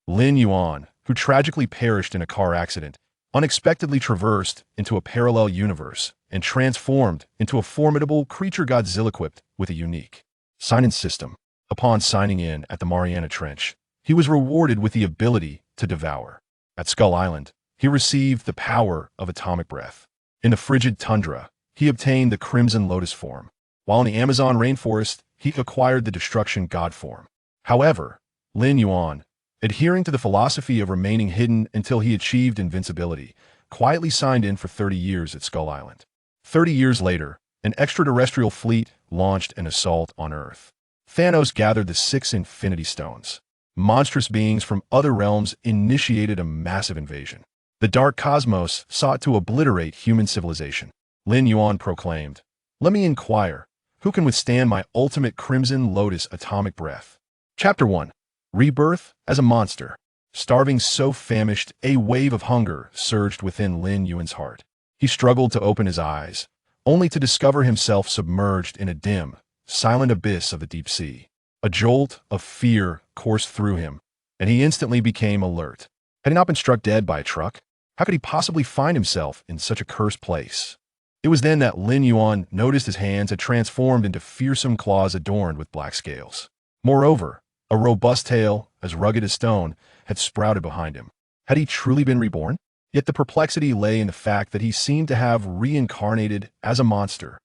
Lin Yuan, who tragically perished in a car accident, unexpectedly traversed into a parallel universe and transformed into a formidable creature Godzilla equipped with a unique sign-in system. Upon signing in at the Mariana Trench, he was rewarded with the ability to devour. At Skull Island, he received the power of atomic breath. In the frigid tundra, he obtained the Crimson Lotus form, while in the Amazon rainforest, he acquired the Destruction God form. However, Lin Yuan, adhering to the philosophy of remaining hidden until he achieved invincibility, quietly signed in for 30 years at Skull Island. 30 years later, an extraterrestrial fleet launched an assault on Earth. Thanos gathered the 6 Infinity Stones. Monstrous beings from other realms initiated a massive invasion. The dark cosmos sought to obliterate human civilization. Lin Yuan proclaimed, "Let me inquire, who can withstand my ultimate Crimson Lotus atomic breath?" Chapter 1. Rebirth as a monster. Starving so famished, a wave of hunger surged within Lin Yuan's heart. He struggled to open his eyes, only to discover himself submerged in a dim, silent abyss of the deep sea. A jolt of fear coursed through him, and he instantly became alert. Had he not been struck dead by a truck? How could he possibly find himself in such a cursed place? It was then that Lin Yuan noticed his hands had transformed into fearsome claws adorned with black scales. Moreover, a robust tail, as rugged as stone, had sprouted behind him. Had he truly been reborn? Yet the perplexity lay in the fact that he seemed to have reincarnated as a monster.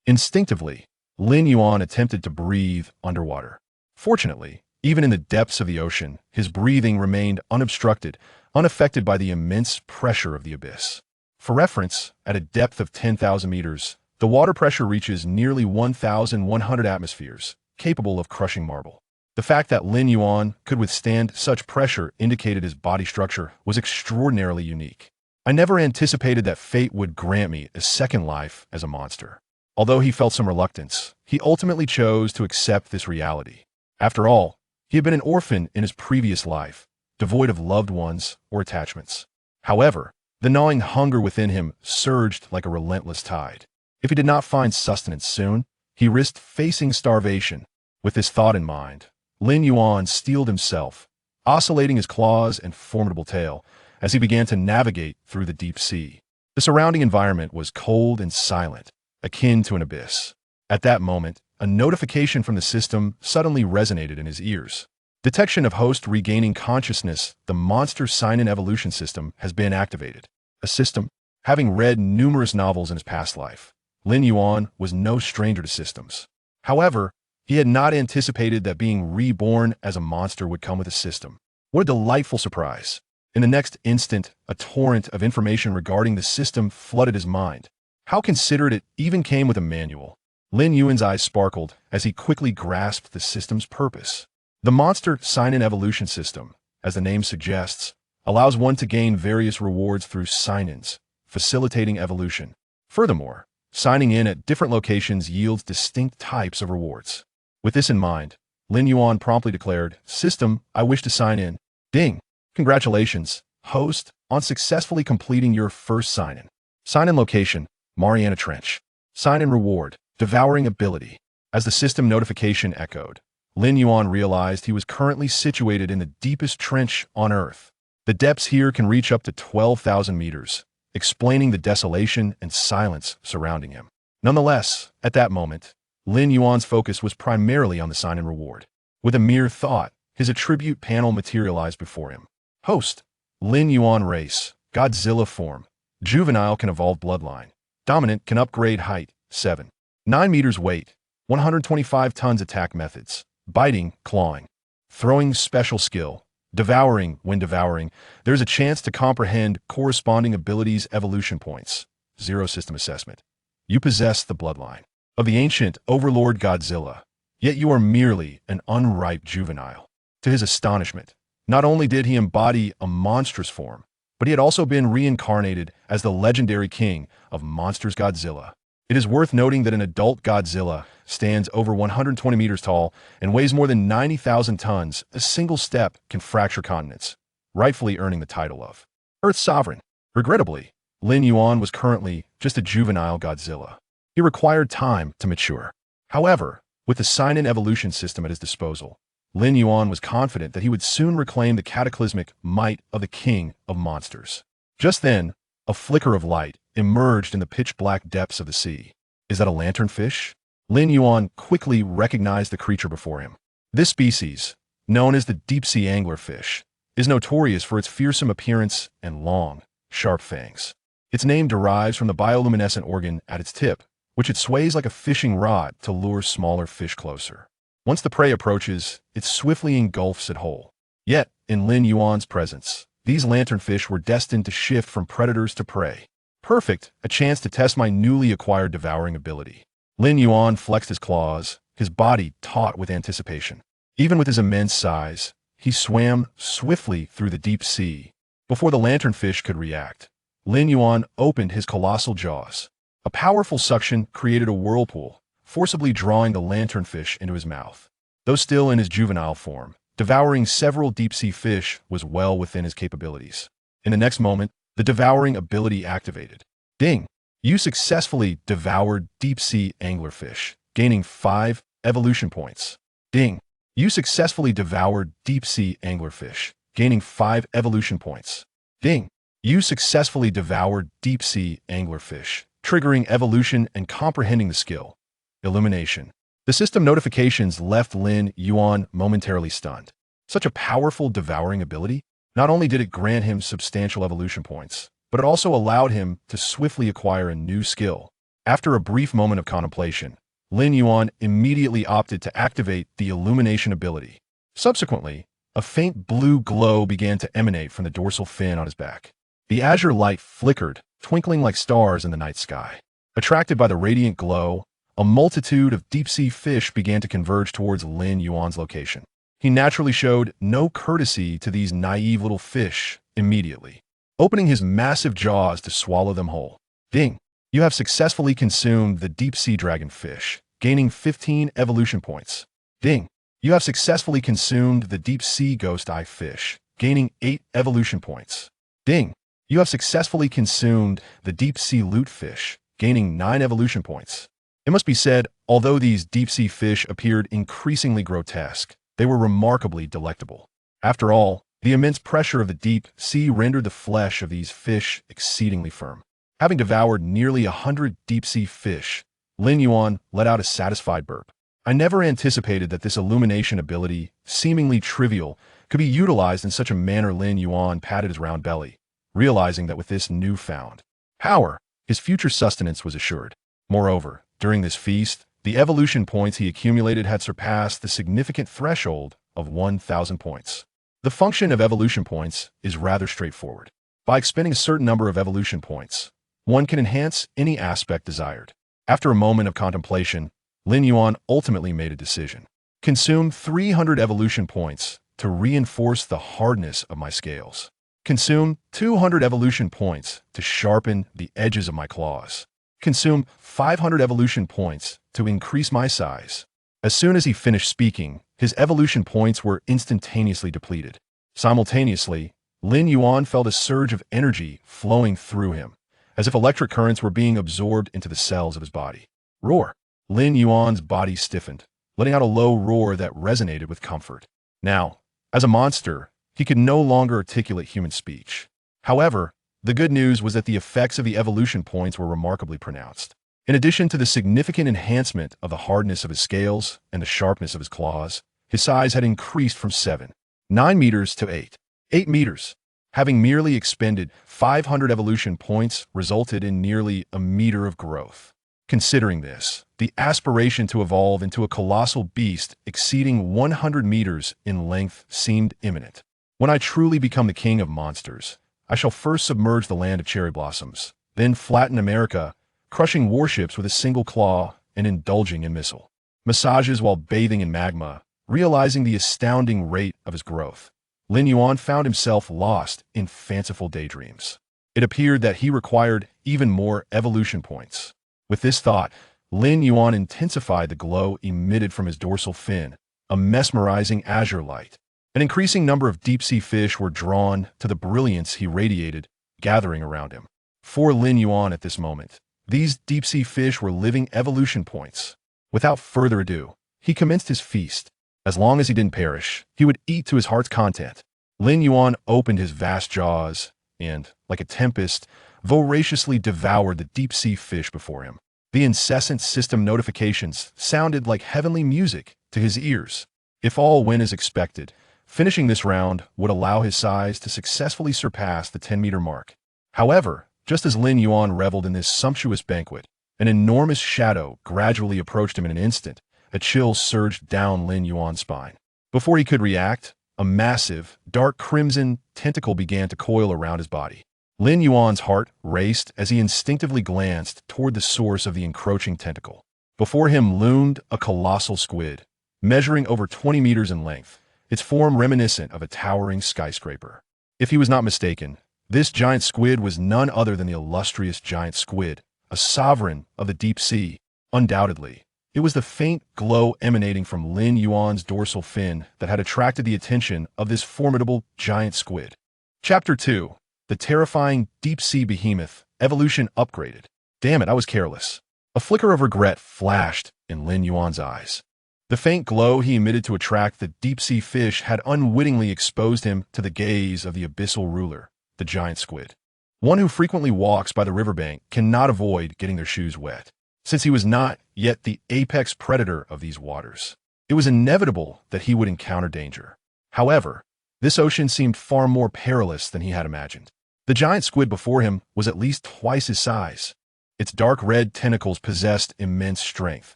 Instinctively, Lin Yuan attempted to breathe underwater. Fortunately, even in the depths of the ocean, his breathing remained unobstructed, unaffected by the immense pressure of the abyss. For reference, at a depth of 10,000 meters, the water pressure reaches nearly 1,100 atmospheres, capable of crushing marble. The fact that Lin Yuan could withstand such pressure indicated his body structure was extraordinarily unique. I never anticipated that fate would grant me a second life as a monster. Although he felt some reluctance, he ultimately chose to accept this reality. After all, he had been an orphan in his previous life, devoid of loved ones or attachments. However, the gnawing hunger within him surged like a relentless tide. If he did not find sustenance soon, he risked facing starvation. With this thought in mind, Lin Yuan steeled himself, oscillating his claws and formidable tail as he began to navigate through the deep sea. The surrounding environment was cold and silent, akin to an abyss. At that moment, a notification from the system suddenly resonated in his ears. Detection of host regaining consciousness. The monster sign-in evolution system has been activated. A system. Having read numerous novels in his past life, Lin Yuan was no stranger to systems. However, he had not anticipated that being reborn as a monster would come with a system. What a delightful surprise. In the next instant, a torrent of information regarding the system flooded his mind. How considerate it even came with a manual. Lin Yuan's eyes sparkled as he quickly grasped the system's purpose. The monster sign-in evolution system, as the name suggests, allows one to gain various rewards through sign-ins, facilitating evolution. Furthermore, signing in at different locations yields distinct types of rewards. With this in mind, Lin Yuan promptly declared, "System, I wish to sign in." Ding! Congratulations, host, on successfully completing your first sign-in. Sign-in location, Mariana Trench. Sign-in reward, Devouring Ability. As the system notification echoed, Lin Yuan realized he was currently situated in the deepest trench on Earth. The depths here can reach up to 12,000 meters, explaining the desolation and silence surrounding him. Nonetheless, at that moment, Lin Yuan's focus was primarily on the sign-in reward. With a mere thought, his attribute panel materialized before him. Host, Lin Yuan race, Godzilla form. Juvenile can evolve bloodline. Dominant can upgrade height, 7. 9 meters weight, 125 tons attack methods. Biting, clawing. Throwing special skill. Devouring. When devouring, there's a chance to comprehend corresponding abilities' evolution points. 0 system assessment. You possess the bloodline of the ancient overlord Godzilla, yet you are merely an unripe juvenile. To his astonishment, not only did he embody a monstrous form, but he had also been reincarnated as the legendary king of monsters Godzilla. It is worth noting that an adult Godzilla stands over 120 meters tall and weighs more than 90,000 tons. A single step can fracture continents, rightfully earning the title of Earth's Sovereign. Regrettably, Lin Yuan was currently just a juvenile Godzilla. He required time to mature. However, with the sign-in evolution system at his disposal, Lin Yuan was confident that he would soon reclaim the cataclysmic might of the king of monsters. Just then, a flicker of light emerged in the pitch-black depths of the sea. Is that a lanternfish? Lin Yuan quickly recognized the creature before him. This species, known as the deep-sea anglerfish, is notorious for its fearsome appearance and long, sharp fangs. Its name derives from the bioluminescent organ at its tip, which it sways like a fishing rod to lure smaller fish closer. Once the prey approaches, it swiftly engulfs it whole. Yet, in Lin Yuan's presence, these lanternfish were destined to shift from predators to prey. Perfect, a chance to test my newly acquired devouring ability. Lin Yuan flexed his claws, his body taut with anticipation. Even with his immense size, he swam swiftly through the deep sea. Before the lanternfish could react, Lin Yuan opened his colossal jaws. A powerful suction created a whirlpool, forcibly drawing the lanternfish into his mouth. Though still in his juvenile form, devouring several deep-sea fish was well within his capabilities. In the next moment, the devouring ability activated. Ding! You successfully devoured deep-sea anglerfish, gaining 5 evolution points. Ding! You successfully devoured deep-sea anglerfish, gaining 5 evolution points. Ding! You successfully devoured deep-sea anglerfish, triggering evolution and comprehending the skill. Illumination. The system notifications left Lin Yuan momentarily stunned. Such a powerful devouring ability? Not only did it grant him substantial evolution points, but it also allowed him to swiftly acquire a new skill. After a brief moment of contemplation, Lin Yuan immediately opted to activate the illumination ability. Subsequently, a faint blue glow began to emanate from the dorsal fin on his back. The azure light flickered, twinkling like stars in the night sky. Attracted by the radiant glow, a multitude of deep-sea fish began to converge towards Lin Yuan's location. He naturally showed no courtesy to these naive little fish immediately, opening his massive jaws to swallow them whole. Ding! You have successfully consumed the deep-sea dragonfish, gaining 15 evolution points. Ding! You have successfully consumed the deep-sea ghost eye fish, gaining 8 evolution points. Ding! You have successfully consumed the deep-sea lutefish, gaining 9 evolution points. It must be said, although these deep-sea fish appeared increasingly grotesque, they were remarkably delectable. After all, the immense pressure of the deep sea rendered the flesh of these fish exceedingly firm. Having devoured nearly 100 deep-sea fish, Lin Yuan let out a satisfied burp. I never anticipated that this illumination ability, seemingly trivial, could be utilized in such a manner. Lin Yuan patted his round belly, realizing that with this newfound power, his future sustenance was assured. Moreover, during this feast, the evolution points he accumulated had surpassed the significant threshold of 1,000 points. The function of evolution points is rather straightforward. By expending a certain number of evolution points, one can enhance any aspect desired. After a moment of contemplation, Lin Yuan ultimately made a decision. Consume 300 evolution points to reinforce the hardness of my scales. Consume 200 evolution points to sharpen the edges of my claws. Consume 500 evolution points to increase my size. As soon as he finished speaking, his evolution points were instantaneously depleted. Simultaneously, Lin Yuan felt a surge of energy flowing through him, as if electric currents were being absorbed into the cells of his body. Roar! Lin Yuan's body stiffened, letting out a low roar that resonated with comfort. Now, as a monster, he could no longer articulate human speech. However, the good news was that the effects of the evolution points were remarkably pronounced. In addition to the significant enhancement of the hardness of his scales and the sharpness of his claws, his size had increased from 7.9 meters to 8 meters. Having merely expended 500 evolution points resulted in nearly a meter of growth. Considering this, the aspiration to evolve into a colossal beast exceeding 100 meters in length seemed imminent. When I truly become the king of monsters, I shall first submerge the land of cherry blossoms, then flatten America, crushing warships with a single claw and indulging in missile massages while bathing in magma. Realizing the astounding rate of his growth, Lin Yuan found himself lost in fanciful daydreams. It appeared that he required even more evolution points. With this thought, Lin Yuan intensified the glow emitted from his dorsal fin, a mesmerizing azure light. An increasing number of deep-sea fish were drawn to the brilliance he radiated, gathering around him. For Lin Yuan at this moment, these deep-sea fish were living evolution points. Without further ado, he commenced his feast. As long as he didn't perish, he would eat to his heart's content. Lin Yuan opened his vast jaws and, like a tempest, voraciously devoured the deep-sea fish before him. The incessant system notifications sounded like heavenly music to his ears. If all went as expected, finishing this round would allow his size to successfully surpass the 10-meter mark. However, just as Lin Yuan reveled in this sumptuous banquet, an enormous shadow gradually approached him in an instant. A chill surged down Lin Yuan's spine. Before he could react, a massive, dark crimson tentacle began to coil around his body. Lin Yuan's heart raced as he instinctively glanced toward the source of the encroaching tentacle. Before him loomed a colossal squid, measuring over 20 meters in length, its form reminiscent of a towering skyscraper. If he was not mistaken, this giant squid was none other than the illustrious giant squid, a sovereign of the deep sea. Undoubtedly, it was the faint glow emanating from Lin Yuan's dorsal fin that had attracted the attention of this formidable giant squid. Chapter 2. The terrifying deep-sea behemoth, evolution upgraded. Damn it, I was careless. A flicker of regret flashed in Lin Yuan's eyes. The faint glow he emitted to attract the deep-sea fish had unwittingly exposed him to the gaze of the abyssal ruler, the giant squid. One who frequently walks by the riverbank cannot avoid getting their shoes wet, since he was not yet the apex predator of these waters. It was inevitable that he would encounter danger. However, this ocean seemed far more perilous than he had imagined. The giant squid before him was at least twice his size. Its dark red tentacles possessed immense strength,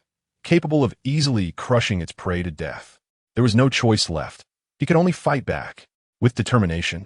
capable of easily crushing its prey to death. There was no choice left. He could only fight back. With determination,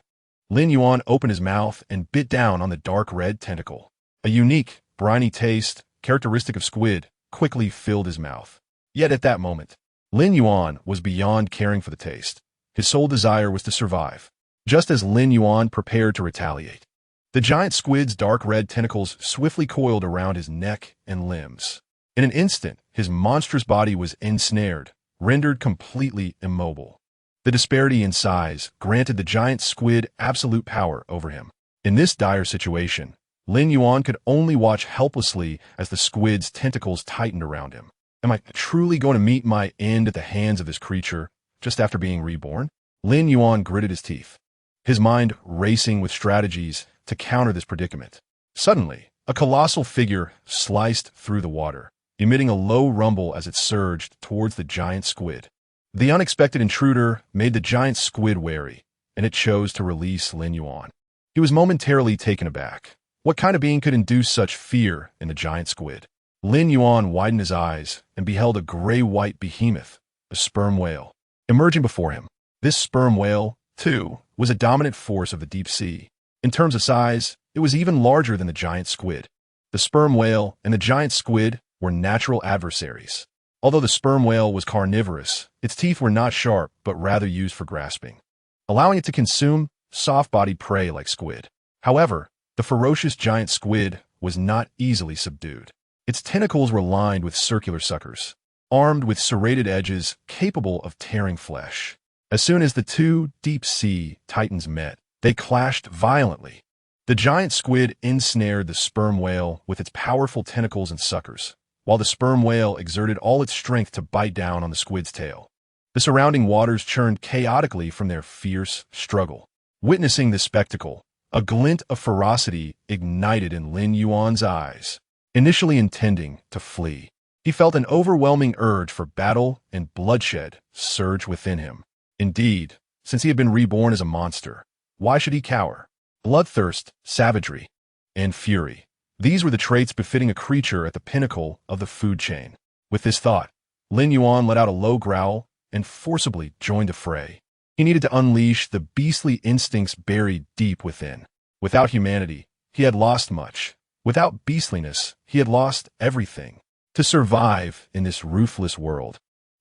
Lin Yuan opened his mouth and bit down on the dark red tentacle. A unique, briny taste, characteristic of squid, quickly filled his mouth. Yet at that moment, Lin Yuan was beyond caring for the taste. His sole desire was to survive. Just as Lin Yuan prepared to retaliate, the giant squid's dark red tentacles swiftly coiled around his neck and limbs. In an instant, his monstrous body was ensnared, rendered completely immobile. The disparity in size granted the giant squid absolute power over him. In this dire situation, Lin Yuan could only watch helplessly as the squid's tentacles tightened around him. Am I truly going to meet my end at the hands of this creature just after being reborn? Lin Yuan gritted his teeth, his mind racing with strategies to counter this predicament. Suddenly, a colossal figure sliced through the water, emitting a low rumble as it surged towards the giant squid. The unexpected intruder made the giant squid wary, and it chose to release Lin Yuan. He was momentarily taken aback. What kind of being could induce such fear in the giant squid? Lin Yuan widened his eyes and beheld a gray-white behemoth, a sperm whale, emerging before him. This sperm whale, too, was a dominant force of the deep sea. In terms of size, it was even larger than the giant squid. The sperm whale and the giant squid were natural adversaries. Although the sperm whale was carnivorous, its teeth were not sharp but rather used for grasping, allowing it to consume soft-bodied prey like squid. However, the ferocious giant squid was not easily subdued. Its tentacles were lined with circular suckers, armed with serrated edges capable of tearing flesh. As soon as the two deep-sea titans met, they clashed violently. The giant squid ensnared the sperm whale with its powerful tentacles and suckers, while the sperm whale exerted all its strength to bite down on the squid's tail. The surrounding waters churned chaotically from their fierce struggle. Witnessing this spectacle, a glint of ferocity ignited in Lin Yuan's eyes. Initially intending to flee, he felt an overwhelming urge for battle and bloodshed surge within him. Indeed, since he had been reborn as a monster, why should he cower? Bloodthirst, savagery, and fury. These were the traits befitting a creature at the pinnacle of the food chain. With this thought, Lin Yuan let out a low growl and forcibly joined the fray. He needed to unleash the beastly instincts buried deep within. Without humanity, he had lost much. Without beastliness, he had lost everything. To survive in this ruthless world,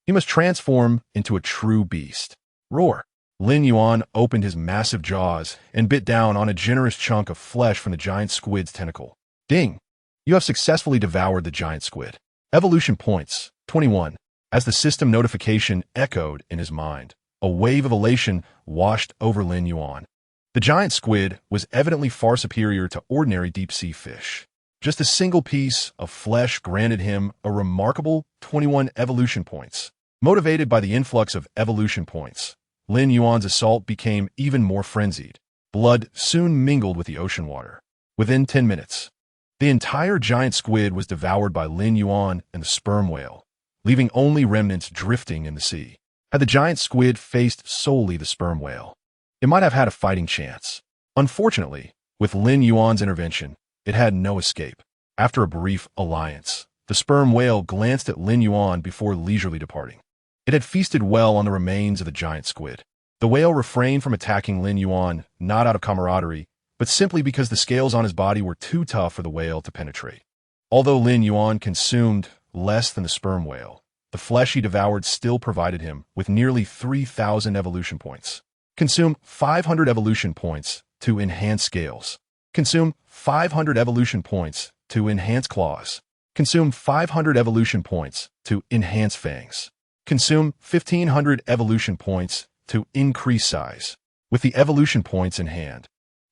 he must transform into a true beast. Roar! Lin Yuan opened his massive jaws and bit down on a generous chunk of flesh from the giant squid's tentacle. Ding! You have successfully devoured the giant squid. Evolution points, 21. As the system notification echoed in his mind, a wave of elation washed over Lin Yuan. The giant squid was evidently far superior to ordinary deep-sea fish. Just a single piece of flesh granted him a remarkable 21 evolution points. Motivated by the influx of evolution points, Lin Yuan's assault became even more frenzied. Blood soon mingled with the ocean water. Within 10 minutes, the entire giant squid was devoured by Lin Yuan and the sperm whale, leaving only remnants drifting in the sea. Had the giant squid faced solely the sperm whale, it might have had a fighting chance. Unfortunately, with Lin Yuan's intervention, it had no escape. After a brief alliance, the sperm whale glanced at Lin Yuan before leisurely departing. It had feasted well on the remains of the giant squid. The whale refrained from attacking Lin Yuan, not out of camaraderie, but simply because the scales on his body were too tough for the whale to penetrate. Although Lin Yuan consumed less than the sperm whale, the flesh he devoured still provided him with nearly 3,000 evolution points. Consume 500 evolution points to enhance scales. Consume 500 evolution points to enhance claws. Consume 500 evolution points to enhance fangs. Consume 1,500 evolution points to increase size. With the evolution points in hand,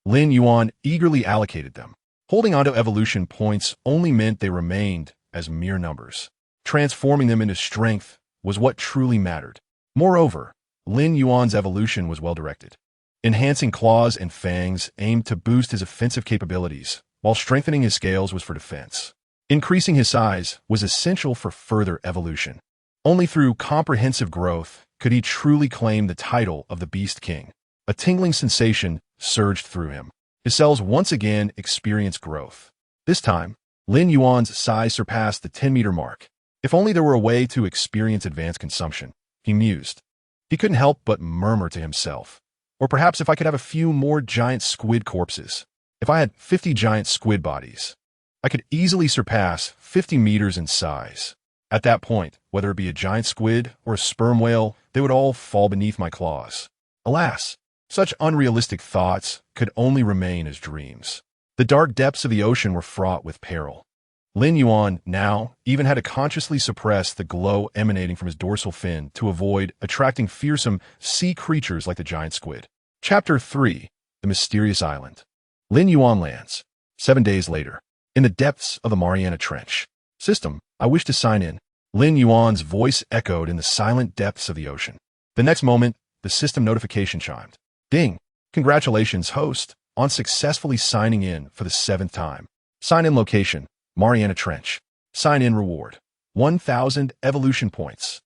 Lin Yuan eagerly allocated them. Holding onto evolution points only meant they remained as mere numbers. Transforming them into strength was what truly mattered. Moreover, Lin Yuan's evolution was well-directed. Enhancing claws and fangs aimed to boost his offensive capabilities, while strengthening his scales was for defense. Increasing his size was essential for further evolution. Only through comprehensive growth could he truly claim the title of the Beast King. A tingling sensation surged through him. His cells once again experienced growth. This time, Lin Yuan's size surpassed the 10-meter mark. If only there were a way to experience advanced consumption, he mused. He couldn't help but murmur to himself. Or perhaps if I could have a few more giant squid corpses. If I had 50 giant squid bodies, I could easily surpass 50 meters in size. At that point, whether it be a giant squid or a sperm whale, they would all fall beneath my claws. Alas, such unrealistic thoughts could only remain as dreams. The dark depths of the ocean were fraught with peril. Lin Yuan now even had to consciously suppress the glow emanating from his dorsal fin to avoid attracting fearsome sea creatures like the giant squid. Chapter 3. The Mysterious Island. Lin Yuan lands, 7 days later, in the depths of the Mariana Trench. System, I wish to sign in. Lin Yuan's voice echoed in the silent depths of the ocean. The next moment, the system notification chimed. Ding! Congratulations, host, on successfully signing in for the 7th time. Sign-in location, Mariana Trench. Sign-in reward, 1,000 evolution points.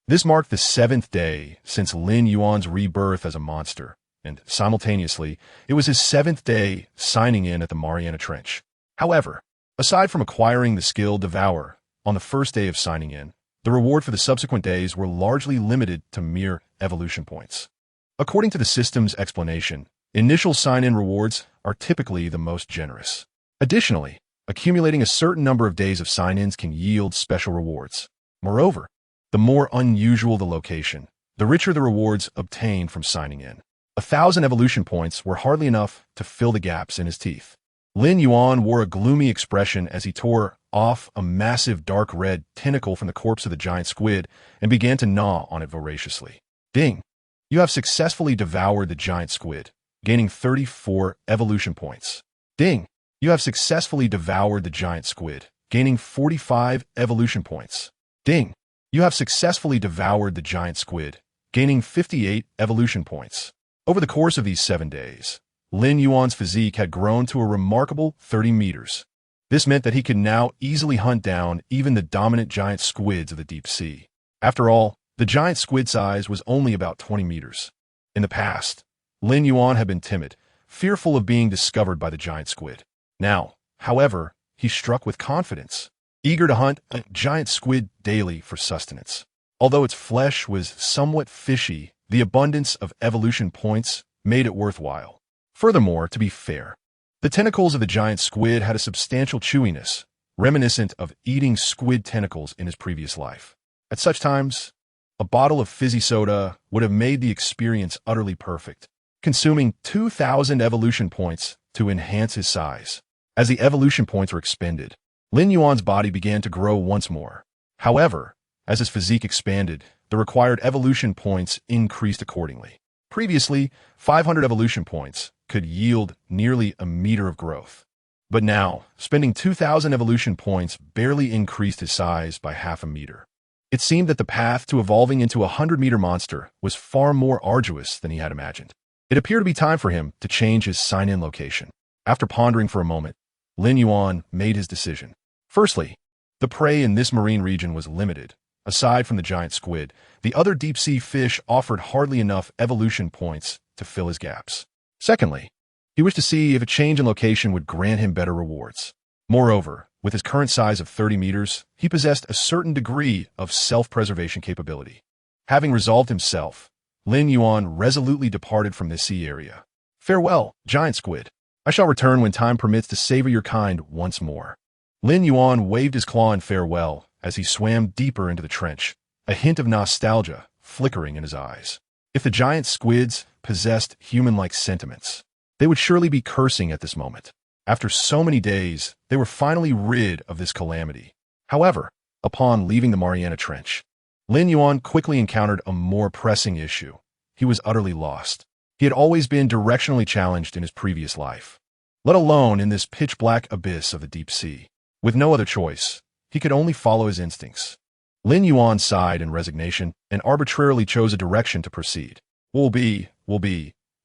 This marked the 7th day since Lin Yuan's rebirth as a monster, and simultaneously, it was his 7th day signing in at the Mariana Trench. However, aside from acquiring the skill Devour on the first day of signing in, the reward for the subsequent days were largely limited to mere evolution points. According to the system's explanation, initial sign-in rewards are typically the most generous. Additionally, accumulating a certain number of days of sign-ins can yield special rewards. Moreover, the more unusual the location, the richer the rewards obtained from signing in. 1,000 evolution points were hardly enough to fill the gaps in his teeth. Lin Yuan wore a gloomy expression as he tore off a massive dark red tentacle from the corpse of the giant squid and began to gnaw on it voraciously. Ding! You have successfully devoured the giant squid, gaining 34 evolution points. Ding! You have successfully devoured the giant squid, gaining 45 evolution points. Ding! You have successfully devoured the giant squid, gaining 58 evolution points. Over the course of these 7 days, Lin Yuan's physique had grown to a remarkable 30 meters. This meant that he could now easily hunt down even the dominant giant squids of the deep sea. After all, the giant squid size was only about 20 meters. In the past, Lin Yuan had been timid, fearful of being discovered by the giant squid. Now, however, he struck with confidence, eager to hunt a giant squid daily for sustenance. Although its flesh was somewhat fishy, the abundance of evolution points made it worthwhile. Furthermore, to be fair, the tentacles of the giant squid had a substantial chewiness, reminiscent of eating squid tentacles in his previous life. At such times, a bottle of fizzy soda would have made the experience utterly perfect, consuming 2,000 evolution points to enhance his size. As the evolution points were expended, Lin Yuan's body began to grow once more. However, as his physique expanded, the required evolution points increased accordingly. Previously, 500 evolution points could yield nearly a meter of growth. But now, spending 2,000 evolution points barely increased his size by half a meter. It seemed that the path to evolving into a 100-meter monster was far more arduous than he had imagined. It appeared to be time for him to change his sign-in location. After pondering for a moment, Lin Yuan made his decision. Firstly, the prey in this marine region was limited. Aside from the giant squid, the other deep-sea fish offered hardly enough evolution points to fill his gaps. Secondly, he wished to see if a change in location would grant him better rewards. Moreover, with his current size of 30 meters, he possessed a certain degree of self-preservation capability. Having resolved himself, Lin Yuan resolutely departed from this sea area. Farewell, giant squid. I shall return when time permits to savor your kind once more. Lin Yuan waved his claw in farewell as he swam deeper into the trench, a hint of nostalgia flickering in his eyes. If the giant squids possessed human-like sentiments, they would surely be cursing at this moment. After so many days, they were finally rid of this calamity. However, upon leaving the Mariana Trench, Lin Yuan quickly encountered a more pressing issue. He was utterly lost. He had always been directionally challenged in his previous life, let alone in this pitch-black abyss of the deep sea. With no other choice, he could only follow his instincts. Lin Yuan sighed in resignation and arbitrarily chose a direction to proceed. Will be.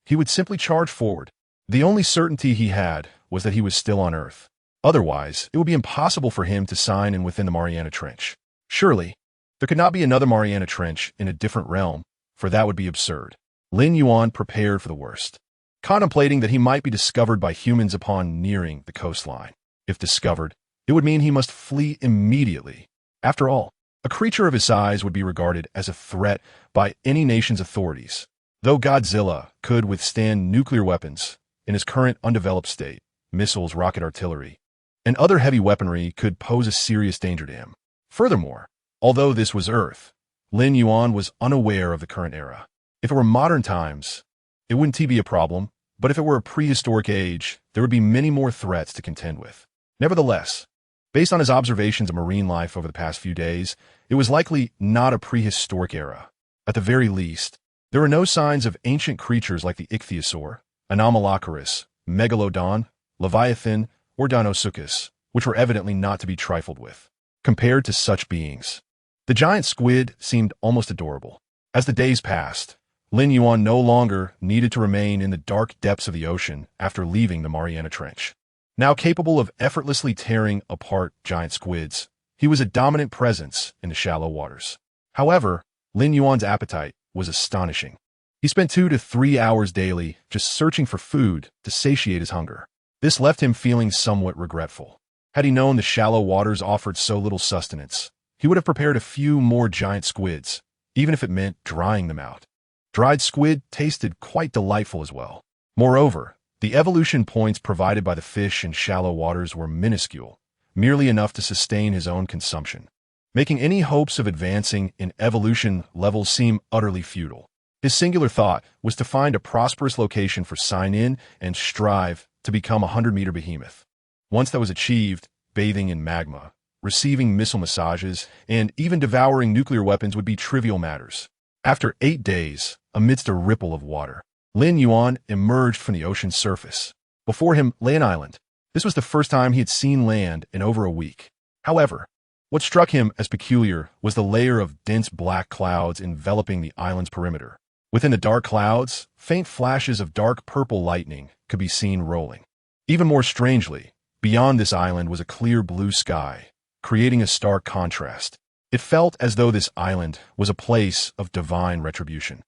He would simply charge forward. The only certainty he had was that he was still on Earth. Otherwise, it would be impossible for him to sign in within the Mariana Trench. Surely, there could not be another Mariana Trench in a different realm, for that would be absurd. Lin Yuan prepared for the worst, contemplating that he might be discovered by humans upon nearing the coastline. If discovered, it would mean he must flee immediately. After all, a creature of his size would be regarded as a threat by any nation's authorities. Though Godzilla could withstand nuclear weapons in his current undeveloped state, missiles, rocket artillery, and other heavy weaponry could pose a serious danger to him. Furthermore, although this was Earth, Lin Yuan was unaware of the current era. If it were modern times, it wouldn't be a problem, but if it were a prehistoric age, there would be many more threats to contend with. Nevertheless, based on his observations of marine life over the past few days, it was likely not a prehistoric era. At the very least, there were no signs of ancient creatures like the ichthyosaur, Anomalocaris, Megalodon, Leviathan, or Dinosuchus, which were evidently not to be trifled with. Compared to such beings, the giant squid seemed almost adorable. As the days passed, Lin Yuan no longer needed to remain in the dark depths of the ocean after leaving the Mariana Trench. Now capable of effortlessly tearing apart giant squids, he was a dominant presence in the shallow waters. However, Lin Yuan's appetite was astonishing. He spent 2 to 3 hours daily just searching for food to satiate his hunger. This left him feeling somewhat regretful. Had he known the shallow waters offered so little sustenance, he would have prepared a few more giant squids, even if it meant drying them out. Dried squid tasted quite delightful as well. Moreover, the evolution points provided by the fish in shallow waters were minuscule, merely enough to sustain his own consumption, making any hopes of advancing in evolution levels seem utterly futile. His singular thought was to find a prosperous location for sign-in and strive to become a 100-meter behemoth. Once that was achieved, bathing in magma, receiving missile massages, and even devouring nuclear weapons would be trivial matters. After 8 days, amidst a ripple of water, Lin Yuan emerged from the ocean's surface. Before him lay an island. This was the first time he had seen land in over a week. However, what struck him as peculiar was the layer of dense black clouds enveloping the island's perimeter. Within the dark clouds, faint flashes of dark purple lightning could be seen rolling. Even more strangely, beyond this island was a clear blue sky, creating a stark contrast. It felt as though this island was a place of divine retribution.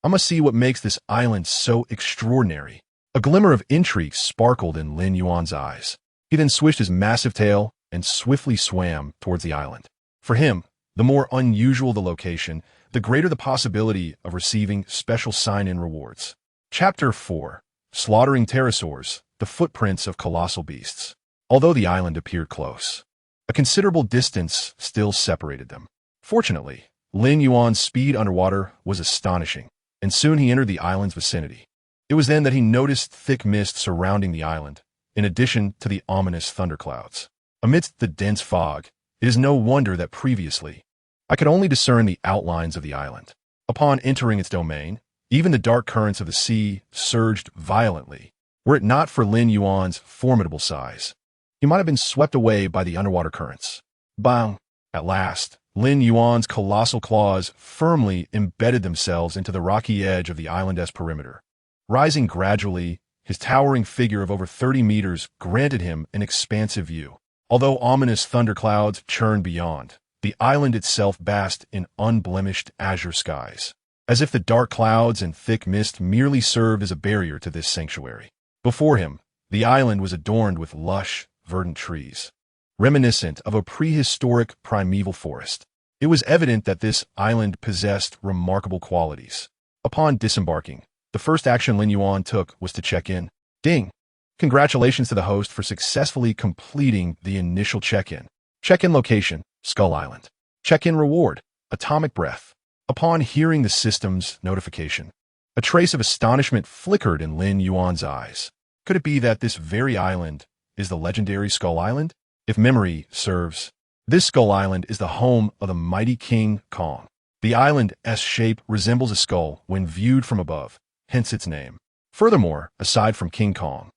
I must see what makes this island so extraordinary. A glimmer of intrigue sparkled in Lin Yuan's eyes. He then swished his massive tail and swiftly swam towards the island. For him, the more unusual the location, the greater the possibility of receiving special sign-in rewards. Chapter 4. Slaughtering Pterosaurs, the Footprints of Colossal Beasts. Although the island appeared close, a considerable distance still separated them. Fortunately, Lin Yuan's speed underwater was astonishing, and soon he entered the island's vicinity. It was then that he noticed thick mist surrounding the island, in addition to the ominous thunderclouds. Amidst the dense fog, it is no wonder that previously, I could only discern the outlines of the island. Upon entering its domain, even the dark currents of the sea surged violently. Were it not for Lin Yuan's formidable size, he might have been swept away by the underwater currents. Bang! At last, Lin Yuan's colossal claws firmly embedded themselves into the rocky edge of the island's perimeter. Rising gradually, his towering figure of over 30 meters granted him an expansive view. Although ominous thunderclouds churned beyond, the island itself basked in unblemished azure skies, as if the dark clouds and thick mist merely served as a barrier to this sanctuary. Before him, the island was adorned with lush, verdant trees, reminiscent of a prehistoric primeval forest. It was evident that this island possessed remarkable qualities. Upon disembarking, the first action Lin Yuan took was to check in. Ding! Congratulations to the host for successfully completing the initial check-in. Check-in location, Skull Island. Check-in reward, atomic breath. Upon hearing the system's notification, a trace of astonishment flickered in Lin Yuan's eyes. Could it be that this very island is the legendary Skull Island? If memory serves, this Skull Island is the home of the mighty King Kong. The island's shape resembles a skull when viewed from above, hence its name. Furthermore, aside from King Kong,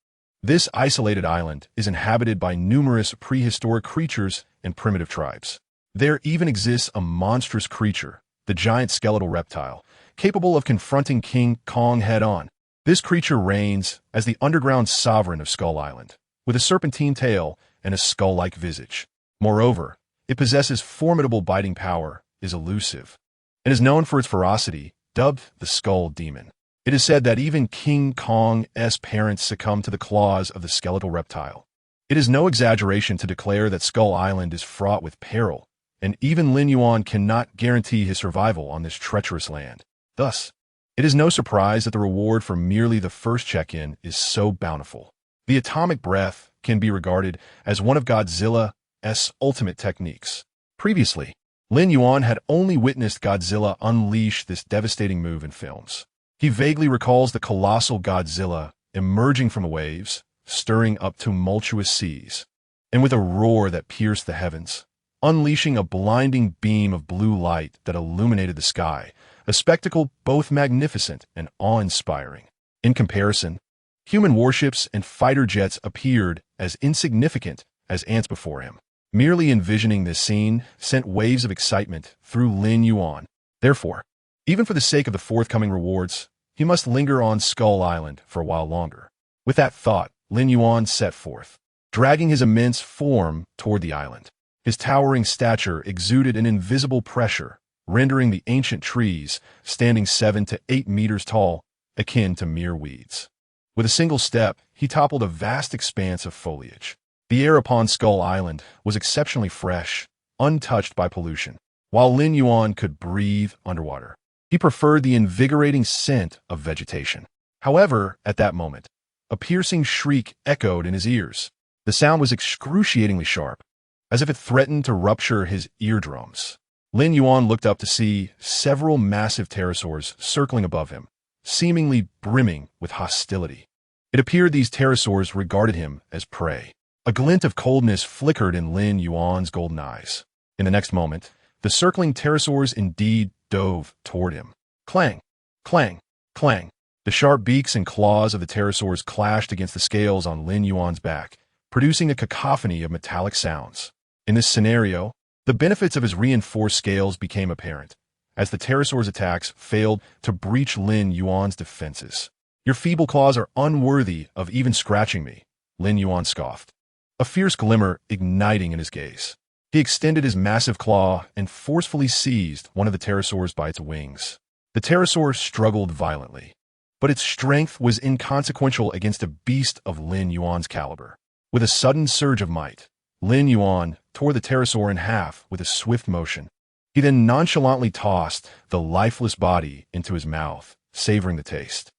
this isolated island is inhabited by numerous prehistoric creatures and primitive tribes. There even exists a monstrous creature, the giant skeletal reptile, capable of confronting King Kong head-on. This creature reigns as the underground sovereign of Skull Island, with a serpentine tail and a skull-like visage. Moreover, it possesses formidable biting power, is elusive, and is known for its ferocity, dubbed the Skull Demon. It is said that even King Kong's parents succumbed to the claws of the skeletal reptile. It is no exaggeration to declare that Skull Island is fraught with peril, and even Lin Yuan cannot guarantee his survival on this treacherous land. Thus, it is no surprise that the reward for merely the first check-in is so bountiful. The atomic breath can be regarded as one of Godzilla's ultimate techniques. Previously, Lin Yuan had only witnessed Godzilla unleash this devastating move in films. He vaguely recalls the colossal Godzilla emerging from the waves, stirring up tumultuous seas, and with a roar that pierced the heavens, unleashing a blinding beam of blue light that illuminated the sky, a spectacle both magnificent and awe-inspiring. In comparison, human warships and fighter jets appeared as insignificant as ants before him. Merely envisioning this scene sent waves of excitement through Lin Yuan. Therefore, even for the sake of the forthcoming rewards, he must linger on Skull Island for a while longer. With that thought, Lin Yuan set forth, dragging his immense form toward the island. His towering stature exuded an invisible pressure, rendering the ancient trees, standing 7 to 8 meters tall, akin to mere weeds. With a single step, he toppled a vast expanse of foliage. The air upon Skull Island was exceptionally fresh, untouched by pollution, while Lin Yuan could breathe underwater. He preferred the invigorating scent of vegetation. However, at that moment, a piercing shriek echoed in his ears. The sound was excruciatingly sharp, as if it threatened to rupture his eardrums. Lin Yuan looked up to see several massive pterosaurs circling above him, seemingly brimming with hostility. It appeared these pterosaurs regarded him as prey. A glint of coldness flickered in Lin Yuan's golden eyes. In the next moment, the circling pterosaurs indeed dove toward him. Clang! Clang! Clang! The sharp beaks and claws of the pterosaurs clashed against the scales on Lin Yuan's back, producing a cacophony of metallic sounds. In this scenario, the benefits of his reinforced scales became apparent, as the pterosaurs' attacks failed to breach Lin Yuan's defenses. "Your feeble claws are unworthy of even scratching me," Lin Yuan scoffed, a fierce glimmer igniting in his gaze. He extended his massive claw and forcefully seized one of the pterosaurs by its wings. The pterosaur struggled violently, but its strength was inconsequential against a beast of Lin Yuan's caliber. With a sudden surge of might, Lin Yuan tore the pterosaur in half with a swift motion. He then nonchalantly tossed the lifeless body into his mouth, savoring the taste.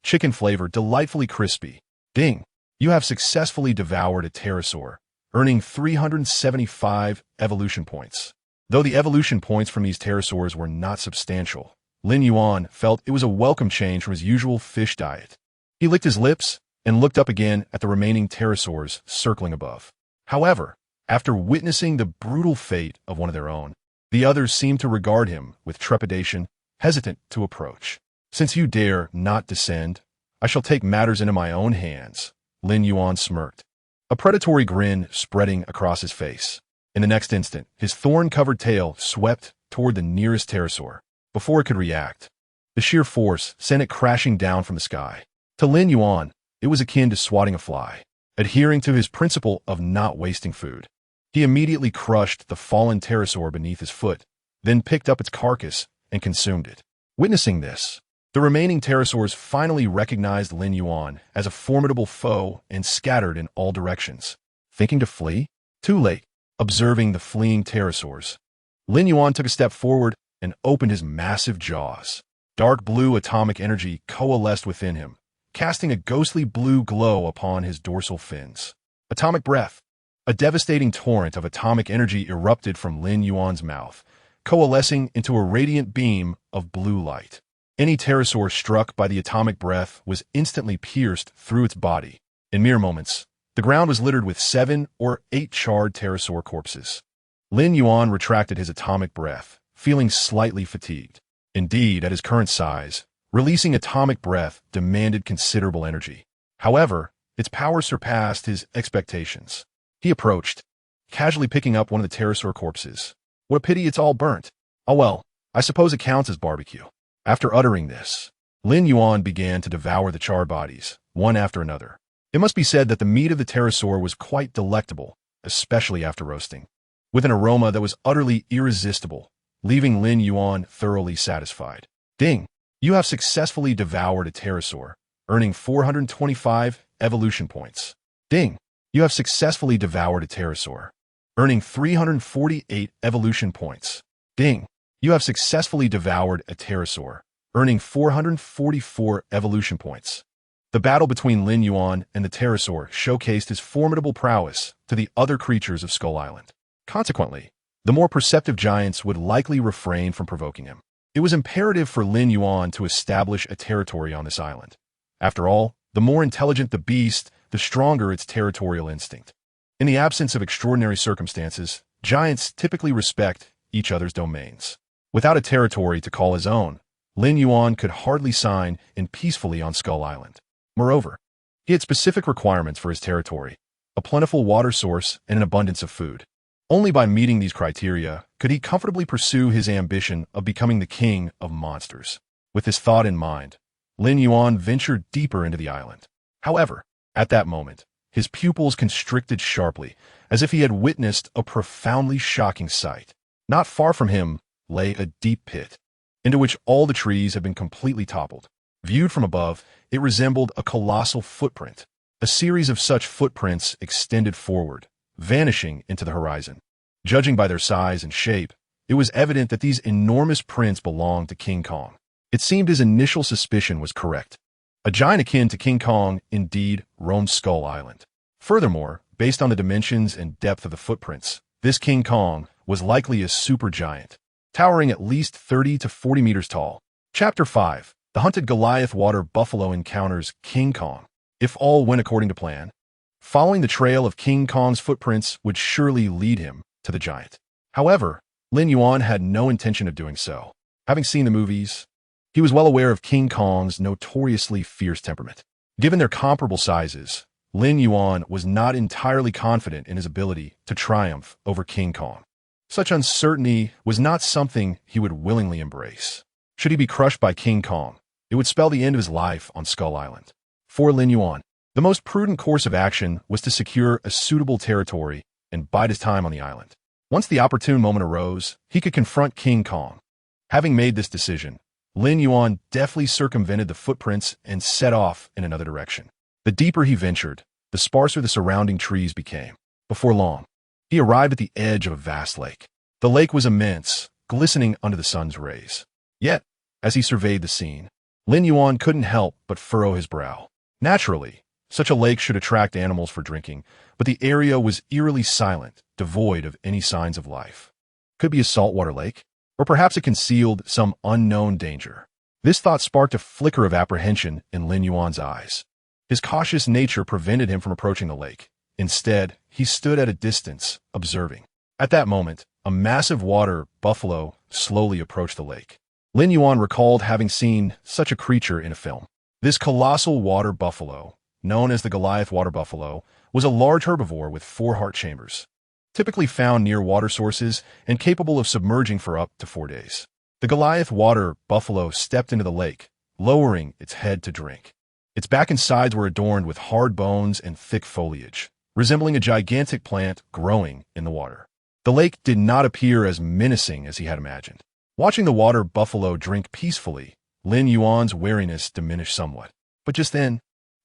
Chicken flavor, delightfully crispy. Ding! You have successfully devoured a pterosaur, earning 375 evolution points. Though the evolution points from these pterosaurs were not substantial, Lin Yuan felt it was a welcome change from his usual fish diet. He licked his lips and looked up again at the remaining pterosaurs circling above. However, after witnessing the brutal fate of one of their own, the others seemed to regard him with trepidation, hesitant to approach. "Since you dare not descend, I shall take matters into my own hands," Lin Yuan smirked, a predatory grin spreading across his face. In the next instant, his thorn-covered tail swept toward the nearest pterosaur. Before it could react, the sheer force sent it crashing down from the sky. To Lin Yuan, it was akin to swatting a fly. Adhering to his principle of not wasting food, he immediately crushed the fallen pterosaur beneath his foot, then picked up its carcass and consumed it. Witnessing this, the remaining pterosaurs finally recognized Lin Yuan as a formidable foe and scattered in all directions. Thinking to flee? Too late. Observing the fleeing pterosaurs, Lin Yuan took a step forward and opened his massive jaws. Dark blue atomic energy coalesced within him, casting a ghostly blue glow upon his dorsal fins. Atomic breath. A devastating torrent of atomic energy erupted from Lin Yuan's mouth, coalescing into a radiant beam of blue light. Any pterosaur struck by the atomic breath was instantly pierced through its body. In mere moments, the ground was littered with 7 or 8 charred pterosaur corpses. Lin Yuan retracted his atomic breath, feeling slightly fatigued. Indeed, at his current size, releasing atomic breath demanded considerable energy. However, its power surpassed his expectations. He approached, casually picking up one of the pterosaur corpses. What a pity it's all burnt. Oh well, I suppose it counts as barbecue. After uttering this, Lin Yuan began to devour the charred bodies, one after another. It must be said that the meat of the pterosaur was quite delectable, especially after roasting, with an aroma that was utterly irresistible, leaving Lin Yuan thoroughly satisfied. Ding! You have successfully devoured a pterosaur, earning 425 evolution points. Ding! You have successfully devoured a pterosaur, earning 348 evolution points. Ding! You have successfully devoured a pterosaur, earning 444 evolution points. The battle between Lin Yuan and the pterosaur showcased his formidable prowess to the other creatures of Skull Island. Consequently, the more perceptive giants would likely refrain from provoking him. It was imperative for Lin Yuan to establish a territory on this island. After all, the more intelligent the beast, the stronger its territorial instinct. In the absence of extraordinary circumstances, giants typically respect each other's domains. Without a territory to call his own, Lin Yuan could hardly sign in peacefully on Skull Island. Moreover, he had specific requirements for his territory: a plentiful water source and an abundance of food. Only by meeting these criteria could he comfortably pursue his ambition of becoming the king of monsters. With this thought in mind, Lin Yuan ventured deeper into the island. However, at that moment, his pupils constricted sharply, as if he had witnessed a profoundly shocking sight. Not far from him lay a deep pit, into which all the trees had been completely toppled. Viewed from above, it resembled a colossal footprint. A series of such footprints extended forward, vanishing into the horizon. Judging by their size and shape, it was evident that these enormous prints belonged to King Kong. It seemed his initial suspicion was correct. A giant akin to King Kong indeed roamed Skull Island. Furthermore, based on the dimensions and depth of the footprints, this King Kong was likely a supergiant, towering at least 30 to 40 meters tall. Chapter 5. The hunted Goliath water buffalo encounters King Kong. If all went according to plan, following the trail of King Kong's footprints would surely lead him to the giant. However, Lin Yuan had no intention of doing so. Having seen the movies, he was well aware of King Kong's notoriously fierce temperament. Given their comparable sizes, Lin Yuan was not entirely confident in his ability to triumph over King Kong. Such uncertainty was not something he would willingly embrace. Should he be crushed by King Kong, it would spell the end of his life on Skull Island. For Lin Yuan, the most prudent course of action was to secure a suitable territory and bide his time on the island. Once the opportune moment arose, he could confront King Kong. Having made this decision, Lin Yuan deftly circumvented the footprints and set off in another direction. The deeper he ventured, the sparser the surrounding trees became. Before long, he arrived at the edge of a vast lake. The lake was immense, glistening under the sun's rays. Yet, as he surveyed the scene, Lin Yuan couldn't help but furrow his brow. Naturally, such a lake should attract animals for drinking, but the area was eerily silent, devoid of any signs of life. Could be a saltwater lake, or perhaps it concealed some unknown danger. This thought sparked a flicker of apprehension in Lin Yuan's eyes. His cautious nature prevented him from approaching the lake. Instead, he stood at a distance, observing. At that moment, a massive water buffalo slowly approached the lake. Lin Yuan recalled having seen such a creature in a film. This colossal water buffalo, known as the Goliath water buffalo, was a large herbivore with 4 heart chambers. typically found near water sources and capable of submerging for up to 4 days. The Goliath water buffalo stepped into the lake, lowering its head to drink. Its back and sides were adorned with hard bones and thick foliage, resembling a gigantic plant growing in the water. The lake did not appear as menacing as he had imagined. Watching the water buffalo drink peacefully, Lin Yuan's wariness diminished somewhat. But just then,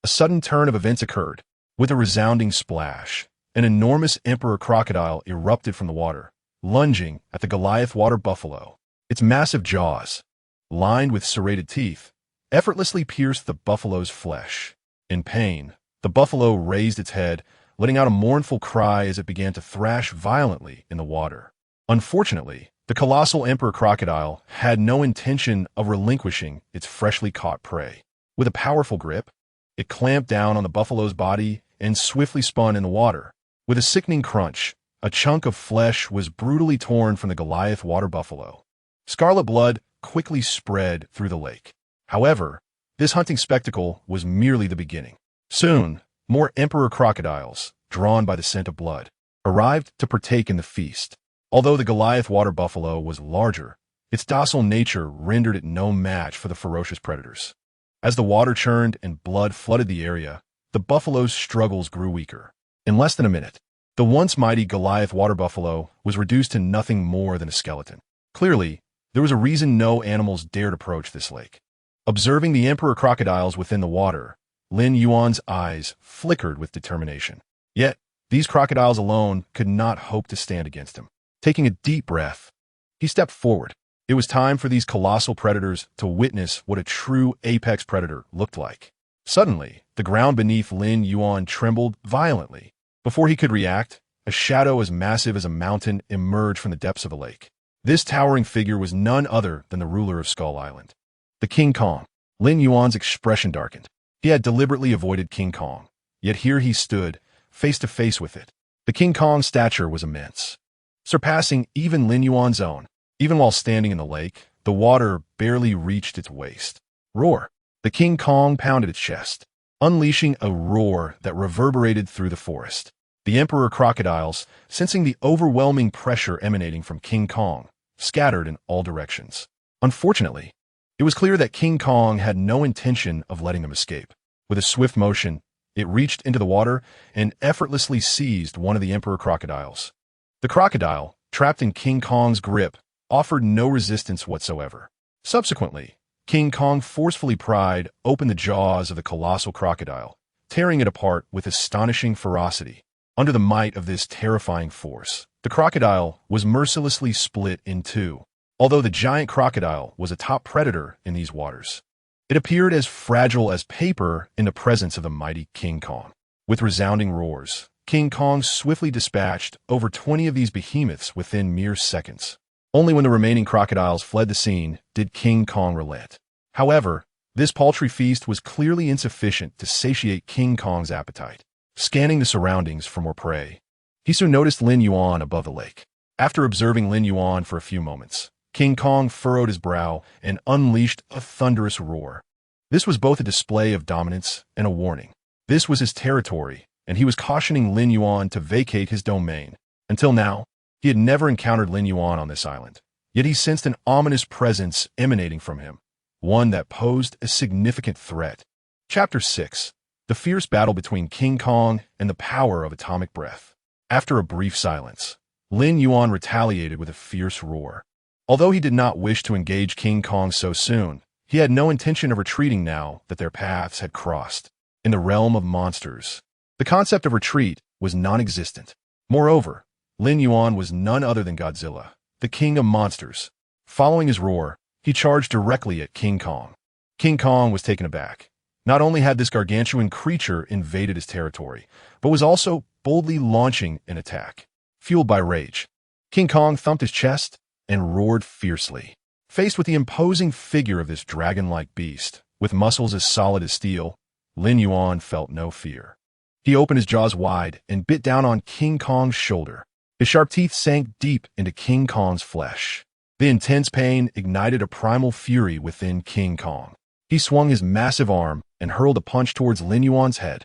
a sudden turn of events occurred. With a resounding splash, an enormous emperor crocodile erupted from the water, lunging at the Goliath water buffalo. Its massive jaws, lined with serrated teeth, effortlessly pierced the buffalo's flesh. In pain, the buffalo raised its head, letting out a mournful cry as it began to thrash violently in the water. Unfortunately, the colossal emperor crocodile had no intention of relinquishing its freshly caught prey. With a powerful grip, it clamped down on the buffalo's body and swiftly spun in the water. With a sickening crunch, a chunk of flesh was brutally torn from the Goliath water buffalo. Scarlet blood quickly spread through the lake. However, this hunting spectacle was merely the beginning. Soon, more emperor crocodiles, drawn by the scent of blood, arrived to partake in the feast. Although the Goliath water buffalo was larger, its docile nature rendered it no match for the ferocious predators. As the water churned and blood flooded the area, the buffalo's struggles grew weaker. In less than a minute, the once mighty Goliath water buffalo was reduced to nothing more than a skeleton. Clearly, there was a reason no animals dared approach this lake. Observing the emperor crocodiles within the water, Lin Yuan's eyes flickered with determination. Yet, these crocodiles alone could not hope to stand against him. Taking a deep breath, he stepped forward. It was time for these colossal predators to witness what a true apex predator looked like. Suddenly, the ground beneath Lin Yuan trembled violently. Before he could react, a shadow as massive as a mountain emerged from the depths of the lake. This towering figure was none other than the ruler of Skull Island, the King Kong. Lin Yuan's expression darkened. He had deliberately avoided King Kong, yet here he stood, face to face with it. The King Kong's stature was immense, surpassing even Lin Yuan's own. Even while standing in the lake, the water barely reached its waist. Roar! The King Kong pounded its chest, unleashing a roar that reverberated through the forest. The emperor crocodiles, sensing the overwhelming pressure emanating from King Kong, scattered in all directions. Unfortunately, it was clear that King Kong had no intention of letting them escape. With a swift motion, it reached into the water and effortlessly seized one of the emperor crocodiles. The crocodile, trapped in King Kong's grip, offered no resistance whatsoever. Subsequently, King Kong forcefully pried open the jaws of the colossal crocodile, tearing it apart with astonishing ferocity. Under the might of this terrifying force, the crocodile was mercilessly split in two. Although the giant crocodile was a top predator in these waters, it appeared as fragile as paper in the presence of the mighty King Kong. With resounding roars, King Kong swiftly dispatched over 20 of these behemoths within mere seconds. Only when the remaining crocodiles fled the scene did King Kong relent. However, this paltry feast was clearly insufficient to satiate King Kong's appetite. Scanning the surroundings for more prey, he soon noticed Lin Yuan above the lake. After observing Lin Yuan for a few moments, King Kong furrowed his brow and unleashed a thunderous roar. This was both a display of dominance and a warning. This was his territory, and he was cautioning Lin Yuan to vacate his domain. Until now, he had never encountered Lin Yuan on this island, yet he sensed an ominous presence emanating from him, one that posed a significant threat. Chapter 6. The fierce battle between King Kong and the power of atomic breath. After a brief silence, Lin Yuan retaliated with a fierce roar. Although he did not wish to engage King Kong so soon, he had no intention of retreating now that their paths had crossed. In the realm of monsters, the concept of retreat was non-existent. Moreover, Lin Yuan was none other than Godzilla, the king of monsters. Following his roar, he charged directly at King Kong. King Kong was taken aback. Not only had this gargantuan creature invaded his territory, but was also boldly launching an attack. Fueled by rage, King Kong thumped his chest and roared fiercely. Faced with the imposing figure of this dragon-like beast, with muscles as solid as steel, Lin Yuan felt no fear. He opened his jaws wide and bit down on King Kong's shoulder. His sharp teeth sank deep into King Kong's flesh. The intense pain ignited a primal fury within King Kong. He swung his massive arm and hurled a punch towards Lin Yuan's head.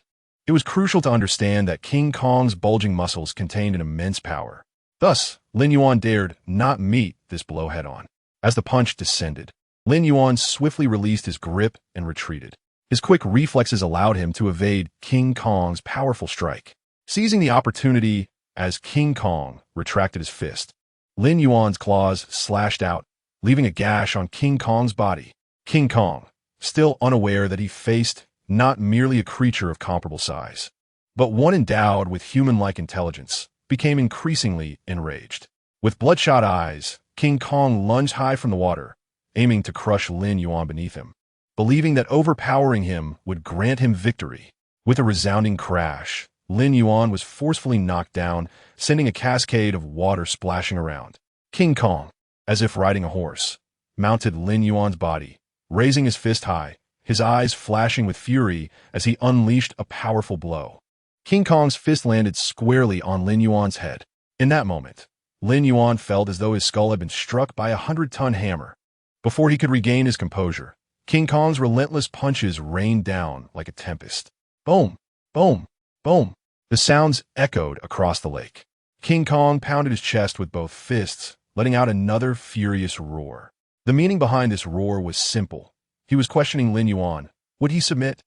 It was crucial to understand that King Kong's bulging muscles contained an immense power. Thus, Lin Yuan dared not meet this blow head-on. As the punch descended, Lin Yuan swiftly released his grip and retreated. His quick reflexes allowed him to evade King Kong's powerful strike. Seizing the opportunity as King Kong retracted his fist, Lin Yuan's claws slashed out, leaving a gash on King Kong's body. King Kong, still unaware that he faced not merely a creature of comparable size, but one endowed with human-like intelligence, became increasingly enraged. With bloodshot eyes, King Kong lunged high from the water, aiming to crush Lin Yuan beneath him, believing that overpowering him would grant him victory. With a resounding crash, Lin Yuan was forcefully knocked down, sending a cascade of water splashing around. King Kong, as if riding a horse, mounted Lin Yuan's body, raising his fist high, his eyes flashing with fury as he unleashed a powerful blow. King Kong's fist landed squarely on Lin Yuan's head. In that moment, Lin Yuan felt as though his skull had been struck by a 100-ton hammer. Before he could regain his composure, King Kong's relentless punches rained down like a tempest. Boom! Boom! Boom! The sounds echoed across the lake. King Kong pounded his chest with both fists, letting out another furious roar. The meaning behind this roar was simple. He was questioning Lin Yuan. Would he submit?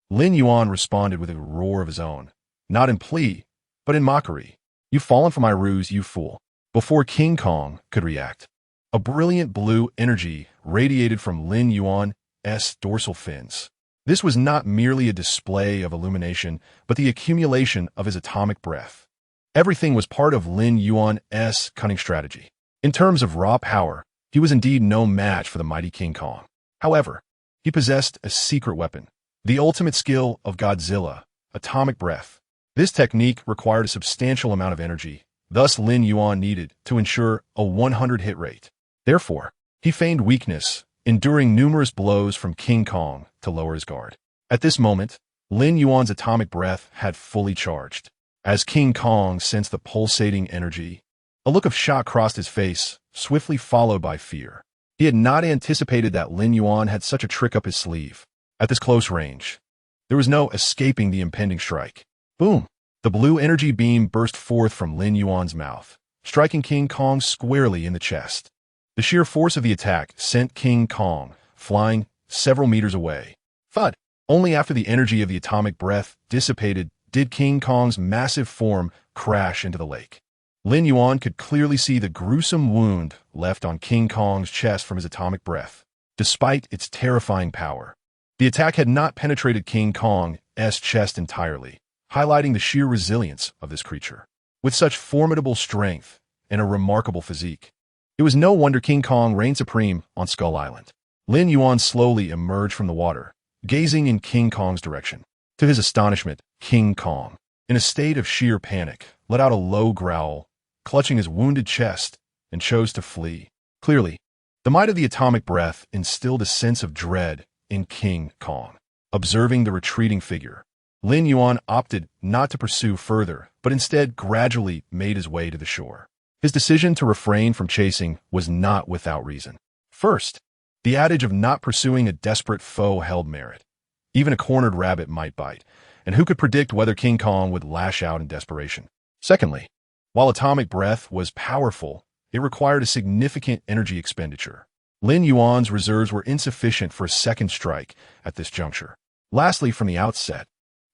Lin Yuan responded with a roar of his own, not in plea, but in mockery. You've fallen for my ruse, you fool. Before King Kong could react, a brilliant blue energy radiated from Lin Yuan's dorsal fins. This was not merely a display of illumination, but the accumulation of his atomic breath. Everything was part of Lin Yuan's cunning strategy. In terms of raw power, he was indeed no match for the mighty King Kong. However, he possessed a secret weapon, the ultimate skill of Godzilla, atomic breath. This technique required a substantial amount of energy, thus Lin Yuan needed to ensure a 100 hit rate. Therefore, he feigned weakness, enduring numerous blows from King Kong to lower his guard. At this moment, Lin Yuan's atomic breath had fully charged. As King Kong sensed the pulsating energy, a look of shock crossed his face, swiftly followed by fear. He had not anticipated that Lin Yuan had such a trick up his sleeve. At this close range, there was no escaping the impending strike. Boom! The blue energy beam burst forth from Lin Yuan's mouth, striking King Kong squarely in the chest. The sheer force of the attack sent King Kong flying several meters away. Thud! Only after the energy of the atomic breath dissipated did King Kong's massive form crash into the lake. Lin Yuan could clearly see the gruesome wound left on King Kong's chest from his atomic breath. Despite its terrifying power, the attack had not penetrated King Kong's chest entirely, highlighting the sheer resilience of this creature. With such formidable strength and a remarkable physique, it was no wonder King Kong reigned supreme on Skull Island. Lin Yuan slowly emerged from the water, gazing in King Kong's direction. To his astonishment, King Kong, in a state of sheer panic, let out a low growl, clutching his wounded chest, and chose to flee. Clearly, the might of the atomic breath instilled a sense of dread in King Kong. Observing the retreating figure, Lin Yuan opted not to pursue further, but instead gradually made his way to the shore. His decision to refrain from chasing was not without reason. First, the adage of not pursuing a desperate foe held merit. Even a cornered rabbit might bite, and who could predict whether King Kong would lash out in desperation? Secondly, while atomic breath was powerful, it required a significant energy expenditure. Lin Yuan's reserves were insufficient for a second strike at this juncture. Lastly, from the outset,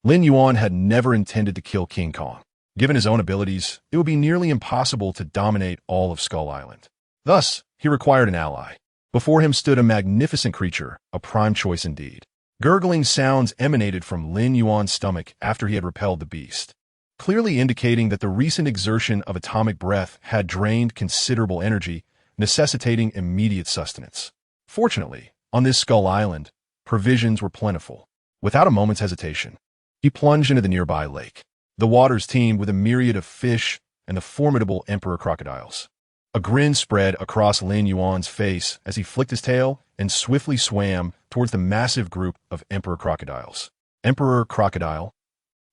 Lin Yuan had never intended to kill King Kong. Given his own abilities, it would be nearly impossible to dominate all of Skull Island. Thus, he required an ally. Before him stood a magnificent creature, a prime choice indeed. Gurgling sounds emanated from Lin Yuan's stomach after he had repelled the beast, clearly indicating that the recent exertion of atomic breath had drained considerable energy, necessitating immediate sustenance. Fortunately, on this Skull Island, provisions were plentiful. Without a moment's hesitation, he plunged into the nearby lake. The waters teemed with a myriad of fish and the formidable emperor crocodiles. A grin spread across Lin Yuan's face as he flicked his tail and swiftly swam towards the massive group of emperor crocodiles. Emperor Crocodile,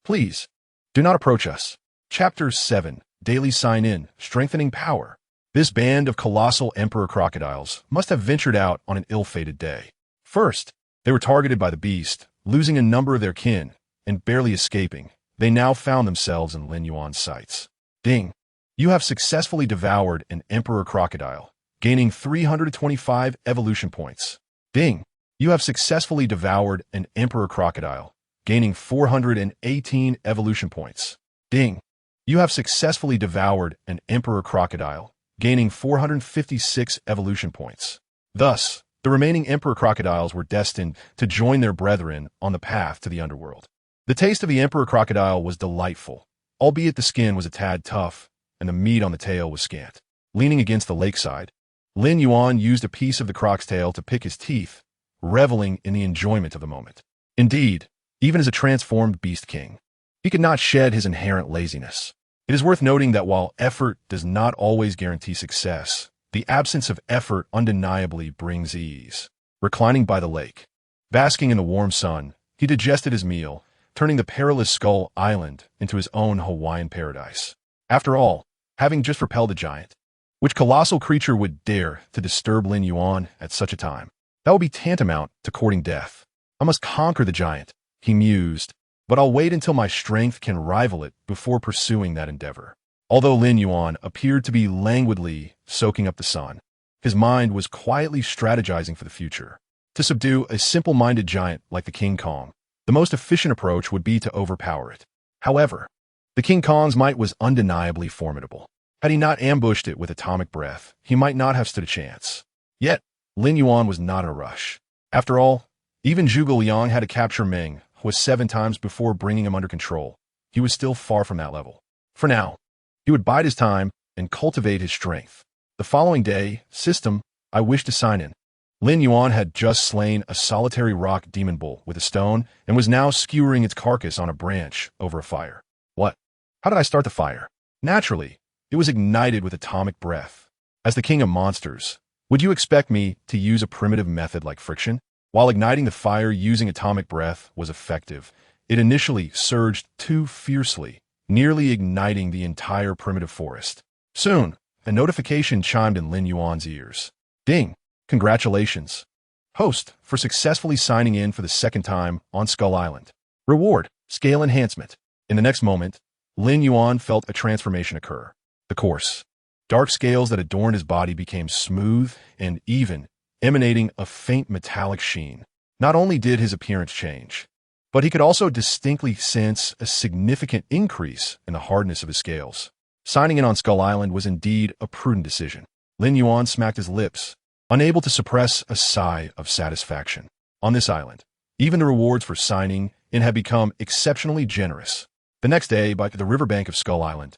please, do not approach us. Chapter 7, Daily Sign-In, Strengthening Power. This band of colossal emperor crocodiles must have ventured out on an ill-fated day. First, they were targeted by the beast, losing a number of their kin, and barely escaping, they now found themselves in Lin Yuan's sights. Ding! You have successfully devoured an Emperor Crocodile, gaining 325 evolution points. Ding! You have successfully devoured an Emperor Crocodile, gaining 418 evolution points. Ding! You have successfully devoured an Emperor Crocodile, gaining 456 evolution points. Thus, the remaining Emperor Crocodiles were destined to join their brethren on the path to the underworld. The taste of the Emperor Crocodile was delightful, albeit the skin was a tad tough, and the meat on the tail was scant. Leaning against the lakeside, Lin Yuan used a piece of the croc's tail to pick his teeth, reveling in the enjoyment of the moment. Indeed, even as a transformed beast king, he could not shed his inherent laziness. It is worth noting that while effort does not always guarantee success, the absence of effort undeniably brings ease. Reclining by the lake, basking in the warm sun, he digested his meal, turning the perilous Skull Island into his own Hawaiian paradise. After all, having just repelled the giant, which colossal creature would dare to disturb Lin Yuan at such a time? That would be tantamount to courting death. I must conquer the giant, he mused, but I'll wait until my strength can rival it before pursuing that endeavor. Although Lin Yuan appeared to be languidly soaking up the sun, his mind was quietly strategizing for the future. To subdue a simple-minded giant like the King Kong, the most efficient approach would be to overpower it. However, the King Kong's might was undeniably formidable. Had he not ambushed it with atomic breath, he might not have stood a chance. Yet, Lin Yuan was not in a rush. After all, even Zhuge Liang had to capture Meng, who was 7 times before bringing him under control. He was still far from that level. For now, he would bide his time and cultivate his strength. The following day, system, I wish to sign in. Lin Yuan had just slain a solitary rock demon bull with a stone and was now skewering its carcass on a branch over a fire. What? How did I start the fire? Naturally, it was ignited with atomic breath. As the king of monsters, would you expect me to use a primitive method like friction? While igniting the fire using atomic breath was effective, it initially surged too fiercely, nearly igniting the entire primitive forest. Soon, a notification chimed in Lin Yuan's ears. Ding! Congratulations, host, for successfully signing in for the 2nd time on Skull Island. Reward, scale enhancement. In the next moment, Lin Yuan felt a transformation occur. The coarse, dark scales that adorned his body became smooth and even, emanating a faint metallic sheen. Not only did his appearance change, but he could also distinctly sense a significant increase in the hardness of his scales. Signing in on Skull Island was indeed a prudent decision. Lin Yuan smacked his lips, unable to suppress a sigh of satisfaction. On this island, even the rewards for signing in had become exceptionally generous. The next day, by the riverbank of Skull Island,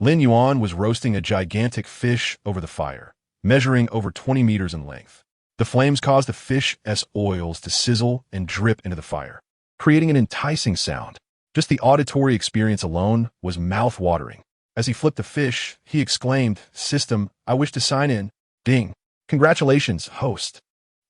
Lin Yuan was roasting a gigantic fish over the fire, measuring over 20 meters in length. The flames caused the fish's oils to sizzle and drip into the fire, creating an enticing sound. Just the auditory experience alone was mouth-watering. As he flipped the fish, he exclaimed, "System, I wish to sign in." Ding! Congratulations, host,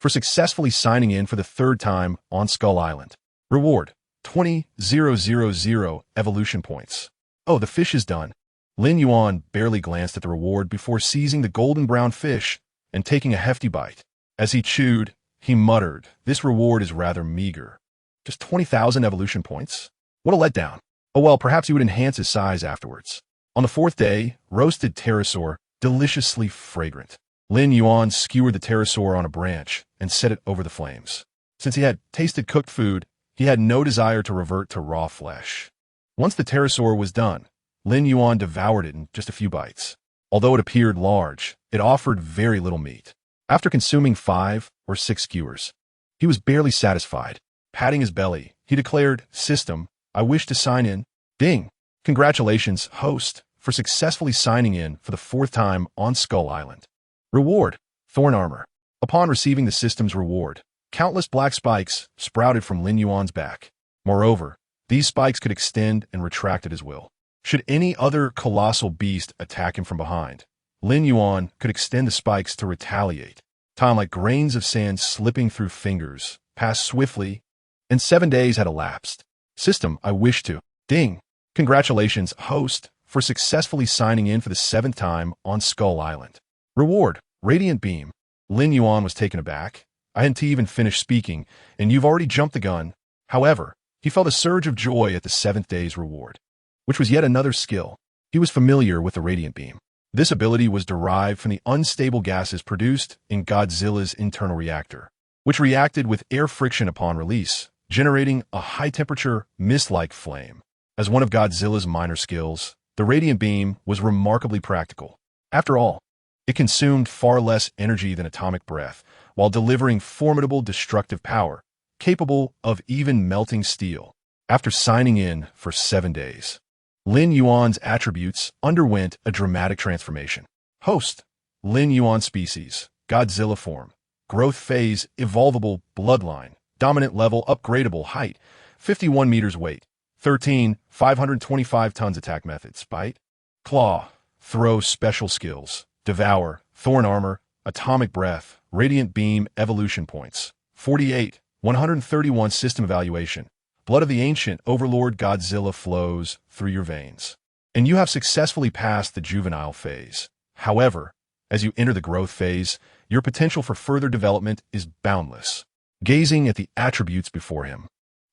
for successfully signing in for the 3rd time on Skull Island. Reward, 20,000 evolution points. Oh, the fish is done. Lin Yuan barely glanced at the reward before seizing the golden brown fish and taking a hefty bite. As he chewed, he muttered, "This reward is rather meager. Just 20,000 evolution points? What a letdown." Oh well, perhaps he would enhance his size afterwards. On the 4th day, roasted pterosaur, deliciously fragrant. Lin Yuan skewered the pterosaur on a branch and set it over the flames. Since he had tasted cooked food, he had no desire to revert to raw flesh. Once the pterosaur was done, Lin Yuan devoured it in just a few bites. Although it appeared large, it offered very little meat. After consuming 5 or 6 skewers, he was barely satisfied. Patting his belly, he declared, "System, I wish to sign in." Ding! Congratulations, host, for successfully signing in for the 4th time on Skull Island. Reward, thorn armor. Upon receiving the system's reward, countless black spikes sprouted from Lin Yuan's back. Moreover, these spikes could extend and retract at his will. Should any other colossal beast attack him from behind, Lin Yuan could extend the spikes to retaliate. Time like grains of sand slipping through fingers, passed swiftly, and 7 days had elapsed. System, I wish to. Ding! Congratulations, host, for successfully signing in for the 7th time on Skull Island. Reward, Radiant Beam. Lin Yuan was taken aback. I hadn't even finished speaking, and you've already jumped the gun. However, he felt a surge of joy at the seventh day's reward, which was yet another skill. He was familiar with the radiant beam. This ability was derived from the unstable gases produced in Godzilla's internal reactor, which reacted with air friction upon release, generating a high-temperature, mist-like flame. As one of Godzilla's minor skills, the radiant beam was remarkably practical. After all, it consumed far less energy than atomic breath, while delivering formidable destructive power, capable of even melting steel. After signing in for 7 days, Lin Yuan's attributes underwent a dramatic transformation. Host, Lin Yuan species, Godzilla form, growth phase, evolvable, bloodline, dominant level, upgradable, height, 51 meters, weight, 13, 525 tons, attack methods, bite, claw, throw, special skills, devour, thorn armor, atomic breath, radiant beam, evolution points, 48, 131, system evaluation. Blood of the ancient overlord Godzilla flows through your veins, and you have successfully passed the juvenile phase. However, as you enter the growth phase, your potential for further development is boundless. Gazing at the attributes before him,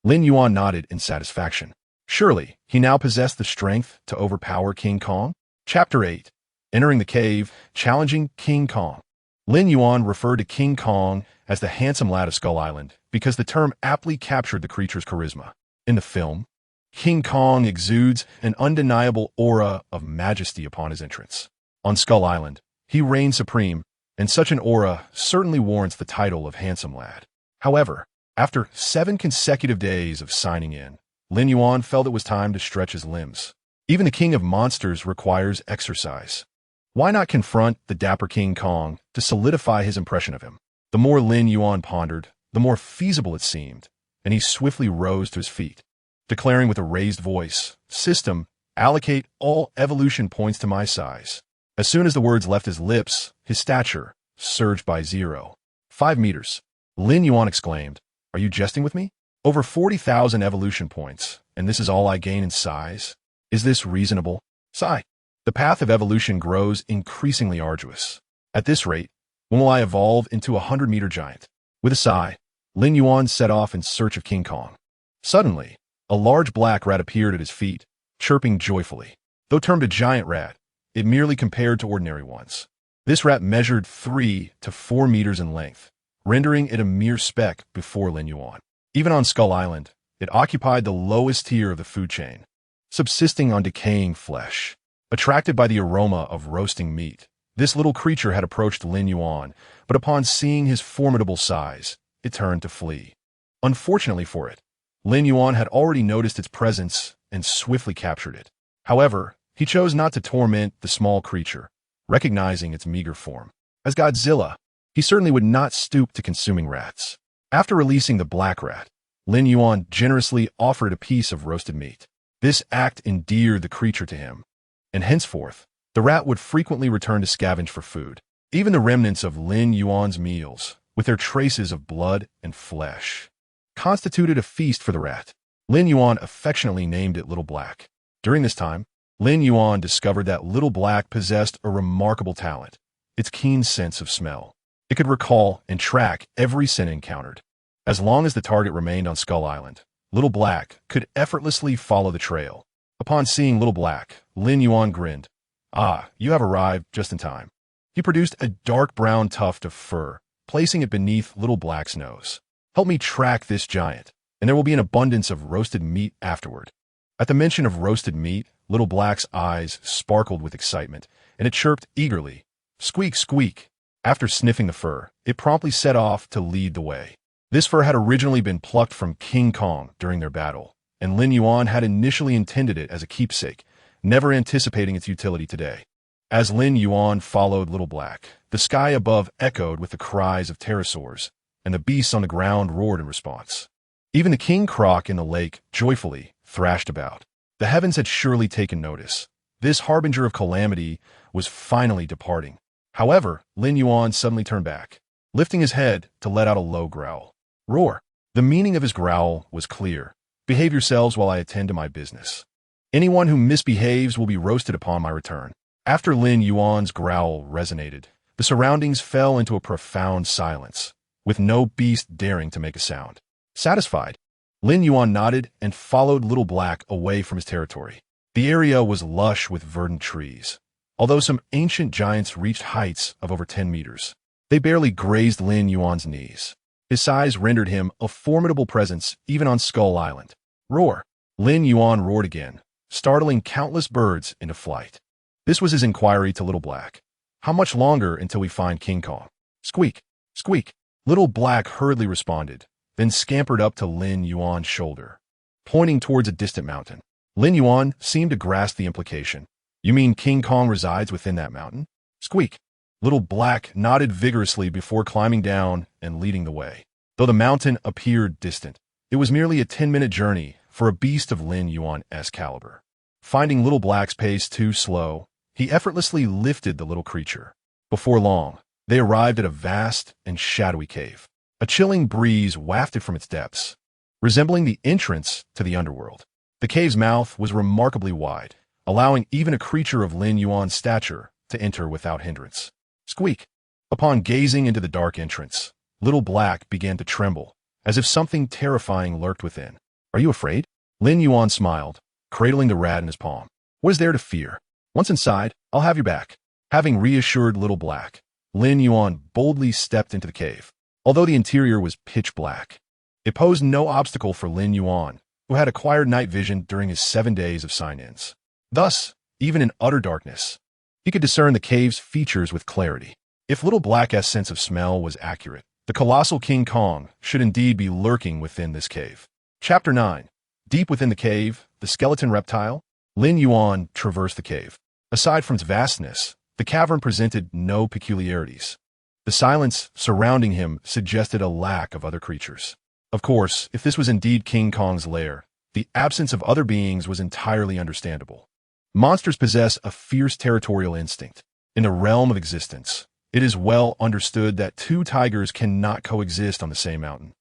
Lin Yuan nodded in satisfaction. Surely, he now possessed the strength to overpower King Kong? Chapter 8. Entering the cave, challenging King Kong. Lin Yuan referred to King Kong as the handsome lad of Skull Island because the term aptly captured the creature's charisma. In the film, King Kong exudes an undeniable aura of majesty upon his entrance. On Skull Island, he reigns supreme, and such an aura certainly warrants the title of handsome lad. However, after 7 consecutive days of signing in, Lin Yuan felt it was time to stretch his limbs. Even the king of monsters requires exercise. Why not confront the dapper King Kong to solidify his impression of him? The more Lin Yuan pondered, the more feasible it seemed, and he swiftly rose to his feet, declaring with a raised voice, "System, allocate all evolution points to my size." As soon as the words left his lips, his stature surged by 0.5 meters. Lin Yuan exclaimed, "Are you jesting with me? Over 40,000 evolution points, and this is all I gain in size? Is this reasonable?" Sigh. The path of evolution grows increasingly arduous. At this rate, when will I evolve into a 100-meter giant? With a sigh, Lin Yuan set off in search of King Kong. Suddenly, a large black rat appeared at his feet, chirping joyfully. Though termed a giant rat, it merely compared to ordinary ones. This rat measured 3 to 4 meters in length, rendering it a mere speck before Lin Yuan. Even on Skull Island, it occupied the lowest tier of the food chain, subsisting on decaying flesh. Attracted by the aroma of roasting meat, this little creature had approached Lin Yuan, but upon seeing his formidable size, it turned to flee. Unfortunately for it, Lin Yuan had already noticed its presence and swiftly captured it. However, he chose not to torment the small creature, recognizing its meager form. As Godzilla, he certainly would not stoop to consuming rats. After releasing the black rat, Lin Yuan generously offered a piece of roasted meat. This act endeared the creature to him, and henceforth, the rat would frequently return to scavenge for food. Even the remnants of Lin Yuan's meals, with their traces of blood and flesh, constituted a feast for the rat. Lin Yuan affectionately named it Little Black. During this time, Lin Yuan discovered that Little Black possessed a remarkable talent, its keen sense of smell. It could recall and track every scent encountered. As long as the target remained on Skull Island, Little Black could effortlessly follow the trail. Upon seeing Little Black, Lin Yuan grinned. "Ah, you have arrived just in time." He produced a dark brown tuft of fur, placing it beneath Little Black's nose. "Help me track this giant, and there will be an abundance of roasted meat afterward." At the mention of roasted meat, Little Black's eyes sparkled with excitement, and it chirped eagerly. "Squeak, squeak." After sniffing the fur, it promptly set off to lead the way. This fur had originally been plucked from King Kong during their battle, and Lin Yuan had initially intended it as a keepsake, never anticipating its utility today. As Lin Yuan followed Little Black, the sky above echoed with the cries of pterosaurs, and the beasts on the ground roared in response. Even the king croc in the lake joyfully thrashed about. The heavens had surely taken notice. This harbinger of calamity was finally departing. However, Lin Yuan suddenly turned back, lifting his head to let out a low growl. Roar. The meaning of his growl was clear. "Behave yourselves while I attend to my business. Anyone who misbehaves will be roasted upon my return." After Lin Yuan's growl resonated, the surroundings fell into a profound silence, with no beast daring to make a sound. Satisfied, Lin Yuan nodded and followed Little Black away from his territory. The area was lush with verdant trees, although some ancient giants reached heights of over 10 meters. They barely grazed Lin Yuan's knees. His size rendered him a formidable presence even on Skull Island. Roar! Lin Yuan roared again, startling countless birds into flight. This was his inquiry to Little Black. How much longer until we find King Kong? Squeak! Squeak! Little Black hurriedly responded, then scampered up to Lin Yuan's shoulder, pointing towards a distant mountain. Lin Yuan seemed to grasp the implication. You mean King Kong resides within that mountain? Squeak! Little Black nodded vigorously before climbing down and leading the way. Though the mountain appeared distant, it was merely a 10-minute journey for a beast of Lin Yuan's caliber. Finding Little Black's pace too slow, he effortlessly lifted the little creature. Before long, they arrived at a vast and shadowy cave. A chilling breeze wafted from its depths, resembling the entrance to the underworld. The cave's mouth was remarkably wide, allowing even a creature of Lin Yuan's stature to enter without hindrance. Squeak! Upon gazing into the dark entrance, Little Black began to tremble, as if something terrifying lurked within. Are you afraid? Lin Yuan smiled, cradling the rat in his palm. What is there to fear? Once inside, I'll have your back. Having reassured Little Black, Lin Yuan boldly stepped into the cave. Although the interior was pitch black, it posed no obstacle for Lin Yuan, who had acquired night vision during his 7 days of sign-ins. Thus, even in utter darkness, he could discern the cave's features with clarity. If Little Black's sense of smell was accurate, the colossal King Kong should indeed be lurking within this cave. Chapter 9. Deep within the cave, the skeleton reptile. Lin Yuan traversed the cave. Aside from its vastness, the cavern presented no peculiarities. The silence surrounding him suggested a lack of other creatures. Of course, if this was indeed King Kong's lair, the absence of other beings was entirely understandable. Monsters possess a fierce territorial instinct. In the realm of existence, it is well understood that two tigers cannot coexist on the same mountain.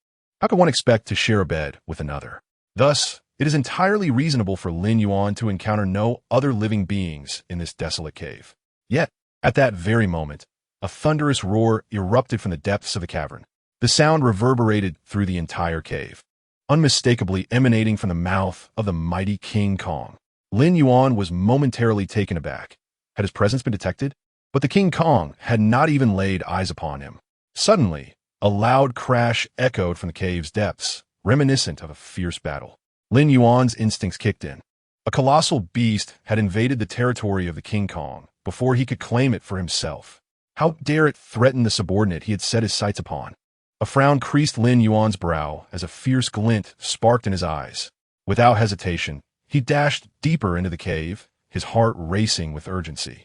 How could one expect to share a bed with another? Thus, it is entirely reasonable for Lin Yuan to encounter no other living beings in this desolate cave. Yet, at that very moment, a thunderous roar erupted from the depths of the cavern. The sound reverberated through the entire cave, unmistakably emanating from the mouth of the mighty King Kong. Lin Yuan was momentarily taken aback. Had his presence been detected? But the King Kong had not even laid eyes upon him. Suddenly, a loud crash echoed from the cave's depths, reminiscent of a fierce battle. Lin Yuan's instincts kicked in. A colossal beast had invaded the territory of the King Kong before he could claim it for himself. How dare it threaten the subordinate he had set his sights upon? A frown creased Lin Yuan's brow as a fierce glint sparked in his eyes. Without hesitation, he dashed deeper into the cave, his heart racing with urgency.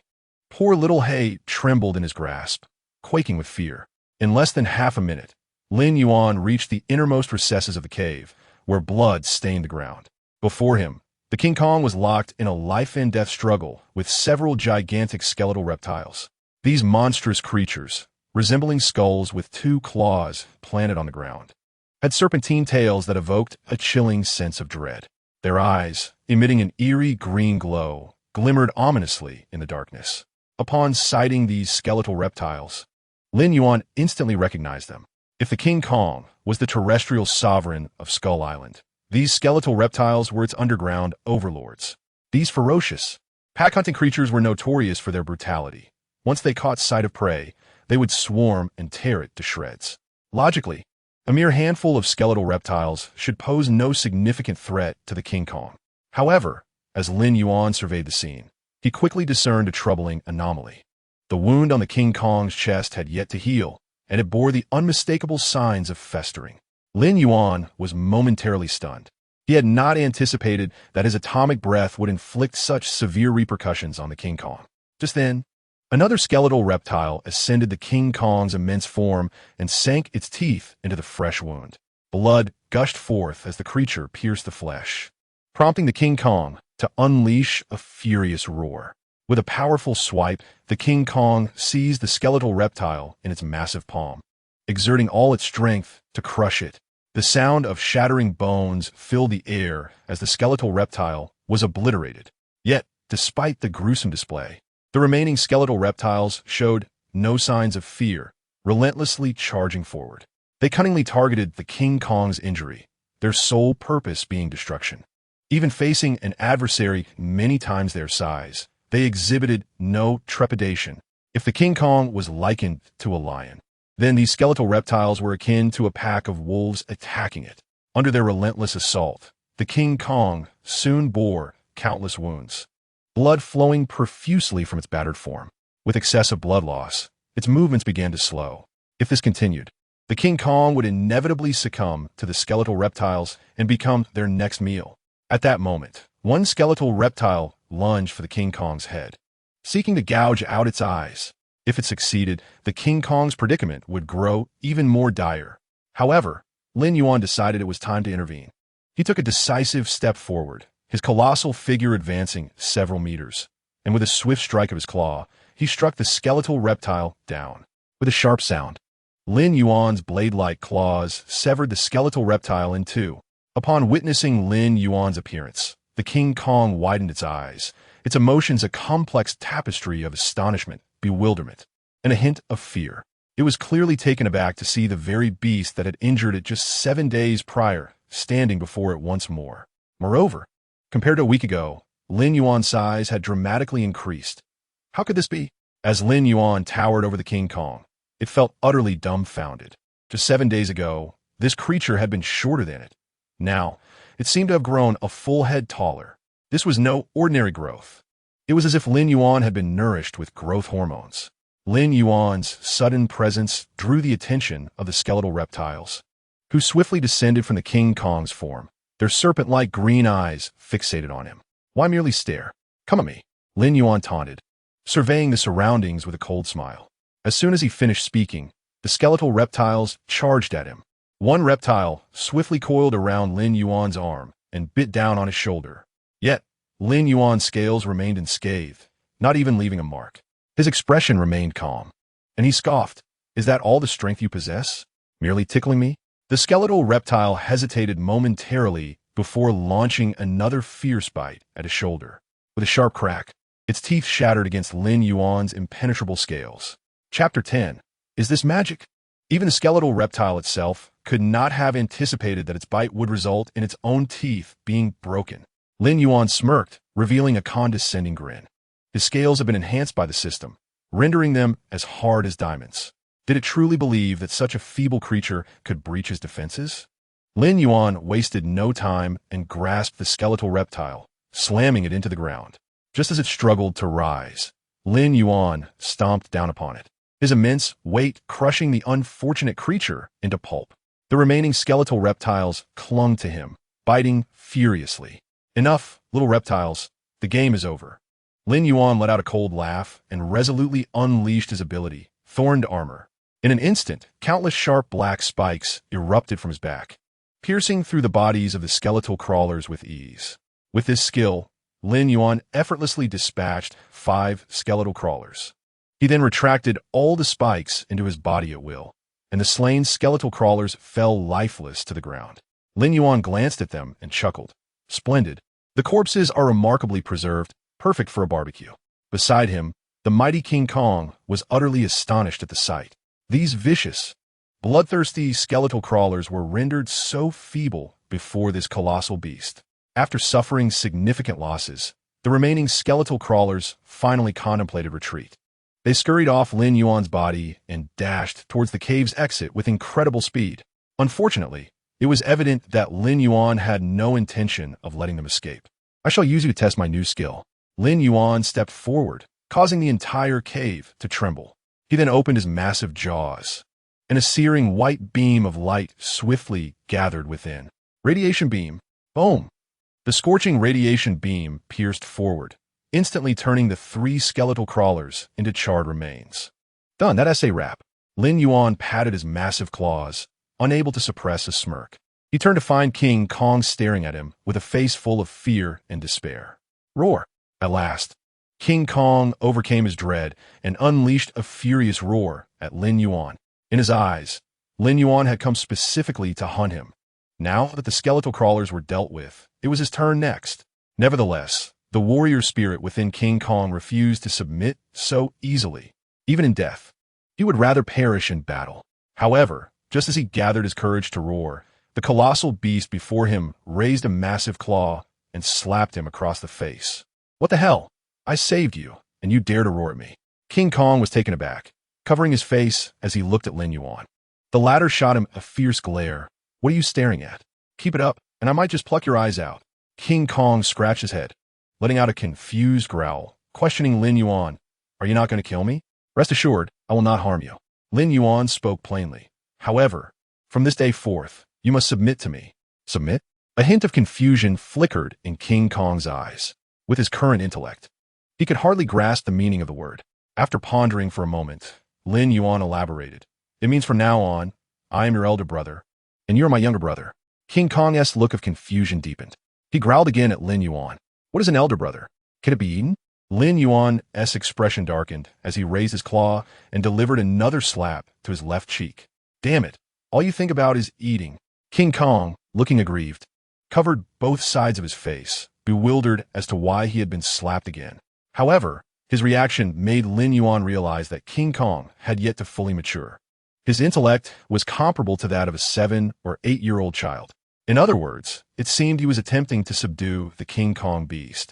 Poor little Hay trembled in his grasp, quaking with fear. In less than half a minute, Lin Yuan reached the innermost recesses of the cave, where blood stained the ground. Before him, the King Kong was locked in a life-and-death struggle with several gigantic skeletal reptiles. These monstrous creatures, resembling skulls with 2 claws planted on the ground, had serpentine tails that evoked a chilling sense of dread. Their eyes, emitting an eerie green glow, glimmered ominously in the darkness. Upon sighting these skeletal reptiles, Lin Yuan instantly recognized them. If the King Kong was the terrestrial sovereign of Skull Island, these skeletal reptiles were its underground overlords. These ferocious, pack-hunting creatures were notorious for their brutality. Once they caught sight of prey, they would swarm and tear it to shreds. Logically, a mere handful of skeletal reptiles should pose no significant threat to the King Kong. However, as Lin Yuan surveyed the scene, he quickly discerned a troubling anomaly. The wound on the King Kong's chest had yet to heal, and it bore the unmistakable signs of festering. Lin Yuan was momentarily stunned. He had not anticipated that his atomic breath would inflict such severe repercussions on the King Kong. Just then, another skeletal reptile ascended the King Kong's immense form and sank its teeth into the fresh wound. Blood gushed forth as the creature pierced the flesh, prompting the King Kong to unleash a furious roar. With a powerful swipe, the King Kong seized the skeletal reptile in its massive palm, exerting all its strength to crush it. The sound of shattering bones filled the air as the skeletal reptile was obliterated. Yet, despite the gruesome display, the remaining skeletal reptiles showed no signs of fear, relentlessly charging forward. They cunningly targeted the King Kong's injury, their sole purpose being destruction. Even facing an adversary many times their size, they exhibited no trepidation. If the King Kong was likened to a lion, then these skeletal reptiles were akin to a pack of wolves attacking it. Under their relentless assault, the King Kong soon bore countless wounds, blood flowing profusely from its battered form. With excessive blood loss, its movements began to slow. If this continued, the King Kong would inevitably succumb to the skeletal reptiles and become their next meal. At that moment, one skeletal reptile lunged for the King Kong's head, seeking to gouge out its eyes. If it succeeded, the King Kong's predicament would grow even more dire. However, Lin Yuan decided it was time to intervene. He took a decisive step forward, his colossal figure advancing several meters, and with a swift strike of his claw, he struck the skeletal reptile down. With a sharp sound, Lin Yuan's blade-like claws severed the skeletal reptile in two. Upon witnessing Lin Yuan's appearance, the King Kong widened its eyes, its emotions a complex tapestry of astonishment, bewilderment, and a hint of fear. It was clearly taken aback to see the very beast that had injured it just 7 days prior standing before it once more. Moreover, compared to a week ago, Lin Yuan's size had dramatically increased. How could this be? As Lin Yuan towered over the King Kong, it felt utterly dumbfounded. Just 7 days ago, this creature had been shorter than it. Now, it seemed to have grown a full head taller. This was no ordinary growth. It was as if Lin Yuan had been nourished with growth hormones. Lin Yuan's sudden presence drew the attention of the skeletal reptiles, who swiftly descended from the King Kong's form, their serpent-like green eyes fixated on him. Why merely stare? Come at me, Lin Yuan taunted, surveying the surroundings with a cold smile. As soon as he finished speaking, the skeletal reptiles charged at him. One reptile swiftly coiled around Lin Yuan's arm and bit down on his shoulder. Yet, Lin Yuan's scales remained unscathed, not even leaving a mark. His expression remained calm, and he scoffed. Is that all the strength you possess? Merely tickling me? The skeletal reptile hesitated momentarily before launching another fierce bite at his shoulder. With a sharp crack, its teeth shattered against Lin Yuan's impenetrable scales. Chapter 10. Is this magic? Even the skeletal reptile itself could not have anticipated that its bite would result in its own teeth being broken. Lin Yuan smirked, revealing a condescending grin. His scales had been enhanced by the system, rendering them as hard as diamonds. Did it truly believe that such a feeble creature could breach his defenses? Lin Yuan wasted no time and grasped the skeletal reptile, slamming it into the ground. Just as it struggled to rise, Lin Yuan stomped down upon it, his immense weight crushing the unfortunate creature into pulp. The remaining skeletal reptiles clung to him, biting furiously. Enough, little reptiles. The game is over. Lin Yuan let out a cold laugh and resolutely unleashed his ability, Thorned Armor. In an instant, countless sharp black spikes erupted from his back, piercing through the bodies of the skeletal crawlers with ease. With this skill, Lin Yuan effortlessly dispatched 5 skeletal crawlers. He then retracted all the spikes into his body at will, and the slain skeletal crawlers fell lifeless to the ground. Lin Yuan glanced at them and chuckled. Splendid. The corpses are remarkably preserved, perfect for a barbecue. Beside him, the mighty King Kong was utterly astonished at the sight. These vicious, bloodthirsty skeletal crawlers were rendered so feeble before this colossal beast. After suffering significant losses, the remaining skeletal crawlers finally contemplated retreat. They scurried off Lin Yuan's body and dashed towards the cave's exit with incredible speed. Unfortunately, it was evident that Lin Yuan had no intention of letting them escape. I shall use you to test my new skill. Lin Yuan stepped forward, causing the entire cave to tremble. He then opened his massive jaws, and a searing white beam of light swiftly gathered within. Radiation beam. Boom! The scorching radiation beam pierced forward, instantly turning the 3 skeletal crawlers into charred remains. Done, that essay wrap. Lin Yuan patted his massive claws, unable to suppress a smirk. He turned to find King Kong staring at him with a face full of fear and despair. Roar! At last, King Kong overcame his dread and unleashed a furious roar at Lin Yuan. In his eyes, Lin Yuan had come specifically to hunt him. Now that the skeletal crawlers were dealt with, it was his turn next. Nevertheless, the warrior spirit within King Kong refused to submit so easily. Even in death, he would rather perish in battle. However, just as he gathered his courage to roar, The colossal beast before him raised a massive claw and slapped him across the face. What the hell? I saved you, and you dare to roar at me. King Kong was taken aback, covering his face as he looked at Lin Yuan. The latter shot him a fierce glare. What are you staring at? Keep it up, and I might just pluck your eyes out. King Kong scratched his head, letting out a confused growl, questioning Lin Yuan. Are you not going to kill me? Rest assured, I will not harm you. Lin Yuan spoke plainly. However, from this day forth, you must submit to me. Submit? A hint of confusion flickered in King Kong's eyes. With his current intellect, he could hardly grasp the meaning of the word. After pondering for a moment, Lin Yuan elaborated. It means from now on, I am your elder brother, and you're my younger brother. King Kong's look of confusion deepened. He growled again at Lin Yuan. What is an elder brother? Can it be eaten? Lin Yuan's expression darkened as he raised his claw and delivered another slap to his left cheek. Damn it, all you think about is eating. King Kong, looking aggrieved, covered both sides of his face, bewildered as to why he had been slapped again. However, his reaction made Lin Yuan realize that King Kong had yet to fully mature. His intellect was comparable to that of a 7- or 8-year-old child. In other words, it seemed he was attempting to subdue the King Kong beast,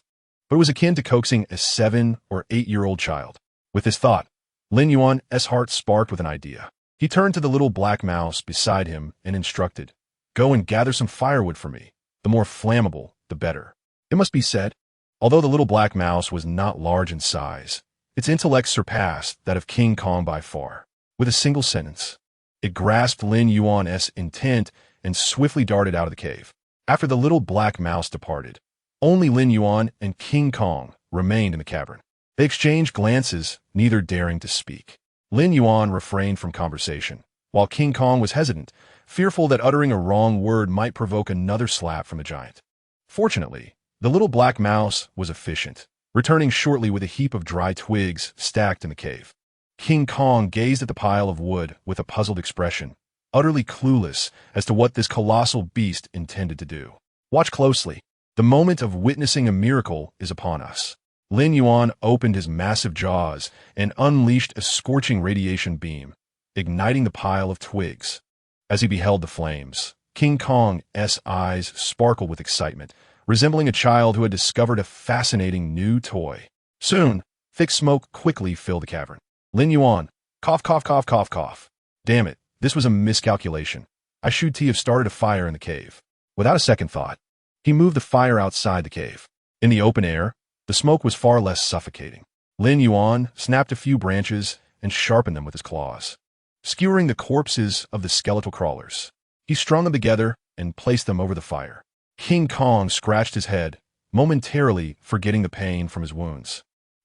but it was akin to coaxing a 7- or 8-year-old child. With this thought, Lin Yuan's heart sparked with an idea. He turned to the little black mouse beside him and instructed, "Go and gather some firewood for me. The more flammable, the better." It must be said, although the little black mouse was not large in size, its intellect surpassed that of King Kong by far. With a single sentence, it grasped Lin Yuan's intent and swiftly darted out of the cave. After the little black mouse departed, only Lin Yuan and King Kong remained in the cavern. They exchanged glances, neither daring to speak. Lin Yuan refrained from conversation, while King Kong was hesitant, fearful that uttering a wrong word might provoke another slap from the giant. Fortunately, the little black mouse was efficient, returning shortly with a heap of dry twigs stacked in the cave. King Kong gazed at the pile of wood with a puzzled expression, utterly clueless as to what this colossal beast intended to do. Watch closely. The moment of witnessing a miracle is upon us. Lin Yuan opened his massive jaws and unleashed a scorching radiation beam, igniting the pile of twigs. As he beheld the flames, King Kong's eyes sparkled with excitement, resembling a child who had discovered a fascinating new toy. Soon, thick smoke quickly filled the cavern. Lin Yuan, cough, cough, cough, cough, cough. Damn it, this was a miscalculation. I should have started a fire in the cave. Without a second thought, he moved the fire outside the cave. In the open air, the smoke was far less suffocating. Lin Yuan snapped a few branches and sharpened them with his claws, skewering the corpses of the skeletal crawlers. He strung them together and placed them over the fire. King Kong scratched his head, momentarily forgetting the pain from his wounds,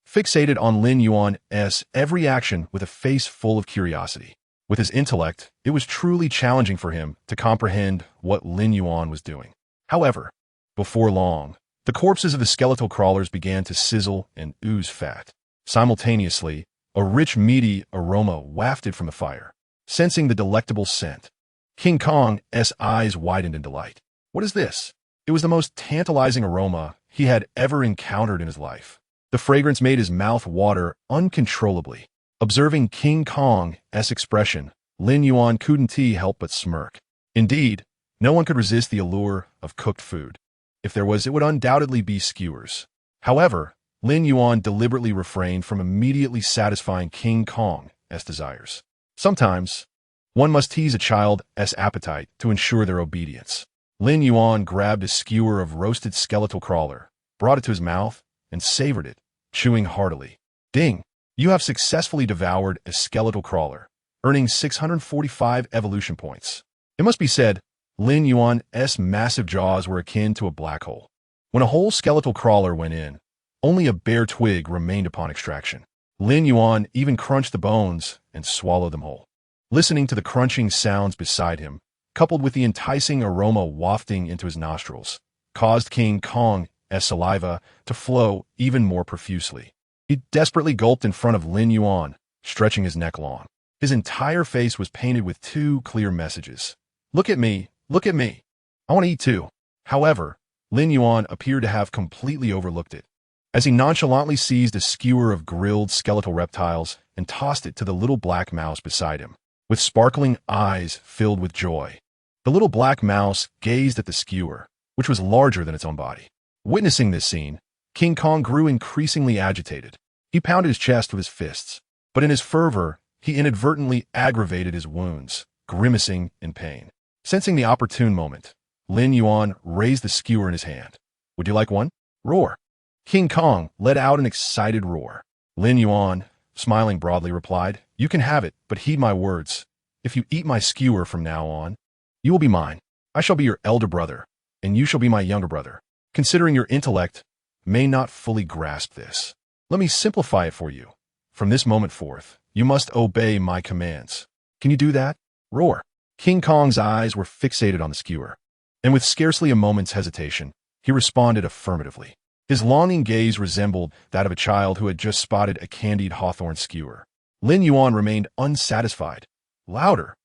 fixated on Lin Yuan's every action with a face full of curiosity. With his intellect, it was truly challenging for him to comprehend what Lin Yuan was doing. However, before long, the corpses of the skeletal crawlers began to sizzle and ooze fat. Simultaneously, a rich, meaty aroma wafted from the fire. Sensing the delectable scent, King Kong's eyes widened in delight. What is this? It was the most tantalizing aroma he had ever encountered in his life. The fragrance made his mouth water uncontrollably. Observing King Kong's expression, Lin Yuan couldn't help but smirk. Indeed, no one could resist the allure of cooked food. If there was, it would undoubtedly be skewers. However, Lin Yuan deliberately refrained from immediately satisfying King Kong's desires. Sometimes, one must tease a child's appetite to ensure their obedience. Lin Yuan grabbed a skewer of roasted skeletal crawler, brought it to his mouth, and savored it, chewing heartily. Ding! You have successfully devoured a skeletal crawler, earning 645 evolution points. It must be said, Lin Yuan's massive jaws were akin to a black hole. When a whole skeletal crawler went in, only a bare twig remained upon extraction. Lin Yuan even crunched the bones and swallowed them whole. Listening to the crunching sounds beside him, coupled with the enticing aroma wafting into his nostrils, caused King Kong's saliva to flow even more profusely. He desperately gulped in front of Lin Yuan, stretching his neck long. His entire face was painted with two clear messages. Look at me, look at me. I want to eat too. However, Lin Yuan appeared to have completely overlooked it, as he nonchalantly seized a skewer of grilled skeletal reptiles and tossed it to the little black mouse beside him. With sparkling eyes filled with joy, The little black mouse gazed at the skewer, which was larger than its own body. Witnessing this scene, King Kong grew increasingly agitated. He pounded his chest with his fists, but in his fervor, he inadvertently aggravated his wounds, grimacing in pain. Sensing the opportune moment, Lin Yuan raised the skewer in his hand. "Would you like one?" Roar. King Kong let out an excited roar. Lin Yuan, smiling broadly, replied, "You can have it, but heed my words. If you eat my skewer from now on, you will be mine. I shall be your elder brother, and you shall be my younger brother. Considering your intellect may not fully grasp this, let me simplify it for you. From this moment forth, you must obey my commands. Can you do that?" Roar. King Kong's eyes were fixated on the skewer, and with scarcely a moment's hesitation, he responded affirmatively. His longing gaze resembled that of a child who had just spotted a candied hawthorn skewer. Lin Yuan remained unsatisfied. "Louder!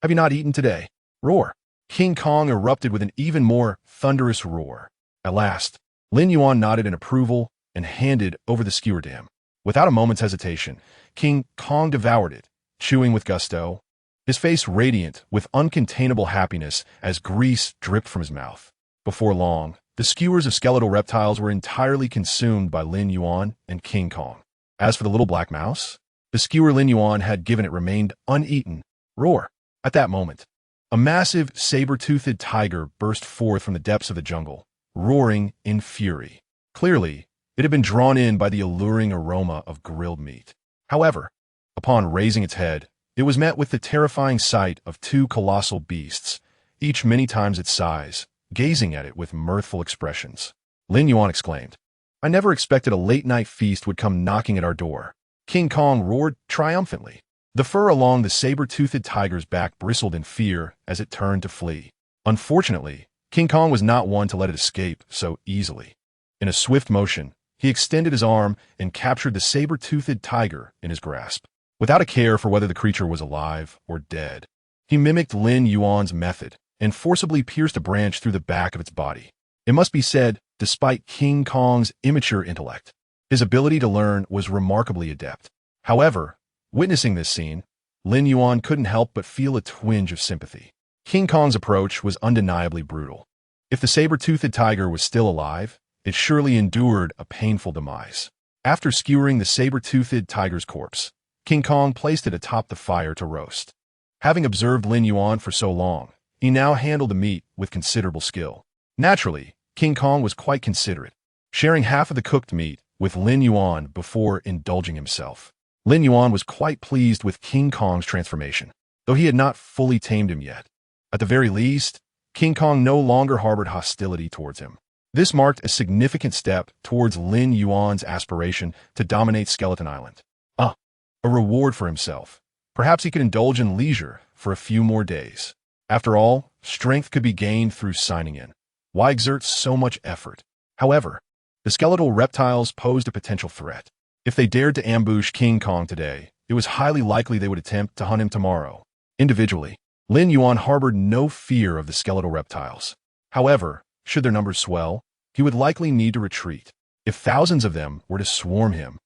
Have you not eaten today?" Roar. King Kong erupted with an even more thunderous roar. At last, Lin Yuan nodded in approval and handed over the skewer to him. Without a moment's hesitation, King Kong devoured it, chewing with gusto, his face radiant with uncontainable happiness as grease dripped from his mouth. Before long, the skewers of skeletal reptiles were entirely consumed by Lin Yuan and King Kong. As for the little black mouse, the skewer Lin Yuan had given it remained uneaten. Roar. At that moment, a massive saber-toothed tiger burst forth from the depths of the jungle, roaring in fury. Clearly, it had been drawn in by the alluring aroma of grilled meat. However, upon raising its head, it was met with the terrifying sight of two colossal beasts, each many times its size, gazing at it with mirthful expressions. Lin Yuan exclaimed, "I never expected a late-night feast would come knocking at our door." King Kong roared triumphantly. The fur along the saber-toothed tiger's back bristled in fear as it turned to flee. Unfortunately, King Kong was not one to let it escape so easily. In a swift motion, he extended his arm and captured the saber-toothed tiger in his grasp. Without a care for whether the creature was alive or dead, he mimicked Lin Yuan's method and forcibly pierced a branch through the back of its body. It must be said, despite King Kong's immature intellect, his ability to learn was remarkably adept. However, witnessing this scene, Lin Yuan couldn't help but feel a twinge of sympathy. King Kong's approach was undeniably brutal. If the saber-toothed tiger was still alive, it surely endured a painful demise. After skewering the saber-toothed tiger's corpse, King Kong placed it atop the fire to roast. Having observed Lin Yuan for so long, he now handled the meat with considerable skill. Naturally, King Kong was quite considerate, sharing half of the cooked meat with Lin Yuan before indulging himself. Lin Yuan was quite pleased with King Kong's transformation, though he had not fully tamed him yet. At the very least, King Kong no longer harbored hostility towards him. This marked a significant step towards Lin Yuan's aspiration to dominate Skeleton Island. A reward for himself. Perhaps he could indulge in leisure for a few more days. After all, strength could be gained through signing in. Why exert so much effort? However, the skeletal reptiles posed a potential threat. If they dared to ambush King Kong today, it was highly likely they would attempt to hunt him tomorrow. Individually, Lin Yuan harbored no fear of the skeletal reptiles. However, should their numbers swell, he would likely need to retreat. If thousands of them were to swarm him,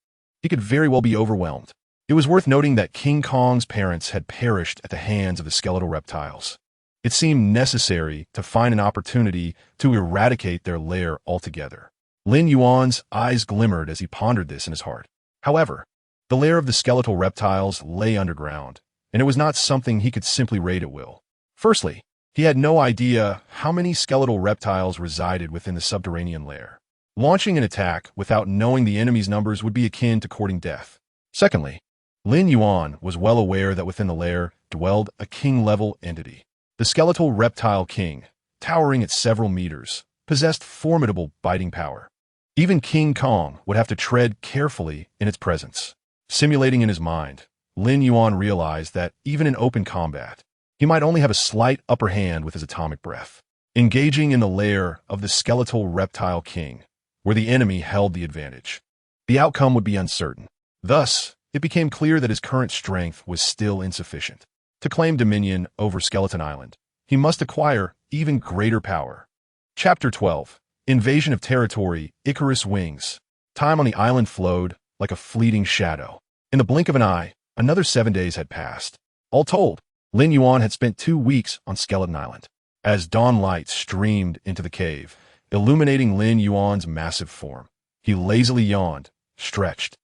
he could very well be overwhelmed. It was worth noting that King Kong's parents had perished at the hands of the skeletal reptiles. It seemed necessary to find an opportunity to eradicate their lair altogether. Lin Yuan's eyes glimmered as he pondered this in his heart. However, the lair of the skeletal reptiles lay underground, and it was not something he could simply raid at will. Firstly, he had no idea how many skeletal reptiles resided within the subterranean lair. Launching an attack without knowing the enemy's numbers would be akin to courting death. Secondly, Lin Yuan was well aware that within the lair dwelled a king-level entity. The skeletal reptile king, towering at several meters, possessed formidable biting power. Even King Kong would have to tread carefully in its presence. Simulating in his mind, Lin Yuan realized that even in open combat, he might only have a slight upper hand with his atomic breath. Engaging in the lair of the skeletal reptile king, where the enemy held the advantage, the outcome would be uncertain. Thus, it became clear that his current strength was still insufficient. To claim dominion over Skeleton Island, he must acquire even greater power. Chapter 12. Invasion of Territory, Icarus Wings. Time on the island flowed like a fleeting shadow. In the blink of an eye, another 7 days had passed. All told, Lin Yuan had spent 2 weeks on Skeleton Island. as dawn light streamed into the cave, illuminating Lin Yuan's massive form. He lazily yawned, stretched,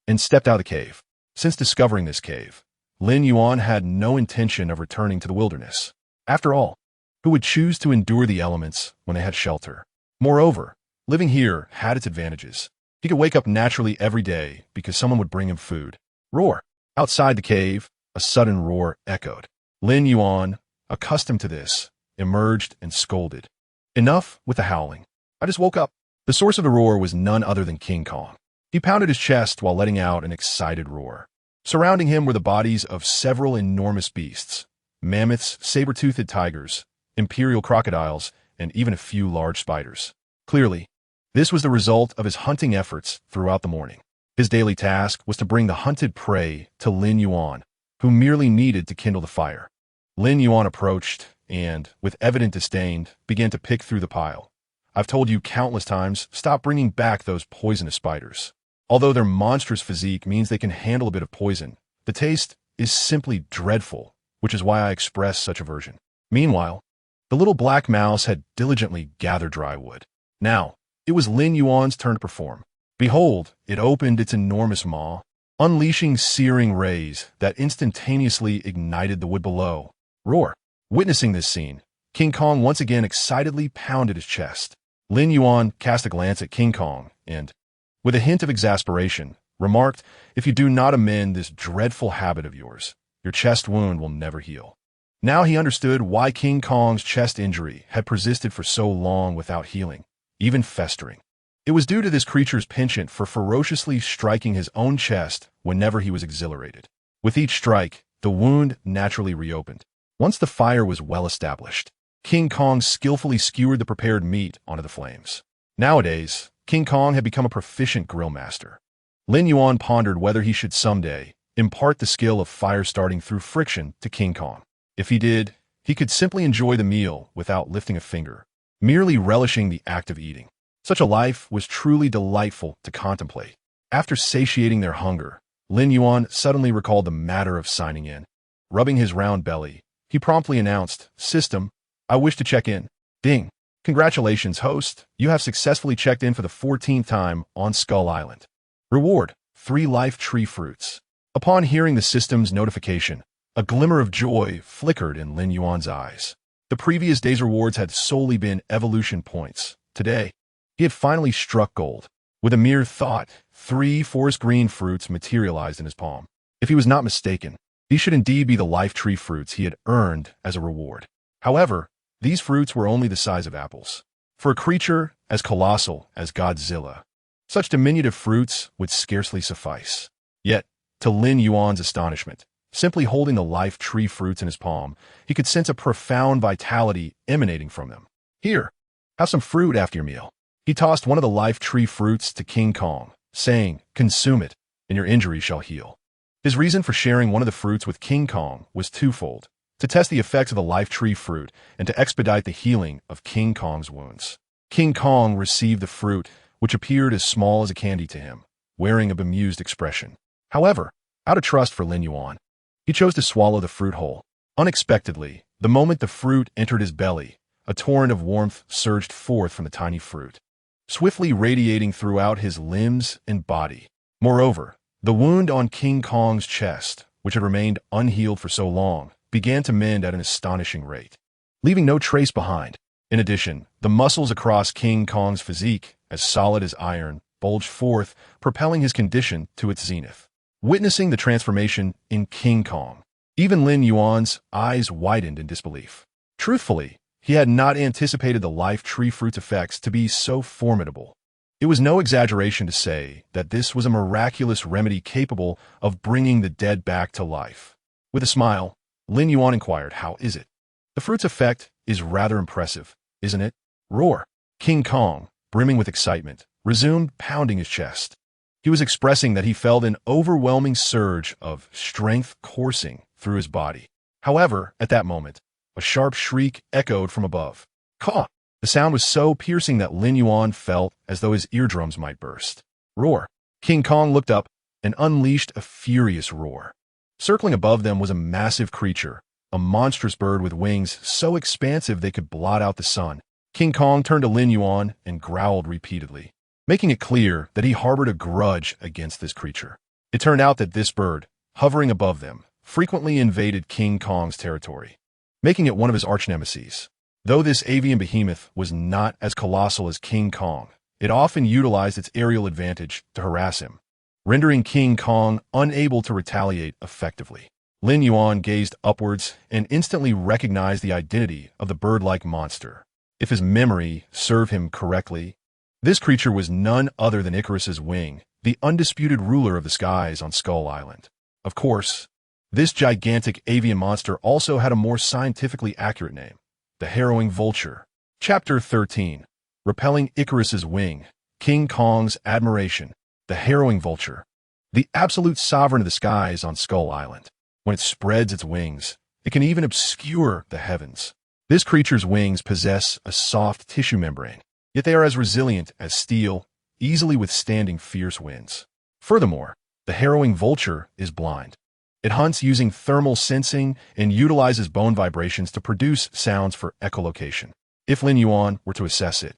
and stepped out of the cave. Since discovering this cave, Lin Yuan had no intention of returning to the wilderness. After all, who would choose to endure the elements when they had shelter? Moreover, living here had its advantages. He could wake up naturally every day because someone would bring him food. Roar! Outside the cave, a sudden roar echoed. Lin Yuan, accustomed to this, emerged and scolded. Enough with the howling. I just woke up. The source of the roar was none other than King Kong. He pounded his chest while letting out an excited roar. Surrounding him were the bodies of several enormous beasts: mammoths, saber-toothed tigers, imperial crocodiles, and even a few large spiders. Clearly, this was the result of his hunting efforts throughout the morning. His daily task was to bring the hunted prey to Lin Yuan, who merely needed to kindle the fire. Lin Yuan approached and, with evident disdain, began to pick through the pile. I've told you countless times, stop bringing back those poisonous spiders. Although their monstrous physique means they can handle a bit of poison, the taste is simply dreadful, which is why I express such aversion. Meanwhile, the little black mouse had diligently gathered dry wood. Now, it was Lin Yuan's turn to perform. Behold, it opened its enormous maw, unleashing searing rays that instantaneously ignited the wood below. Roar! Witnessing this scene, King Kong once again excitedly pounded his chest. Lin Yuan cast a glance at King Kong and, with a hint of exasperation, remarked, "If you do not amend this dreadful habit of yours, your chest wound will never heal." Now he understood why King Kong's chest injury had persisted for so long without healing, even festering. It was due to this creature's penchant for ferociously striking his own chest whenever he was exhilarated. With each strike, the wound naturally reopened. Once the fire was well established, King Kong skillfully skewered the prepared meat onto the flames. Nowadays, King Kong had become a proficient grill master. Lin Yuan pondered whether he should someday impart the skill of fire starting through friction to King Kong. If he did, he could simply enjoy the meal without lifting a finger, merely relishing the act of eating. Such a life was truly delightful to contemplate. After satiating their hunger, Lin Yuan suddenly recalled the matter of signing in. Rubbing his round belly, he promptly announced, "System, I wish to check in." Ding. Congratulations, host. You have successfully checked in for the 14th time on Skull Island. Reward: 3 life tree fruits. Upon hearing the system's notification, a glimmer of joy flickered in Lin Yuan's eyes. The previous day's rewards had solely been evolution points. Today, he had finally struck gold. With a mere thought, 3 forest green fruits materialized in his palm. If he was not mistaken, these should indeed be the life tree fruits he had earned as a reward. However, these fruits were only the size of apples. For a creature as colossal as Godzilla, such diminutive fruits would scarcely suffice. Yet, to Lin Yuan's astonishment, simply holding the life tree fruits in his palm, he could sense a profound vitality emanating from them. "Here, have some fruit after your meal." He tossed one of the life tree fruits to King Kong, saying, "Consume it, and your injury shall heal." His reason for sharing one of the fruits with King Kong was twofold: to test the effects of the life tree fruit and to expedite the healing of King Kong's wounds. King Kong received the fruit, which appeared as small as a candy to him, wearing a bemused expression. However, out of trust for Lin Yuan, he chose to swallow the fruit whole. Unexpectedly, the moment the fruit entered his belly, a torrent of warmth surged forth from the tiny fruit, swiftly radiating throughout his limbs and body. Moreover, the wound on King Kong's chest, which had remained unhealed for so long, began to mend at an astonishing rate, leaving no trace behind. In addition, the muscles across King Kong's physique, as solid as iron, bulged forth, propelling his condition to its zenith. Witnessing the transformation in King Kong, even Lin Yuan's eyes widened in disbelief. Truthfully, he had not anticipated the life tree fruit's effects to be so formidable. It was no exaggeration to say that this was a miraculous remedy capable of bringing the dead back to life. With a smile, Lin Yuan inquired, "How is it?" "The fruit's effect is rather impressive, isn't it?" Roar! King Kong, brimming with excitement, resumed pounding his chest. He was expressing that he felt an overwhelming surge of strength coursing through his body. However, at that moment, a sharp shriek echoed from above. Caw! The sound was so piercing that Lin Yuan felt as though his eardrums might burst. Roar! King Kong looked up and unleashed a furious roar. Circling above them was a massive creature, a monstrous bird with wings so expansive they could blot out the sun. King Kong turned to Lin Yuan and growled repeatedly, making it clear that he harbored a grudge against this creature. It turned out that this bird, hovering above them, frequently invaded King Kong's territory, making it one of his arch-nemeses. Though this avian behemoth was not as colossal as King Kong, it often utilized its aerial advantage to harass him, rendering King Kong unable to retaliate effectively. Lin Yuan gazed upwards and instantly recognized the identity of the bird-like monster. If his memory served him correctly, this creature was none other than Icarus's wing, the undisputed ruler of the skies on Skull Island. Of course, this gigantic avian monster also had a more scientifically accurate name, the harrowing vulture. Chapter 13. Repelling Icarus's wing, King Kong's admiration. The harrowing vulture, the absolute sovereign of the skies on Skull Island. When it spreads its wings, it can even obscure the heavens. This creature's wings possess a soft tissue membrane, yet they are as resilient as steel, easily withstanding fierce winds. Furthermore, the harrowing vulture is blind. It hunts using thermal sensing and utilizes bone vibrations to produce sounds for echolocation. If Lin Yuan were to assess it,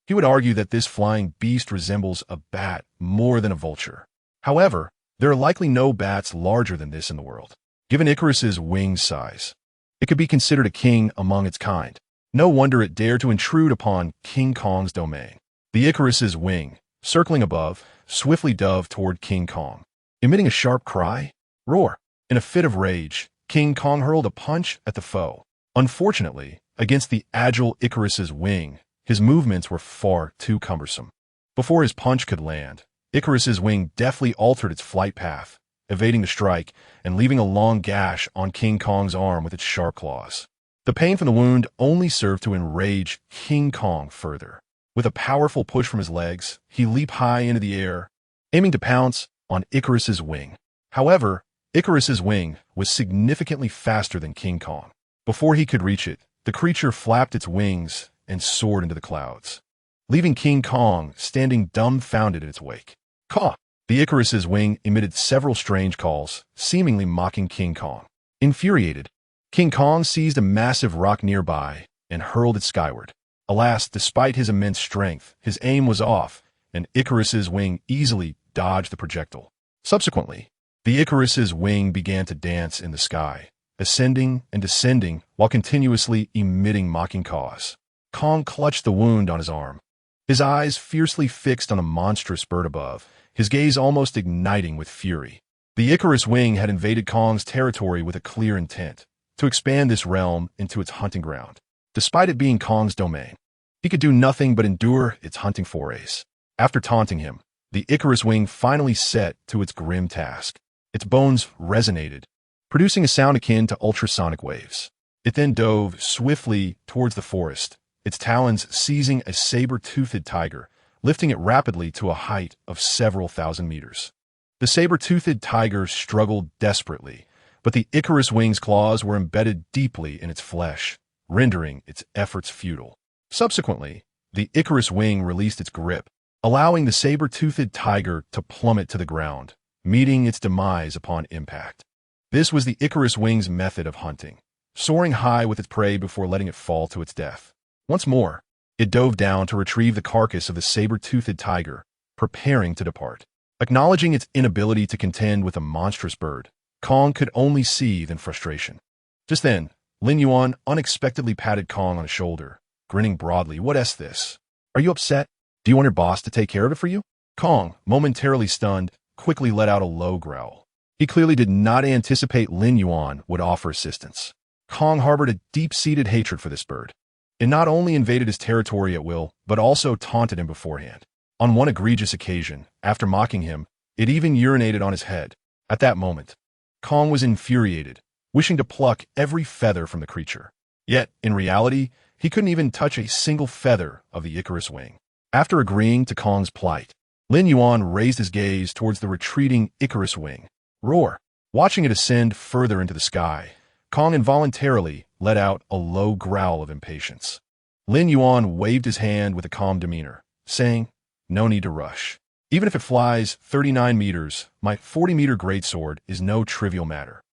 he would argue that this flying beast resembles a bat more than a vulture. However, there are likely no bats larger than this in the world. Given Icarus's wing size, it could be considered a king among its kind. No wonder it dared to intrude upon King Kong's domain. The Icarus's wing, circling above, swiftly dove toward King Kong. Emitting a sharp cry, roar. In a fit of rage, King Kong hurled a punch at the foe. Unfortunately, against the agile Icarus's wing, his movements were far too cumbersome. Before his punch could land, Icarus's wing deftly altered its flight path, evading the strike and leaving a long gash on King Kong's arm with its sharp claws. The pain from the wound only served to enrage King Kong further. With a powerful push from his legs, he leaped high into the air, aiming to pounce on Icarus's wing. However, Icarus's wing was significantly faster than King Kong. Before he could reach it, the creature flapped its wings and soared into the clouds, leaving King Kong standing dumbfounded in its wake. Caw! The Icarus's wing emitted several strange calls, seemingly mocking King Kong. Infuriated, King Kong seized a massive rock nearby and hurled it skyward. Alas, despite his immense strength, his aim was off, and Icarus's wing easily dodged the projectile. Subsequently, the Icarus's wing began to dance in the sky, ascending and descending while continuously emitting mocking caws. Kong clutched the wound on his arm, his eyes fiercely fixed on the monstrous bird above, his gaze almost igniting with fury. The Icarus wing had invaded Kong's territory with a clear intent, to expand this realm into its hunting ground. Despite it being Kong's domain, he could do nothing but endure its hunting forays. After taunting him, the Icarus wing finally set to its grim task. Its bones resonated, producing a sound akin to ultrasonic waves. It then dove swiftly towards the forest, its talons seizing a saber-toothed tiger, lifting it rapidly to a height of several thousand meters. The saber-toothed tiger struggled desperately, but the Icarus wing's claws were embedded deeply in its flesh, rendering its efforts futile. Subsequently, the Icarus wing released its grip, allowing the saber-toothed tiger to plummet to the ground, meeting its demise upon impact. This was the Icarus wing's method of hunting, soaring high with its prey before letting it fall to its death. Once more, it dove down to retrieve the carcass of the saber-toothed tiger, preparing to depart. Acknowledging its inability to contend with a monstrous bird, Kong could only seethe in frustration. Just then, Lin Yuan unexpectedly patted Kong on the shoulder, grinning broadly. "What's this? Are you upset? Do you want your boss to take care of it for you?" Kong, momentarily stunned, quickly let out a low growl. He clearly did not anticipate Lin Yuan would offer assistance. Kong harbored a deep-seated hatred for this bird. It not only invaded his territory at will, but also taunted him beforehand. On one egregious occasion, after mocking him, it even urinated on his head. At that moment, Kong was infuriated, wishing to pluck every feather from the creature. Yet, in reality, he couldn't even touch a single feather of the Icarus wing. After agreeing to Kong's plight, Lin Yuan raised his gaze towards the retreating Icarus wing. Roar! Watching it ascend further into the sky, Kong involuntarily let out a low growl of impatience. Lin Yuan waved his hand with a calm demeanor, saying, "No need to rush. Even if it flies 39 meters, my 40-meter greatsword is no trivial matter."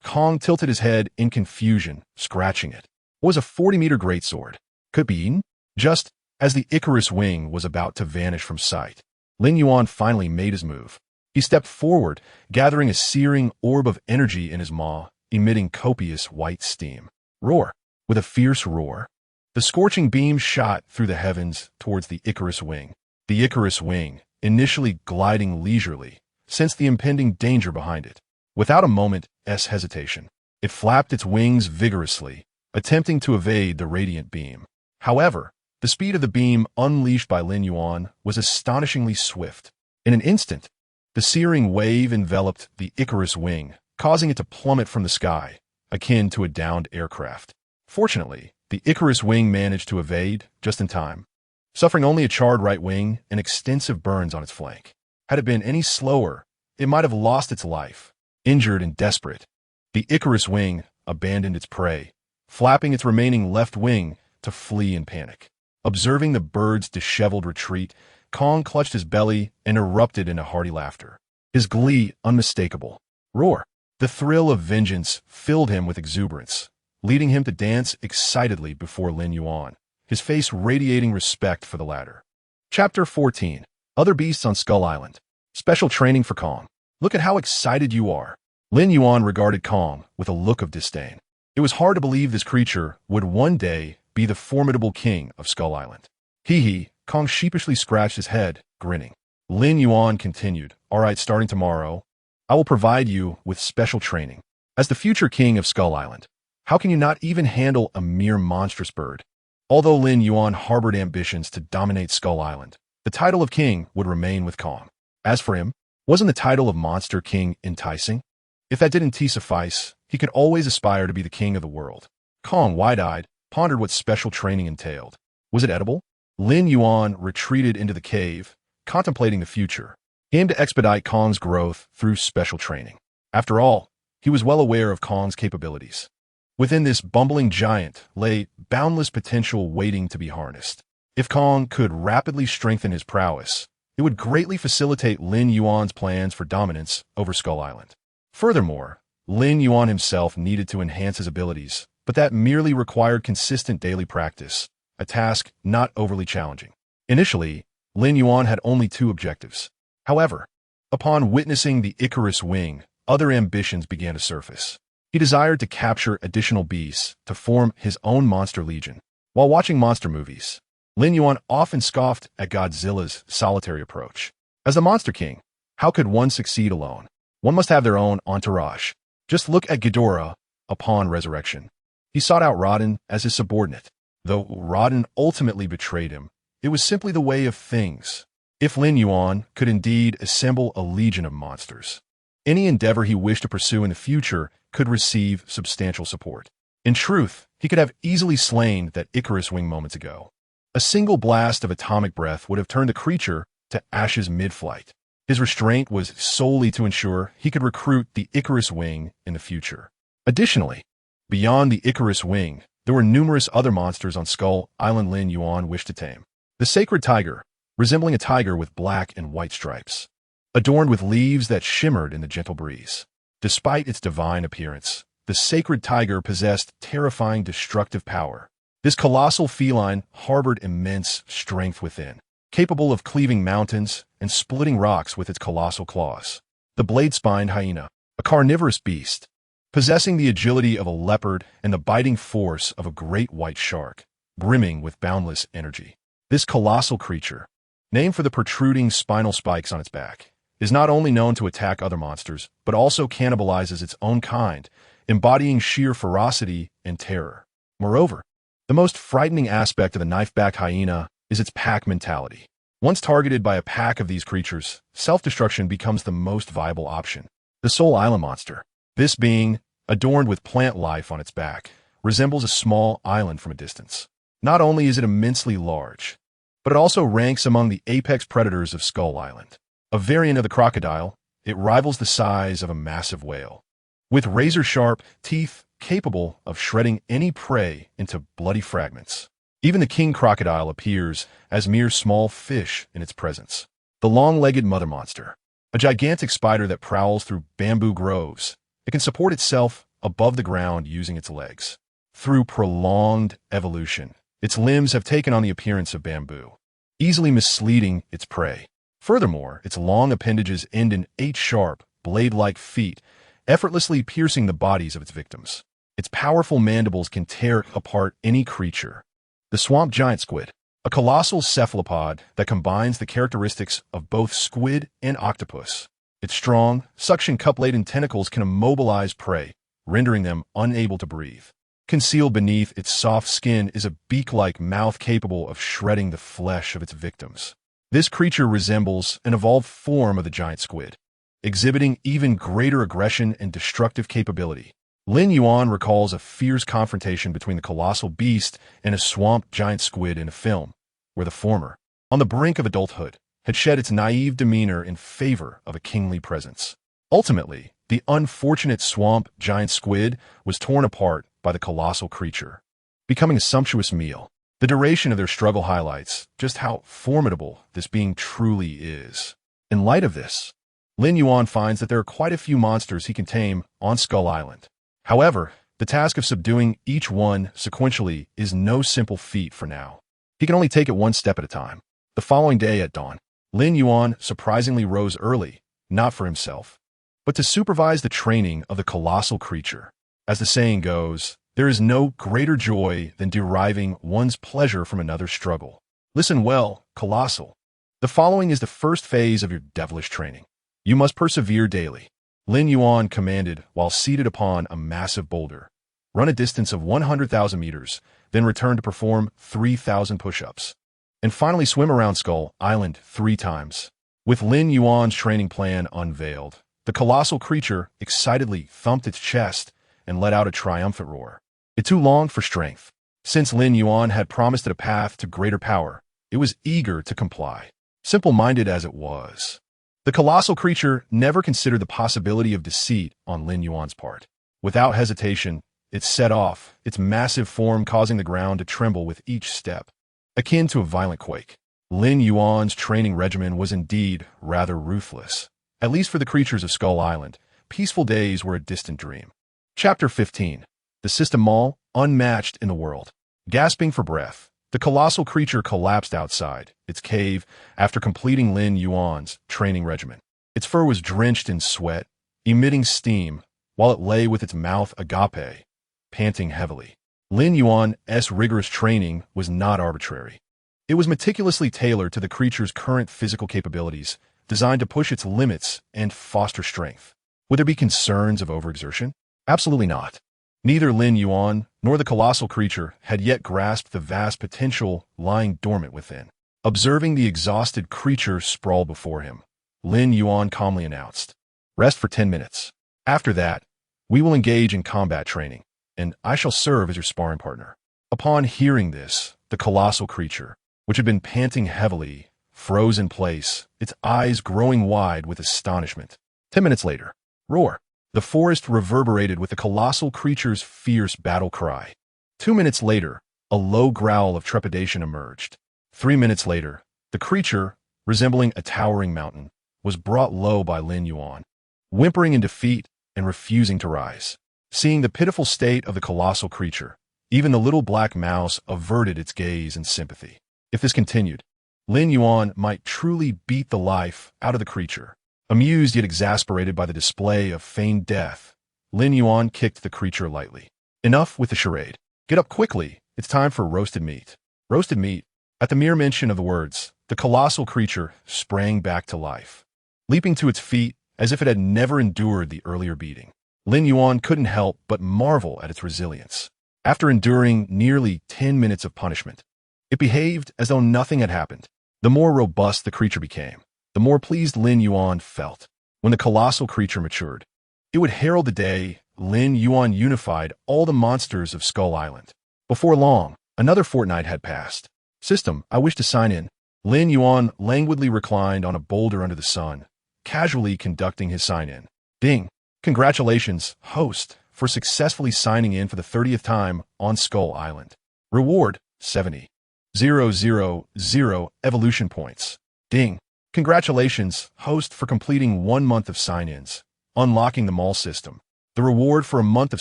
Kong tilted his head in confusion, scratching it. What was a 40-meter greatsword? Could it be eaten? Just as the Icarus wing was about to vanish from sight, Lin Yuan finally made his move. He stepped forward, gathering a searing orb of energy in his maw, emitting copious white steam. Roar! With a fierce roar, the scorching beam shot through the heavens towards the Icarus wing. The Icarus wing, initially gliding leisurely, sensed the impending danger behind it. Without a moment's hesitation, it flapped its wings vigorously, attempting to evade the radiant beam. However, the speed of the beam unleashed by Lin Yuan was astonishingly swift. In an instant, the searing wave enveloped the Icarus wing, causing it to plummet from the sky, akin to a downed aircraft. Fortunately, the Icarus wing managed to evade just in time, suffering only a charred right wing and extensive burns on its flank. Had it been any slower, it might have lost its life. Injured and desperate, the Icarus wing abandoned its prey, flapping its remaining left wing to flee in panic. Observing the bird's disheveled retreat, Kong clutched his belly and erupted into hearty laughter, his glee unmistakable. Roar! The thrill of vengeance filled him with exuberance, leading him to dance excitedly before Lin Yuan, his face radiating respect for the latter. Chapter 14. Other Beasts on Skull Island. Special Training for Kong. Look at how excited you are. Lin Yuan regarded Kong with a look of disdain. It was hard to believe this creature would one day be the formidable king of Skull Island. Hee, Kong sheepishly scratched his head, grinning. Lin Yuan continued, all right, starting tomorrow, I will provide you with special training. As the future king of Skull Island, how can you not even handle a mere monstrous bird? Although Lin Yuan harbored ambitions to dominate Skull Island, the title of king would remain with Kong. As for him, wasn't the title of Monster King enticing? If that didn't suffice, he could always aspire to be the king of the world. Kong, wide-eyed, pondered what special training entailed. Was it edible? Lin Yuan retreated into the cave, contemplating the future. He aimed to expedite Kong's growth through special training. After all, he was well aware of Kong's capabilities. Within this bumbling giant lay boundless potential waiting to be harnessed. If Kong could rapidly strengthen his prowess, it would greatly facilitate Lin Yuan's plans for dominance over Skull Island. Furthermore, Lin Yuan himself needed to enhance his abilities, but that merely required consistent daily practice, a task not overly challenging. Initially, Lin Yuan had only two objectives. However, upon witnessing the Icarus wing, other ambitions began to surface. He desired to capture additional beasts to form his own monster legion. While watching monster movies, Lin Yuan often scoffed at Godzilla's solitary approach. As the Monster King, how could one succeed alone? One must have their own entourage. Just look at Ghidorah upon resurrection. He sought out Rodan as his subordinate. Though Rodan ultimately betrayed him, it was simply the way of things. If Lin Yuan could indeed assemble a legion of monsters, any endeavor he wished to pursue in the future could receive substantial support. In truth, he could have easily slain that Icarus wing moments ago. A single blast of atomic breath would have turned the creature to ashes mid-flight. His restraint was solely to ensure he could recruit the Icarus wing in the future. Additionally, beyond the Icarus wing, there were numerous other monsters on Skull Island Lin Yuan wished to tame. The sacred tiger, resembling a tiger with black and white stripes, adorned with leaves that shimmered in the gentle breeze. Despite its divine appearance, the sacred tiger possessed terrifying destructive power. This colossal feline harbored immense strength within, capable of cleaving mountains and splitting rocks with its colossal claws. The blade-spined hyena, a carnivorous beast, possessing the agility of a leopard and the biting force of a great white shark, brimming with boundless energy. This colossal creature, named for the protruding spinal spikes on its back, is not only known to attack other monsters, but also cannibalizes its own kind, embodying sheer ferocity and terror. Moreover, the most frightening aspect of the knife-backed hyena is its pack mentality. Once targeted by a pack of these creatures, self-destruction becomes the most viable option. The Soul Island monster, this being, adorned with plant life on its back, resembles a small island from a distance. Not only is it immensely large, but it also ranks among the apex predators of Skull Island. A variant of the crocodile, it rivals the size of a massive whale. With razor-sharp teeth capable of shredding any prey into bloody fragments. Even the king crocodile appears as mere small fish in its presence. The long-legged mother monster, a gigantic spider that prowls through bamboo groves. It can support itself above the ground using its legs. Through prolonged evolution, its limbs have taken on the appearance of bamboo, easily misleading its prey. Furthermore, its long appendages end in 8 sharp, blade-like feet, effortlessly piercing the bodies of its victims. Its powerful mandibles can tear apart any creature. The swamp giant squid, a colossal cephalopod that combines the characteristics of both squid and octopus. Its strong, suction cup-laden tentacles can immobilize prey, rendering them unable to breathe. Concealed beneath its soft skin is a beak-like mouth capable of shredding the flesh of its victims. This creature resembles an evolved form of the giant squid, exhibiting even greater aggression and destructive capability. Lin Yuan recalls a fierce confrontation between the colossal beast and a swamp giant squid in a film, where the former, on the brink of adulthood, had shed its naive demeanor in favor of a kingly presence. Ultimately, the unfortunate swamp giant squid was torn apart by the colossal creature, becoming a sumptuous meal. The duration of their struggle highlights just how formidable this being truly is. In light of this, Lin Yuan finds that there are quite a few monsters he can tame on Skull Island. However, the task of subduing each one sequentially is no simple feat for now. He can only take it one step at a time. The following day at dawn, Lin Yuan surprisingly rose early, not for himself, but to supervise the training of the colossal creature. As the saying goes, there is no greater joy than deriving one's pleasure from another's struggle. Listen well, Colossal. The following is the first phase of your devilish training. You must persevere daily. Lin Yuan commanded while seated upon a massive boulder. Run a distance of 100,000 meters, then return to perform 3,000 push-ups. And finally swim around Skull Island 3 times. With Lin Yuan's training plan unveiled, the colossal creature excitedly thumped its chest and let out a triumphant roar. It too longed for strength. Since Lin Yuan had promised it a path to greater power, it was eager to comply, simple-minded as it was. The colossal creature never considered the possibility of deceit on Lin Yuan's part. Without hesitation, it set off, its massive form causing the ground to tremble with each step, akin to a violent quake. Lin Yuan's training regimen was indeed rather ruthless. At least for the creatures of Skull Island, peaceful days were a distant dream. Chapter 15. The System Mall, unmatched in the world. Gasping for breath, the colossal creature collapsed outside its cave after completing Lin Yuan's training regimen. Its fur was drenched in sweat, emitting steam, while it lay with its mouth agape, panting heavily. Lin Yuan's rigorous training was not arbitrary. It was meticulously tailored to the creature's current physical capabilities, designed to push its limits and foster strength. Would there be concerns of overexertion? Absolutely not. Neither Lin Yuan nor the colossal creature had yet grasped the vast potential lying dormant within. Observing the exhausted creature sprawl before him, Lin Yuan calmly announced, "Rest for 10 minutes. After that, we will engage in combat training, and I shall serve as your sparring partner." Upon hearing this, the colossal creature, which had been panting heavily, froze in place, its eyes growing wide with astonishment. 10 minutes later, roar. The forest reverberated with the colossal creature's fierce battle cry. 2 minutes later, a low growl of trepidation emerged. 3 minutes later, the creature, resembling a towering mountain, was brought low by Lin Yuan, whimpering in defeat and refusing to rise. Seeing the pitiful state of the colossal creature, even the little black mouse averted its gaze in sympathy. If this continued, Lin Yuan might truly beat the life out of the creature. Amused yet exasperated by the display of feigned death, Lin Yuan kicked the creature lightly. Enough with the charade. Get up quickly. It's time for roasted meat. Roasted meat. At the mere mention of the words, the colossal creature sprang back to life, leaping to its feet as if it had never endured the earlier beating. Lin Yuan couldn't help but marvel at its resilience. After enduring nearly 10 minutes of punishment, it behaved as though nothing had happened. The more robust the creature became, the more pleased Lin Yuan felt. When the colossal creature matured, it would herald the day Lin Yuan unified all the monsters of Skull Island. Before long, another fortnight had passed. "System, I wish to sign in." Lin Yuan languidly reclined on a boulder under the sun, casually conducting his sign-in. Ding! Congratulations, host, for successfully signing in for the 30th time on Skull Island. Reward, 70,000 evolution points. Ding! Congratulations, host, for completing 1 month of sign-ins, unlocking the mall system. The reward for a month of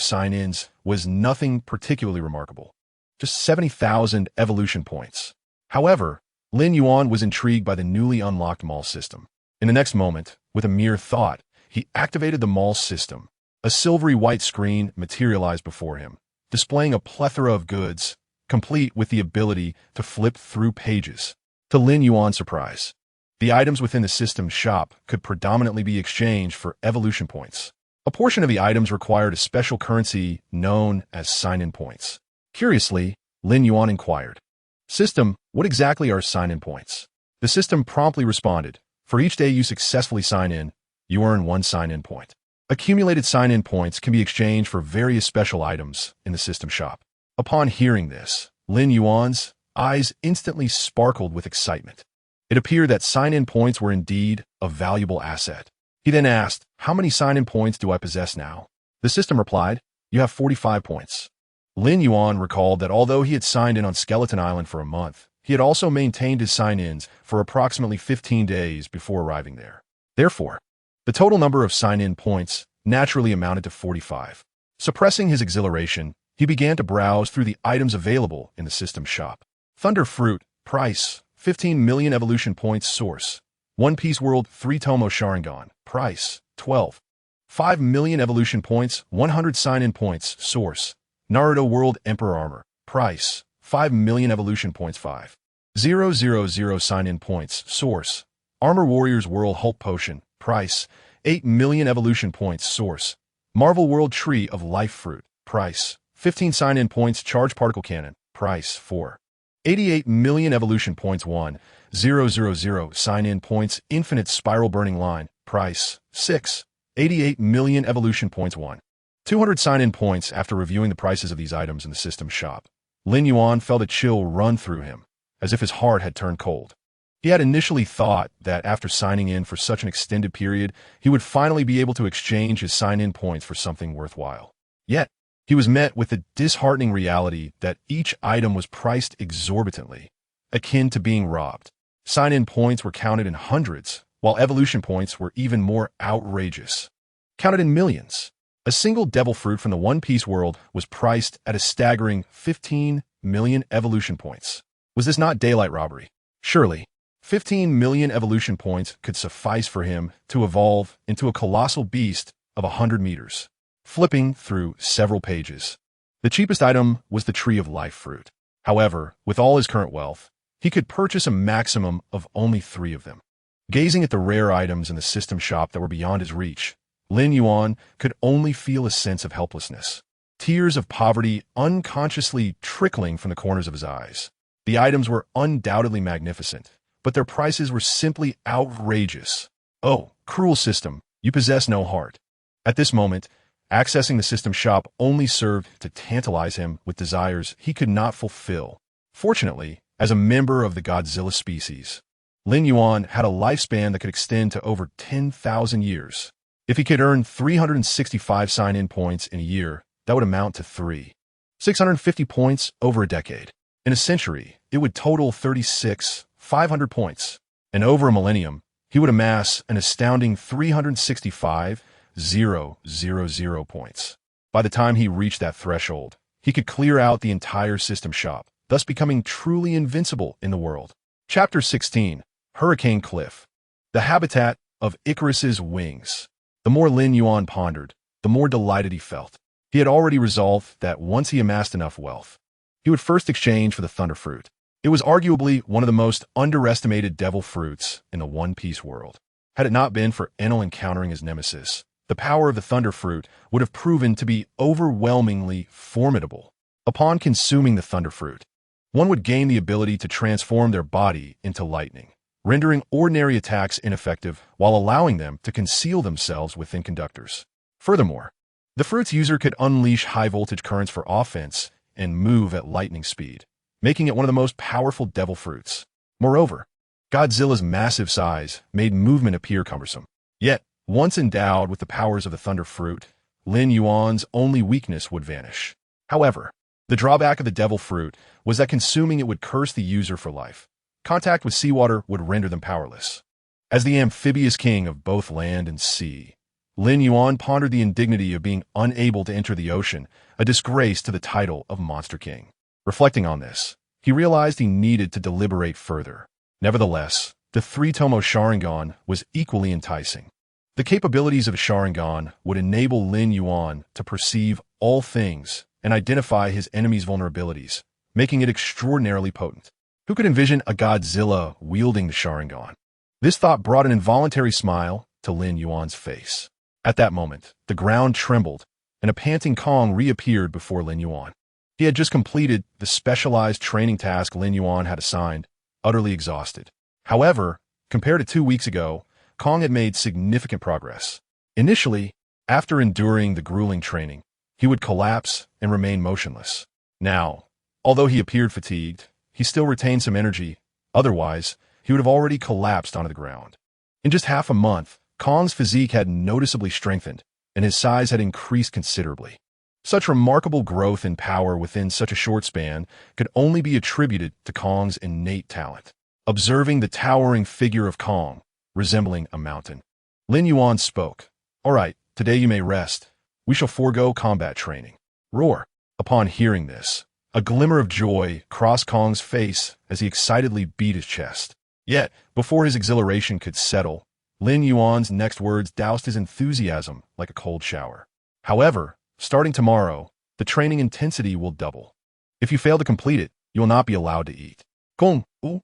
sign-ins was nothing particularly remarkable, just 70,000 evolution points. However, Lin Yuan was intrigued by the newly unlocked mall system. In the next moment, with a mere thought, he activated the mall system. A silvery white screen materialized before him, displaying a plethora of goods, complete with the ability to flip through pages. To Lin Yuan's surprise, the items within the system shop could predominantly be exchanged for evolution points. A portion of the items required a special currency known as sign-in points. Curiously, Lin Yuan inquired, "System, what exactly are sign-in points?" The system promptly responded, "For each day you successfully sign in, you earn 1 sign-in point." Accumulated sign-in points can be exchanged for various special items in the system shop. Upon hearing this, Lin Yuan's eyes instantly sparkled with excitement. It appeared that sign-in points were indeed a valuable asset. He then asked, "How many sign-in points do I possess now?" The system replied, "You have 45 points." Lin Yuan recalled that although he had signed in on Skeleton Island for a month, he had also maintained his sign-ins for approximately 15 days before arriving there. Therefore, the total number of sign-in points naturally amounted to 45. Suppressing his exhilaration, he began to browse through the items available in the system shop. Thunder Fruit, price, 15 million evolution points source. One Piece World 3 Tomo Sharingan, price, 12. 5 million evolution points, 100 sign-in points source. Naruto World Emperor Armor, price, 5 million evolution points 5,000 sign-in points source. Armor Warriors World Hulk Potion, price, 8 million evolution points source. Marvel World Tree of Life Fruit, price, 15 sign-in points Charge Particle Cannon, price, 4,88 million evolution points 1,000 sign-in points Infinite Spiral Burning Line, price, 6,88 million evolution points 1,200 sign-in points. After reviewing the prices of these items in the system shop, Lin Yuan felt a chill run through him, as if his heart had turned cold. He had initially thought that after signing in for such an extended period, he would finally be able to exchange his sign-in points for something worthwhile. Yet, he was met with the disheartening reality that each item was priced exorbitantly, akin to being robbed. Sign-in points were counted in hundreds, while evolution points were even more outrageous, counted in millions. A single devil fruit from the One Piece world was priced at a staggering 15 million evolution points. Was this not daylight robbery? Surely, 15 million evolution points could suffice for him to evolve into a colossal beast of 100 meters. Flipping through several pages, the cheapest item was the Tree of Life fruit. However, with all his current wealth, he could purchase a maximum of only 3 of them. Gazing at the rare items in the system shop that were beyond his reach, Lin Yuan could only feel a sense of helplessness. Tears of poverty unconsciously trickling from the corners of his eyes. The items were undoubtedly magnificent, but their prices were simply outrageous. Oh, cruel system, you possess no heart. At this moment, accessing the system shop only served to tantalize him with desires he could not fulfill. Fortunately, as a member of the Godzilla species, Lin Yuan had a lifespan that could extend to over 10,000 years. If he could earn 365 sign-in points in a year, that would amount to 650 points over a decade. In a century, it would total 36,500 points. And over a millennium, he would amass an astounding 365,000 points. By the time he reached that threshold, he could clear out the entire system shop, thus becoming truly invincible in the world. Chapter 16, Hurricane Cliff. The habitat of Icarus's wings. The more Lin Yuan pondered, the more delighted he felt. He had already resolved that once he amassed enough wealth, he would first exchange for the Thunder Fruit. It was arguably one of the most underestimated devil fruits in the One Piece world. Had it not been for Enel encountering his nemesis, the power of the Thunder Fruit would have proven to be overwhelmingly formidable. Upon consuming the Thunder Fruit, one would gain the ability to transform their body into lightning, rendering ordinary attacks ineffective while allowing them to conceal themselves within conductors. Furthermore, the fruit's user could unleash high-voltage currents for offense and move at lightning speed, making it one of the most powerful devil fruits. Moreover, Godzilla's massive size made movement appear cumbersome. Yet, once endowed with the powers of the Thunder Fruit, Lin Yuan's only weakness would vanish. However, the drawback of the devil fruit was that consuming it would curse the user for life. Contact with seawater would render them powerless. As the amphibious king of both land and sea, Lin Yuan pondered the indignity of being unable to enter the ocean, a disgrace to the title of Monster King. Reflecting on this, he realized he needed to deliberate further. Nevertheless, the three-tomo Sharingan was equally enticing. The capabilities of a Sharingan would enable Lin Yuan to perceive all things and identify his enemy's vulnerabilities, making it extraordinarily potent. Who could envision a Godzilla wielding the Sharingan? This thought brought an involuntary smile to Lin Yuan's face. At that moment, the ground trembled, and a panting Kong reappeared before Lin Yuan. He had just completed the specialized training task Lin Yuan had assigned, utterly exhausted. However, compared to 2 weeks ago, Kong had made significant progress. Initially, after enduring the grueling training, he would collapse and remain motionless. Now, although he appeared fatigued, he still retained some energy. Otherwise, he would have already collapsed onto the ground. In just half a month, Kong's physique had noticeably strengthened, and his size had increased considerably. Such remarkable growth in power within such a short span could only be attributed to Kong's innate talent. Observing the towering figure of Kong, resembling a mountain, Lin Yuan spoke. "All right, today you may rest. We shall forego combat training." Roar. Upon hearing this, a glimmer of joy crossed Kong's face as he excitedly beat his chest. Yet, before his exhilaration could settle, Lin Yuan's next words doused his enthusiasm like a cold shower. "However, starting tomorrow, the training intensity will double. If you fail to complete it, you will not be allowed to eat." Kong, ooh.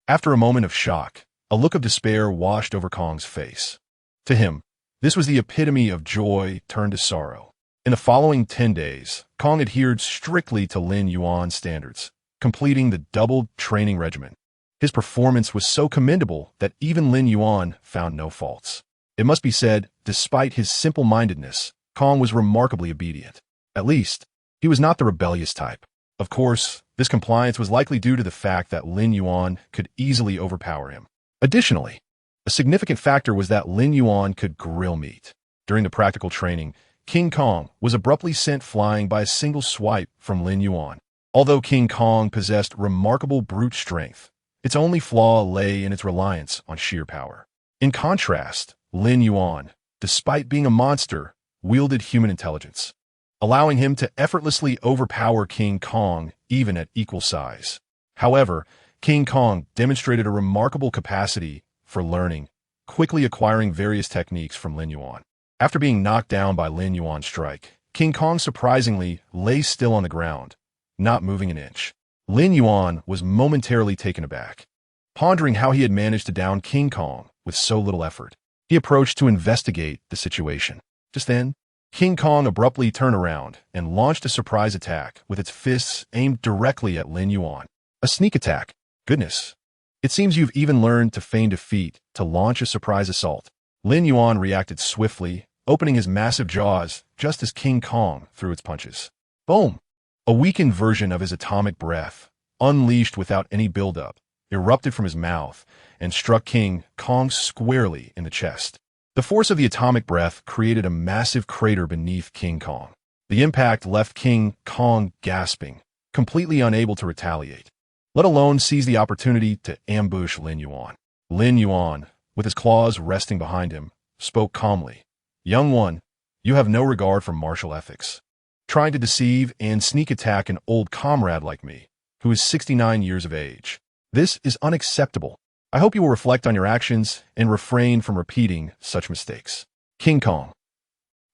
After a moment of shock, a look of despair washed over Kong's face. To him, this was the epitome of joy turned to sorrow. In the following 10 days, Kong adhered strictly to Lin Yuan's standards, completing the doubled training regimen. His performance was so commendable that even Lin Yuan found no faults. It must be said, despite his simple-mindedness, Kong was remarkably obedient. At least, he was not the rebellious type. Of course, this compliance was likely due to the fact that Lin Yuan could easily overpower him. Additionally, a significant factor was that Lin Yuan could grill meat. During the practical training, King Kong was abruptly sent flying by a single swipe from Lin Yuan. Although King Kong possessed remarkable brute strength, its only flaw lay in its reliance on sheer power. In contrast, Lin Yuan, despite being a monster, wielded human intelligence, allowing him to effortlessly overpower King Kong even at equal size. However, King Kong demonstrated a remarkable capacity for learning, quickly acquiring various techniques from Lin Yuan. After being knocked down by Lin Yuan's strike, King Kong surprisingly lay still on the ground, not moving an inch. Lin Yuan was momentarily taken aback. Pondering how he had managed to down King Kong with so little effort, he approached to investigate the situation. Just then, King Kong abruptly turned around and launched a surprise attack with its fists aimed directly at Lin Yuan. A sneak attack. Goodness. It seems you've even learned to feign defeat to launch a surprise assault. Lin Yuan reacted swiftly, opening his massive jaws just as King Kong threw its punches. Boom! A weakened version of his atomic breath, unleashed without any buildup, erupted from his mouth and struck King Kong squarely in the chest. The force of the atomic breath created a massive crater beneath King Kong. The impact left King Kong gasping, completely unable to retaliate, let alone seize the opportunity to ambush Lin Yuan. Lin Yuan, with his claws resting behind him, spoke calmly. "Young one, you have no regard for martial ethics. Trying to deceive and sneak attack an old comrade like me, who is 69 years of age. This is unacceptable. I hope you will reflect on your actions and refrain from repeating such mistakes." King Kong.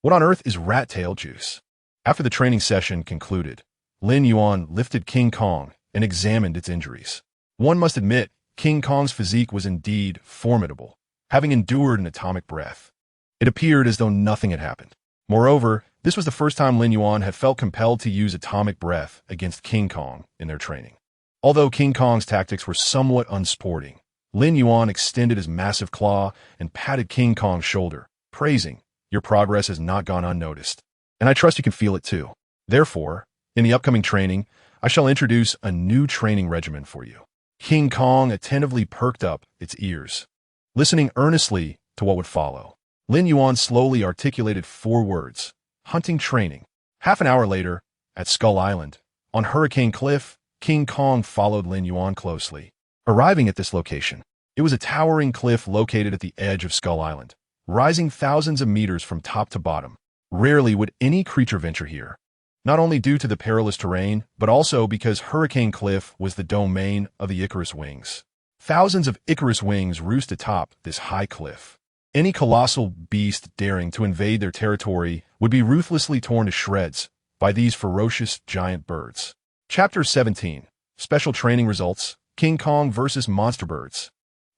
What on earth is rat tail juice? After the training session concluded, Lin Yuan lifted King Kong and examined its injuries. One must admit, King Kong's physique was indeed formidable, having endured an atomic breath. It appeared as though nothing had happened. Moreover, this was the first time Lin Yuan had felt compelled to use atomic breath against King Kong in their training. Although King Kong's tactics were somewhat unsporting, Lin Yuan extended his massive claw and patted King Kong's shoulder, praising, "Your progress has not gone unnoticed, and I trust you can feel it too. Therefore, in the upcoming training, I shall introduce a new training regimen for you." King Kong attentively perked up its ears, listening earnestly to what would follow. Lin Yuan slowly articulated 4 words: hunting training. Half an hour later, at Skull Island, on Hurricane Cliff, King Kong followed Lin Yuan closely. Arriving at this location, it was a towering cliff located at the edge of Skull Island, rising thousands of meters from top to bottom. Rarely would any creature venture here, not only due to the perilous terrain, but also because Hurricane Cliff was the domain of the Icarus wings. Thousands of Icarus wings roost atop this high cliff. Any colossal beast daring to invade their territory would be ruthlessly torn to shreds by these ferocious giant birds. Chapter 17. Special Training Results: King Kong vs. Monster Birds.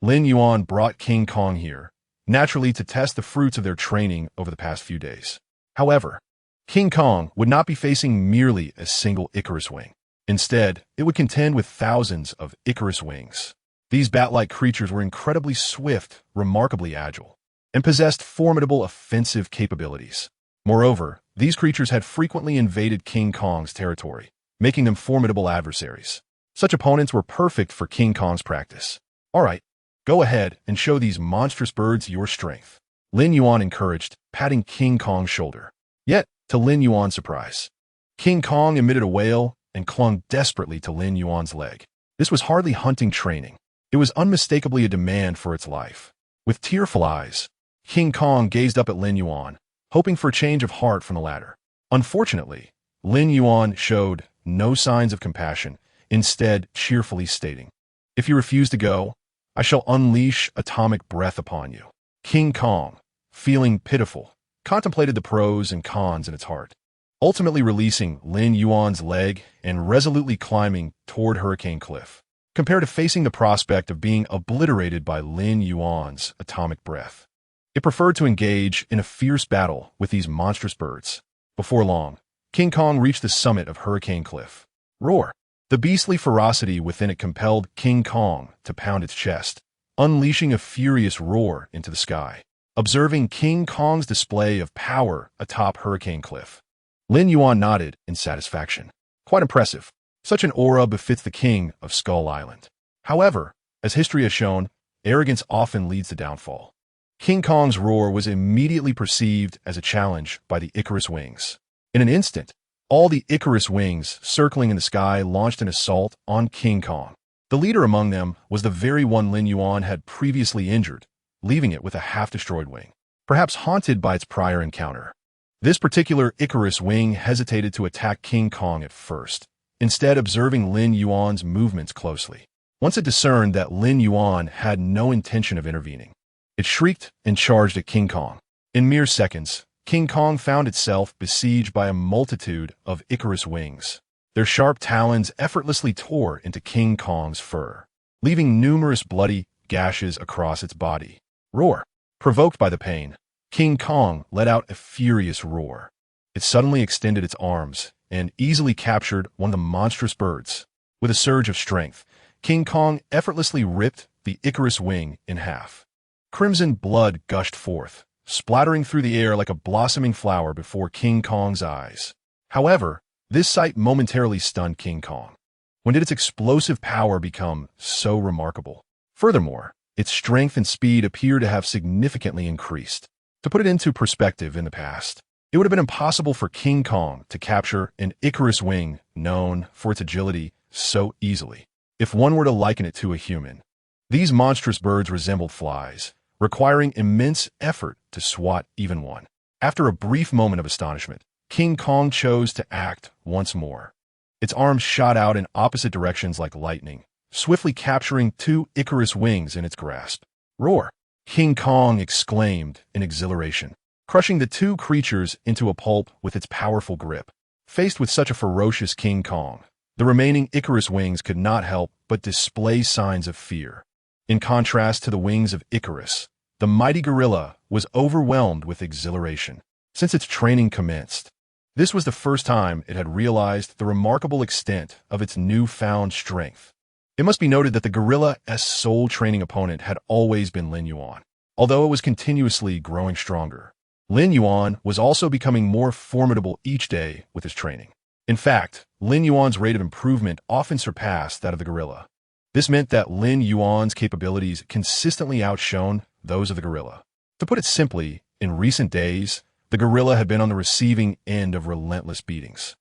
Lin Yuan brought King Kong here, naturally to test the fruits of their training over the past few days. However, King Kong would not be facing merely a single Icarus wing. Instead, it would contend with thousands of Icarus wings. These bat-like creatures were incredibly swift, remarkably agile, and possessed formidable offensive capabilities. Moreover, these creatures had frequently invaded King Kong's territory, making them formidable adversaries. Such opponents were perfect for King Kong's practice. All right, go ahead and show these monstrous birds your strength, Lin Yuan encouraged, patting King Kong's shoulder. Yet, to Lin Yuan's surprise, King Kong emitted a wail and clung desperately to Lin Yuan's leg. This was hardly hunting training. It was unmistakably a demand for its life. With tearful eyes, King Kong gazed up at Lin Yuan, hoping for a change of heart from the latter. Unfortunately, Lin Yuan showed no signs of compassion, instead cheerfully stating, "If you refuse to go, I shall unleash atomic breath upon you." King Kong, feeling pitiful, contemplated the pros and cons in its heart, ultimately releasing Lin Yuan's leg and resolutely climbing toward Hurricane Cliff. Compared to facing the prospect of being obliterated by Lin Yuan's atomic breath, it preferred to engage in a fierce battle with these monstrous birds. Before long, King Kong reached the summit of Hurricane Cliff. Roar! The beastly ferocity within it compelled King Kong to pound its chest, unleashing a furious roar into the sky. Observing King Kong's display of power atop Hurricane Cliff, Lin Yuan nodded in satisfaction. Quite impressive. Such an aura befits the king of Skull Island. However, as history has shown, arrogance often leads to downfall. King Kong's roar was immediately perceived as a challenge by the Icarus wings. In an instant, all the Icarus wings circling in the sky launched an assault on King Kong. The leader among them was the very one Lin Yuan had previously injured, leaving it with a half-destroyed wing, perhaps haunted by its prior encounter. This particular Icarus wing hesitated to attack King Kong at first, instead observing Lin Yuan's movements closely. Once it discerned that Lin Yuan had no intention of intervening, it shrieked and charged at King Kong. In mere seconds, King Kong found itself besieged by a multitude of Icarus wings. Their sharp talons effortlessly tore into King Kong's fur, leaving numerous bloody gashes across its body. Roar! Provoked by the pain, King Kong let out a furious roar. It suddenly extended its arms and easily captured one of the monstrous birds. With a surge of strength, King Kong effortlessly ripped the Icarus wing in half. Crimson blood gushed forth, splattering through the air like a blossoming flower before King Kong's eyes. However, this sight momentarily stunned King Kong. When did its explosive power become so remarkable? Furthermore, its strength and speed appear to have significantly increased. To put it into perspective, in the past, it would have been impossible for King Kong to capture an Icarus wing known for its agility so easily. If one were to liken it to a human, these monstrous birds resembled flies, requiring immense effort to swat even one. After a brief moment of astonishment, King Kong chose to act once more. Its arms shot out in opposite directions like lightning, swiftly capturing two Icarus wings in its grasp. Roar! King Kong exclaimed in exhilaration, crushing the two creatures into a pulp with its powerful grip. Faced with such a ferocious King Kong, the remaining Icarus wings could not help but display signs of fear. In contrast to the wings of Icarus, the mighty gorilla was overwhelmed with exhilaration. Since its training commenced, this was the first time it had realized the remarkable extent of its newfound strength. It must be noted that the gorilla's sole training opponent had always been Lin Yuan. Although it was continuously growing stronger, Lin Yuan was also becoming more formidable each day with his training. In fact, Lin Yuan's rate of improvement often surpassed that of the gorilla. This meant that Lin Yuan's capabilities consistently outshone those of the gorilla. To put it simply, in recent days, the gorilla had been on the receiving end of relentless beatings.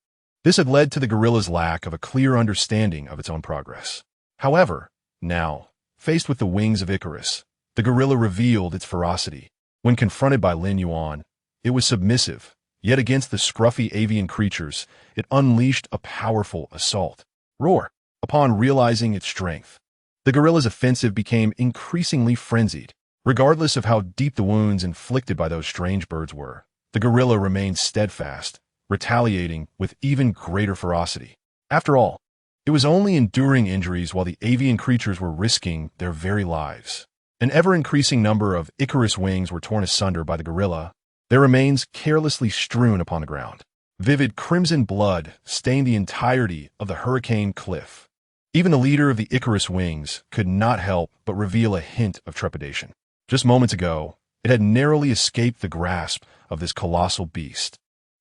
This had led to the gorilla's lack of a clear understanding of its own progress. However, now, faced with the wings of Icarus, the gorilla revealed its ferocity. When confronted by Lin Yuan, it was submissive, yet against the scruffy avian creatures, it unleashed a powerful assault. Roar! Upon realizing its strength, the gorilla's offensive became increasingly frenzied. Regardless of how deep the wounds inflicted by those strange birds were, the gorilla remained steadfast, retaliating with even greater ferocity. After all, it was only enduring injuries while the avian creatures were risking their very lives. An ever-increasing number of Icarus wings were torn asunder by the gorilla, their remains carelessly strewn upon the ground. Vivid crimson blood stained the entirety of the hurricane cliff. Even the leader of the Icarus wings could not help but reveal a hint of trepidation. Just moments ago, it had narrowly escaped the grasp of this colossal beast.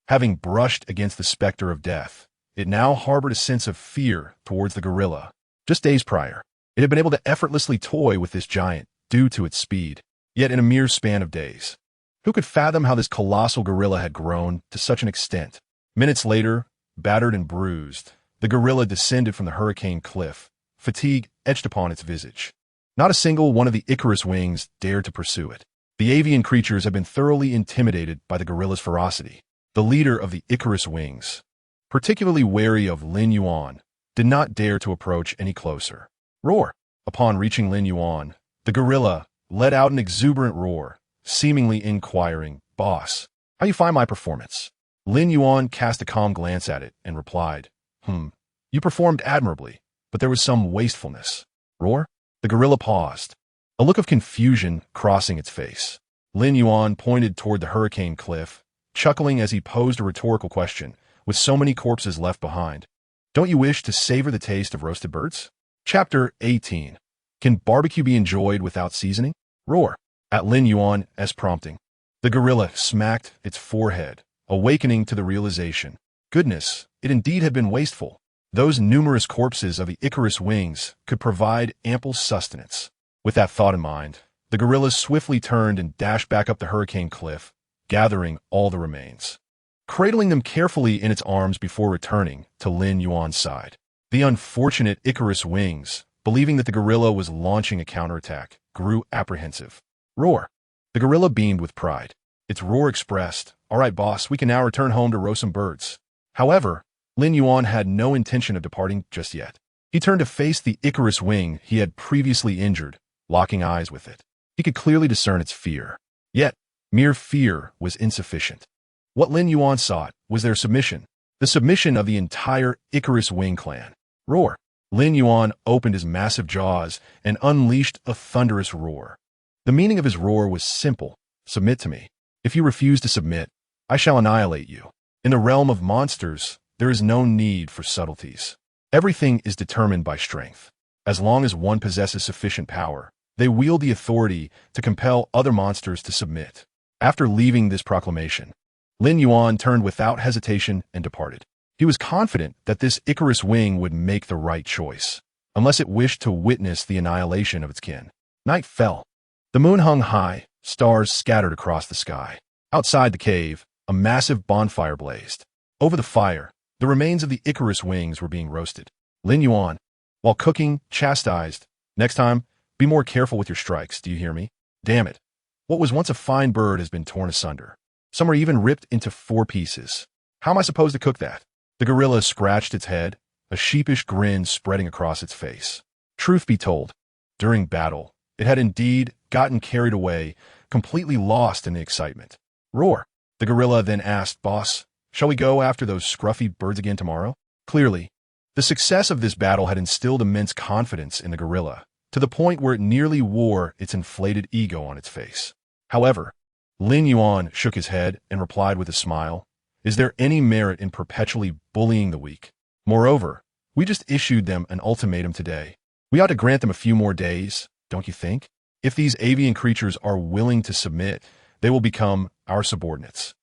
Having brushed against the specter of death, it now harbored a sense of fear towards the gorilla. Just days prior, it had been able to effortlessly toy with this giant due to its speed, yet in a mere span of days. Who could fathom how this colossal gorilla had grown to such an extent? Minutes later, battered and bruised, the gorilla descended from the hurricane cliff, fatigue etched upon its visage. Not a single one of the Icarus wings dared to pursue it. The avian creatures had been thoroughly intimidated by the gorilla's ferocity. The leader of the Icarus wings, particularly wary of Lin Yuan, did not dare to approach any closer. Roar! Upon reaching Lin Yuan, the gorilla let out an exuberant roar, seemingly inquiring, "Boss, how you find my performance?" Lin Yuan cast a calm glance at it and replied, You performed admirably, but there was some wastefulness." Roar? The gorilla paused, a look of confusion crossing its face. Lin Yuan pointed toward the hurricane cliff, chuckling as he posed a rhetorical question, with so many corpses left behind. "Don't you wish to savor the taste of roasted birds?" Chapter 18. Can barbecue be enjoyed without seasoning? Roar! At Lin Yuan's prompting, the gorilla smacked its forehead, awakening to the realization. Goodness, it indeed had been wasteful. Those numerous corpses of the Icarus wings could provide ample sustenance. With that thought in mind, the gorilla swiftly turned and dashed back up the hurricane cliff, gathering all the remains, cradling them carefully in its arms before returning to Lin Yuan's side. The unfortunate Icarus wings, believing that the gorilla was launching a counterattack, grew apprehensive. Roar! The gorilla beamed with pride. Its roar expressed, "All right, boss, we can now return home to roast some birds." However, Lin Yuan had no intention of departing just yet. He turned to face the Icarus wing he had previously injured, locking eyes with it. He could clearly discern its fear. Yet, mere fear was insufficient. What Lin Yuan sought was their submission, the submission of the entire Icarus wing clan. Roar! Lin Yuan opened his massive jaws and unleashed a thunderous roar. The meaning of his roar was simple: submit to me. If you refuse to submit, I shall annihilate you. In the realm of monsters, there is no need for subtleties. Everything is determined by strength. As long as one possesses sufficient power, they wield the authority to compel other monsters to submit. After leaving this proclamation, Lin Yuan turned without hesitation and departed. He was confident that this Icarus wing would make the right choice, unless it wished to witness the annihilation of its kin. Night fell. The moon hung high, stars scattered across the sky. Outside the cave, a massive bonfire blazed. Over the fire, the remains of the Icarus wings were being roasted. Lin Yuan, while cooking, chastised, "Next time, be more careful with your strikes, do you hear me? Damn it. What was once a fine bird has been torn asunder. Some are even ripped into 4 pieces. How am I supposed to cook that?" The gorilla scratched its head, a sheepish grin spreading across its face. Truth be told, during battle, it had indeed gotten carried away, completely lost in the excitement. Roar! The gorilla then asked, "Boss, shall we go after those scruffy birds again tomorrow?" Clearly, the success of this battle had instilled immense confidence in the gorilla, to the point where it nearly wore its inflated ego on its face. However, Lin Yuan shook his head and replied with a smile, "Is there any merit in perpetually bullying the weak? Moreover, we just issued them an ultimatum today. We ought to grant them a few more days, don't you think? If these avian creatures are willing to submit, they will become our subordinates.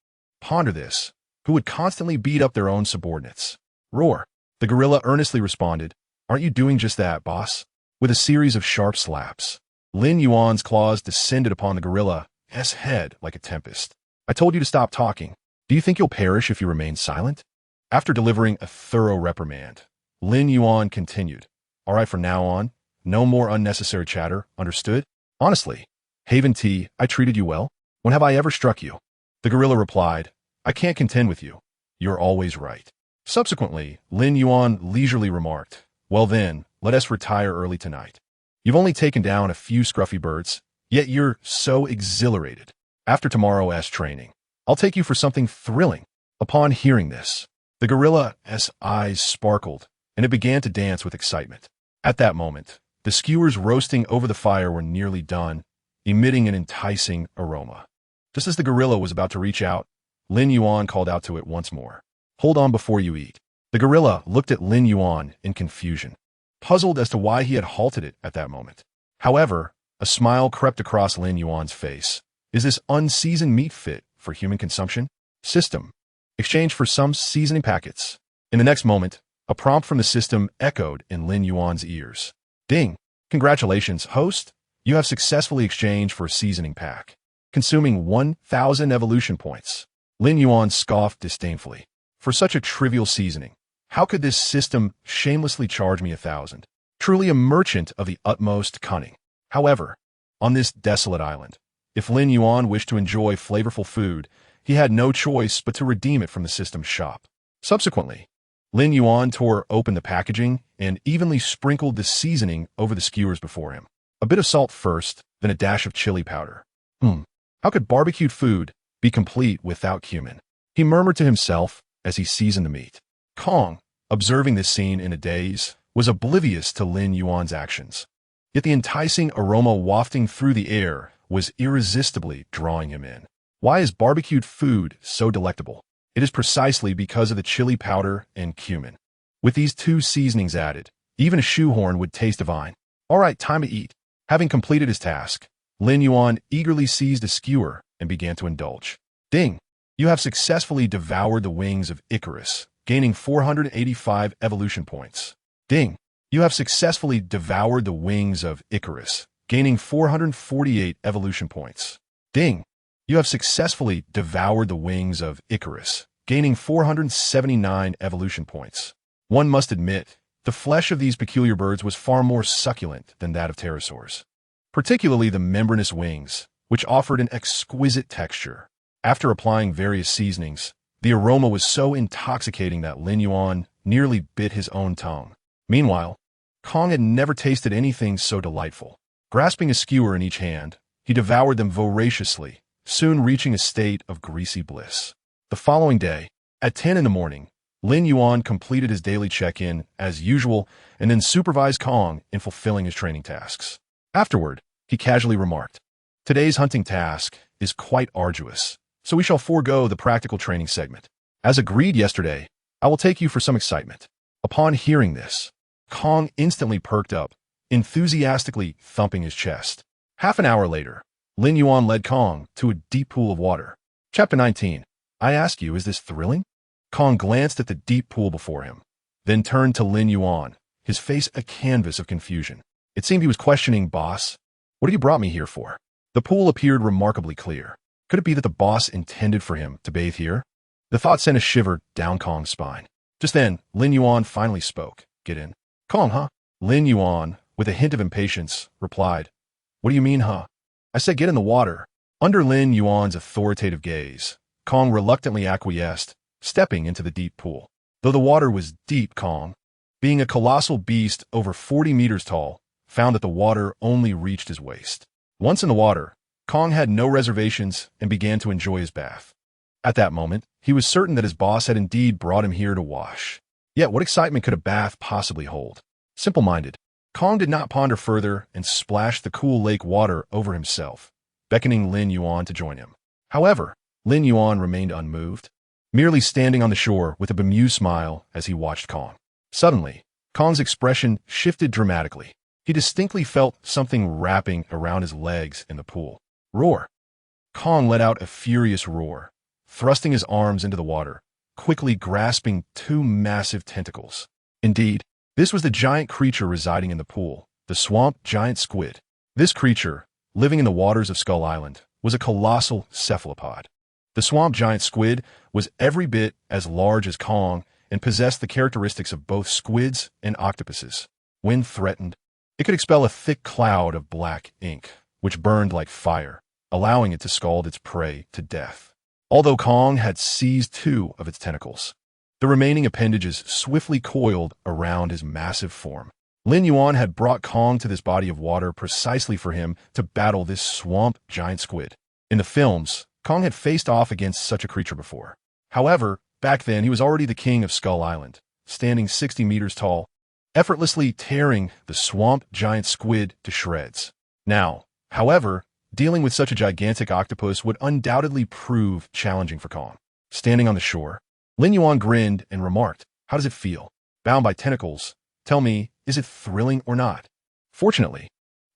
Ponder this. Who would constantly beat up their own subordinates?" Roar! The gorilla earnestly responded, "Aren't you doing just that, boss?" With a series of sharp slaps, Lin Yuan's claws descended upon the gorilla's head like a tempest. "I told you to stop talking. Do you think you'll perish if you remain silent?" After delivering a thorough reprimand, Lin Yuan continued, "All right, from now on, no more unnecessary chatter, understood? Honestly, Haven T, I treated you well?" When have I ever struck you? The gorilla replied, I can't contend with you. You're always right. Subsequently, Lin Yuan leisurely remarked, well then, let us retire early tonight. You've only taken down a few scruffy birds, yet you're so exhilarated. After tomorrow's training, I'll take you for something thrilling. Upon hearing this, the gorilla's eyes sparkled, and it began to dance with excitement. At that moment, the skewers roasting over the fire were nearly done, emitting an enticing aroma. Just as the gorilla was about to reach out, Lin Yuan called out to it once more. Hold on before you eat. The gorilla looked at Lin Yuan in confusion, puzzled as to why he had halted it at that moment. However, a smile crept across Lin Yuan's face. Is this unseasoned meat fit for human consumption? System. Exchange for some seasoning packets. In the next moment, a prompt from the system echoed in Lin Yuan's ears. Ding! Congratulations, host! You have successfully exchanged for a seasoning pack, consuming 1,000 evolution points. Lin Yuan scoffed disdainfully. For such a trivial seasoning, how could this system shamelessly charge me 1,000? Truly a merchant of the utmost cunning. However, on this desolate island, if Lin Yuan wished to enjoy flavorful food, he had no choice but to redeem it from the system's shop. Subsequently, Lin Yuan tore open the packaging and evenly sprinkled the seasoning over the skewers before him. A bit of salt first, then a dash of chili powder. How could barbecued food be complete without cumin? He murmured to himself as he seasoned the meat. Kong, observing this scene in a daze, was oblivious to Lin Yuan's actions. Yet the enticing aroma wafting through the air was irresistibly drawing him in. Why is barbecued food so delectable? It is precisely because of the chili powder and cumin. With these two seasonings added, even a shoehorn would taste divine. All right, time to eat. Having completed his task, Lin Yuan eagerly seized a skewer and began to indulge. Ding! You have successfully devoured the wings of Icarus, gaining 485 evolution points. Ding! You have successfully devoured the wings of Icarus, gaining 448 evolution points. Ding! You have successfully devoured the wings of Icarus, gaining 479 evolution points. One must admit, the flesh of these peculiar birds was far more succulent than that of pterosaurs, particularly the membranous wings, which offered an exquisite texture. After applying various seasonings, the aroma was so intoxicating that Lin Yuan nearly bit his own tongue. Meanwhile, Kong had never tasted anything so delightful. Grasping a skewer in each hand, he devoured them voraciously, soon reaching a state of greasy bliss. The following day, at 10 in the morning, Lin Yuan completed his daily check-in as usual and then supervised Kong in fulfilling his training tasks. Afterward, he casually remarked, today's hunting task is quite arduous, so we shall forego the practical training segment. As agreed yesterday, I will take you for some excitement. Upon hearing this, Kong instantly perked up, enthusiastically thumping his chest. Half an hour later, Lin Yuan led Kong to a deep pool of water. Chapter 19. I ask you, is this thrilling? Kong glanced at the deep pool before him, then turned to Lin Yuan, his face a canvas of confusion. It seemed he was questioning, boss, what have you brought me here for? The pool appeared remarkably clear. Could it be that the boss intended for him to bathe here? The thought sent a shiver down Kong's spine. Just then, Lin Yuan finally spoke. Get in. Kong, huh? Lin Yuan, with a hint of impatience, replied, what do you mean, huh? I said get in the water. Under Lin Yuan's authoritative gaze, Kong reluctantly acquiesced, stepping into the deep pool. Though the water was deep, Kong, being a colossal beast over 40 meters tall, found that the water only reached his waist. Once in the water, Kong had no reservations and began to enjoy his bath. At that moment, he was certain that his boss had indeed brought him here to wash. Yet what excitement could a bath possibly hold? Simple-minded, Kong did not ponder further and splashed the cool lake water over himself, beckoning Lin Yuan to join him. However, Lin Yuan remained unmoved, merely standing on the shore with a bemused smile as he watched Kong. Suddenly, Kong's expression shifted dramatically. He distinctly felt something wrapping around his legs in the pool. Roar! Kong let out a furious roar, thrusting his arms into the water, quickly grasping two massive tentacles. Indeed, this was the giant creature residing in the pool, the swamp giant squid. This creature, living in the waters of Skull Island, was a colossal cephalopod. The swamp giant squid was every bit as large as Kong and possessed the characteristics of both squids and octopuses. When threatened, it could expel a thick cloud of black ink, which burned like fire. allowing it to scald its prey to death. Although Kong had seized 2 of its tentacles, the remaining appendages swiftly coiled around his massive form. Lin Yuan had brought Kong to this body of water precisely for him to battle this swamp giant squid. In the films, Kong had faced off against such a creature before. However, back then he was already the king of Skull Island, standing 60 meters tall, effortlessly tearing the swamp giant squid to shreds. Now, however, dealing with such a gigantic octopus would undoubtedly prove challenging for Kong. Standing on the shore, Lin Yuan grinned and remarked, "How does it feel? Bound by tentacles. Tell me, is it thrilling or not?" Fortunately,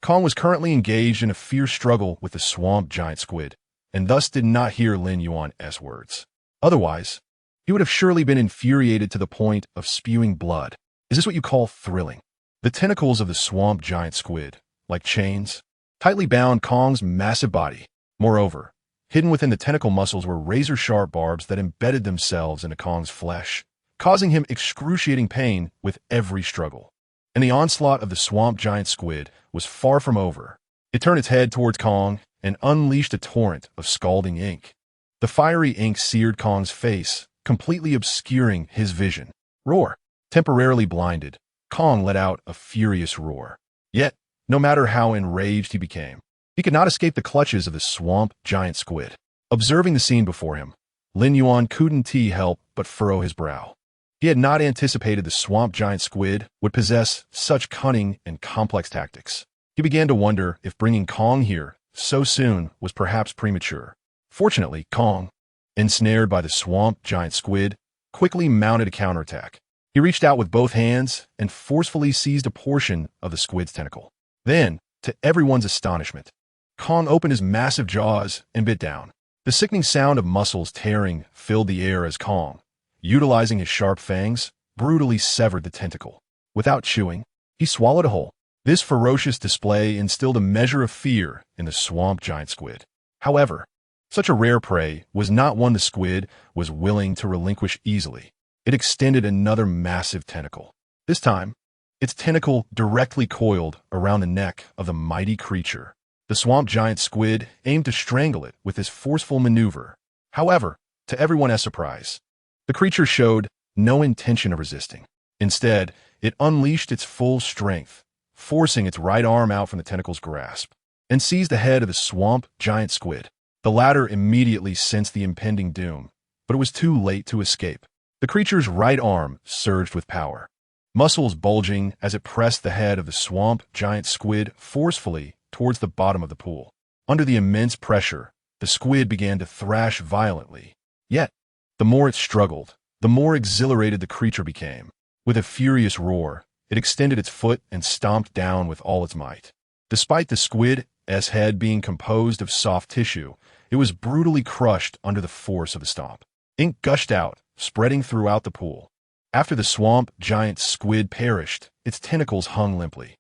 Kong was currently engaged in a fierce struggle with the swamp giant squid, and thus did not hear Lin Yuan's words. Otherwise, he would have surely been infuriated to the point of spewing blood. Is this what you call thrilling? The tentacles of the swamp giant squid, like chains, tightly bound Kong's massive body. Moreover, hidden within the tentacle muscles were razor-sharp barbs that embedded themselves into Kong's flesh, causing him excruciating pain with every struggle. And the onslaught of the swamp giant squid was far from over. It turned its head towards Kong and unleashed a torrent of scalding ink. The fiery ink seared Kong's face, completely obscuring his vision. Roar! Temporarily blinded, Kong let out a furious roar. Yet, no matter how enraged he became, he could not escape the clutches of the swamp giant squid. Observing the scene before him, Lin Yuan couldn't help but furrow his brow. He had not anticipated the swamp giant squid would possess such cunning and complex tactics. He began to wonder if bringing Kong here so soon was perhaps premature. Fortunately, Kong, ensnared by the swamp giant squid, quickly mounted a counterattack. He reached out with both hands and forcefully seized a portion of the squid's tentacle. Then, to everyone's astonishment, Kong opened his massive jaws and bit down. The sickening sound of muscles tearing filled the air as Kong, utilizing his sharp fangs, brutally severed the tentacle. Without chewing, he swallowed it whole. This ferocious display instilled a measure of fear in the swamp giant squid. However, such a rare prey was not one the squid was willing to relinquish easily. It extended another massive tentacle. This time, its tentacle directly coiled around the neck of the mighty creature. The swamp giant squid aimed to strangle it with this forceful maneuver. However, to everyone's surprise, the creature showed no intention of resisting. Instead, it unleashed its full strength, forcing its right arm out from the tentacle's grasp, and seized the head of the swamp giant squid. The latter immediately sensed the impending doom, but it was too late to escape. The creature's right arm surged with power, muscles bulging as it pressed the head of the swamp giant squid forcefully towards the bottom of the pool. Under the immense pressure, the squid began to thrash violently. Yet, the more it struggled, the more exhilarated the creature became. With a furious roar, it extended its foot and stomped down with all its might. Despite the squid's head being composed of soft tissue, it was brutally crushed under the force of the stomp. Ink gushed out, spreading throughout the pool. After the swamp giant squid perished, its tentacles hung limply.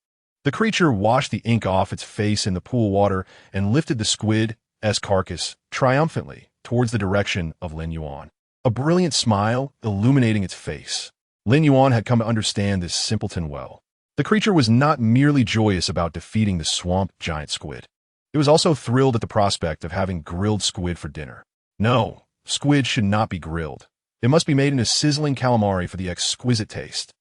The creature washed the ink off its face in the pool water and lifted the squid's carcass triumphantly towards the direction of Lin Yuan, a brilliant smile illuminating its face. Lin Yuan had come to understand this simpleton well. The creature was not merely joyous about defeating the swamp giant squid. It was also thrilled at the prospect of having grilled squid for dinner. No, squid should not be grilled. It must be made into sizzling calamari for the exquisite taste.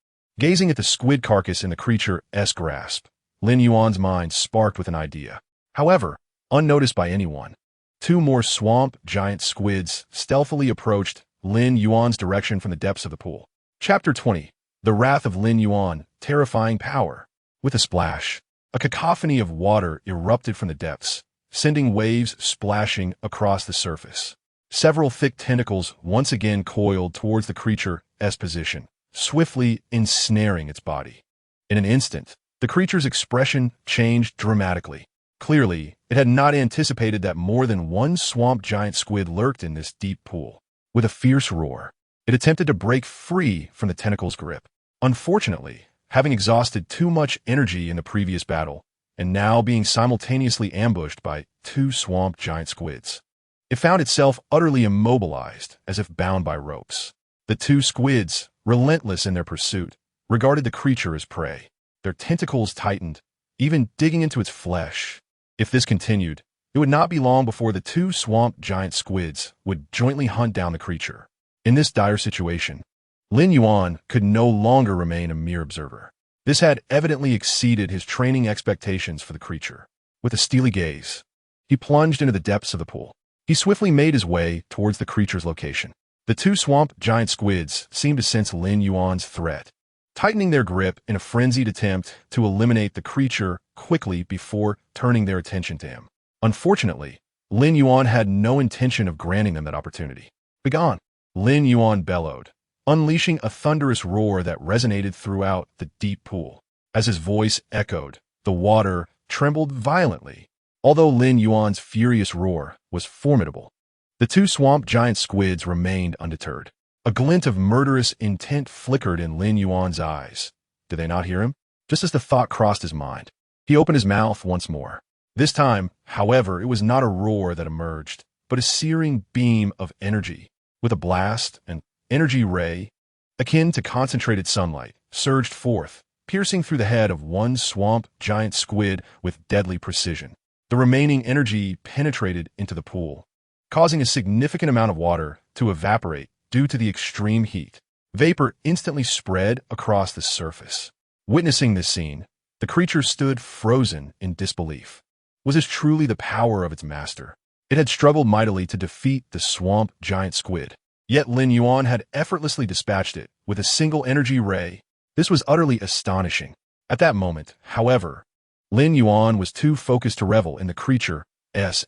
Gazing at the squid carcass in the creature's grasp, Lin Yuan's mind sparked with an idea. However, unnoticed by anyone, 2 more swamp giant squids stealthily approached Lin Yuan's direction from the depths of the pool. Chapter 20. The Wrath of Lin Yuan, Terrifying Power. With a splash, a cacophony of water erupted from the depths, sending waves splashing across the surface. Several thick tentacles once again coiled towards the creature's position, swiftly ensnaring its body. In an instant, the creature's expression changed dramatically. Clearly, it had not anticipated that more than one swamp giant squid lurked in this deep pool. With a fierce roar, it attempted to break free from the tentacle's grip. Unfortunately, having exhausted too much energy in the previous battle, and now being simultaneously ambushed by 2 swamp giant squids, it found itself utterly immobilized, as if bound by ropes. The 2 squids, relentless in their pursuit, regarded the creature as prey. Their tentacles tightened, even digging into its flesh. If this continued, It would not be long before the two swamp giant squids would jointly hunt down the creature. In this dire situation, Lin Yuan could no longer remain a mere observer. This had evidently exceeded his training expectations for the creature. With a steely gaze, he plunged into the depths of the pool. He swiftly made his way towards the creature's location. The two swamp giant squids seemed to sense Lin Yuan's threat, tightening their grip in a frenzied attempt to eliminate the creature quickly before turning their attention to him. Unfortunately, Lin Yuan had no intention of granting them that opportunity. "Begone!" Lin Yuan bellowed, unleashing a thunderous roar that resonated throughout the deep pool. As his voice echoed, the water trembled violently. Although Lin Yuan's furious roar was formidable, the two swamp giant squids remained undeterred. A glint of murderous intent flickered in Lin Yuan's eyes. Did they not hear him? Just as the thought crossed his mind, he opened his mouth once more. This time, however, it was not a roar that emerged, but a searing beam of energy. With a blast, an energy ray, akin to concentrated sunlight, surged forth, piercing through the head of one swamp giant squid with deadly precision. The remaining energy penetrated into the pool, causing a significant amount of water to evaporate due to the extreme heat. Vapor instantly spread across the surface. Witnessing this scene, the creature stood frozen in disbelief. Was this truly the power of its master? It had struggled mightily to defeat the swamp giant squid, yet Lin Yuan had effortlessly dispatched it with a single energy ray. This was utterly astonishing. At that moment, however, Lin Yuan was too focused to revel in the creature's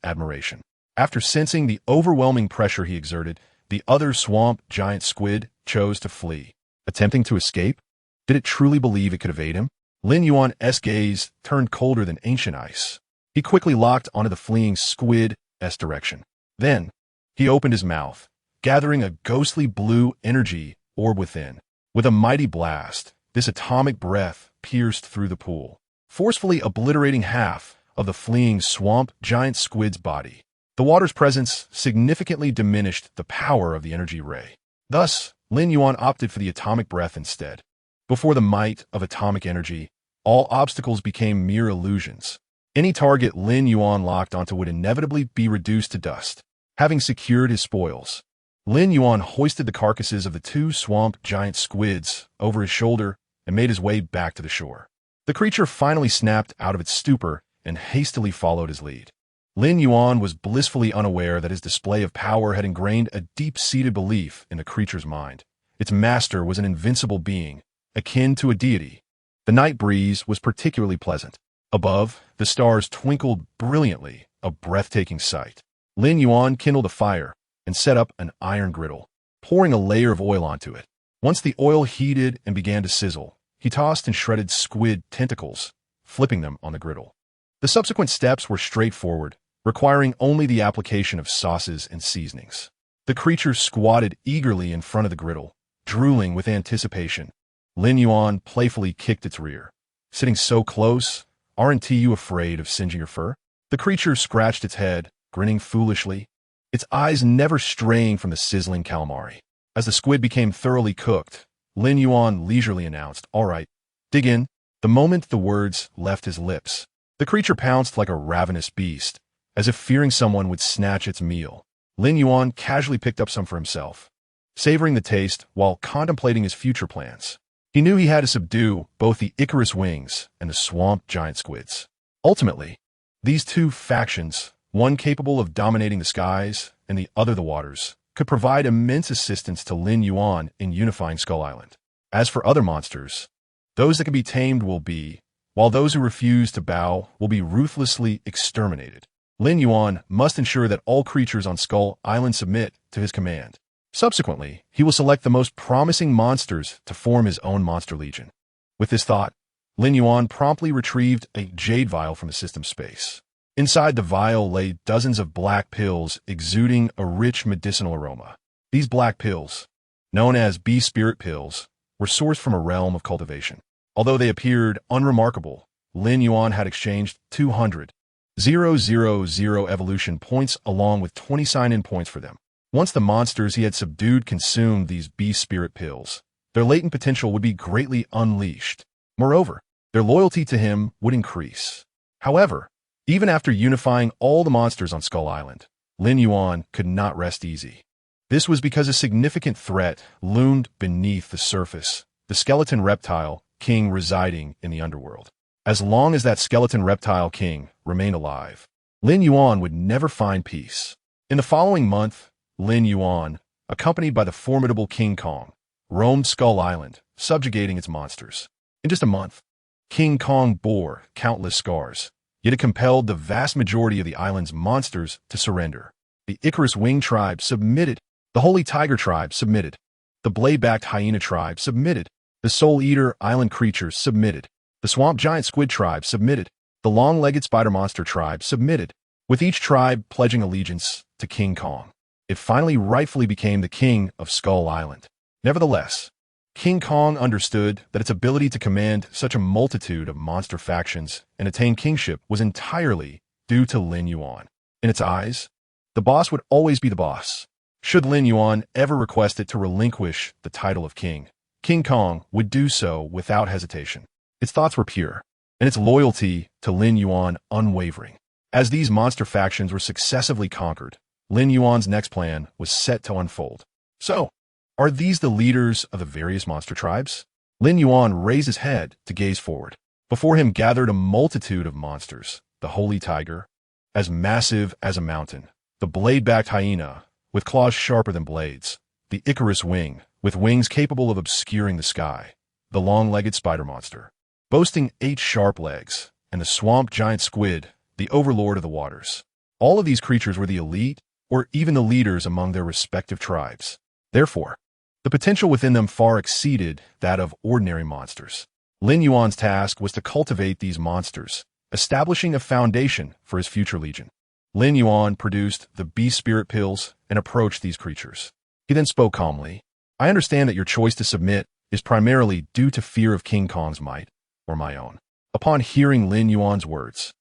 admiration. After sensing the overwhelming pressure he exerted, the other swamp giant squid chose to flee. Attempting to escape? Did it truly believe it could evade him? Lin Yuan's gaze turned colder than ancient ice. He quickly locked onto the fleeing squid's direction. Then, he opened his mouth, gathering a ghostly blue energy orb within. With a mighty blast, this atomic breath pierced through the pool, forcefully obliterating half of the fleeing swamp giant squid's body. The water's presence significantly diminished the power of the energy ray. Thus, Lin Yuan opted for the atomic breath instead. Before the might of atomic energy, all obstacles became mere illusions. Any target Lin Yuan locked onto would inevitably be reduced to dust. Having secured his spoils, Lin Yuan hoisted the carcasses of the two swamp giant squids over his shoulder and made his way back to the shore. The creature finally snapped out of its stupor and hastily followed his lead. Lin Yuan was blissfully unaware that his display of power had ingrained a deep-seated belief in the creature's mind. Its master was an invincible being, akin to a deity. The night breeze was particularly pleasant. Above, the stars twinkled brilliantly, a breathtaking sight. Lin Yuan kindled a fire and set up an iron griddle, pouring a layer of oil onto it. Once the oil heated and began to sizzle, he tossed and shredded squid tentacles, flipping them on the griddle. The subsequent steps were straightforward, requiring only the application of sauces and seasonings. The creature squatted eagerly in front of the griddle, drooling with anticipation. Lin Yuan playfully kicked its rear. "Sitting so close, aren't you afraid of singeing your fur?" The creature scratched its head, grinning foolishly, its eyes never straying from the sizzling calamari. As the squid became thoroughly cooked, Lin Yuan leisurely announced, "All right, dig in." The moment the words left his lips, the creature pounced like a ravenous beast, as if fearing someone would snatch its meal. Lin Yuan casually picked up some for himself, savoring the taste while contemplating his future plans. He knew he had to subdue both the Icarus wings and the swamp giant squids. Ultimately, these two factions, one capable of dominating the skies and the other the waters, could provide immense assistance to Lin Yuan in unifying Skull Island. As for other monsters, those that can be tamed will be, while those who refuse to bow will be ruthlessly exterminated. Lin Yuan must ensure that all creatures on Skull Island submit to his command. Subsequently, he will select the most promising monsters to form his own monster legion. With this thought, Lin Yuan promptly retrieved a jade vial from the system space. Inside the vial lay dozens of black pills exuding a rich medicinal aroma. These black pills, known as bee spirit pills, were sourced from a realm of cultivation. Although they appeared unremarkable, Lin Yuan had exchanged 200,000 evolution points along with 20 sign-in points for them. Once the monsters he had subdued consumed these bee spirit pills, their latent potential would be greatly unleashed. Moreover, their loyalty to him would increase. However, Even after unifying all the monsters on Skull Island, Lin Yuan could not rest easy. This was because a significant threat loomed beneath the surface, the skeleton reptile king residing in the underworld. As long as that skeleton reptile king remained alive, Lin Yuan would never find peace. In the following month, Lin Yuan, accompanied by the formidable King Kong, roamed Skull Island, subjugating its monsters. In just a month, King Kong bore countless scars, yet it compelled the vast majority of the island's monsters to surrender. The Icarus Wing tribe submitted. The Holy Tiger tribe submitted. The Blade-backed Hyena tribe submitted. The Soul-Eater Island creatures submitted. The Swamp Giant Squid tribe submitted. The Long-Legged Spider Monster tribe submitted, with each tribe pledging allegiance to King Kong. It finally rightfully became the king of Skull Island. Nevertheless, King Kong understood that its ability to command such a multitude of monster factions and attain kingship was entirely due to Lin Yuan. In its eyes, the boss would always be the boss. Should Lin Yuan ever request it to relinquish the title of king, King Kong would do so without hesitation. Its thoughts were pure, and its loyalty to Lin Yuan unwavering. As these monster factions were successively conquered, Lin Yuan's next plan was set to unfold. So, are these the leaders of the various monster tribes? Lin Yuan raised his head to gaze forward. Before him gathered a multitude of monsters: the Holy Tiger, as massive as a mountain; the Blade-backed Hyena, with claws sharper than blades; the Icarus Wing, with wings capable of obscuring the sky; the Long-Legged Spider Monster, boasting 8 sharp legs; and the Swamp Giant Squid, the overlord of the waters. All of these creatures were the elite, or even the leaders among their respective tribes. Therefore, the potential within them far exceeded that of ordinary monsters. Lin Yuan's task was to cultivate these monsters, establishing a foundation for his future legion. Lin Yuan produced the beast spirit pills and approached these creatures. He then spoke calmly. "I understand that your choice to submit is primarily due to fear of King Kong's might, or my own." Upon hearing Lin Yuan's words,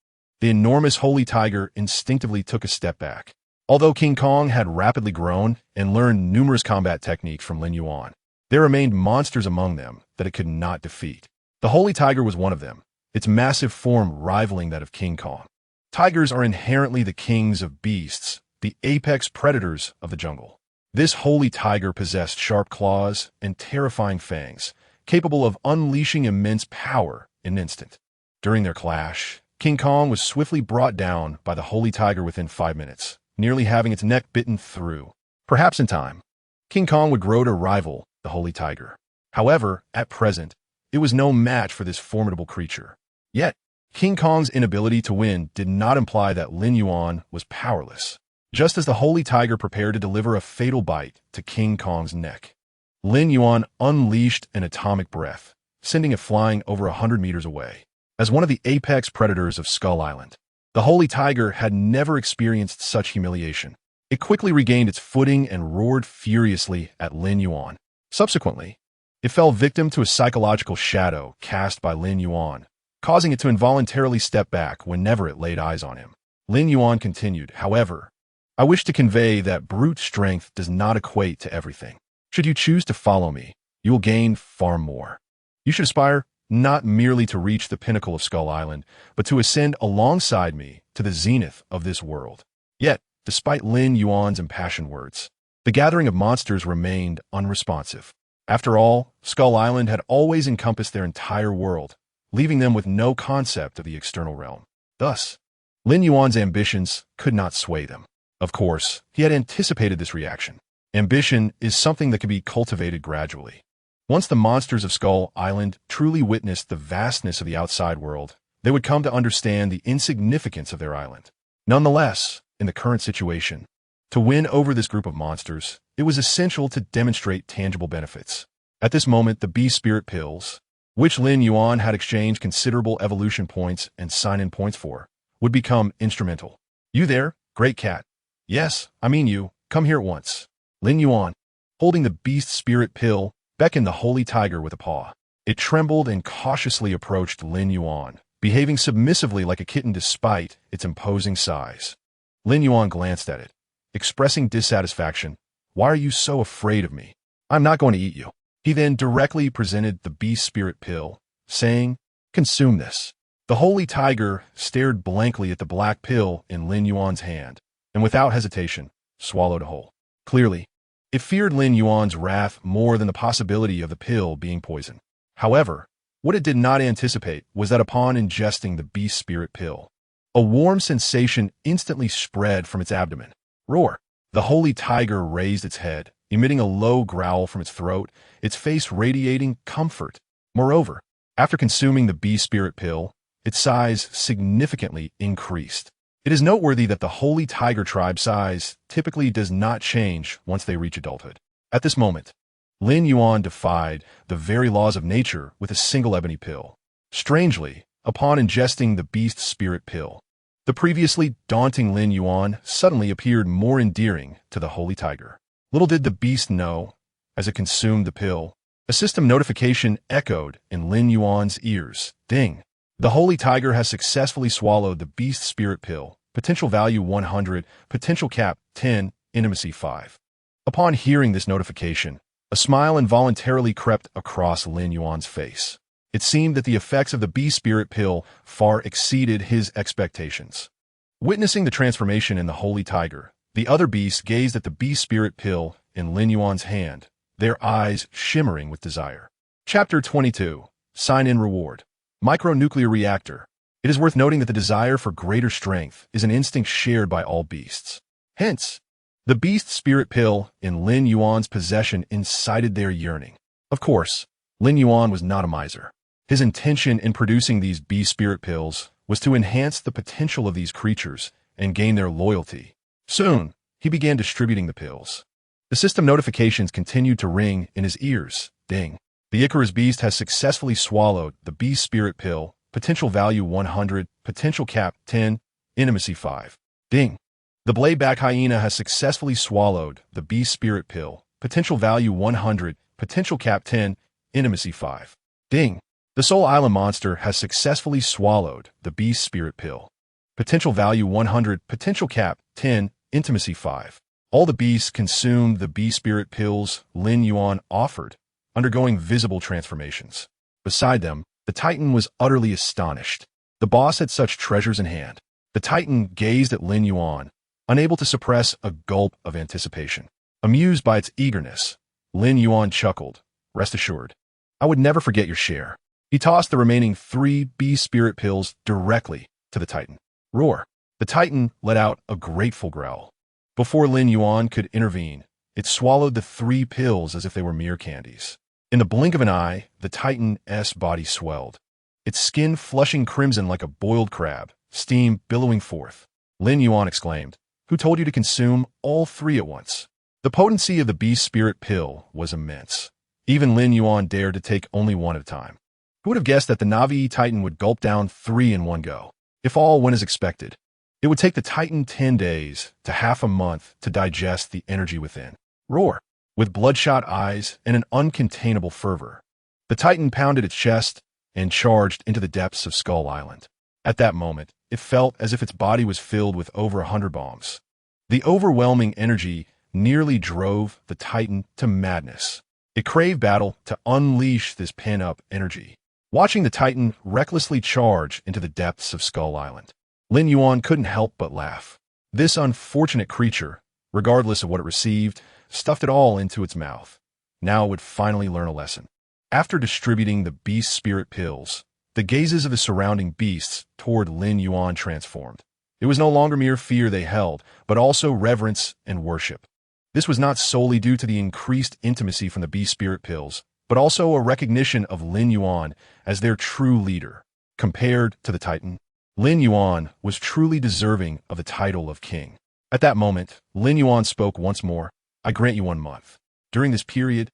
the enormous Holy Tiger instinctively took a step back. Although King Kong had rapidly grown and learned numerous combat techniques from Lin Yuan, there remained monsters among them that it could not defeat. The Holy Tiger was one of them, its massive form rivaling that of King Kong. Tigers are inherently the kings of beasts, the apex predators of the jungle. This Holy Tiger possessed sharp claws and terrifying fangs, capable of unleashing immense power in an instant. During their clash, King Kong was swiftly brought down by the Holy Tiger within 5 minutes, nearly having its neck bitten through. Perhaps in time, King Kong would grow to rival the Holy Tiger. However, at present, it was no match for this formidable creature. Yet, King Kong's inability to win did not imply that Lin Yuan was powerless. Just as the Holy Tiger prepared to deliver a fatal bite to King Kong's neck, Lin Yuan unleashed an atomic breath, sending it flying over 100 meters away. As one of the apex predators of Skull Island, the Holy Tiger had never experienced such humiliation. It quickly regained its footing and roared furiously at Lin Yuan. Subsequently, it fell victim to a psychological shadow cast by Lin Yuan, causing it to involuntarily step back whenever it laid eyes on him. Lin Yuan continued, "However, I wish to convey that brute strength does not equate to everything. Should you choose to follow me, you will gain far more. You should aspire not merely to reach the pinnacle of Skull Island, but to ascend alongside me to the zenith of this world." Yet, despite Lin Yuan's impassioned words, the gathering of monsters remained unresponsive. After all, Skull Island had always encompassed their entire world, leaving them with no concept of the external realm. Thus, Lin Yuan's ambitions could not sway them. Of course, he had anticipated this reaction. Ambition is something that can be cultivated gradually. Once the monsters of Skull Island truly witnessed the vastness of the outside world, they would come to understand the insignificance of their island. Nonetheless, in the current situation, to win over this group of monsters, it was essential to demonstrate tangible benefits. At this moment, the beast spirit pills, which Lin Yuan had exchanged considerable evolution points and sign-in points for, would become instrumental. "You there, great cat? Yes, I mean you. Come here at once." Lin Yuan, holding the beast spirit pill, beckoned the Holy Tiger with a paw. It trembled and cautiously approached Lin Yuan, behaving submissively like a kitten despite its imposing size. Lin Yuan glanced at it, expressing dissatisfaction. "Why are you so afraid of me? I'm not going to eat you." He then directly presented the beast spirit pill, saying, "Consume this." The holy tiger stared blankly at the black pill in Lin Yuan's hand, and without hesitation, swallowed whole. Clearly, it feared Lin Yuan's wrath more than the possibility of the pill being poison. However, what it did not anticipate was that upon ingesting the beast spirit pill, a warm sensation instantly spread from its abdomen. Roar! The holy tiger raised its head, emitting a low growl from its throat, its face radiating comfort. Moreover, after consuming the beast spirit pill, its size significantly increased. It is noteworthy that the holy tiger tribe size typically does not change once they reach adulthood. At this moment, Lin Yuan defied the very laws of nature with a single ebony pill. Strangely, upon ingesting the beast spirit pill, the previously daunting Lin Yuan suddenly appeared more endearing to the holy tiger. Little did the beast know, as it consumed the pill, a system notification echoed in Lin Yuan's ears. Ding! The holy tiger has successfully swallowed the beast spirit pill. Potential value 100, potential cap 10, intimacy 5. Upon hearing this notification, a smile involuntarily crept across Lin Yuan's face. It seemed that the effects of the beast spirit pill far exceeded his expectations. Witnessing the transformation in the holy tiger, the other beasts gazed at the beast spirit pill in Lin Yuan's hand, their eyes shimmering with desire. Chapter 22. Sign-in Reward. Micronuclear Reactor. It is worth noting that the desire for greater strength is an instinct shared by all beasts. Hence, the beast spirit pill in Lin Yuan's possession incited their yearning. Of course, Lin Yuan was not a miser. His intention in producing these beast spirit pills was to enhance the potential of these creatures and gain their loyalty. Soon, he began distributing the pills. The system notifications continued to ring in his ears. Ding! The Icarus beast has successfully swallowed the beast spirit pill. Potential value 100, potential cap 10, intimacy 5. Ding! The Blayback hyena has successfully swallowed the beast spirit pill. Potential value 100, potential cap 10, intimacy 5. Ding! The Soul Island monster has successfully swallowed the beast spirit pill. Potential value 100, potential cap 10, intimacy 5. All the beasts consumed the beast spirit pills Lin Yuan offered, undergoing visible transformations. Beside them, the Titan was utterly astonished. The boss had such treasures in hand. The Titan gazed at Lin Yuan, unable to suppress a gulp of anticipation. Amused by its eagerness, Lin Yuan chuckled. Rest assured, I would never forget your share. He tossed the remaining 3 beast spirit pills directly to the Titan. Roar! The Titan let out a grateful growl. Before Lin Yuan could intervene, it swallowed the 3 pills as if they were mere candies. In the blink of an eye, the Titan's body swelled, its skin flushing crimson like a boiled crab, steam billowing forth. Lin Yuan exclaimed, "Who told you to consume all 3 at once?" The potency of the beast spirit pill was immense. Even Lin Yuan dared to take only one at a time. Who would have guessed that the Navi Titan would gulp down 3 in one go? If all went as expected, it would take the Titan 10 days to half a month to digest the energy within. Roar! With bloodshot eyes and an uncontainable fervor, the Titan pounded its chest and charged into the depths of Skull Island. At that moment, it felt as if its body was filled with over 100 bombs. The overwhelming energy nearly drove the Titan to madness. It craved battle to unleash this pent-up energy. Watching the Titan recklessly charge into the depths of Skull Island, Lin Yuan couldn't help but laugh. This unfortunate creature, regardless of what it received, stuffed it all into its mouth. Now it would finally learn a lesson. After distributing the beast spirit pills, the gazes of the surrounding beasts toward Lin Yuan transformed. It was no longer mere fear they held, but also reverence and worship. This was not solely due to the increased intimacy from the beast spirit pills, but also a recognition of Lin Yuan as their true leader. Compared to the Titan, Lin Yuan was truly deserving of the title of king. At that moment, Lin Yuan spoke once more. I grant you 1 month. During this period,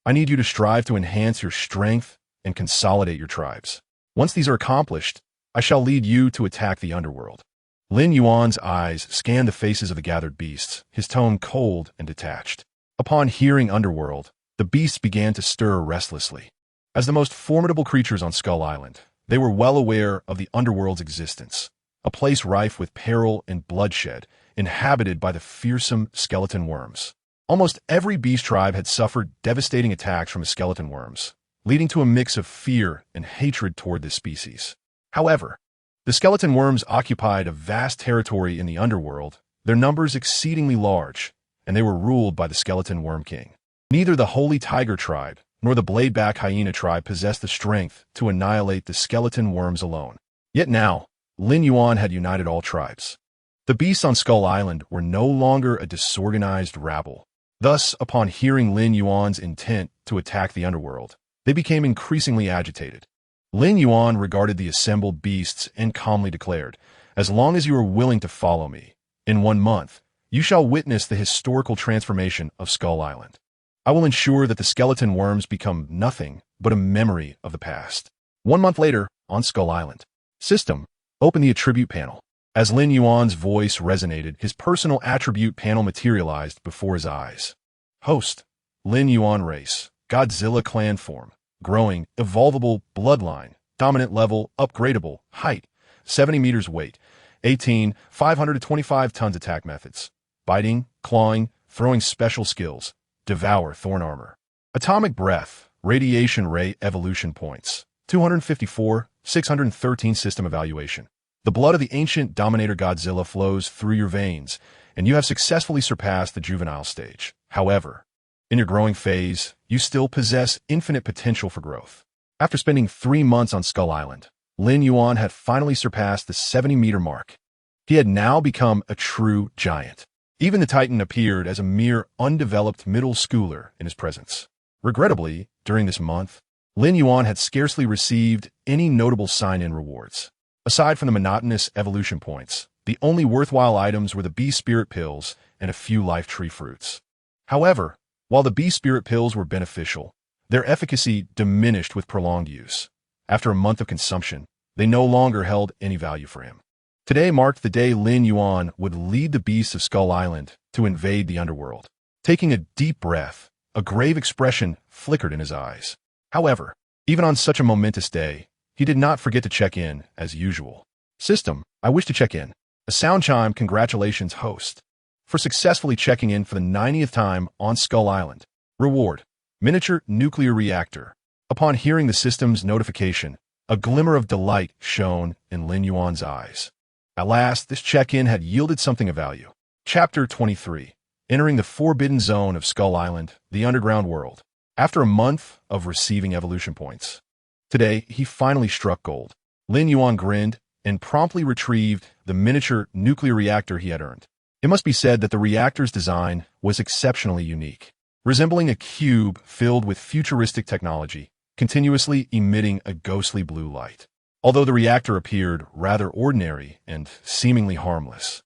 I need you to strive to enhance your strength and consolidate your tribes. Once these are accomplished, I shall lead you to attack the underworld. Lin Yuan's eyes scanned the faces of the gathered beasts, his tone cold and detached. Upon hearing underworld, the beasts began to stir restlessly. As the most formidable creatures on Skull Island, they were well aware of the underworld's existence, a place rife with peril and bloodshed, inhabited by the fearsome skeleton worms. Almost every beast tribe had suffered devastating attacks from the skeleton worms, leading to a mix of fear and hatred toward this species. However, The skeleton worms occupied a vast territory in the underworld, their numbers exceedingly large, and they were ruled by the skeleton worm king. Neither the Holy Tiger tribe nor the Bladeback Hyena tribe possessed the strength to annihilate the skeleton worms alone. Yet now, Lin Yuan had united all tribes. The beasts on Skull Island were no longer a disorganized rabble. Thus, upon hearing Lin Yuan's intent to attack the underworld, they became increasingly agitated. Lin Yuan regarded the assembled beasts and calmly declared, "As long as you are willing to follow me, in 1 month, you shall witness the historical transformation of Skull Island. I will ensure that the skeleton worms become nothing but a memory of the past." 1 month later, on Skull Island. System, open the attribute panel. As Lin Yuan's voice resonated, his personal attribute panel materialized before his eyes. Host, Lin Yuan race, Godzilla clan form, growing, evolvable, bloodline, dominant level, upgradable, height, 70 meters weight, 18, 525 tons attack methods, biting, clawing, throwing special skills, Devour Thorn Armor. Atomic Breath, Radiation Ray Evolution Points, 254, 613 System Evaluation. The blood of the ancient Dominator Godzilla flows through your veins, and you have successfully surpassed the juvenile stage. However, in your growing phase, you still possess infinite potential for growth. After spending 3 months on Skull Island, Lin Yuan had finally surpassed the 70-meter mark. He had now become a true giant. Even the Titan appeared as a mere undeveloped middle schooler in his presence. Regrettably, during this month, Lin Yuan had scarcely received any notable sign-in rewards. Aside from the monotonous evolution points, the only worthwhile items were the Beast Spirit Pills and a few Life Tree fruits. However, while the Beast Spirit Pills were beneficial, their efficacy diminished with prolonged use. After a month of consumption, they no longer held any value for him. Today marked the day Lin Yuan would lead the beasts of Skull Island to invade the underworld. Taking a deep breath, a grave expression flickered in his eyes. However, even on such a momentous day, he did not forget to check in, as usual. System, I wish to check in. A sound chime congratulations host for successfully checking in for the 90th time on Skull Island. Reward, Miniature Nuclear Reactor. Upon hearing the system's notification, a glimmer of delight shone in Lin Yuan's eyes. At last, this check-in had yielded something of value. Chapter 23. Entering the Forbidden Zone of Skull Island, the underground world. After a month of receiving evolution points, today he finally struck gold. Lin Yuan grinned and promptly retrieved the miniature nuclear reactor he had earned. It must be said that the reactor's design was exceptionally unique, resembling a cube filled with futuristic technology, continuously emitting a ghostly blue light. Although the reactor appeared rather ordinary and seemingly harmless,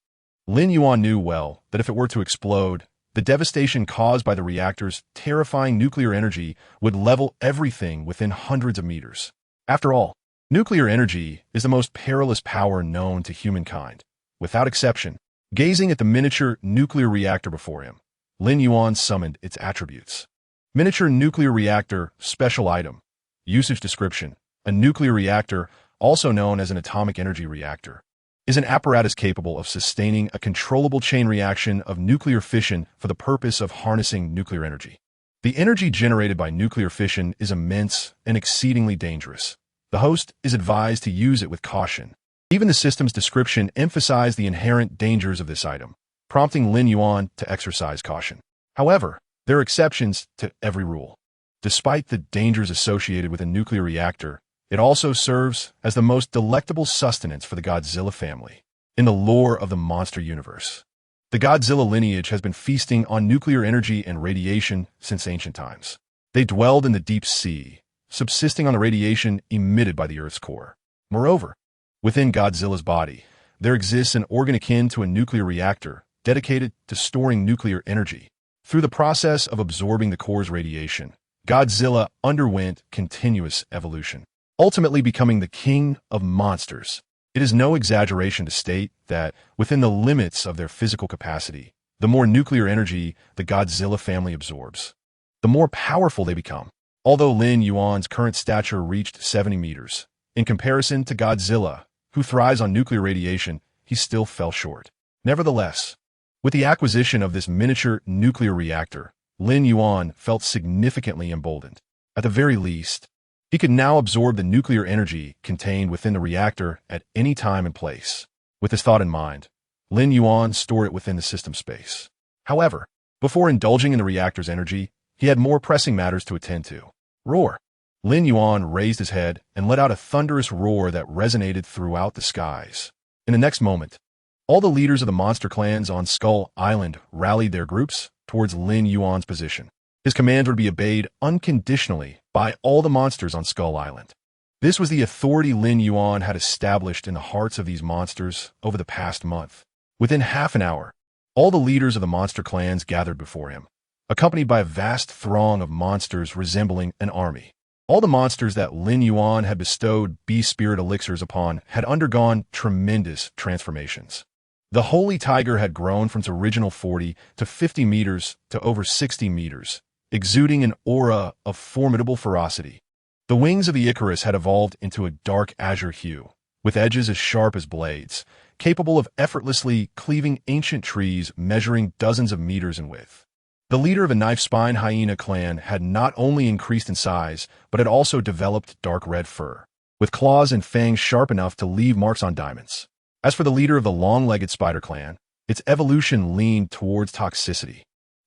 Lin Yuan knew well that if it were to explode, the devastation caused by the reactor's terrifying nuclear energy would level everything within hundreds of meters. After all, nuclear energy is the most perilous power known to humankind. Without exception, gazing at the miniature nuclear reactor before him, Lin Yuan summoned its attributes. Miniature nuclear reactor, special item. Usage description. A nuclear reactor, also known as an atomic energy reactor, is an apparatus capable of sustaining a controllable chain reaction of nuclear fission for the purpose of harnessing nuclear energy. The energy generated by nuclear fission is immense and exceedingly dangerous. The host is advised to use it with caution. Even the system's description emphasized the inherent dangers of this item, prompting Lin Yuan to exercise caution. However, there are exceptions to every rule. Despite the dangers associated with a nuclear reactor, it also serves as the most delectable sustenance for the Godzilla family. In the lore of the monster universe, the Godzilla lineage has been feasting on nuclear energy and radiation since ancient times. They dwelled in the deep sea, subsisting on the radiation emitted by the Earth's core. Moreover, within Godzilla's body, there exists an organ akin to a nuclear reactor dedicated to storing nuclear energy. Through the process of absorbing the core's radiation, Godzilla underwent continuous evolution, ultimately becoming the king of monsters. It is no exaggeration to state that, within the limits of their physical capacity, the more nuclear energy the Godzilla family absorbs, the more powerful they become. Although Lin Yuan's current stature reached 70 meters, in comparison to Godzilla, who thrives on nuclear radiation, he still fell short. Nevertheless, with the acquisition of this miniature nuclear reactor, Lin Yuan felt significantly emboldened. At the very least, He could now absorb the nuclear energy contained within the reactor at any time and place. With this thought in mind, Lin Yuan stored it within the system space. However, before indulging in the reactor's energy, he had more pressing matters to attend to. Roar! Lin Yuan raised his head and let out a thunderous roar that resonated throughout the skies. In the next moment, all the leaders of the monster clans on Skull Island rallied their groups towards Lin Yuan's position. His commands would be obeyed unconditionally by all the monsters on Skull Island. This was the authority Lin Yuan had established in the hearts of these monsters over the past month. Within half an hour, all the leaders of the monster clans gathered before him, accompanied by a vast throng of monsters resembling an army. All the monsters that Lin Yuan had bestowed beast spirit elixirs upon had undergone tremendous transformations. The holy tiger had grown from its original 40 to 50 meters to over 60 meters, exuding an aura of formidable ferocity. The wings of the Icarus had evolved into a dark azure hue, with edges as sharp as blades, capable of effortlessly cleaving ancient trees measuring dozens of meters in width. The leader of the knife-spine hyena clan had not only increased in size, but had also developed dark red fur, with claws and fangs sharp enough to leave marks on diamonds. As for the leader of the long-legged spider clan, its evolution leaned towards toxicity.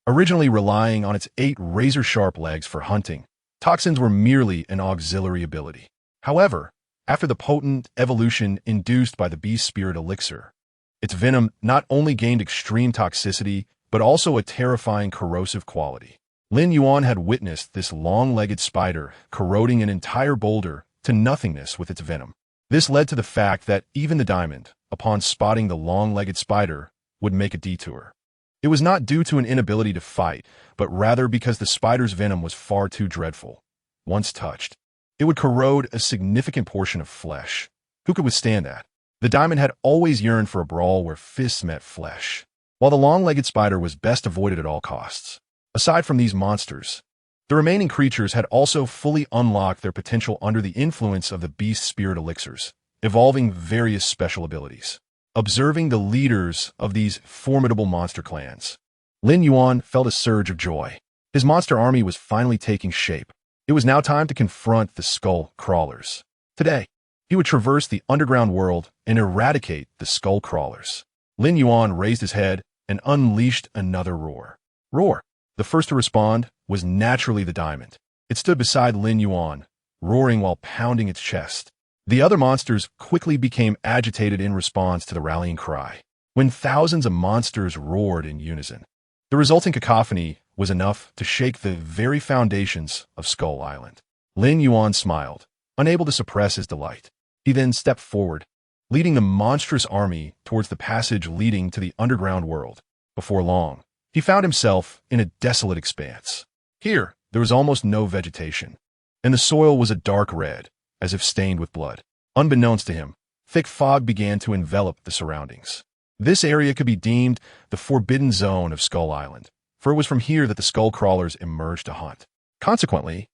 Originally relying on its 8 razor-sharp legs for hunting, toxins were merely an auxiliary ability. However, after the potent evolution induced by the beast spirit elixir, its venom not only gained extreme toxicity, but also a terrifying corrosive quality. Lin Yuan had witnessed this long-legged spider corroding an entire boulder to nothingness with its venom. This led to the fact that even the diamond, upon spotting the long-legged spider, would make a detour. It was not due to an inability to fight, but rather because the spider's venom was far too dreadful. Once touched, it would corrode a significant portion of flesh. Who could withstand that? The diamond had always yearned for a brawl where fists met flesh, while the long-legged spider was best avoided at all costs. Aside from these monsters, the remaining creatures had also fully unlocked their potential under the influence of the beast spirit elixirs, evolving various special abilities. Observing the leaders of these formidable monster clans, Lin Yuan felt a surge of joy. His monster army was finally taking shape. It was now time to confront the skull crawlers. Today, he would traverse the underground world and eradicate the skull crawlers. Lin Yuan raised his head and unleashed another roar. Roar! The first to respond was naturally the diamond. It stood beside Lin Yuan, roaring while pounding its chest. The other monsters quickly became agitated in response to the rallying cry. When thousands of monsters roared in unison, the resulting cacophony was enough to shake the very foundations of Skull Island. Lin Yuan smiled, unable to suppress his delight. He then stepped forward, leading the monstrous army towards the passage leading to the underground world. Before long, he found himself in a desolate expanse. Here, there was almost no vegetation, and the soil was a dark red, as if stained with blood. Unbeknownst to him, thick fog began to envelop the surroundings. This area could be deemed the forbidden zone of Skull Island, for it was from here that the skull crawlers emerged to hunt. Consequently,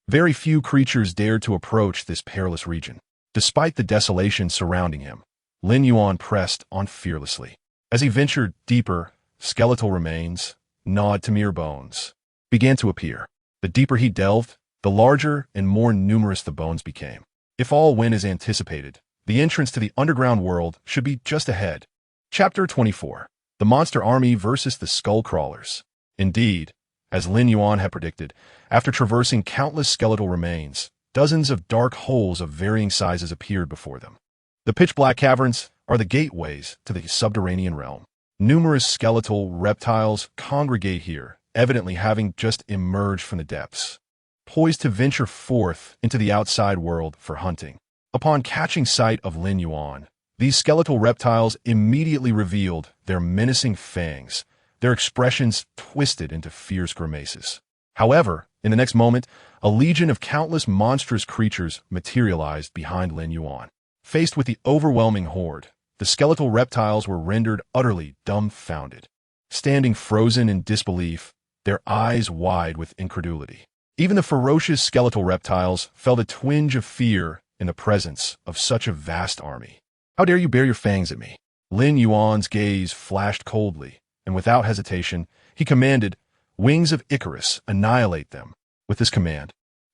very few creatures dared to approach this perilous region. Despite the desolation surrounding him, Lin Yuan pressed on fearlessly. As he ventured deeper, skeletal remains, gnawed to mere bones, began to appear. The deeper he delved, the larger and more numerous the bones became. If all went as anticipated, the entrance to the underground world should be just ahead. Chapter 24. The Monster Army versus the Skull Crawlers. Indeed, as Lin Yuan had predicted, after traversing countless skeletal remains, dozens of dark holes of varying sizes appeared before them. The pitch-black caverns are the gateways to the subterranean realm. Numerous skeletal reptiles congregate here, evidently having just emerged from the depths, poised to venture forth into the outside world for hunting. Upon catching sight of Lin Yuan, these skeletal reptiles immediately revealed their menacing fangs, their expressions twisted into fierce grimaces. However, in the next moment, a legion of countless monstrous creatures materialized behind Lin Yuan. Faced with the overwhelming horde, the skeletal reptiles were rendered utterly dumbfounded, standing frozen in disbelief, their eyes wide with incredulity. Even the ferocious skeletal reptiles felt a twinge of fear in the presence of such a vast army. "How dare you bare your fangs at me?" Lin Yuan's gaze flashed coldly, and without hesitation, he commanded, "Wings of Icarus, annihilate them." With this command,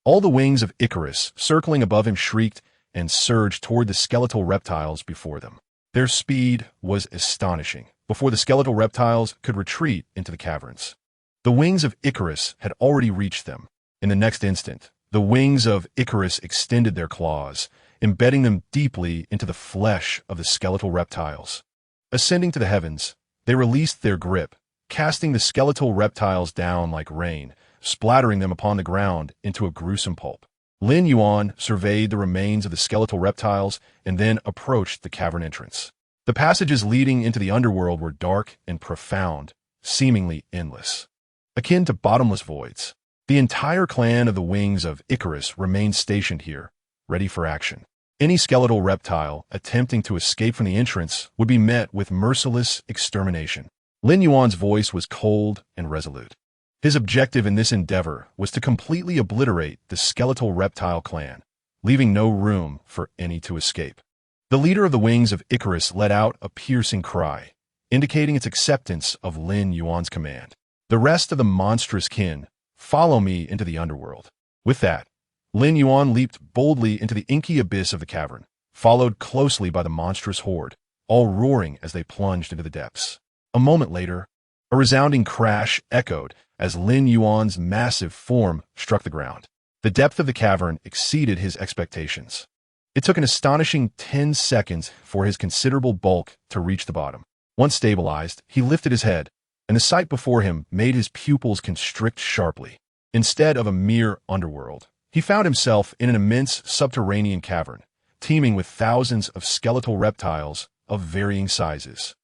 All the wings of Icarus, circling above him, shrieked and surged toward the skeletal reptiles before them. Their speed was astonishing, before the skeletal reptiles could retreat into the caverns. The wings of Icarus had already reached them. In the next instant, the wings of Icarus extended their claws, embedding them deeply into the flesh of the skeletal reptiles. Ascending to the heavens, they released their grip, casting the skeletal reptiles down like rain, splattering them upon the ground into a gruesome pulp. Lin Yuan surveyed the remains of the skeletal reptiles and then approached the cavern entrance. The passages leading into the underworld were dark and profound, seemingly endless, akin to bottomless voids. The entire clan of the wings of Icarus remained stationed here, ready for action. Any skeletal reptile attempting to escape from the entrance would be met with merciless extermination. Lin Yuan's voice was cold and resolute. His objective in this endeavor was to completely obliterate the skeletal reptile clan, leaving no room for any to escape. The leader of the wings of Icarus let out a piercing cry, indicating its acceptance of Lin Yuan's command. The rest of the monstrous kin, follow me into the underworld. With that, Lin Yuan leaped boldly into the inky abyss of the cavern, followed closely by the monstrous horde, all roaring as they plunged into the depths. A moment later, a resounding crash echoed as Lin Yuan's massive form struck the ground. The depth of the cavern exceeded his expectations. It took an astonishing 10 seconds for his considerable bulk to reach the bottom. Once stabilized, he lifted his head, and the sight before him made his pupils constrict sharply. Instead of a mere underworld, he found himself in an immense subterranean cavern, teeming with thousands of skeletal reptiles of varying sizes.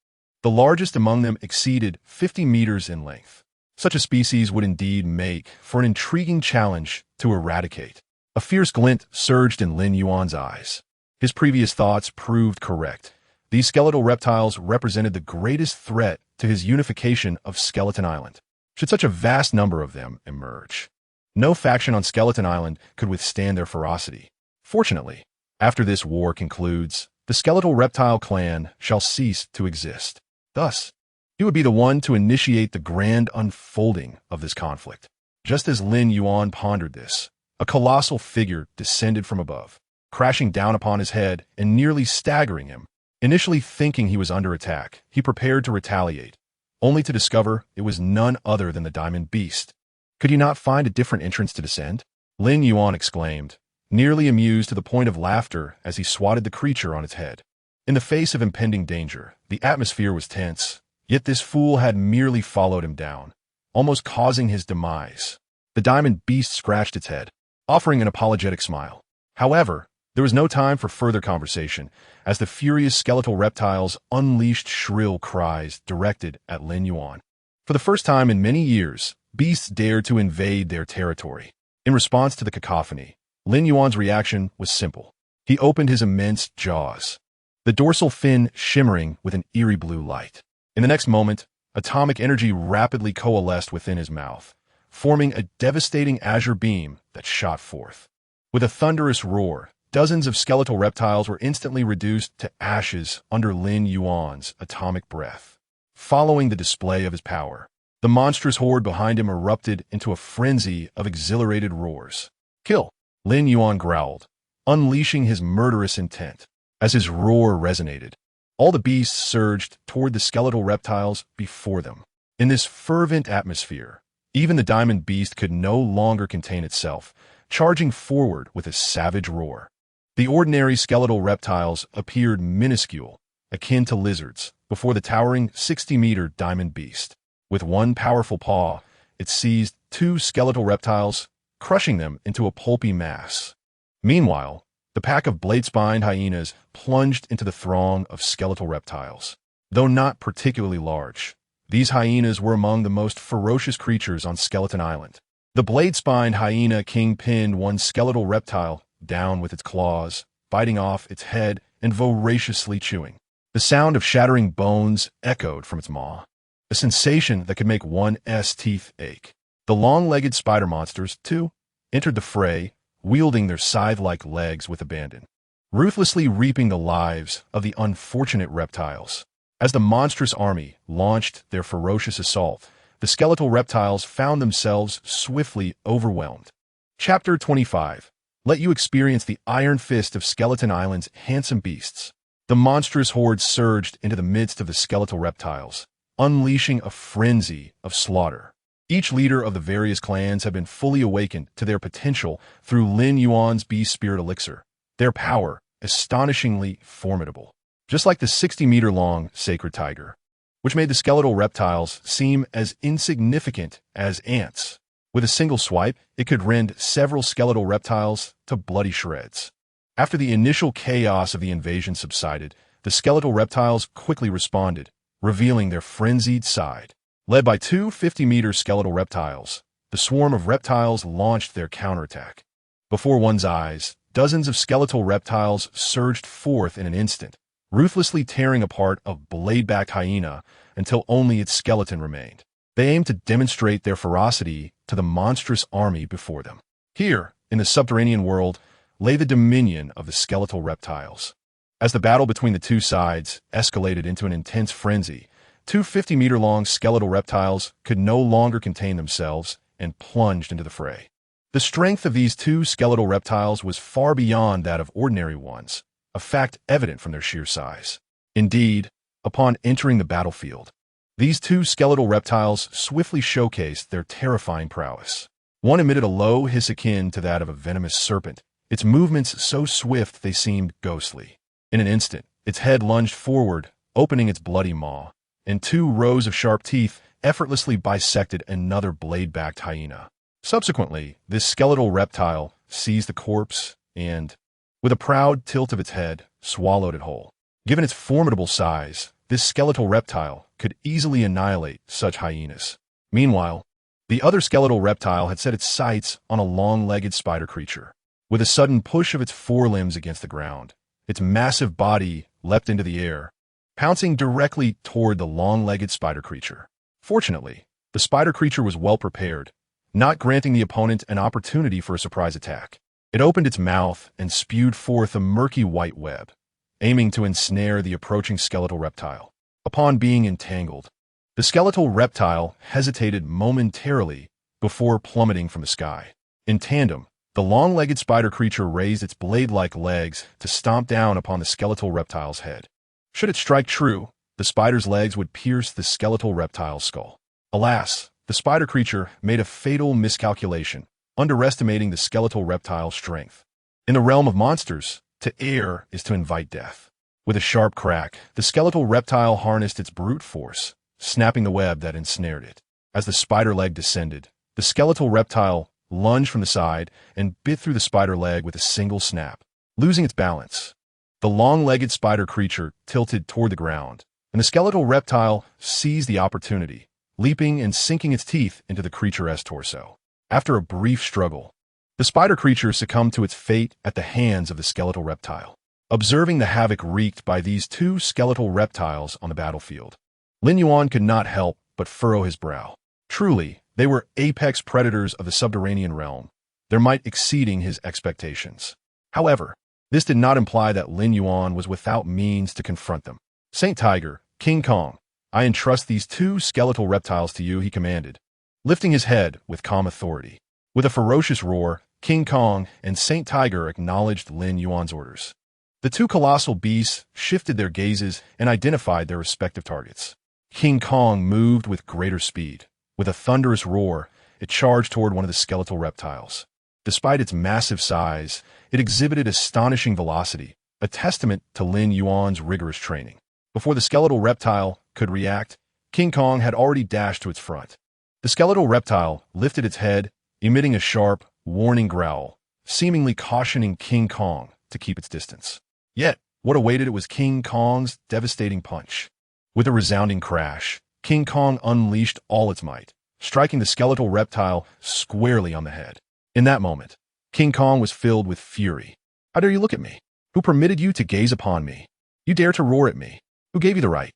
The largest among them exceeded 50 meters in length. Such a species would indeed make for an intriguing challenge to eradicate. A fierce glint surged in Lin Yuan's eyes. His previous thoughts proved correct. These skeletal reptiles represented the greatest threat to his unification of Skeleton Island. Should such a vast number of them emerge, no faction on Skeleton Island could withstand their ferocity. Fortunately, after this war concludes, the skeletal reptile clan shall cease to exist. Thus, he would be the one to initiate the grand unfolding of this conflict. Just as Lin Yuan pondered this, a colossal figure descended from above, crashing down upon his head and nearly staggering him. Initially thinking he was under attack, he prepared to retaliate, only to discover it was none other than the Diamond Beast. Could he not find a different entrance to descend? Lin Yuan exclaimed, nearly amused to the point of laughter as he swatted the creature on its head. In the face of impending danger, the atmosphere was tense. Yet this fool had merely followed him down, almost causing his demise. The Diamond Beast scratched its head, offering an apologetic smile. However, there was no time for further conversation, as the furious skeletal reptiles unleashed shrill cries directed at Lin Yuan. For the first time in many years, beasts dared to invade their territory. In response to the cacophony, Lin Yuan's reaction was simple. He opened his immense jaws, the dorsal fin shimmering with an eerie blue light. In the next moment, atomic energy rapidly coalesced within his mouth, forming a devastating azure beam that shot forth. With a thunderous roar, dozens of skeletal reptiles were instantly reduced to ashes under Lin Yuan's atomic breath. Following the display of his power, the monstrous horde behind him erupted into a frenzy of exhilarated roars. Kill! Lin Yuan growled, unleashing his murderous intent. As his roar resonated, all the beasts surged toward the skeletal reptiles before them. In this fervent atmosphere, even the Diamond Beast could no longer contain itself, charging forward with a savage roar. The ordinary skeletal reptiles appeared minuscule, akin to lizards, before the towering 60-meter Diamond Beast. With one powerful paw, it seized two skeletal reptiles, crushing them into a pulpy mass. Meanwhile, the pack of blade-spined hyenas plunged into the throng of skeletal reptiles. Though not particularly large, these hyenas were among the most ferocious creatures on Skeleton Island. The blade-spined hyena king pinned one skeletal reptile down with its claws, biting off its head and voraciously chewing. The sound of shattering bones echoed from its maw, a sensation that could make one's teeth ache. The long-legged spider monsters, too, entered the fray, wielding their scythe-like legs with abandon, ruthlessly reaping the lives of the unfortunate reptiles. As the monstrous army launched their ferocious assault, the skeletal reptiles found themselves swiftly overwhelmed. Chapter 25. Let you experience the iron fist of Skeleton Island's handsome beasts. The monstrous horde surged into the midst of the skeletal reptiles, unleashing a frenzy of slaughter. Each leader of the various clans had been fully awakened to their potential through Lin Yuan's beast spirit elixir, their power astonishingly formidable. Just like the 60-meter-long sacred tiger, which made the skeletal reptiles seem as insignificant as ants. With a single swipe, it could rend several skeletal reptiles to bloody shreds. After the initial chaos of the invasion subsided, the skeletal reptiles quickly responded, revealing their frenzied side. Led by two 50-meter skeletal reptiles, the swarm of reptiles launched their counterattack. Before one's eyes, dozens of skeletal reptiles surged forth in an instant, ruthlessly tearing apart a blade-backed hyena until only its skeleton remained. They aimed to demonstrate their ferocity to the monstrous army before them. Here, in the subterranean world, lay the dominion of the skeletal reptiles. As the battle between the two sides escalated into an intense frenzy, two 50-meter-long skeletal reptiles could no longer contain themselves and plunged into the fray. The strength of these two skeletal reptiles was far beyond that of ordinary ones, a fact evident from their sheer size. Indeed, upon entering the battlefield, these two skeletal reptiles swiftly showcased their terrifying prowess. One emitted a low hiss akin to that of a venomous serpent, its movements so swift they seemed ghostly. In an instant, its head lunged forward, opening its bloody maw, and two rows of sharp teeth effortlessly bisected another blade-backed hyena. Subsequently, this skeletal reptile seized the corpse and, with a proud tilt of its head, swallowed it whole. Given its formidable size, this skeletal reptile could easily annihilate such hyenas. Meanwhile, the other skeletal reptile had set its sights on a long-legged spider creature. With a sudden push of its forelimbs against the ground, its massive body leapt into the air, pouncing directly toward the long-legged spider creature. Fortunately, the spider creature was well prepared, not granting the opponent an opportunity for a surprise attack. It opened its mouth and spewed forth a murky white web, aiming to ensnare the approaching skeletal reptile. Upon being entangled, the skeletal reptile hesitated momentarily before plummeting from the sky. In tandem, the long-legged spider creature raised its blade-like legs to stomp down upon the skeletal reptile's head. Should it strike true, the spider's legs would pierce the skeletal reptile's skull. Alas, the spider creature made a fatal miscalculation, underestimating the skeletal reptile's strength. In the realm of monsters, to err is to invite death. With a sharp crack, the skeletal reptile harnessed its brute force, snapping the web that ensnared it. As the spider leg descended, the skeletal reptile lunged from the side and bit through the spider leg with a single snap. Losing its balance, the long-legged spider creature tilted toward the ground, and the skeletal reptile seized the opportunity, leaping and sinking its teeth into the creature's torso. After a brief struggle, the spider creature succumbed to its fate at the hands of the skeletal reptile. Observing the havoc wreaked by these two skeletal reptiles on the battlefield, Lin Yuan could not help but furrow his brow. Truly, they were apex predators of the subterranean realm, their might exceeding his expectations. However, this did not imply that Lin Yuan was without means to confront them. Saint Tiger, King Kong, I entrust these two skeletal reptiles to you, he commanded, lifting his head with calm authority. With a ferocious roar, King Kong and Saint Tiger acknowledged Lin Yuan's orders. The two colossal beasts shifted their gazes and identified their respective targets. King Kong moved with greater speed. With a thunderous roar, it charged toward one of the skeletal reptiles. Despite its massive size, it exhibited astonishing velocity, a testament to Lin Yuan's rigorous training. Before the skeletal reptile could react, King Kong had already dashed to its front. The skeletal reptile lifted its head, emitting a sharp, warning growl, seemingly cautioning King Kong to keep its distance. Yet, what awaited it was King Kong's devastating punch. With a resounding crash, King Kong unleashed all its might, striking the skeletal reptile squarely on the head. In that moment, King Kong was filled with fury. How dare you look at me? Who permitted you to gaze upon me? You dare to roar at me? Who gave you the right?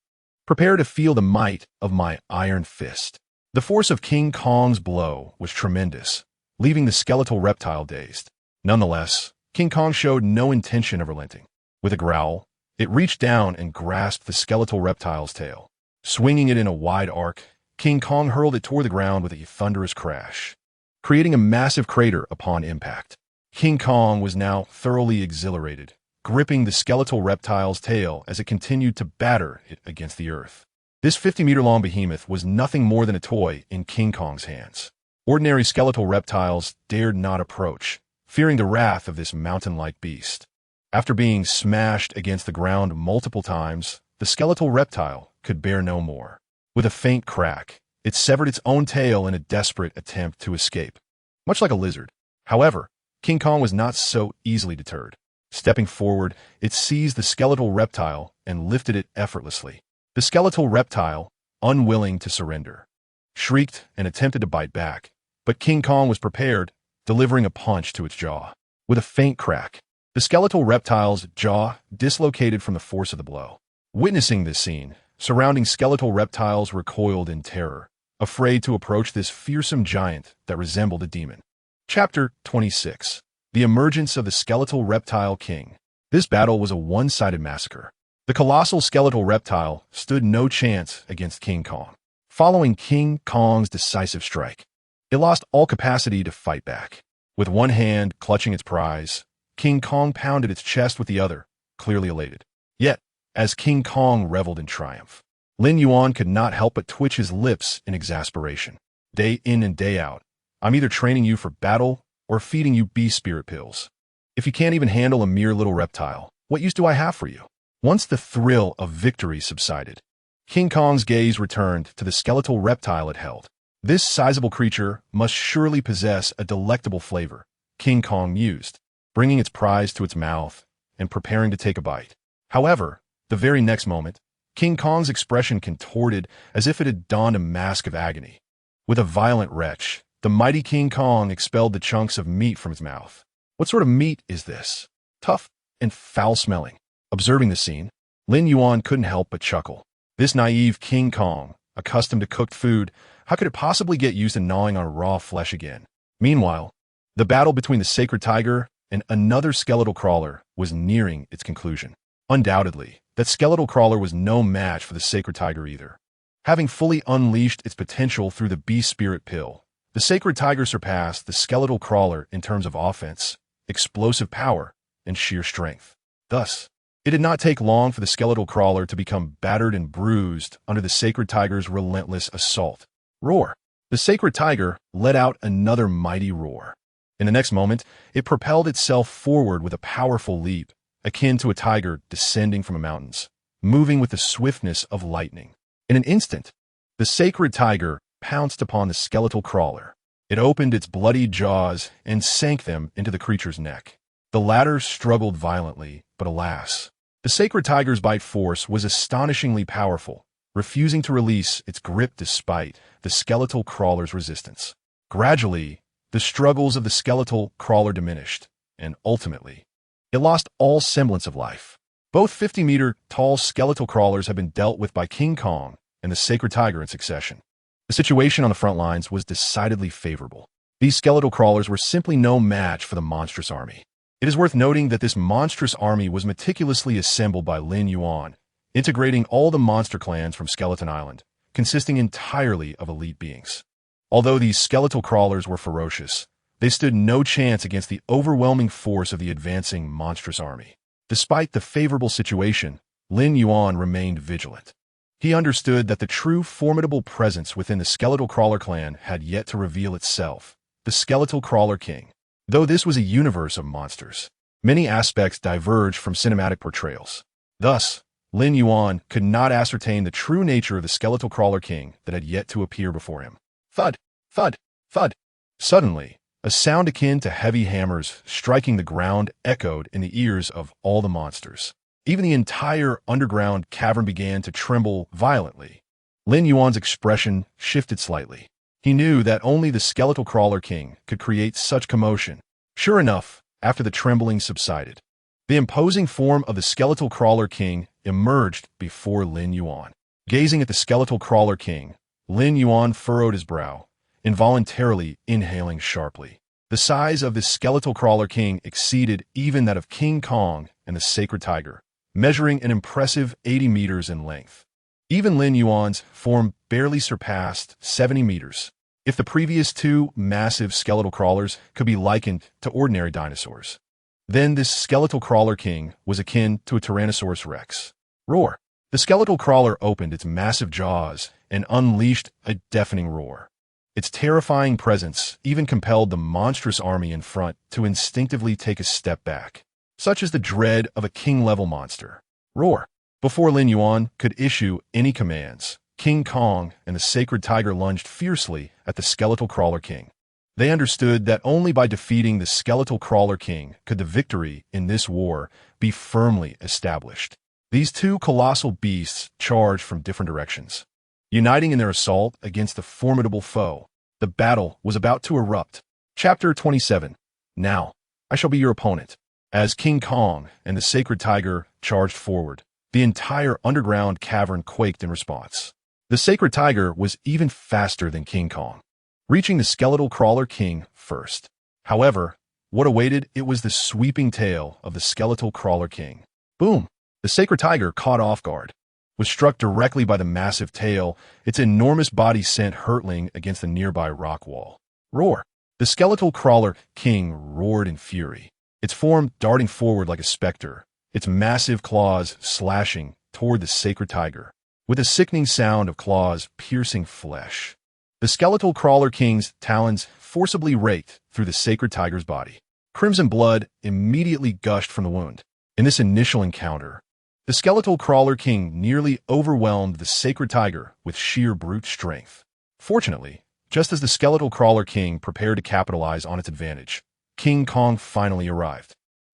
Prepare to feel the might of my iron fist. The force of King Kong's blow was tremendous, leaving the skeletal reptile dazed. Nonetheless, King Kong showed no intention of relenting. With a growl, it reached down and grasped the skeletal reptile's tail. Swinging it in a wide arc, King Kong hurled it toward the ground with a thunderous crash. creating a massive crater upon impact. King Kong was now thoroughly exhilarated, gripping the skeletal reptile's tail as it continued to batter it against the earth. This 50-meter-long behemoth was nothing more than a toy in King Kong's hands. Ordinary skeletal reptiles dared not approach, fearing the wrath of this mountain-like beast. After being smashed against the ground multiple times, the skeletal reptile could bear no more. With a faint crack, it severed its own tail in a desperate attempt to escape. Much like a lizard. However, King Kong was not so easily deterred. Stepping forward, it seized the skeletal reptile and lifted it effortlessly. The skeletal reptile, unwilling to surrender, shrieked and attempted to bite back, but King Kong was prepared, delivering a punch to its jaw. With a faint crack, the skeletal reptile's jaw dislocated from the force of the blow. Witnessing this scene, surrounding skeletal reptiles recoiled in terror, afraid to approach this fearsome giant that resembled a demon. Chapter 26. The Emergence of the Skeletal Reptile King. This battle was a one-sided massacre. The colossal skeletal reptile stood no chance against King Kong. Following King Kong's decisive strike, it lost all capacity to fight back. With one hand clutching its prize, King Kong pounded its chest with the other, clearly elated. Yet, as King Kong reveled in triumph, Lin Yuan could not help but twitch his lips in exasperation. Day in and day out, I'm either training you for battle or feeding you beast spirit pills. If you can't even handle a mere little reptile, what use do I have for you? Once the thrill of victory subsided, King Kong's gaze returned to the skeletal reptile it held. This sizable creature must surely possess a delectable flavor, King Kong mused, bringing its prize to its mouth and preparing to take a bite. However, the very next moment, King Kong's expression contorted as if it had donned a mask of agony. With a violent retch, the mighty King Kong expelled the chunks of meat from his mouth. What sort of meat is this? Tough and foul-smelling. Observing the scene, Lin Yuan couldn't help but chuckle. This naive King Kong, accustomed to cooked food, how could it possibly get used to gnawing on raw flesh again? Meanwhile, the battle between the sacred tiger and another skeletal crawler was nearing its conclusion. Undoubtedly, that skeletal crawler was no match for the sacred tiger either. Having fully unleashed its potential through the beast spirit pill, the sacred tiger surpassed the skeletal crawler in terms of offense, explosive power, and sheer strength. Thus, it did not take long for the skeletal crawler to become battered and bruised under the sacred tiger's relentless assault. Roar! The sacred tiger let out another mighty roar. In the next moment, it propelled itself forward with a powerful leap, akin to a tiger descending from the mountains, moving with the swiftness of lightning. In an instant, the sacred tiger pounced upon the skeletal crawler. It opened its bloody jaws and sank them into the creature's neck. The latter struggled violently, but alas, the sacred tiger's bite force was astonishingly powerful, refusing to release its grip despite the skeletal crawler's resistance. Gradually, the struggles of the skeletal crawler diminished, and ultimately, it lost all semblance of life. Both 50-meter-tall skeletal crawlers had been dealt with by King Kong and the sacred tiger in succession. The situation on the front lines was decidedly favorable. These skeletal crawlers were simply no match for the monstrous army. It is worth noting that this monstrous army was meticulously assembled by Lin Yuan, integrating all the monster clans from Skeleton Island, consisting entirely of elite beings. Although these skeletal crawlers were ferocious, they stood no chance against the overwhelming force of the advancing monstrous army. Despite the favorable situation, Lin Yuan remained vigilant. He understood that the true formidable presence within the skeletal crawler clan had yet to reveal itself, the skeletal crawler king. Though this was a universe of monsters, many aspects diverged from cinematic portrayals. Thus, Lin Yuan could not ascertain the true nature of the skeletal crawler king that had yet to appear before him. Thud, thud, thud. Suddenly, a sound akin to heavy hammers striking the ground echoed in the ears of all the monsters. Even the entire underground cavern began to tremble violently. Lin Yuan's expression shifted slightly. He knew that only the skeletal crawler king could create such commotion. Sure enough, after the trembling subsided, the imposing form of the skeletal crawler king emerged before Lin Yuan. Gazing at the skeletal crawler king, Lin Yuan furrowed his brow, involuntarily inhaling sharply. The size of this skeletal crawler king exceeded even that of King Kong and the sacred tiger, measuring an impressive 80 meters in length. Even Lin Yuan's form barely surpassed 70 meters. If the previous two massive skeletal crawlers could be likened to ordinary dinosaurs, then this skeletal crawler king was akin to a Tyrannosaurus rex. Roar! The skeletal crawler opened its massive jaws and unleashed a deafening roar. Its terrifying presence even compelled the monstrous army in front to instinctively take a step back. Such is the dread of a king-level monster. Roar! Before Lin Yuan could issue any commands, King Kong and the sacred tiger lunged fiercely at the skeletal crawler king. They understood that only by defeating the skeletal crawler king could the victory in this war be firmly established. These two colossal beasts charged from different directions, uniting in their assault against the formidable foe. The battle was about to erupt. Chapter 27. Now, I shall be your opponent. As King Kong and the sacred tiger charged forward, the entire underground cavern quaked in response. The sacred tiger was even faster than King Kong, reaching the skeletal crawler king first. However, what awaited it was the sweeping tail of the skeletal crawler king. Boom! The sacred tiger, caught off guard, was struck directly by the massive tail, its enormous body sent hurtling against the nearby rock wall. Roar! The skeletal crawler king roared in fury, its form darting forward like a specter, its massive claws slashing toward the sacred tiger, with a sickening sound of claws piercing flesh. The skeletal crawler king's talons forcibly raked through the sacred tiger's body. Crimson blood immediately gushed from the wound. In this initial encounter, the skeletal crawler king nearly overwhelmed the sacred tiger with sheer brute strength. Fortunately, just as the skeletal crawler king prepared to capitalize on its advantage, King Kong finally arrived.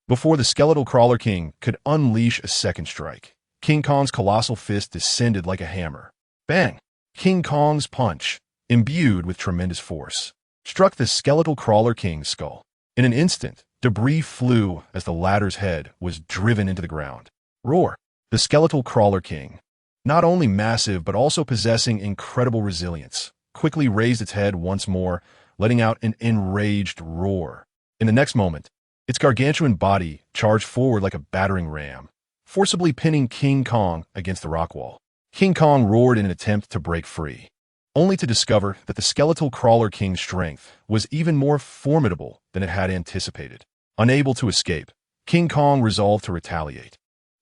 Before the skeletal crawler king could unleash a second strike, King Kong's colossal fist descended like a hammer. Bang! King Kong's punch, imbued with tremendous force, struck the skeletal crawler king's skull. In an instant, debris flew as the latter's head was driven into the ground. Roar! The skeletal crawler king, not only massive but also possessing incredible resilience, quickly raised its head once more, letting out an enraged roar. In the next moment, its gargantuan body charged forward like a battering ram, forcibly pinning King Kong against the rock wall. King Kong roared in an attempt to break free, only to discover that the skeletal crawler king's strength was even more formidable than it had anticipated. Unable to escape, King Kong resolved to retaliate,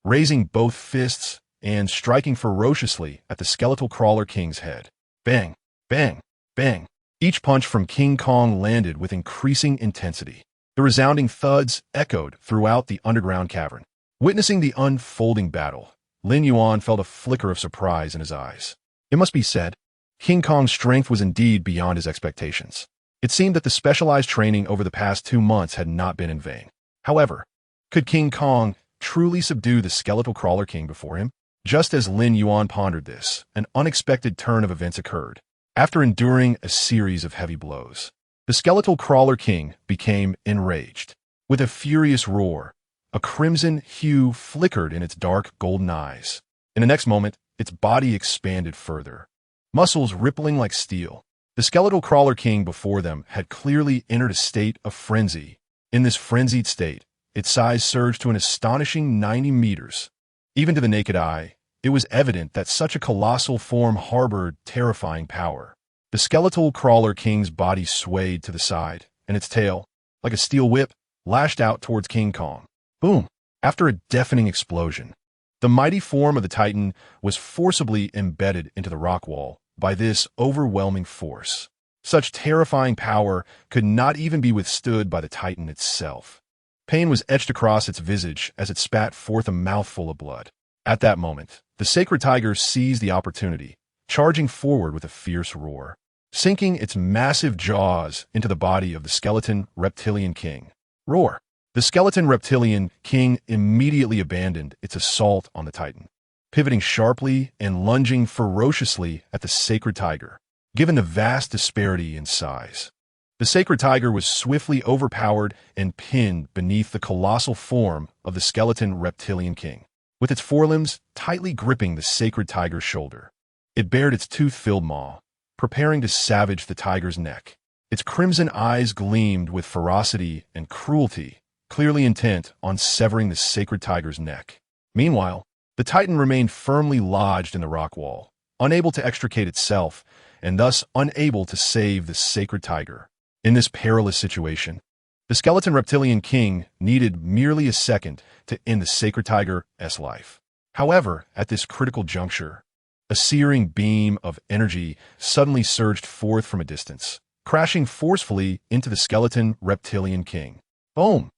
raising both fists and striking ferociously at the skeletal crawler king's head. Bang! Bang! Bang! Each punch from King Kong landed with increasing intensity. The resounding thuds echoed throughout the underground cavern. Witnessing the unfolding battle, Lin Yuan felt a flicker of surprise in his eyes. It must be said, King Kong's strength was indeed beyond his expectations. It seemed that the specialized training over the past 2 months had not been in vain. However, could King Kong truly subdue the skeletal crawler king before him? Just as Lin Yuan pondered this, an unexpected turn of events occurred. After enduring a series of heavy blows, the skeletal crawler king became enraged. With a furious roar, a crimson hue flickered in its dark golden eyes. In the next moment, its body expanded further, muscles rippling like steel. The skeletal crawler king before them had clearly entered a state of frenzy. In this frenzied state, its size surged to an astonishing 90 meters. Even to the naked eye, it was evident that such a colossal form harbored terrifying power. The skeletal crawler king's body swayed to the side, and its tail, like a steel whip, lashed out towards King Kong. Boom! After a deafening explosion, the mighty form of the Titan was forcibly embedded into the rock wall by this overwhelming force. Such terrifying power could not even be withstood by the Titan itself. Pain was etched across its visage as it spat forth a mouthful of blood. At that moment, the sacred tiger seized the opportunity, charging forward with a fierce roar, sinking its massive jaws into the body of the skeleton reptilian king. Roar! The skeleton reptilian king immediately abandoned its assault on the Titan, pivoting sharply and lunging ferociously at the sacred tiger. Given the vast disparity in size, the sacred tiger was swiftly overpowered and pinned beneath the colossal form of the skeleton reptilian king. With its forelimbs tightly gripping the sacred tiger's shoulder, it bared its tooth-filled maw, preparing to savage the tiger's neck. Its crimson eyes gleamed with ferocity and cruelty, clearly intent on severing the sacred tiger's neck. Meanwhile, the Titan remained firmly lodged in the rock wall, unable to extricate itself and thus unable to save the sacred tiger. In this perilous situation, the skeleton reptilian king needed merely a second to end the sacred tiger's life. However, at this critical juncture, a searing beam of energy suddenly surged forth from a distance, crashing forcefully into the skeleton reptilian king. Boom!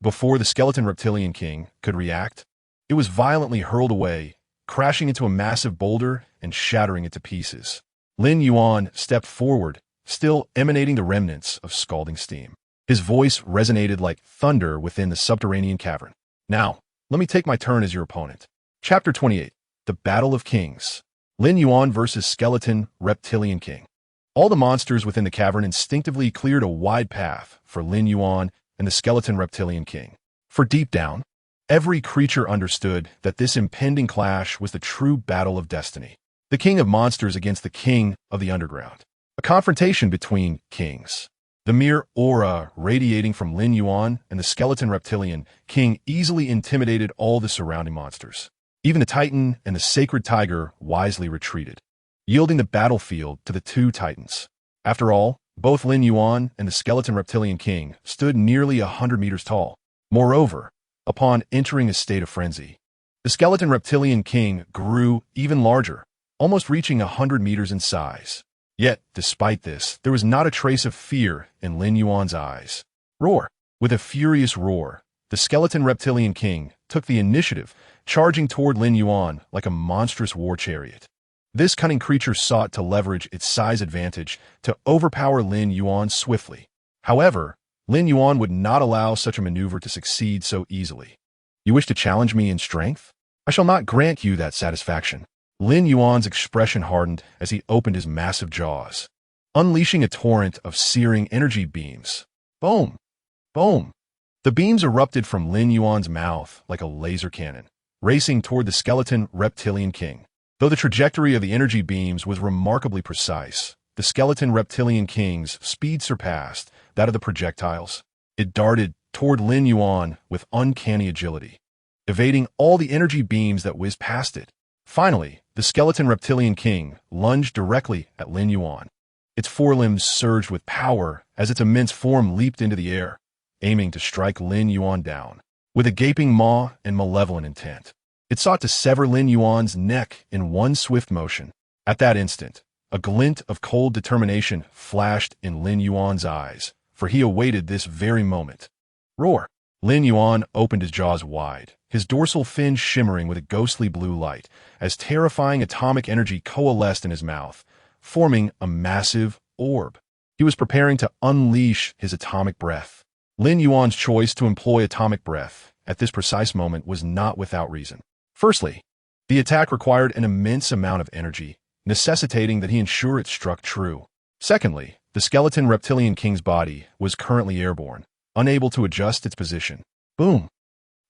Before the skeleton reptilian king could react, it was violently hurled away, crashing into a massive boulder and shattering it to pieces. Lin Yuan stepped forward, still emanating the remnants of scalding steam. His voice resonated like thunder within the subterranean cavern. Now, let me take my turn as your opponent. Chapter 28. The Battle of Kings. Lin Yuan versus Skeleton Reptilian King. All the monsters within the cavern instinctively cleared a wide path for Lin Yuan and the Skeleton Reptilian King. For deep down, every creature understood that this impending clash was the true battle of destiny. The king of monsters against the king of the underground. A confrontation between kings. The mere aura radiating from Lin Yuan and the skeleton reptilian king easily intimidated all the surrounding monsters. Even the titan and the sacred tiger wisely retreated, yielding the battlefield to the two titans. After all, both Lin Yuan and the skeleton reptilian king stood nearly 100 meters tall. Moreover, upon entering a state of frenzy, the skeleton reptilian king grew even larger, almost reaching 100 meters in size. Yet, despite this, there was not a trace of fear in Lin Yuan's eyes. Roar! With a furious roar, the skeleton reptilian king took the initiative, charging toward Lin Yuan like a monstrous war chariot. This cunning creature sought to leverage its size advantage to overpower Lin Yuan swiftly. However, Lin Yuan would not allow such a maneuver to succeed so easily. You wish to challenge me in strength? I shall not grant you that satisfaction. Lin Yuan's expression hardened as he opened his massive jaws, unleashing a torrent of searing energy beams. Boom! Boom! The beams erupted from Lin Yuan's mouth like a laser cannon, racing toward the skeleton reptilian king. Though the trajectory of the energy beams was remarkably precise, the skeleton reptilian king's speed surpassed that of the projectiles. It darted toward Lin Yuan with uncanny agility, evading all the energy beams that whizzed past it. Finally, the skeleton reptilian king lunged directly at Lin Yuan. Its forelimbs surged with power as its immense form leaped into the air, aiming to strike Lin Yuan down. With a gaping maw and malevolent intent, it sought to sever Lin Yuan's neck in one swift motion. At that instant, a glint of cold determination flashed in Lin Yuan's eyes, for he awaited this very moment. Roar! Lin Yuan opened his jaws wide, his dorsal fin shimmering with a ghostly blue light, as terrifying atomic energy coalesced in his mouth, forming a massive orb. He was preparing to unleash his atomic breath. Lin Yuan's choice to employ atomic breath at this precise moment was not without reason. Firstly, the attack required an immense amount of energy, necessitating that he ensure it struck true. Secondly, the skeleton reptilian king's body was currently airborne, unable to adjust its position. Boom!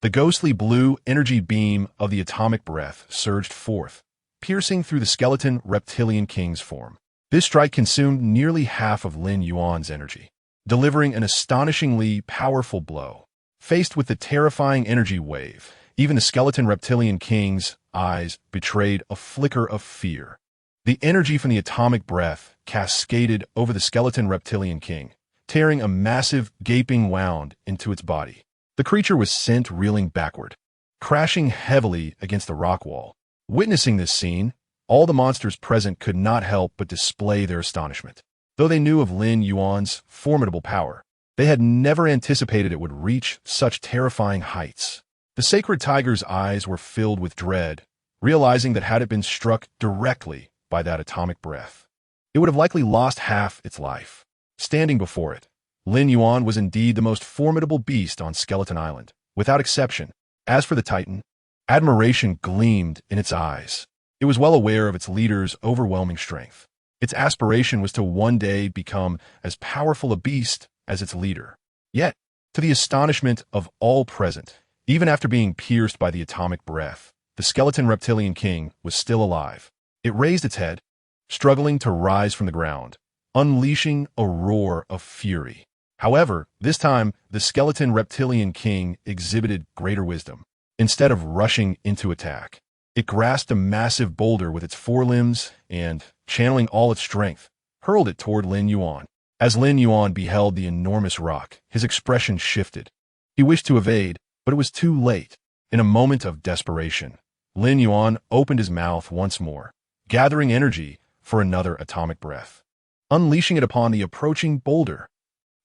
The ghostly blue energy beam of the atomic breath surged forth, piercing through the skeleton reptilian king's form. This strike consumed nearly half of Lin Yuan's energy, delivering an astonishingly powerful blow. Faced with the terrifying energy wave, even the skeleton reptilian king's eyes betrayed a flicker of fear. The energy from the atomic breath cascaded over the skeleton reptilian king, tearing a massive, gaping wound into its body. The creature was sent reeling backward, crashing heavily against the rock wall. Witnessing this scene, all the monsters present could not help but display their astonishment. Though they knew of Lin Yuan's formidable power, they had never anticipated it would reach such terrifying heights. The sacred tiger's eyes were filled with dread, realizing that had it been struck directly by that atomic breath, it would have likely lost half its life. Standing before it, Lin Yuan was indeed the most formidable beast on Skeleton Island, without exception. As for the Titan, admiration gleamed in its eyes. It was well aware of its leader's overwhelming strength. Its aspiration was to one day become as powerful a beast as its leader. Yet, to the astonishment of all present, even after being pierced by the atomic breath, the skeleton reptilian king was still alive. It raised its head, struggling to rise from the ground, unleashing a roar of fury. However, this time, the skeleton reptilian king exhibited greater wisdom. Instead of rushing into attack, it grasped a massive boulder with its forelimbs and, channeling all its strength, hurled it toward Lin Yuan. As Lin Yuan beheld the enormous rock, his expression shifted. He wished to evade, but it was too late. In a moment of desperation, Lin Yuan opened his mouth once more, gathering energy for another atomic breath, unleashing it upon the approaching boulder.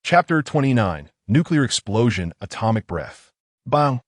Chapter 29: Nuclear Explosion, Atomic Breath. Bang!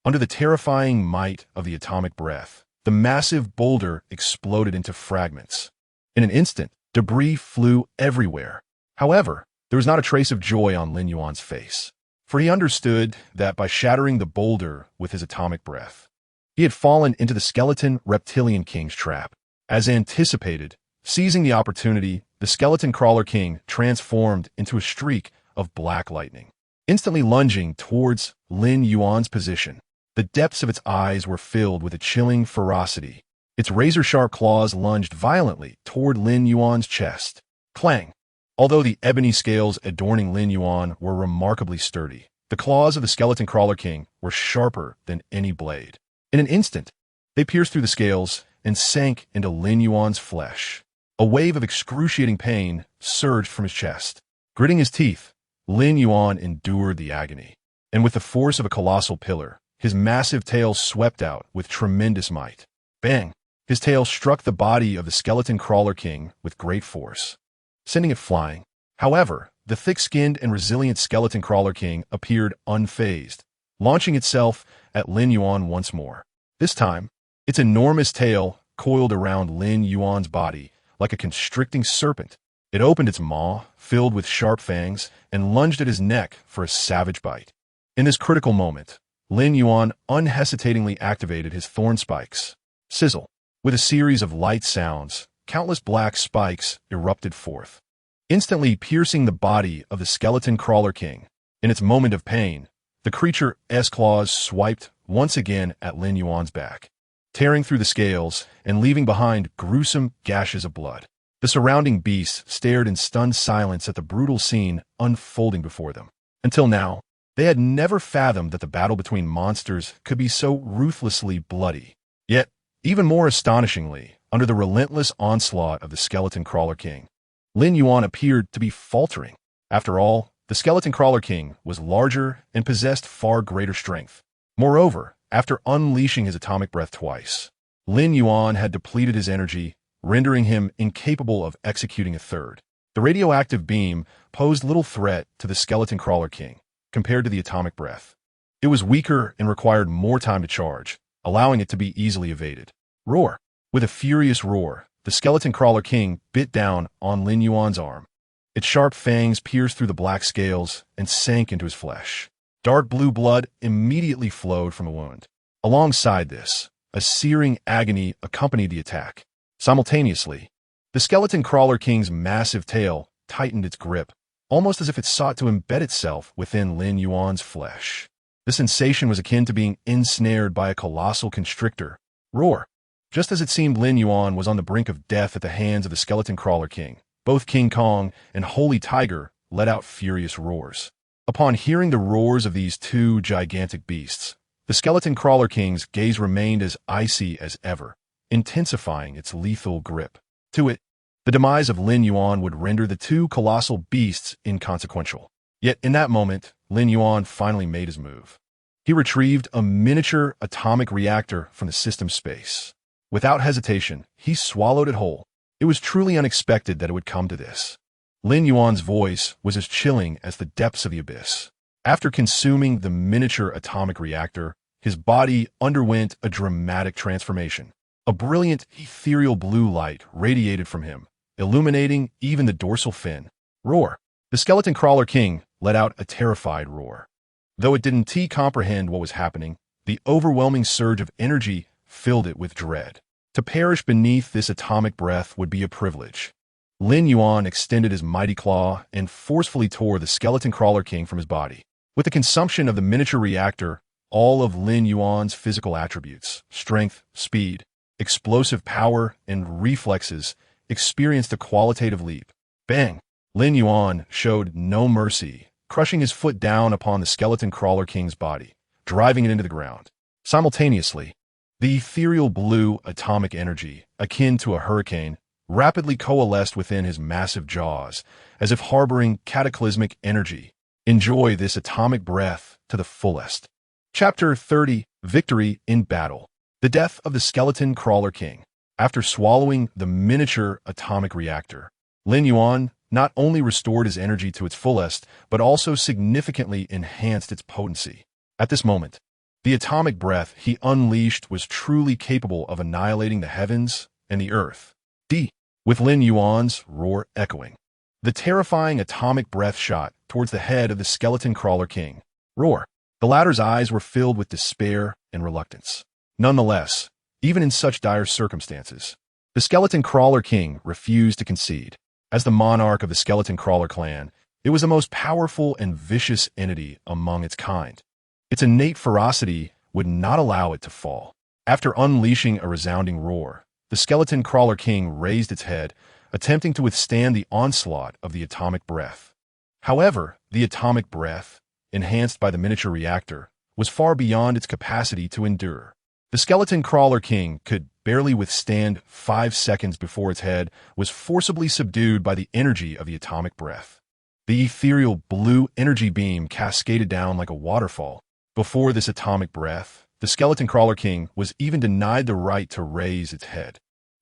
Under the terrifying might of the atomic breath, the massive boulder exploded into fragments. In an instant, debris flew everywhere. However, there was not a trace of joy on Lin Yuan's face, for he understood that by shattering the boulder with his atomic breath, he had fallen into the skeleton reptilian king's trap. As anticipated, seizing the opportunity, the skeleton crawler king transformed into a streak of black lightning, instantly lunging towards Lin Yuan's position. The depths of its eyes were filled with a chilling ferocity. Its razor-sharp claws lunged violently toward Lin Yuan's chest. Clang! Although the ebony scales adorning Lin Yuan were remarkably sturdy, the claws of the skeleton crawler king were sharper than any blade. In an instant, they pierced through the scales and sank into Lin Yuan's flesh. A wave of excruciating pain surged from his chest. Gritting his teeth, Lin Yuan endured the agony, and with the force of a colossal pillar, his massive tail swept out with tremendous might. Bang! His tail struck the body of the skeleton crawler king with great force, sending it flying. However, the thick-skinned and resilient skeleton crawler king appeared unfazed, launching itself at Lin Yuan once more. This time, its enormous tail coiled around Lin Yuan's body like a constricting serpent. It opened its maw, filled with sharp fangs, and lunged at his neck for a savage bite. In this critical moment, Lin Yuan unhesitatingly activated his thorn spikes. Sizzle! With a series of light sounds, countless black spikes erupted forth, instantly piercing the body of the skeleton crawler king. In its moment of pain, the creature's claws swiped once again at Lin Yuan's back, tearing through the scales and leaving behind gruesome gashes of blood. The surrounding beasts stared in stunned silence at the brutal scene unfolding before them. Until now, they had never fathomed that the battle between monsters could be so ruthlessly bloody. Yet, even more astonishingly, under the relentless onslaught of the skeleton crawler king, Lin Yuan appeared to be faltering. After all, the skeleton crawler king was larger and possessed far greater strength. Moreover, after unleashing his atomic breath twice, Lin Yuan had depleted his energy, rendering him incapable of executing a third. The radioactive beam posed little threat to the skeleton crawler king compared to the atomic breath. It was weaker and required more time to charge, allowing it to be easily evaded. Roar! With a furious roar, the skeleton crawler king bit down on Lin Yuan's arm. Its sharp fangs pierced through the black scales and sank into his flesh. Dark blue blood immediately flowed from the wound. Alongside this, a searing agony accompanied the attack. Simultaneously, the skeleton crawler king's massive tail tightened its grip, almost as if it sought to embed itself within Lin Yuan's flesh. The sensation was akin to being ensnared by a colossal constrictor. Roar! Just as it seemed Lin Yuan was on the brink of death at the hands of the skeleton crawler king, both King Kong and Holy Tiger let out furious roars. Upon hearing the roars of these two gigantic beasts, the skeleton crawler king's gaze remained as icy as ever, intensifying its lethal grip. To it, the demise of Lin Yuan would render the two colossal beasts inconsequential. Yet in that moment, Lin Yuan finally made his move. He retrieved a miniature atomic reactor from the system space. Without hesitation, he swallowed it whole. It was truly unexpected that it would come to this. Lin Yuan's voice was as chilling as the depths of the abyss. After consuming the miniature atomic reactor, his body underwent a dramatic transformation. A brilliant, ethereal blue light radiated from him, illuminating even the dorsal fin. Roar! The skeleton crawler king let out a terrified roar. Though it didn't comprehend what was happening, the overwhelming surge of energy filled it with dread. To perish beneath this atomic breath would be a privilege. Lin Yuan extended his mighty claw and forcefully tore the skeleton crawler king from his body. With the consumption of the miniature reactor, all of Lin Yuan's physical attributes, strength, speed, explosive power, and reflexes, experienced a qualitative leap. Bang! Lin Yuan showed no mercy, crushing his foot down upon the skeleton crawler king's body, driving it into the ground. Simultaneously, the ethereal blue atomic energy, akin to a hurricane, rapidly coalesced within his massive jaws, as if harboring cataclysmic energy. Enjoy this atomic breath to the fullest. Chapter 30: Victory in Battle. The death of the skeleton crawler king. After swallowing the miniature atomic reactor, Lin Yuan not only restored his energy to its fullest, but also significantly enhanced its potency. At this moment, the atomic breath he unleashed was truly capable of annihilating the heavens and the earth. With Lin Yuan's roar echoing. The terrifying atomic breath shot towards the head of the skeleton crawler king. Roar. The latter's eyes were filled with despair and reluctance. Nonetheless, even in such dire circumstances, the skeleton crawler king refused to concede. As the monarch of the skeleton crawler clan, it was the most powerful and vicious entity among its kind. Its innate ferocity would not allow it to fall. After unleashing a resounding roar, the skeleton crawler king raised its head, attempting to withstand the onslaught of the atomic breath. However, the atomic breath, enhanced by the miniature reactor, was far beyond its capacity to endure. The skeleton crawler king could barely withstand 5 seconds before its head was forcibly subdued by the energy of the atomic breath. The ethereal blue energy beam cascaded down like a waterfall. Before this atomic breath, the skeleton crawler king was even denied the right to raise its head.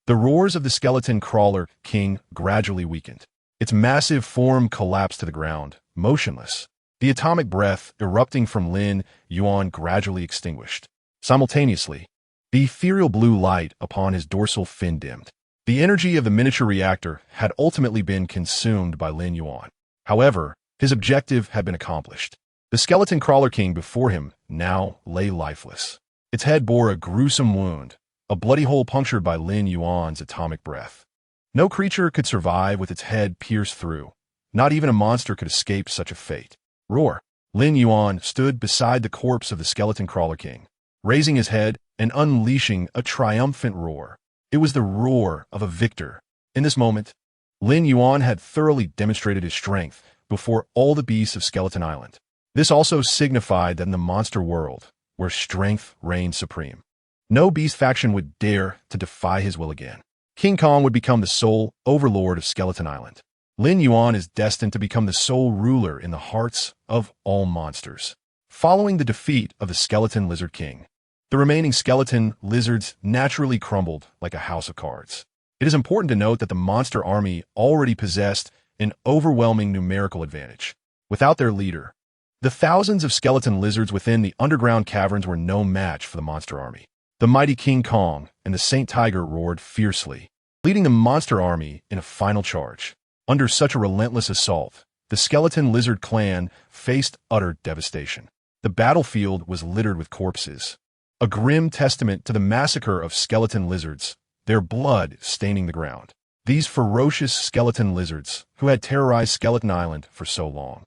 The roars of the skeleton crawler king gradually weakened. Its massive form collapsed to the ground, motionless. The atomic breath erupting from Lin Yuan gradually extinguished. Simultaneously, the ethereal blue light upon his dorsal fin dimmed. The energy of the miniature reactor had ultimately been consumed by Lin Yuan. However, his objective had been accomplished. The skeleton crawler king before him now lay lifeless. Its head bore a gruesome wound, a bloody hole punctured by Lin Yuan's atomic breath. No creature could survive with its head pierced through. Not even a monster could escape such a fate. Roar. Lin Yuan stood beside the corpse of the skeleton crawler king, raising his head and unleashing a triumphant roar. It was the roar of a victor. In this moment, Lin Yuan had thoroughly demonstrated his strength before all the beasts of Skeleton Island. This also signified that in the monster world, where strength reigned supreme, no beast faction would dare to defy his will again. King Kong would become the sole overlord of Skeleton Island. Lin Yuan is destined to become the sole ruler in the hearts of all monsters. Following the defeat of the Skeleton Lizard King, the remaining skeleton lizards naturally crumbled like a house of cards. It is important to note that the monster army already possessed an overwhelming numerical advantage. Without their leader, the thousands of skeleton lizards within the underground caverns were no match for the monster army. The mighty King Kong and the Saint Tiger roared fiercely, leading the monster army in a final charge. Under such a relentless assault, the skeleton lizard clan faced utter devastation. The battlefield was littered with corpses, a grim testament to the massacre of skeleton lizards, their blood staining the ground. These ferocious skeleton lizards, who had terrorized Skeleton Island for so long,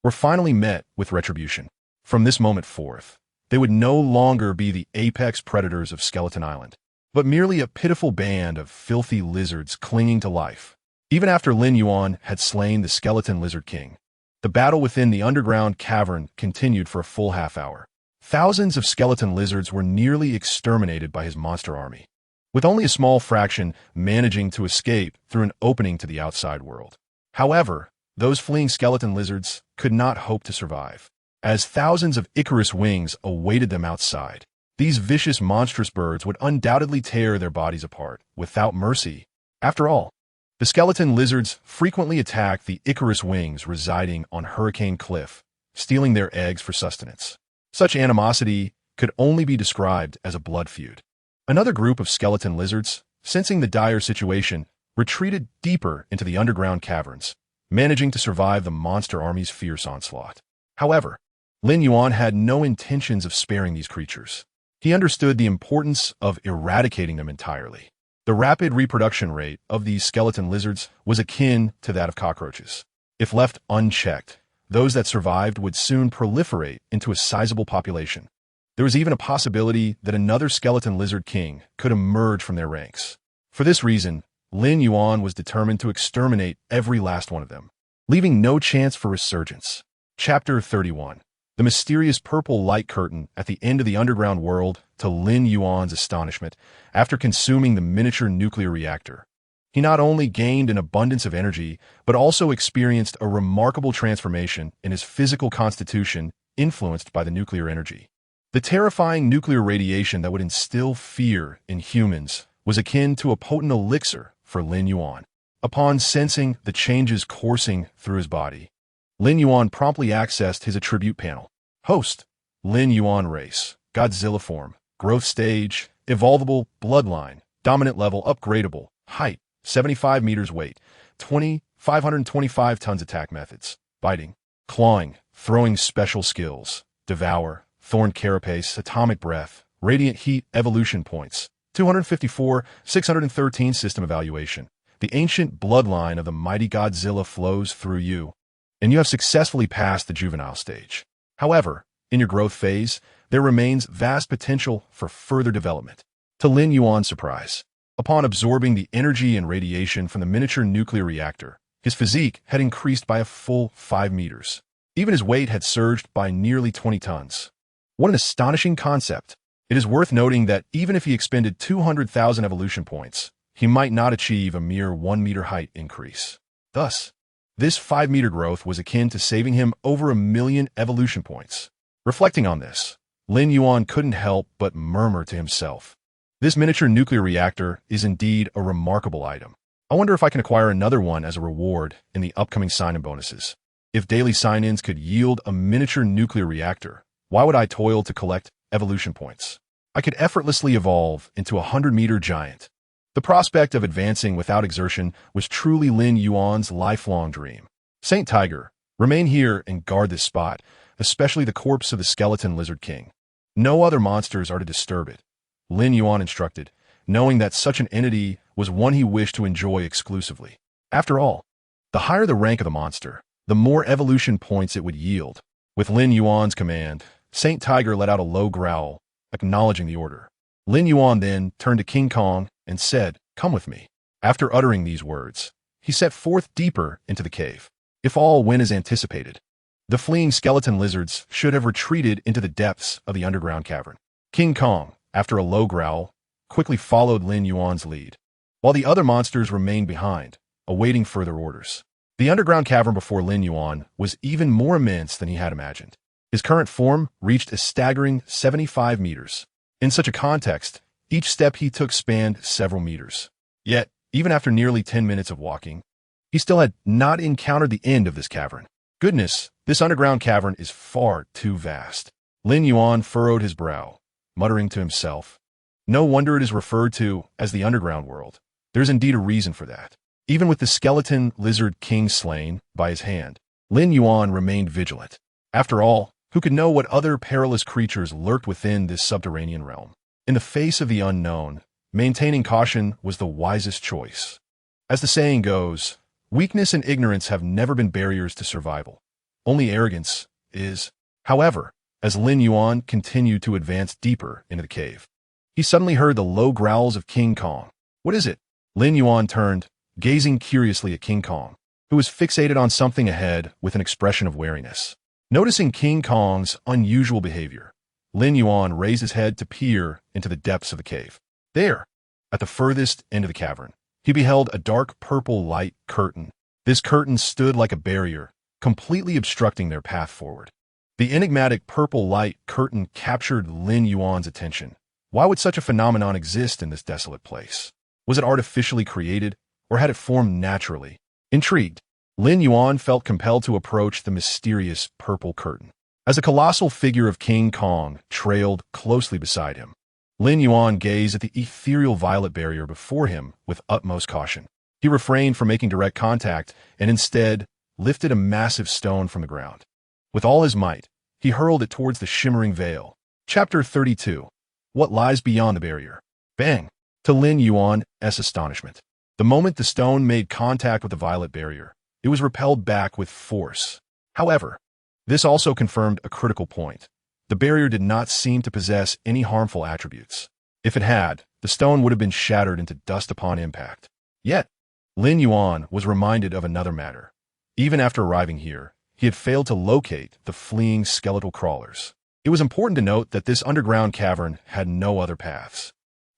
were finally met with retribution. From this moment forth, they would no longer be the apex predators of Skeleton Island, but merely a pitiful band of filthy lizards clinging to life. Even after Lin Yuan had slain the Skeleton Lizard King, the battle within the underground cavern continued for a full half-hour. Thousands of skeleton lizards were nearly exterminated by his monster army, with only a small fraction managing to escape through an opening to the outside world. However, those fleeing skeleton lizards could not hope to survive, as thousands of Icarus wings awaited them outside. These vicious, monstrous birds would undoubtedly tear their bodies apart without mercy. After all, the skeleton lizards frequently attack the Icarus wings residing on Hurricane Cliff, stealing their eggs for sustenance. Such animosity could only be described as a blood feud. Another group of skeleton lizards, sensing the dire situation, retreated deeper into the underground caverns, managing to survive the monster army's fierce onslaught. However, Lin Yuan had no intentions of sparing these creatures. He understood the importance of eradicating them entirely. The rapid reproduction rate of these skeleton lizards was akin to that of cockroaches. If left unchecked, those that survived would soon proliferate into a sizable population. There was even a possibility that another skeleton lizard king could emerge from their ranks. For this reason, Lin Yuan was determined to exterminate every last one of them, leaving no chance for resurgence. Chapter 31. The mysterious purple light curtain at the end of the underground world, to Lin Yuan's astonishment, after consuming the miniature nuclear reactor. He not only gained an abundance of energy, but also experienced a remarkable transformation in his physical constitution influenced by the nuclear energy. The terrifying nuclear radiation that would instill fear in humans was akin to a potent elixir for Lin Yuan. Upon sensing the changes coursing through his body, Lin Yuan promptly accessed his attribute panel. Host: Lin Yuan race, Godzilla form, growth stage, evolvable, bloodline, dominant level, upgradable, height, 75 meters, weight, 525 tons, attack methods, biting, clawing, throwing, special skills, devour, thorn carapace, atomic breath, radiant heat, evolution points, 254, 613, system evaluation. The ancient bloodline of the mighty Godzilla flows through you, and you have successfully passed the juvenile stage. However, in your growth phase, there remains vast potential for further development. To Lin Yuan's surprise, upon absorbing the energy and radiation from the miniature nuclear reactor, his physique had increased by a full 5 meters. Even his weight had surged by nearly 20 tons. What an astonishing concept! It is worth noting that even if he expended 200,000 evolution points, he might not achieve a mere 1 meter height increase. Thus, this 5-meter growth was akin to saving him over 1 million evolution points. Reflecting on this, Lin Yuan couldn't help but murmur to himself, "This miniature nuclear reactor is indeed a remarkable item. I wonder if I can acquire another one as a reward in the upcoming sign-in bonuses. If daily sign-ins could yield a miniature nuclear reactor, why would I toil to collect evolution points? I could effortlessly evolve into a 100-meter giant." The prospect of advancing without exertion was truly Lin Yuan's lifelong dream. Saint Tiger, remain here and guard this spot, especially the corpse of the skeleton lizard king. No other monsters are to disturb it, Lin Yuan instructed, knowing that such an entity was one he wished to enjoy exclusively. After all, the higher the rank of the monster, the more evolution points it would yield. With Lin Yuan's command, Saint Tiger let out a low growl, acknowledging the order. Lin Yuan then turned to King Kong and said, "Come with me." After uttering these words, he set forth deeper into the cave. If all went as anticipated, the fleeing skeleton lizards should have retreated into the depths of the underground cavern. King Kong, after a low growl, quickly followed Lin Yuan's lead, while the other monsters remained behind, awaiting further orders. The underground cavern before Lin Yuan was even more immense than he had imagined. His current form reached a staggering 75 meters. In such a context, each step he took spanned several meters. Yet, even after nearly 10 minutes of walking, he still had not encountered the end of this cavern. Goodness, this underground cavern is far too vast. Lin Yuan furrowed his brow, muttering to himself, "No wonder it is referred to as the underground world. There's indeed a reason for that." Even with the skeleton lizard king slain by his hand, Lin Yuan remained vigilant. After all, who could know what other perilous creatures lurked within this subterranean realm? In the face of the unknown, maintaining caution was the wisest choice. As the saying goes, weakness and ignorance have never been barriers to survival. Only arrogance is. However, as Lin Yuan continued to advance deeper into the cave, he suddenly heard the low growls of King Kong. "What is it?" Lin Yuan turned, gazing curiously at King Kong, who was fixated on something ahead with an expression of wariness. Noticing King Kong's unusual behavior, Lin Yuan raised his head to peer into the depths of the cave. There, at the furthest end of the cavern, he beheld a dark purple light curtain. This curtain stood like a barrier, completely obstructing their path forward. The enigmatic purple light curtain captured Lin Yuan's attention. Why would such a phenomenon exist in this desolate place? Was it artificially created, or had it formed naturally? Intrigued, Lin Yuan felt compelled to approach the mysterious purple curtain. As a colossal figure of King Kong trailed closely beside him, Lin Yuan gazed at the ethereal violet barrier before him with utmost caution. He refrained from making direct contact and instead lifted a massive stone from the ground. With all his might, he hurled it towards the shimmering veil. Chapter 32. What lies beyond the barrier? Bang! To Lin Yuan's astonishment, the moment the stone made contact with the violet barrier, it was repelled back with force. However, this also confirmed a critical point. The barrier did not seem to possess any harmful attributes. If it had, the stone would have been shattered into dust upon impact. Yet, Lin Yuan was reminded of another matter. Even after arriving here, he had failed to locate the fleeing skeletal crawlers. It was important to note that this underground cavern had no other paths.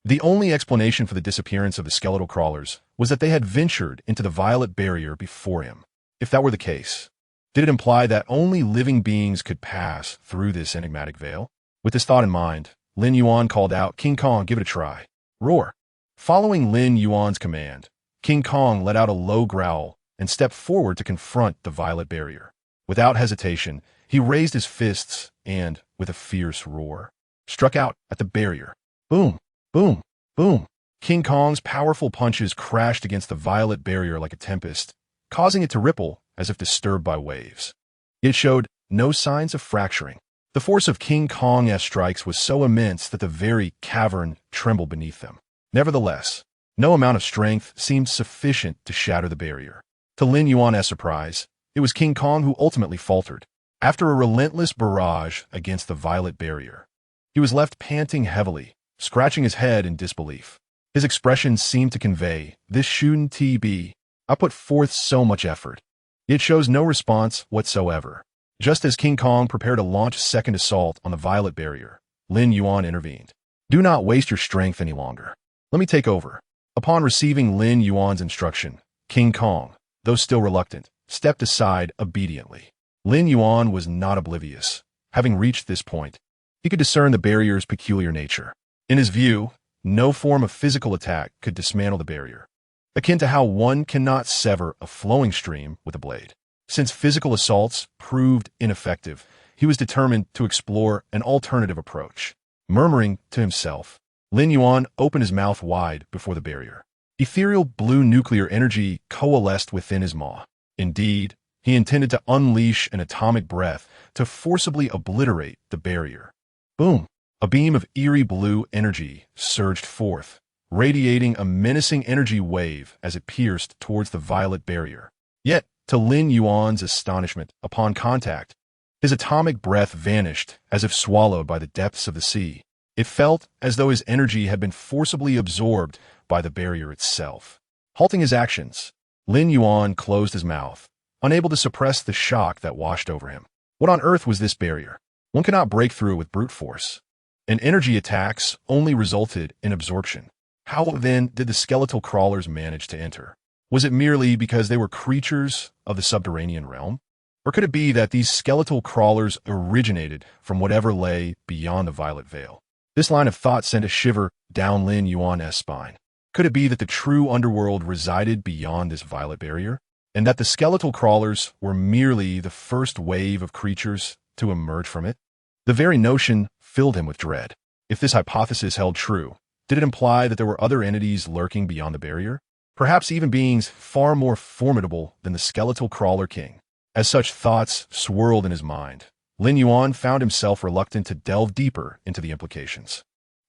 The only explanation for the disappearance of the skeletal crawlers was that they had ventured into the violet barrier before him. If that were the case, did it imply that only living beings could pass through this enigmatic veil? With this thought in mind, Lin Yuan called out, "King Kong, give it a try." Roar. Following Lin Yuan's command, King Kong let out a low growl and stepped forward to confront the violet barrier. Without hesitation, he raised his fists and, with a fierce roar, struck out at the barrier. Boom, boom, boom. King Kong's powerful punches crashed against the violet barrier like a tempest, causing it to ripple as if disturbed by waves. It showed no signs of fracturing. The force of King Kong's strikes was so immense that the very cavern trembled beneath them. Nevertheless, no amount of strength seemed sufficient to shatter the barrier. To Lin Yuan's surprise, it was King Kong who ultimately faltered. After a relentless barrage against the violet barrier, he was left panting heavily, scratching his head in disbelief. His expression seemed to convey, "This shouldn't be. I put forth so much effort." It shows no response whatsoever. Just as King Kong prepared to launch a second assault on the violet barrier, Lin Yuan intervened. "Do not waste your strength any longer. Let me take over." Upon receiving Lin Yuan's instruction, King Kong, though still reluctant, stepped aside obediently. Lin Yuan was not oblivious. Having reached this point, he could discern the barrier's peculiar nature. In his view, no form of physical attack could dismantle the barrier, akin to how one cannot sever a flowing stream with a blade. Since physical assaults proved ineffective, he was determined to explore an alternative approach. Murmuring to himself, Lin Yuan opened his mouth wide before the barrier. Ethereal blue nuclear energy coalesced within his maw. Indeed, he intended to unleash an atomic breath to forcibly obliterate the barrier. Boom! A beam of eerie blue energy surged forth, radiating a menacing energy wave as it pierced towards the violet barrier. Yet, to Lin Yuan's astonishment, upon contact, his atomic breath vanished as if swallowed by the depths of the sea. It felt as though his energy had been forcibly absorbed by the barrier itself. Halting his actions, Lin Yuan closed his mouth, unable to suppress the shock that washed over him. What on earth was this barrier? One cannot break through with brute force. And energy attacks only resulted in absorption. How then did the skeletal crawlers manage to enter? Was it merely because they were creatures of the subterranean realm? Or could it be that these skeletal crawlers originated from whatever lay beyond the violet veil? This line of thought sent a shiver down Lin Yuan's spine. Could it be that the true underworld resided beyond this violet barrier, and that the skeletal crawlers were merely the first wave of creatures to emerge from it? The very notion filled him with dread. If this hypothesis held true, did it imply that there were other entities lurking beyond the barrier? Perhaps even beings far more formidable than the skeletal crawler king. As such thoughts swirled in his mind, Lin Yuan found himself reluctant to delve deeper into the implications.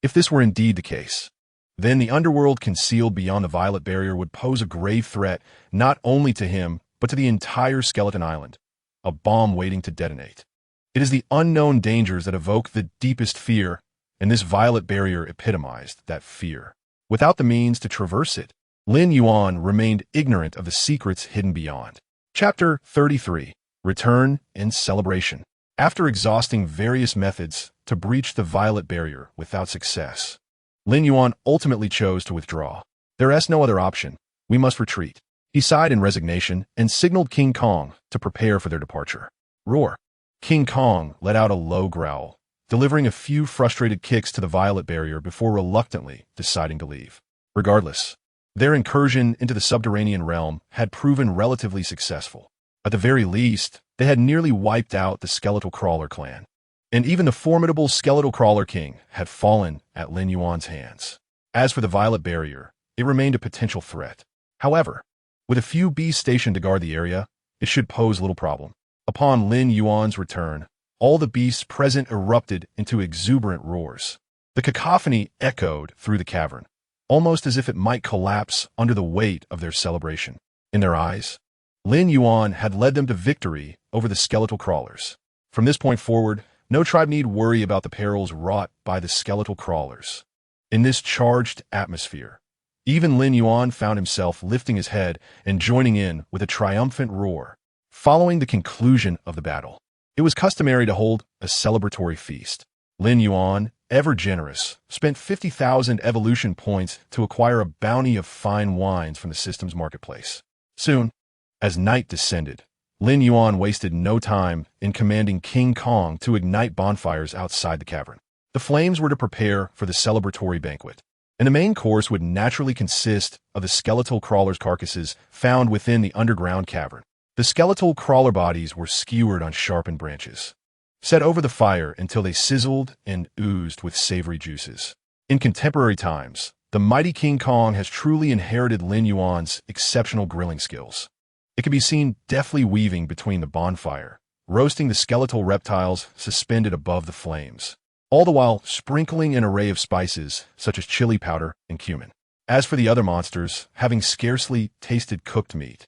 If this were indeed the case, then the underworld concealed beyond the violet barrier would pose a grave threat not only to him, but to the entire Skeleton Island, a bomb waiting to detonate. It is the unknown dangers that evoke the deepest fear, and this violet barrier epitomized that fear. Without the means to traverse it, Lin Yuan remained ignorant of the secrets hidden beyond. Chapter 33. Return and Celebration. After exhausting various methods to breach the violet barrier without success, Lin Yuan ultimately chose to withdraw. "There is no other option. We must retreat." He sighed in resignation and signaled King Kong to prepare for their departure. Roar. King Kong let out a low growl, delivering a few frustrated kicks to the violet barrier before reluctantly deciding to leave. Regardless, their incursion into the subterranean realm had proven relatively successful. At the very least, they had nearly wiped out the skeletal crawler clan. And even the formidable skeletal crawler king had fallen at Lin Yuan's hands. As for the violet barrier, it remained a potential threat. However, with a few beasts stationed to guard the area, it should pose little problem. Upon Lin Yuan's return, all the beasts present erupted into exuberant roars. The cacophony echoed through the cavern, almost as if it might collapse under the weight of their celebration. In their eyes, Lin Yuan had led them to victory over the skeletal crawlers. From this point forward, no tribe need worry about the perils wrought by the skeletal crawlers. In this charged atmosphere, even Lin Yuan found himself lifting his head and joining in with a triumphant roar. Following the conclusion of the battle, it was customary to hold a celebratory feast. Lin Yuan ever generous, spent 50,000 evolution points to acquire a bounty of fine wines from the system's marketplace. Soon, as night descended, Lin Yuan wasted no time in commanding King Kong to ignite bonfires outside the cavern. The flames were to prepare for the celebratory banquet, and the main course would naturally consist of the skeletal crawlers' carcasses found within the underground cavern. The skeletal crawler bodies were skewered on sharpened branches, set over the fire until they sizzled and oozed with savory juices. In contemporary times, the mighty King Kong has truly inherited Lin Yuan's exceptional grilling skills. It can be seen deftly weaving between the bonfire, roasting the skeletal reptiles suspended above the flames, all the while sprinkling an array of spices such as chili powder and cumin. As for the other monsters, having scarcely tasted cooked meat,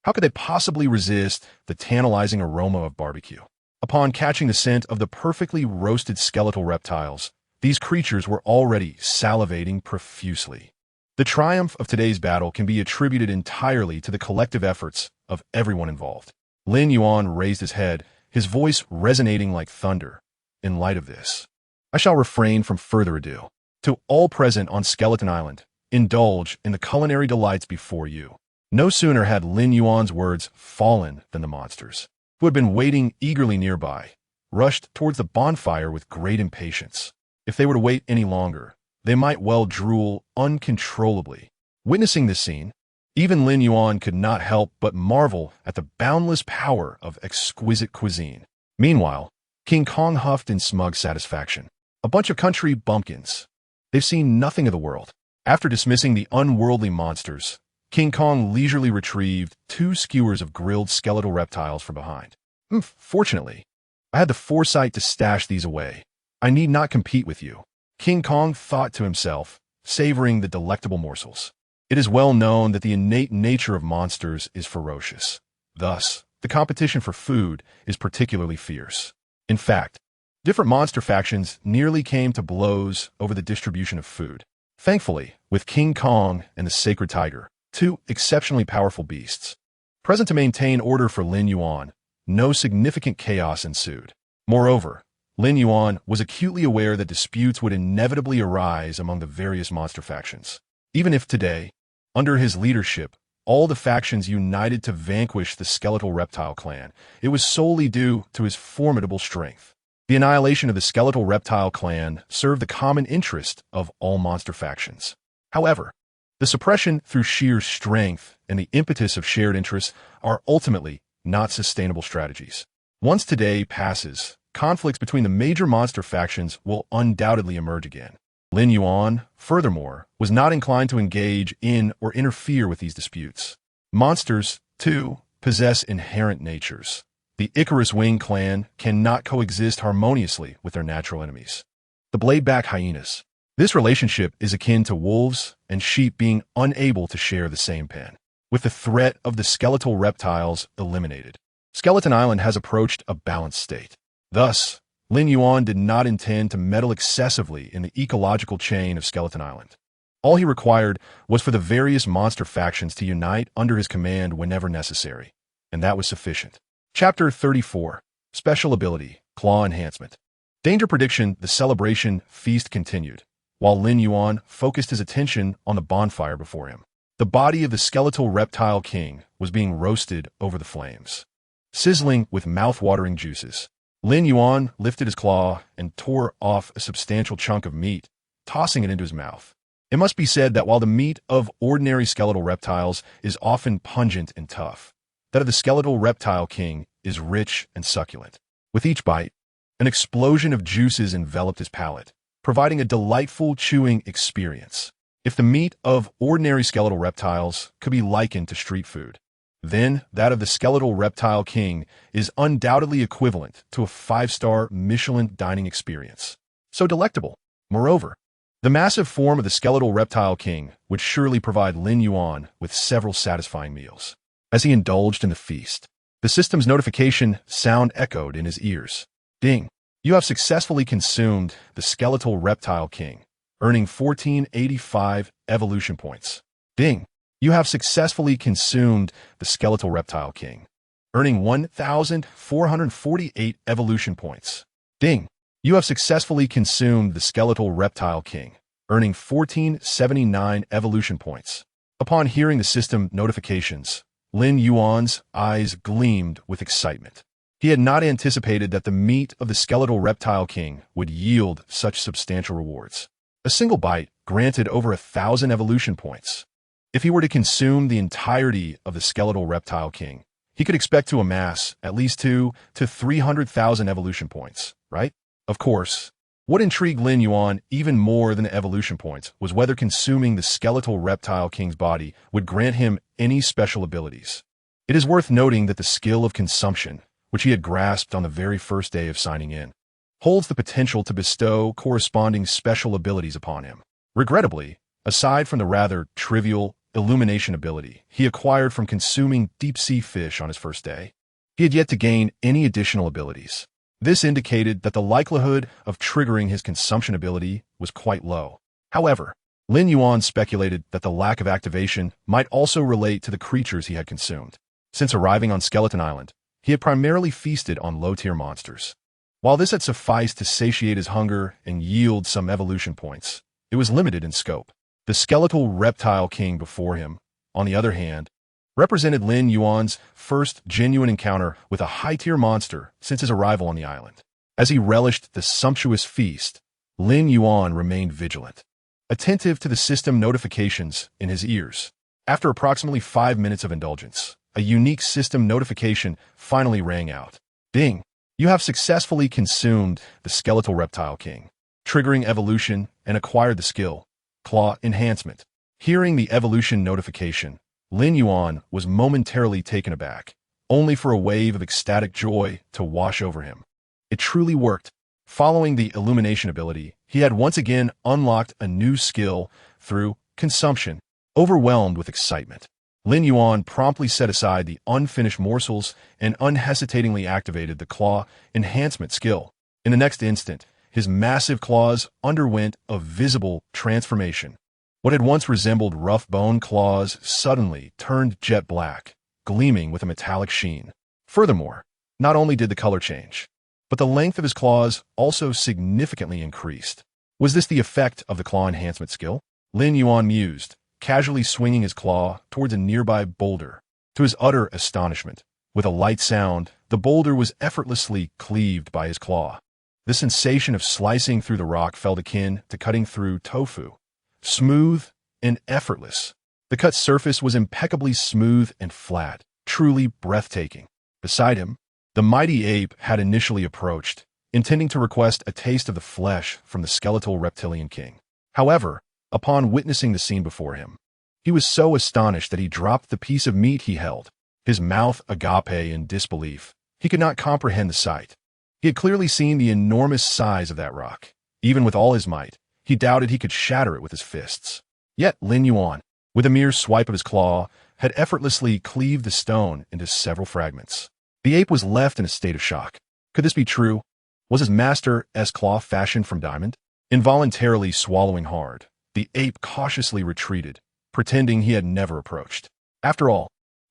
how could they possibly resist the tantalizing aroma of barbecue? Upon catching the scent of the perfectly roasted skeletal reptiles, these creatures were already salivating profusely. The triumph of today's battle can be attributed entirely to the collective efforts of everyone involved. Lin Yuan raised his head, his voice resonating like thunder. In light of this, I shall refrain from further ado. To all present on Skeleton Island, indulge in the culinary delights before you. No sooner had Lin Yuan's words fallen than the monsters, who had been waiting eagerly nearby, rushed towards the bonfire with great impatience. If they were to wait any longer, they might well drool uncontrollably. Witnessing this scene, even Lin Yuan could not help but marvel at the boundless power of exquisite cuisine. Meanwhile, King Kong huffed in smug satisfaction. A bunch of country bumpkins. They've seen nothing of the world. After dismissing the unworldly monsters, King Kong leisurely retrieved 2 skewers of grilled skeletal reptiles from behind. Fortunately, I had the foresight to stash these away. I need not compete with you, King Kong thought to himself, savoring the delectable morsels. It is well known that the innate nature of monsters is ferocious. Thus, the competition for food is particularly fierce. In fact, different monster factions nearly came to blows over the distribution of food. Thankfully, with King Kong and the Sacred Tiger, 2 exceptionally powerful beasts, present to maintain order for Lin Yuan, no significant chaos ensued. Moreover, Lin Yuan was acutely aware that disputes would inevitably arise among the various monster factions. Even if today, under his leadership, all the factions united to vanquish the skeletal reptile clan, it was solely due to his formidable strength. The annihilation of the skeletal reptile clan served the common interest of all monster factions. However, the suppression through sheer strength and the impetus of shared interests are ultimately not sustainable strategies. Once today passes, conflicts between the major monster factions will undoubtedly emerge again. Lin Yuan, furthermore, was not inclined to engage in or interfere with these disputes. Monsters, too, possess inherent natures. The Icarus Wing clan cannot coexist harmoniously with their natural enemies, the Bladeback hyenas. This relationship is akin to wolves and sheep being unable to share the same pen. With the threat of the skeletal reptiles eliminated, Skeleton Island has approached a balanced state. Thus, Lin Yuan did not intend to meddle excessively in the ecological chain of Skeleton Island. All he required was for the various monster factions to unite under his command whenever necessary, and that was sufficient. Chapter 34. Special Ability, Claw Enhancement. Danger Prediction. The celebration feast continued, while Lin Yuan focused his attention on the bonfire before him. The body of the skeletal reptile king was being roasted over the flames, sizzling with mouth-watering juices. Lin Yuan lifted his claw and tore off a substantial chunk of meat, tossing it into his mouth. It must be said that while the meat of ordinary skeletal reptiles is often pungent and tough, that of the skeletal reptile king is rich and succulent. With each bite, an explosion of juices enveloped his palate, providing a delightful chewing experience. If the meat of ordinary skeletal reptiles could be likened to street food, then that of the skeletal reptile king is undoubtedly equivalent to a 5-star Michelin dining experience. So delectable. Moreover, the massive form of the skeletal reptile king would surely provide Lin Yuan with several satisfying meals. As he indulged in the feast, the system's notification sound echoed in his ears. Ding! You have successfully consumed the skeletal reptile king, earning 1485 evolution points. Ding! You have successfully consumed the skeletal reptile king, earning 1,448 evolution points. Ding! You have successfully consumed the skeletal reptile king, earning 1479 evolution points. Upon hearing the system notifications, Lin Yuan's eyes gleamed with excitement. He had not anticipated that the meat of the skeletal reptile king would yield such substantial rewards. A single bite granted over 1,000 evolution points. If he were to consume the entirety of the skeletal reptile king, he could expect to amass at least 200,000 to 300,000 evolution points, right? Of course. What intrigued Lin Yuan even more than the evolution points was whether consuming the skeletal reptile king's body would grant him any special abilities. It is worth noting that the skill of consumption, which he had grasped on the very first day of signing in, holds the potential to bestow corresponding special abilities upon him. Regrettably, aside from the rather trivial illumination ability he acquired from consuming deep-sea fish on his first day, he had yet to gain any additional abilities. This indicated that the likelihood of triggering his consumption ability was quite low. However, Lin Yuan speculated that the lack of activation might also relate to the creatures he had consumed. Since arriving on Skeleton Island, he had primarily feasted on low-tier monsters. While this had sufficed to satiate his hunger and yield some evolution points, it was limited in scope. The skeletal reptile king before him, on the other hand, represented Lin Yuan's first genuine encounter with a high-tier monster since his arrival on the island. As he relished the sumptuous feast, Lin Yuan remained vigilant, attentive to the system notifications in his ears. After approximately 5 minutes of indulgence, a unique system notification finally rang out. Ding! You have successfully consumed the skeletal reptile king, triggering evolution and acquired the skill, Claw Enhancement. Hearing the evolution notification, Lin Yuan was momentarily taken aback, only for a wave of ecstatic joy to wash over him. It truly worked. Following the illumination ability, he had once again unlocked a new skill through consumption. Overwhelmed with excitement, Lin Yuan promptly set aside the unfinished morsels and unhesitatingly activated the Claw Enhancement skill. In the next instant, his massive claws underwent a visible transformation. What had once resembled rough bone claws suddenly turned jet black, gleaming with a metallic sheen. Furthermore, not only did the color change, but the length of his claws also significantly increased. Was this the effect of the Claw Enhancement skill? Lin Yuan mused, casually swinging his claw towards a nearby boulder. To his utter astonishment, with a light sound, the boulder was effortlessly cleaved by his claw. The sensation of slicing through the rock felt akin to cutting through tofu. Smooth and effortless. The cut surface was impeccably smooth and flat, truly breathtaking. Beside him, the mighty ape had initially approached, intending to request a taste of the flesh from the skeletal reptilian king. However, upon witnessing the scene before him, he was so astonished that he dropped the piece of meat he held, his mouth agape in disbelief. He could not comprehend the sight. He had clearly seen the enormous size of that rock. Even with all his might, he doubted he could shatter it with his fists. Yet Lin Yuan, with a mere swipe of his claw, had effortlessly cleaved the stone into several fragments. The ape was left in a state of shock. Could this be true? Was his master's claw fashioned from diamond? Involuntarily swallowing hard, the ape cautiously retreated, pretending he had never approached. After all,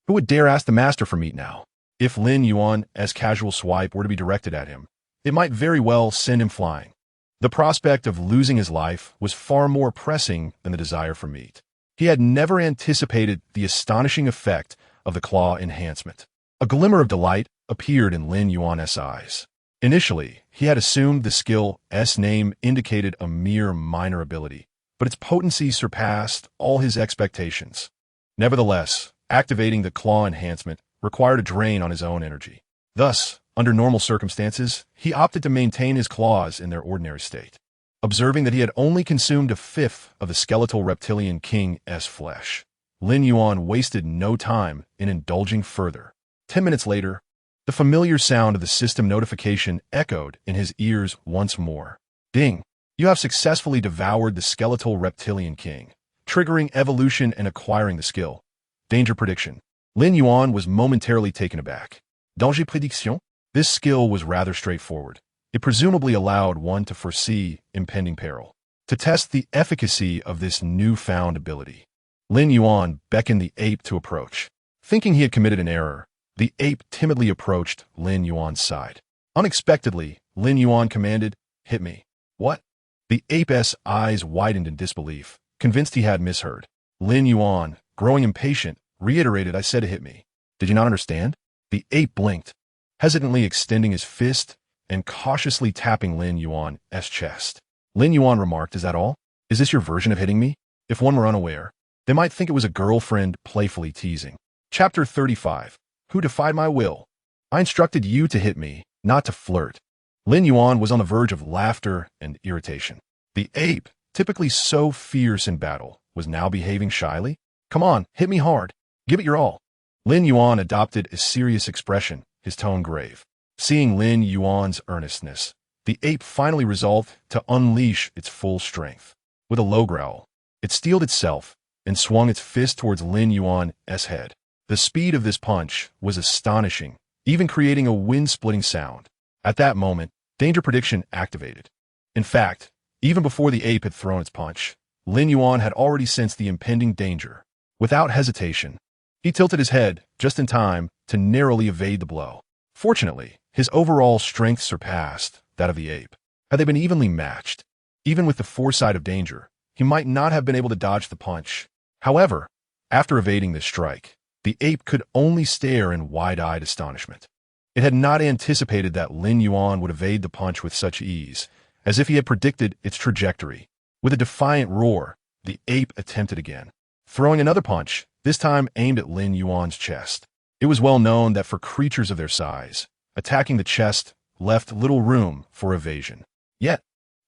who would dare ask the master for meat now? If Lin Yuan's casual swipe were to be directed at him, it might very well send him flying. The prospect of losing his life was far more pressing than the desire for meat. He had never anticipated the astonishing effect of the Claw Enhancement. A glimmer of delight appeared in Lin Yuan's eyes. Initially, he had assumed the skill's name indicated a mere minor ability, but its potency surpassed all his expectations. Nevertheless, activating the Claw Enhancement required a drain on his own energy. Thus, under normal circumstances, he opted to maintain his claws in their ordinary state. Observing that he had only consumed a fifth of the skeletal reptilian king's flesh, Lin Yuan wasted no time in indulging further. 10 minutes later, the familiar sound of the system notification echoed in his ears once more. Ding! You have successfully devoured the skeletal reptilian king, triggering evolution and acquiring the skill. Danger prediction. Lin Yuan was momentarily taken aback. Danger prédiction? This skill was rather straightforward. It presumably allowed one to foresee impending peril. To test the efficacy of this newfound ability, Lin Yuan beckoned the ape to approach. Thinking he had committed an error, the ape timidly approached Lin Yuan's side. Unexpectedly, Lin Yuan commanded, hit me. What? The ape's eyes widened in disbelief, convinced he had misheard. Lin Yuan, growing impatient, reiterated, I said to hit me. Did you not understand? The ape blinked, hesitantly extending his fist and cautiously tapping Lin Yuan's chest. Lin Yuan remarked, is that all? Is this your version of hitting me? If one were unaware, they might think it was a girlfriend playfully teasing. Chapter 35. Who defied my will? I instructed you to hit me, not to flirt. Lin Yuan was on the verge of laughter and irritation. The ape, typically so fierce in battle, was now behaving shyly. Come on, hit me hard. Give it your all. Lin Yuan adopted a serious expression, his tone grave. Seeing Lin Yuan's earnestness, the ape finally resolved to unleash its full strength. With a low growl, it steeled itself and swung its fist towards Lin Yuan's head. The speed of this punch was astonishing, even creating a wind-splitting sound. At that moment, danger prediction activated. In fact, even before the ape had thrown its punch, Lin Yuan had already sensed the impending danger. Without hesitation, he tilted his head just in time to narrowly evade the blow. Fortunately, his overall strength surpassed that of the ape. Had they been evenly matched, even with the foresight of danger, he might not have been able to dodge the punch. However, after evading this strike, the ape could only stare in wide-eyed astonishment. It had not anticipated that Lin Yuan would evade the punch with such ease, as if he had predicted its trajectory. With a defiant roar, the ape attempted again, throwing another punch, this time aimed at Lin Yuan's chest. It was well known that for creatures of their size, attacking the chest left little room for evasion. Yet,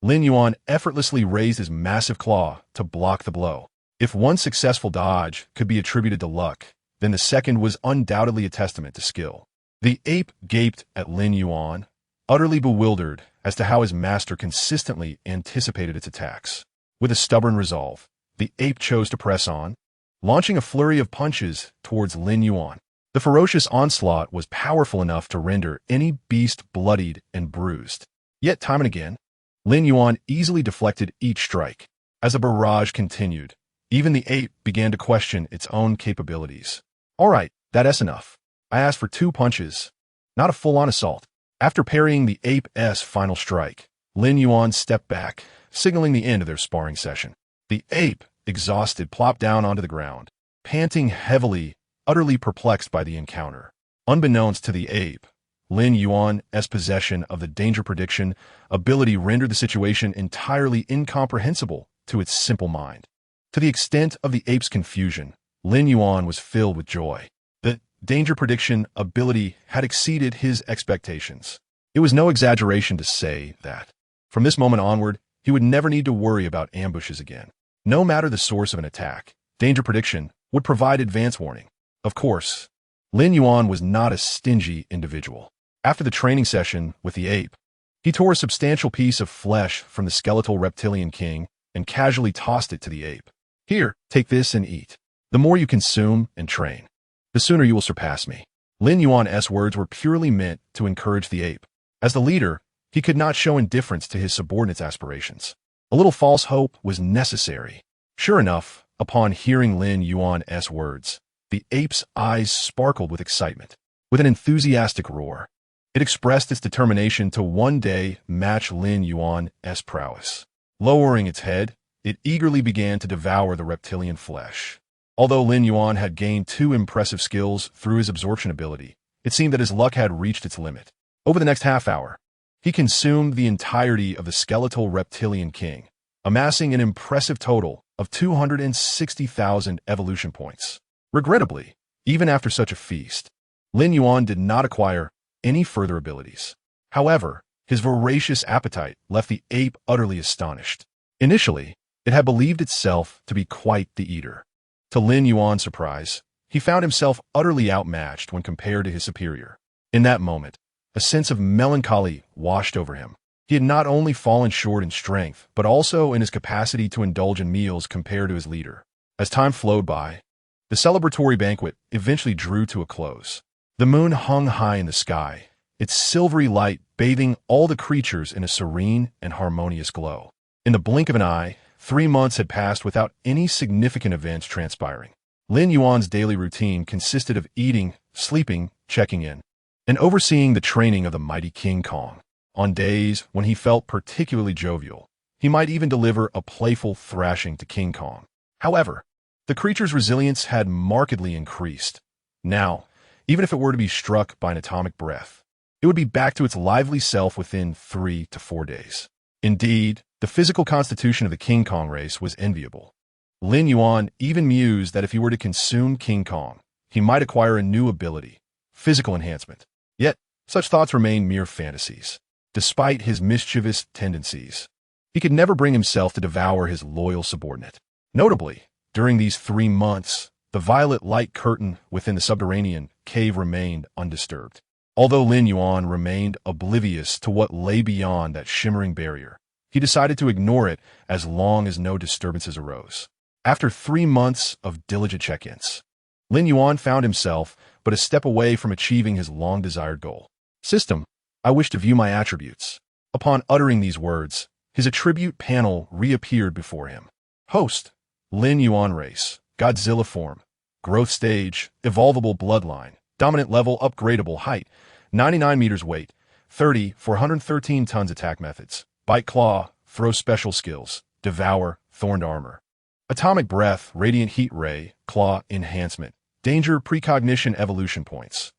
Lin Yuan effortlessly raised his massive claw to block the blow. If one successful dodge could be attributed to luck, then the second was undoubtedly a testament to skill. The ape gaped at Lin Yuan, utterly bewildered as to how his master consistently anticipated its attacks. With a stubborn resolve, the ape chose to press on, launching a flurry of punches towards Lin Yuan. The ferocious onslaught was powerful enough to render any beast bloodied and bruised. Yet time and again, Lin Yuan easily deflected each strike. As the barrage continued, even the ape began to question its own capabilities. All right, that's enough. I asked for 2 punches, not a full-on assault. After parrying the ape's final strike, Lin Yuan stepped back, signaling the end of their sparring session. The ape, exhausted, plopped down onto the ground, panting heavily, utterly perplexed by the encounter. Unbeknownst to the ape, Lin Yuan's possession of the danger prediction ability rendered the situation entirely incomprehensible to its simple mind. To the extent of the ape's confusion, Lin Yuan was filled with joy. The danger prediction ability had exceeded his expectations. It was no exaggeration to say that, from this moment onward, he would never need to worry about ambushes again. No matter the source of an attack, danger prediction would provide advance warning. Of course, Lin Yuan was not a stingy individual. After the training session with the ape, he tore a substantial piece of flesh from the skeletal reptilian king and casually tossed it to the ape. Here, take this and eat. The more you consume and train, the sooner you will surpass me. Lin Yuan's words were purely meant to encourage the ape. As the leader, he could not show indifference to his subordinates' aspirations. A little false hope was necessary. Sure enough, upon hearing Lin Yuan's words, the ape's eyes sparkled with excitement. With an enthusiastic roar, it expressed its determination to one day match Lin Yuan's prowess. Lowering its head, it eagerly began to devour the reptilian flesh. Although Lin Yuan had gained 2 impressive skills through his absorption ability, it seemed that his luck had reached its limit. Over the next half hour, he consumed the entirety of the skeletal reptilian king, amassing an impressive total of 260,000 evolution points. Regrettably, even after such a feast, Lin Yuan did not acquire any further abilities. However, his voracious appetite left the ape utterly astonished. Initially, it had believed itself to be quite the eater. To Lin Yuan's surprise, he found himself utterly outmatched when compared to his superior. In that moment, a sense of melancholy washed over him. He had not only fallen short in strength, but also in his capacity to indulge in meals compared to his leader. As time flowed by, the celebratory banquet eventually drew to a close. The moon hung high in the sky, its silvery light bathing all the creatures in a serene and harmonious glow. In the blink of an eye, 3 months had passed without any significant events transpiring. Lin Yuan's daily routine consisted of eating, sleeping, checking in, and overseeing the training of the mighty King Kong. On days when he felt particularly jovial, he might even deliver a playful thrashing to King Kong. However, the creature's resilience had markedly increased. Now, even if it were to be struck by an atomic breath, it would be back to its lively self within 3 to 4 days. Indeed, the physical constitution of the King Kong race was enviable. Lin Yuan even mused that if he were to consume King Kong, he might acquire a new ability, physical enhancement. Yet, such thoughts remained mere fantasies. Despite his mischievous tendencies, he could never bring himself to devour his loyal subordinate. Notably, during these 3 months, the violet light curtain within the subterranean cave remained undisturbed. Although Lin Yuan remained oblivious to what lay beyond that shimmering barrier, he decided to ignore it as long as no disturbances arose. After 3 months of diligent check-ins, Lin Yuan found himself but a step away from achieving his long-desired goal. System, I wish to view my attributes. Upon uttering these words, his attribute panel reappeared before him. Host, Lin Yuan race, Godzilla form, growth stage, evolvable bloodline, dominant level upgradable height, 99 meters weight, 413 tons attack methods, bite claw, throw special skills, devour, thorned armor. Atomic breath, radiant heat ray, claw enhancement, danger precognition evolution points.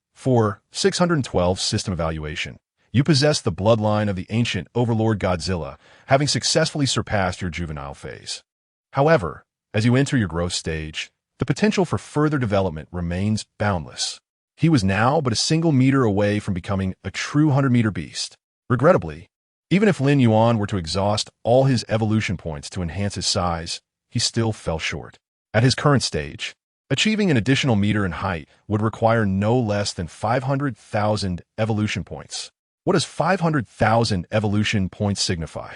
612 system evaluation. You possess the bloodline of the ancient overlord Godzilla, having successfully surpassed your juvenile phase. However, as you enter your growth stage, the potential for further development remains boundless. He was now but a single meter away from becoming a true 100-meter beast. Regrettably, even if Lin Yuan were to exhaust all his evolution points to enhance his size, he still fell short. At his current stage, achieving an additional meter in height would require no less than 500,000 evolution points. What does 500,000 evolution points signify?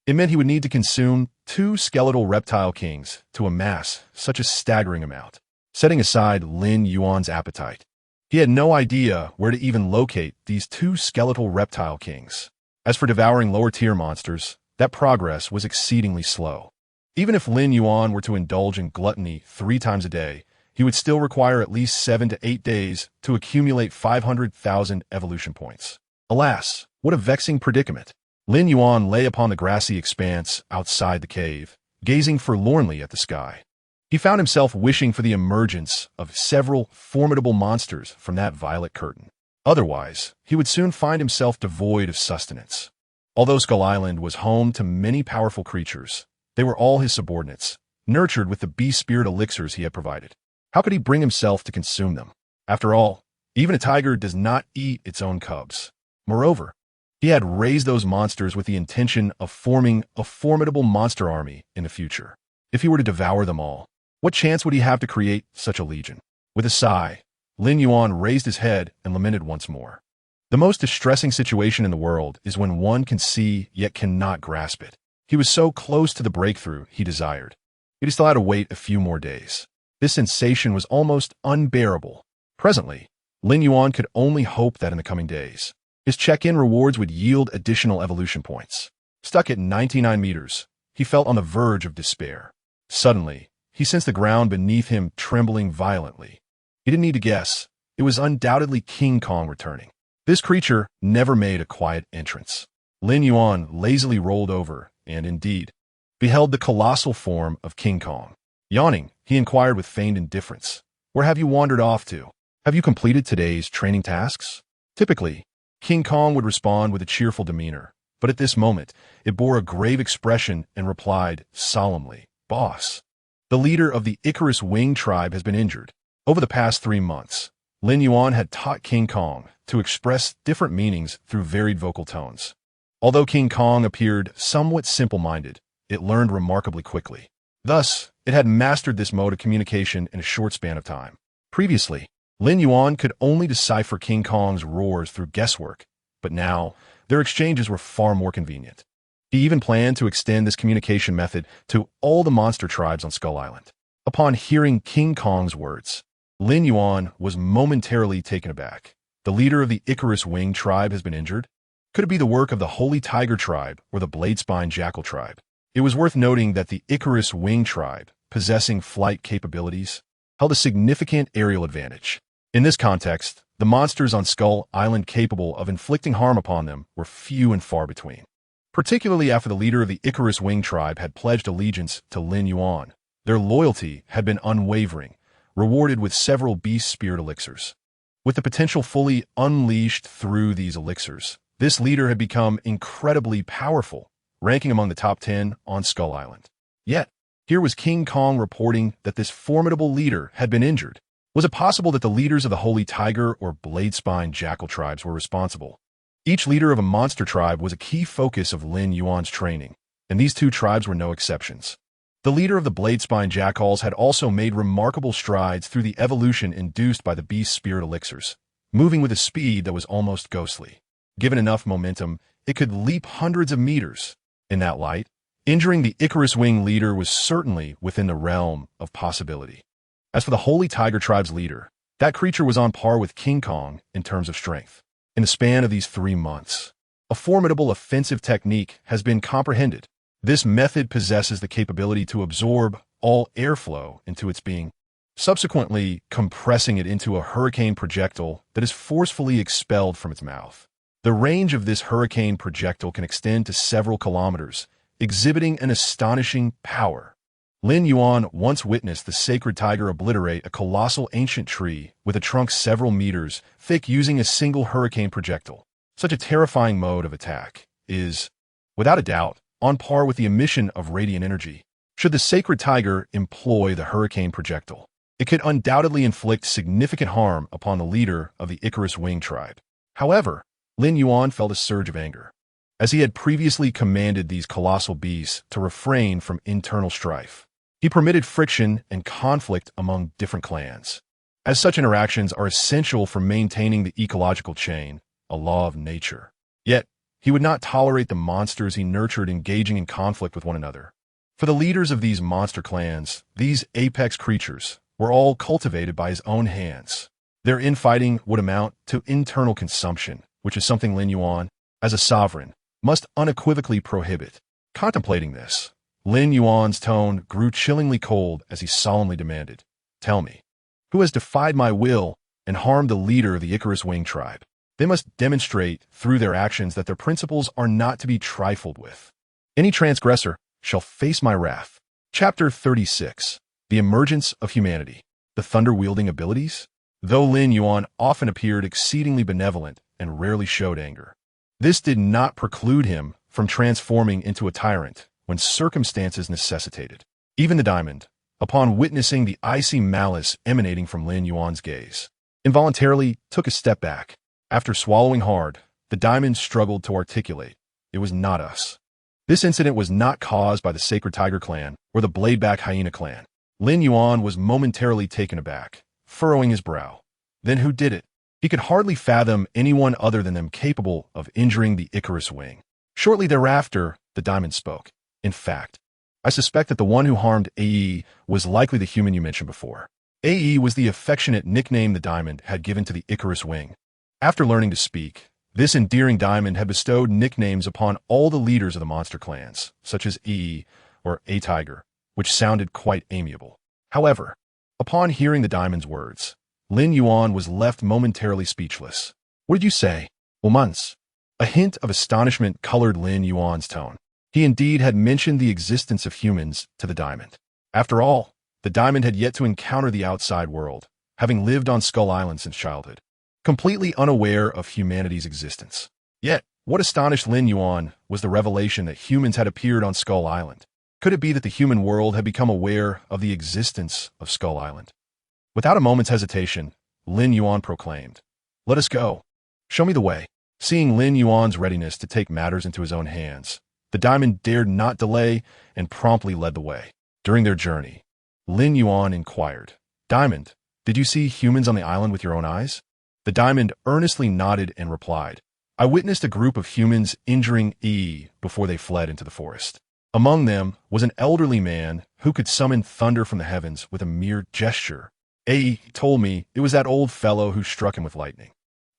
It meant he would need to consume 2 skeletal reptile kings to amass such a staggering amount. Setting aside Lin Yuan's appetite, he had no idea where to even locate these 2 skeletal reptile kings. As for devouring lower-tier monsters, that progress was exceedingly slow. Even if Lin Yuan were to indulge in gluttony 3 times a day, he would still require at least 7 to 8 days to accumulate 500,000 evolution points. Alas, what a vexing predicament. Lin Yuan lay upon the grassy expanse outside the cave, gazing forlornly at the sky. He found himself wishing for the emergence of several formidable monsters from that violet curtain. Otherwise, he would soon find himself devoid of sustenance. Although Skull Island was home to many powerful creatures, they were all his subordinates, nurtured with the beast spirit elixirs he had provided. How could he bring himself to consume them? After all, even a tiger does not eat its own cubs. Moreover, he had raised those monsters with the intention of forming a formidable monster army in the future. If he were to devour them all, what chance would he have to create such a legion? With a sigh, Lin Yuan raised his head and lamented once more. The most distressing situation in the world is when one can see yet cannot grasp it. He was so close to the breakthrough he desired. Yet he still had to wait a few more days. This sensation was almost unbearable. Presently, Lin Yuan could only hope that in the coming days, his check-in rewards would yield additional evolution points. Stuck at 99 meters, he felt on the verge of despair. Suddenly, he sensed the ground beneath him trembling violently. He didn't need to guess. It was undoubtedly King Kong returning. This creature never made a quiet entrance. Lin Yuan lazily rolled over and, indeed, beheld the colossal form of King Kong. Yawning, he inquired with feigned indifference, "Where have you wandered off to? Have you completed today's training tasks?" Typically, King Kong would respond with a cheerful demeanor, but at this moment, it bore a grave expression and replied solemnly, "Boss, the leader of the Icarus Wing tribe has been injured. Over the past 3 months, Lin Yuan had taught King Kong to express different meanings through varied vocal tones. Although King Kong appeared somewhat simple-minded, it learned remarkably quickly. Thus, it had mastered this mode of communication in a short span of time. Previously, Lin Yuan could only decipher King Kong's roars through guesswork, but now their exchanges were far more convenient. He even planned to extend this communication method to all the monster tribes on Skull Island. Upon hearing King Kong's words, Lin Yuan was momentarily taken aback. The leader of the Icarus Wing tribe has been injured? Could it be the work of the Holy Tiger tribe or the Bladespine Jackal tribe? It was worth noting that the Icarus Wing tribe, possessing flight capabilities, held a significant aerial advantage. In this context, The monsters on Skull Island capable of inflicting harm upon them were few and far between. Particularly after the leader of the Icarus Wing tribe had pledged allegiance to Lin Yuan. Their loyalty had been unwavering, rewarded with several beast spirit elixirs. With the potential fully unleashed through these elixirs, this leader had become incredibly powerful, ranking among the top 10 on Skull Island. Yet, here was King Kong reporting that this formidable leader had been injured. Was it possible that the leaders of the Holy Tiger or Blade-Spine Jackal tribes were responsible? Each leader of a monster tribe was a key focus of Lin Yuan's training, and these two tribes were no exceptions. The leader of the Blade-Spine Jackals had also made remarkable strides through the evolution induced by the beast spirit elixirs, moving with a speed that was almost ghostly. Given enough momentum, it could leap hundreds of meters. In that light, injuring the Icarus Wing leader was certainly within the realm of possibility. As for the Holy Tiger tribe's leader, that creature was on par with King Kong in terms of strength. In the span of these 3 months, a formidable offensive technique has been comprehended. This method possesses the capability to absorb all airflow into its being, subsequently compressing it into a hurricane projectile that is forcefully expelled from its mouth. The range of this hurricane projectile can extend to several kilometers, exhibiting an astonishing power. Lin Yuan once witnessed the sacred tiger obliterate a colossal ancient tree with a trunk several meters thick using a single hurricane projectile. Such a terrifying mode of attack is, without a doubt, on par with the emission of radiant energy. Should the sacred tiger employ the hurricane projectile, it could undoubtedly inflict significant harm upon the leader of the Icarus Wing tribe. However, Lin Yuan felt a surge of anger, as he had previously commanded these colossal beasts to refrain from internal strife. He permitted friction and conflict among different clans, as such interactions are essential for maintaining the ecological chain, a law of nature. Yet, he would not tolerate the monsters he nurtured engaging in conflict with one another. For the leaders of these monster clans, these apex creatures were all cultivated by his own hands. Their infighting would amount to internal consumption, which is something Lin Yuan, as a sovereign, must unequivocally prohibit. Contemplating this, Lin Yuan's tone grew chillingly cold as he solemnly demanded, "Tell me, who has defied my will and harmed the leader of the Icarus Wing tribe? They must demonstrate through their actions that their principles are not to be trifled with. Any transgressor shall face my wrath." Chapter 36. The Emergence of Humanity. The Thunder-Wielding Abilities? Though Lin Yuan often appeared exceedingly benevolent and rarely showed anger, this did not preclude him from transforming into a tyrant when circumstances necessitated. Even the diamond, upon witnessing the icy malice emanating from Lin Yuan's gaze, involuntarily took a step back. After swallowing hard, the diamond struggled to articulate, "It was not us." This incident was not caused by the Sacred Tiger clan or the Bladeback Hyena clan. Lin Yuan was momentarily taken aback, furrowing his brow. Then who did it? He could hardly fathom anyone other than them capable of injuring the Icarus Wing. Shortly thereafter, the diamond spoke. "In fact, I suspect that the one who harmed AE was likely the human you mentioned before." AE was the affectionate nickname the diamond had given to the Icarus Wing. After learning to speak, this endearing diamond had bestowed nicknames upon all the leaders of the monster clans, such as E or A Tiger, which sounded quite amiable. However, upon hearing the diamond's words, Lin Yuan was left momentarily speechless. "What did you say?" "Months." A hint of astonishment colored Lin Yuan's tone. He indeed had mentioned the existence of humans to the diamond. After all, the diamond had yet to encounter the outside world, having lived on Skull Island since childhood, completely unaware of humanity's existence. Yet, what astonished Lin Yuan was the revelation that humans had appeared on Skull Island. Could it be that the human world had become aware of the existence of Skull Island? Without a moment's hesitation, Lin Yuan proclaimed, "Let us go. Show me the way." Seeing Lin Yuan's readiness to take matters into his own hands, the diamond dared not delay and promptly led the way. During their journey, Lin Yuan inquired, "Diamond, did you see humans on the island with your own eyes?" The diamond earnestly nodded and replied, "I witnessed a group of humans injuring E before they fled into the forest. Among them was an elderly man who could summon thunder from the heavens with a mere gesture. A told me it was that old fellow who struck him with lightning."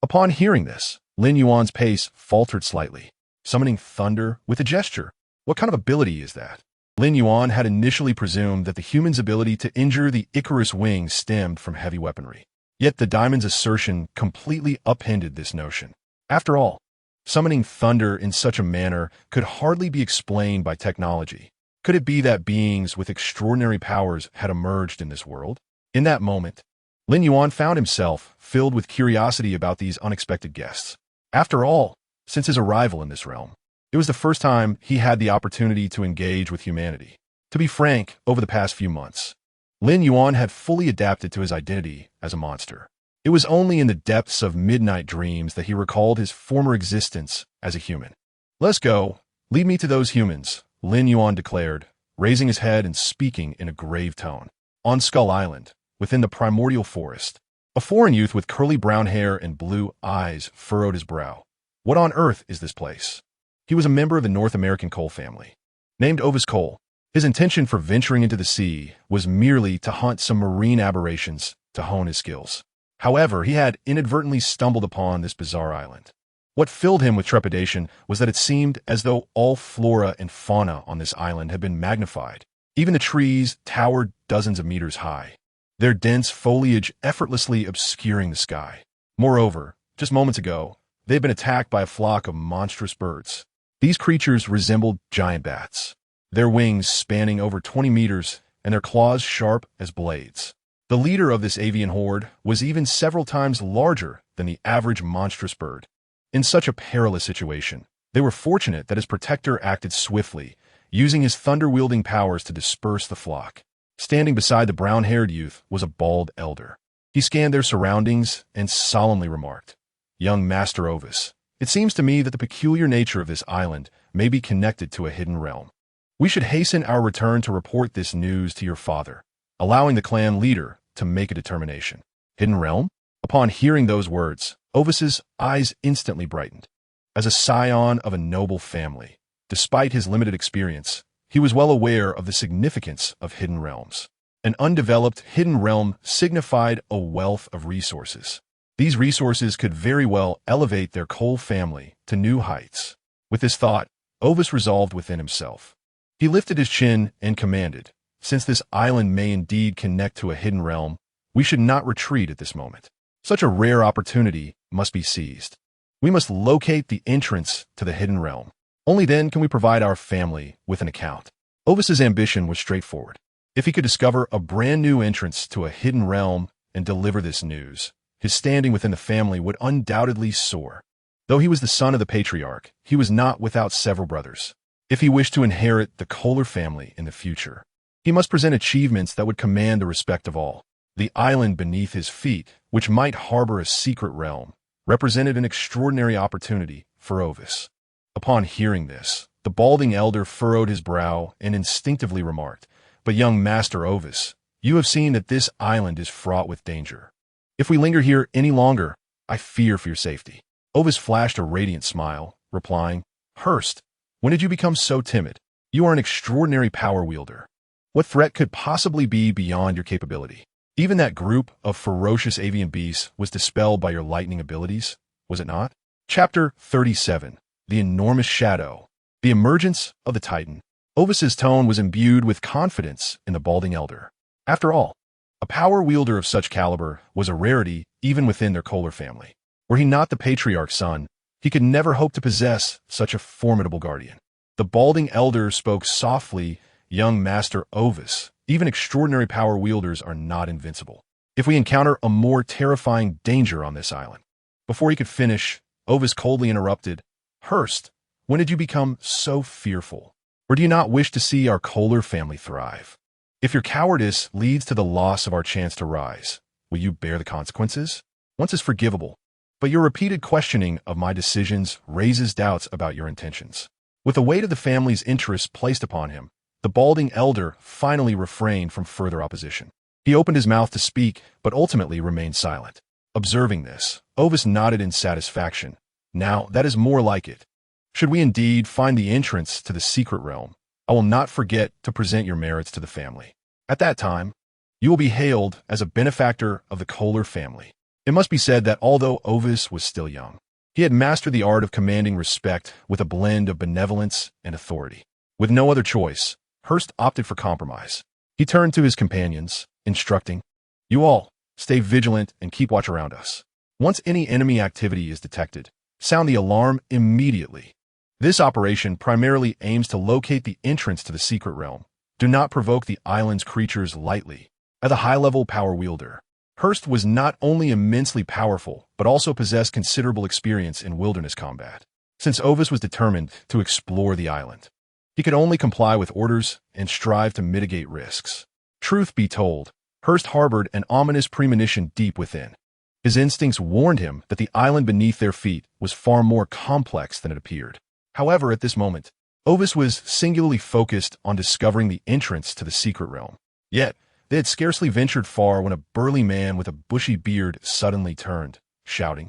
Upon hearing this, Lin Yuan's pace faltered slightly. Summoning thunder with a gesture? What kind of ability is that? Lin Yuan had initially presumed that the human's ability to injure the Icarus Wing stemmed from heavy weaponry. Yet the diamond's assertion completely upended this notion. After all, summoning thunder in such a manner could hardly be explained by technology. Could it be that beings with extraordinary powers had emerged in this world? In that moment, Lin Yuan found himself filled with curiosity about these unexpected guests. After all, since his arrival in this realm, it was the first time he had the opportunity to engage with humanity. To be frank, over the past few months, Lin Yuan had fully adapted to his identity as a monster. It was only in the depths of midnight dreams that he recalled his former existence as a human. "Let's go. Lead me to those humans," Lin Yuan declared, raising his head and speaking in a grave tone. On Skull Island, within the primordial forest, a foreign youth with curly brown hair and blue eyes furrowed his brow. What on earth is this place? He was a member of the North American Cole family. Named Ovis Cole, his intention for venturing into the sea was merely to hunt some marine aberrations to hone his skills. However, he had inadvertently stumbled upon this bizarre island. What filled him with trepidation was that it seemed as though all flora and fauna on this island had been magnified. Even the trees towered dozens of meters high, their dense foliage effortlessly obscuring the sky. Moreover, just moments ago, they had been attacked by a flock of monstrous birds. These creatures resembled giant bats, their wings spanning over 20 meters and their claws sharp as blades. The leader of this avian horde was even several times larger than the average monstrous bird. In such a perilous situation, they were fortunate that his protector acted swiftly, using his thunder-wielding powers to disperse the flock. Standing beside the brown-haired youth was a bald elder. He scanned their surroundings and solemnly remarked, "Young Master Ovis, it seems to me that the peculiar nature of this island may be connected to a hidden realm. We should hasten our return to report this news to your father, allowing the clan leader to make a determination." Hidden realm? Upon hearing those words, Ovis's eyes instantly brightened. As a scion of a noble family, despite his limited experience, he was well aware of the significance of hidden realms. An undeveloped hidden realm signified a wealth of resources. These resources could very well elevate their Cole family to new heights. With this thought, Ovis resolved within himself. He lifted his chin and commanded, "Since this island may indeed connect to a hidden realm, we should not retreat at this moment. Such a rare opportunity must be seized. We must locate the entrance to the hidden realm. Only then can we provide our family with an account." Ovis's ambition was straightforward. If he could discover a brand new entrance to a hidden realm and deliver this news, his standing within the family would undoubtedly soar. Though he was the son of the patriarch, he was not without several brothers. If he wished to inherit the Kohler family in the future, he must present achievements that would command the respect of all. The island beneath his feet, which might harbor a secret realm, represented an extraordinary opportunity for Ovis. Upon hearing this, the balding elder furrowed his brow and instinctively remarked, "But young Master Ovis, you have seen that this island is fraught with danger. If we linger here any longer, I fear for your safety." Ovis flashed a radiant smile, replying, "Hurst, when did you become so timid? You are an extraordinary power wielder. What threat could possibly be beyond your capability? Even that group of ferocious avian beasts was dispelled by your lightning abilities, was it not?" Chapter 37. The Enormous Shadow. The Emergence of the Titan. Ovis's tone was imbued with confidence in the balding elder. After all, a power wielder of such caliber was a rarity even within their Kohler family. Were he not the patriarch's son, he could never hope to possess such a formidable guardian. The balding elder spoke softly, "Young Master Ovis, even extraordinary power wielders are not invincible. If we encounter a more terrifying danger on this island." Before he could finish, Ovis coldly interrupted, "Hurst, when did you become so fearful? Or do you not wish to see our Kohler family thrive? If your cowardice leads to the loss of our chance to rise, will you bear the consequences? Once is forgivable, but your repeated questioning of my decisions raises doubts about your intentions." With the weight of the family's interests placed upon him, the balding elder finally refrained from further opposition. He opened his mouth to speak, but ultimately remained silent. Observing this, Ovis nodded in satisfaction. "Now, that is more like it. Should we indeed find the entrance to the secret realm, I will not forget to present your merits to the family. At that time, you will be hailed as a benefactor of the Kohler family." It must be said that although Ovis was still young, he had mastered the art of commanding respect with a blend of benevolence and authority. With no other choice, Hurst opted for compromise. He turned to his companions, instructing, "You all, Stay vigilant and keep watch around us. Once any enemy activity is detected, sound the alarm immediately. This operation primarily aims to locate the entrance to the secret realm. Do not provoke the island's creatures lightly. As a high-level power wielder, Hurst was not only immensely powerful, but also possessed considerable experience in wilderness combat. Since Ovis was determined to explore the island, he could only comply with orders and strive to mitigate risks. Truth be told, Hurst harbored an ominous premonition deep within. His instincts warned him that the island beneath their feet was far more complex than it appeared. However, at this moment, Ovis was singularly focused on discovering the entrance to the secret realm. Yet, they had scarcely ventured far when a burly man with a bushy beard suddenly turned, shouting,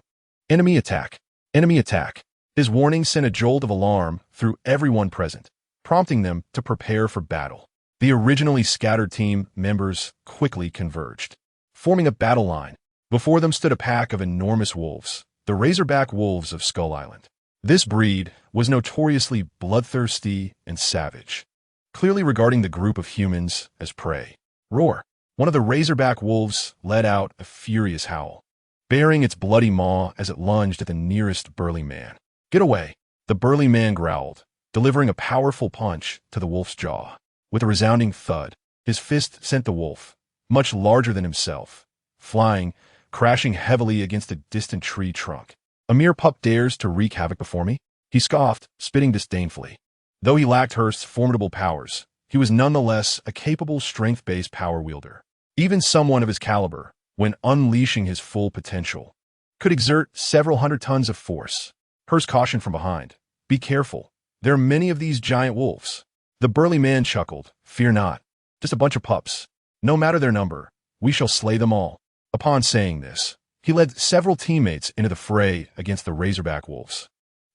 "Enemy attack! Enemy attack!" His warning sent a jolt of alarm through everyone present, prompting them to prepare for battle. The originally scattered team members quickly converged, forming a battle line. Before them stood a pack of enormous wolves, the razorback wolves of Skull Island. This breed was notoriously bloodthirsty and savage, clearly regarding the group of humans as prey. Roar! One of the razorback wolves let out a furious howl, baring its bloody maw as it lunged at the nearest burly man. "Get away!" The burly man growled, delivering a powerful punch to the wolf's jaw. With a resounding thud, his fist sent the wolf, much larger than himself, flying, crashing heavily against a distant tree trunk. "A mere pup dares to wreak havoc before me?" He scoffed, spitting disdainfully. Though he lacked Hurst's formidable powers, he was nonetheless a capable strength-based power wielder. Even someone of his caliber, when unleashing his full potential, could exert several hundred tons of force. Hurst cautioned from behind, "Be careful. There are many of these giant wolves." The burly man chuckled, "Fear not. Just a bunch of pups. No matter their number, we shall slay them all." Upon saying this, he led several teammates into the fray against the razorback wolves.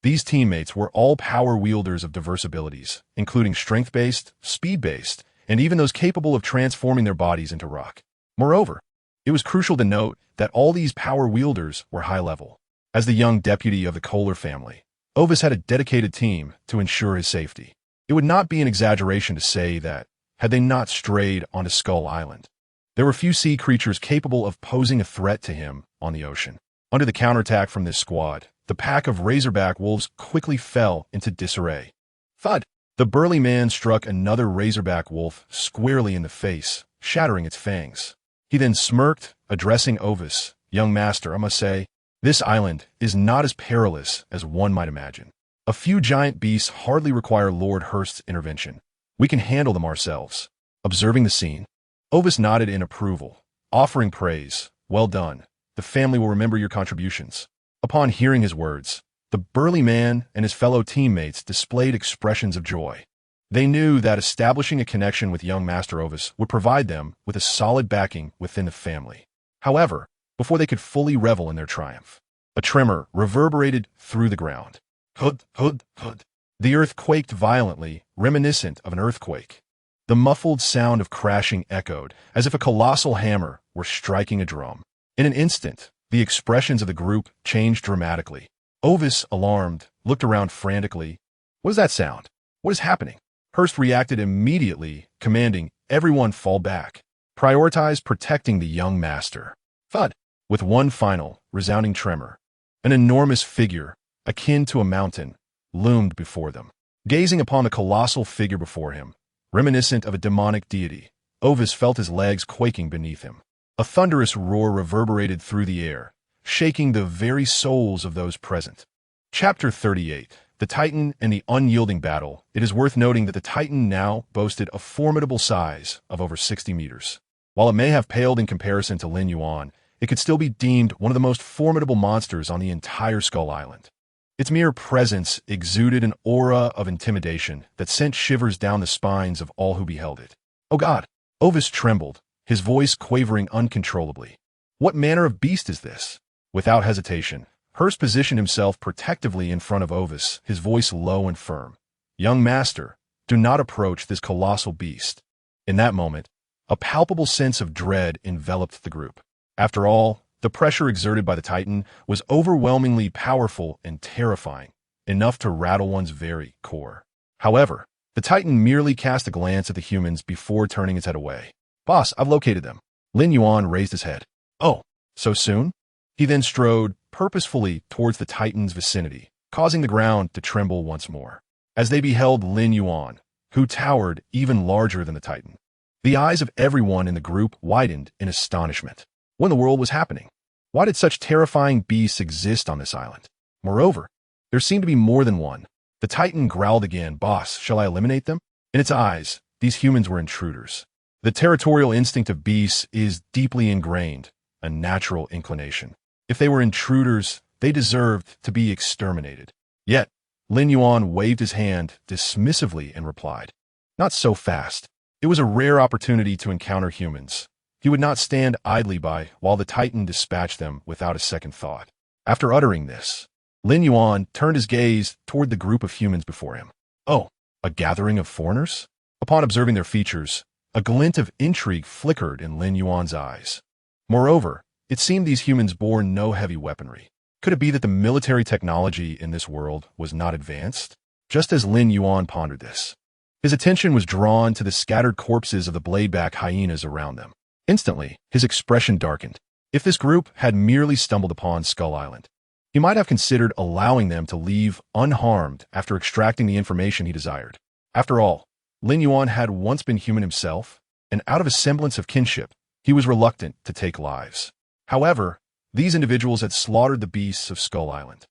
These teammates were all power wielders of diverse abilities, including strength-based, speed-based, and even those capable of transforming their bodies into rock. Moreover, it was crucial to note that all these power wielders were high-level. As the young deputy of the Kohler family, Ovis had a dedicated team to ensure his safety. It would not be an exaggeration to say that, had they not strayed onto Skull Island, there were few sea creatures capable of posing a threat to him on the ocean. Under the counterattack from this squad, the pack of razorback wolves quickly fell into disarray. Thud! The burly man struck another razorback wolf squarely in the face, shattering its fangs. He then smirked, addressing Ovis, "Young master, I must say, this island is not as perilous as one might imagine. A few giant beasts hardly require Lord Hurst's intervention. We can handle them ourselves." Observing the scene, Ovis nodded in approval, offering praise. "Well done. The family will remember your contributions." Upon hearing his words, the burly man and his fellow teammates displayed expressions of joy. They knew that establishing a connection with young Master Ovis would provide them with a solid backing within the family. However, before they could fully revel in their triumph, a tremor reverberated through the ground. Hud, hud, hud. The earth quaked violently, reminiscent of an earthquake. The muffled sound of crashing echoed, as if a colossal hammer were striking a drum. In an instant, the expressions of the group changed dramatically. Ovis, alarmed, looked around frantically. "What is that sound? What is happening?" Hurst reacted immediately, commanding everyone fall back. Prioritize protecting the young master. Thud! With one final, resounding tremor, an enormous figure, akin to a mountain, loomed before them. Gazing upon the colossal figure before him, reminiscent of a demonic deity, Ovis felt his legs quaking beneath him. A thunderous roar reverberated through the air, shaking the very souls of those present. Chapter 38. The Titan and the Unyielding Battle. It is worth noting that the Titan now boasted a formidable size of over 60 meters. While it may have paled in comparison to Lin Yuan, it could still be deemed one of the most formidable monsters on the entire Skull Island. Its mere presence exuded an aura of intimidation that sent shivers down the spines of all who beheld it. "Oh God!" Ovis trembled, his voice quavering uncontrollably. "What manner of beast is this?" Without hesitation, Hurst positioned himself protectively in front of Ovis, his voice low and firm. "Young master, do not approach this colossal beast." In that moment, a palpable sense of dread enveloped the group. After all, the pressure exerted by the Titan was overwhelmingly powerful and terrifying, enough to rattle one's very core. However, the Titan merely cast a glance at the humans before turning its head away. "Boss, I've located them." Lin Yuan raised his head. Oh, so soon? He then strode purposefully towards the Titan's vicinity, causing the ground to tremble once more. As they beheld Lin Yuan, who towered even larger than the Titan, the eyes of everyone in the group widened in astonishment. What in the world was happening? Why did such terrifying beasts exist on this island? Moreover, there seemed to be more than one. The Titan growled again. Boss, shall I eliminate them? In its eyes, these humans were intruders. The territorial instinct of beasts is deeply ingrained, a natural inclination. If they were intruders, they deserved to be exterminated. Yet, Lin Yuan waved his hand dismissively and replied, "Not so fast." It was a rare opportunity to encounter humans. He would not stand idly by while the Titan dispatched them without a second thought. After uttering this, Lin Yuan turned his gaze toward the group of humans before him. Oh, a gathering of foreigners? Upon observing their features, a glint of intrigue flickered in Lin Yuan's eyes. Moreover, it seemed these humans bore no heavy weaponry. Could it be that the military technology in this world was not advanced? Just as Lin Yuan pondered this, his attention was drawn to the scattered corpses of the blade-back hyenas around them. Instantly, his expression darkened. If this group had merely stumbled upon Skull Island, he might have considered allowing them to leave unharmed after extracting the information he desired. After all, Lin Yuan had once been human himself, and out of a semblance of kinship, he was reluctant to take lives. However, these individuals had slaughtered the beasts of Skull Island.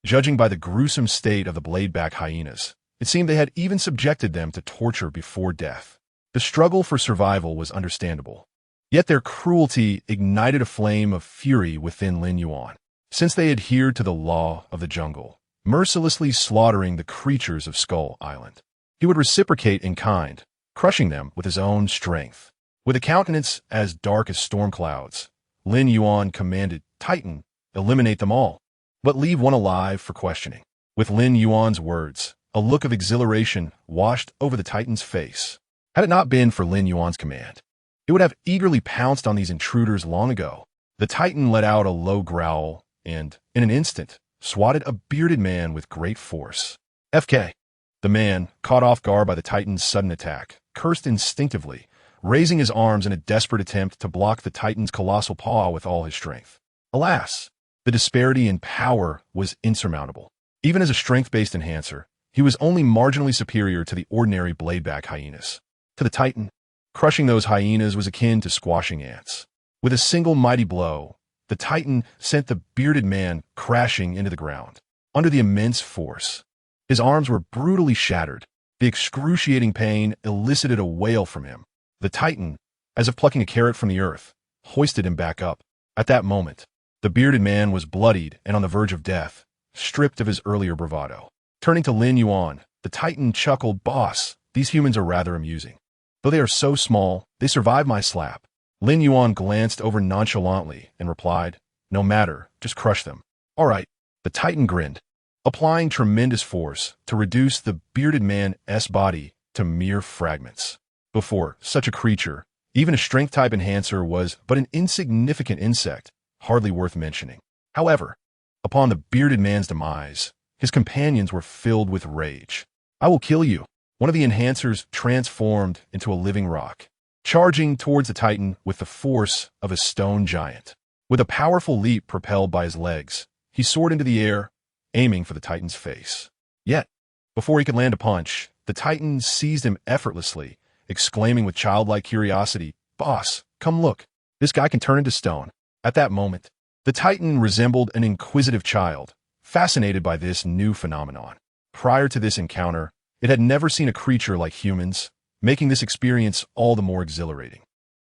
Judging by the gruesome state of the blade-back hyenas, it seemed they had even subjected them to torture before death. The struggle for survival was understandable. Yet their cruelty ignited a flame of fury within Lin Yuan. Since they adhered to the law of the jungle, mercilessly slaughtering the creatures of Skull Island, he would reciprocate in kind, crushing them with his own strength. With a countenance as dark as storm clouds, Lin Yuan commanded, "Titan, eliminate them all, but leave one alive for questioning." With Lin Yuan's words, a look of exhilaration washed over the Titan's face. Had it not been for Lin Yuan's command, it would have eagerly pounced on these intruders long ago. The Titan let out a low growl and, in an instant, swatted a bearded man with great force. FK. The man, caught off guard by the Titan's sudden attack, cursed instinctively, raising his arms in a desperate attempt to block the Titan's colossal paw with all his strength. Alas, the disparity in power was insurmountable. Even as a strength-based enhancer, he was only marginally superior to the ordinary blade-back hyenas. To the Titan, crushing those hyenas was akin to squashing ants. With a single mighty blow, the Titan sent the bearded man crashing into the ground. Under the immense force, his arms were brutally shattered. The excruciating pain elicited a wail from him. The Titan, as if plucking a carrot from the earth, hoisted him back up. At that moment, the bearded man was bloodied and on the verge of death, stripped of his earlier bravado. Turning to Lin Yuan, the Titan chuckled, "Boss, these humans are rather amusing. Though they are so small, they survive my slap." Lin Yuan glanced over nonchalantly and replied, "No matter, just crush them." "All right." The Titan grinned, applying tremendous force to reduce the bearded man's body to mere fragments. Before such a creature, even a strength-type enhancer was but an insignificant insect, hardly worth mentioning. However, upon the bearded man's demise, his companions were filled with rage. "I will kill you." One of the enhancers transformed into a living rock, charging towards the Titan with the force of a stone giant. With a powerful leap propelled by his legs, he soared into the air, aiming for the Titan's face. Yet, before he could land a punch, the Titan seized him effortlessly, exclaiming with childlike curiosity, "Boss, come look. This guy can turn into stone." At that moment, the Titan resembled an inquisitive child, fascinated by this new phenomenon. Prior to this encounter, it had never seen a creature like humans, making this experience all the more exhilarating.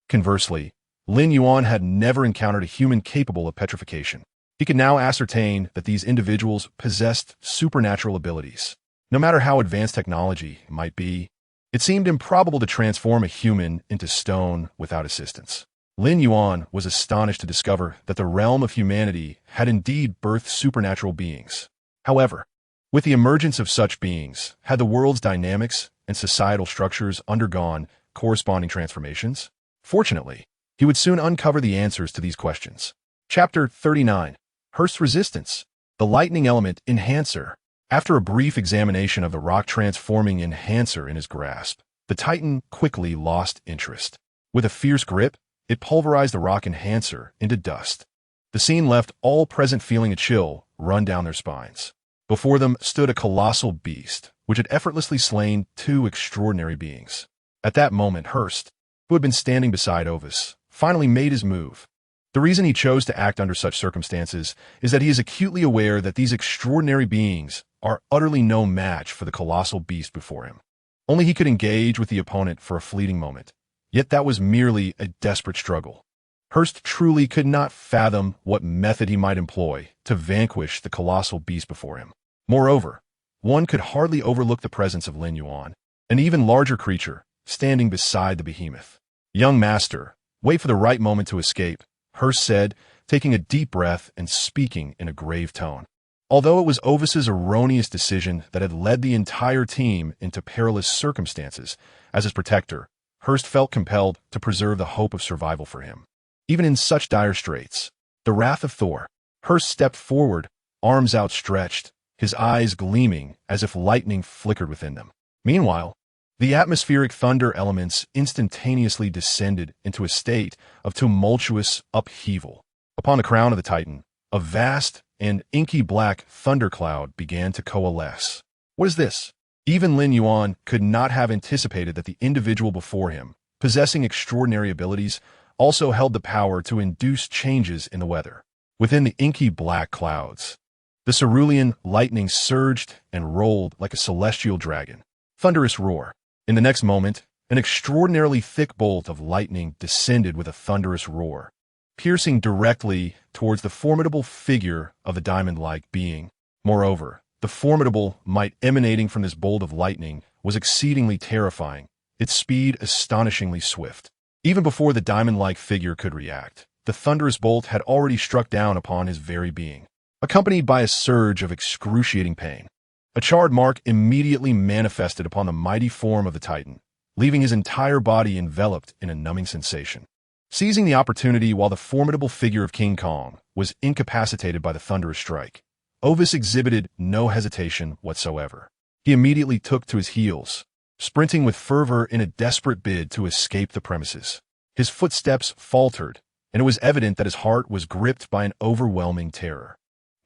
Conversely, Lin Yuan had never encountered a human capable of petrification. He could now ascertain that these individuals possessed supernatural abilities. No matter how advanced technology might be, it seemed improbable to transform a human into stone without assistance. Lin Yuan was astonished to discover that the realm of humanity had indeed birthed supernatural beings. However, with the emergence of such beings, had the world's dynamics and societal structures undergone corresponding transformations? Fortunately, he would soon uncover the answers to these questions. Chapter 39. Hearst's Resistance. The Lightning Element Enhancer. After a brief examination of the rock-transforming enhancer in his grasp, the Titan quickly lost interest. With a fierce grip, it pulverized the rock enhancer into dust. The scene left all present feeling a chill run down their spines. Before them stood a colossal beast, which had effortlessly slain two extraordinary beings. At that moment, Hurst, who had been standing beside Ovis, finally made his move. The reason he chose to act under such circumstances is that he is acutely aware that these extraordinary beings are utterly no match for the colossal beast before him. Only he could engage with the opponent for a fleeting moment, yet that was merely a desperate struggle. Hurst truly could not fathom what method he might employ to vanquish the colossal beast before him. Moreover, one could hardly overlook the presence of Lin Yuan, an even larger creature, standing beside the behemoth. "Young master, wait for the right moment to escape," Hurst said, taking a deep breath and speaking in a grave tone. Although it was Ovis's erroneous decision that had led the entire team into perilous circumstances, as his protector, Hurst felt compelled to preserve the hope of survival for him. Even in such dire straits, the wrath of Thor, Hurst stepped forward, arms outstretched, his eyes gleaming as if lightning flickered within them. Meanwhile, the atmospheric thunder elements instantaneously descended into a state of tumultuous upheaval. Upon the crown of the Titan, a vast and inky black thundercloud began to coalesce. What is this? Even Lin Yuan could not have anticipated that the individual before him, possessing extraordinary abilities, also held the power to induce changes in the weather. Within the inky black clouds, the cerulean lightning surged and rolled like a celestial dragon. Thunderous roar. In the next moment, an extraordinarily thick bolt of lightning descended with a thunderous roar, piercing directly towards the formidable figure of the diamond-like being. Moreover, the formidable might emanating from this bolt of lightning was exceedingly terrifying, its speed astonishingly swift. Even before the diamond-like figure could react, the thunderous bolt had already struck down upon his very being, accompanied by a surge of excruciating pain. A charred mark immediately manifested upon the mighty form of the Titan, leaving his entire body enveloped in a numbing sensation. Seizing the opportunity while the formidable figure of King Kong was incapacitated by the thunderous strike, Ovis exhibited no hesitation whatsoever. He immediately took to his heels, sprinting with fervor in a desperate bid to escape the premises. His footsteps faltered, and it was evident that his heart was gripped by an overwhelming terror.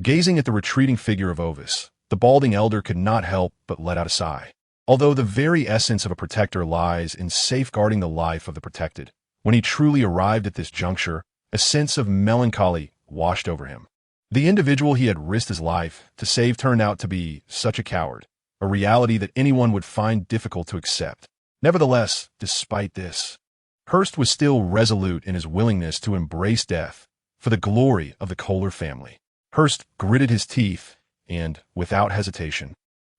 Gazing at the retreating figure of Ovis, the balding elder could not help but let out a sigh. Although the very essence of a protector lies in safeguarding the life of the protected, when he truly arrived at this juncture, a sense of melancholy washed over him. The individual he had risked his life to save turned out to be such a coward, a reality that anyone would find difficult to accept. Nevertheless, despite this, Hurst was still resolute in his willingness to embrace death for the glory of the Kohler family. Hurst gritted his teeth and, without hesitation,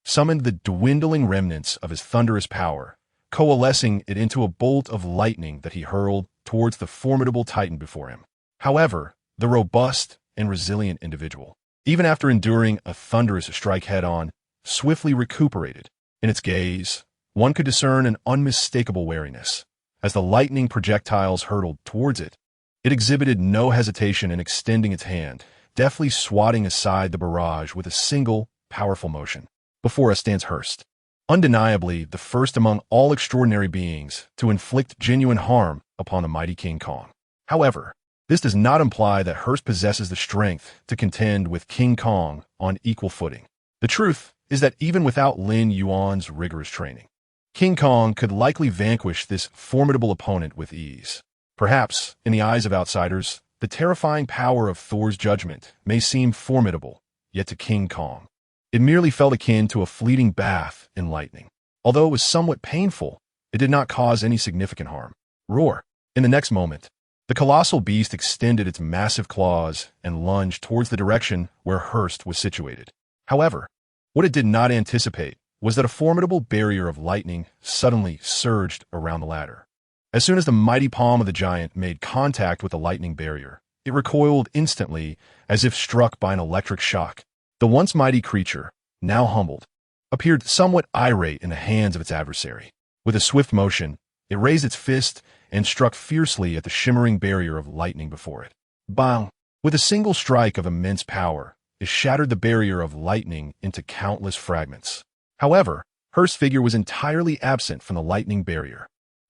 summoned the dwindling remnants of his thunderous power, coalescing it into a bolt of lightning that he hurled towards the formidable Titan before him. However, the robust and resilient individual, even after enduring a thunderous strike head-on, swiftly recuperated. In its gaze, one could discern an unmistakable wariness. As the lightning projectiles hurtled towards it, it exhibited no hesitation in extending its hand, deftly swatting aside the barrage with a single, powerful motion. Before us stands Hurst, undeniably the first among all extraordinary beings to inflict genuine harm upon the mighty King Kong. However, this does not imply that Hurst possesses the strength to contend with King Kong on equal footing. The truth is that even without Lin Yuan's rigorous training, King Kong could likely vanquish this formidable opponent with ease. Perhaps, in the eyes of outsiders, the terrifying power of Thor's judgment may seem formidable, yet to King Kong, it merely felt akin to a fleeting bath in lightning. Although it was somewhat painful, it did not cause any significant harm. Roar! In the next moment, the colossal beast extended its massive claws and lunged towards the direction where Hurst was situated. However, what it did not anticipate was that a formidable barrier of lightning suddenly surged around the latter. As soon as the mighty palm of the giant made contact with the lightning barrier, it recoiled instantly as if struck by an electric shock. The once mighty creature, now humbled, appeared somewhat irate in the hands of its adversary. With a swift motion, it raised its fist and struck fiercely at the shimmering barrier of lightning before it. Bang! With a single strike of immense power, it shattered the barrier of lightning into countless fragments. However, Hurst's figure was entirely absent from the lightning barrier.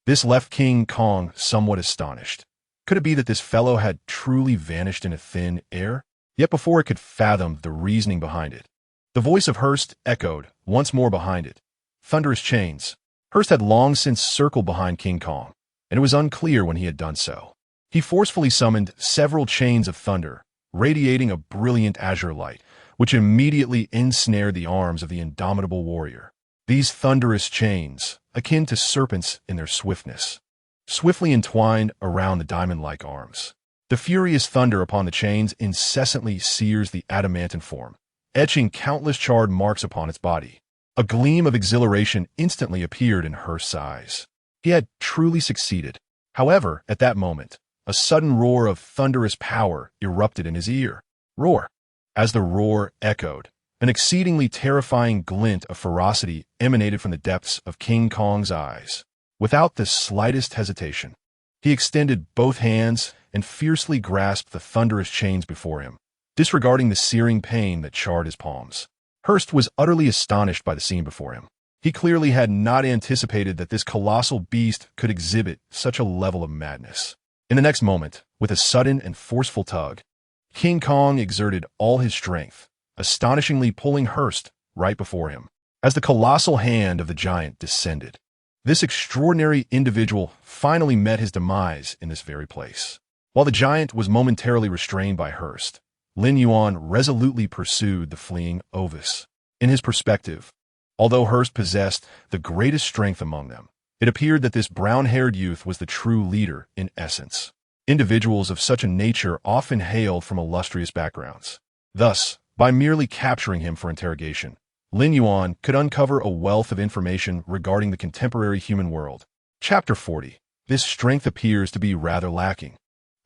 This left King Kong somewhat astonished. Could it be that this fellow had truly vanished into thin air? Yet before it could fathom the reasoning behind it, the voice of Hearst echoed once more behind it. Thunderous chains. Hearst had long since circled behind King Kong, and it was unclear when he had done so. He forcefully summoned several chains of thunder, radiating a brilliant azure light, which immediately ensnared the arms of the indomitable warrior. These thunderous chains, akin to serpents in their swiftness, swiftly entwined around the diamond-like arms. The furious thunder upon the chains incessantly sears the adamantine form, etching countless charred marks upon its body. A gleam of exhilaration instantly appeared in Hearst's eyes. He had truly succeeded. However, at that moment, a sudden roar of thunderous power erupted in his ear. Roar. As the roar echoed, an exceedingly terrifying glint of ferocity emanated from the depths of King Kong's eyes. Without the slightest hesitation, he extended both hands and fiercely grasped the thunderous chains before him, disregarding the searing pain that charred his palms. Hearst was utterly astonished by the scene before him. He clearly had not anticipated that this colossal beast could exhibit such a level of madness. In the next moment, with a sudden and forceful tug, King Kong exerted all his strength, astonishingly pulling Hearst right before him. As the colossal hand of the giant descended, this extraordinary individual finally met his demise in this very place. While the giant was momentarily restrained by Hearst, Lin Yuan resolutely pursued the fleeing Ovis. In his perspective, although Hearst possessed the greatest strength among them, it appeared that this brown-haired youth was the true leader in essence. Individuals of such a nature often hailed from illustrious backgrounds. Thus, by merely capturing him for interrogation, Lin Yuan could uncover a wealth of information regarding the contemporary human world. Chapter 40. This strength appears to be rather lacking.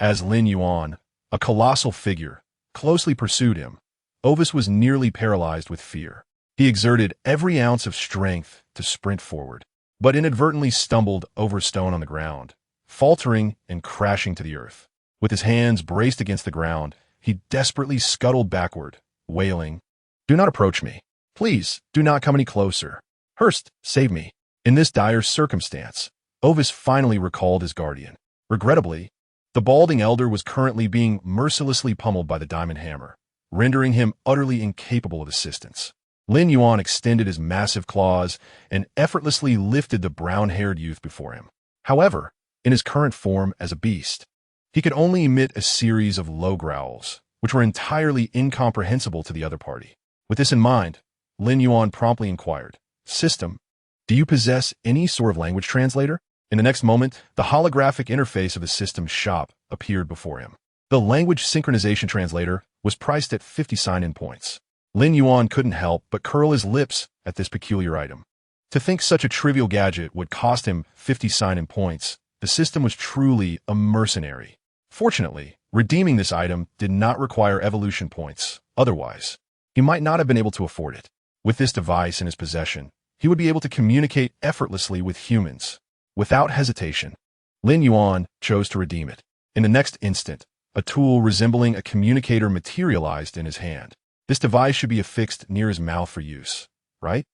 As Lin Yuan, a colossal figure, closely pursued him, Ovis was nearly paralyzed with fear. He exerted every ounce of strength to sprint forward, but inadvertently stumbled over a stone on the ground, faltering and crashing to the earth. With his hands braced against the ground, he desperately scuttled backward, wailing, "Do not approach me. Please, do not come any closer. Hearst, save me." In this dire circumstance, Ovis finally recalled his guardian. Regrettably, the balding elder was currently being mercilessly pummeled by the diamond hammer, rendering him utterly incapable of assistance. Lin Yuan extended his massive claws and effortlessly lifted the brown-haired youth before him. However, in his current form as a beast, he could only emit a series of low growls, which were entirely incomprehensible to the other party. With this in mind, Lin Yuan promptly inquired, "System, do you possess any sort of language translator?" In the next moment, the holographic interface of the system's shop appeared before him. The language synchronization translator was priced at 50 sign-in points. Lin Yuan couldn't help but curl his lips at this peculiar item. To think such a trivial gadget would cost him 50 sign-in points, the system was truly a mercenary. Fortunately, redeeming this item did not require evolution points. Otherwise, he might not have been able to afford it. With this device in his possession, he would be able to communicate effortlessly with humans. Without hesitation, Lin Yuan chose to redeem it. In the next instant, a tool resembling a communicator materialized in his hand. This device should be affixed near his mouth for use, right?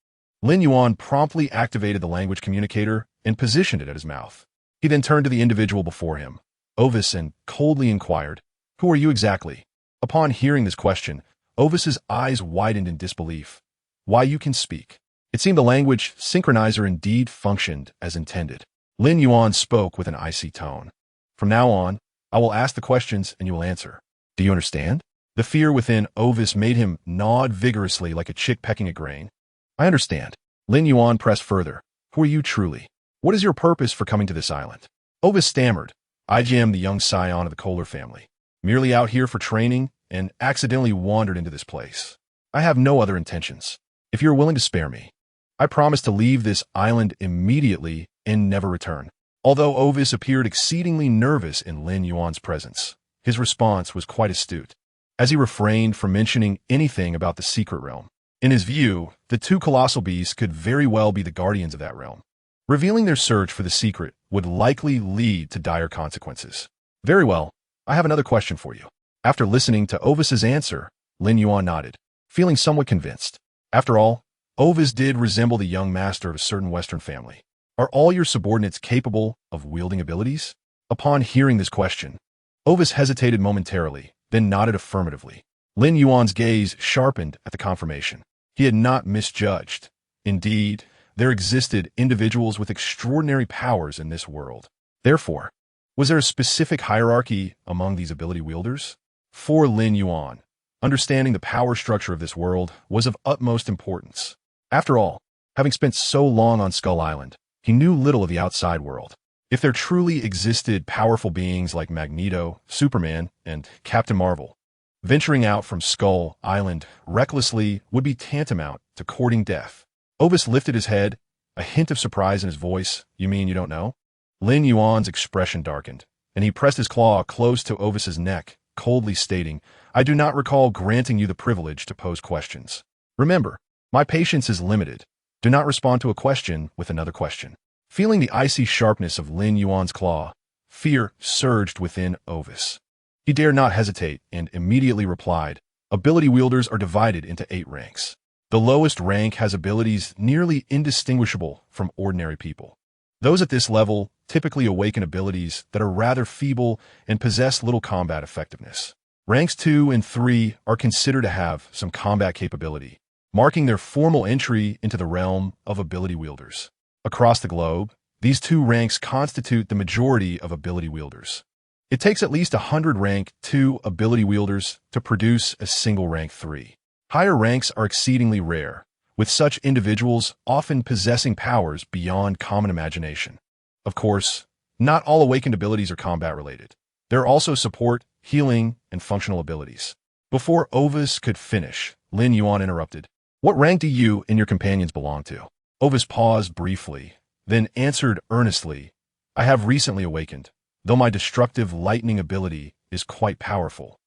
Lin Yuan promptly activated the language communicator and positioned it at his mouth. He then turned to the individual before him, Ovis, and coldly inquired, "Who are you exactly?" Upon hearing this question, Ovis's eyes widened in disbelief. "Why, you can speak." It seemed the language synchronizer indeed functioned as intended. Lin Yuan spoke with an icy tone. "From now on, I will ask the questions and you will answer. Do you understand?" The fear within Ovis made him nod vigorously like a chick pecking a grain. "I understand." Lin Yuan pressed further. "Who are you truly? What is your purpose for coming to this island?" Ovis stammered. "I am the young scion of the Kohler family, merely out here for training and accidentally wandered into this place. I have no other intentions. If you are willing to spare me, I promise to leave this island immediately and never return." Although Ovis appeared exceedingly nervous in Lin Yuan's presence, his response was quite astute, as he refrained from mentioning anything about the secret realm. In his view, the two colossal beasts could very well be the guardians of that realm. Revealing their search for the secret would likely lead to dire consequences. "Very well, I have another question for you." After listening to Ovis's answer, Lin Yuan nodded, feeling somewhat convinced. After all, Ovis did resemble the young master of a certain Western family. "Are all your subordinates capable of wielding abilities?" Upon hearing this question, Ovis hesitated momentarily, then nodded affirmatively. Lin Yuan's gaze sharpened at the confirmation. He had not misjudged. Indeed, there existed individuals with extraordinary powers in this world. Therefore, was there a specific hierarchy among these ability wielders? For Lin Yuan, understanding the power structure of this world was of utmost importance. After all, having spent so long on Skull Island, he knew little of the outside world. If there truly existed powerful beings like Magneto, Superman, and Captain Marvel, venturing out from Skull Island recklessly would be tantamount to courting death. Ovis lifted his head, a hint of surprise in his voice. You mean you don't know? Lin Yuan's expression darkened, and he pressed his claw close to Ovis's neck, coldly stating, I do not recall granting you the privilege to pose questions. Remember, my patience is limited. Do not respond to a question with another question. Feeling the icy sharpness of Lin Yuan's claw, fear surged within Ovis. He dared not hesitate and immediately replied, Ability wielders are divided into 8 ranks. The lowest rank has abilities nearly indistinguishable from ordinary people. Those at this level typically awaken abilities that are rather feeble and possess little combat effectiveness. Ranks 2 and 3 are considered to have some combat capability, marking their formal entry into the realm of ability wielders. Across the globe, these 2 ranks constitute the majority of ability wielders. It takes at least 100 rank 2 ability wielders to produce a single rank 3. Higher ranks are exceedingly rare, with such individuals often possessing powers beyond common imagination. Of course, not all awakened abilities are combat-related. There are also support, healing, and functional abilities. Before Ovis could finish, Lin Yuan interrupted. What rank do you and your companions belong to? Ovis paused briefly, then answered earnestly, I have recently awakened, though my destructive lightning ability is quite powerful.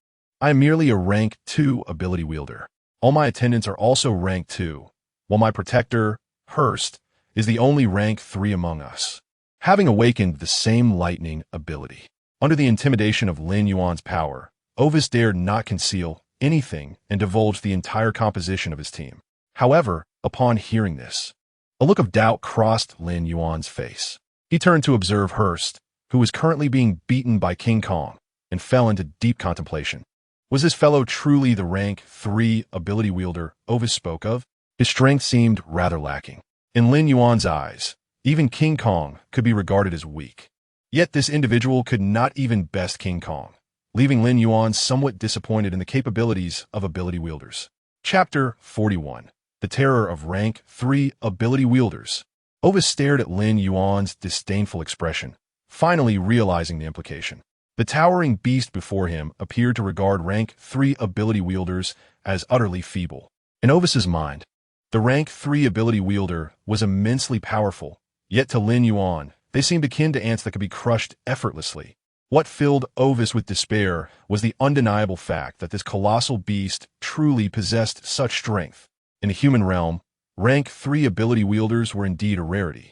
I am merely a rank 2 ability wielder. All my attendants are also rank 2, while my protector, Hurst, is the only rank 3 among us, having awakened the same lightning ability. Under the intimidation of Lin Yuan's power, Ovis dared not conceal anything and divulged the entire composition of his team. However, upon hearing this, a look of doubt crossed Lin Yuan's face. He turned to observe Hurst, who was currently being beaten by King Kong, and fell into deep contemplation. Was this fellow truly the rank 3 ability wielder Ovis spoke of? His strength seemed rather lacking. In Lin Yuan's eyes, even King Kong could be regarded as weak. Yet this individual could not even best King Kong, leaving Lin Yuan somewhat disappointed in the capabilities of ability wielders. Chapter 41. The Terror of Rank 3 Ability Wielders. Ovis stared at Lin Yuan's disdainful expression, finally realizing the implication. The towering beast before him appeared to regard rank 3 ability wielders as utterly feeble. In Ovis's mind, the rank 3 ability wielder was immensely powerful, yet to Lin Yuan, they seemed akin to ants that could be crushed effortlessly. What filled Ovis with despair was the undeniable fact that this colossal beast truly possessed such strength. In the human realm, rank 3 ability wielders were indeed a rarity.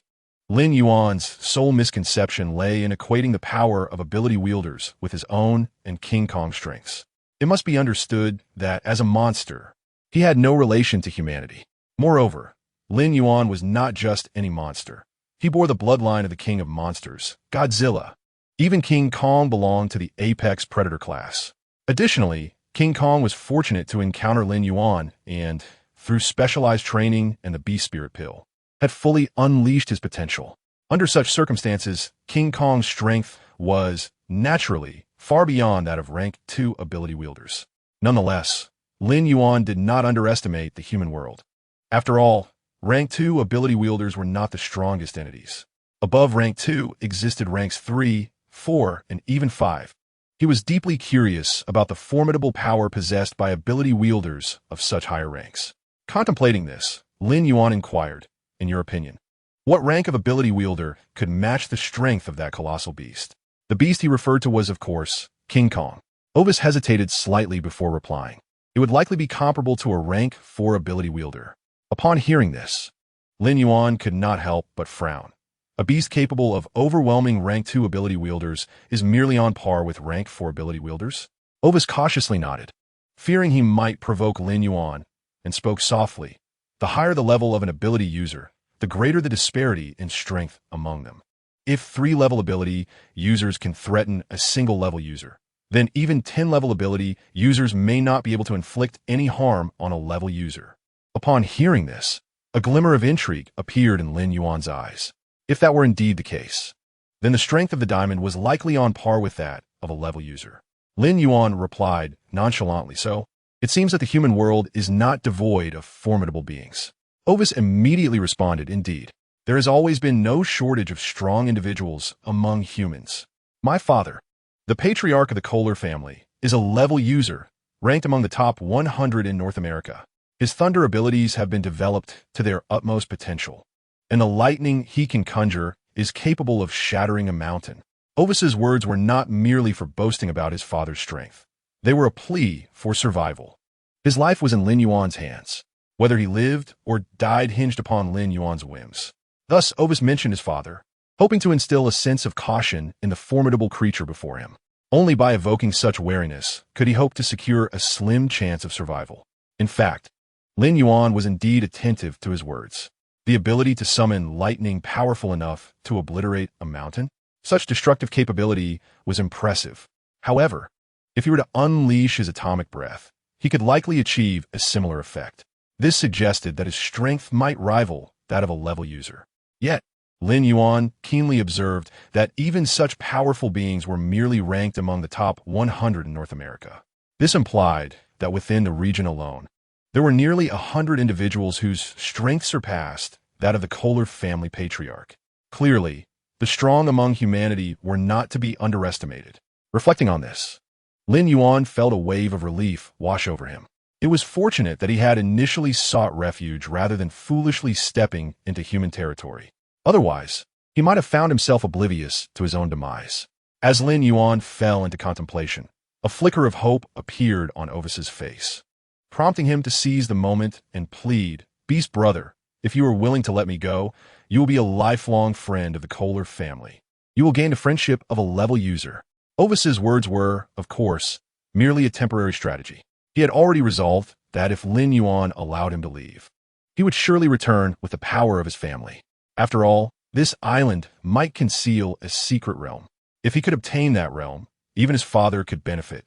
Lin Yuan's sole misconception lay in equating the power of ability wielders with his own and King Kong's strengths. It must be understood that, as a monster, he had no relation to humanity. Moreover, Lin Yuan was not just any monster. He bore the bloodline of the king of monsters, Godzilla. Even King Kong belonged to the apex predator class. Additionally, King Kong was fortunate to encounter Lin Yuan and, through specialized training and the Beast Spirit Pill, had fully unleashed his potential. Under such circumstances, King Kong's strength was, naturally, far beyond that of rank 2 ability wielders. Nonetheless, Lin Yuan did not underestimate the human world. After all, rank 2 ability wielders were not the strongest entities. Above rank 2 existed ranks 3, 4, and even 5. He was deeply curious about the formidable power possessed by ability wielders of such higher ranks. Contemplating this, Lin Yuan inquired, in your opinion, what rank of ability wielder could match the strength of that colossal beast? The beast he referred to was, of course, King Kong. Ovis hesitated slightly before replying. It would likely be comparable to a rank 4 ability wielder. Upon hearing this, Lin Yuan could not help but frown. A beast capable of overwhelming rank 2 ability wielders is merely on par with rank 4 ability wielders? Ovis cautiously nodded, fearing he might provoke Lin Yuan, and spoke softly. The higher the level of an ability user, the greater the disparity in strength among them. if 3-level ability users can threaten a single-level user, then even 10-level ability users may not be able to inflict any harm on a level user. Upon hearing this, a glimmer of intrigue appeared in Lin Yuan's eyes. If that were indeed the case, then the strength of the diamond was likely on par with that of a level user. Lin Yuan replied nonchalantly, "So, it seems that the human world is not devoid of formidable beings." Ovis immediately responded, "Indeed, there has always been no shortage of strong individuals among humans. My father, the patriarch of the Kohler family, is a level user, ranked among the top 100 in North America. His thunder abilities have been developed to their utmost potential, and the lightning he can conjure is capable of shattering a mountain." Ovis's words were not merely for boasting about his father's strength. They were a plea for survival. His life was in Lin Yuan's hands. Whether he lived or died hinged upon Lin Yuan's whims. Thus, Ovis mentioned his father, hoping to instill a sense of caution in the formidable creature before him. Only by evoking such wariness could he hope to secure a slim chance of survival. In fact, Lin Yuan was indeed attentive to his words. The ability to summon lightning powerful enough to obliterate a mountain? Such destructive capability was impressive. However, if he were to unleash his atomic breath, he could likely achieve a similar effect. This suggested that his strength might rival that of a level user. Yet, Lin Yuan keenly observed that even such powerful beings were merely ranked among the top 100 in North America. This implied that within the region alone, there were nearly 100 individuals whose strength surpassed that of the Kohler family patriarch. Clearly, the strong among humanity were not to be underestimated. Reflecting on this, Lin Yuan felt a wave of relief wash over him. It was fortunate that he had initially sought refuge rather than foolishly stepping into human territory. Otherwise, he might have found himself oblivious to his own demise. As Lin Yuan fell into contemplation, a flicker of hope appeared on Ovis's face, prompting him to seize the moment and plead, "Beast brother, if you are willing to let me go, you will be a lifelong friend of the Kohler family. You will gain the friendship of a level user." Ovis's words were, of course, merely a temporary strategy. He had already resolved that if Lin Yuan allowed him to leave, he would surely return with the power of his family. After all, this island might conceal a secret realm. If he could obtain that realm, even his father could benefit,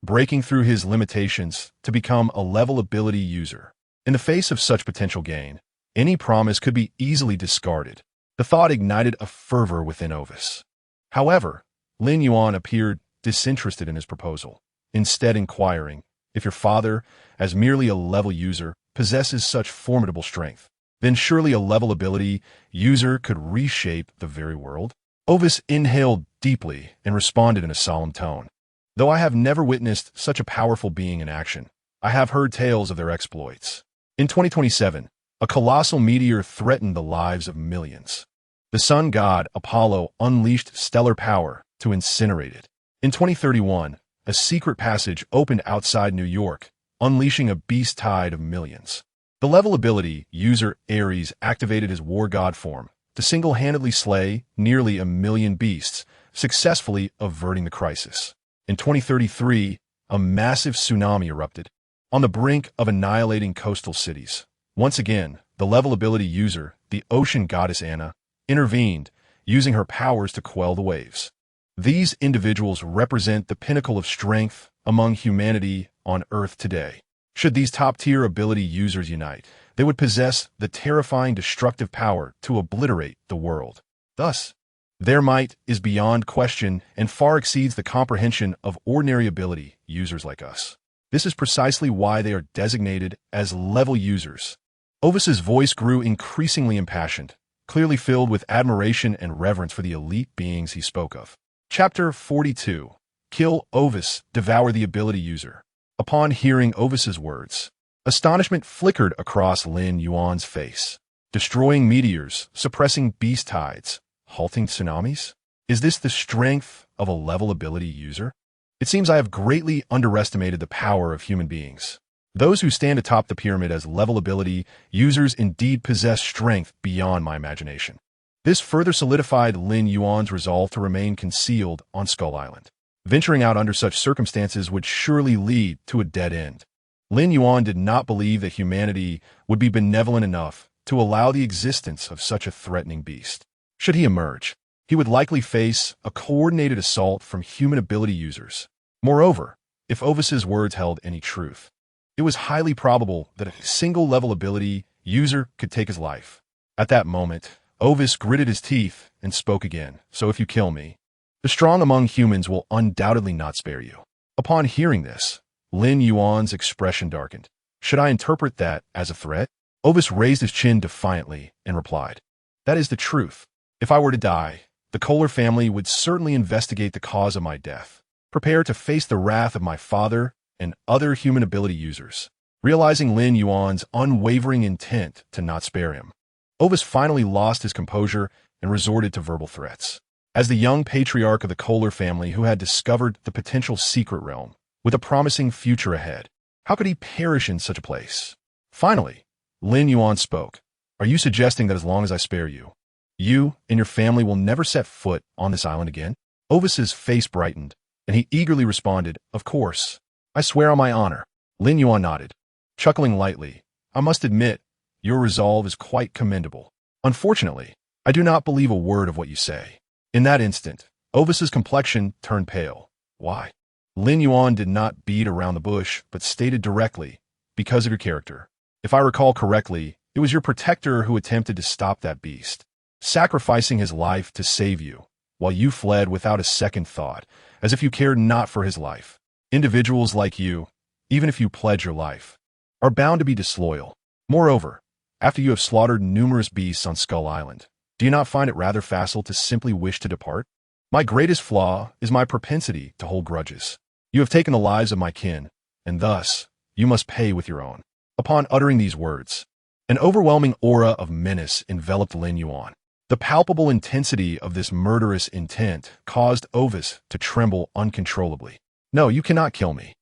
breaking through his limitations to become a level ability user. In the face of such potential gain, any promise could be easily discarded. The thought ignited a fervor within Ovis. However, Lin Yuan appeared disinterested in his proposal, instead inquiring, "If your father, as merely a level user, possesses such formidable strength, then surely a level ability user could reshape the very world?" Ovis inhaled deeply and responded in a solemn tone. "Though I have never witnessed such a powerful being in action, I have heard tales of their exploits. In 2027, a colossal meteor threatened the lives of millions. The sun god Apollo unleashed stellar power to incinerate it. In 2031, a secret passage opened outside New York, unleashing a beast tide of millions. The level ability user Ares activated his war god form to single-handedly slay nearly 1 million beasts, successfully averting the crisis. In 2033, a massive tsunami erupted, on the brink of annihilating coastal cities. Once again, the level ability user, the ocean goddess Anna, intervened, using her powers to quell the waves. These individuals represent the pinnacle of strength among humanity on Earth today. Should these top-tier ability users unite, they would possess the terrifying destructive power to obliterate the world. Thus, their might is beyond question and far exceeds the comprehension of ordinary ability users like us. This is precisely why they are designated as level users. Ovis's voice grew increasingly impassioned, clearly filled with admiration and reverence for the elite beings he spoke of. Chapter 42. Kill Ovis, Devour the Ability User. Upon hearing Ovis's words, astonishment flickered across Lin Yuan's face. Destroying meteors, suppressing beast tides, halting tsunamis? Is this the strength of a level ability user? It seems I have greatly underestimated the power of human beings. Those who stand atop the pyramid as level ability users indeed possess strength beyond my imagination. This further solidified Lin Yuan's resolve to remain concealed on Skull Island. Venturing out under such circumstances would surely lead to a dead end. Lin Yuan did not believe that humanity would be benevolent enough to allow the existence of such a threatening beast. Should he emerge, he would likely face a coordinated assault from human ability users. Moreover, if Ovis's words held any truth, it was highly probable that a single-level ability user could take his life. At that moment, Ovis gritted his teeth and spoke again. So if you kill me, the strong among humans will undoubtedly not spare you. Upon hearing this, Lin Yuan's expression darkened. Should I interpret that as a threat? Ovis raised his chin defiantly and replied, that is the truth. If I were to die, the Kohler family would certainly investigate the cause of my death. Prepare to face the wrath of my father and other human ability users. Realizing Lin Yuan's unwavering intent to not spare him, Ovis finally lost his composure and resorted to verbal threats. As the young patriarch of the Kohler family who had discovered the potential secret realm, with a promising future ahead, how could he perish in such a place? Finally, Lin Yuan spoke. Are you suggesting that as long as I spare you, you and your family will never set foot on this island again? Ovis's face brightened, and he eagerly responded, of course. I swear on my honor. Lin Yuan nodded, chuckling lightly. I must admit, your resolve is quite commendable. Unfortunately, I do not believe a word of what you say. In that instant, Ovis's complexion turned pale. Why? Lin Yuan did not beat around the bush, but stated directly, because of your character. If I recall correctly, it was your protector who attempted to stop that beast, sacrificing his life to save you, while you fled without a second thought, as if you cared not for his life. Individuals like you, even if you pledge your life, are bound to be disloyal. Moreover, after you have slaughtered numerous beasts on Skull Island, do you not find it rather facile to simply wish to depart? My greatest flaw is my propensity to hold grudges. You have taken the lives of my kin, and thus, you must pay with your own. Upon uttering these words, an overwhelming aura of menace enveloped Lin Yuan. The palpable intensity of this murderous intent caused Ovis to tremble uncontrollably. No, you cannot kill me.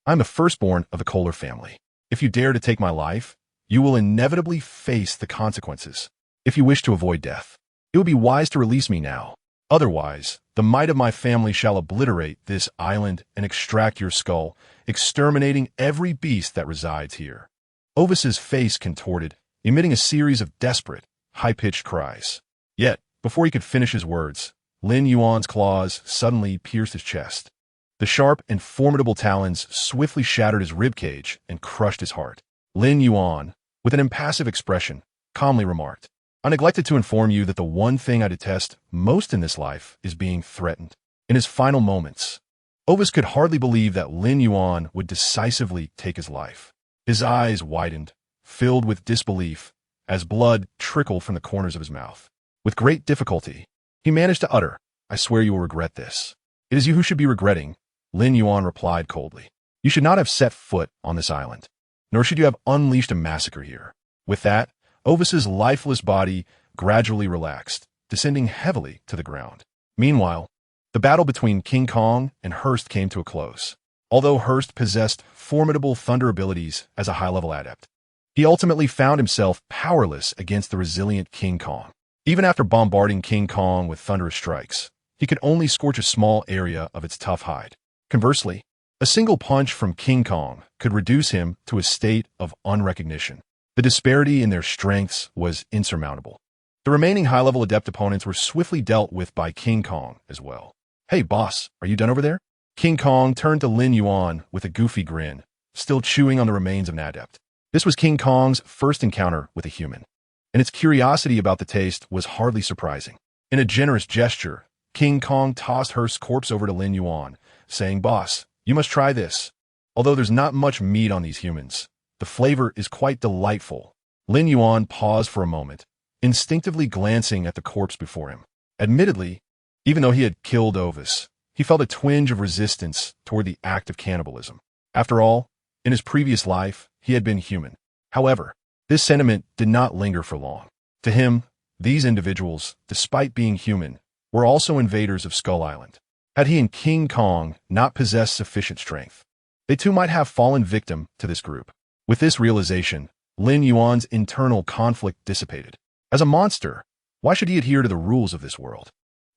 I'm the firstborn of the Kohler family. If you dare to take my life, you will inevitably face the consequences. If you wish to avoid death, it would be wise to release me now. Otherwise, the might of my family shall obliterate this island and extract your skull, exterminating every beast that resides here. Ovis's face contorted, emitting a series of desperate, high-pitched cries. Yet, before he could finish his words, Lin Yuan's claws suddenly pierced his chest. The sharp and formidable talons swiftly shattered his ribcage and crushed his heart. Lin Yuan, with an impassive expression, calmly remarked, I neglected to inform you that the one thing I detest most in this life is being threatened. In his final moments, Ovis could hardly believe that Lin Yuan would decisively take his life. His eyes widened, filled with disbelief, as blood trickled from the corners of his mouth. With great difficulty, he managed to utter, I swear you will regret this. It is you who should be regretting, Lin Yuan replied coldly. You should not have set foot on this island, nor should you have unleashed a massacre here. With that, Ovis's lifeless body gradually relaxed, descending heavily to the ground. Meanwhile, the battle between King Kong and Hurst came to a close. Although Hurst possessed formidable thunder abilities as a high-level adept, he ultimately found himself powerless against the resilient King Kong. Even after bombarding King Kong with thunderous strikes, he could only scorch a small area of its tough hide. Conversely, a single punch from King Kong could reduce him to a state of unrecognition. The disparity in their strengths was insurmountable. The remaining high-level adept opponents were swiftly dealt with by King Kong as well. Hey, boss, are you done over there? King Kong turned to Lin Yuan with a goofy grin, still chewing on the remains of an adept. This was King Kong's first encounter with a human, and its curiosity about the taste was hardly surprising. In a generous gesture, King Kong tossed Hurst's corpse over to Lin Yuan, saying, Boss, you must try this. Although there's not much meat on these humans, the flavor is quite delightful. Lin Yuan paused for a moment, instinctively glancing at the corpse before him. Admittedly, even though he had killed Ovis, he felt a twinge of resistance toward the act of cannibalism. After all, in his previous life, he had been human. However, this sentiment did not linger for long. To him, these individuals, despite being human, were also invaders of Skull Island. Had he and King Kong not possessed sufficient strength, they too might have fallen victim to this group. With this realization, Lin Yuan's internal conflict dissipated. As a monster, why should he adhere to the rules of this world?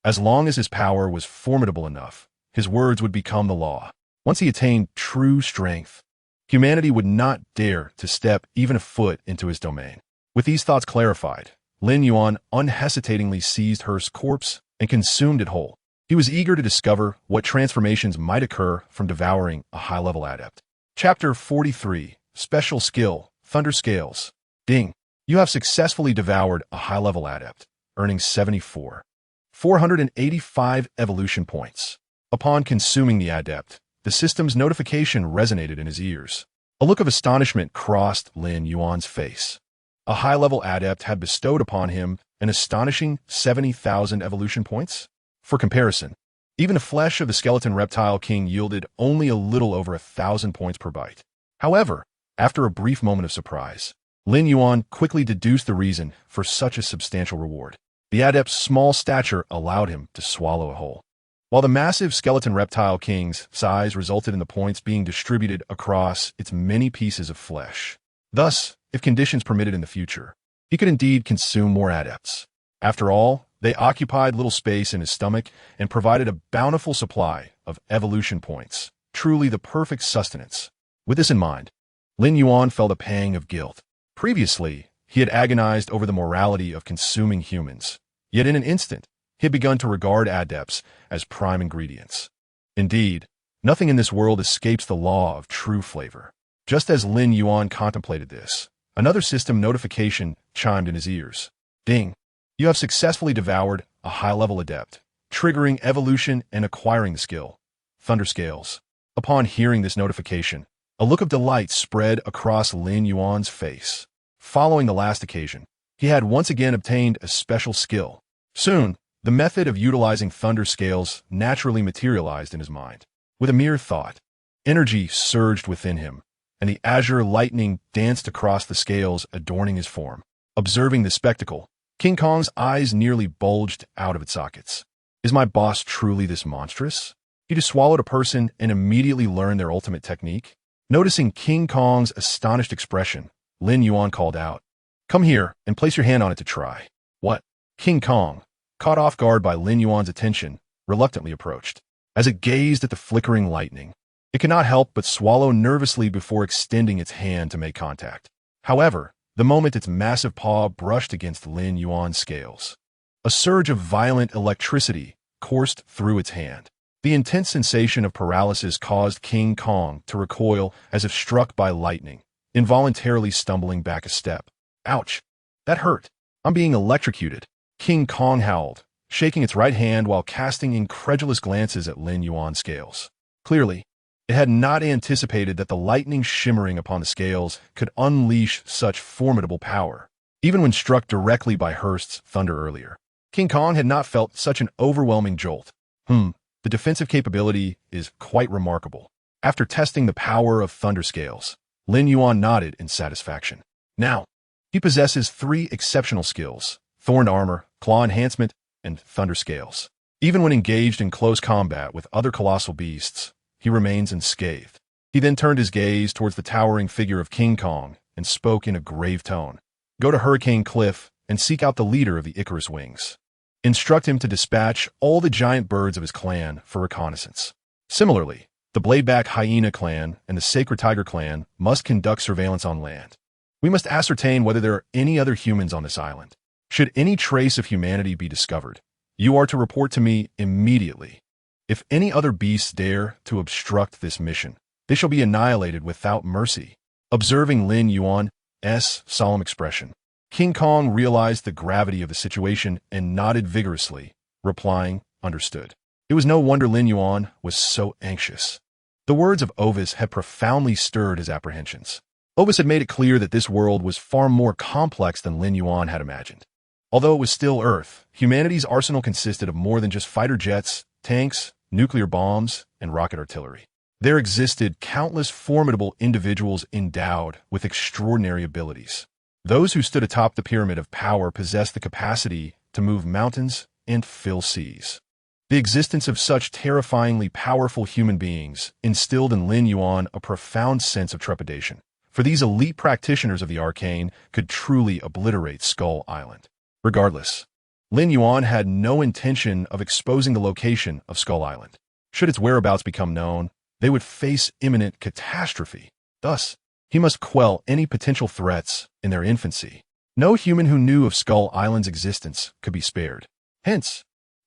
As long as his power was formidable enough, his words would become the law. Once he attained true strength, humanity would not dare to step even a foot into his domain. With these thoughts clarified, Lin Yuan unhesitatingly seized Hurst's corpse and consumed it whole. He was eager to discover what transformations might occur from devouring a high-level adept. Chapter 43, Special Skill, Thunder Scales. Ding. You have successfully devoured a high-level adept, earning 485 evolution points. Upon consuming the adept, the system's notification resonated in his ears. A look of astonishment crossed Lin Yuan's face. A high-level adept had bestowed upon him an astonishing 70,000 evolution points. For comparison, even the flesh of the skeleton reptile king yielded only a little over 1,000 points per bite. However, after a brief moment of surprise, Lin Yuan quickly deduced the reason for such a substantial reward. The adept's small stature allowed him to swallow a whole. While the massive skeleton reptile king's size resulted in the points being distributed across its many pieces of flesh. Thus, if conditions permitted in the future, he could indeed consume more adepts. After all, they occupied little space in his stomach and provided a bountiful supply of evolution points, truly the perfect sustenance. With this in mind, Lin Yuan felt a pang of guilt. Previously, he had agonized over the morality of consuming humans, yet in an instant, he had begun to regard adepts as prime ingredients. Indeed, nothing in this world escapes the law of true flavor. Just as Lin Yuan contemplated this, another system notification chimed in his ears. Ding. You have successfully devoured a high-level adept, triggering evolution and acquiring the skill, Thunder Scales. Upon hearing this notification, a look of delight spread across Lin Yuan's face. Following the last occasion, he had once again obtained a special skill. Soon, the method of utilizing Thunder Scales naturally materialized in his mind. With a mere thought, energy surged within him, and the azure lightning danced across the scales adorning his form. Observing this spectacle, King Kong's eyes nearly bulged out of its sockets. Is my boss truly this monstrous? He just swallowed a person and immediately learned their ultimate technique? Noticing King Kong's astonished expression, Lin Yuan called out, "Come here and place your hand on it to try." What? King Kong, caught off guard by Lin Yuan's attention, reluctantly approached. As it gazed at the flickering lightning, it could not help but swallow nervously before extending its hand to make contact. However, the moment its massive paw brushed against Lin Yuan's scales, a surge of violent electricity coursed through its hand. The intense sensation of paralysis caused King Kong to recoil as if struck by lightning, involuntarily stumbling back a step. Ouch! That hurt! I'm being electrocuted! King Kong howled, shaking its right hand while casting incredulous glances at Lin Yuan's scales. Clearly, it had not anticipated that the lightning shimmering upon the scales could unleash such formidable power, even when struck directly by Hearst's thunder earlier. King Kong had not felt such an overwhelming jolt. The defensive capability is quite remarkable. After testing the power of Thunder Scales, Lin Yuan nodded in satisfaction. Now, he possesses 3 exceptional skills: Thorned Armor, Claw Enhancement, and Thunder Scales. Even when engaged in close combat with other colossal beasts, he remains unscathed. He then turned his gaze towards the towering figure of King Kong and spoke in a grave tone. Go to Hurricane Cliff and seek out the leader of the Icarus Wings. Instruct him to dispatch all the giant birds of his clan for reconnaissance. Similarly, the Bladeback Hyena clan and the Sacred Tiger clan must conduct surveillance on land. We must ascertain whether there are any other humans on this island. Should any trace of humanity be discovered, you are to report to me immediately. If any other beasts dare to obstruct this mission, they shall be annihilated without mercy. Observing Lin Yuan's solemn expression, King Kong realized the gravity of the situation and nodded vigorously, replying, "Understood." It was no wonder Lin Yuan was so anxious. The words of Ovis had profoundly stirred his apprehensions. Ovis had made it clear that this world was far more complex than Lin Yuan had imagined. Although it was still Earth, humanity's arsenal consisted of more than just fighter jets, tanks, nuclear bombs, and rocket artillery. There existed countless formidable individuals endowed with extraordinary abilities. Those who stood atop the pyramid of power possessed the capacity to move mountains and fill seas. The existence of such terrifyingly powerful human beings instilled in Lin Yuan a profound sense of trepidation, for these elite practitioners of the arcane could truly obliterate Skull Island. Regardless, Lin Yuan had no intention of exposing the location of Skull Island. Should its whereabouts become known, they would face imminent catastrophe. Thus, he must quell any potential threats in their infancy. No human who knew of Skull Island's existence could be spared. Hence,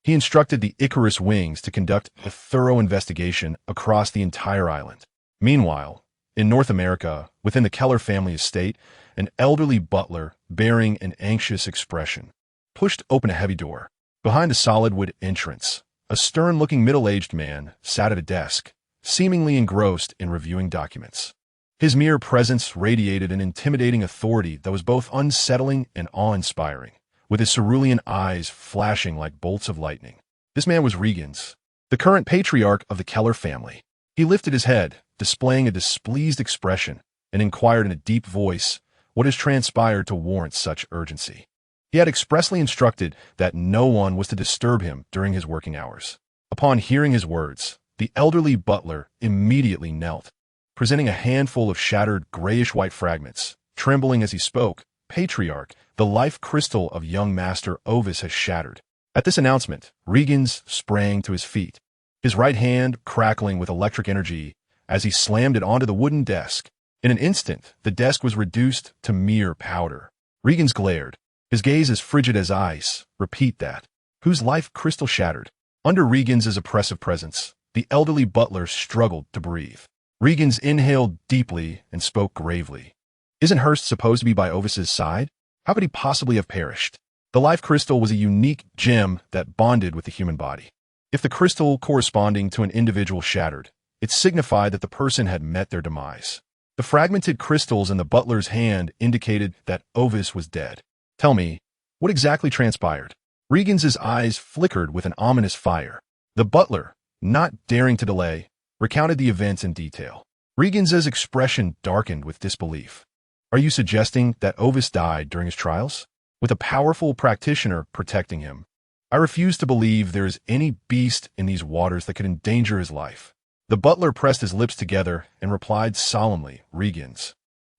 He instructed the Icarus Wings to conduct a thorough investigation across the entire island. Meanwhile, in North America, within the Keller family estate, an elderly butler, bearing an anxious expression, pushed open a heavy door. Behind the solid wood entrance, a stern-looking middle-aged man sat at a desk, seemingly engrossed in reviewing documents. His mere presence radiated an intimidating authority that was both unsettling and awe-inspiring, with his cerulean eyes flashing like bolts of lightning. This man was Regans, the current patriarch of the Keller family. He lifted his head, displaying a displeased expression, and inquired in a deep voice what has transpired to warrant such urgency. He had expressly instructed that no one was to disturb him during his working hours. Upon hearing his words, the elderly butler immediately knelt, presenting a handful of shattered grayish-white fragments. Trembling as he spoke, "Patriarch, the life crystal of young Master Ovis has shattered." At this announcement, Regans sprang to his feet, his right hand crackling with electric energy as he slammed it onto the wooden desk. In an instant, the desk was reduced to mere powder. Regans glared, his gaze as frigid as ice. "Repeat that. Whose life crystal shattered?" Under Regans' oppressive presence, the elderly butler struggled to breathe. Regans inhaled deeply and spoke gravely. "Isn't Hurst supposed to be by Ovis's side? How could he possibly have perished?" The life crystal was a unique gem that bonded with the human body. If the crystal corresponding to an individual shattered, it signified that the person had met their demise. The fragmented crystals in the butler's hand indicated that Ovis was dead. "Tell me, what exactly transpired?" Regans' eyes flickered with an ominous fire. The butler, not daring to delay, recounted the events in detail. Regans' expression darkened with disbelief. "Are you suggesting that Ovis died during his trials, with a powerful practitioner protecting him? I refuse to believe there is any beast in these waters that could endanger his life." The butler pressed his lips together and replied solemnly, "Regans,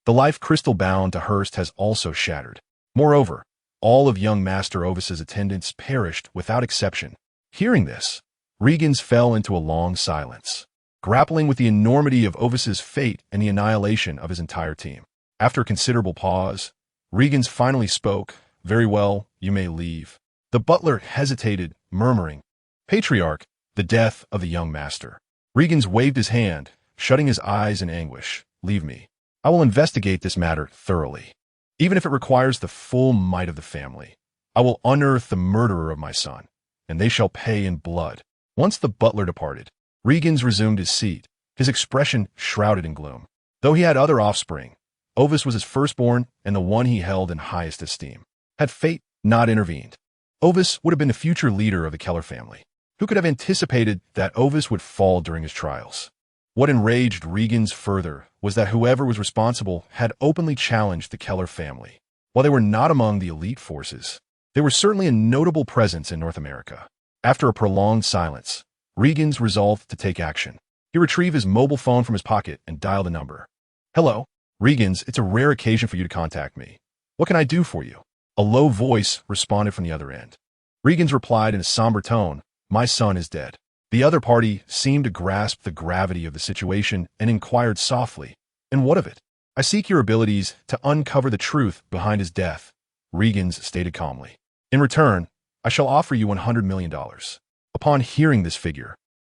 the life crystal bound to Hurst has also shattered. Moreover, all of young Master Ovis's attendants perished without exception." Hearing this, Regans fell into a long silence, grappling with the enormity of Ovis's fate and the annihilation of his entire team. After a considerable pause, Regans finally spoke. "Very well, you may leave." The butler hesitated, murmuring, "Patriarch, the death of the young master." Regans waved his hand, shutting his eyes in anguish. "Leave me. I will investigate this matter thoroughly. Even if it requires the full might of the family, I will unearth the murderer of my son, and they shall pay in blood." Once the butler departed, Regans resumed his seat, his expression shrouded in gloom. Though he had other offspring, Ovis was his firstborn and the one he held in highest esteem. Had fate not intervened, Ovis would have been the future leader of the Keller family. Who could have anticipated that Ovis would fall during his trials? What enraged Regans further was that whoever was responsible had openly challenged the Keller family. While they were not among the elite forces, they were certainly a notable presence in North America. After a prolonged silence, Regans resolved to take action. He retrieved his mobile phone from his pocket and dialed a number. "Hello, Regans, it's a rare occasion for you to contact me. What can I do for you?" A low voice responded from the other end. Regans replied in a somber tone, "My son is dead." The other party seemed to grasp the gravity of the situation and inquired softly, "And what of it?" "I seek your abilities to uncover the truth behind his death," Regans stated calmly. "In return, I shall offer you $100 million. Upon hearing this figure,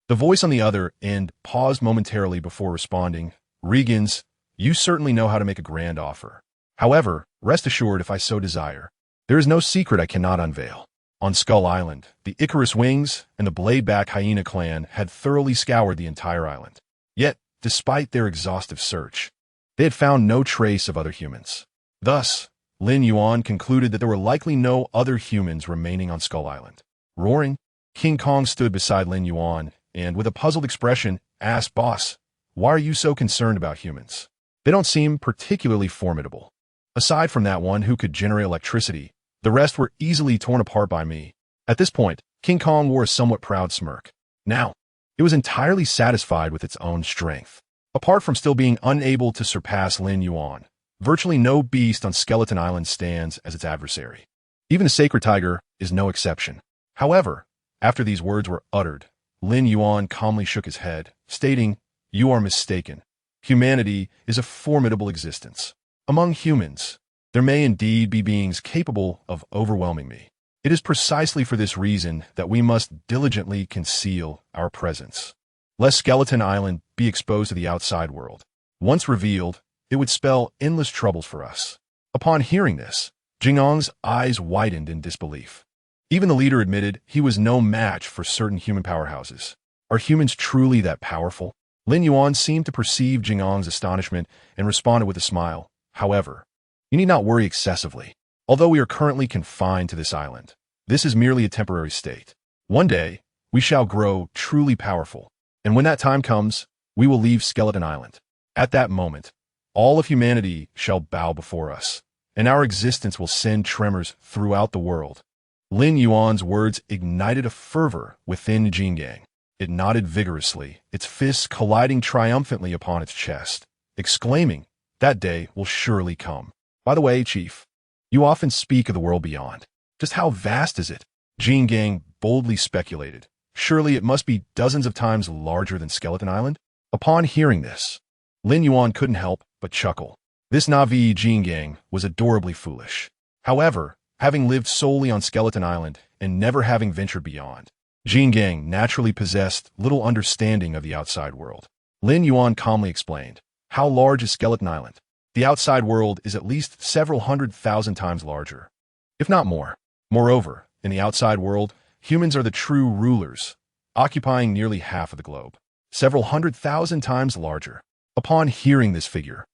the voice on the other end paused momentarily before responding. "Regans, you certainly know how to make a grand offer. However, rest assured if I so desire, there is no secret I cannot unveil." On Skull Island, the Icarus Wings and the Bladeback Hyena clan had thoroughly scoured the entire island. Yet, despite their exhaustive search, they had found no trace of other humans. Thus, Lin Yuan concluded that there were likely no other humans remaining on Skull Island. Roaring, King Kong stood beside Lin Yuan and, with a puzzled expression, asked, "Boss, why are you so concerned about humans? They don't seem particularly formidable. Aside from that one who could generate electricity, the rest were easily torn apart by me." At this point, King Kong wore a somewhat proud smirk. Now, it was entirely satisfied with its own strength. Apart from still being unable to surpass Lin Yuan, virtually no beast on Skeleton Island stands as its adversary. Even the sacred tiger is no exception. However, after these words were uttered, Lin Yuan calmly shook his head, stating, "You are mistaken. Humanity is a formidable existence. Among humans, there may indeed be beings capable of overwhelming me. It is precisely for this reason that we must diligently conceal our presence, lest Skeleton Island be exposed to the outside world. Once revealed, it would spell endless troubles for us. Upon hearing this, Jingang's eyes widened in disbelief. Even the leader admitted he was no match for certain human powerhouses. Are humans truly that powerful? Lin Yuan seemed to perceive Jingang's astonishment and responded with a smile. However, you need not worry excessively. Although we are currently confined to this island, this is merely a temporary state. One day, we shall grow truly powerful, and when that time comes, we will leave Skeleton Island. At that moment, all of humanity shall bow before us, and our existence will send tremors throughout the world. Lin Yuan's words ignited a fervor within Jingang. It nodded vigorously, its fists colliding triumphantly upon its chest, exclaiming, "That day will surely come." By the way, Chief, you often speak of the world beyond. Just how vast is it? Jingang boldly speculated. Surely it must be dozens of times larger than Skeleton Island? Upon hearing this, Lin Yuan couldn't help but chuckle. This Navi Jingang was adorably foolish. However, having lived solely on Skeleton Island and never having ventured beyond, Jingang naturally possessed little understanding of the outside world. Lin Yuan calmly explained, "How large is Skeleton Island? The outside world is at least several 100,000 times larger, if not more. Moreover, in the outside world, humans are the true rulers, occupying nearly half of the globe. Several 100,000 times larger." Upon hearing this figure,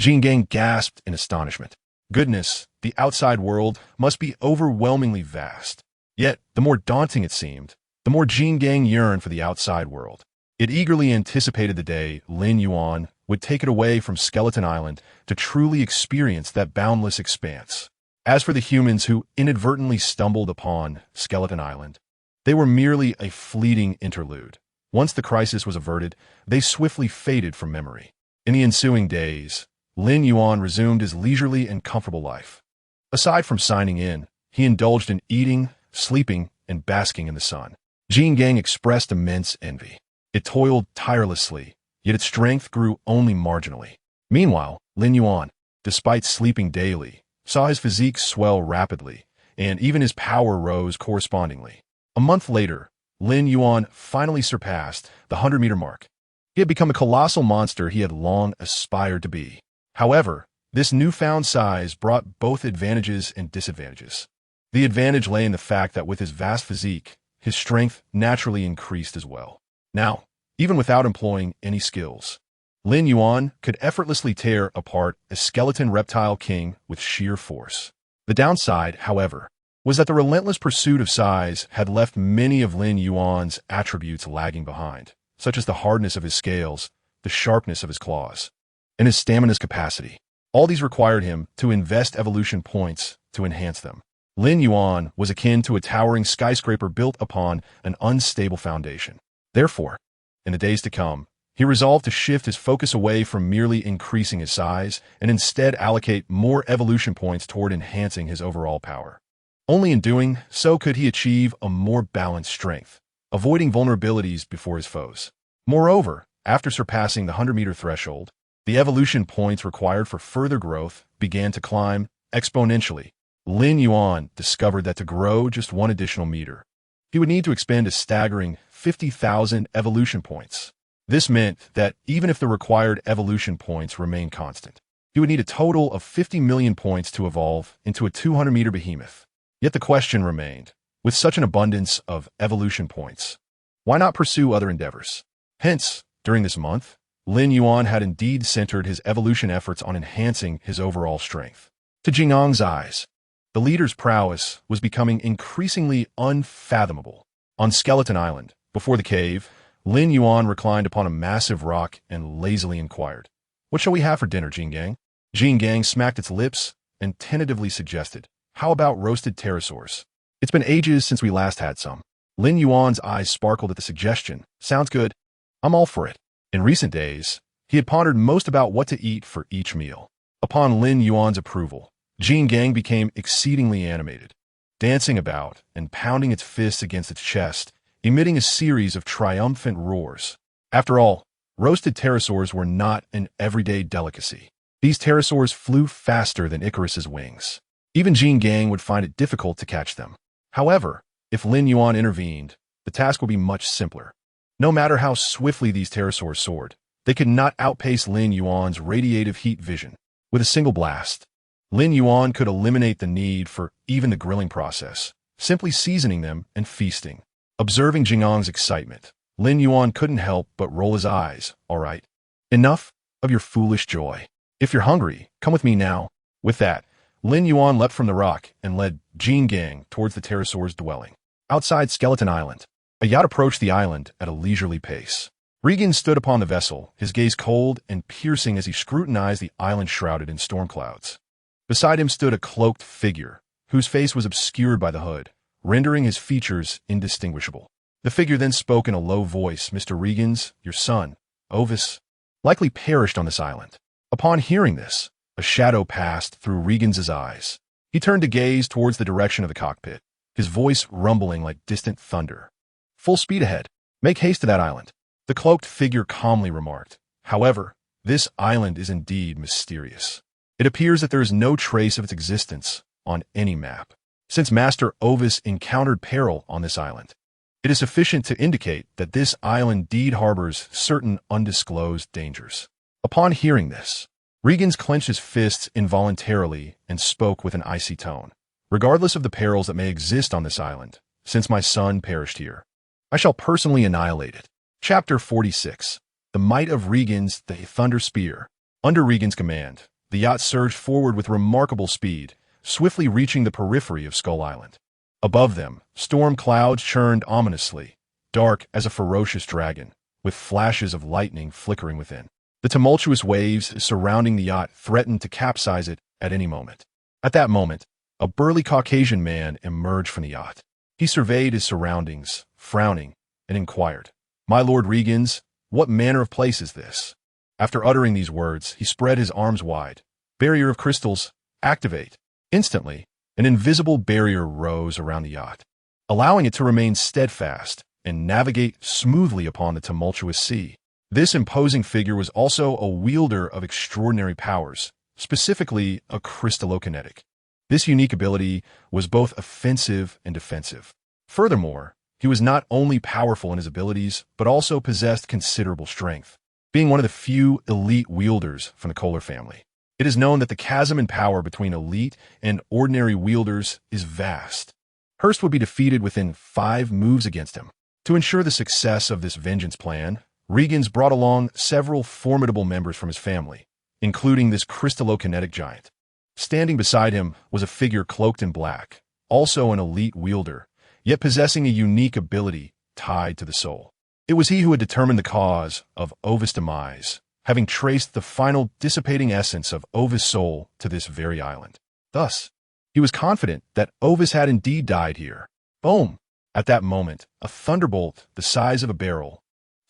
Jingang gasped in astonishment. Goodness, the outside world must be overwhelmingly vast. Yet, the more daunting it seemed, the more Jingang yearned for the outside world. It eagerly anticipated the day Lin Yuan would take it away from Skeleton Island to truly experience that boundless expanse. As for the humans who inadvertently stumbled upon Skeleton Island, they were merely a fleeting interlude. Once the crisis was averted, they swiftly faded from memory. In the ensuing days, Lin Yuan resumed his leisurely and comfortable life. Aside from signing in, he indulged in eating, sleeping, and basking in the sun. Jingang expressed immense envy. It toiled tirelessly, yet its strength grew only marginally. Meanwhile, Lin Yuan, despite sleeping daily, saw his physique swell rapidly, and even his power rose correspondingly. A month later, Lin Yuan finally surpassed the 100-meter mark. He had become a colossal monster he had long aspired to be. However, this newfound size brought both advantages and disadvantages. The advantage lay in the fact that with his vast physique, his strength naturally increased as well. Now, even without employing any skills, Lin Yuan could effortlessly tear apart a skeleton reptile king with sheer force. The downside, however, was that the relentless pursuit of size had left many of Lin Yuan's attributes lagging behind, such as the hardness of his scales, the sharpness of his claws, and his stamina's capacity. All these required him to invest evolution points to enhance them. Lin Yuan was akin to a towering skyscraper built upon an unstable foundation. Therefore, in the days to come, he resolved to shift his focus away from merely increasing his size and instead allocate more evolution points toward enhancing his overall power. Only in doing so could he achieve a more balanced strength, avoiding vulnerabilities before his foes. Moreover, after surpassing the 100-meter threshold, the evolution points required for further growth began to climb exponentially. Lin Yuan discovered that to grow just one additional meter, he would need to expend a staggering 50,000 evolution points. This meant that even if the required evolution points remained constant, he would need a total of 50 million points to evolve into a 200-meter behemoth. Yet the question remained, with such an abundance of evolution points, why not pursue other endeavors? Hence, during this month, Lin Yuan had indeed centered his evolution efforts on enhancing his overall strength. To Jingang's eyes, the leader's prowess was becoming increasingly unfathomable. On Skeleton Island, before the cave, Lin Yuan reclined upon a massive rock and lazily inquired, "What shall we have for dinner, Jingang?" Jingang smacked its lips and tentatively suggested, "How about roasted pterosaurs? It's been ages since we last had some." Lin Yuan's eyes sparkled at the suggestion. "Sounds good. I'm all for it." In recent days, he had pondered most about what to eat for each meal. Upon Lin Yuan's approval, Jingang became exceedingly animated, dancing about and pounding its fists against its chest, emitting a series of triumphant roars. After all, roasted pterosaurs were not an everyday delicacy. These pterosaurs flew faster than Icarus's wings. Even Jingang would find it difficult to catch them. However, if Lin Yuan intervened, the task would be much simpler. No matter how swiftly these pterosaurs soared, they could not outpace Lin Yuan's radiative heat vision. With a single blast, Lin Yuan could eliminate the need for even the grilling process, simply seasoning them and feasting. Observing Jingang's excitement, Lin Yuan couldn't help but roll his eyes. All right. Enough of your foolish joy. If you're hungry, come with me now. With that, Lin Yuan leapt from the rock and led Jinggang towards the pterosaur's dwelling. Outside Skeleton Island, a yacht approached the island at a leisurely pace. Regan stood upon the vessel, his gaze cold and piercing as he scrutinized the island shrouded in storm clouds. Beside him stood a cloaked figure, whose face was obscured by the hood, rendering his features indistinguishable. The figure then spoke in a low voice. Mr. Regans, your son, Ovis, likely perished on this island. Upon hearing this, a shadow passed through Regan's eyes. He turned to gaze towards the direction of the cockpit, his voice rumbling like distant thunder. Full speed ahead. Make haste to that island. The cloaked figure calmly remarked. However, this island is indeed mysterious. It appears that there is no trace of its existence on any map. Since Master Ovis encountered peril on this island, it is sufficient to indicate that this island indeed harbors certain undisclosed dangers. Upon hearing this, Regans clenched his fists involuntarily and spoke with an icy tone. Regardless of the perils that may exist on this island, since my son perished here, I shall personally annihilate it. Chapter 46. The Might of Regans, the Thunder Spear. Under Regan's command, the yacht surged forward with remarkable speed, swiftly reaching the periphery of Skull Island. Above them, storm clouds churned ominously, dark as a ferocious dragon, with flashes of lightning flickering within. The tumultuous waves surrounding the yacht threatened to capsize it at any moment. At that moment, a burly Caucasian man emerged from the yacht. He surveyed his surroundings, frowning, and inquired, "My Lord Regans, what manner of place is this?" After uttering these words, he spread his arms wide. Barrier of crystals, activate. Instantly, an invisible barrier rose around the yacht, allowing it to remain steadfast and navigate smoothly upon the tumultuous sea. This imposing figure was also a wielder of extraordinary powers, specifically a crystallokinetic. This unique ability was both offensive and defensive. Furthermore, he was not only powerful in his abilities, but also possessed considerable strength, being one of the few elite wielders from the Kohler family. It is known that the chasm in power between elite and ordinary wielders is vast. Hurst would be defeated within 5 moves against him. To ensure the success of this vengeance plan, Regans brought along several formidable members from his family, including this crystallokinetic giant. Standing beside him was a figure cloaked in black, also an elite wielder, yet possessing a unique ability tied to the soul. It was he who had determined the cause of Ovis' demise, having traced the final dissipating essence of Ovis' soul to this very island. Thus, he was confident that Ovis had indeed died here. Boom! At that moment, a thunderbolt the size of a barrel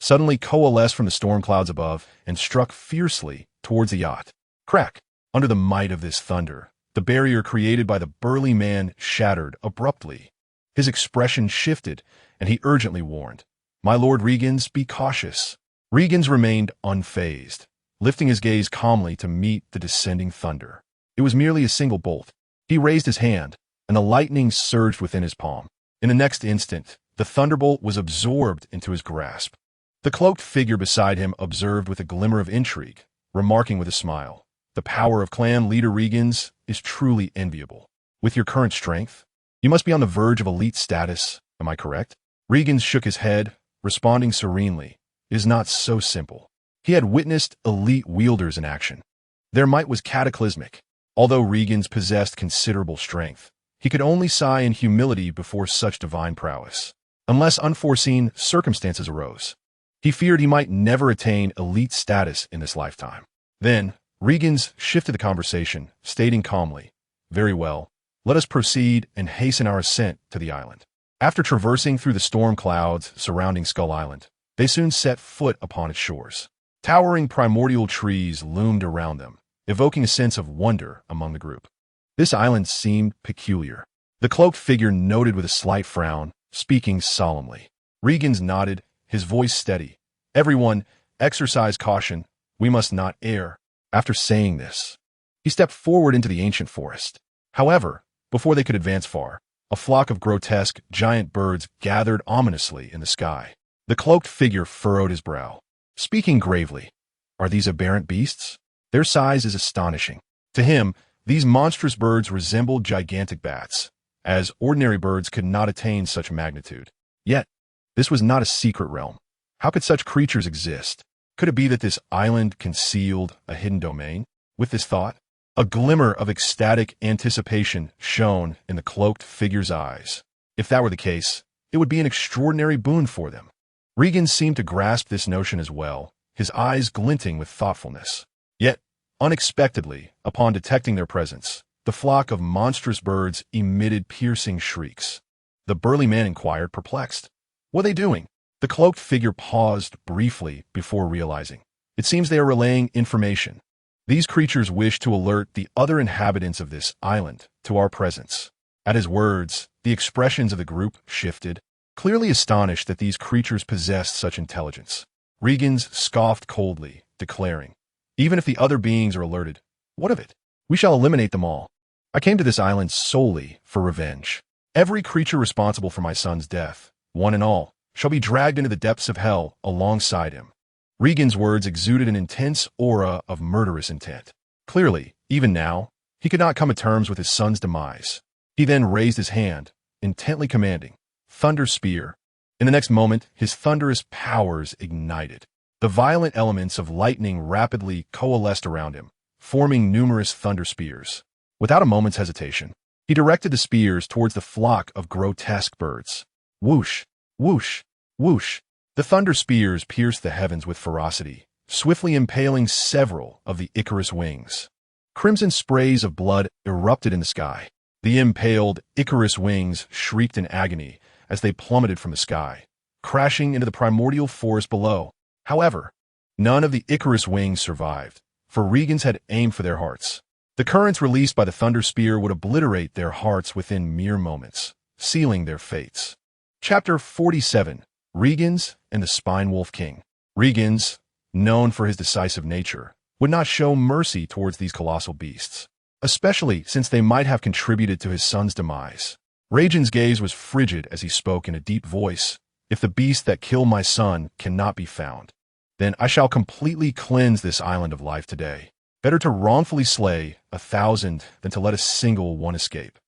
suddenly coalesced from the storm clouds above and struck fiercely towards the yacht. Crack! Under the might of this thunder, the barrier created by the burly man shattered abruptly. His expression shifted, and he urgently warned, "My Lord Regans, be cautious." Regans remained unfazed, lifting his gaze calmly to meet the descending thunder. It was merely a single bolt. He raised his hand, and the lightning surged within his palm. In the next instant, the thunderbolt was absorbed into his grasp. The cloaked figure beside him observed with a glimmer of intrigue, remarking with a smile, "The power of clan leader Regans is truly enviable. With your current strength, you must be on the verge of elite status, am I correct?" Regans shook his head, responding serenely, "It is not so simple." He had witnessed elite wielders in action. Their might was cataclysmic. Although Regans possessed considerable strength, he could only sigh in humility before such divine prowess, unless unforeseen circumstances arose. He feared he might never attain elite status in this lifetime. Then, Regans shifted the conversation, stating calmly, "Very well, let us proceed and hasten our ascent to the island." After traversing through the storm clouds surrounding Skull Island, they soon set foot upon its shores. Towering primordial trees loomed around them, evoking a sense of wonder among the group. This island seemed peculiar. The cloaked figure noted with a slight frown, speaking solemnly. Regans nodded, his voice steady. "Everyone, exercise caution. We must not err." After saying this, he stepped forward into the ancient forest. However, before they could advance far, A flock of grotesque, giant birds gathered ominously in the sky. The cloaked figure furrowed his brow, speaking gravely. Are these aberrant beasts? Their size is astonishing. To him, these monstrous birds resembled gigantic bats, as ordinary birds could not attain such magnitude. Yet, this was not a secret realm. How could such creatures exist? Could it be that this island concealed a hidden domain? With this thought, a glimmer of ecstatic anticipation shone in the cloaked figure's eyes. If that were the case, it would be an extraordinary boon for them. Regan seemed to grasp this notion as well, his eyes glinting with thoughtfulness. Yet, unexpectedly, upon detecting their presence, the flock of monstrous birds emitted piercing shrieks. The burly man inquired, perplexed. What are they doing? The cloaked figure paused briefly before realizing. It seems they are relaying information. These creatures wish to alert the other inhabitants of this island to our presence. At his words, the expressions of the group shifted, clearly astonished that these creatures possessed such intelligence. Regans scoffed coldly, declaring, even if the other beings are alerted, what of it? We shall eliminate them all. I came to this island solely for revenge. Every creature responsible for my son's death, one and all, shall be dragged into the depths of hell alongside him. Regan's words exuded an intense aura of murderous intent. Clearly, even now, he could not come to terms with his son's demise. He then raised his hand, intently commanding, Thunder Spear. In the next moment, his thunderous powers ignited. The violent elements of lightning rapidly coalesced around him, forming numerous thunder spears. Without a moment's hesitation, he directed the spears towards the flock of grotesque birds. Whoosh, whoosh, whoosh. The thunder spears pierced the heavens with ferocity, swiftly impaling several of the Icarus wings. Crimson sprays of blood erupted in the sky. The impaled Icarus wings shrieked in agony as they plummeted from the sky, crashing into the primordial forest below. However, none of the Icarus wings survived, for Regans had aimed for their hearts. The currents released by the thunder spear would obliterate their hearts within mere moments, sealing their fates. Chapter 47. Regans and the Spine Wolf King. Regans, known for his decisive nature, would not show mercy towards these colossal beasts, especially since they might have contributed to his son's demise. Regan's gaze was frigid as he spoke in a deep voice. If the beast that killed my son cannot be found, then I shall completely cleanse this island of life today. Better to wrongfully slay 1,000 than to let a single one escape.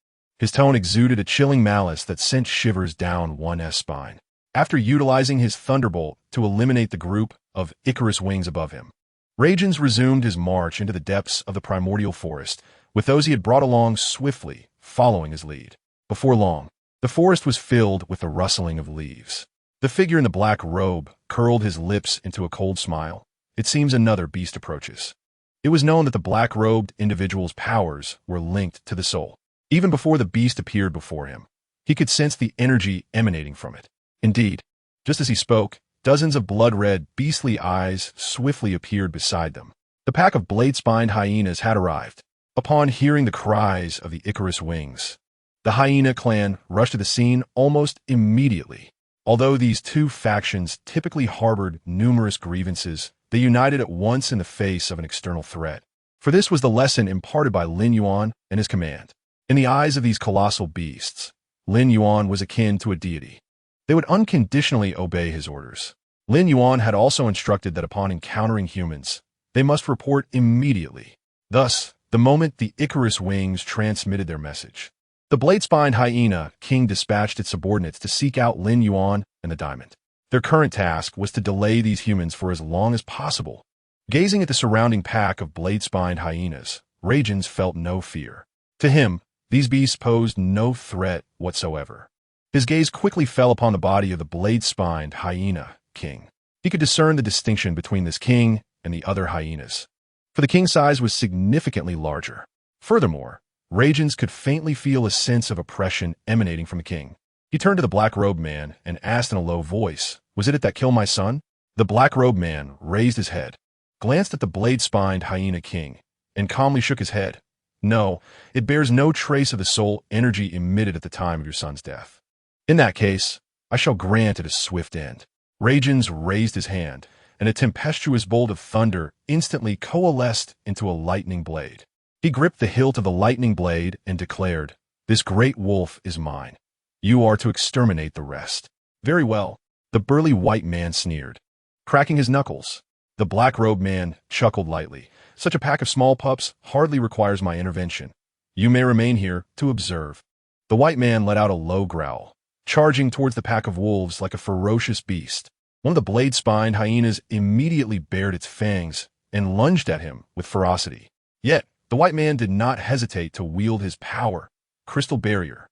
His tone exuded a chilling malice that sent shivers down one's spine. After utilizing his thunderbolt to eliminate the group of Icarus wings above him, Regans resumed his march into the depths of the primordial forest, with those he had brought along swiftly following his lead. Before long, the forest was filled with the rustling of leaves. The figure in the black robe curled his lips into a cold smile. It seems another beast approaches. It was known that the black-robed individual's powers were linked to the soul. Even before the beast appeared before him, he could sense the energy emanating from it. Indeed, just as he spoke, dozens of blood-red, beastly eyes swiftly appeared beside them. The pack of blade-spined hyenas had arrived. Upon hearing the cries of the Icarus wings, the hyena clan rushed to the scene almost immediately. Although these two factions typically harbored numerous grievances, they united at once in the face of an external threat. For this was the lesson imparted by Lin Yuan and his command. In the eyes of these colossal beasts, Lin Yuan was akin to a deity. They would unconditionally obey his orders. Lin Yuan had also instructed that upon encountering humans, they must report immediately. Thus, the moment the Icarus wings transmitted their message, the blade-spined hyena king dispatched its subordinates to seek out Lin Yuan and the diamond. Their current task was to delay these humans for as long as possible. Gazing at the surrounding pack of blade-spined hyenas, Regans felt no fear. To him, these beasts posed no threat whatsoever. His gaze quickly fell upon the body of the blade-spined hyena king. He could discern the distinction between this king and the other hyenas, for the king's size was significantly larger. Furthermore, Regans could faintly feel a sense of oppression emanating from the king. He turned to the black-robed man and asked in a low voice, "Was it that killed my son?" The black-robed man raised his head, glanced at the blade-spined hyena king, and calmly shook his head. "No, it bears no trace of the soul energy emitted at the time of your son's death. In that case, I shall grant it a swift end." Regans raised his hand, and a tempestuous bolt of thunder instantly coalesced into a lightning blade. He gripped the hilt of the lightning blade and declared, This great wolf is mine. You are to exterminate the rest. Very well, the burly white man sneered, cracking his knuckles. The black-robed man chuckled lightly. Such a pack of small pups hardly requires my intervention. You may remain here to observe. The white man let out a low growl, charging towards the pack of wolves like a ferocious beast. One of the blade-spined hyenas immediately bared its fangs and lunged at him with ferocity. Yet, the white man did not hesitate to wield his power, crystal barrier.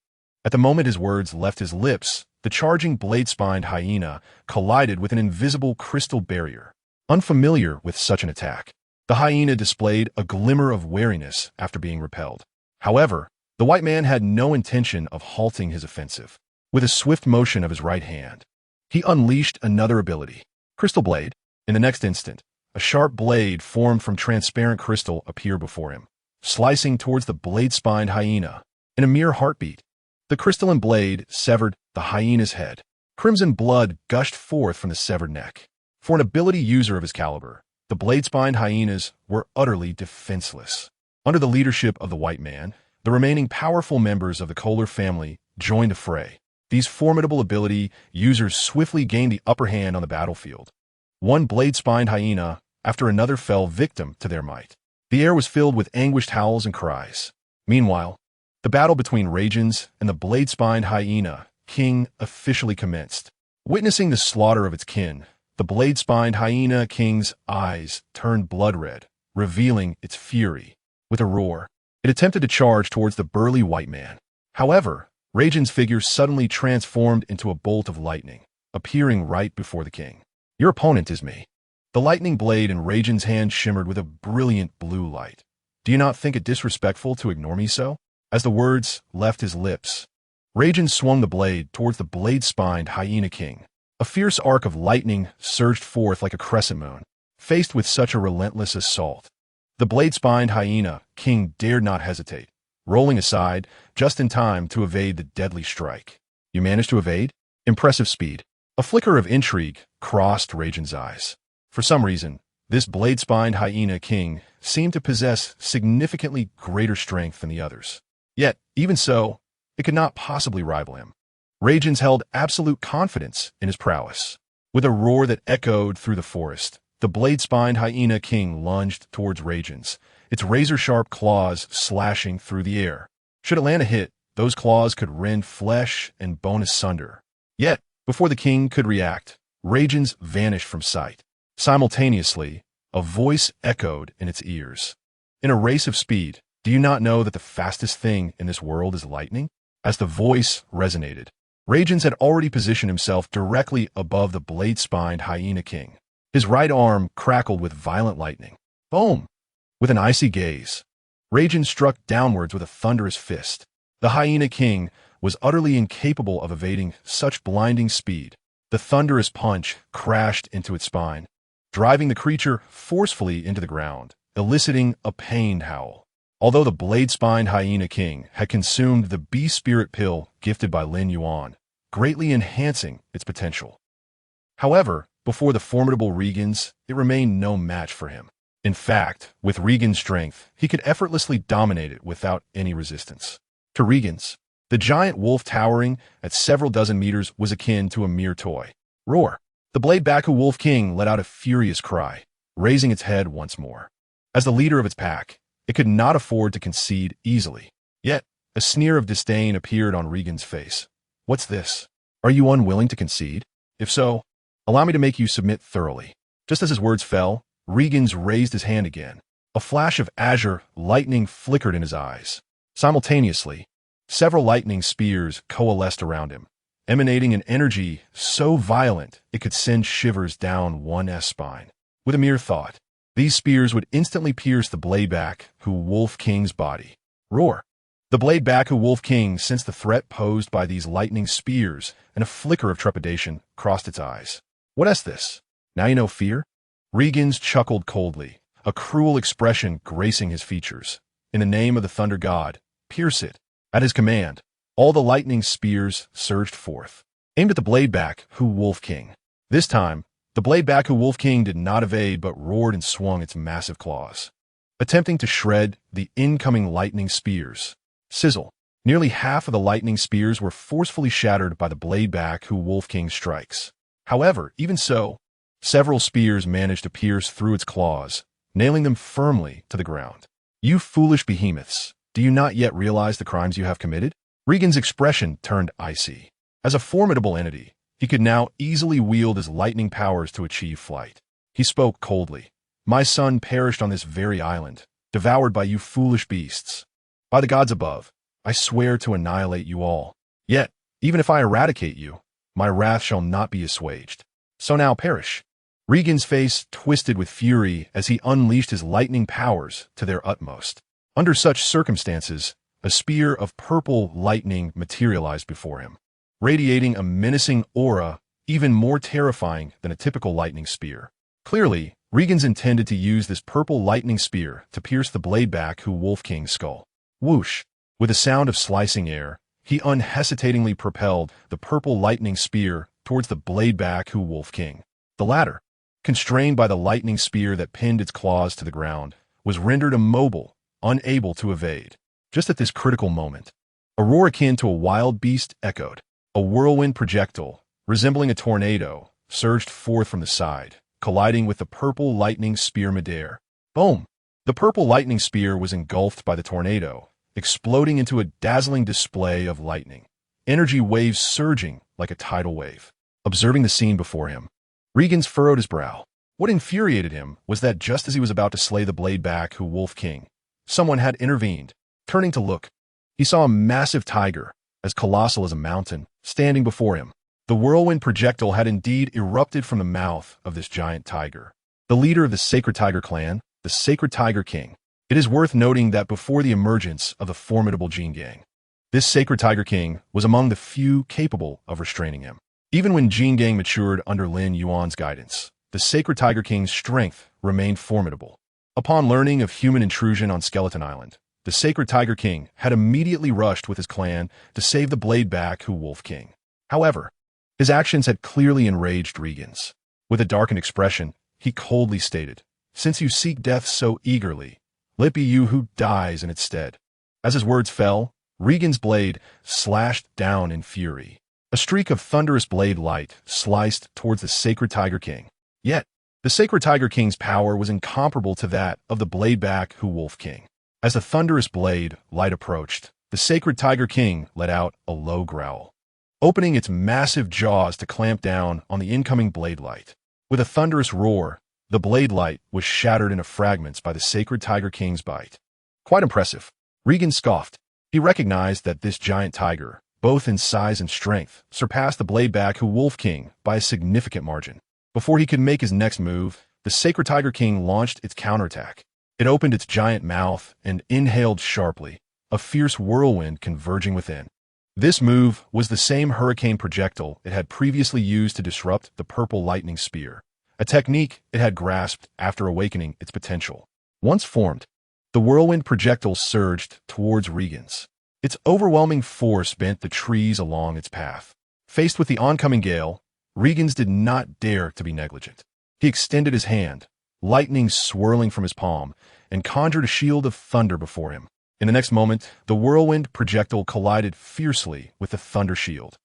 At the moment his words left his lips, the charging blade-spined hyena collided with an invisible crystal barrier. Unfamiliar with such an attack, the hyena displayed a glimmer of wariness after being repelled. However, the white man had no intention of halting his offensive. With a swift motion of his right hand, he unleashed another ability, Crystal Blade. In the next instant, a sharp blade formed from transparent crystal appeared before him, slicing towards the blade-spined hyena. In a mere heartbeat, the crystalline blade severed the hyena's head. Crimson blood gushed forth from the severed neck. For an ability user of his caliber, the blade-spined hyenas were utterly defenseless. Under the leadership of the white man, the remaining powerful members of the Kohler family joined the fray. These formidable ability users swiftly gained the upper hand on the battlefield. One blade-spined hyena after another fell victim to their might. The air was filled with anguished howls and cries. Meanwhile, the battle between Radians and the blade-spined hyena king officially commenced. Witnessing the slaughter of its kin, the blade-spined hyena king's eyes turned blood-red, revealing its fury. With a roar, it attempted to charge towards the burly white man. However, Radian's figure suddenly transformed into a bolt of lightning, appearing right before the king. Your opponent is me. The lightning blade in Radian's hand shimmered with a brilliant blue light. Do you not think it disrespectful to ignore me so? As the words left his lips, Radian swung the blade towards the blade-spined hyena king. A fierce arc of lightning surged forth like a crescent moon. Faced with such a relentless assault, the blade-spined hyena king dared not hesitate, rolling aside just in time to evade the deadly strike. You managed to evade? Impressive speed. A flicker of intrigue crossed Radian's eyes. For some reason, this blade-spined hyena king seemed to possess significantly greater strength than the others. Yet, even so, it could not possibly rival him. Radians held absolute confidence in his prowess. With a roar that echoed through the forest, the blade-spined hyena king lunged towards Radians, its razor-sharp claws slashing through the air. Should it land a hit, those claws could rend flesh and bone asunder. Yet, before the king could react, Radians vanished from sight. Simultaneously, a voice echoed in its ears. In a race of speed, do you not know that the fastest thing in this world is lightning? As the voice resonated, Radians had already positioned himself directly above the blade-spined hyena king. His right arm crackled with violent lightning. Boom! With an icy gaze, Radians struck downwards with a thunderous fist. The hyena king was utterly incapable of evading such blinding speed. The thunderous punch crashed into its spine, driving the creature forcefully into the ground, eliciting a pained howl. Although the blade-spined hyena king had consumed the bee-spirit pill gifted by Lin Yuan, greatly enhancing its potential. However, before the formidable Regans, it remained no match for him. In fact, with Regan's strength, he could effortlessly dominate it without any resistance. To Regans, the giant wolf towering at several dozen meters was akin to a mere toy. Roar! The Blade-Baku Wolf King let out a furious cry, raising its head once more. As the leader of its pack, it could not afford to concede easily. Yet, a sneer of disdain appeared on Regan's face. What's this? Are you unwilling to concede? If so, allow me to make you submit thoroughly. Just as his words fell, Regans raised his hand again. A flash of azure lightning flickered in his eyes. Simultaneously, several lightning spears coalesced around him, emanating an energy so violent it could send shivers down one's spine. With a mere thought, these spears would instantly pierce the Blade-Baku Wolf King's body. Roar! The Blade-Baku Wolf King sensed the threat posed by these lightning spears, and a flicker of trepidation crossed its eyes. What is this? Now you know fear? Regans chuckled coldly, a cruel expression gracing his features. In the name of the Thunder God, pierce it. At his command, all the lightning spears surged forth, aimed at the Blade-Baku Wolf King. This time, the Blade-Baku Wolf King did not evade but roared and swung its massive claws, attempting to shred the incoming lightning spears. Sizzle! Nearly half of the lightning spears were forcefully shattered by the blade back Hu Wolf King's strikes. However, even so, several spears managed to pierce through its claws, nailing them firmly to the ground. You foolish behemoths, do you not yet realize the crimes you have committed? Regan's expression turned icy. As a formidable entity, he could now easily wield his lightning powers to achieve flight. He spoke coldly. My son perished on this very island, devoured by you foolish beasts. By the gods above, I swear to annihilate you all. Yet, even if I eradicate you, my wrath shall not be assuaged. So now perish. Regan's face twisted with fury as he unleashed his lightning powers to their utmost. Under such circumstances, a spear of purple lightning materialized before him, radiating a menacing aura even more terrifying than a typical lightning spear. Clearly, Regan's intended to use this purple lightning spear to pierce the blade back Hu Wolf King's skull. Whoosh! With a sound of slicing air, he unhesitatingly propelled the purple lightning spear towards the blade back Hu Wolf King. The latter, constrained by the lightning spear that pinned its claws to the ground, was rendered immobile, unable to evade. Just at this critical moment, a roar akin to a wild beast echoed. A whirlwind projectile, resembling a tornado, surged forth from the side, colliding with the purple lightning spear midair. Boom! The purple lightning spear was engulfed by the tornado, exploding into a dazzling display of lightning, energy waves surging like a tidal wave. Observing the scene before him, Regan's furrowed his brow. What infuriated him was that just as he was about to slay the blade back Hu Wolf King, someone had intervened. Turning to look, he saw a massive tiger, as colossal as a mountain, standing before him. The whirlwind projectile had indeed erupted from the mouth of this giant tiger. The leader of the Sacred Tiger clan, the Sacred Tiger King. It is worth noting that before the emergence of the formidable Jin Gang, this Sacred Tiger King was among the few capable of restraining him. Even when Jin Gang matured under Lin Yuan's guidance, the Sacred Tiger King's strength remained formidable. Upon learning of human intrusion on Skeleton Island, the Sacred Tiger King had immediately rushed with his clan to save the blade back Hu Wolf King. However, his actions had clearly enraged Regan's. With a darkened expression, he coldly stated, "Since you seek death so eagerly, let be you who dies in its stead." As his words fell, Regan's blade slashed down in fury. A streak of thunderous blade light sliced towards the Sacred Tiger King. Yet, the Sacred Tiger King's power was incomparable to that of the blade back Hu Wolf King. As the thunderous blade light approached, the Sacred Tiger King let out a low growl, opening its massive jaws to clamp down on the incoming blade light. With a thunderous roar, the blade light was shattered into fragments by the Sacred Tiger King's bite. Quite impressive. Regan scoffed. He recognized that this giant tiger, both in size and strength, surpassed the blade back Hu Wolf King by a significant margin. Before he could make his next move, the Sacred Tiger King launched its counterattack. It opened its giant mouth and inhaled sharply, a fierce whirlwind converging within. This move was the same hurricane projectile it had previously used to disrupt the purple lightning spear, a technique it had grasped after awakening its potential. Once formed, the whirlwind projectile surged towards Regan's. Its overwhelming force bent the trees along its path. Faced with the oncoming gale, Regan's did not dare to be negligent. He extended his hand, lightning swirling from his palm, and conjured a shield of thunder before him. In the next moment, the whirlwind projectile collided fiercely with the thunder shield.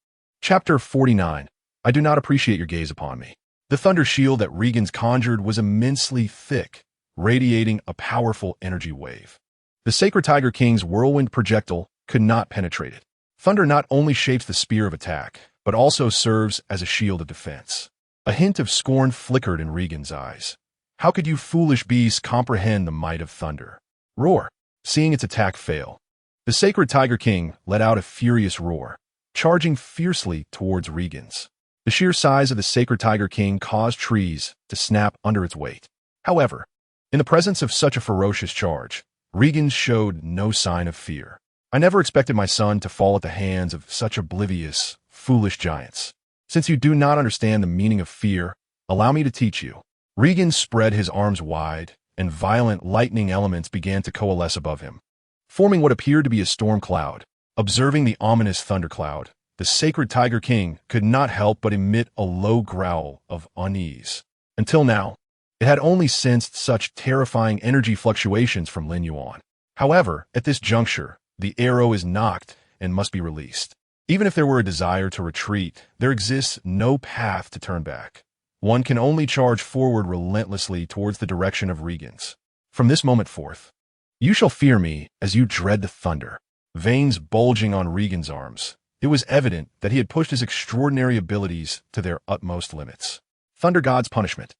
Chapter 49. I do not appreciate your gaze upon me. The thunder shield that Regan's conjured was immensely thick, radiating a powerful energy wave. The Sacred Tiger King's whirlwind projectile could not penetrate it. Thunder not only shapes the spear of attack, but also serves as a shield of defense. A hint of scorn flickered in Regan's eyes. How could you foolish beasts comprehend the might of thunder? Roar. Seeing its attack fail, the Sacred Tiger King let out a furious roar, charging fiercely towards Regan's. The sheer size of the Sacred Tiger King caused trees to snap under its weight. However, in the presence of such a ferocious charge, Regan showed no sign of fear. I never expected my son to fall at the hands of such oblivious, foolish giants. Since you do not understand the meaning of fear, allow me to teach you. Regan spread his arms wide, and violent lightning elements began to coalesce above him, forming what appeared to be a storm cloud. Observing the ominous thundercloud, the Sacred Tiger King could not help but emit a low growl of unease. Until now, it had only sensed such terrifying energy fluctuations from Lin Yuan. However, at this juncture, the arrow is knocked, and must be released. Even if there were a desire to retreat, there exists no path to turn back. One can only charge forward relentlessly towards the direction of Regan's. From this moment forth, you shall fear me as you dread the thunder. Veins bulging on Regan's arms, it was evident that he had pushed his extraordinary abilities to their utmost limits. Thunder God's punishment.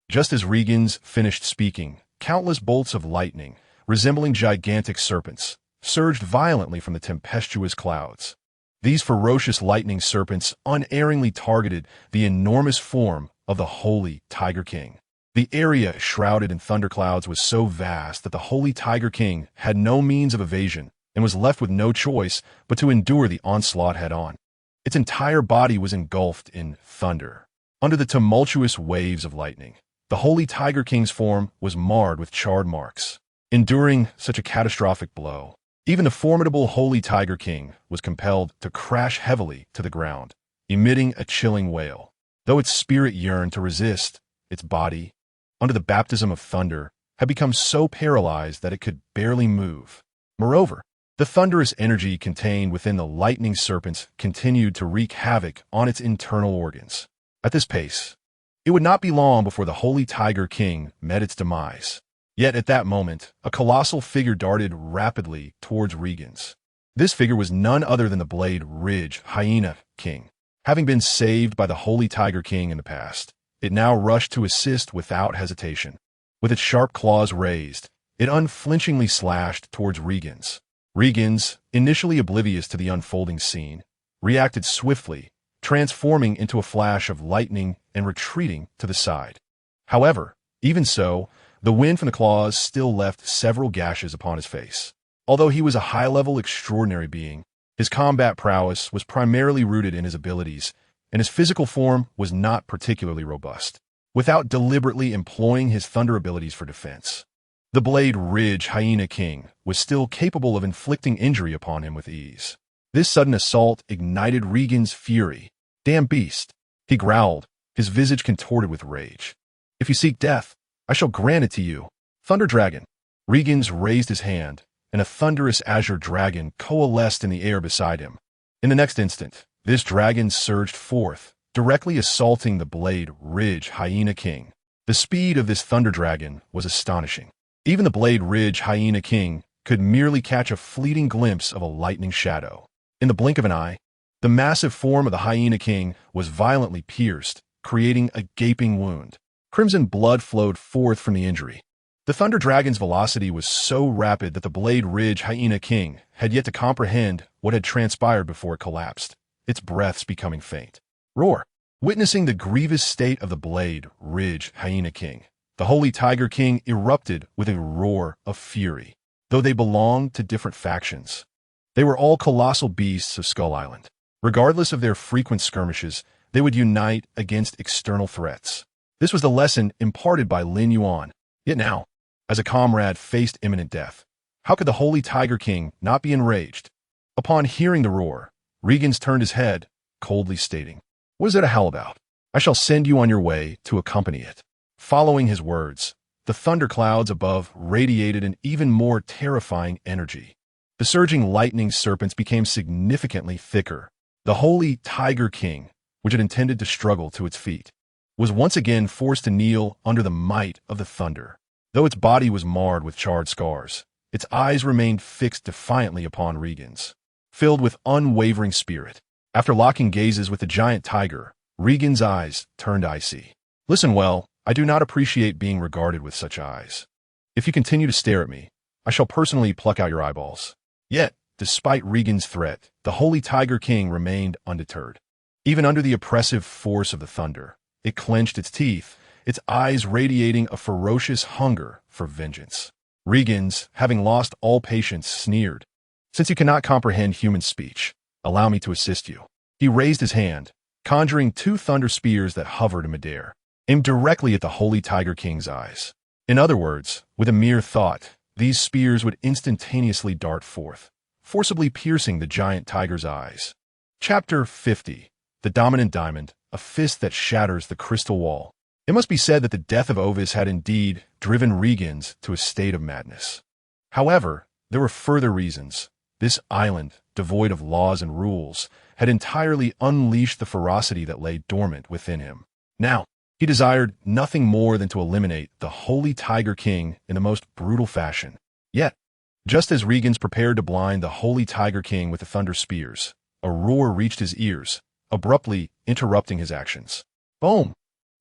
Just as Regan's finished speaking, countless bolts of lightning, resembling gigantic serpents, surged violently from the tempestuous clouds. These ferocious lightning serpents unerringly targeted the enormous form of the Holy Tiger King. The area shrouded in thunderclouds was so vast that the Holy Tiger King had no means of evasion and was left with no choice but to endure the onslaught head-on. Its entire body was engulfed in thunder. Under the tumultuous waves of lightning, the Holy Tiger King's form was marred with charred marks. Enduring such a catastrophic blow, even the formidable Holy Tiger King was compelled to crash heavily to the ground, emitting a chilling wail. Though its spirit yearned to resist, its body, under the baptism of thunder, had become so paralyzed that it could barely move. Moreover, the thunderous energy contained within the lightning serpents continued to wreak havoc on its internal organs. At this pace, it would not be long before the Holy Tiger King met its demise. Yet at that moment, a colossal figure darted rapidly towards Regan's. This figure was none other than the Blade Ridge Hyena King. Having been saved by the Holy Tiger King in the past, it now rushed to assist without hesitation. With its sharp claws raised, it unflinchingly slashed towards Regan's. Regan's, initially oblivious to the unfolding scene, reacted swiftly, transforming into a flash of lightning and retreating to the side. However, even so, the wind from the claws still left several gashes upon his face. Although he was a high-level extraordinary being, his combat prowess was primarily rooted in his abilities, and his physical form was not particularly robust. Without deliberately employing his thunder abilities for defense, the Blade Ridge Hyena King was still capable of inflicting injury upon him with ease. This sudden assault ignited Regan's fury. "Damn beast," he growled, his visage contorted with rage. "If you seek death, I shall grant it to you." Thunder Dragon. Regan's raised his hand, and a thunderous azure dragon coalesced in the air beside him. In the next instant, this dragon surged forth, directly assaulting the Blade Ridge Hyena King. The speed of this thunder dragon was astonishing. Even the Blade Ridge Hyena King could merely catch a fleeting glimpse of a lightning shadow. In the blink of an eye, the massive form of the Hyena King was violently pierced, creating a gaping wound. Crimson blood flowed forth from the injury. The Thunder Dragon's velocity was so rapid that the Blade Ridge Hyena King had yet to comprehend what had transpired before it collapsed, its breaths becoming faint. Roar! Witnessing the grievous state of the Blade Ridge Hyena King, the Holy Tiger King erupted with a roar of fury. Though they belonged to different factions, they were all colossal beasts of Skull Island. Regardless of their frequent skirmishes, they would unite against external threats. This was the lesson imparted by Lin Yuan. Yet now, as a comrade faced imminent death, how could the Holy Tiger King not be enraged? Upon hearing the roar, Regan's turned his head, coldly stating, "What is there to howl about? I shall send you on your way to accompany it." Following his words, the thunderclouds above radiated an even more terrifying energy. The surging lightning serpents became significantly thicker. The Holy Tiger King, which had intended to struggle to its feet, was once again forced to kneel under the might of the thunder. Though its body was marred with charred scars, its eyes remained fixed defiantly upon Regan's, filled with unwavering spirit. After locking gazes with the giant tiger, Regan's eyes turned icy. "Listen well, I do not appreciate being regarded with such eyes. If you continue to stare at me, I shall personally pluck out your eyeballs." Yet, despite Regan's threat, the Holy Tiger King remained undeterred. Even under the oppressive force of the thunder, it clenched its teeth, its eyes radiating a ferocious hunger for vengeance. Regan's, having lost all patience, sneered, "Since you cannot comprehend human speech, allow me to assist you." He raised his hand, conjuring two thunder spears that hovered in midair, aimed directly at the Holy Tiger King's eyes. In other words, with a mere thought, these spears would instantaneously dart forth, forcibly piercing the giant tiger's eyes. Chapter 50. The Dominant Diamond, a fist that shatters the crystal wall. It must be said that the death of Ovis had indeed driven Regan's to a state of madness. However, there were further reasons. This island, devoid of laws and rules, had entirely unleashed the ferocity that lay dormant within him. Now, he desired nothing more than to eliminate the Holy Tiger King in the most brutal fashion. Yet, just as Regans prepared to blind the Holy Tiger King with the thunder spears, a roar reached his ears, abruptly interrupting his actions. Boom!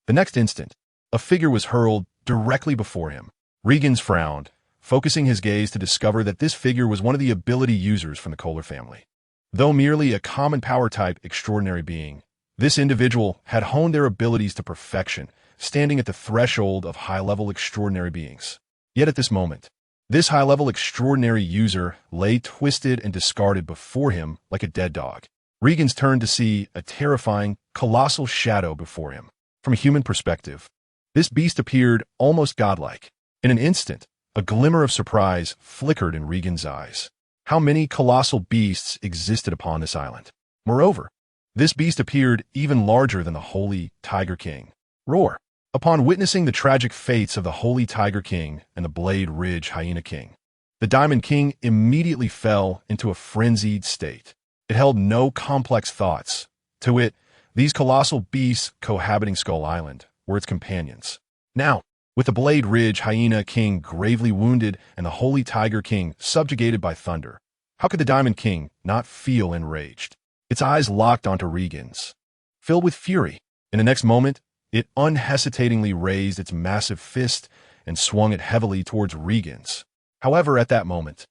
The next instant, a figure was hurled directly before him. Regans frowned, focusing his gaze to discover that this figure was one of the ability users from the Kohler family. Though merely a common power-type extraordinary being, this individual had honed their abilities to perfection, standing at the threshold of high-level extraordinary beings. Yet at this moment, this high-level extraordinary user lay twisted and discarded before him like a dead dog. Regans turned to see a terrifying, colossal shadow before him. From a human perspective, this beast appeared almost godlike. In an instant, a glimmer of surprise flickered in Regan's eyes. How many colossal beasts existed upon this island? Moreover, this beast appeared even larger than the Holy Tiger King. Roar! Upon witnessing the tragic fates of the Holy Tiger King and the Blade Ridge Hyena King, the Diamond King immediately fell into a frenzied state. It held no complex thoughts. To it, these colossal beasts cohabiting Skull Island were its companions. Now, with the Blade Ridge Hyena King gravely wounded and the Holy Tiger King subjugated by thunder, how could the Diamond King not feel enraged? Its eyes locked onto Regan's. Filled with fury, in the next moment, it unhesitatingly raised its massive fist and swung it heavily towards Regan's. However, at that moment,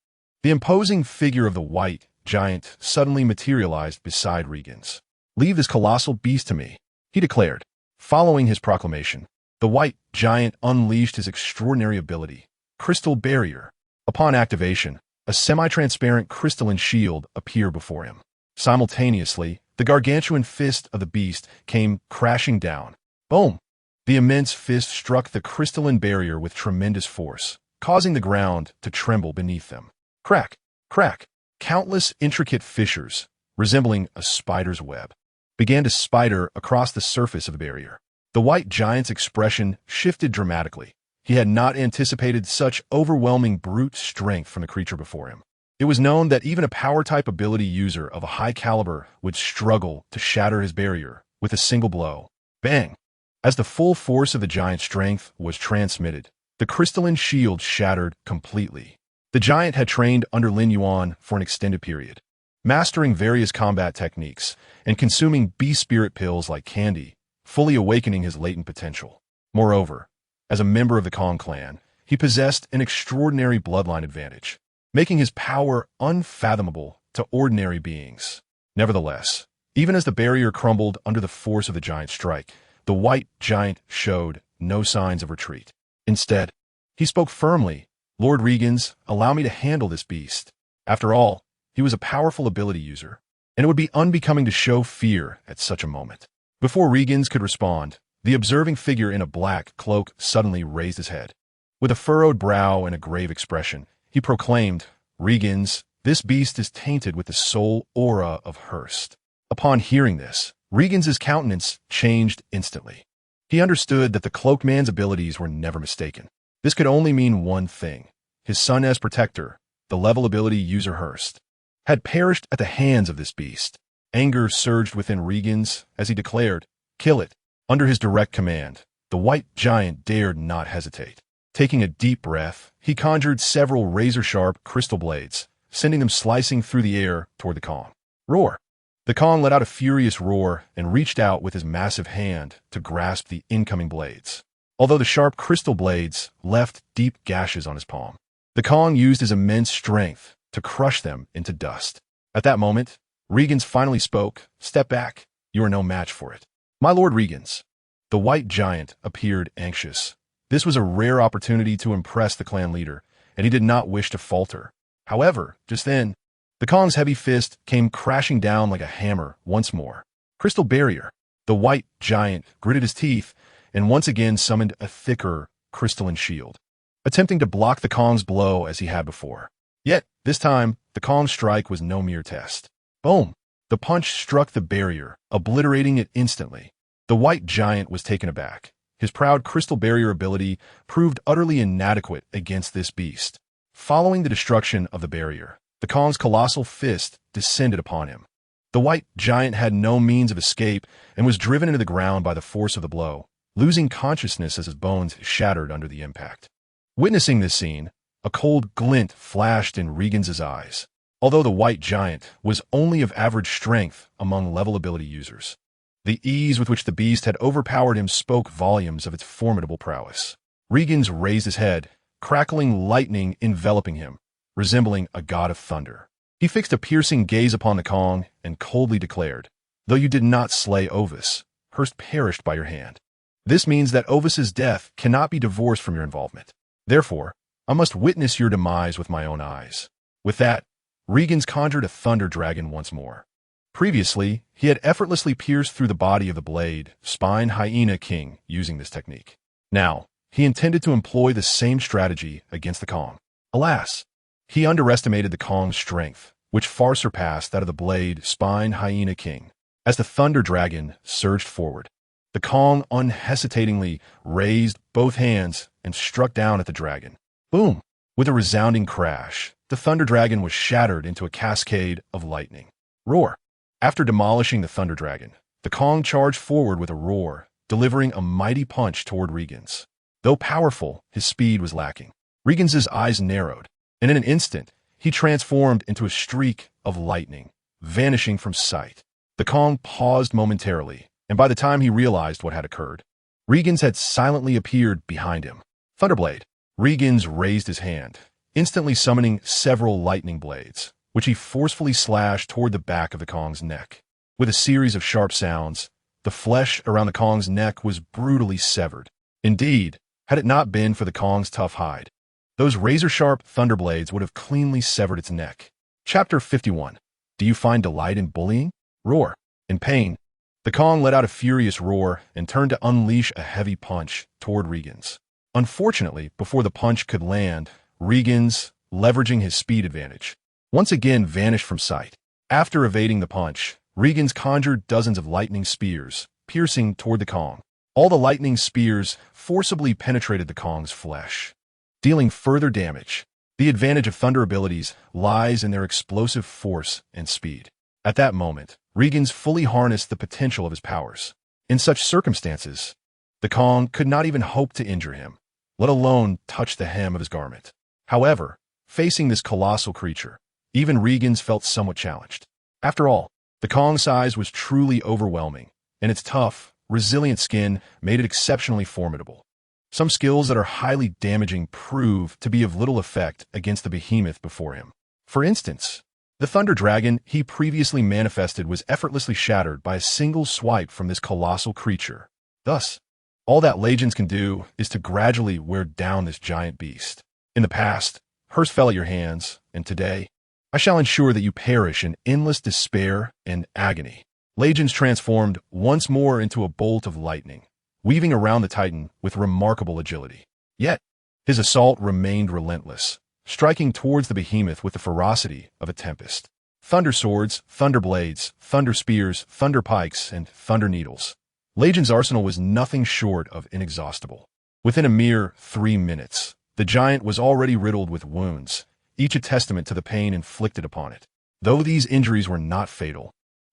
the imposing figure of the white giant suddenly materialized beside Regan's. "Leave this colossal beast to me," he declared. Following his proclamation, the white giant unleashed his extraordinary ability, Crystal Barrier. Upon activation, a semi-transparent crystalline shield appeared before him. Simultaneously, the gargantuan fist of the beast came crashing down. Boom! The immense fist struck the crystalline barrier with tremendous force, causing the ground to tremble beneath them. Crack! Crack! Countless intricate fissures, resembling a spider's web, began to spider across the surface of the barrier. The white giant's expression shifted dramatically. He had not anticipated such overwhelming brute strength from the creature before him. It was known that even a power-type ability user of a high caliber would struggle to shatter his barrier with a single blow. Bang! As the full force of the giant's strength was transmitted, the crystalline shield shattered completely. The giant had trained under Lin Yuan for an extended period, mastering various combat techniques and consuming beast spirit pills like candy, fully awakening his latent potential. Moreover, as a member of the Kong clan, he possessed an extraordinary bloodline advantage, making his power unfathomable to ordinary beings. Nevertheless, even as the barrier crumbled under the force of the giant's strike, the white giant showed no signs of retreat. Instead, he spoke firmly, "Lord Regans, allow me to handle this beast." After all, he was a powerful ability user, and it would be unbecoming to show fear at such a moment. Before Regans could respond, the observing figure in a black cloak suddenly raised his head. With a furrowed brow and a grave expression, he proclaimed, "Regans, this beast is tainted with the soul aura of Hearst." Upon hearing this, Regans's countenance changed instantly. He understood that the cloaked man's abilities were never mistaken. This could only mean one thing. His son as protector, the level ability user Hearst, had perished at the hands of this beast. Anger surged within Regans as he declared, "Kill it." Under his direct command, the white giant dared not hesitate. Taking a deep breath, he conjured several razor-sharp crystal blades, sending them slicing through the air toward the Kong. Roar! The Kong let out a furious roar and reached out with his massive hand to grasp the incoming blades. Although the sharp crystal blades left deep gashes on his palm, the Kong used his immense strength to crush them into dust. At that moment, Regans finally spoke, "Step back. You are no match for it." "My Lord Regans." The white giant appeared anxious. This was a rare opportunity to impress the clan leader, and he did not wish to falter. However, just then, the Kong's heavy fist came crashing down like a hammer once more. Crystal Barrier. The white giant gritted his teeth and once again summoned a thicker crystalline shield, attempting to block the Kong's blow as he had before. Yet, this time, the Kong's strike was no mere test. Boom! The punch struck the barrier, obliterating it instantly. The white giant was taken aback. His proud crystal barrier ability proved utterly inadequate against this beast. Following the destruction of the barrier, The Kong's colossal fist descended upon him. The white giant had no means of escape and was driven into the ground by the force of the blow, losing consciousness as his bones shattered under the impact. Witnessing this scene, a cold glint flashed in Regan's eyes. Although the white giant was only of average strength among level ability users, the ease with which the beast had overpowered him spoke volumes of its formidable prowess. Regan's raised his head, crackling lightning enveloping him, resembling a god of thunder. He fixed a piercing gaze upon the Kong and coldly declared, "Though you did not slay Ovis, Hurst perished by your hand. This means that Ovis's death cannot be divorced from your involvement. Therefore, I must witness your demise with my own eyes." With that, Regan's conjured a thunder dragon once more. Previously, he had effortlessly pierced through the body of the blade, spine hyena king using this technique. Now, he intended to employ the same strategy against the Kong. Alas, he underestimated the Kong's strength, which far surpassed that of the blade, spine hyena king. As the thunder dragon surged forward, the Kong unhesitatingly raised both hands and struck down at the dragon. Boom! With a resounding crash, the thunder dragon was shattered into a cascade of lightning. Roar! After demolishing the thunder dragon, the Kong charged forward with a roar, delivering a mighty punch toward Regan's. Though powerful, his speed was lacking. Regan's eyes narrowed, and in an instant, he transformed into a streak of lightning, vanishing from sight. The Kong paused momentarily, and by the time he realized what had occurred, Regan's had silently appeared behind him. Thunderblade! Regan's raised his hand, instantly summoning several lightning blades, which he forcefully slashed toward the back of the Kong's neck. With a series of sharp sounds, the flesh around the Kong's neck was brutally severed. Indeed, had it not been for the Kong's tough hide, those razor-sharp thunderblades would have cleanly severed its neck. Chapter 51. Do you find delight in bullying? Roar. In pain, the Kong let out a furious roar and turned to unleash a heavy punch toward Regan's. Unfortunately, before the punch could land, Regan's, leveraging his speed advantage, once again vanished from sight. After evading the punch, Regan's conjured dozens of lightning spears, piercing toward the Kong. All the lightning spears forcibly penetrated the Kong's flesh, dealing further damage. The advantage of thunder abilities lies in their explosive force and speed. At that moment, Regan's fully harnessed the potential of his powers. In such circumstances, the Kong could not even hope to injure him, let alone touch the hem of his garment. However, facing this colossal creature, even Regan's felt somewhat challenged. After all, the Kong's size was truly overwhelming, and its tough, resilient skin made it exceptionally formidable. Some skills that are highly damaging prove to be of little effect against the behemoth before him. For instance, the thunder dragon he previously manifested was effortlessly shattered by a single swipe from this colossal creature. Thus, all that Legends can do is to gradually wear down this giant beast. In the past, Hurst fell at your hands, and today, I shall ensure that you perish in endless despair and agony. Legends transformed once more into a bolt of lightning, weaving around the Titan with remarkable agility. Yet, his assault remained relentless, striking towards the behemoth with the ferocity of a tempest. Thunder swords, thunder blades, thunder spears, thunder pikes, and thunder needles. Legion's arsenal was nothing short of inexhaustible. Within a mere 3 minutes, the giant was already riddled with wounds, each a testament to the pain inflicted upon it. Though these injuries were not fatal,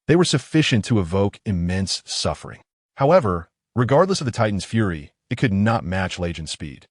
they were sufficient to evoke immense suffering. However, regardless of the Titan's fury, it could not match Legion's speed.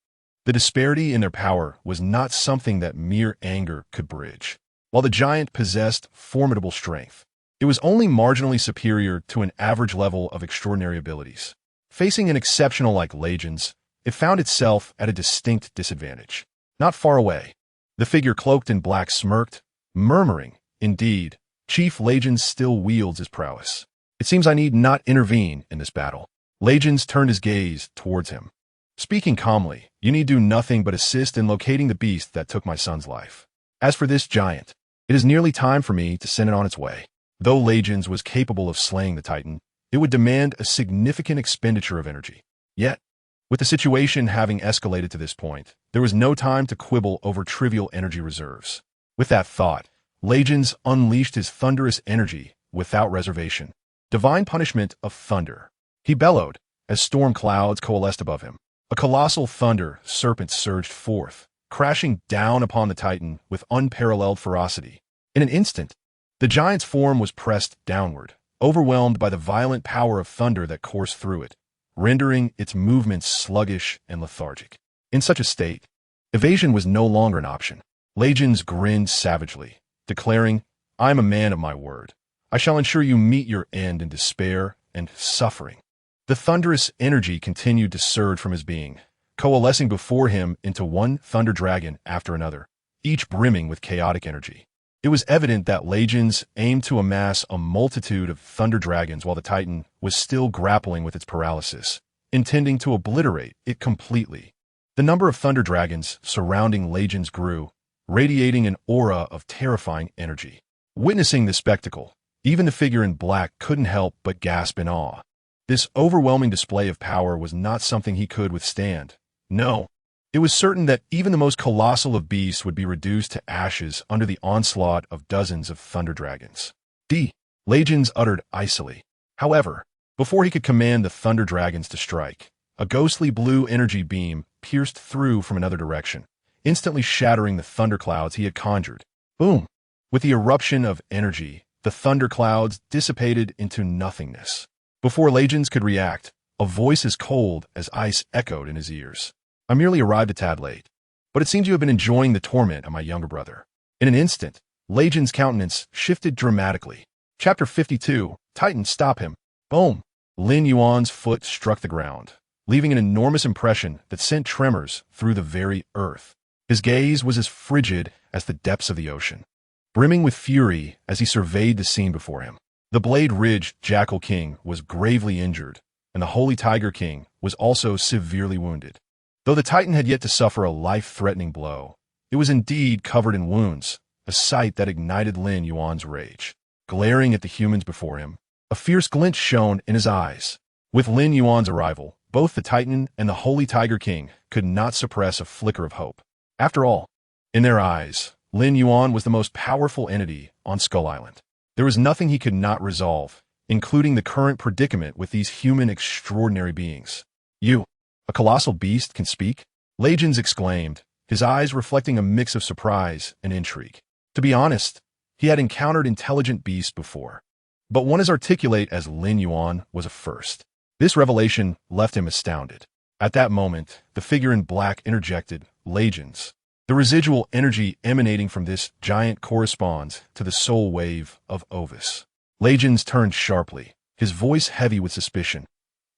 The disparity in their power was not something that mere anger could bridge. While the giant possessed formidable strength, it was only marginally superior to an average level of extraordinary abilities. Facing an exceptional like Legion's, it found itself at a distinct disadvantage. Not far away, the figure cloaked in black smirked, murmuring, "Indeed, Chief Legends still wields his prowess. It seems I need not intervene in this battle." Legends turned his gaze towards him. Speaking calmly, "You need do nothing but assist in locating the beast that took my son's life. As for this giant, it is nearly time for me to send it on its way." Though Legends was capable of slaying the Titan, it would demand a significant expenditure of energy. Yet, with the situation having escalated to this point, there was no time to quibble over trivial energy reserves. With that thought, Legends unleashed his thunderous energy without reservation. Divine punishment of thunder. He bellowed as storm clouds coalesced above him. A colossal thunder serpent surged forth, crashing down upon the Titan with unparalleled ferocity. In an instant, the giant's form was pressed downward, overwhelmed by the violent power of thunder that coursed through it, rendering its movements sluggish and lethargic. In such a state, evasion was no longer an option. Legions grinned savagely, declaring, "I am a man of my word. I shall ensure you meet your end in despair and suffering." The thunderous energy continued to surge from his being, coalescing before him into one thunder dragon after another, each brimming with chaotic energy. It was evident that Legions aimed to amass a multitude of thunder dragons while the Titan was still grappling with its paralysis, intending to obliterate it completely. The number of thunder dragons surrounding Legions grew, radiating an aura of terrifying energy. Witnessing the spectacle, even the figure in black couldn't help but gasp in awe. This overwhelming display of power was not something he could withstand. No, it was certain that even the most colossal of beasts would be reduced to ashes under the onslaught of dozens of thunder dragons. Legions uttered icily. However, before he could command the thunder dragons to strike, a ghostly blue energy beam pierced through from another direction, instantly shattering the thunderclouds he had conjured. Boom! With the eruption of energy, the thunderclouds dissipated into nothingness. Before Legions could react, a voice as cold as ice echoed in his ears. "I merely arrived a tad late, but it seems you have been enjoying the torment of my younger brother." In an instant, Legion's countenance shifted dramatically. Chapter 52, Titan, stop him. Boom! Lin Yuan's foot struck the ground, leaving an enormous impression that sent tremors through the very earth. His gaze was as frigid as the depths of the ocean, brimming with fury as he surveyed the scene before him. The Blade Ridge Jackal King was gravely injured, and the Holy Tiger King was also severely wounded. Though the Titan had yet to suffer a life-threatening blow, it was indeed covered in wounds, a sight that ignited Lin Yuan's rage. Glaring at the humans before him, a fierce glint shone in his eyes. With Lin Yuan's arrival, both the Titan and the Holy Tiger King could not suppress a flicker of hope. After all, in their eyes, Lin Yuan was the most powerful entity on Skull Island. There was nothing he could not resolve, including the current predicament with these human extraordinary beings. "You, a colossal beast, can speak?" Legions exclaimed, his eyes reflecting a mix of surprise and intrigue. To be honest, he had encountered intelligent beasts before, but one as articulate as Lin Yuan was a first. This revelation left him astounded. At that moment, the figure in black interjected, "Legions. The residual energy emanating from this giant corresponds to the soul wave of Ovis." Legions turned sharply, his voice heavy with suspicion.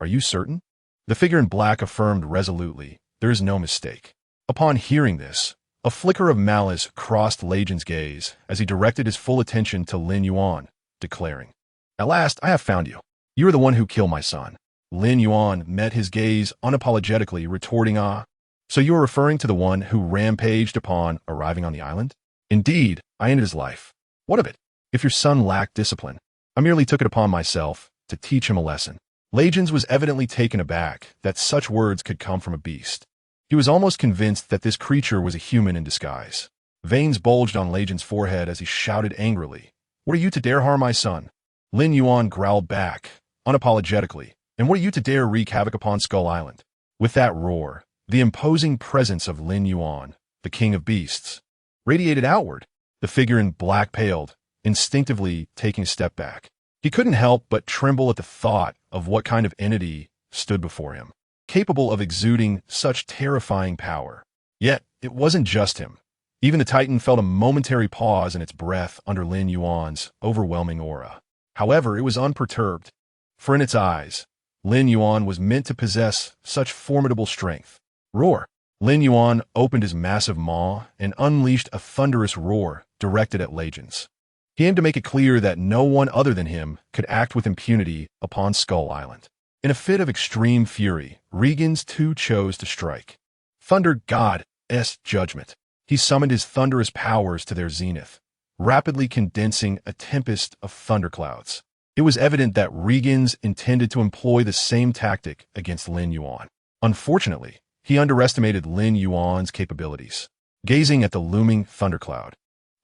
"Are you certain?" The figure in black affirmed resolutely, "There is no mistake." Upon hearing this, a flicker of malice crossed Legion's gaze as he directed his full attention to Lin Yuan, declaring, "At last, I have found you. You are the one who killed my son." Lin Yuan met his gaze unapologetically, retorting, "Ah, so you are referring to the one who rampaged upon arriving on the island?" "Indeed, I ended his life." "What of it? If your son lacked discipline, I merely took it upon myself to teach him a lesson." Legions was evidently taken aback that such words could come from a beast. He was almost convinced that this creature was a human in disguise. Veins bulged on Legion's forehead as he shouted angrily, "What are you to dare harm my son?" Lin Yuan growled back, unapologetically, "And what are you to dare wreak havoc upon Skull Island?" With that roar, the imposing presence of Lin Yuan, the king of beasts, radiated outward. The figure in black paled, instinctively taking a step back. He couldn't help but tremble at the thought of what kind of entity stood before him, capable of exuding such terrifying power. Yet, it wasn't just him. Even the Titan felt a momentary pause in its breath under Lin Yuan's overwhelming aura. However, it was unperturbed, for in its eyes, Lin Yuan was meant to possess such formidable strength. Roar! Lin Yuan opened his massive maw and unleashed a thunderous roar directed at Legions. He aimed to make it clear that no one other than him could act with impunity upon Skull Island. In a fit of extreme fury, Regans too chose to strike. Thunder God's judgment. He summoned his thunderous powers to their zenith, rapidly condensing a tempest of thunderclouds. It was evident that Regans intended to employ the same tactic against Lin Yuan. Unfortunately, he underestimated Lin Yuan's capabilities. Gazing at the looming thundercloud,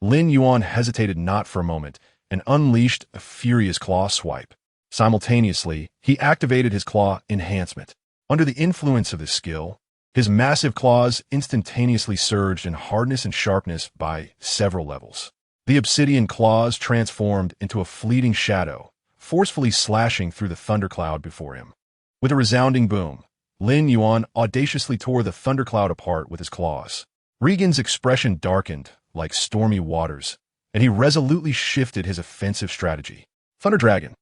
Lin Yuan hesitated not for a moment and unleashed a furious claw swipe. Simultaneously, he activated his claw enhancement. Under the influence of this skill, his massive claws instantaneously surged in hardness and sharpness by several levels. The obsidian claws transformed into a fleeting shadow, forcefully slashing through the thundercloud before him. With a resounding boom, Lin Yuan audaciously tore the thundercloud apart with his claws. Regan's expression darkened like stormy waters, and he resolutely shifted his offensive strategy. Thunder Dragon.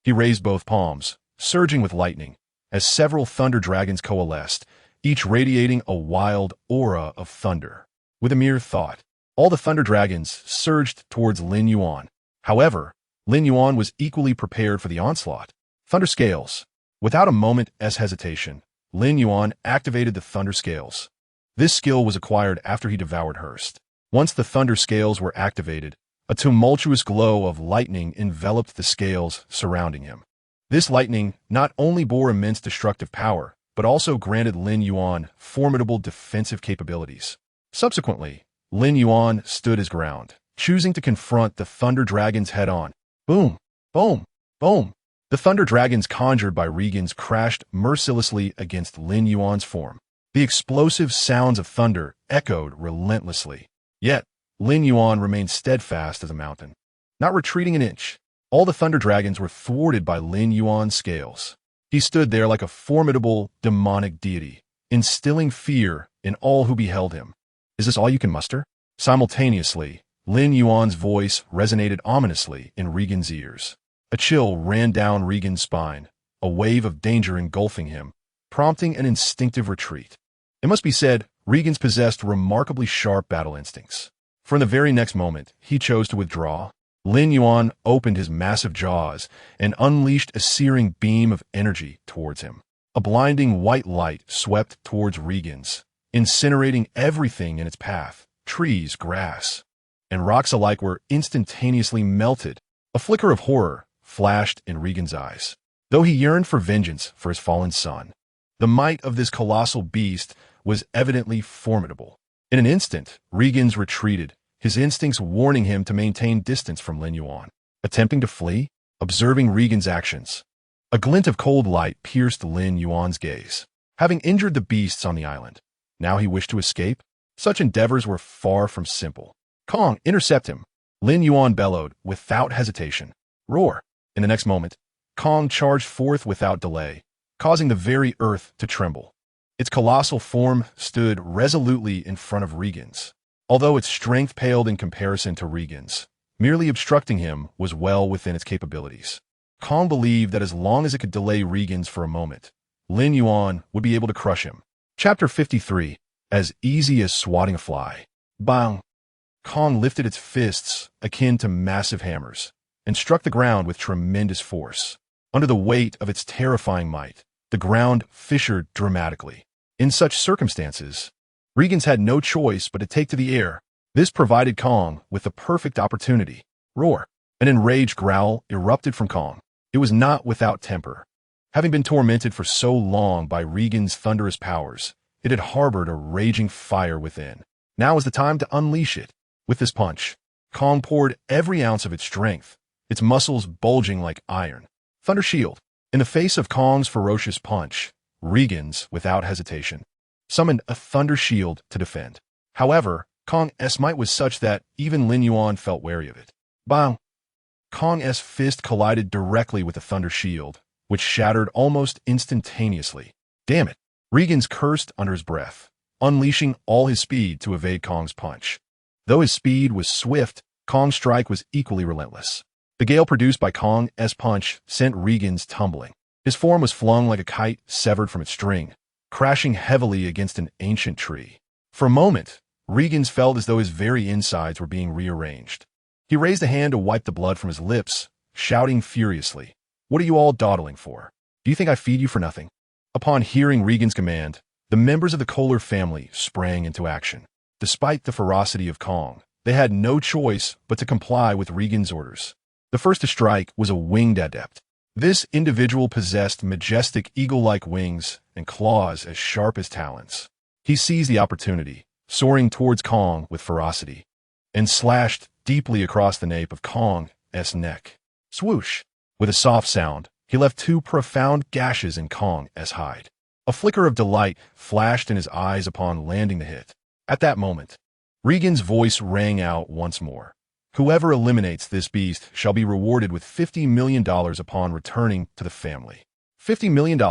He raised both palms, surging with lightning, as several thunder dragons coalesced, each radiating a wild aura of thunder. With a mere thought, all the thunder dragons surged towards Lin Yuan. However, Lin Yuan was equally prepared for the onslaught. Thunder Scales. Without a moment's hesitation, Lin Yuan activated the Thunder Scales. This skill was acquired after he devoured Hurst. Once the Thunder Scales were activated, a tumultuous glow of lightning enveloped the scales surrounding him. This lightning not only bore immense destructive power, but also granted Lin Yuan formidable defensive capabilities. Subsequently, Lin Yuan stood his ground, choosing to confront the Thunder Dragons head-on. Boom! Boom! Boom! The Thunder Dragons conjured by Regans crashed mercilessly against Lin Yuan's form. The explosive sounds of thunder echoed relentlessly. Yet, Lin Yuan remained steadfast as a mountain, not retreating an inch. All the Thunder Dragons were thwarted by Lin Yuan's scales. He stood there like a formidable, demonic deity, instilling fear in all who beheld him. Is this all you can muster? Simultaneously, Lin Yuan's voice resonated ominously in Regan's ears. A chill ran down Regan's spine, a wave of danger engulfing him, prompting an instinctive retreat. It must be said, Regan's possessed remarkably sharp battle instincts. For in the very next moment, he chose to withdraw. Lin Yuan opened his massive jaws and unleashed a searing beam of energy towards him. A blinding white light swept towards Regan's, incinerating everything in its path. Trees, grass, and rocks alike were instantaneously melted. A flicker of horror flashed in Regan's eyes, though he yearned for vengeance for his fallen son. The might of this colossal beast was evidently formidable. In an instant, Regan's retreated, his instincts warning him to maintain distance from Lin Yuan. Attempting to flee, observing Regan's actions, a glint of cold light pierced Lin Yuan's gaze. Having injured the beasts on the island, now he wished to escape? Such endeavors were far from simple. Kong, intercept him! Lin Yuan bellowed, without hesitation. Roar! In the next moment, Kong charged forth without delay, causing the very earth to tremble. Its colossal form stood resolutely in front of Regan's. Although its strength paled in comparison to Regan's, merely obstructing him was well within its capabilities. Kong believed that as long as it could delay Regan's for a moment, Lin Yuan would be able to crush him. Chapter 53. As easy as swatting a fly. Bang! Kong lifted its fists, akin to massive hammers, and struck the ground with tremendous force. Under the weight of its terrifying might, the ground fissured dramatically. In such circumstances, Regan's had no choice but to take to the air. This provided Kong with the perfect opportunity. Roar! An enraged growl erupted from Kong. It was not without temper. Having been tormented for so long by Regan's thunderous powers, it had harbored a raging fire within. Now was the time to unleash it. With this punch, Kong poured every ounce of its strength, its muscles bulging like iron. Thunder Shield. In the face of Kong's ferocious punch, Regan's, without hesitation, summoned a Thunder Shield to defend. However, Kong's might was such that even Lin Yuan felt wary of it. Bang! Kong's fist collided directly with the Thunder Shield, which shattered almost instantaneously. Damn it! Regan's cursed under his breath, unleashing all his speed to evade Kong's punch. Though his speed was swift, Kong's strike was equally relentless. The gale produced by Kong's punch sent Regan's tumbling. His form was flung like a kite severed from its string, crashing heavily against an ancient tree. For a moment, Regan's felt as though his very insides were being rearranged. He raised a hand to wipe the blood from his lips, shouting furiously, "What are you all dawdling for? Do you think I feed you for nothing?" Upon hearing Regan's command, the members of the Kohler family sprang into action. Despite the ferocity of Kong, they had no choice but to comply with Regan's orders. The first to strike was a winged adept. This individual possessed majestic eagle-like wings and claws as sharp as talons. He seized the opportunity, soaring towards Kong with ferocity, and slashed deeply across the nape of Kong's neck. Swoosh! With a soft sound, he left two profound gashes in Kong's hide. A flicker of delight flashed in his eyes upon landing the hit. At that moment, Regan's voice rang out once more. Whoever eliminates this beast shall be rewarded with $50 million upon returning to the family. $50 million.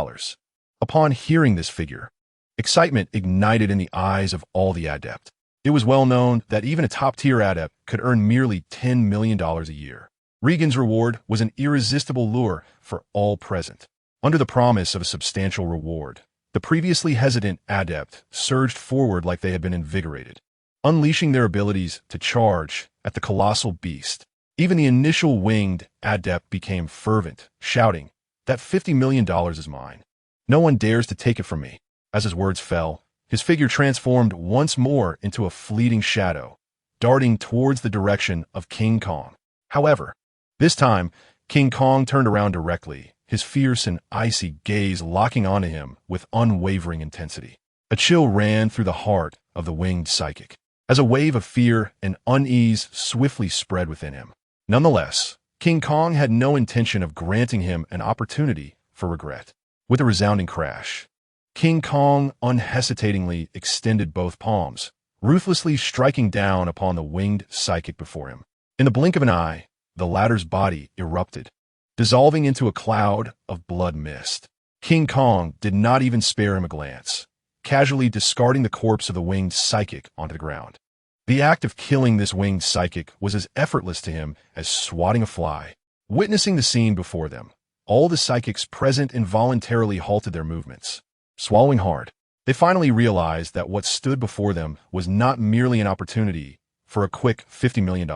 Upon hearing this figure, excitement ignited in the eyes of all the adept. It was well known that even a top-tier adept could earn merely $10 million a year. Regan's reward was an irresistible lure for all present. Under the promise of a substantial reward, the previously hesitant adept surged forward like they had been invigorated, unleashing their abilities to charge at the colossal beast. Even the initial winged adept became fervent, shouting, "That $50 million is mine. No one dares to take it from me." As his words fell, his figure transformed once more into a fleeting shadow, darting towards the direction of King Kong. However, this time, King Kong turned around directly, his fierce and icy gaze locking onto him with unwavering intensity. A chill ran through the heart of the winged psychic, as a wave of fear and unease swiftly spread within him. Nonetheless, King Kong had no intention of granting him an opportunity for regret. With a resounding crash, King Kong unhesitatingly extended both palms, ruthlessly striking down upon the winged psychic before him. In the blink of an eye, the latter's body erupted, dissolving into a cloud of blood mist. King Kong did not even spare him a glance, casually discarding the corpse of the winged psychic onto the ground. The act of killing this winged psychic was as effortless to him as swatting a fly. Witnessing the scene before them, all the psychics present involuntarily halted their movements. Swallowing hard, they finally realized that what stood before them was not merely an opportunity for a quick $50 million,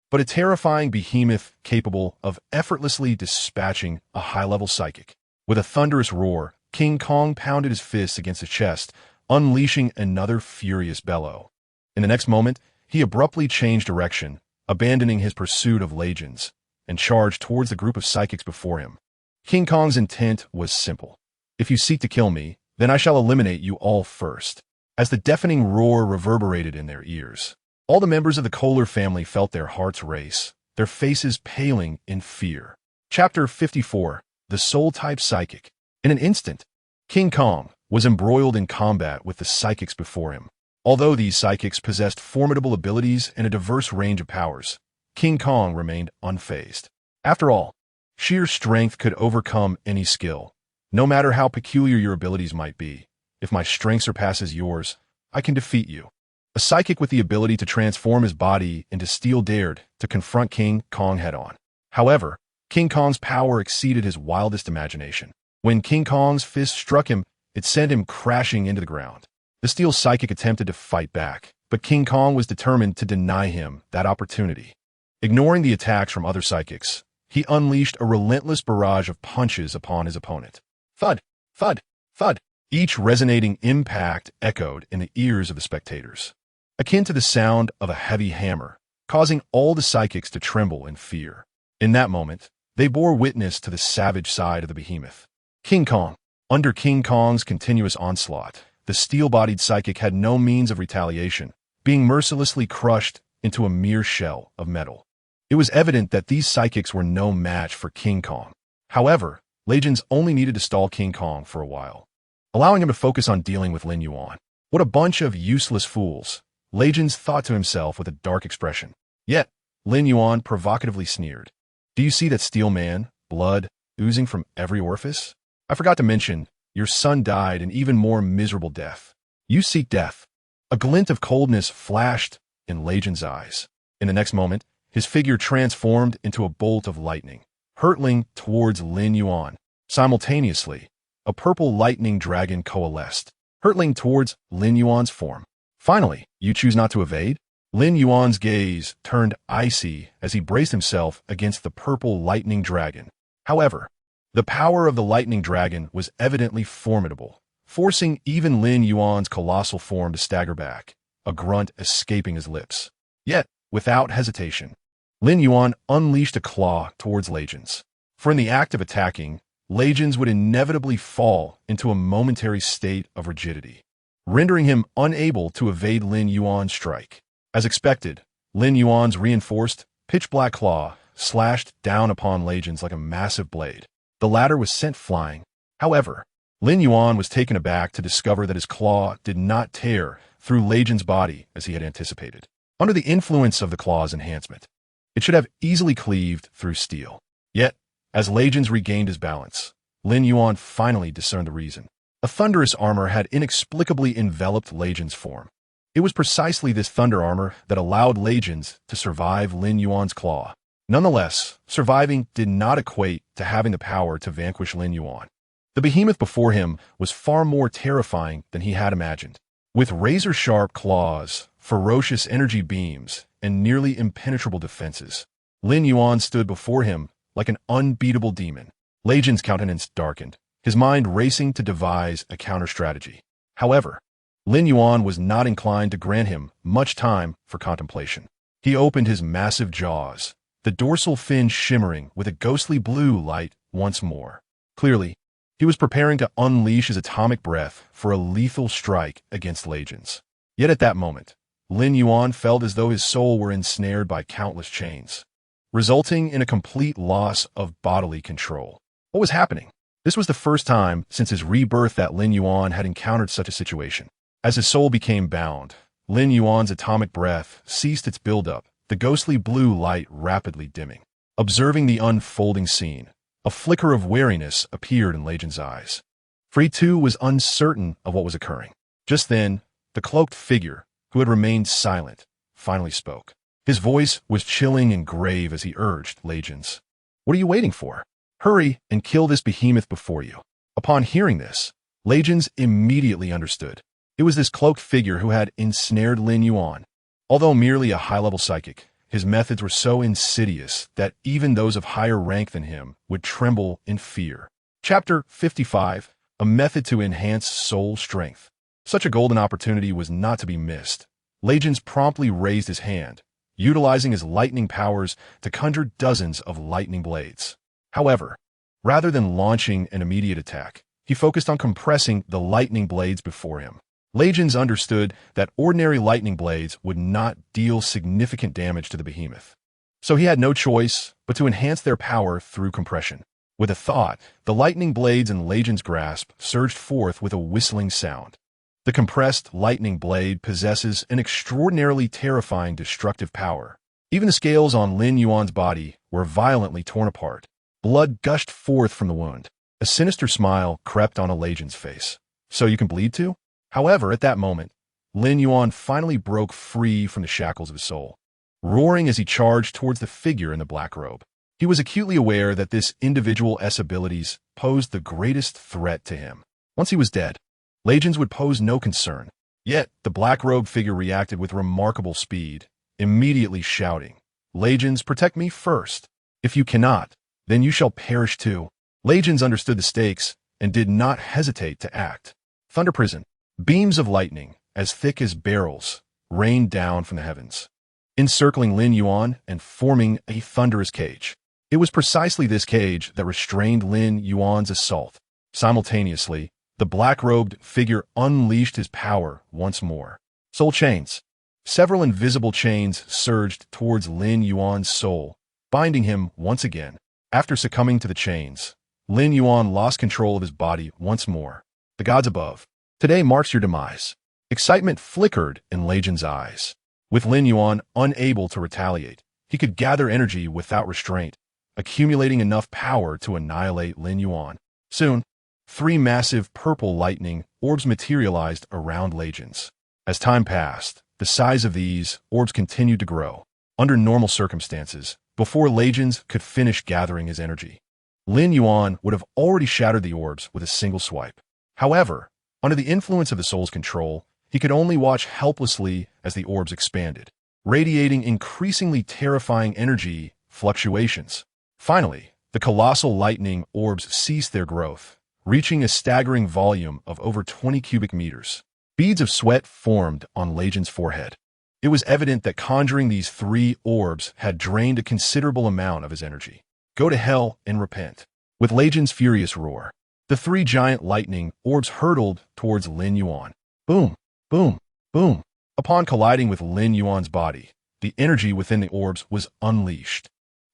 but a terrifying behemoth capable of effortlessly dispatching a high-level psychic. With a thunderous roar, King Kong pounded his fists against his chest, unleashing another furious bellow. In the next moment, he abruptly changed direction, abandoning his pursuit of legions, and charged towards the group of psychics before him. King Kong's intent was simple. "If you seek to kill me, then I shall eliminate you all first." As the deafening roar reverberated in their ears, all the members of the Kohler family felt their hearts race, their faces paling in fear. Chapter 54. The Soul-Type Psychic. In an instant, King Kong was embroiled in combat with the psychics before him. Although these psychics possessed formidable abilities and a diverse range of powers, King Kong remained unfazed. After all, sheer strength could overcome any skill. No matter how peculiar your abilities might be, if my strength surpasses yours, I can defeat you. A psychic with the ability to transform his body into steel dared to confront King Kong head-on. However, King Kong's power exceeded his wildest imagination. When King Kong's fist struck him, it sent him crashing into the ground. The steel psychic attempted to fight back, but King Kong was determined to deny him that opportunity. Ignoring the attacks from other psychics, he unleashed a relentless barrage of punches upon his opponent. Thud, thud, thud. Each resonating impact echoed in the ears of the spectators, akin to the sound of a heavy hammer, causing all the psychics to tremble in fear. In that moment, they bore witness to the savage side of the behemoth. King Kong. Under King Kong's continuous onslaught, the steel-bodied psychic had no means of retaliation, being mercilessly crushed into a mere shell of metal. It was evident that these psychics were no match for King Kong. However, legions only needed to stall King Kong for a while, allowing him to focus on dealing with Lin Yuan. What a bunch of useless fools, Legions thought to himself with a dark expression. Yet, Lin Yuan provocatively sneered. Do you see that steel man, blood, oozing from every orifice? I forgot to mention, your son died an even more miserable death. You seek death. A glint of coldness flashed in Legion's eyes. In the next moment, his figure transformed into a bolt of lightning, hurtling towards Lin Yuan. Simultaneously, a purple lightning dragon coalesced, hurtling towards Lin Yuan's form. Finally, you choose not to evade? Lin Yuan's gaze turned icy as he braced himself against the purple lightning dragon. However, the power of the lightning dragon was evidently formidable, forcing even Lin Yuan's colossal form to stagger back, a grunt escaping his lips. Yet, without hesitation, Lin Yuan unleashed a claw towards Legions. For in the act of attacking, Legions would inevitably fall into a momentary state of rigidity, rendering him unable to evade Lin Yuan's strike. As expected, Lin Yuan's reinforced, pitch-black claw slashed down upon Legions like a massive blade. The latter was sent flying. However, Lin Yuan was taken aback to discover that his claw did not tear through Legion's body as he had anticipated. Under the influence of the claw's enhancement, it should have easily cleaved through steel. Yet, as Legions regained his balance, Lin Yuan finally discerned the reason. A thunderous armor had inexplicably enveloped Legion's form. It was precisely this thunder armor that allowed Legions to survive Lin Yuan's claw. Nonetheless, surviving did not equate to having the power to vanquish Lin Yuan. The behemoth before him was far more terrifying than he had imagined. With razor-sharp claws, ferocious energy beams, and nearly impenetrable defenses, Lin Yuan stood before him like an unbeatable demon. Legion's countenance darkened, his mind racing to devise a counter-strategy. However, Lin Yuan was not inclined to grant him much time for contemplation. He opened his massive jaws, the dorsal fin shimmering with a ghostly blue light once more. Clearly, he was preparing to unleash his atomic breath for a lethal strike against Legions. Yet at that moment, Lin Yuan felt as though his soul were ensnared by countless chains, resulting in a complete loss of bodily control. What was happening? This was the first time since his rebirth that Lin Yuan had encountered such a situation. As his soul became bound, Lin Yuan's atomic breath ceased its buildup, the ghostly blue light rapidly dimming. Observing the unfolding scene, a flicker of wariness appeared in Legion's eyes. For he too was uncertain of what was occurring. Just then, the cloaked figure, who had remained silent, finally spoke. His voice was chilling and grave as he urged Legions. "What are you waiting for? Hurry and kill this behemoth before you." Upon hearing this, Legions immediately understood. It was this cloaked figure who had ensnared Lin Yuan. Although merely a high-level psychic, his methods were so insidious that even those of higher rank than him would tremble in fear. Chapter 55, A Method to Enhance Soul Strength. Such a golden opportunity was not to be missed. Legions promptly raised his hand, utilizing his lightning powers to conjure dozens of lightning blades. However, rather than launching an immediate attack, he focused on compressing the lightning blades before him. Legions understood that ordinary lightning blades would not deal significant damage to the behemoth. So he had no choice but to enhance their power through compression. With a thought, the lightning blades in Legion's grasp surged forth with a whistling sound. The compressed lightning blade possesses an extraordinarily terrifying destructive power. Even the scales on Lin Yuan's body were violently torn apart. Blood gushed forth from the wound. A sinister smile crept on a Legion's face. "So you can bleed too?" However, at that moment, Lin Yuan finally broke free from the shackles of his soul, roaring as he charged towards the figure in the black robe. He was acutely aware that this individual's abilities posed the greatest threat to him. Once he was dead, Legions would pose no concern. Yet, the black-robed figure reacted with remarkable speed, immediately shouting, "Legions, protect me first. If you cannot, then you shall perish too." Legions understood the stakes and did not hesitate to act. Thunder Prison. Beams of lightning, as thick as barrels, rained down from the heavens, encircling Lin Yuan and forming a thunderous cage. It was precisely this cage that restrained Lin Yuan's assault. Simultaneously, the black-robed figure unleashed his power once more. Soul chains. Several invisible chains surged towards Lin Yuan's soul, binding him once again. After succumbing to the chains, Lin Yuan lost control of his body once more. The gods above. Today marks your demise. Excitement flickered in Legion's eyes. With Lin Yuan unable to retaliate, he could gather energy without restraint, accumulating enough power to annihilate Lin Yuan. Soon, 3 massive purple lightning orbs materialized around Legions. As time passed, the size of these orbs continued to grow. Under normal circumstances, before Legions could finish gathering his energy, Lin Yuan would have already shattered the orbs with a single swipe. However, under the influence of the soul's control, he could only watch helplessly as the orbs expanded, radiating increasingly terrifying energy fluctuations. Finally, the colossal lightning orbs ceased their growth, reaching a staggering volume of over 20 cubic meters. Beads of sweat formed on Legion's forehead. It was evident that conjuring these 3 orbs had drained a considerable amount of his energy. Go to hell and repent. With Legion's furious roar, the 3 giant lightning orbs hurtled towards Lin Yuan. Boom, boom, boom. Upon colliding with Lin Yuan's body, the energy within the orbs was unleashed.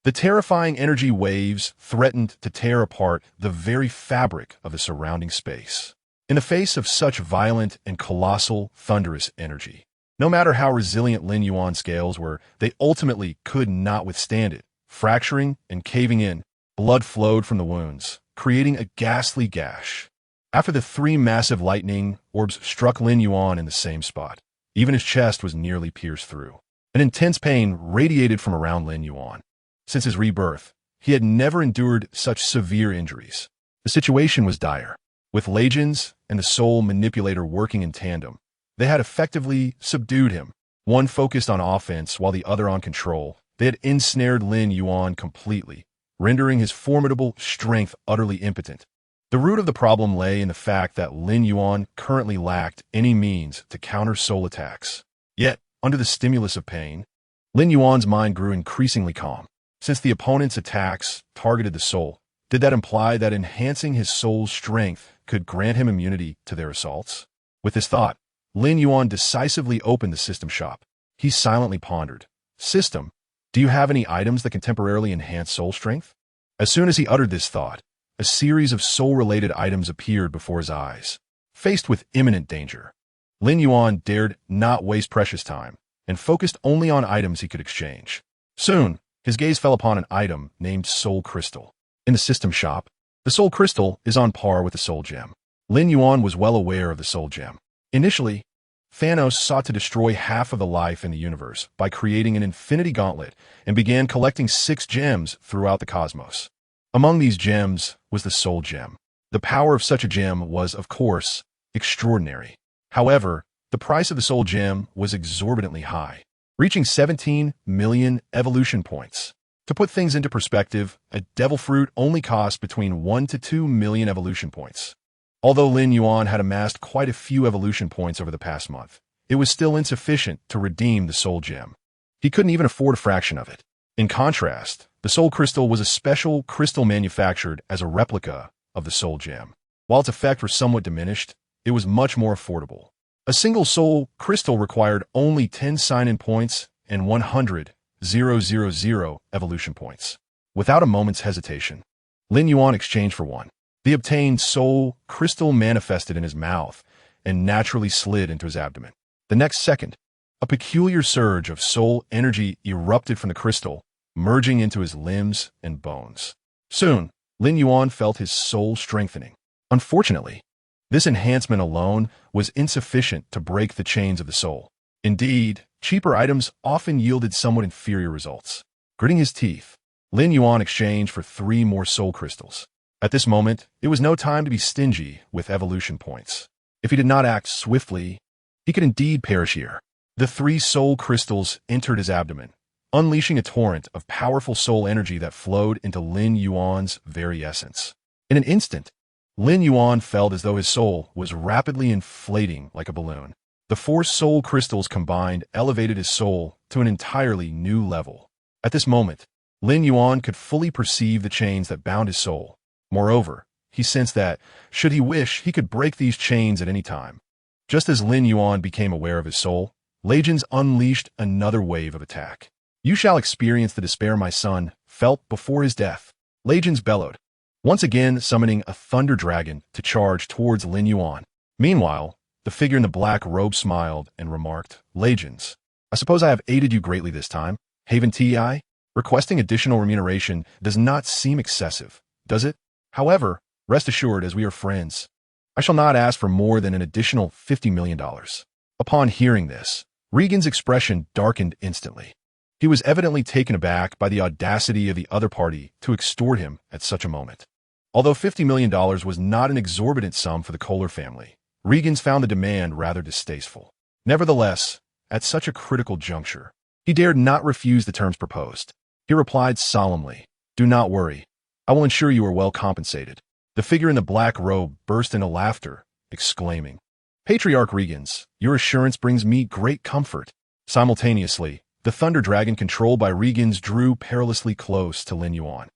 The terrifying energy waves threatened to tear apart the very fabric of the surrounding space. In the face of such violent and colossal, thunderous energy, No matter how resilient Lin Yuan's scales were, they ultimately could not withstand it. Fracturing and caving in, blood flowed from the wounds, creating a ghastly gash. After the three massive lightning orbs struck Lin Yuan in the same spot, even his chest was nearly pierced through. An intense pain radiated from around Lin Yuan. Since his rebirth, he had never endured such severe injuries. The situation was dire. With Legions and the Soul Manipulator working in tandem, they had effectively subdued him. One focused on offense while the other on control. They had ensnared Lin Yuan completely, rendering his formidable strength utterly impotent. The root of the problem lay in the fact that Lin Yuan currently lacked any means to counter soul attacks. Yet, under the stimulus of pain, Lin Yuan's mind grew increasingly calm. Since the opponent's attacks targeted the soul, did that imply that enhancing his soul's strength could grant him immunity to their assaults? With this thought, Lin Yuan decisively opened the system shop. He silently pondered. System, do you have any items that can temporarily enhance soul strength? As soon as he uttered this thought, a series of soul-related items appeared before his eyes. Faced with imminent danger, Lin Yuan dared not waste precious time and focused only on items he could exchange. Soon, his gaze fell upon an item named Soul Crystal. In the system shop, the Soul Crystal is on par with the Soul Gem. Lin Yuan was well aware of the Soul Gem. Initially, Thanos sought to destroy half of the life in the universe by creating an infinity gauntlet and began collecting 6 gems throughout the cosmos. Among these gems was the Soul Gem. The power of such a gem was, of course, extraordinary. However, the price of the Soul Gem was exorbitantly high, reaching 17 million evolution points. To put things into perspective, a devil fruit only costs between 1 to 2 million evolution points. Although Lin Yuan had amassed quite a few evolution points over the past month, it was still insufficient to redeem the Soul Gem. He couldn't even afford a fraction of it. In contrast, the Soul Crystal was a special crystal manufactured as a replica of the Soul Gem. While its effect was somewhat diminished, it was much more affordable. A single Soul Crystal required only 10 sign-in points and 100,000 evolution points. Without a moment's hesitation, Lin Yuan exchanged for one. The obtained Soul Crystal manifested in his mouth and naturally slid into his abdomen. The next second, a peculiar surge of soul energy erupted from the crystal, merging into his limbs and bones. Soon, Lin Yuan felt his soul strengthening. Unfortunately, this enhancement alone was insufficient to break the chains of the soul. Indeed, cheaper items often yielded somewhat inferior results. Gritting his teeth, Lin Yuan exchanged for 3 more soul crystals. At this moment, it was no time to be stingy with evolution points. If he did not act swiftly, he could indeed perish here. The 3 soul crystals entered his abdomen, unleashing a torrent of powerful soul energy that flowed into Lin Yuan's very essence. In an instant, Lin Yuan felt as though his soul was rapidly inflating like a balloon. The 4 soul crystals combined elevated his soul to an entirely new level. At this moment, Lin Yuan could fully perceive the chains that bound his soul. Moreover, he sensed that, should he wish, he could break these chains at any time. Just as Lin Yuan became aware of his soul, Legions unleashed another wave of attack. You shall experience the despair my son felt before his death. Legions bellowed, once again summoning a thunder dragon to charge towards Lin Yuan. Meanwhile, the figure in the black robe smiled and remarked, Legions, I suppose I have aided you greatly this time. Haven TI? Requesting additional remuneration does not seem excessive, does it? However, rest assured, as we are friends, I shall not ask for more than an additional $50 million. Upon hearing this, Regan's expression darkened instantly. He was evidently taken aback by the audacity of the other party to extort him at such a moment. Although $50 million was not an exorbitant sum for the Kohler family, Regan's found the demand rather distasteful. Nevertheless, at such a critical juncture, he dared not refuse the terms proposed. He replied solemnly, Do not worry. I will ensure you are well compensated. The figure in the black robe burst into laughter, exclaiming, Patriarch Regans, your assurance brings me great comfort. Simultaneously, the Thunder Dragon controlled by Regans drew perilously close to Lin Yuan.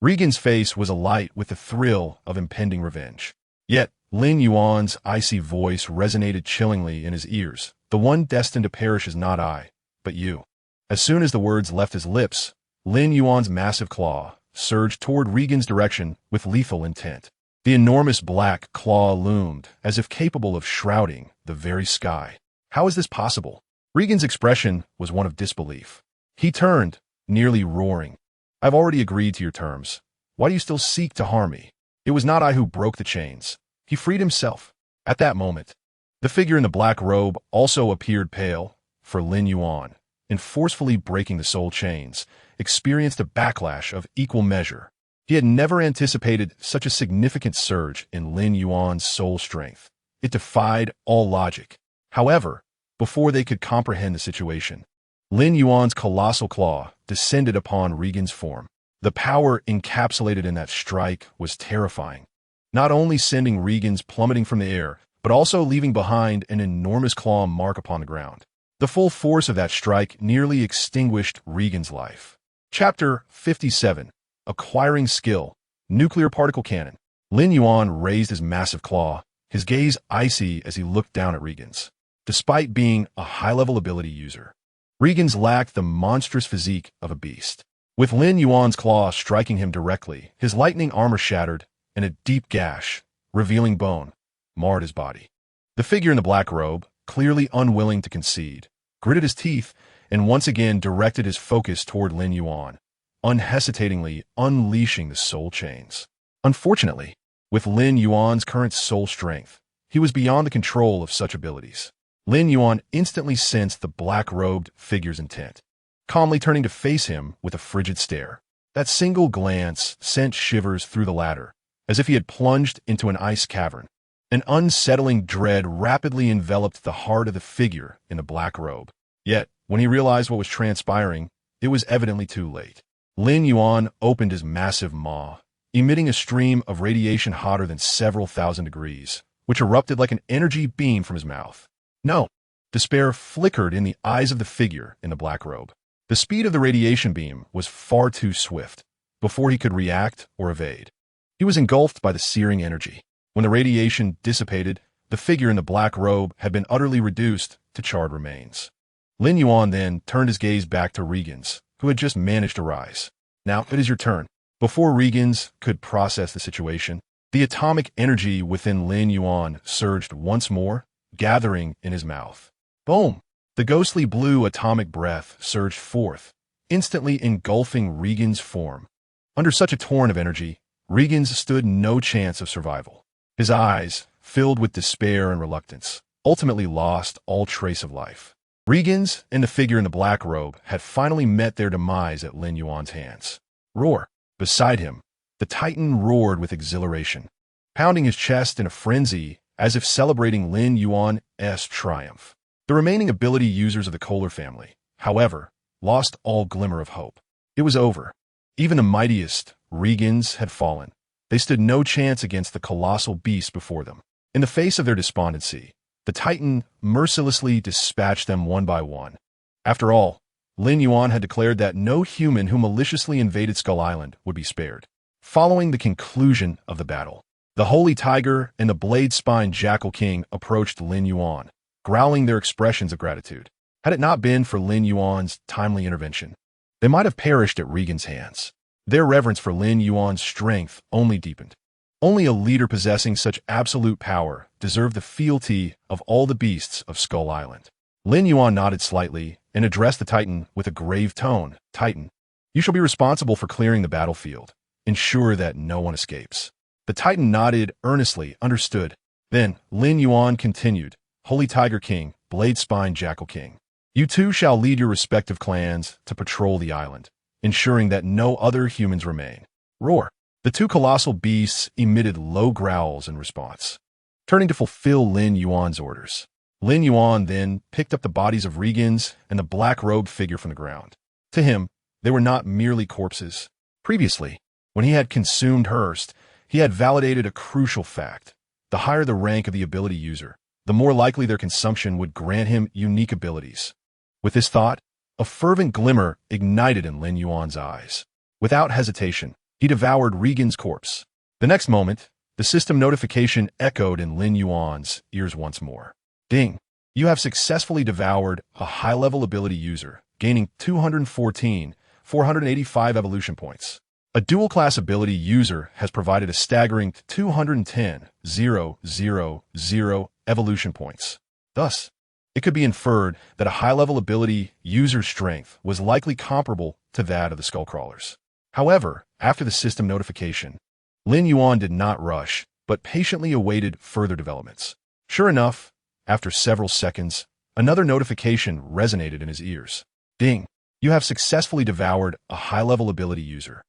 Regan's face was alight with the thrill of impending revenge. Yet, Lin Yuan's icy voice resonated chillingly in his ears. The one destined to perish is not I, but you. As soon as the words left his lips, Lin Yuan's massive claw surged toward Regan's direction with lethal intent. The enormous black claw loomed, as if capable of shrouding the very sky. How is this possible? Regan's expression was one of disbelief. He turned, nearly roaring. I've already agreed to your terms. Why do you still seek to harm me? It was not I who broke the chains. He freed himself. At that moment, the figure in the black robe also appeared pale, for Lin Yuan, in forcefully breaking the soul chains, experienced a backlash of equal measure. He had never anticipated such a significant surge in Lin Yuan's soul strength. It defied all logic. However, before they could comprehend the situation, Lin Yuan's colossal claw descended upon Regan's form. The power encapsulated in that strike was terrifying, not only sending Regan's plummeting from the air, but also leaving behind an enormous claw mark upon the ground. The full force of that strike nearly extinguished Regan's life. Chapter 57. Acquiring Skill. Nuclear Particle Cannon. Lin Yuan raised his massive claw, his gaze icy as he looked down at Regan's. Despite being a high-level ability user, Regan's lacked the monstrous physique of a beast. With Lin Yuan's claw striking him directly, his lightning armor shattered, and a deep gash, revealing bone, marred his body. The figure in the black robe, clearly unwilling to concede, gritted his teeth and once again directed his focus toward Lin Yuan, unhesitatingly unleashing the soul chains. Unfortunately, with Lin Yuan's current soul strength, he was beyond the control of such abilities. Lin Yuan instantly sensed the black-robed figure's intent, calmly turning to face him with a frigid stare. That single glance sent shivers through the latter, as if he had plunged into an ice cavern. An unsettling dread rapidly enveloped the heart of the figure in the black robe. Yet, when he realized what was transpiring, it was evidently too late. Lin Yuan opened his massive maw, emitting a stream of radiation hotter than several thousand degrees, which erupted like an energy beam from his mouth. No! Despair flickered in the eyes of the figure in the black robe. The speed of the radiation beam was far too swift. Before he could react or evade, he was engulfed by the searing energy. When the radiation dissipated, the figure in the black robe had been utterly reduced to charred remains. Lin Yuan then turned his gaze back to Regan's, who had just managed to rise. Now, it is your turn. Before Regan's could process the situation, the atomic energy within Lin Yuan surged once more, gathering in his mouth. Boom! The ghostly blue atomic breath surged forth, instantly engulfing Regan's form. Under such a torrent of energy, Regan's stood no chance of survival. His eyes, filled with despair and reluctance, ultimately lost all trace of life. Regan's and the figure in the black robe had finally met their demise at Lin Yuan's hands. Roar! Beside him, the Titan roared with exhilaration, pounding his chest in a frenzy as if celebrating Lin Yuan's triumph. The remaining ability users of the Kohler family, however, lost all glimmer of hope. It was over. Even the mightiest, Regan's, had fallen. They stood no chance against the colossal beast before them. In the face of their despondency, the Titan mercilessly dispatched them one by one. After all, Lin Yuan had declared that no human who maliciously invaded Skull Island would be spared. Following the conclusion of the battle, the Holy Tiger and the Blade-Spine Jackal King approached Lin Yuan, growling their expressions of gratitude. Had it not been for Lin Yuan's timely intervention, they might have perished at Regan's hands. Their reverence for Lin Yuan's strength only deepened. Only a leader possessing such absolute power deserved the fealty of all the beasts of Skull Island. Lin Yuan nodded slightly and addressed the Titan with a grave tone. Titan, you shall be responsible for clearing the battlefield. Ensure that no one escapes. The Titan nodded earnestly, understood. Then Lin Yuan continued, Holy Tiger King, Blade-Spine Jackal King, you two shall lead your respective clans to patrol the island, ensuring that no other humans remain. Roar! The two colossal beasts emitted low growls in response, turning to fulfill Lin Yuan's orders. Lin Yuan then picked up the bodies of Regan's and the black-robed figure from the ground. To him, they were not merely corpses. Previously, when he had consumed Hearst, he had validated a crucial fact. The higher the rank of the ability user, the more likely their consumption would grant him unique abilities. With this thought, a fervent glimmer ignited in Lin Yuan's eyes. Without hesitation, he devoured Regan's corpse. The next moment, the system notification echoed in Lin Yuan's ears once more. Ding! You have successfully devoured a high-level ability user, gaining 214,485 evolution points. A dual-class ability user has provided a staggering 210,000 evolution points. Thus, it could be inferred that a high-level ability user's strength was likely comparable to that of the Skullcrawlers. However, after the system notification, Lin Yuan did not rush, but patiently awaited further developments. Sure enough, after several seconds, another notification resonated in his ears. Ding! You have successfully devoured a high-level ability user,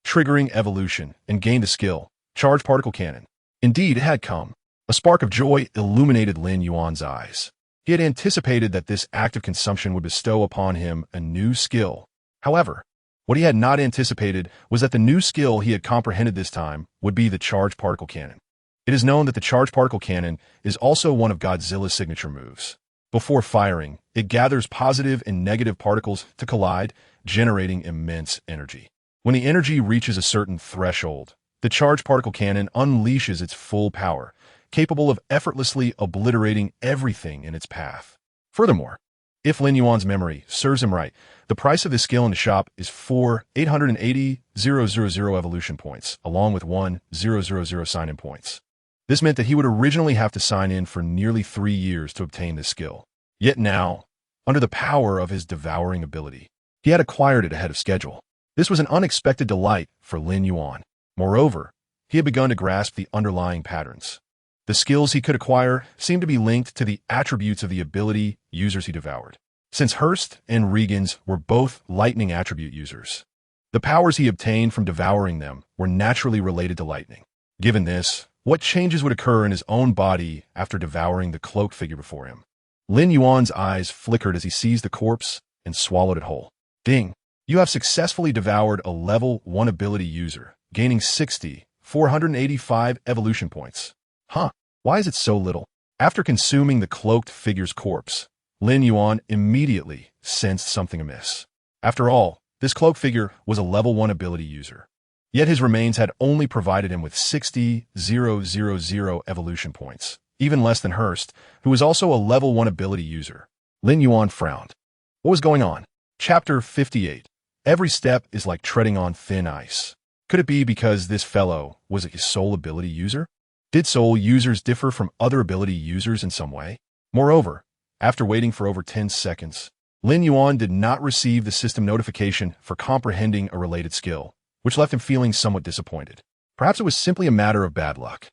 triggering evolution, and gained a skill, Charge Particle Cannon. Indeed, it had come. A spark of joy illuminated Lin Yuan's eyes. He had anticipated that this act of consumption would bestow upon him a new skill. However, what he had not anticipated was that the new skill he had comprehended this time would be the Charge Particle Cannon. It is known that the Charge Particle Cannon is also one of Godzilla's signature moves. Before firing, it gathers positive and negative particles to collide, generating immense energy. When the energy reaches a certain threshold, the Charge Particle Cannon unleashes its full power, capable of effortlessly obliterating everything in its path. Furthermore, if Lin Yuan's memory serves him right, the price of this skill in the shop is 4,880,000 evolution points, along with 1,000 sign-in points. This meant that he would originally have to sign in for nearly 3 years to obtain this skill. Yet now, under the power of his devouring ability, he had acquired it ahead of schedule. This was an unexpected delight for Lin Yuan. Moreover, he had begun to grasp the underlying patterns. The skills he could acquire seemed to be linked to the attributes of the ability users he devoured. Since Hurst and Regan's were both lightning attribute users, the powers he obtained from devouring them were naturally related to lightning. Given this, what changes would occur in his own body after devouring the cloaked figure before him? Lin Yuan's eyes flickered as he seized the corpse and swallowed it whole. Ding! You have successfully devoured a level 1 ability user, gaining 485 evolution points. Huh, why is it so little? After consuming the cloaked figure's corpse, Lin Yuan immediately sensed something amiss. After all, this cloaked figure was a level 1 ability user. Yet his remains had only provided him with 60,000 evolution points, even less than Hurst, who was also a level 1 ability user. Lin Yuan frowned. What was going on? Chapter 58. Every step is like treading on thin ice. Could it be because this fellow was a soul ability user? Did soul users differ from other ability users in some way? Moreover, after waiting for over 10 seconds, Lin Yuan did not receive the system notification for comprehending a related skill, which left him feeling somewhat disappointed. Perhaps it was simply a matter of bad luck.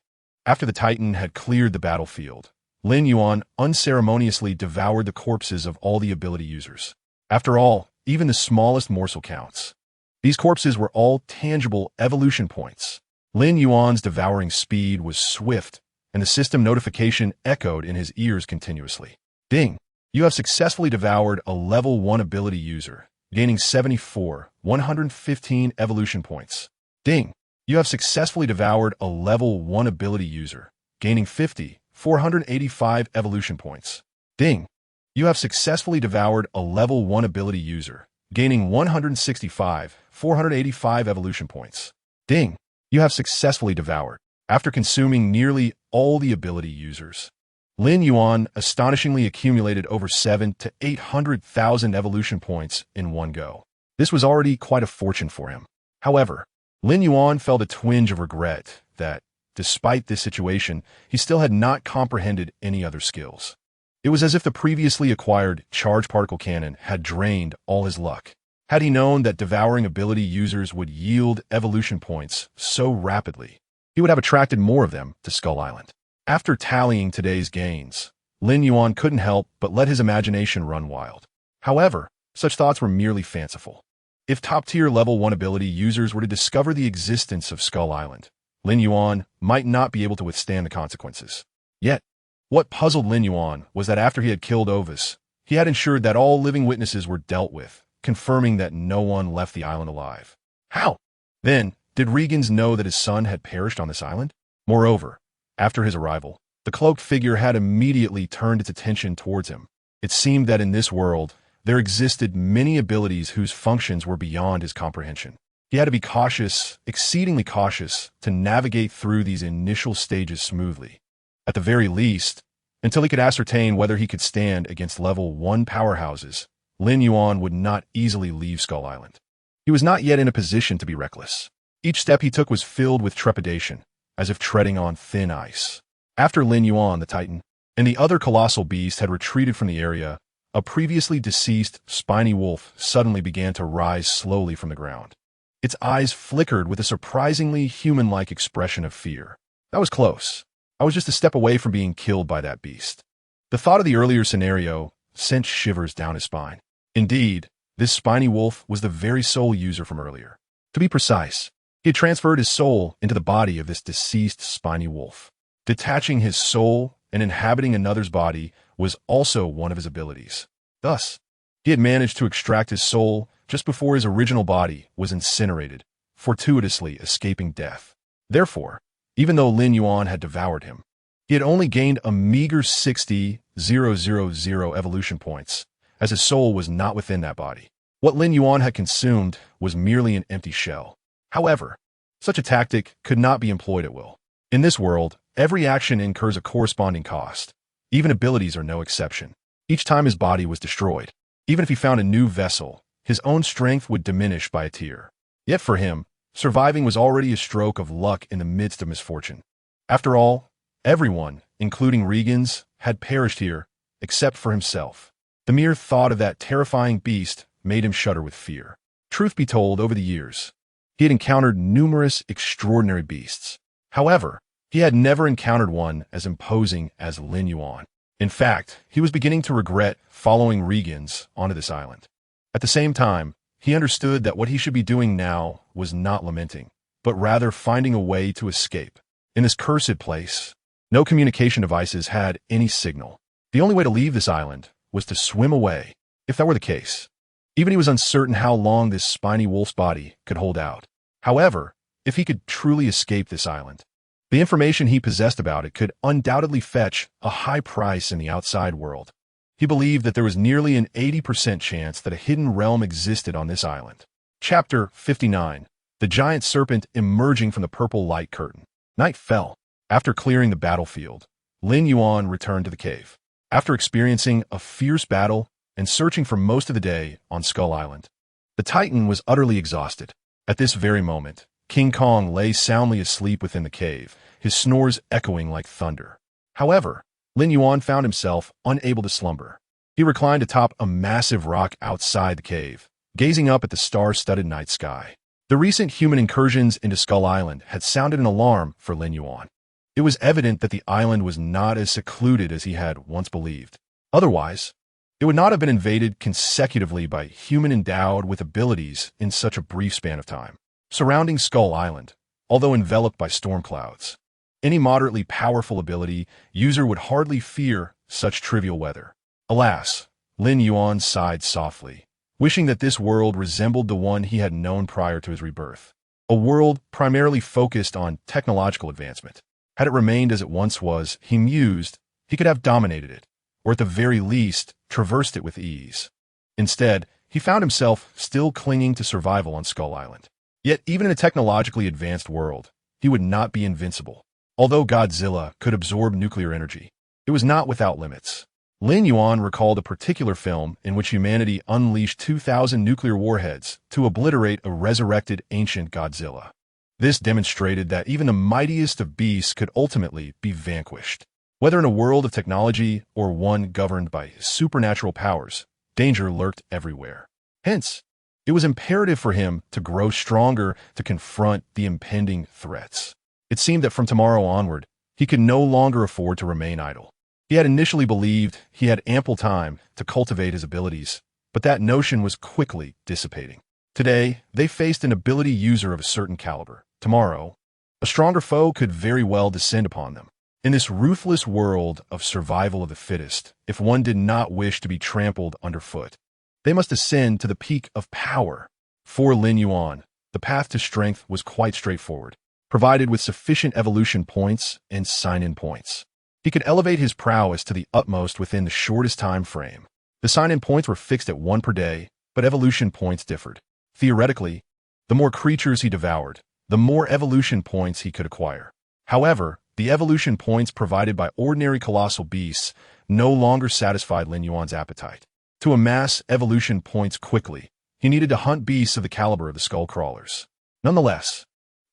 After the Titan had cleared the battlefield, Lin Yuan unceremoniously devoured the corpses of all the ability users. After all, even the smallest morsel counts. These corpses were all tangible evolution points. Lin Yuan's devouring speed was swift, and the system notification echoed in his ears continuously. Ding! You have successfully devoured a level 1 ability user, gaining 115 evolution points. Ding! You have successfully devoured a level 1 ability user, gaining 485 evolution points. Ding! You have successfully devoured a level 1 ability user, gaining 485 evolution points. Ding! You have successfully devoured. After consuming nearly all the ability users, Lin Yuan astonishingly accumulated over 700,000 to 800,000 evolution points in one go. This was already quite a fortune for him. However, Lin Yuan felt a twinge of regret that, despite this situation, he still had not comprehended any other skills. It was as if the previously acquired Charge Particle Cannon had drained all his luck. Had he known that devouring ability users would yield evolution points so rapidly, he would have attracted more of them to Skull Island. After tallying today's gains, Lin Yuan couldn't help but let his imagination run wild. However, such thoughts were merely fanciful. If top-tier level 1 ability users were to discover the existence of Skull Island, Lin Yuan might not be able to withstand the consequences. Yet, what puzzled Lin Yuan was that after he had killed Ovis, he had ensured that all living witnesses were dealt with, confirming that no one left the island alive. How? Then, did Regan's know that his son had perished on this island? Moreover, after his arrival, the cloaked figure had immediately turned its attention towards him. It seemed that in this world, there existed many abilities whose functions were beyond his comprehension. He had to be cautious, exceedingly cautious, to navigate through these initial stages smoothly. At the very least, until he could ascertain whether he could stand against level 1 powerhouses, Lin Yuan would not easily leave Skull Island. He was not yet in a position to be reckless. Each step he took was filled with trepidation, as if treading on thin ice. After Lin Yuan, the Titan, and the other colossal beast had retreated from the area, a previously deceased spiny wolf suddenly began to rise slowly from the ground. Its eyes flickered with a surprisingly human-like expression of fear. That was close. I was just a step away from being killed by that beast. The thought of the earlier scenario sent shivers down his spine. Indeed, this spiny wolf was the very soul user from earlier. To be precise, he had transferred his soul into the body of this deceased spiny wolf. Detaching his soul and inhabiting another's body was also one of his abilities. Thus, he had managed to extract his soul just before his original body was incinerated, fortuitously escaping death. Therefore, even though Lin Yuan had devoured him, he had only gained a meager 60,000 evolution points, as his soul was not within that body. What Lin Yuan had consumed was merely an empty shell. However, such a tactic could not be employed at will. In this world, every action incurs a corresponding cost. Even abilities are no exception. Each time his body was destroyed, even if he found a new vessel, his own strength would diminish by a tier. Yet for him, surviving was already a stroke of luck in the midst of misfortune. After all, everyone, including Regans, had perished here, except for himself. The mere thought of that terrifying beast made him shudder with fear. Truth be told, over the years, he had encountered numerous extraordinary beasts. However, he had never encountered one as imposing as Lin Yuan. In fact, he was beginning to regret following Regans onto this island. At the same time, he understood that what he should be doing now was not lamenting, but rather finding a way to escape. In this cursed place, no communication devices had any signal. The only way to leave this island was to swim away, if that were the case. Even he was uncertain how long this spiny wolf's body could hold out. However, if he could truly escape this island, the information he possessed about it could undoubtedly fetch a high price in the outside world. He believed that there was nearly an 80% chance that a hidden realm existed on this island. Chapter 59. The Giant Serpent Emerging from the Purple Light Curtain. Night fell. After clearing the battlefield, Lin Yuan returned to the cave. After experiencing a fierce battle and searching for most of the day on Skull Island, the Titan was utterly exhausted. At this very moment, King Kong lay soundly asleep within the cave, his snores echoing like thunder. However, Lin Yuan found himself unable to slumber. He reclined atop a massive rock outside the cave, gazing up at the star-studded night sky. The recent human incursions into Skull Island had sounded an alarm for Lin Yuan. It was evident that the island was not as secluded as he had once believed. Otherwise, it would not have been invaded consecutively by human endowed with abilities in such a brief span of time. Surrounding Skull Island, although enveloped by storm clouds, any moderately powerful ability user would hardly fear such trivial weather. Alas, Lin Yuan sighed softly, wishing that this world resembled the one he had known prior to his rebirth. A world primarily focused on technological advancement. Had it remained as it once was, he mused, he could have dominated it, or at the very least, traversed it with ease. Instead, he found himself still clinging to survival on Skull Island. Yet even in a technologically advanced world, he would not be invincible. Although Godzilla could absorb nuclear energy, it was not without limits. Lin Yuan recalled a particular film in which humanity unleashed 2,000 nuclear warheads to obliterate a resurrected ancient Godzilla. This demonstrated that even the mightiest of beasts could ultimately be vanquished. Whether in a world of technology or one governed by supernatural powers, danger lurked everywhere. Hence, it was imperative for him to grow stronger to confront the impending threats. It seemed that from tomorrow onward, he could no longer afford to remain idle. He had initially believed he had ample time to cultivate his abilities, but that notion was quickly dissipating. Today, they faced an ability user of a certain caliber. Tomorrow, a stronger foe could very well descend upon them. In this ruthless world of survival of the fittest, if one did not wish to be trampled underfoot, they must ascend to the peak of power. For Lin Yuan, the path to strength was quite straightforward. Provided with sufficient evolution points and sign-in points, he could elevate his prowess to the utmost within the shortest time frame. The sign-in points were fixed at 1 per day, but evolution points differed. Theoretically, the more creatures he devoured, the more evolution points he could acquire. However, the evolution points provided by ordinary colossal beasts no longer satisfied Lin Yuan's appetite. To amass evolution points quickly, he needed to hunt beasts of the caliber of the skull crawlers. Nonetheless,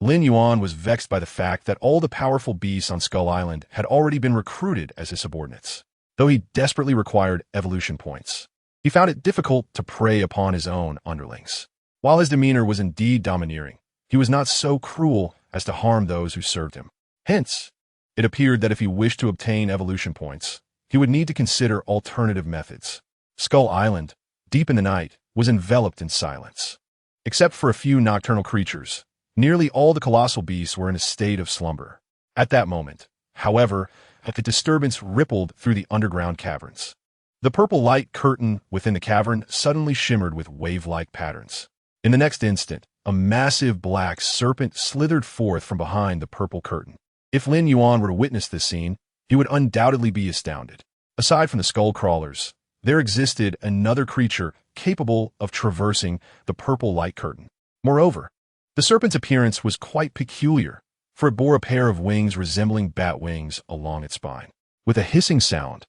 Lin Yuan was vexed by the fact that all the powerful beasts on Skull Island had already been recruited as his subordinates, though he desperately required evolution points. He found it difficult to prey upon his own underlings. While his demeanor was indeed domineering, he was not so cruel as to harm those who served him. Hence, it appeared that if he wished to obtain evolution points, he would need to consider alternative methods. Skull Island, deep in the night, was enveloped in silence. Except for a few nocturnal creatures, nearly all the colossal beasts were in a state of slumber. At that moment, however, a disturbance rippled through the underground caverns. The purple light curtain within the cavern suddenly shimmered with wave-like patterns. In the next instant, a massive black serpent slithered forth from behind the purple curtain. If Lin Yuan were to witness this scene, he would undoubtedly be astounded. Aside from the skull crawlers, there existed another creature capable of traversing the purple light curtain. Moreover, the serpent's appearance was quite peculiar, for it bore a pair of wings resembling bat wings along its spine. With a hissing sound,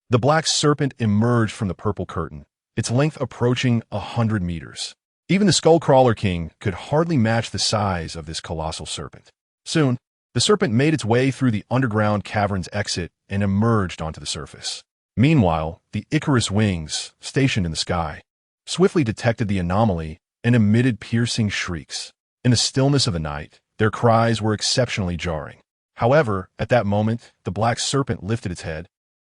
the black serpent emerged from the purple curtain, its length approaching 100 meters. Even the Skullcrawler King could hardly match the size of this colossal serpent. Soon, the serpent made its way through the underground cavern's exit and emerged onto the surface. Meanwhile, the Icarus wings, stationed in the sky, swiftly detected the anomaly and emitted piercing shrieks. In the stillness of the night, their cries were exceptionally jarring. However, at that moment, the black serpent lifted its head,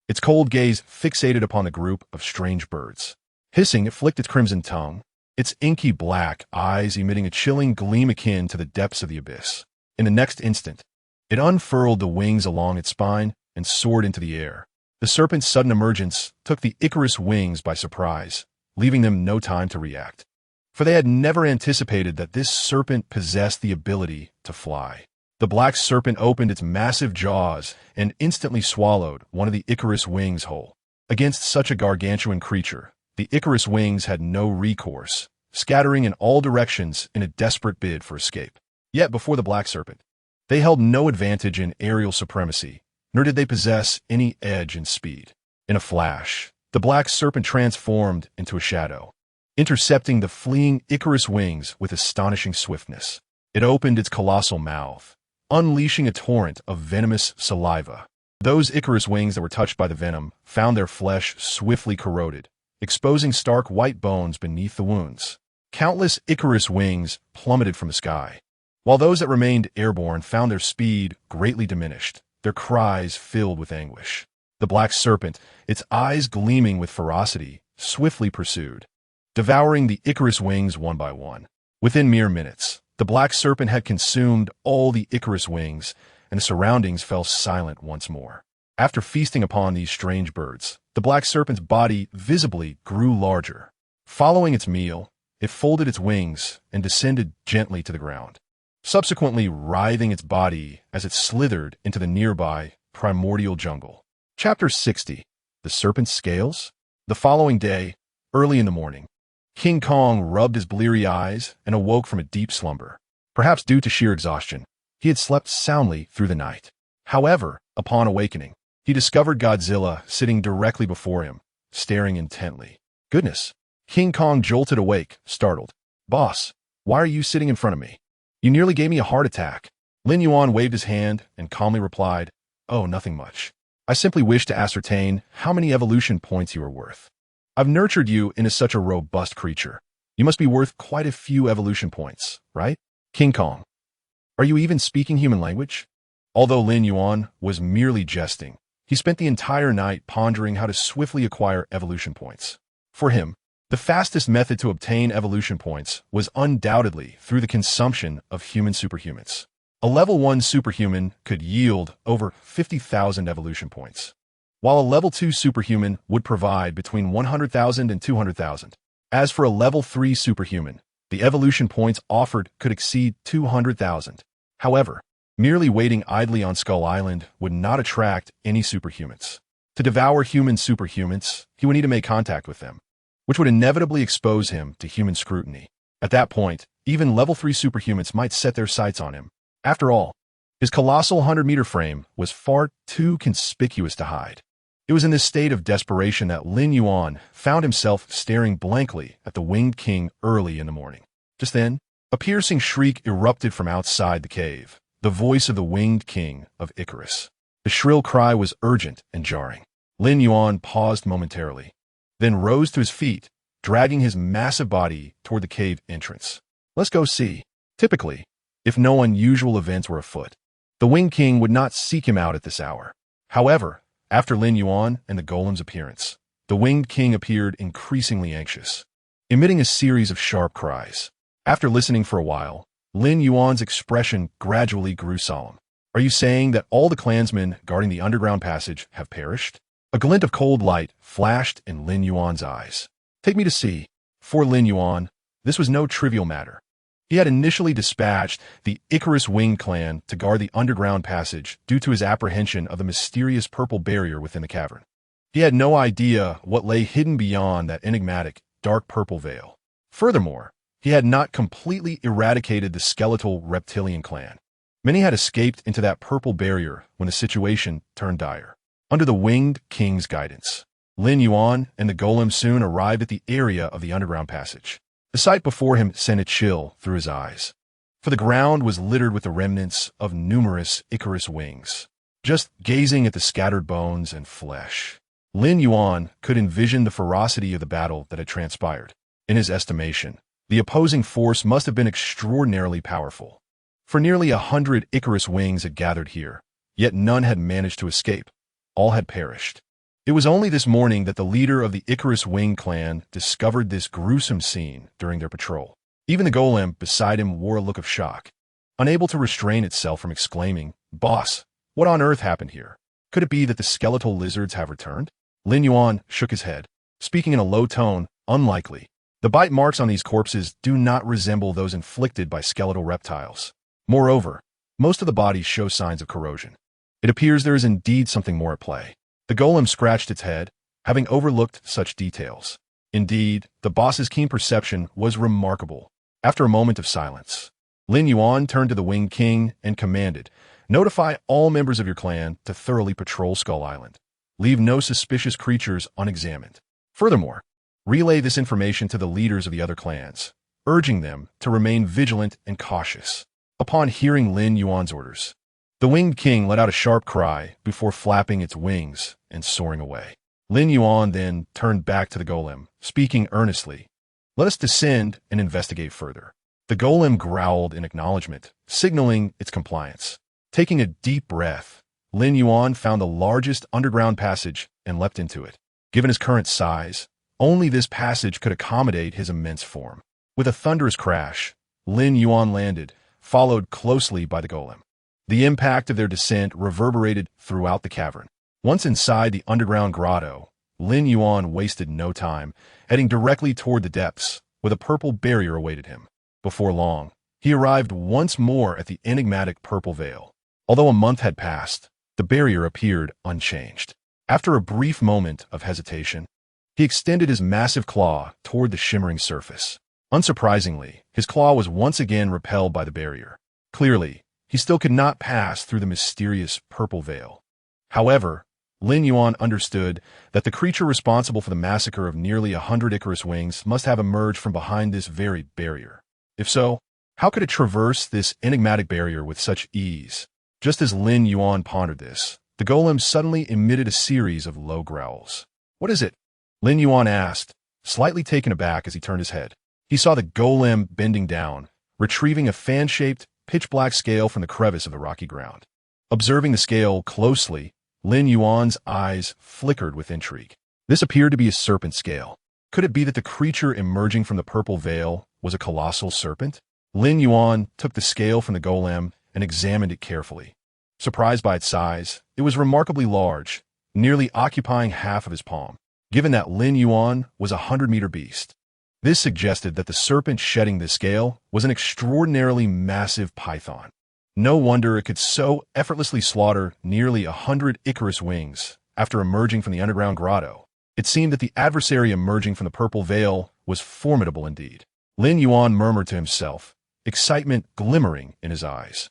its cold gaze fixated upon the group of strange birds. Hissing, it flicked its crimson tongue, its inky black eyes emitting a chilling gleam akin to the depths of the abyss. In the next instant, it unfurled the wings along its spine and soared into the air. The serpent's sudden emergence took the Icarus wings by surprise, leaving them no time to react. For they had never anticipated that this serpent possessed the ability to fly. The black serpent opened its massive jaws and instantly swallowed one of the Icarus wings whole. Against such a gargantuan creature, the Icarus wings had no recourse, scattering in all directions in a desperate bid for escape. Yet before the black serpent, they held no advantage in aerial supremacy, nor did they possess any edge in speed. In a flash, the black serpent transformed into a shadow, intercepting the fleeing Icarus wings with astonishing swiftness. It opened its colossal mouth, unleashing a torrent of venomous saliva. Those Icarus wings that were touched by the venom found their flesh swiftly corroded, exposing stark white bones beneath the wounds. Countless Icarus wings plummeted from the sky, while those that remained airborne found their speed greatly diminished, their cries filled with anguish. The black serpent, its eyes gleaming with ferocity, swiftly pursued, devouring the Icarus wings one by one. Within mere minutes, the black serpent had consumed all the Icarus wings, and the surroundings fell silent once more. After feasting upon these strange birds, the black serpent's body visibly grew larger. Following its meal, it folded its wings and descended gently to the ground, subsequently writhing its body as it slithered into the nearby primordial jungle. Chapter 60. The Serpent's Scales? The following day, early in the morning, King Kong rubbed his bleary eyes and awoke from a deep slumber. Perhaps due to sheer exhaustion, he had slept soundly through the night. However, upon awakening, he discovered Godzilla sitting directly before him, staring intently. Goodness! King Kong jolted awake, startled. Boss, why are you sitting in front of me? You nearly gave me a heart attack. Lin Yuan waved his hand and calmly replied, Oh, nothing much. I simply wish to ascertain how many evolution points you are worth. I've nurtured you into such a robust creature. You must be worth quite a few evolution points, right? King Kong, are you even speaking human language? Although Lin Yuan was merely jesting, he spent the entire night pondering how to swiftly acquire evolution points. For him, the fastest method to obtain evolution points was undoubtedly through the consumption of human superhumans. A level 1 superhuman could yield over 50,000 evolution points, while a level 2 superhuman would provide between 100,000 and 200,000. As for a level 3 superhuman, the evolution points offered could exceed 200,000. However, merely waiting idly on Skull Island would not attract any superhumans. To devour human superhumans, he would need to make contact with them, which would inevitably expose him to human scrutiny. At that point, even level 3 superhumans might set their sights on him. After all, his colossal 100-meter frame was far too conspicuous to hide. It was in this state of desperation that Lin Yuan found himself staring blankly at the Winged King early in the morning. Just then, A piercing shriek erupted from outside the cave, the voice of the winged king of Icarus. The shrill cry was urgent and jarring. Lin Yuan paused momentarily, then rose to his feet, dragging his massive body toward the cave entrance. Let's go see. Typically, if no unusual events were afoot, the Winged King would not seek him out at this hour. However, after Lin Yuan and the golem's appearance, the Winged King appeared increasingly anxious, emitting a series of sharp cries. After listening for a while, Lin Yuan's expression gradually grew solemn. Are you saying that all the clansmen guarding the underground passage have perished? A glint of cold light flashed in Lin Yuan's eyes. Take me to see. For Lin Yuan, this was no trivial matter. He had initially dispatched the Icarus Wing clan to guard the underground passage due to his apprehension of the mysterious purple barrier within the cavern. He had no idea what lay hidden beyond that enigmatic, dark purple veil. Furthermore, he had not completely eradicated the skeletal reptilian clan. Many had escaped into that purple barrier when the situation turned dire. Under the Winged King's guidance, Lin Yuan and the golem soon arrived at the area of the underground passage. The sight before him sent a chill through his eyes, for the ground was littered with the remnants of numerous Icarus wings. Just gazing at the scattered bones and flesh, Lin Yuan could envision the ferocity of the battle that had transpired. In his estimation, the opposing force must have been extraordinarily powerful. For nearly 100 Icarus wings had gathered here, yet none had managed to escape. All had perished. It was only this morning that the leader of the Icarus Wing clan discovered this gruesome scene during their patrol. Even the golem beside him wore a look of shock, unable to restrain itself from exclaiming, "Boss, what on earth happened here? Could it be that the skeletal lizards have returned?" Lin Yuan shook his head, speaking in a low tone, "Unlikely. The bite marks on these corpses do not resemble those inflicted by skeletal reptiles. Moreover, most of the bodies show signs of corrosion. It appears there is indeed something more at play." The golem scratched its head, having overlooked such details. Indeed, the boss's keen perception was remarkable. After a moment of silence, Lin Yuan turned to the Winged King and commanded, "Notify all members of your clan to thoroughly patrol Skull Island. Leave no suspicious creatures unexamined. Furthermore, relay this information to the leaders of the other clans, urging them to remain vigilant and cautious." Upon hearing Lin Yuan's orders, the Winged King let out a sharp cry before flapping its wings and soaring away. Lin Yuan then turned back to the golem, speaking earnestly, "Let us descend and investigate further." The golem growled in acknowledgement, signaling its compliance. Taking a deep breath, Lin Yuan found the largest underground passage and leapt into it. Given his current size, only this passage could accommodate his immense form. With a thunderous crash, Lin Yuan landed, followed closely by the golem. The impact of their descent reverberated throughout the cavern. Once inside the underground grotto, Lin Yuan wasted no time, heading directly toward the depths, where the purple barrier awaited him. Before long, he arrived once more at the enigmatic purple veil. Although a month had passed, the barrier appeared unchanged. After a brief moment of hesitation, he extended his massive claw toward the shimmering surface. Unsurprisingly, his claw was once again repelled by the barrier. Clearly, he still could not pass through the mysterious purple veil. However, Lin Yuan understood that the creature responsible for the massacre of nearly 100 Icarus wings must have emerged from behind this very barrier. If so, how could it traverse this enigmatic barrier with such ease? Just as Lin Yuan pondered this, the golem suddenly emitted a series of low growls. "What is it?" Lin Yuan asked, slightly taken aback as he turned his head. He saw the golem bending down, retrieving a fan-shaped, pitch-black scale from the crevice of the rocky ground. Observing the scale closely, Lin Yuan's eyes flickered with intrigue. This appeared to be a serpent scale. Could it be that the creature emerging from the purple veil was a colossal serpent? Lin Yuan took the scale from the golem and examined it carefully. Surprised by its size, it was remarkably large, nearly occupying half of his palm. Given that Lin Yuan was a 100-meter beast, this suggested that the serpent shedding the scale was an extraordinarily massive python. No wonder it could so effortlessly slaughter nearly 100 Icarus wings after emerging from the underground grotto. It seemed that the adversary emerging from the purple veil was formidable indeed. Lin Yuan murmured to himself, excitement glimmering in his eyes.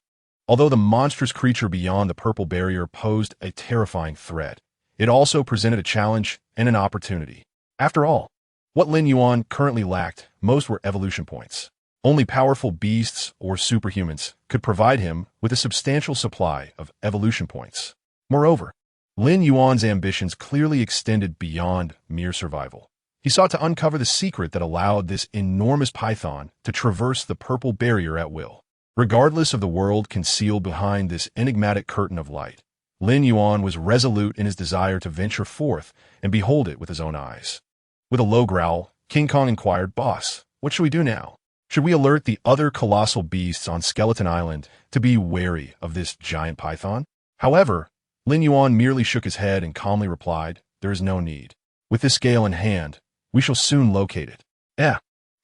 Although the monstrous creature beyond the purple barrier posed a terrifying threat, it also presented a challenge and an opportunity. After all, what Lin Yuan currently lacked most were evolution points. Only powerful beasts or superhumans could provide him with a substantial supply of evolution points. Moreover, Lin Yuan's ambitions clearly extended beyond mere survival. He sought to uncover the secret that allowed this enormous python to traverse the purple barrier at will. Regardless of the world concealed behind this enigmatic curtain of light, Lin Yuan was resolute in his desire to venture forth and behold it with his own eyes. With a low growl, King Kong inquired, "Boss, what should we do now? Should we alert the other colossal beasts on Skeleton Island to be wary of this giant python?" However, Lin Yuan merely shook his head and calmly replied, "There is no need. With this scale in hand, we shall soon locate it."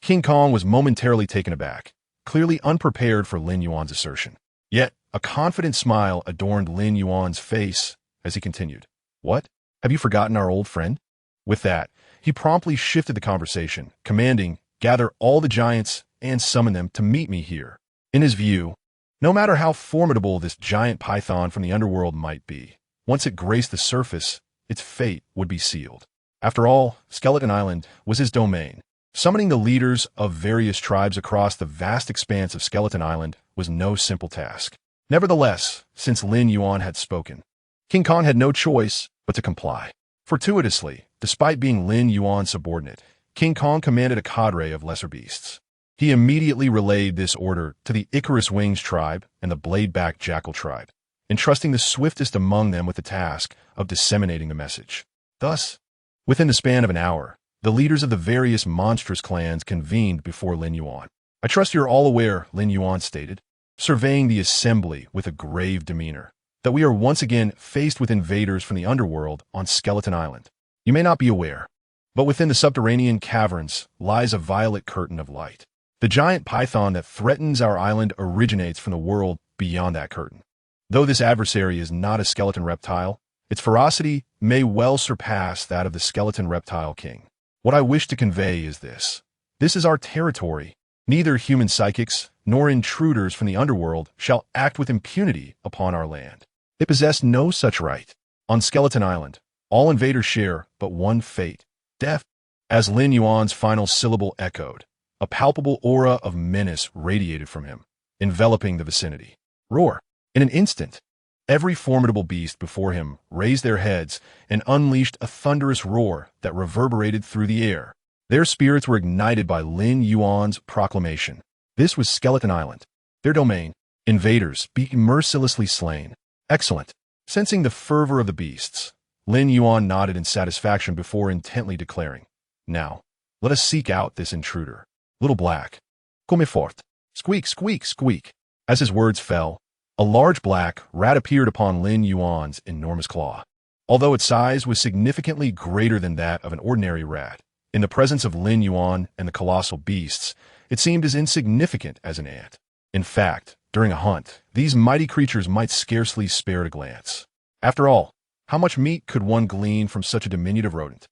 King Kong was momentarily taken aback, clearly unprepared for Lin Yuan's assertion. Yet, a confident smile adorned Lin Yuan's face as he continued, "What? Have you forgotten our old friend?" With that, he promptly shifted the conversation, commanding, "Gather all the giants and summon them to meet me here." In his view, no matter how formidable this giant python from the underworld might be, once it graced the surface, its fate would be sealed. After all, Skeleton Island was his domain. Summoning the leaders of various tribes across the vast expanse of Skeleton Island was no simple task. Nevertheless, since Lin Yuan had spoken, King Kong had no choice but to comply. Fortuitously, despite being Lin Yuan's subordinate, King Kong commanded a cadre of lesser beasts. He immediately relayed this order to the Icarus Wings tribe and the Bladeback Jackal tribe, entrusting the swiftest among them with the task of disseminating the message. Thus, within the span of an hour, the leaders of the various monstrous clans convened before Lin Yuan. "I trust you're all aware," Lin Yuan stated, surveying the assembly with a grave demeanor, "that we are once again faced with invaders from the underworld on Skeleton Island. You may not be aware, but within the subterranean caverns lies a violet curtain of light. The giant python that threatens our island originates from the world beyond that curtain. Though this adversary is not a skeleton reptile, its ferocity may well surpass that of the skeleton reptile king. What I wish to convey is this. This is our territory. Neither human psychics nor intruders from the underworld shall act with impunity upon our land. They possess no such right. On Skeleton Island, all invaders share but one fate, death." As Lin Yuan's final syllable echoed, a palpable aura of menace radiated from him, enveloping the vicinity. Roar! In an instant, every formidable beast before him raised their heads and unleashed a thunderous roar that reverberated through the air. Their spirits were ignited by Lin Yuan's proclamation. This was Skeleton Island, their domain. Invaders be mercilessly slain. Excellent. Sensing the fervor of the beasts, Lin Yuan nodded in satisfaction before intently declaring, "Now, let us seek out this intruder. Little Black, come forth." Squeak, squeak, squeak. As his words fell, a large black rat appeared upon Lin Yuan's enormous claw. Although its size was significantly greater than that of an ordinary rat, in the presence of Lin Yuan and the colossal beasts, it seemed as insignificant as an ant. In fact, during a hunt, these mighty creatures might scarcely spare a glance. After all, how much meat could one glean from such a diminutive rodent?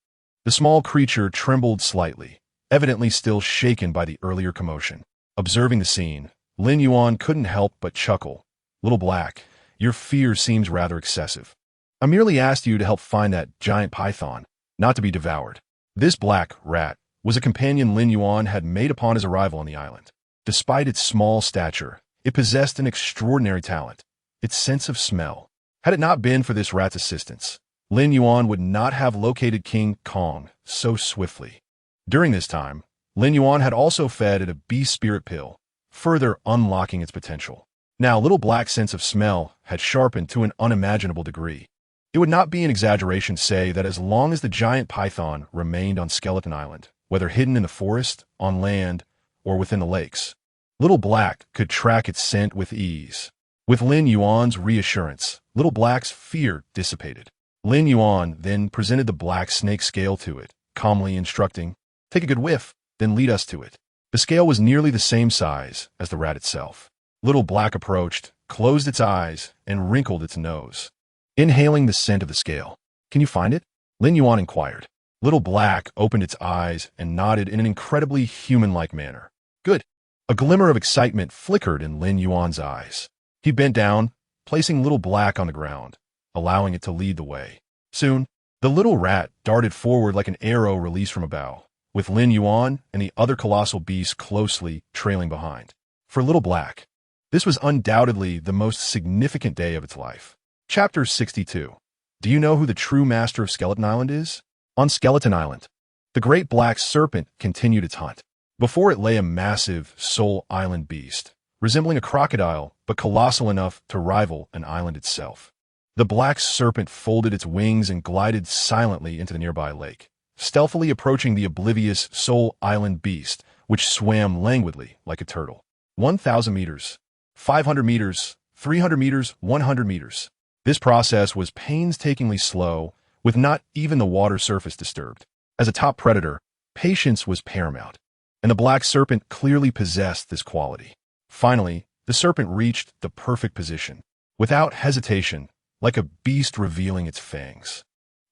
The small creature trembled slightly, evidently still shaken by the earlier commotion. Observing the scene, Lin Yuan couldn't help but chuckle. "Little Black, your fear seems rather excessive. I merely asked you to help find that giant python, not to be devoured." This black rat was a companion Lin Yuan had made upon his arrival on the island. Despite its small stature, it possessed an extraordinary talent, its sense of smell. Had it not been for this rat's assistance, Lin Yuan would not have located King Kong so swiftly. During this time, Lin Yuan had also fed it a beast spirit pill, further unlocking its potential. Now, Little Black's sense of smell had sharpened to an unimaginable degree. It would not be an exaggeration to say that as long as the giant python remained on Skeleton Island, whether hidden in the forest, on land, or within the lakes, Little Black could track its scent with ease. With Lin Yuan's reassurance, Little Black's fear dissipated. Lin Yuan then presented the black snake scale to it, calmly instructing, "Take a good whiff, then lead us to it." The scale was nearly the same size as the rat itself. Little Black approached, closed its eyes, and wrinkled its nose, inhaling the scent of the scale. "Can you find it?" Lin Yuan inquired. Little Black opened its eyes and nodded in an incredibly human-like manner. "Good." A glimmer of excitement flickered in Lin Yuan's eyes. He bent down, placing Little Black on the ground, allowing it to lead the way. Soon, the little rat darted forward like an arrow released from a bow. with Lin Yuan and the other colossal beasts closely trailing behind. For Little Black, this was undoubtedly the most significant day of its life. Chapter 62. Do you know who the true master of Skeleton Island is? On Skeleton Island, the great black serpent continued its hunt. Before it lay a massive Soul Island beast, resembling a crocodile but colossal enough to rival an island itself. The black serpent folded its wings and glided silently into the nearby lake, stealthily approaching the oblivious Soul Island beast, which swam languidly like a turtle. 1,000 meters, 500 meters, 300 meters, 100 meters. This process was painstakingly slow, with not even the water surface disturbed. As a top predator, patience was paramount, and the black serpent clearly possessed this quality. Finally, the serpent reached the perfect position. Without hesitation, like a beast revealing its fangs,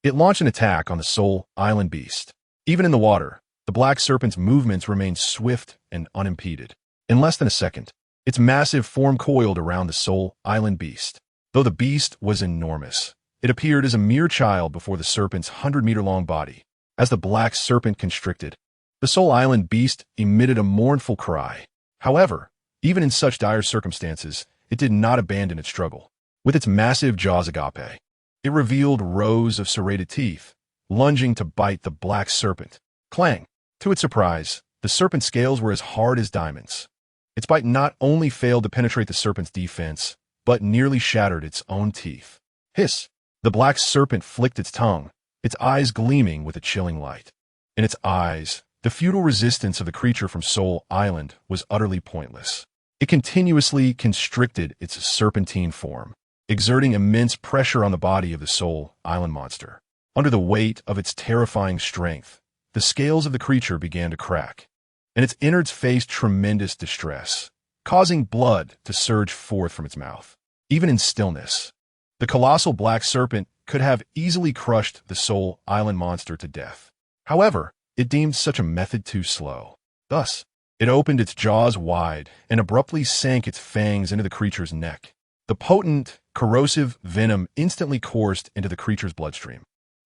it launched an attack on the Soul Island beast. Even in the water, the black serpent's movements remained swift and unimpeded. In less than a second, its massive form coiled around the Soul Island beast. Though the beast was enormous, it appeared as a mere child before the serpent's 100-meter-long body. As the black serpent constricted, the Soul Island beast emitted a mournful cry. However, even in such dire circumstances, it did not abandon its struggle. With its massive jaws agape, it revealed rows of serrated teeth, lunging to bite the black serpent. Clang! To its surprise, the serpent's scales were as hard as diamonds. Its bite not only failed to penetrate the serpent's defense, but nearly shattered its own teeth. Hiss! The black serpent flicked its tongue, its eyes gleaming with a chilling light. In its eyes, the futile resistance of the creature from Soul Island was utterly pointless. It continuously constricted its serpentine form, exerting immense pressure on the body of the Soul Island monster. Under the weight of its terrifying strength, the scales of the creature began to crack, and its innards faced tremendous distress, causing blood to surge forth from its mouth. Even in stillness, the colossal black serpent could have easily crushed the Soul Island monster to death. However, it deemed such a method too slow. Thus, it opened its jaws wide and abruptly sank its fangs into the creature's neck. The potent, corrosive venom instantly coursed into the creature's bloodstream.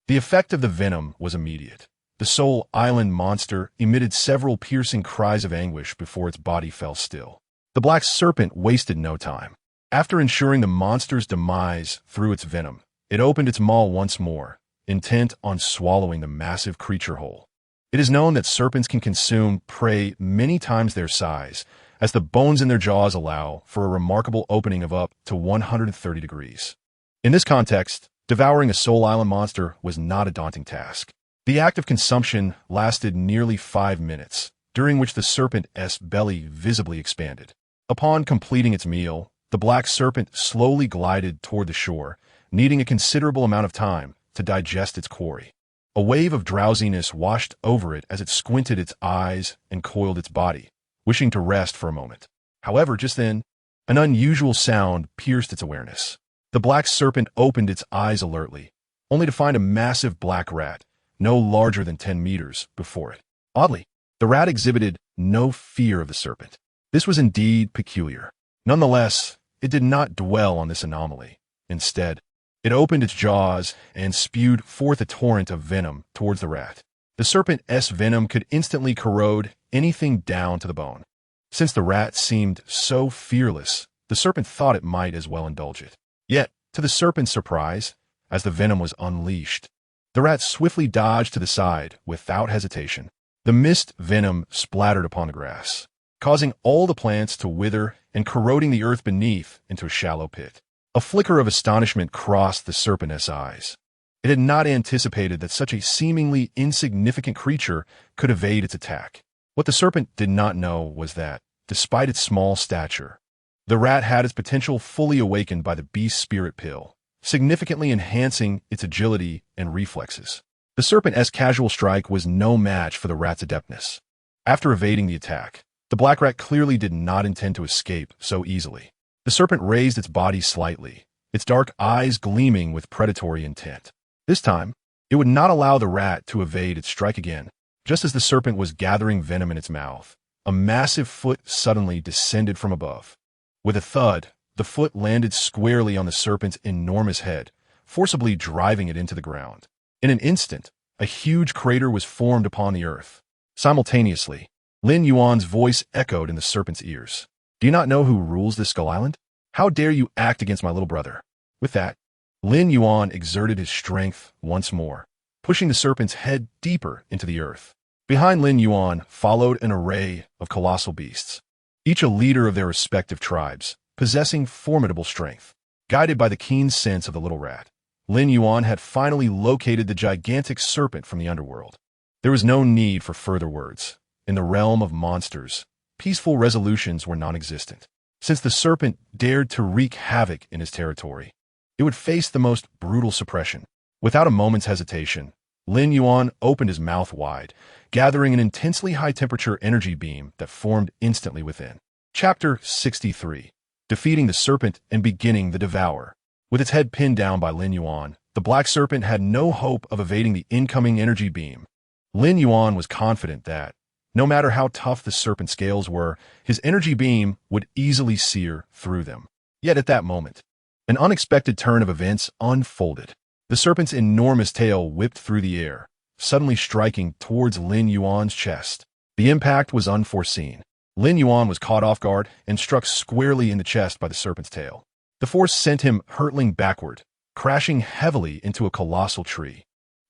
The effect of the venom was immediate. The Soul Island monster emitted several piercing cries of anguish before its body fell still. The black serpent wasted no time. After ensuring the monster's demise through its venom, it opened its maw once more, intent on swallowing the massive creature whole. It is known that serpents can consume prey many times their size, as the bones in their jaws allow for a remarkable opening of up to 130 degrees. In this context, devouring a Soul Island monster was not a daunting task. The act of consumption lasted nearly 5 minutes, during which the serpent's belly visibly expanded. Upon completing its meal, the black serpent slowly glided toward the shore, needing a considerable amount of time to digest its quarry. A wave of drowsiness washed over it as it squinted its eyes and coiled its body, wishing to rest for a moment. However, just then, an unusual sound pierced its awareness. The black serpent opened its eyes alertly, only to find a massive black rat, no larger than 10 meters, before it. Oddly, the rat exhibited no fear of the serpent. This was indeed peculiar. Nonetheless, it did not dwell on this anomaly. Instead, it opened its jaws and spewed forth a torrent of venom towards the rat. The serpent's venom could instantly corrode anything down to the bone. Since the rat seemed so fearless, the serpent thought it might as well indulge it. Yet, to the serpent's surprise, as the venom was unleashed, the rat swiftly dodged to the side without hesitation. The mist venom splattered upon the grass, causing all the plants to wither and corroding the earth beneath into a shallow pit. A flicker of astonishment crossed the serpent's eyes. It had not anticipated that such a seemingly insignificant creature could evade its attack. What the serpent did not know was that, despite its small stature, the rat had its potential fully awakened by the beast's spirit pill, significantly enhancing its agility and reflexes. The serpent's casual strike was no match for the rat's adeptness. After evading the attack, the black rat clearly did not intend to escape so easily. The serpent raised its body slightly, its dark eyes gleaming with predatory intent. This time, it would not allow the rat to evade its strike again. Just as the serpent was gathering venom in its mouth, a massive foot suddenly descended from above. With a thud, the foot landed squarely on the serpent's enormous head, forcibly driving it into the ground. In an instant, a huge crater was formed upon the earth. Simultaneously, Lin Yuan's voice echoed in the serpent's ears. Do you not know who rules this Skull Island? How dare you act against my little brother? With that, Lin Yuan exerted his strength once more, pushing the serpent's head deeper into the earth. Behind Lin Yuan followed an array of colossal beasts, each a leader of their respective tribes, possessing formidable strength. Guided by the keen sense of the little rat, Lin Yuan had finally located the gigantic serpent from the underworld. There was no need for further words. In the realm of monsters, peaceful resolutions were non-existent. Since the serpent dared to wreak havoc in his territory, it would face the most brutal suppression. Without a moment's hesitation, Lin Yuan opened his mouth wide, gathering an intensely high-temperature energy beam that formed instantly within. Chapter 63. Defeating the Serpent and Beginning the Devour. With its head pinned down by Lin Yuan, the black serpent had no hope of evading the incoming energy beam. Lin Yuan was confident that, no matter how tough the serpent's scales were, his energy beam would easily sear through them. Yet at that moment, an unexpected turn of events unfolded. The serpent's enormous tail whipped through the air, suddenly striking towards Lin Yuan's chest. The impact was unforeseen. Lin Yuan was caught off guard and struck squarely in the chest by the serpent's tail. The force sent him hurtling backward, crashing heavily into a colossal tree.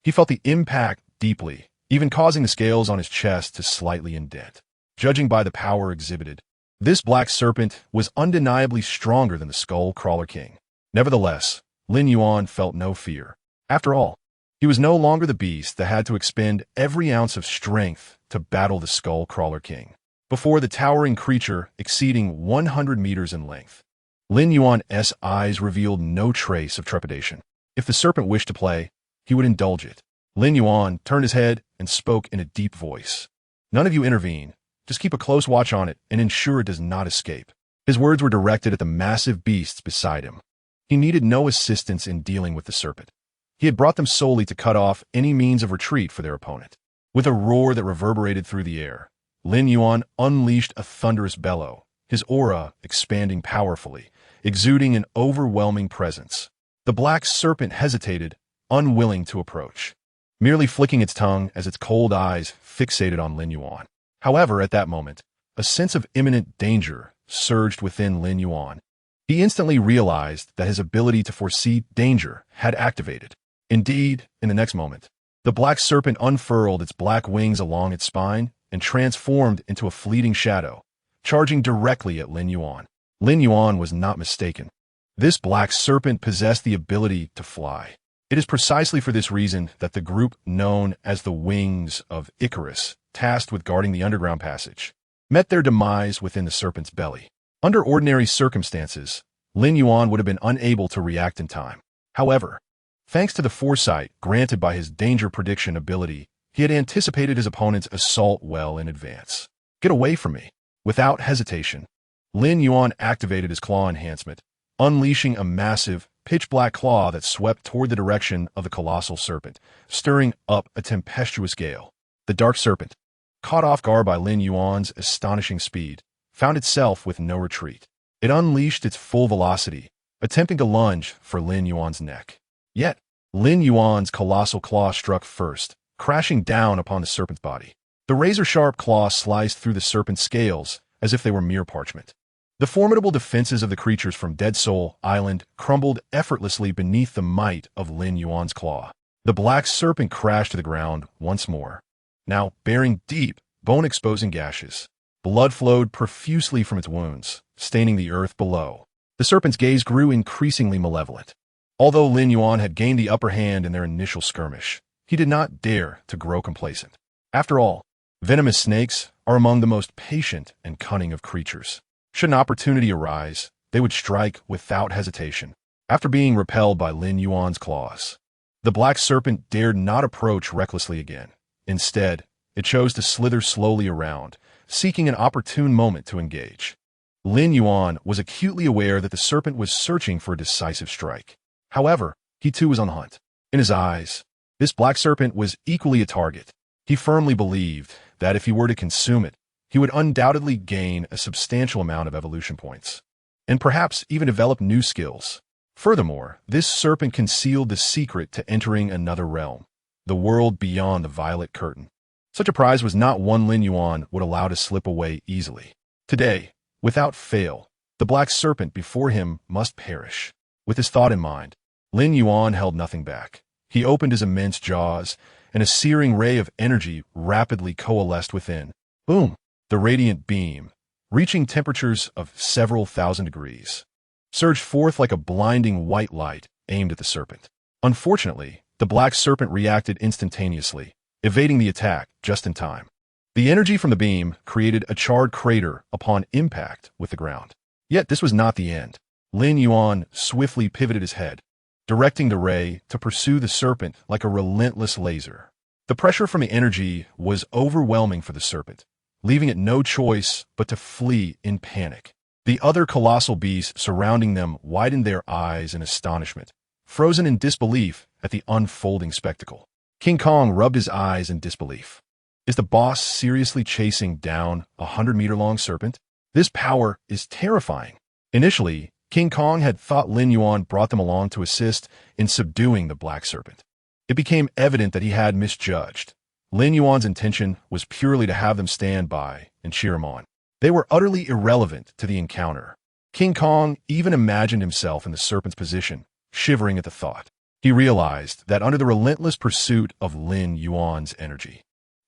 He felt the impact deeply, even causing the scales on his chest to slightly indent. Judging by the power exhibited, this black serpent was undeniably stronger than the Skull Crawler King. Nevertheless, Lin Yuan felt no fear. After all, he was no longer the beast that had to expend every ounce of strength to battle the Skull Crawler King. Before the towering creature exceeding 100 meters in length, Lin Yuan's eyes revealed no trace of trepidation. If the serpent wished to play, he would indulge it. Lin Yuan turned his head and spoke in a deep voice. None of you intervene. Just keep a close watch on it and ensure it does not escape. His words were directed at the massive beasts beside him. He needed no assistance in dealing with the serpent. He had brought them solely to cut off any means of retreat for their opponent. With a roar that reverberated through the air, Lin Yuan unleashed a thunderous bellow, his aura expanding powerfully, exuding an overwhelming presence. The black serpent hesitated, unwilling to approach, merely flicking its tongue as its cold eyes fixated on Lin Yuan. However, at that moment, a sense of imminent danger surged within Lin Yuan. He instantly realized that his ability to foresee danger had activated. Indeed, in the next moment, the black serpent unfurled its black wings along its spine and transformed into a fleeting shadow, charging directly at Lin Yuan. Lin Yuan was not mistaken. This black serpent possessed the ability to fly. It is precisely for this reason that the group known as the Wings of Icarus, tasked with guarding the underground passage, met their demise within the serpent's belly. Under ordinary circumstances, Lin Yuan would have been unable to react in time. However, thanks to the foresight granted by his danger prediction ability, he had anticipated his opponent's assault well in advance. Get away from me. Without hesitation, Lin Yuan activated his claw enhancement, unleashing a massive, pitch-black claw that swept toward the direction of the colossal serpent, stirring up a tempestuous gale. The dark serpent, caught off guard by Lin Yuan's astonishing speed, found itself with no retreat. It unleashed its full velocity, attempting to lunge for Lin Yuan's neck. Yet, Lin Yuan's colossal claw struck first, crashing down upon the serpent's body. The razor-sharp claw sliced through the serpent's scales as if they were mere parchment. The formidable defenses of the creatures from Dead Soul Island crumbled effortlessly beneath the might of Lin Yuan's claw. The black serpent crashed to the ground once more, now bearing deep, bone-exposing gashes. Blood flowed profusely from its wounds, staining the earth below. The serpent's gaze grew increasingly malevolent. Although Lin Yuan had gained the upper hand in their initial skirmish, he did not dare to grow complacent. After all, venomous snakes are among the most patient and cunning of creatures. Should an opportunity arise, they would strike without hesitation. After being repelled by Lin Yuan's claws, the black serpent dared not approach recklessly again. Instead, it chose to slither slowly around, seeking an opportune moment to engage. Lin Yuan was acutely aware that the serpent was searching for a decisive strike. However, he too was on the hunt. In his eyes, this black serpent was equally a target. He firmly believed that if he were to consume it, he would undoubtedly gain a substantial amount of evolution points, and perhaps even develop new skills. Furthermore, this serpent concealed the secret to entering another realm, the world beyond the violet curtain. Such a prize was not one Lin Yuan would allow to slip away easily. Today, without fail, the black serpent before him must perish. With this thought in mind, Lin Yuan held nothing back. He opened his immense jaws, and a searing ray of energy rapidly coalesced within. Boom! The radiant beam, reaching temperatures of several thousand degrees, surged forth like a blinding white light aimed at the serpent. Unfortunately, the black serpent reacted instantaneously, evading the attack just in time. The energy from the beam created a charred crater upon impact with the ground. Yet this was not the end. Lin Yuan swiftly pivoted his head, directing the ray to pursue the serpent like a relentless laser. The pressure from the energy was overwhelming for the serpent, leaving it no choice but to flee in panic. The other colossal beasts surrounding them widened their eyes in astonishment, frozen in disbelief at the unfolding spectacle. King Kong rubbed his eyes in disbelief. Is the boss seriously chasing down a 100-meter-long serpent? This power is terrifying. Initially, King Kong had thought Lin Yuan brought them along to assist in subduing the black serpent. It became evident that he had misjudged. Lin Yuan's intention was purely to have them stand by and cheer him on. They were utterly irrelevant to the encounter. King Kong even imagined himself in the serpent's position, shivering at the thought. He realized that under the relentless pursuit of Lin Yuan's energy,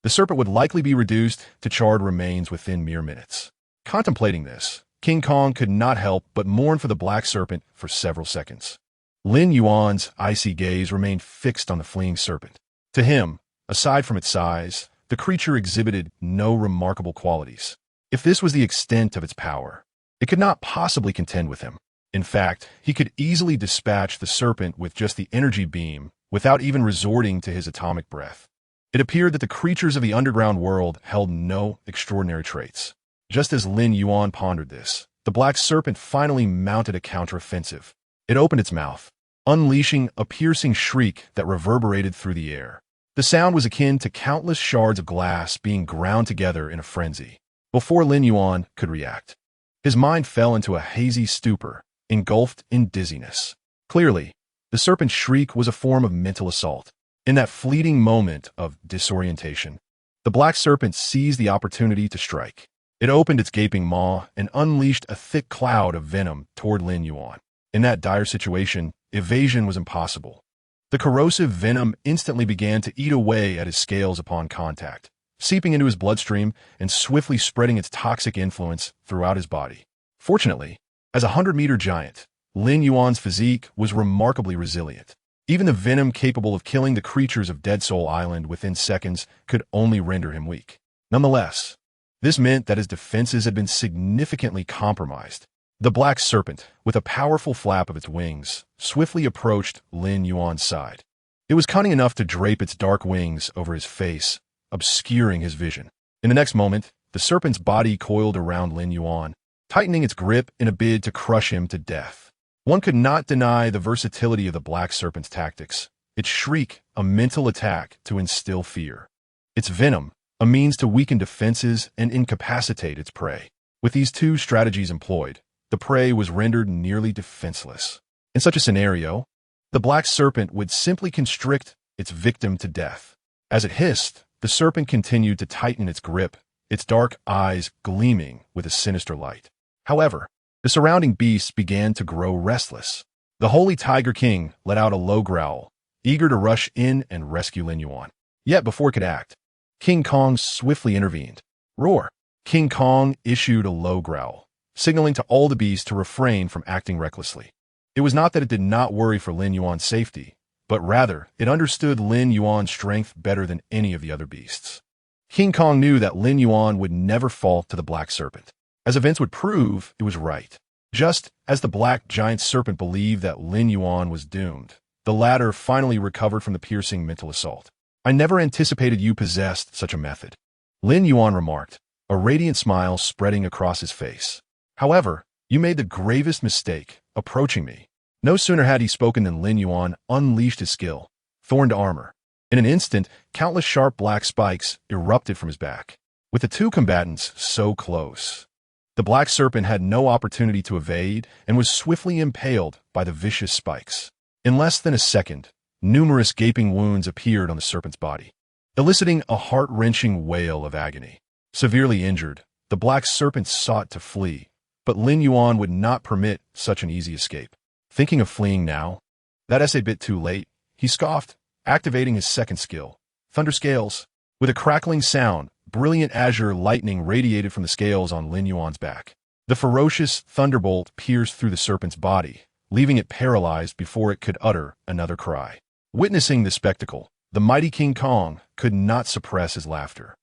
the serpent would likely be reduced to charred remains within mere minutes. Contemplating this, King Kong could not help but mourn for the black serpent for several seconds. Lin Yuan's icy gaze remained fixed on the fleeing serpent. To him, aside from its size, the creature exhibited no remarkable qualities. If this was the extent of its power, it could not possibly contend with him. In fact, he could easily dispatch the serpent with just the energy beam without even resorting to his atomic breath. It appeared that the creatures of the underground world held no extraordinary traits. Just as Lin Yuan pondered this, the black serpent finally mounted a counteroffensive. It opened its mouth, unleashing a piercing shriek that reverberated through the air. The sound was akin to countless shards of glass being ground together in a frenzy. Before Lin Yuan could react, his mind fell into a hazy stupor, engulfed in dizziness. Clearly, the serpent's shriek was a form of mental assault. In that fleeting moment of disorientation, the black serpent seized the opportunity to strike. It opened its gaping maw and unleashed a thick cloud of venom toward Lin Yuan. In that dire situation, evasion was impossible. The corrosive venom instantly began to eat away at his scales upon contact, seeping into his bloodstream and swiftly spreading its toxic influence throughout his body. Fortunately, as a 100-meter giant, Lin Yuan's physique was remarkably resilient. Even the venom capable of killing the creatures of Dead Soul Island within seconds could only render him weak. Nonetheless, this meant that his defenses had been significantly compromised. The black serpent, with a powerful flap of its wings, swiftly approached Lin Yuan's side. It was cunning enough to drape its dark wings over his face, obscuring his vision. In the next moment, the serpent's body coiled around Lin Yuan, tightening its grip in a bid to crush him to death. One could not deny the versatility of the black serpent's tactics. Its shriek, a mental attack to instill fear. Its venom, a means to weaken defenses and incapacitate its prey. With these two strategies employed, the prey was rendered nearly defenseless. In such a scenario, the black serpent would simply constrict its victim to death. As it hissed, the serpent continued to tighten its grip, its dark eyes gleaming with a sinister light. However, the surrounding beasts began to grow restless. The Holy Tiger King let out a low growl, eager to rush in and rescue Lin Yuan. Yet before it could act, King Kong swiftly intervened. Roar! King Kong issued a low growl, signaling to all the beasts to refrain from acting recklessly. It was not that it did not worry for Lin Yuan's safety, but rather it understood Lin Yuan's strength better than any of the other beasts. King Kong knew that Lin Yuan would never fall to the black serpent. As events would prove, it was right. Just as the black giant serpent believed that Lin Yuan was doomed, the latter finally recovered from the piercing mental assault. I never anticipated you possessed such a method, Lin Yuan remarked, a radiant smile spreading across his face. However, you made the gravest mistake, approaching me. No sooner had he spoken than Lin Yuan unleashed his skill, thorned armor. In an instant, countless sharp black spikes erupted from his back. With the two combatants so close, the black serpent had no opportunity to evade and was swiftly impaled by the vicious spikes. In less than a second, numerous gaping wounds appeared on the serpent's body. eliciting a heart-wrenching wail of agony. Severely injured, the black serpent sought to flee, but Lin Yuan would not permit such an easy escape. Thinking of fleeing now? That's a bit too late, he scoffed, activating his second skill, Thunder Scales. With a crackling sound, brilliant azure lightning radiated from the scales on Lin Yuan's back. The ferocious thunderbolt pierced through the serpent's body, leaving it paralyzed before it could utter another cry. Witnessing the spectacle, the mighty King Kong could not suppress his laughter.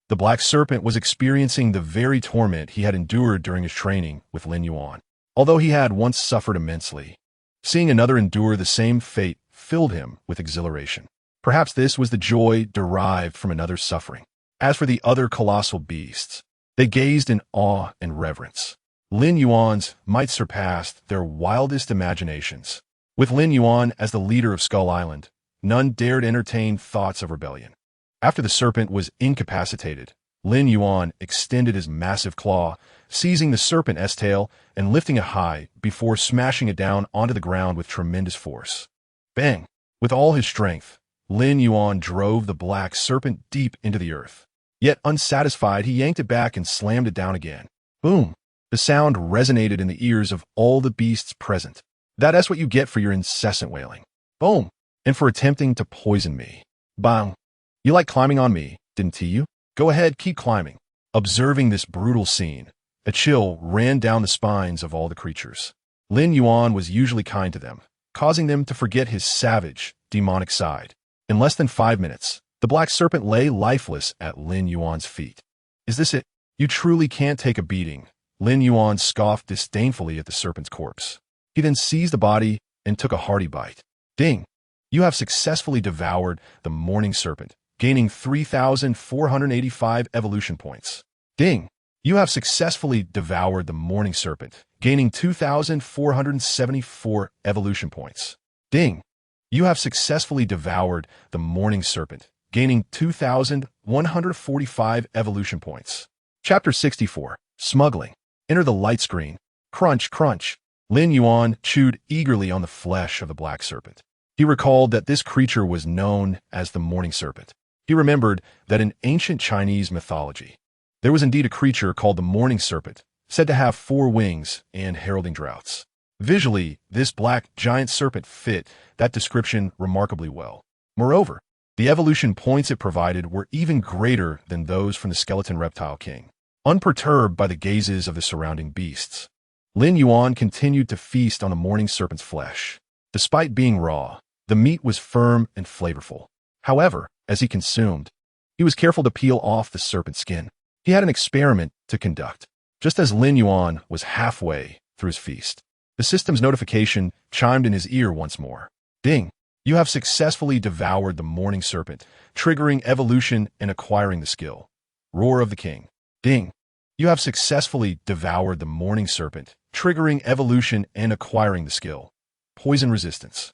The black serpent was experiencing the very torment he had endured during his training with Lin Yuan, although he had once suffered immensely. Seeing another endure the same fate filled him with exhilaration. Perhaps this was the joy derived from another's suffering. As for the other colossal beasts, they gazed in awe and reverence. Lin Yuan's might surpassed their wildest imaginations. With Lin Yuan as the leader of Skull Island, none dared entertain thoughts of rebellion. After the serpent was incapacitated, Lin Yuan extended his massive claw, seizing the serpent's tail and lifting it high before smashing it down onto the ground with tremendous force. Bang! With all his strength, Lin Yuan drove the black serpent deep into the earth. Yet unsatisfied, he yanked it back and slammed it down again. Boom! The sound resonated in the ears of all the beasts present. That's what you get for your incessant wailing. Boom! And for attempting to poison me. Bang! You like climbing on me, didn't you? Go ahead, keep climbing. Observing this brutal scene, a chill ran down the spines of all the creatures. Lin Yuan was usually kind to them, causing them to forget his savage, demonic side. In less than 5 minutes, the black serpent lay lifeless at Lin Yuan's feet. Is this it? You truly can't take a beating. Lin Yuan scoffed disdainfully at the serpent's corpse. He then seized the body and took a hearty bite. Ding! You have successfully devoured the morning serpent, gaining 3,485 evolution points. Ding! You have successfully devoured the morning serpent, gaining 2,474 evolution points. Ding! You have successfully devoured the morning serpent, gaining 2,145 evolution points. Chapter 64. Smuggling. Enter the light screen. Crunch, crunch. Lin Yuan chewed eagerly on the flesh of the black serpent. He recalled that this creature was known as the morning serpent. He remembered that in ancient Chinese mythology, there was indeed a creature called the morning serpent, said to have 4 wings and heralding droughts. Visually, this black giant serpent fit that description remarkably well. Moreover, the evolution points it provided were even greater than those from the skeleton reptile king. Unperturbed by the gazes of the surrounding beasts, Lin Yuan continued to feast on the morning serpent's flesh. Despite being raw, the meat was firm and flavorful. However, as he consumed, he was careful to peel off the serpent's skin. He had an experiment to conduct. Just as Lin Yuan was halfway through his feast, the system's notification chimed in his ear once more. Ding! You have successfully devoured the morning serpent, triggering evolution and acquiring the skill. Roar of the King. Ding! You have successfully devoured the morning serpent, triggering evolution and acquiring the skill. Poison resistance.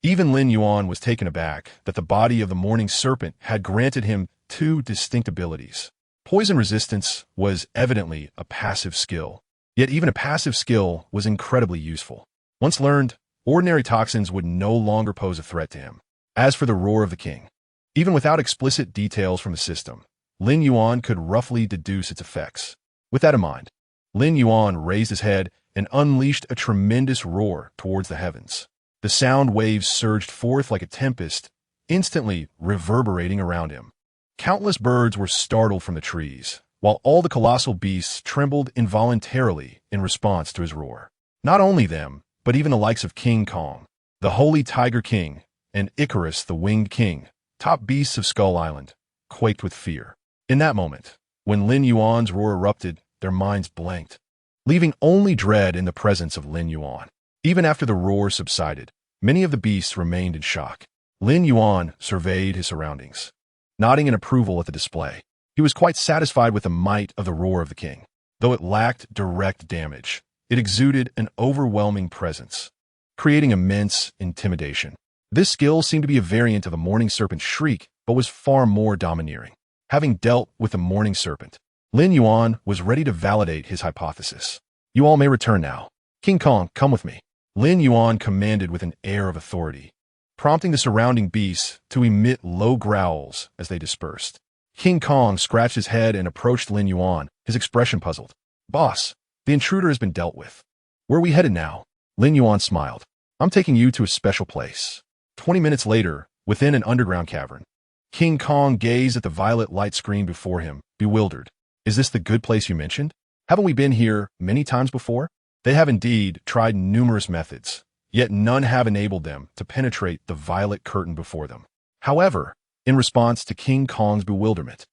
Even Lin Yuan was taken aback that the body of the morning serpent had granted him 2 distinct abilities. Poison resistance was evidently a passive skill. Yet even a passive skill was incredibly useful. Once learned, ordinary toxins would no longer pose a threat to him. As for the Roar of the King, even without explicit details from the system, Lin Yuan could roughly deduce its effects. With that in mind, Lin Yuan raised his head and unleashed a tremendous roar towards the heavens. The sound waves surged forth like a tempest, instantly reverberating around him. Countless birds were startled from the trees, while all the colossal beasts trembled involuntarily in response to his roar. Not only them, but even the likes of King Kong, the Holy Tiger King, and Icarus the Winged King, top beasts of Skull Island, quaked with fear. In that moment, when Lin Yuan's roar erupted, their minds blanked, leaving only dread in the presence of Lin Yuan. Even after the roar subsided, many of the beasts remained in shock. Lin Yuan surveyed his surroundings, nodding in approval at the display. He was quite satisfied with the might of the Roar of the King. Though it lacked direct damage, it exuded an overwhelming presence, creating immense intimidation. This skill seemed to be a variant of the Morning Serpent's shriek, but was far more domineering. Having dealt with the Morning Serpent, Lin Yuan was ready to validate his hypothesis. You all may return now. King Kong, come with me. Lin Yuan commanded with an air of authority. prompting the surrounding beasts to emit low growls as they dispersed. King Kong scratched his head and approached Lin Yuan, his expression puzzled. "Boss, the intruder has been dealt with. Where are we headed now?" Lin Yuan smiled. "I'm taking you to a special place." 20 minutes later, within an underground cavern, King Kong gazed at the violet light screen before him, bewildered. "Is this the good place you mentioned? Haven't we been here many times before?" They have indeed tried numerous methods, yet none have enabled them to penetrate the violet curtain before them. However, in response to King Kong's bewilderment,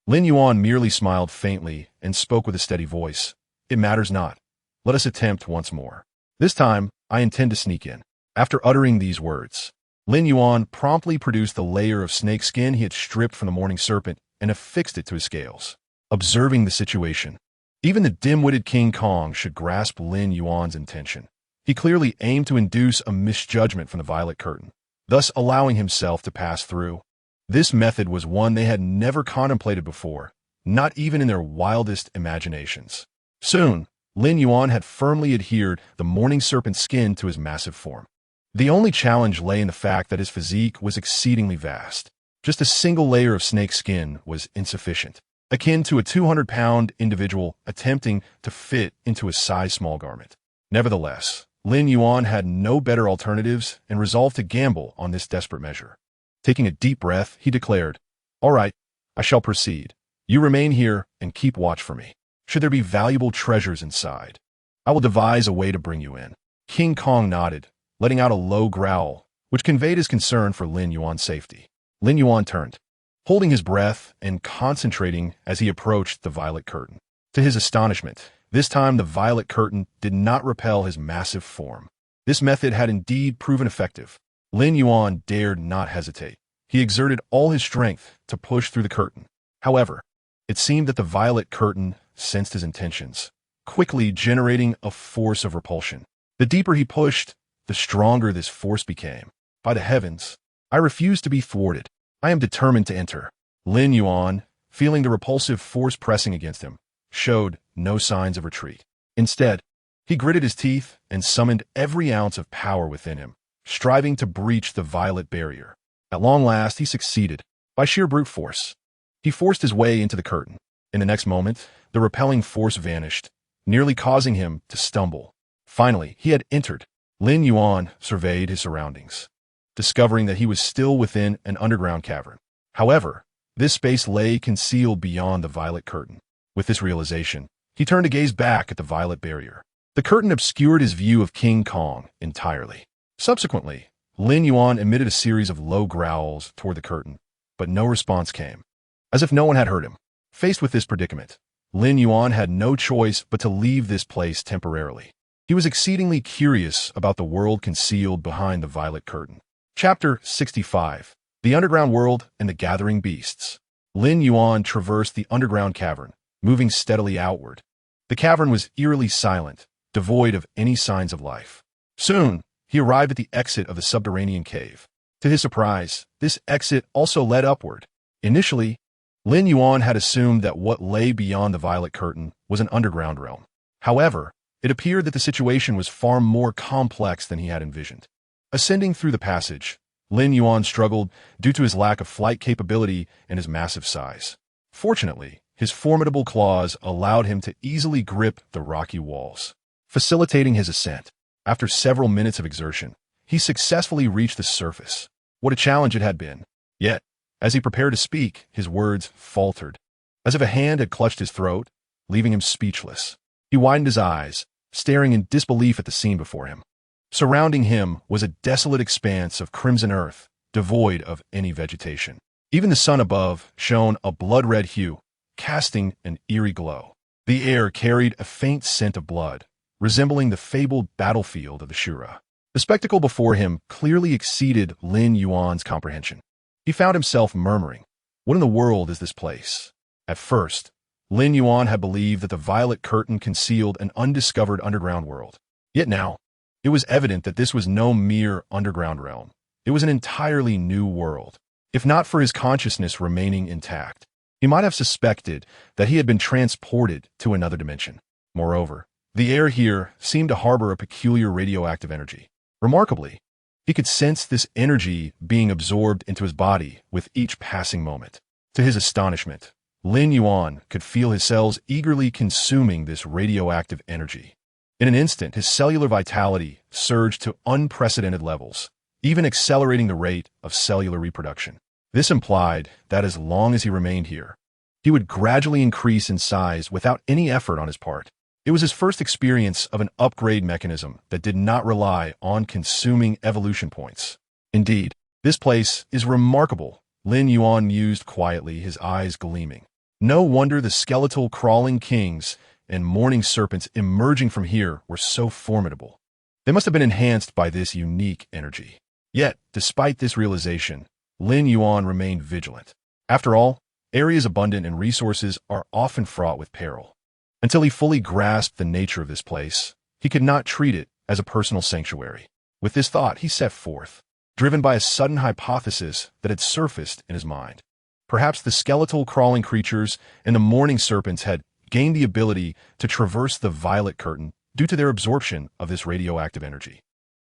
Lin Yuan merely smiled faintly and spoke with a steady voice. "It matters not. Let us attempt once more. This time, I intend to sneak in." After uttering these words, Lin Yuan promptly produced the layer of snake skin he had stripped from the morning serpent and affixed it to his scales. Observing the situation, even the dim-witted King Kong should grasp Lin Yuan's intention. He clearly aimed to induce a misjudgment from the violet curtain, thus allowing himself to pass through. This method was one they had never contemplated before, not even in their wildest imaginations. Soon, Lin Yuan had firmly adhered the morning serpent's skin to his massive form. The only challenge lay in the fact that his physique was exceedingly vast. Just a single layer of snake skin was insufficient, akin to a 200-pound individual attempting to fit into a size-small garment. Nevertheless, Lin Yuan had no better alternatives and resolved to gamble on this desperate measure. Taking a deep breath, he declared, "All right, I shall proceed. You remain here and keep watch for me. Should there be valuable treasures inside, I will devise a way to bring you in." King Kong nodded, letting out a low growl, which conveyed his concern for Lin Yuan's safety. Lin Yuan turned, holding his breath and concentrating as he approached the violet curtain. To his astonishment, this time the violet curtain did not repel his massive form. This method had indeed proven effective. Lin Yuan dared not hesitate. He exerted all his strength to push through the curtain. However, it seemed that the violet curtain sensed his intentions, quickly generating a force of repulsion. The deeper he pushed, the stronger this force became. "By the heavens, I refuse to be thwarted. I am determined to enter." Lin Yuan, feeling the repulsive force pressing against him, showed no signs of retreat. Instead, he gritted his teeth and summoned every ounce of power within him, striving to breach the violet barrier. At long last, he succeeded. By sheer brute force, he forced his way into the curtain. In the next moment, the repelling force vanished, nearly causing him to stumble. Finally, he had entered. Lin Yuan surveyed his surroundings, discovering that he was still within an underground cavern. However, this space lay concealed beyond the violet curtain. With this realization, he turned to gaze back at the violet barrier. The curtain obscured his view of King Kong entirely. Subsequently, Lin Yuan emitted a series of low growls toward the curtain, but no response came, as if no one had heard him. Faced with this predicament, Lin Yuan had no choice but to leave this place temporarily. He was exceedingly curious about the world concealed behind the violet curtain. Chapter 65. The Underground World and the Gathering Beasts. Lin Yuan traversed the underground cavern, moving steadily outward. The cavern was eerily silent, devoid of any signs of life. Soon, he arrived at the exit of the subterranean cave. To his surprise, this exit also led upward. Initially, Lin Yuan had assumed that what lay beyond the violet curtain was an underground realm. However, it appeared that the situation was far more complex than he had envisioned. Ascending through the passage, Lin Yuan struggled due to his lack of flight capability and his massive size. Fortunately, his formidable claws allowed him to easily grip the rocky walls, facilitating his ascent. After several minutes of exertion, he successfully reached the surface. What a challenge it had been. Yet, as he prepared to speak, his words faltered, as if a hand had clutched his throat, leaving him speechless. He widened his eyes, staring in disbelief at the scene before him. Surrounding him was a desolate expanse of crimson earth, devoid of any vegetation. Even the sun above shone a blood-red hue, casting an eerie glow. The air carried a faint scent of blood, resembling the fabled battlefield of the Shura. The spectacle before him clearly exceeded Lin Yuan's comprehension. He found himself murmuring, "What in the world is this place?" At first, Lin Yuan had believed that the violet curtain concealed an undiscovered underground world. Yet now, it was evident that this was no mere underground realm. It was an entirely new world. If not for his consciousness remaining intact, he might have suspected that he had been transported to another dimension. Moreover, the air here seemed to harbor a peculiar radioactive energy. Remarkably, He could sense this energy being absorbed into his body with each passing moment. To his astonishment, Lin Yuan could feel his cells eagerly consuming this radioactive energy. In an instant, his cellular vitality surged to unprecedented levels, even accelerating the rate of cellular reproduction. This implied that as long as he remained here, he would gradually increase in size without any effort on his part. It was his first experience of an upgrade mechanism that did not rely on consuming evolution points. Indeed, this place is remarkable, Lin Yuan mused quietly, his eyes gleaming. No wonder the skeletal crawling kings and morning serpents emerging from here were so formidable. They must have been enhanced by this unique energy. Yet, despite this realization, Lin Yuan remained vigilant. After all, areas abundant in resources are often fraught with peril. Until he fully grasped the nature of this place, he could not treat it as a personal sanctuary. With this thought, he set forth, driven by a sudden hypothesis that had surfaced in his mind. Perhaps the skeletal crawling creatures and the morning serpents had gained the ability to traverse the violet curtain due to their absorption of this radioactive energy.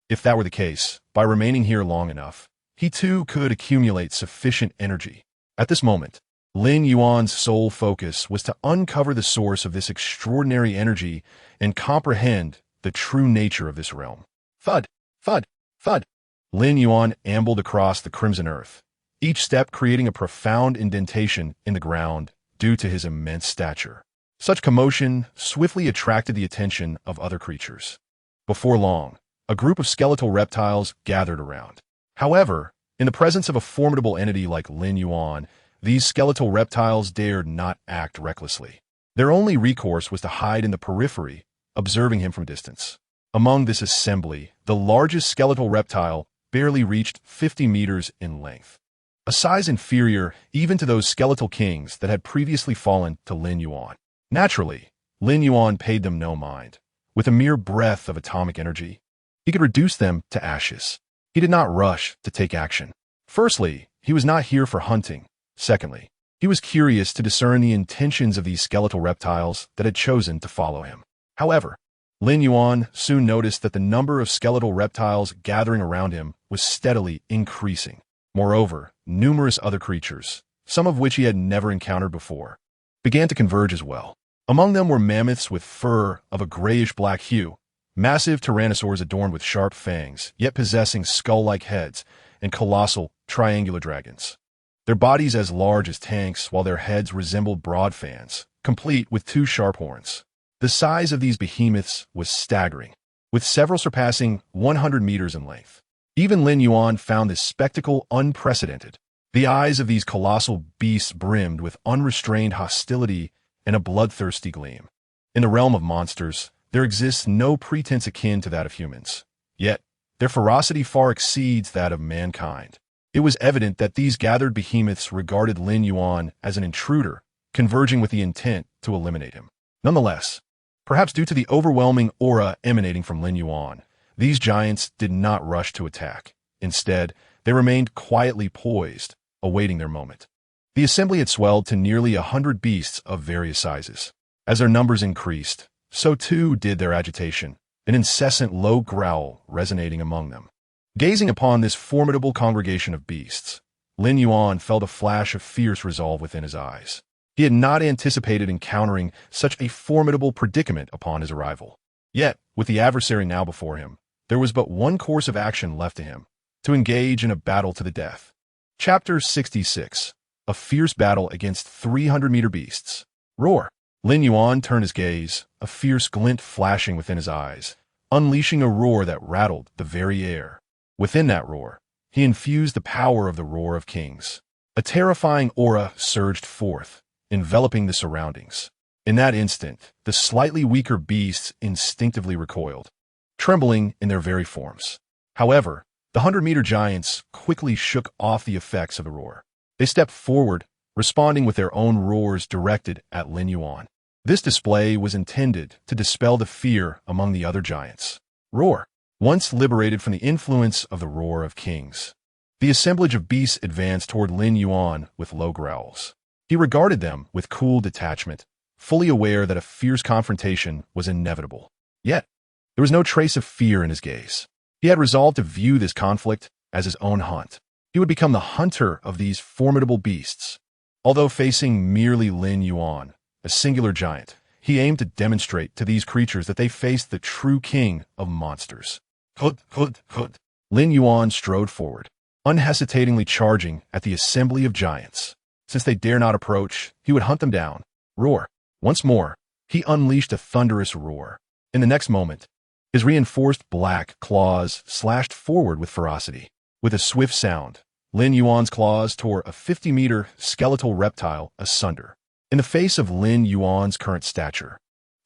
If that were the case, by remaining here long enough, he too could accumulate sufficient energy. At this moment, Lin Yuan's sole focus was to uncover the source of this extraordinary energy and comprehend the true nature of this realm. Thud, thud, thud. Lin Yuan ambled across the crimson earth, each step creating a profound indentation in the ground due to his immense stature. Such commotion swiftly attracted the attention of other creatures. Before long, a group of skeletal reptiles gathered around. However, in the presence of a formidable entity like Lin Yuan, these skeletal reptiles dared not act recklessly. Their only recourse was to hide in the periphery, observing him from distance. Among this assembly, the largest skeletal reptile barely reached 50 meters in length, a size inferior even to those skeletal kings that had previously fallen to Lin Yuan. Naturally, Lin Yuan paid them no mind. With a mere breath of atomic energy, he could reduce them to ashes. He did not rush to take action. Firstly, he was not here for hunting. Secondly, he was curious to discern the intentions of these skeletal reptiles that had chosen to follow him. However, Lin Yuan soon noticed that the number of skeletal reptiles gathering around him was steadily increasing. Moreover, numerous other creatures, some of which he had never encountered before, began to converge as well. Among them were mammoths with fur of a grayish-black hue, massive tyrannosaurs adorned with sharp fangs, yet possessing skull-like heads, and colossal, triangular dragons. Their bodies as large as tanks, while their heads resembled broad fans, complete with two sharp horns. The size of these behemoths was staggering, with several surpassing 100 meters in length. Even Lin Yuan found this spectacle unprecedented. The eyes of these colossal beasts brimmed with unrestrained hostility and a bloodthirsty gleam. In the realm of monsters, there exists no pretense akin to that of humans. Yet, their ferocity far exceeds that of mankind. It was evident that these gathered behemoths regarded Lin Yuan as an intruder, converging with the intent to eliminate him. Nonetheless, perhaps due to the overwhelming aura emanating from Lin Yuan, these giants did not rush to attack. Instead, they remained quietly poised, awaiting their moment. The assembly had swelled to nearly 100 beasts of various sizes. As their numbers increased, so too did their agitation, an incessant low growl resonating among them. Gazing upon this formidable congregation of beasts, Lin Yuan felt a flash of fierce resolve within his eyes. He had not anticipated encountering such a formidable predicament upon his arrival. Yet, with the adversary now before him, there was but one course of action left to him: to engage in a battle to the death. Chapter 66. A fierce battle against 300-meter beasts. Roar! Lin Yuan turned his gaze, a fierce glint flashing within his eyes, unleashing a roar that rattled the very air. Within that roar, he infused the power of the Roar of Kings. A terrifying aura surged forth, enveloping the surroundings. In that instant, the slightly weaker beasts instinctively recoiled, trembling in their very forms. However, the 100-meter giants quickly shook off the effects of the roar. They stepped forward, responding with their own roars directed at Lin Yuan. This display was intended to dispel the fear among the other giants. Roar! Once liberated from the influence of the Roar of Kings, the assemblage of beasts advanced toward Lin Yuan with low growls. He regarded them with cool detachment, fully aware that a fierce confrontation was inevitable. Yet, there was no trace of fear in his gaze. He had resolved to view this conflict as his own hunt. He would become the hunter of these formidable beasts. Although facing merely Lin Yuan, a singular giant, he aimed to demonstrate to these creatures that they faced the true king of monsters. Hut, hut, hut. Lin Yuan strode forward, unhesitatingly charging at the assembly of giants. Since they dare not approach, he would hunt them down. Roar. Once more, he unleashed a thunderous roar. In the next moment, his reinforced black claws slashed forward with ferocity. With a swift sound, Lin Yuan's claws tore a 50-meter skeletal reptile asunder. In the face of Lin Yuan's current stature,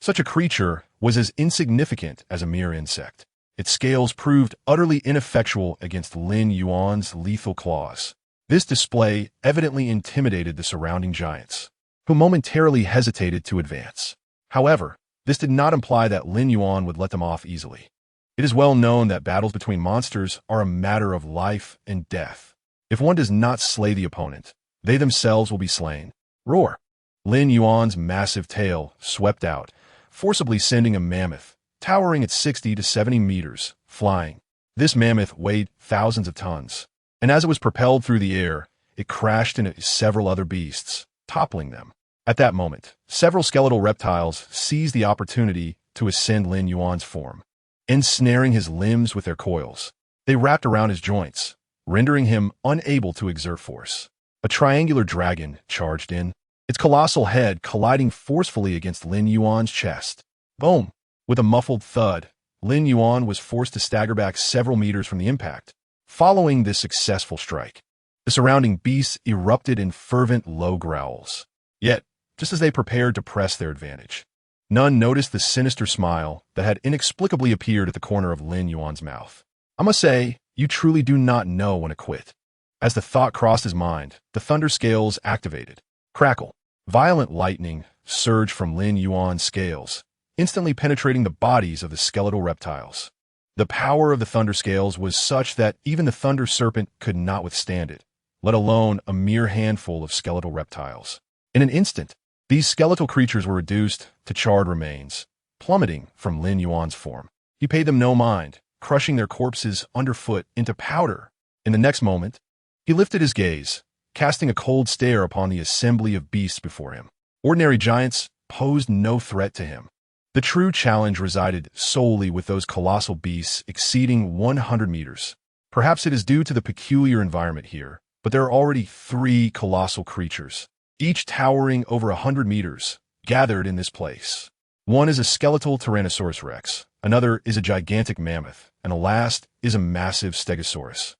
such a creature was as insignificant as a mere insect. Its scales proved utterly ineffectual against Lin Yuan's lethal claws. This display evidently intimidated the surrounding giants, who momentarily hesitated to advance. However, this did not imply that Lin Yuan would let them off easily. It is well known that battles between monsters are a matter of life and death. If one does not slay the opponent, they themselves will be slain. Roar! Lin Yuan's massive tail swept out, forcibly sending a mammoth, towering at 60 to 70 meters, flying. This mammoth weighed thousands of tons, and as it was propelled through the air, it crashed into several other beasts, toppling them. At that moment, several skeletal reptiles seized the opportunity to ascend Lin Yuan's form, ensnaring his limbs with their coils. They wrapped around his joints, rendering him unable to exert force. A triangular dragon charged in, its colossal head colliding forcefully against Lin Yuan's chest. Boom! With a muffled thud, Lin Yuan was forced to stagger back several meters from the impact. Following this successful strike, the surrounding beasts erupted in fervent low growls. Yet, just as they prepared to press their advantage, none noticed the sinister smile that had inexplicably appeared at the corner of Lin Yuan's mouth. I must say, you truly do not know when to quit. As the thought crossed his mind, the thunder scales activated. Crackle. Violent lightning surged from Lin Yuan's scales, instantly penetrating the bodies of the skeletal reptiles. The power of the thunder scales was such that even the thunder serpent could not withstand it, let alone a mere handful of skeletal reptiles. In an instant, these skeletal creatures were reduced to charred remains, plummeting from Lin Yuan's form. He paid them no mind, crushing their corpses underfoot into powder. In the next moment, he lifted his gaze, casting a cold stare upon the assembly of beasts before him. Ordinary giants posed no threat to him. The true challenge resided solely with those colossal beasts exceeding 100 meters. Perhaps it is due to the peculiar environment here, but there are already 3 colossal creatures, each towering over 100 meters, gathered in this place. One is a skeletal Tyrannosaurus rex, another is a gigantic mammoth, and the last is a massive stegosaurus,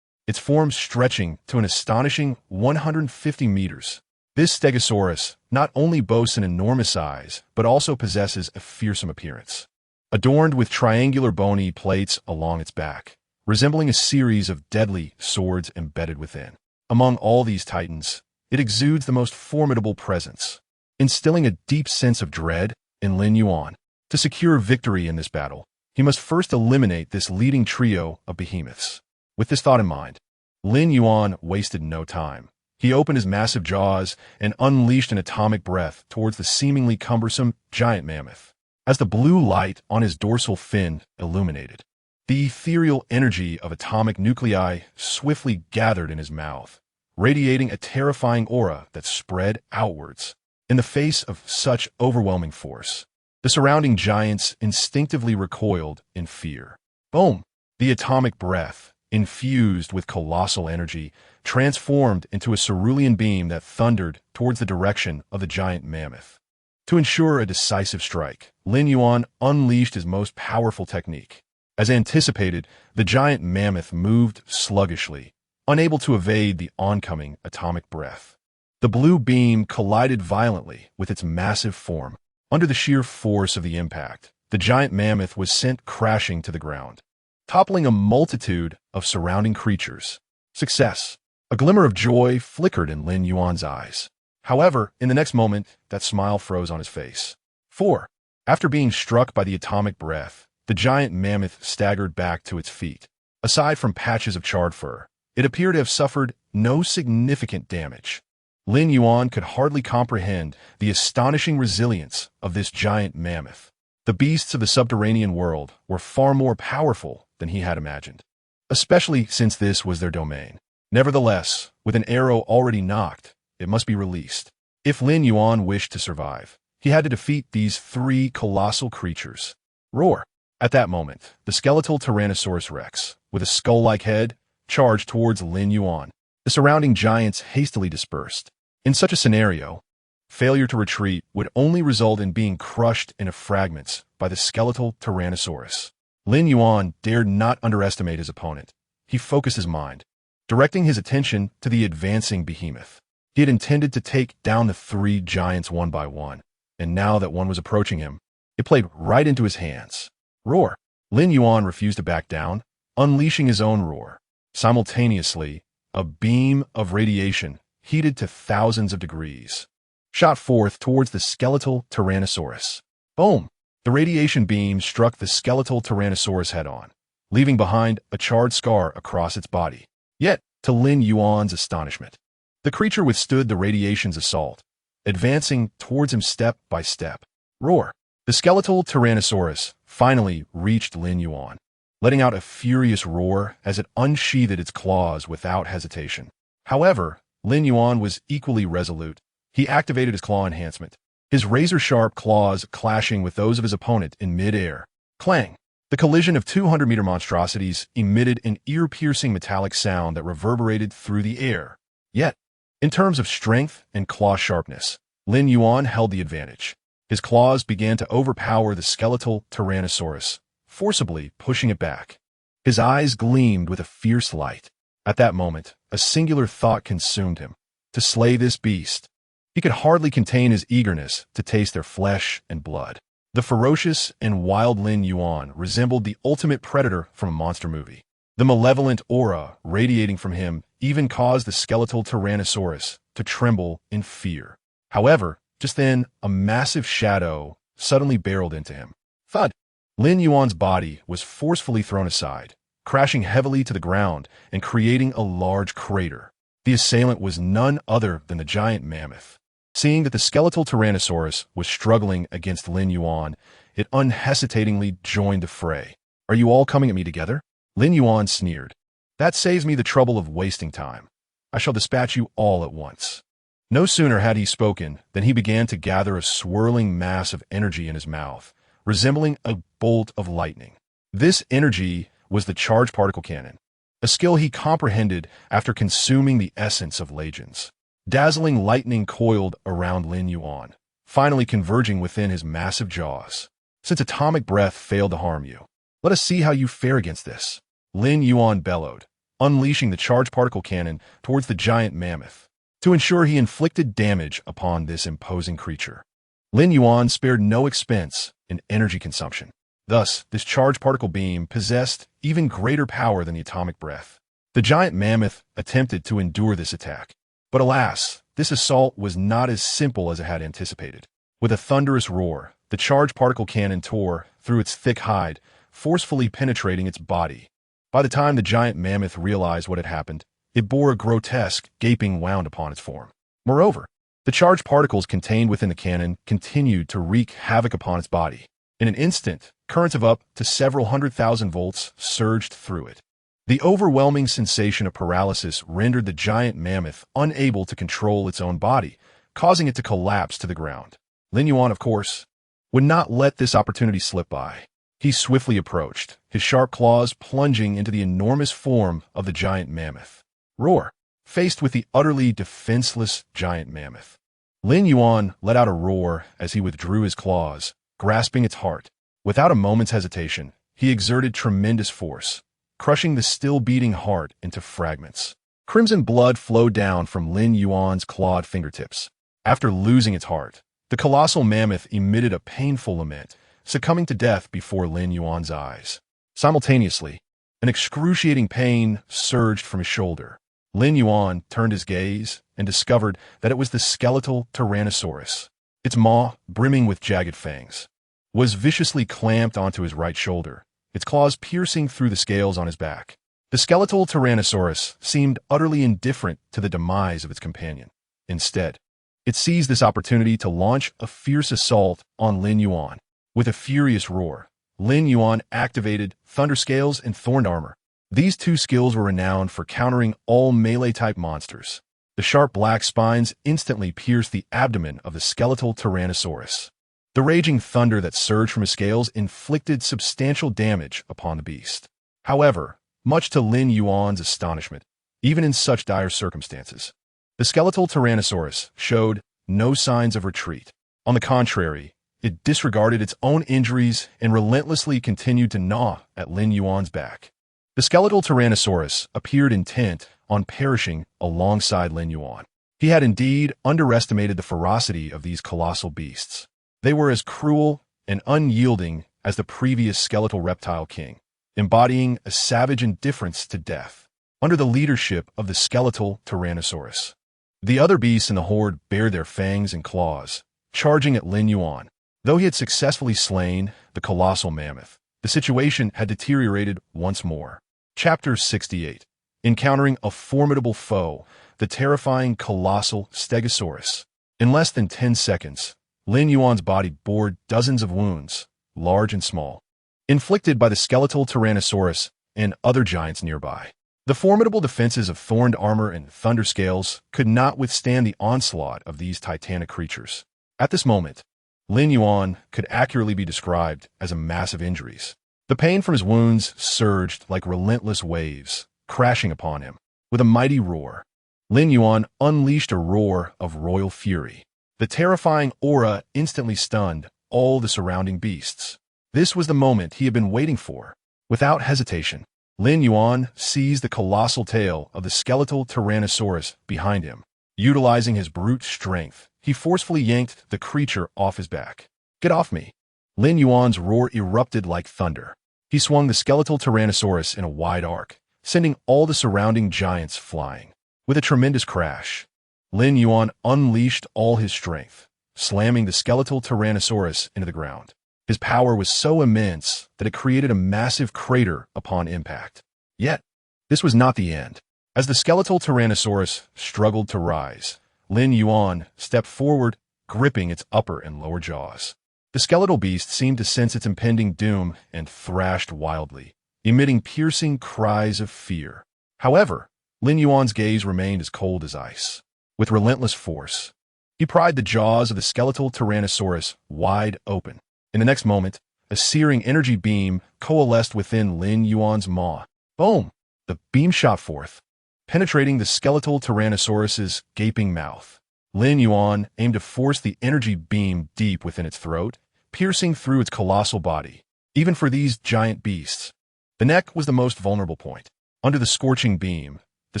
its form stretching to an astonishing 150 meters. This stegosaurus not only boasts an enormous size, but also possesses a fearsome appearance, adorned with triangular bony plates along its back, resembling a series of deadly swords embedded within. Among all these titans, it exudes the most formidable presence, instilling a deep sense of dread in Lin Yuan. To secure victory in this battle, he must first eliminate this leading trio of behemoths. With this thought in mind, Lin Yuan wasted no time. He opened his massive jaws and unleashed an atomic breath towards the seemingly cumbersome giant mammoth. As the blue light on his dorsal fin illuminated, the ethereal energy of atomic nuclei swiftly gathered in his mouth, radiating a terrifying aura that spread outwards. In the face of such overwhelming force, the surrounding giants instinctively recoiled in fear. Boom! The atomic breath, infused with colossal energy, transformed into a cerulean beam that thundered towards the direction of the giant mammoth. To ensure a decisive strike, Lin Yuan unleashed his most powerful technique. As anticipated, the giant mammoth moved sluggishly, unable to evade the oncoming atomic breath. The blue beam collided violently with its massive form. Under the sheer force of the impact, the giant mammoth was sent crashing to the ground, toppling a multitude of surrounding creatures. Success! A glimmer of joy flickered in Lin Yuan's eyes. However, in the next moment, that smile froze on his face. 4. After being struck by the atomic breath, the giant mammoth staggered back to its feet. Aside from patches of charred fur, it appeared to have suffered no significant damage. Lin Yuan could hardly comprehend the astonishing resilience of this giant mammoth. The beasts of the subterranean world were far more powerful than he had imagined, especially since this was their domain. Nevertheless, with an arrow already knocked, it must be released. If Lin Yuan wished to survive, he had to defeat these three colossal creatures. Roar! At that moment, the skeletal Tyrannosaurus Rex, with a skull-like head, charged towards Lin Yuan. The surrounding giants hastily dispersed. In such a scenario, failure to retreat would only result in being crushed into fragments by the skeletal Tyrannosaurus. Lin Yuan dared not underestimate his opponent. He focused his mind, directing his attention to the advancing behemoth. He had intended to take down the three giants one by one, and now that one was approaching him, it played right into his hands. Roar! Lin Yuan refused to back down, unleashing his own roar. Simultaneously, a beam of radiation, heated to thousands of degrees, shot forth towards the skeletal Tyrannosaurus. Boom! The radiation beam struck the skeletal Tyrannosaurus head-on, leaving behind a charred scar across its body. Yet, to Lin Yuan's astonishment, the creature withstood the radiation's assault, advancing towards him step by step. Roar! The skeletal Tyrannosaurus finally reached Lin Yuan, letting out a furious roar as it unsheathed its claws without hesitation. However, Lin Yuan was equally resolute. He activated his claw enhancement, his razor-sharp claws clashing with those of his opponent in mid-air. Clang! The collision of 200-meter monstrosities emitted an ear-piercing metallic sound that reverberated through the air. Yet, in terms of strength and claw sharpness, Lin Yuan held the advantage. His claws began to overpower the skeletal Tyrannosaurus, forcibly pushing it back. His eyes gleamed with a fierce light. At that moment, a singular thought consumed him: to slay this beast. He could hardly contain his eagerness to taste their flesh and blood. The ferocious and wild Lin Yuan resembled the ultimate predator from a monster movie. The malevolent aura radiating from him even caused the skeletal Tyrannosaurus to tremble in fear. However, just then, a massive shadow suddenly barreled into him. Thud! Lin Yuan's body was forcefully thrown aside, crashing heavily to the ground and creating a large crater. The assailant was none other than the giant mammoth. Seeing that the skeletal Tyrannosaurus was struggling against Lin Yuan, it unhesitatingly joined the fray. "Are you all coming at me together?" Lin Yuan sneered. "That saves me the trouble of wasting time. I shall dispatch you all at once." No sooner had he spoken than he began to gather a swirling mass of energy in his mouth, resembling a bolt of lightning. This energy was the charge particle cannon, a skill he comprehended after consuming the essence of legends. Dazzling lightning coiled around Lin Yuan, finally converging within his massive jaws. "Since atomic breath failed to harm you, let us see how you fare against this," Lin Yuan bellowed, unleashing the charge particle cannon towards the giant mammoth. To ensure he inflicted damage upon this imposing creature, Lin Yuan spared no expense in energy consumption. Thus, this charge particle beam possessed even greater power than the atomic breath. The giant mammoth attempted to endure this attack, but alas, this assault was not as simple as it had anticipated. With a thunderous roar, the charge particle cannon tore through its thick hide, forcefully penetrating its body. By the time the giant mammoth realized what had happened, it bore a grotesque, gaping wound upon its form. Moreover, the charged particles contained within the cannon continued to wreak havoc upon its body. In an instant, currents of up to several 100,000 volts surged through it. The overwhelming sensation of paralysis rendered the giant mammoth unable to control its own body, causing it to collapse to the ground. Lin Yuan, of course, would not let this opportunity slip by. He swiftly approached, his sharp claws plunging into the enormous form of the giant mammoth. Roar! Faced with the utterly defenseless giant mammoth, Lin Yuan let out a roar as he withdrew his claws, grasping its heart. Without a moment's hesitation, he exerted tremendous force, crushing the still-beating heart into fragments. Crimson blood flowed down from Lin Yuan's clawed fingertips. After losing its heart, the colossal mammoth emitted a painful lament, succumbing to death before Lin Yuan's eyes. Simultaneously, an excruciating pain surged from his shoulder. Lin Yuan turned his gaze and discovered that it was the skeletal Tyrannosaurus. Its maw, brimming with jagged fangs, was viciously clamped onto his right shoulder, its claws piercing through the scales on his back. The skeletal Tyrannosaurus seemed utterly indifferent to the demise of its companion. Instead, it seized this opportunity to launch a fierce assault on Lin Yuan. With a furious roar, Lin Yuan activated Thunder Scales and Thorned Armor. These two skills were renowned for countering all melee-type monsters. The sharp black spines instantly pierced the abdomen of the skeletal Tyrannosaurus. The raging thunder that surged from his scales inflicted substantial damage upon the beast. However, much to Lin Yuan's astonishment, even in such dire circumstances, the skeletal Tyrannosaurus showed no signs of retreat. On the contrary, it disregarded its own injuries and relentlessly continued to gnaw at Lin Yuan's back. The skeletal Tyrannosaurus appeared intent on perishing alongside Lin Yuan. He had indeed underestimated the ferocity of these colossal beasts. They were as cruel and unyielding as the previous skeletal reptile king, embodying a savage indifference to death. Under the leadership of the skeletal Tyrannosaurus, the other beasts in the horde bared their fangs and claws, charging at Lin Yuan. Though he had successfully slain the colossal mammoth, the situation had deteriorated once more. Chapter 68. Encountering a formidable foe, the terrifying colossal Stegosaurus. In less than 10 seconds, Lin Yuan's body bore dozens of wounds, large and small, inflicted by the skeletal Tyrannosaurus and other giants nearby. The formidable defenses of Thorned Armor and Thunder Scales could not withstand the onslaught of these titanic creatures. At this moment, Lin Yuan could accurately be described as a mass of injuries. The pain from his wounds surged like relentless waves, crashing upon him. With a mighty roar, Lin Yuan unleashed a roar of royal fury. The terrifying aura instantly stunned all the surrounding beasts. This was the moment he had been waiting for. Without hesitation, Lin Yuan seized the colossal tail of the skeletal Tyrannosaurus behind him. Utilizing his brute strength, he forcefully yanked the creature off his back. "Get off me!" Lin Yuan's roar erupted like thunder. He swung the skeletal Tyrannosaurus in a wide arc, sending all the surrounding giants flying. With a tremendous crash, Lin Yuan unleashed all his strength, slamming the skeletal Tyrannosaurus into the ground. His power was so immense that it created a massive crater upon impact. Yet, this was not the end. As the skeletal Tyrannosaurus struggled to rise, Lin Yuan stepped forward, gripping its upper and lower jaws. The skeletal beast seemed to sense its impending doom and thrashed wildly, emitting piercing cries of fear. However, Lin Yuan's gaze remained as cold as ice. With relentless force, he pried the jaws of the skeletal Tyrannosaurus wide open. In the next moment, a searing energy beam coalesced within Lin Yuan's maw. Boom! The beam shot forth, penetrating the skeletal Tyrannosaurus's gaping mouth. Lin Yuan aimed to force the energy beam deep within its throat, piercing through its colossal body. Even for these giant beasts, the neck was the most vulnerable point. Under the scorching beam, the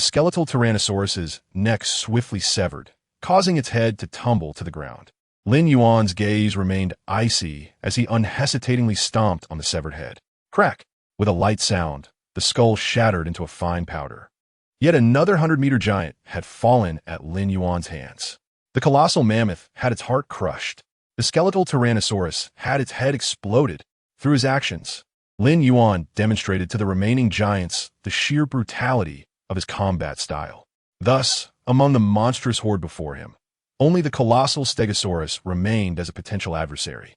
skeletal Tyrannosaurus's neck swiftly severed, causing its head to tumble to the ground. Lin Yuan's gaze remained icy as he unhesitatingly stomped on the severed head. Crack! With a light sound, the skull shattered into a fine powder. Yet another 100-meter giant had fallen at Lin Yuan's hands. The colossal mammoth had its heart crushed. The skeletal Tyrannosaurus had its head exploded. Through his actions, Lin Yuan demonstrated to the remaining giants the sheer brutality of his combat style. Thus, among the monstrous horde before him, only the colossal Stegosaurus remained as a potential adversary.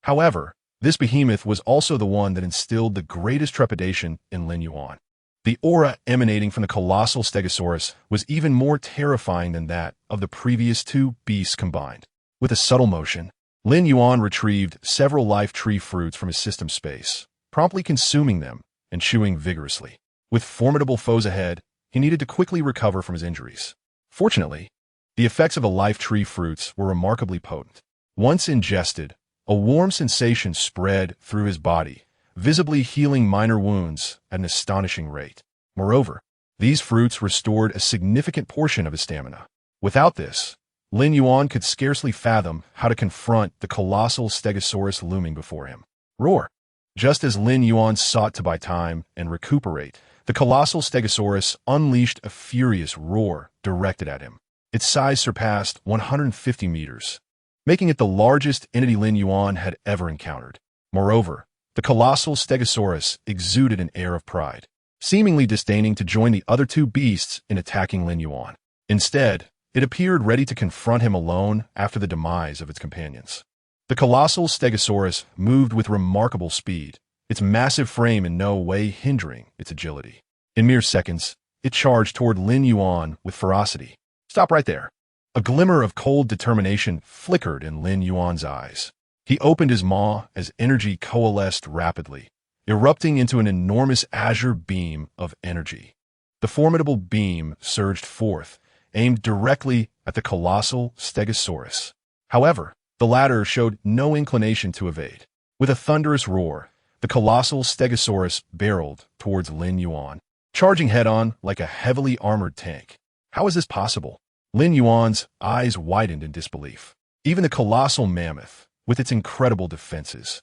However, this behemoth was also the one that instilled the greatest trepidation in Lin Yuan. The aura emanating from the colossal Stegosaurus was even more terrifying than that of the previous two beasts combined. With a subtle motion, Lin Yuan retrieved several life tree fruits from his system space, promptly consuming them and chewing vigorously. With formidable foes ahead, he needed to quickly recover from his injuries. Fortunately, the effects of the life tree fruits were remarkably potent. Once ingested, a warm sensation spread through his body, visibly healing minor wounds at an astonishing rate. Moreover, these fruits restored a significant portion of his stamina. Without this, Lin Yuan could scarcely fathom how to confront the colossal Stegosaurus looming before him. Roar! Just as Lin Yuan sought to buy time and recuperate, the colossal Stegosaurus unleashed a furious roar directed at him. Its size surpassed 150 meters, making it the largest entity Lin Yuan had ever encountered. Moreover, the colossal Stegosaurus exuded an air of pride, seemingly disdaining to join the other two beasts in attacking Lin Yuan. Instead, it appeared ready to confront him alone after the demise of its companions. The The colossal stegosaurus moved with remarkable speed, its massive frame in no way hindering its agility. In mere seconds, it charged toward Lin Yuan with ferocity. Stop right there. A glimmer of cold determination flickered in Lin Yuan's eyes. He opened his maw as energy coalesced rapidly, erupting into an enormous azure beam of energy. The formidable beam surged forth, aimed directly at the colossal stegosaurus. However, the latter showed no inclination to evade. With a thunderous roar, the colossal stegosaurus barreled towards Lin Yuan, charging head-on like a heavily armored tank. How is this possible? Lin Yuan's eyes widened in disbelief. Even the colossal mammoth, with its incredible defenses,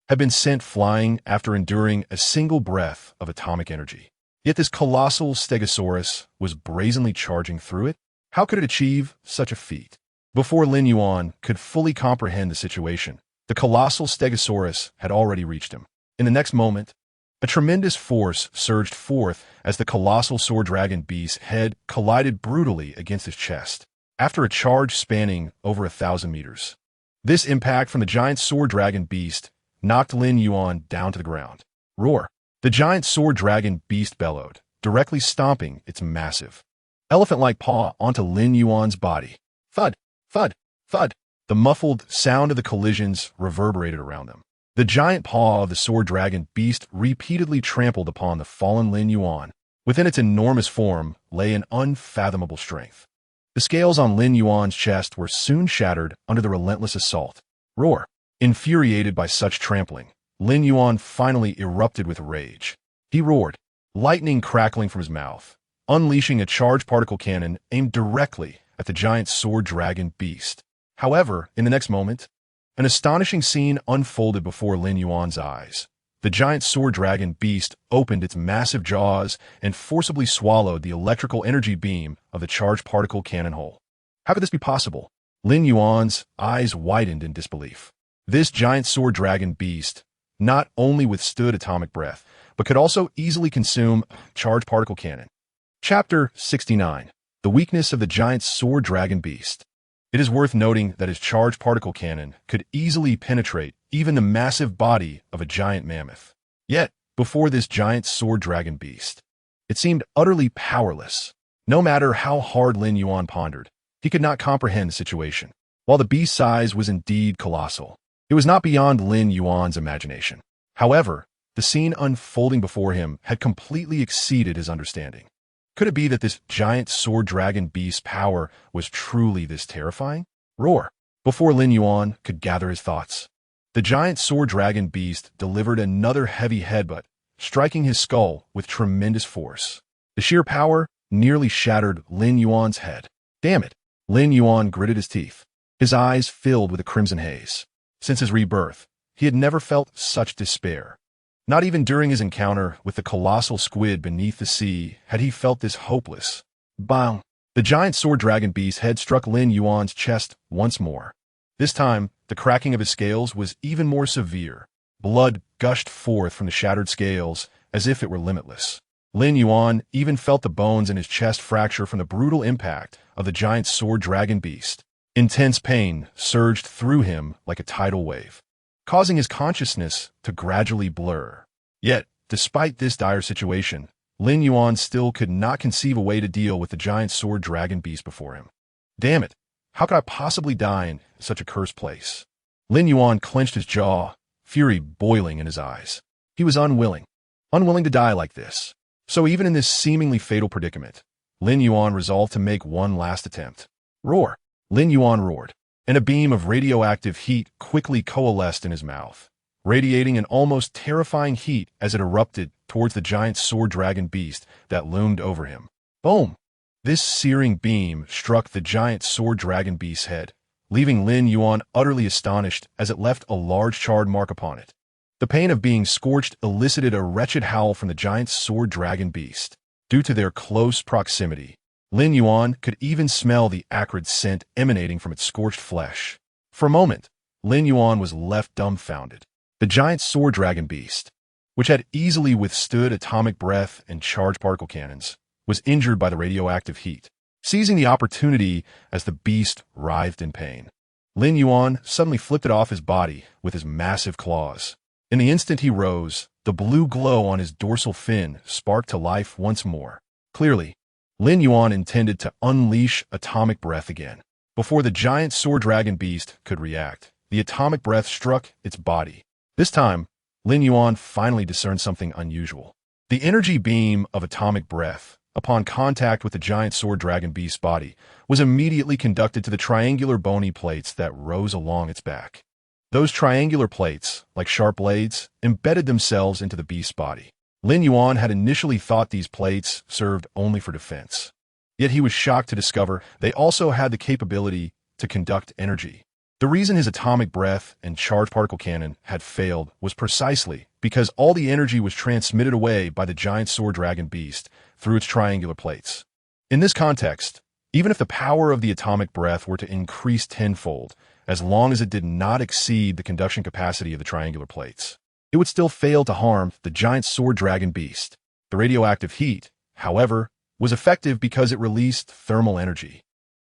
had been sent flying after enduring a single breath of atomic energy. Yet this colossal stegosaurus was brazenly charging through it? How could it achieve such a feat? Before Lin Yuan could fully comprehend the situation, the colossal stegosaurus had already reached him. In the next moment, a tremendous force surged forth as the colossal sword dragon beast's head collided brutally against his chest, after a charge spanning over 1,000 meters. This impact from the giant sword dragon beast knocked Lin Yuan down to the ground. Roar! The giant sword dragon beast bellowed, directly stomping its massive, elephant-like paw onto Lin Yuan's body. Thud! Thud! Thud! The muffled sound of the collisions reverberated around them. The giant paw of the sword dragon beast repeatedly trampled upon the fallen Lin Yuan. Within its enormous form lay an unfathomable strength. The scales on Lin Yuan's chest were soon shattered under the relentless assault. Roar! Infuriated by such trampling, Lin Yuan finally erupted with rage. He roared, lightning crackling from his mouth, unleashing a charged particle cannon aimed directly at the giant sword dragon beast. However, in the next moment, an astonishing scene unfolded before Lin Yuan's eyes. The giant sword dragon beast opened its massive jaws and forcibly swallowed the electrical energy beam of the charged particle cannon hole. How could this be possible? Lin Yuan's eyes widened in disbelief. This giant sword dragon beast not only withstood atomic breath, but could also easily consume charged particle cannon. Chapter 69. The Weakness of the Giant Sword Dragon Beast. It is worth noting that his charged particle cannon could easily penetrate even the massive body of a giant mammoth. Yet, before this giant sword dragon beast, it seemed utterly powerless. No matter how hard Lin Yuan pondered, he could not comprehend the situation. While the beast's size was indeed colossal, it was not beyond Lin Yuan's imagination. However, the scene unfolding before him had completely exceeded his understanding. Could it be that this giant sword dragon beast's power was truly this terrifying? Roar! Before Lin Yuan could gather his thoughts, the giant sword dragon beast delivered another heavy headbutt, striking his skull with tremendous force. The sheer power nearly shattered Lin Yuan's head. Damn it! Lin Yuan gritted his teeth, his eyes filled with a crimson haze. Since his rebirth, he had never felt such despair. Not even during his encounter with the colossal squid beneath the sea had he felt this hopeless. Bang! The giant sword dragon beast's head struck Lin Yuan's chest once more. This time, the cracking of his scales was even more severe. Blood gushed forth from the shattered scales as if it were limitless. Lin Yuan even felt the bones in his chest fracture from the brutal impact of the giant sword dragon beast. Intense pain surged through him like a tidal wave, causing his consciousness to gradually blur. Yet, despite this dire situation, Lin Yuan still could not conceive a way to deal with the giant sword dragon beast before him. Damn it! How could I possibly die in such a cursed place? Lin Yuan clenched his jaw, fury boiling in his eyes. He was unwilling to die like this. So even in this seemingly fatal predicament, Lin Yuan resolved to make one last attempt. Roar! Lin Yuan roared, and a beam of radioactive heat quickly coalesced in his mouth, radiating an almost terrifying heat as it erupted towards the giant sword dragon beast that loomed over him. Boom! This searing beam struck the giant sword dragon beast's head, leaving Lin Yuan utterly astonished as it left a large charred mark upon it. The pain of being scorched elicited a wretched howl from the giant sword dragon beast. Due to their close proximity, Lin Yuan could even smell the acrid scent emanating from its scorched flesh. For a moment, Lin Yuan was left dumbfounded. The giant sword dragon beast, which had easily withstood atomic breath and charged particle cannons, was injured by the radioactive heat. Seizing the opportunity as the beast writhed in pain, Lin Yuan suddenly flipped it off his body with his massive claws. In the instant he rose, the blue glow on his dorsal fin sparked to life once more. Clearly, Lin Yuan intended to unleash atomic breath again. Before the giant sword dragon beast could react, the atomic breath struck its body. This time, Lin Yuan finally discerned something unusual. The energy beam of atomic breath, upon contact with the giant sword dragon beast's body, was immediately conducted to the triangular bony plates that rose along its back. Those triangular plates, like sharp blades, embedded themselves into the beast's body. Lin Yuan had initially thought these plates served only for defense. Yet he was shocked to discover they also had the capability to conduct energy. The reason his atomic breath and charged particle cannon had failed was precisely because all the energy was transmitted away by the giant sword dragon beast through its triangular plates. In this context, even if the power of the atomic breath were to increase tenfold, as long as it did not exceed the conduction capacity of the triangular plates, it would still fail to harm the giant sword dragon beast. The radioactive heat, however, was effective because it released thermal energy.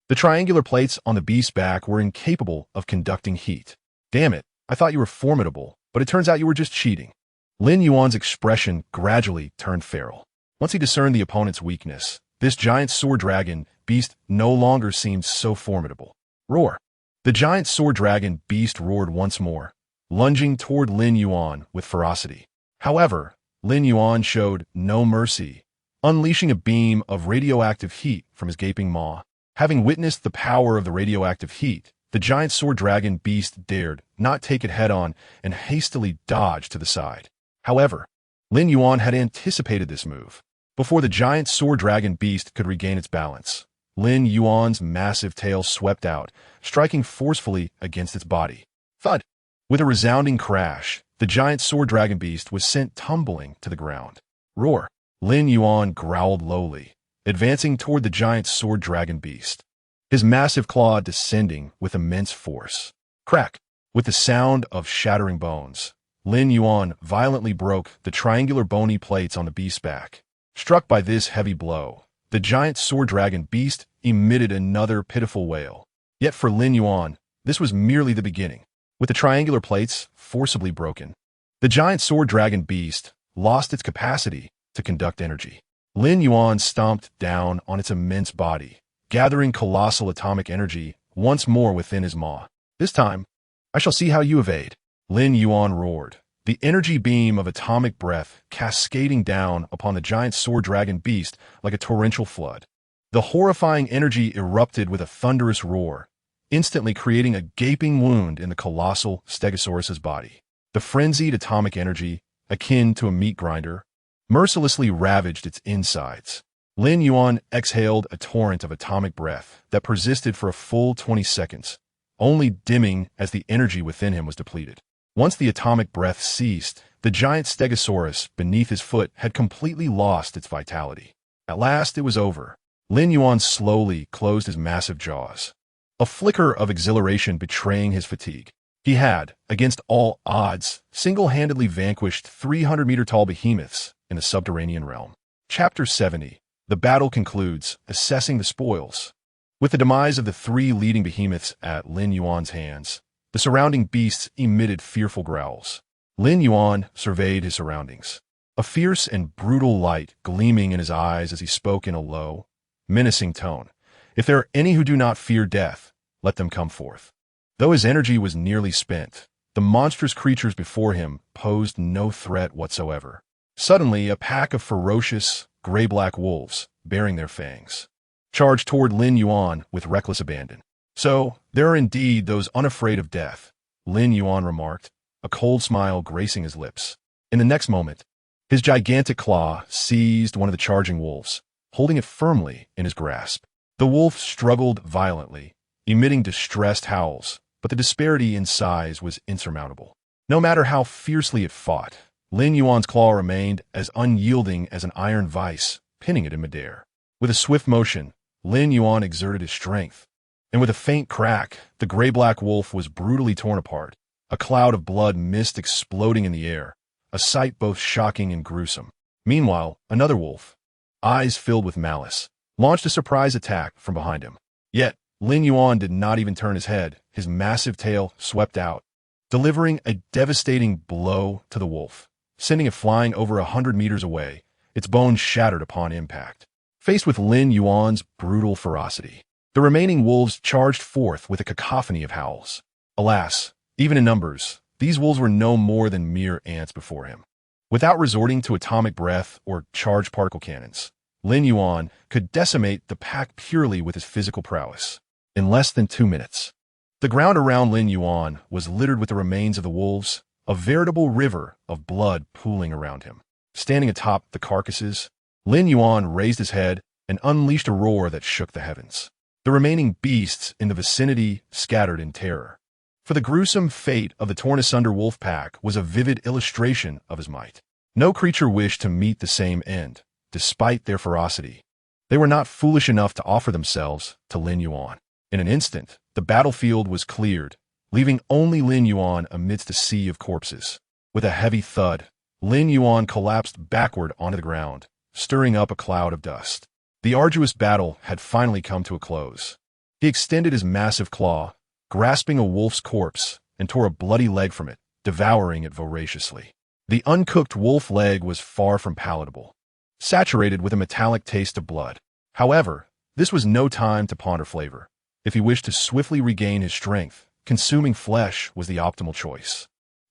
The triangular plates on the beast's back were incapable of conducting heat. Damn it, I thought you were formidable, but it turns out you were just cheating. Lin Yuan's expression gradually turned feral. Once he discerned the opponent's weakness, this giant sword dragon beast no longer seemed so formidable. Roar! The giant sword dragon beast roared once more, lunging toward Lin Yuan with ferocity. However, Lin Yuan showed no mercy, unleashing a beam of radioactive heat from his gaping maw. Having witnessed the power of the radioactive heat, the giant sword dragon beast dared not take it head-on and hastily dodged to the side. However, Lin Yuan had anticipated this move. Before the giant sword dragon beast could regain its balance, Lin Yuan's massive tail swept out, striking forcefully against its body. Thud! With a resounding crash, the giant sword dragon beast was sent tumbling to the ground. Roar! Lin Yuan growled lowly, advancing toward the giant sword dragon beast, his massive claw descending with immense force. Crack! With the sound of shattering bones, Lin Yuan violently broke the triangular bony plates on the beast's back. Struck by this heavy blow, the giant sword dragon beast emitted another pitiful wail. Yet for Lin Yuan, this was merely the beginning. With the triangular plates forcibly broken, the giant sword dragon beast lost its capacity to conduct energy. Lin Yuan stomped down on its immense body, gathering colossal atomic energy once more within his maw. This time, I shall see how you evade. Lin Yuan roared, the energy beam of atomic breath cascading down upon the giant sword dragon beast like a torrential flood. The horrifying energy erupted with a thunderous roar, instantly creating a gaping wound in the colossal Stegosaurus's body. The frenzied atomic energy, akin to a meat grinder, mercilessly ravaged its insides. Lin Yuan exhaled a torrent of atomic breath that persisted for a full 20 seconds, only dimming as the energy within him was depleted. Once the atomic breath ceased, the giant Stegosaurus beneath his foot had completely lost its vitality. At last it was over. Lin Yuan slowly closed his massive jaws, a flicker of exhilaration betraying his fatigue. He had, against all odds, single-handedly vanquished 300-meter-tall behemoths in the subterranean realm. Chapter 70. The battle concludes, assessing the spoils. With the demise of the three leading behemoths at Lin Yuan's hands, the surrounding beasts emitted fearful growls. Lin Yuan surveyed his surroundings, a fierce and brutal light gleaming in his eyes as he spoke in a low, menacing tone. If there are any who do not fear death, let them come forth. Though his energy was nearly spent, the monstrous creatures before him posed no threat whatsoever. Suddenly, a pack of ferocious, gray-black wolves, bearing their fangs, charged toward Lin Yuan with reckless abandon. So, there are indeed those unafraid of death, Lin Yuan remarked, a cold smile gracing his lips. In the next moment, his gigantic claw seized one of the charging wolves, holding it firmly in his grasp. The wolf struggled violently, emitting distressed howls, but the disparity in size was insurmountable. No matter how fiercely it fought, Lin Yuan's claw remained as unyielding as an iron vise, pinning it in midair. With a swift motion, Lin Yuan exerted his strength, and with a faint crack, the gray-black wolf was brutally torn apart, a cloud of blood mist exploding in the air, a sight both shocking and gruesome. Meanwhile, another wolf, eyes filled with malice, launched a surprise attack from behind him. Yet, Lin Yuan did not even turn his head, his massive tail swept out, delivering a devastating blow to the wolf, sending it flying over 100 meters away, its bones shattered upon impact. Faced with Lin Yuan's brutal ferocity, the remaining wolves charged forth with a cacophony of howls. Alas, even in numbers, these wolves were no more than mere ants before him. Without resorting to atomic breath or charged particle cannons, Lin Yuan could decimate the pack purely with his physical prowess. In less than 2 minutes, the ground around Lin Yuan was littered with the remains of the wolves, a veritable river of blood pooling around him. Standing atop the carcasses, Lin Yuan raised his head and unleashed a roar that shook the heavens. The remaining beasts in the vicinity scattered in terror. For the gruesome fate of the torn-asunder wolf pack was a vivid illustration of his might. No creature wished to meet the same end, despite their ferocity. They were not foolish enough to offer themselves to Lin Yuan. In an instant, the battlefield was cleared, leaving only Lin Yuan amidst a sea of corpses. With a heavy thud, Lin Yuan collapsed backward onto the ground, stirring up a cloud of dust. The arduous battle had finally come to a close. He extended his massive claw, grasping a wolf's corpse, and tore a bloody leg from it, devouring it voraciously. The uncooked wolf leg was far from palatable, saturated with a metallic taste of blood. However, this was no time to ponder flavor. If he wished to swiftly regain his strength, consuming flesh was the optimal choice.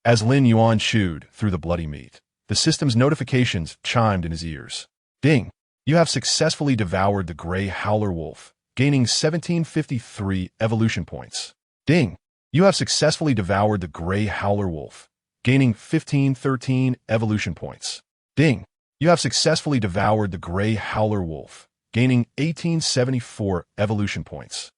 As Lin Yuan chewed through the bloody meat, the system's notifications chimed in his ears. Ding! You have successfully devoured the gray howler wolf, gaining 1753 evolution points. Ding! You have successfully devoured the gray howler wolf, gaining 1513 evolution points. Ding! You have successfully devoured the gray howler wolf, gaining 1874 evolution points.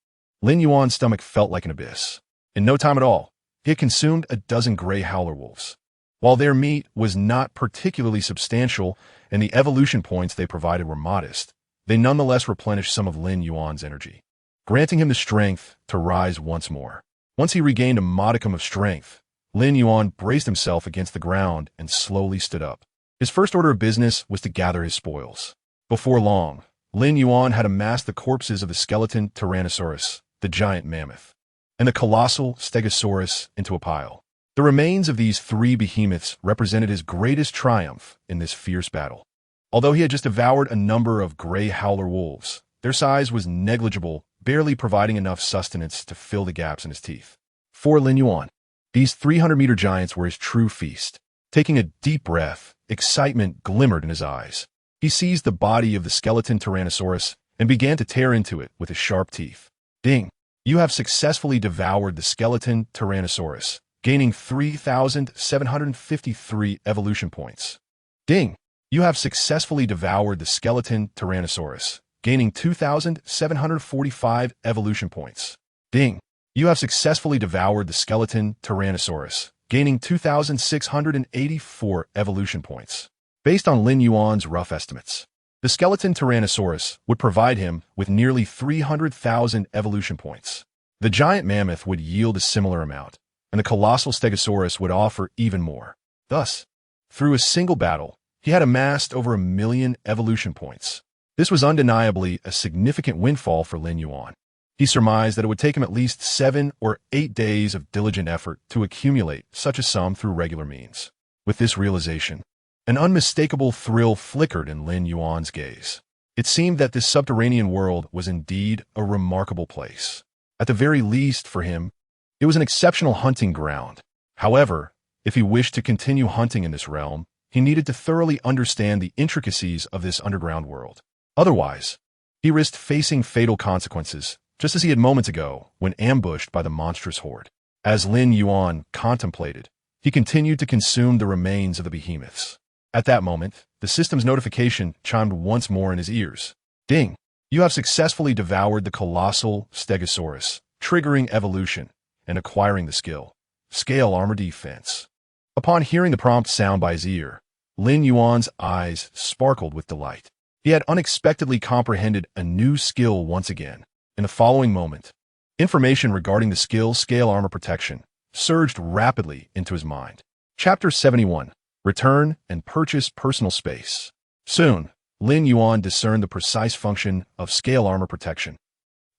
Lin Yuan's stomach felt like an abyss. In no time at all, he had consumed a dozen gray howler wolves. While their meat was not particularly substantial and the evolution points they provided were modest, they nonetheless replenished some of Lin Yuan's energy, granting him the strength to rise once more. Once he regained a modicum of strength, Lin Yuan braced himself against the ground and slowly stood up. His first order of business was to gather his spoils. Before long, Lin Yuan had amassed the corpses of the skeleton Tyrannosaurus, the giant mammoth, and the colossal Stegosaurus into a pile. The remains of these three behemoths represented his greatest triumph in this fierce battle. Although he had just devoured a number of gray howler wolves, their size was negligible, barely providing enough sustenance to fill the gaps in his teeth. For Lin Yuan, these 300-meter giants were his true feast. Taking a deep breath, excitement glimmered in his eyes. He seized the body of the skeleton Tyrannosaurus and began to tear into it with his sharp teeth. Ding! You have successfully devoured the skeleton Tyrannosaurus, gaining 3,753 evolution points. Ding! You have successfully devoured the skeleton Tyrannosaurus, gaining 2,745 evolution points. Ding! You have successfully devoured the skeleton Tyrannosaurus, gaining 2,684 evolution points. Based on Lin Yuan's rough estimates, the skeleton Tyrannosaurus would provide him with nearly 300,000 evolution points. The giant mammoth would yield a similar amount, and the colossal Stegosaurus would offer even more. Thus, through a single battle, he had amassed over 1 million evolution points. This was undeniably a significant windfall for Lin Yuan. He surmised that it would take him at least 7 or 8 days of diligent effort to accumulate such a sum through regular means. With this realization, an unmistakable thrill flickered in Lin Yuan's gaze. It seemed that this subterranean world was indeed a remarkable place. At the very least, for him, it was an exceptional hunting ground. However, if he wished to continue hunting in this realm, he needed to thoroughly understand the intricacies of this underground world. Otherwise, he risked facing fatal consequences, just as he had moments ago when ambushed by the monstrous horde. As Lin Yuan contemplated, he continued to consume the remains of the behemoths. At that moment, the system's notification chimed once more in his ears. Ding! You have successfully devoured the colossal Stegosaurus, triggering evolution and acquiring the skill Scale Armor Defense. Upon hearing the prompt sound by his ear, Lin Yuan's eyes sparkled with delight. He had unexpectedly comprehended a new skill once again. In the following moment, information regarding the skill Scale Armor Protection surged rapidly into his mind. Chapter 71. Return and Purchase Personal Space. Soon, Lin Yuan discerned the precise function of Scale Armor Protection.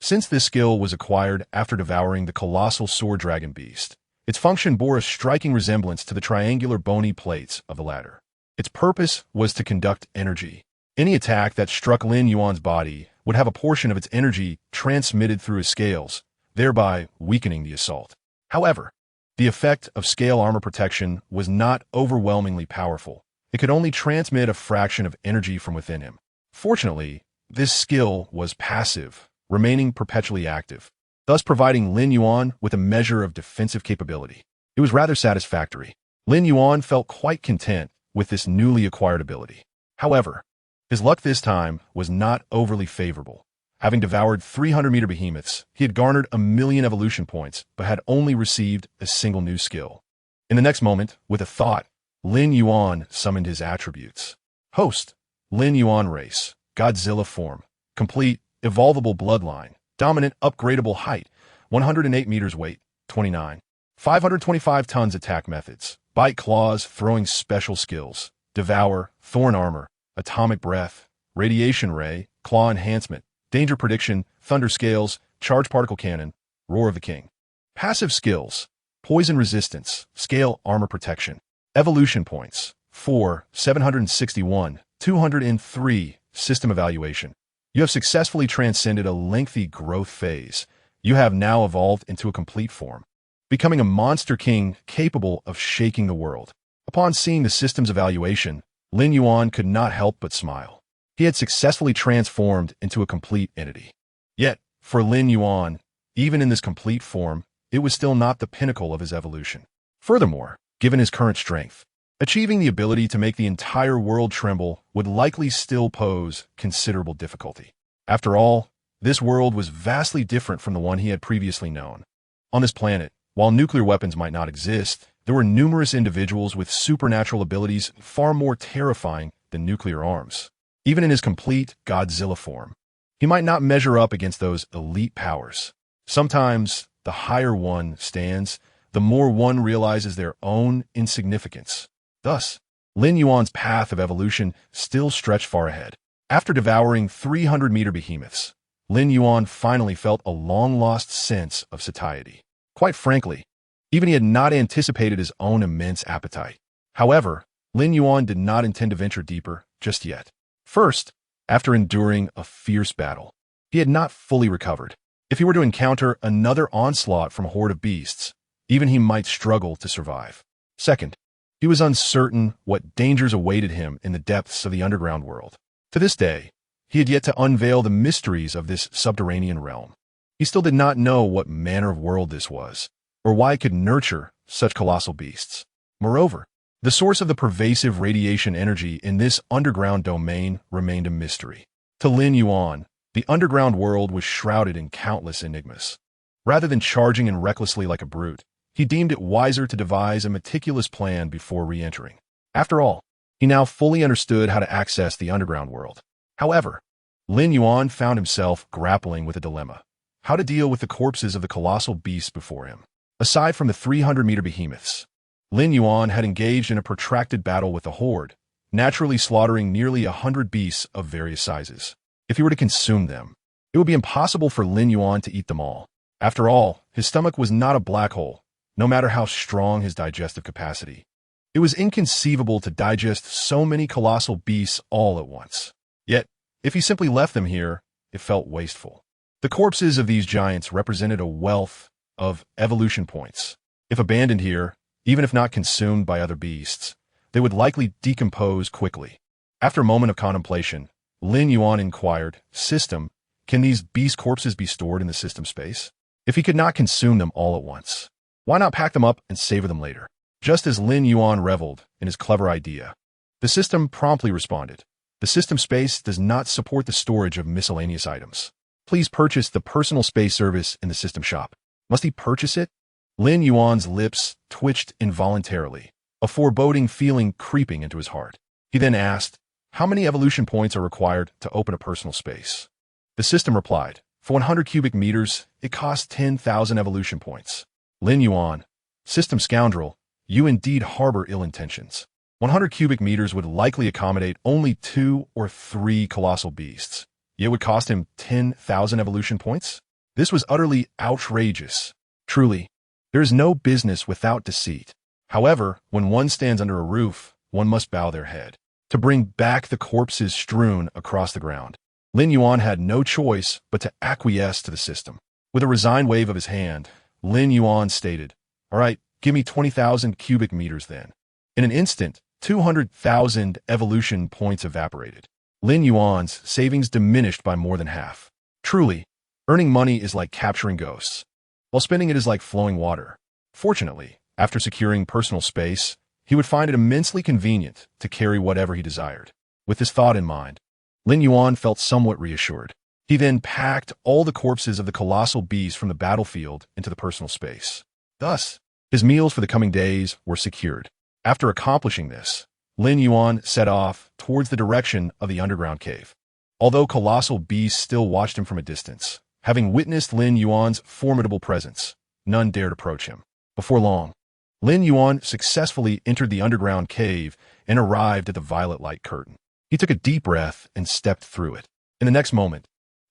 Since this skill was acquired after devouring the colossal sword dragon beast, its function bore a striking resemblance to the triangular bony plates of the latter. Its purpose was to conduct energy. Any attack that struck Lin Yuan's body would have a portion of its energy transmitted through his scales, thereby weakening the assault. However, the effect of scale armor protection was not overwhelmingly powerful. It could only transmit a fraction of energy from within him. Fortunately, this skill was passive, remaining perpetually active, thus providing Lin Yuan with a measure of defensive capability. It was rather satisfactory. Lin Yuan felt quite content with this newly acquired ability. However, his luck this time was not overly favorable. Having devoured 300-meter behemoths, he had garnered 1,000,000 evolution points, but had only received a single new skill. In the next moment, with a thought, Lin Yuan summoned his attributes. Host, Lin Yuan race, Godzilla form, complete, evolvable bloodline, dominant upgradable height, 108 meters weight, 29. 525 tons attack methods, bite claws, throwing special skills, devour, thorn armor, atomic breath, radiation ray, claw enhancement, danger prediction, thunder scales, charge particle cannon, roar of the king. Passive skills, poison resistance, scale armor protection, evolution points, 4, 761, 203, system evaluation. You have successfully transcended a lengthy growth phase. You have now evolved into a complete form, becoming a monster king capable of shaking the world. Upon seeing the system's evaluation, Lin Yuan could not help but smile. He had successfully transformed into a complete entity. Yet, for Lin Yuan, even in this complete form, it was still not the pinnacle of his evolution. Furthermore, given his current strength, achieving the ability to make the entire world tremble would likely still pose considerable difficulty. After all, this world was vastly different from the one he had previously known. On this planet, while nuclear weapons might not exist, there were numerous individuals with supernatural abilities far more terrifying than nuclear arms. Even in his complete Godzilla form, he might not measure up against those elite powers. Sometimes, the higher one stands, the more one realizes their own insignificance. Thus, Lin Yuan's path of evolution still stretched far ahead. After devouring 300-meter behemoths, Lin Yuan finally felt a long-lost sense of satiety. Quite frankly, even he had not anticipated his own immense appetite. However, Lin Yuan did not intend to venture deeper just yet. First, after enduring a fierce battle, he had not fully recovered. If he were to encounter another onslaught from a horde of beasts, even he might struggle to survive. Second, he was uncertain what dangers awaited him in the depths of the underground world. To this day, he had yet to unveil the mysteries of this subterranean realm. He still did not know what manner of world this was, or why it could nurture such colossal beasts. Moreover, the source of the pervasive radiation energy in this underground domain remained a mystery. To Lin Yuan, the underground world was shrouded in countless enigmas. Rather than charging in recklessly like a brute, he deemed it wiser to devise a meticulous plan before re-entering. After all, he now fully understood how to access the underground world. However, Lin Yuan found himself grappling with a dilemma: how to deal with the corpses of the colossal beasts before him. Aside from the 300-meter behemoths, Lin Yuan had engaged in a protracted battle with the horde, naturally slaughtering nearly 100 beasts of various sizes. If he were to consume them, it would be impossible for Lin Yuan to eat them all. After all, his stomach was not a black hole, no matter how strong his digestive capacity. It was inconceivable to digest so many colossal beasts all at once. Yet, if he simply left them here, it felt wasteful. The corpses of these giants represented a wealth of evolution points. If abandoned here, even if not consumed by other beasts, they would likely decompose quickly. After a moment of contemplation, Lin Yuan inquired, "System, can these beast corpses be stored in the system space?" If he could not consume them all at once, why not pack them up and savor them later? Just as Lin Yuan reveled in his clever idea, the system promptly responded, "The system space does not support the storage of miscellaneous items. Please purchase the personal space service in the system shop." Must he purchase it? Lin Yuan's lips twitched involuntarily, a foreboding feeling creeping into his heart. He then asked, "How many evolution points are required to open a personal space?" The system replied, "For 100 cubic meters, it costs 10,000 evolution points." Lin Yuan, system scoundrel, you indeed harbor ill intentions. 100 cubic meters would likely accommodate only 2 or 3 colossal beasts. It would cost him 10,000 evolution points? This was utterly outrageous. Truly, there is no business without deceit. However, when one stands under a roof, one must bow their head to bring back the corpses strewn across the ground. Lin Yuan had no choice but to acquiesce to the system. With a resigned wave of his hand, Lin Yuan stated, "All right, give me 20,000 cubic meters then." In an instant, 200,000 evolution points evaporated. Lin Yuan's savings diminished by more than half. Truly, earning money is like capturing ghosts, while spending it is like flowing water. Fortunately, after securing personal space, he would find it immensely convenient to carry whatever he desired. With this thought in mind, Lin Yuan felt somewhat reassured. He then packed all the corpses of the colossal beasts from the battlefield into the personal space. Thus, his meals for the coming days were secured. After accomplishing this, Lin Yuan set off towards the direction of the underground cave. Although colossal beasts still watched him from a distance, having witnessed Lin Yuan's formidable presence, none dared approach him. Before long, Lin Yuan successfully entered the underground cave and arrived at the violet light curtain. He took a deep breath and stepped through it. In the next moment,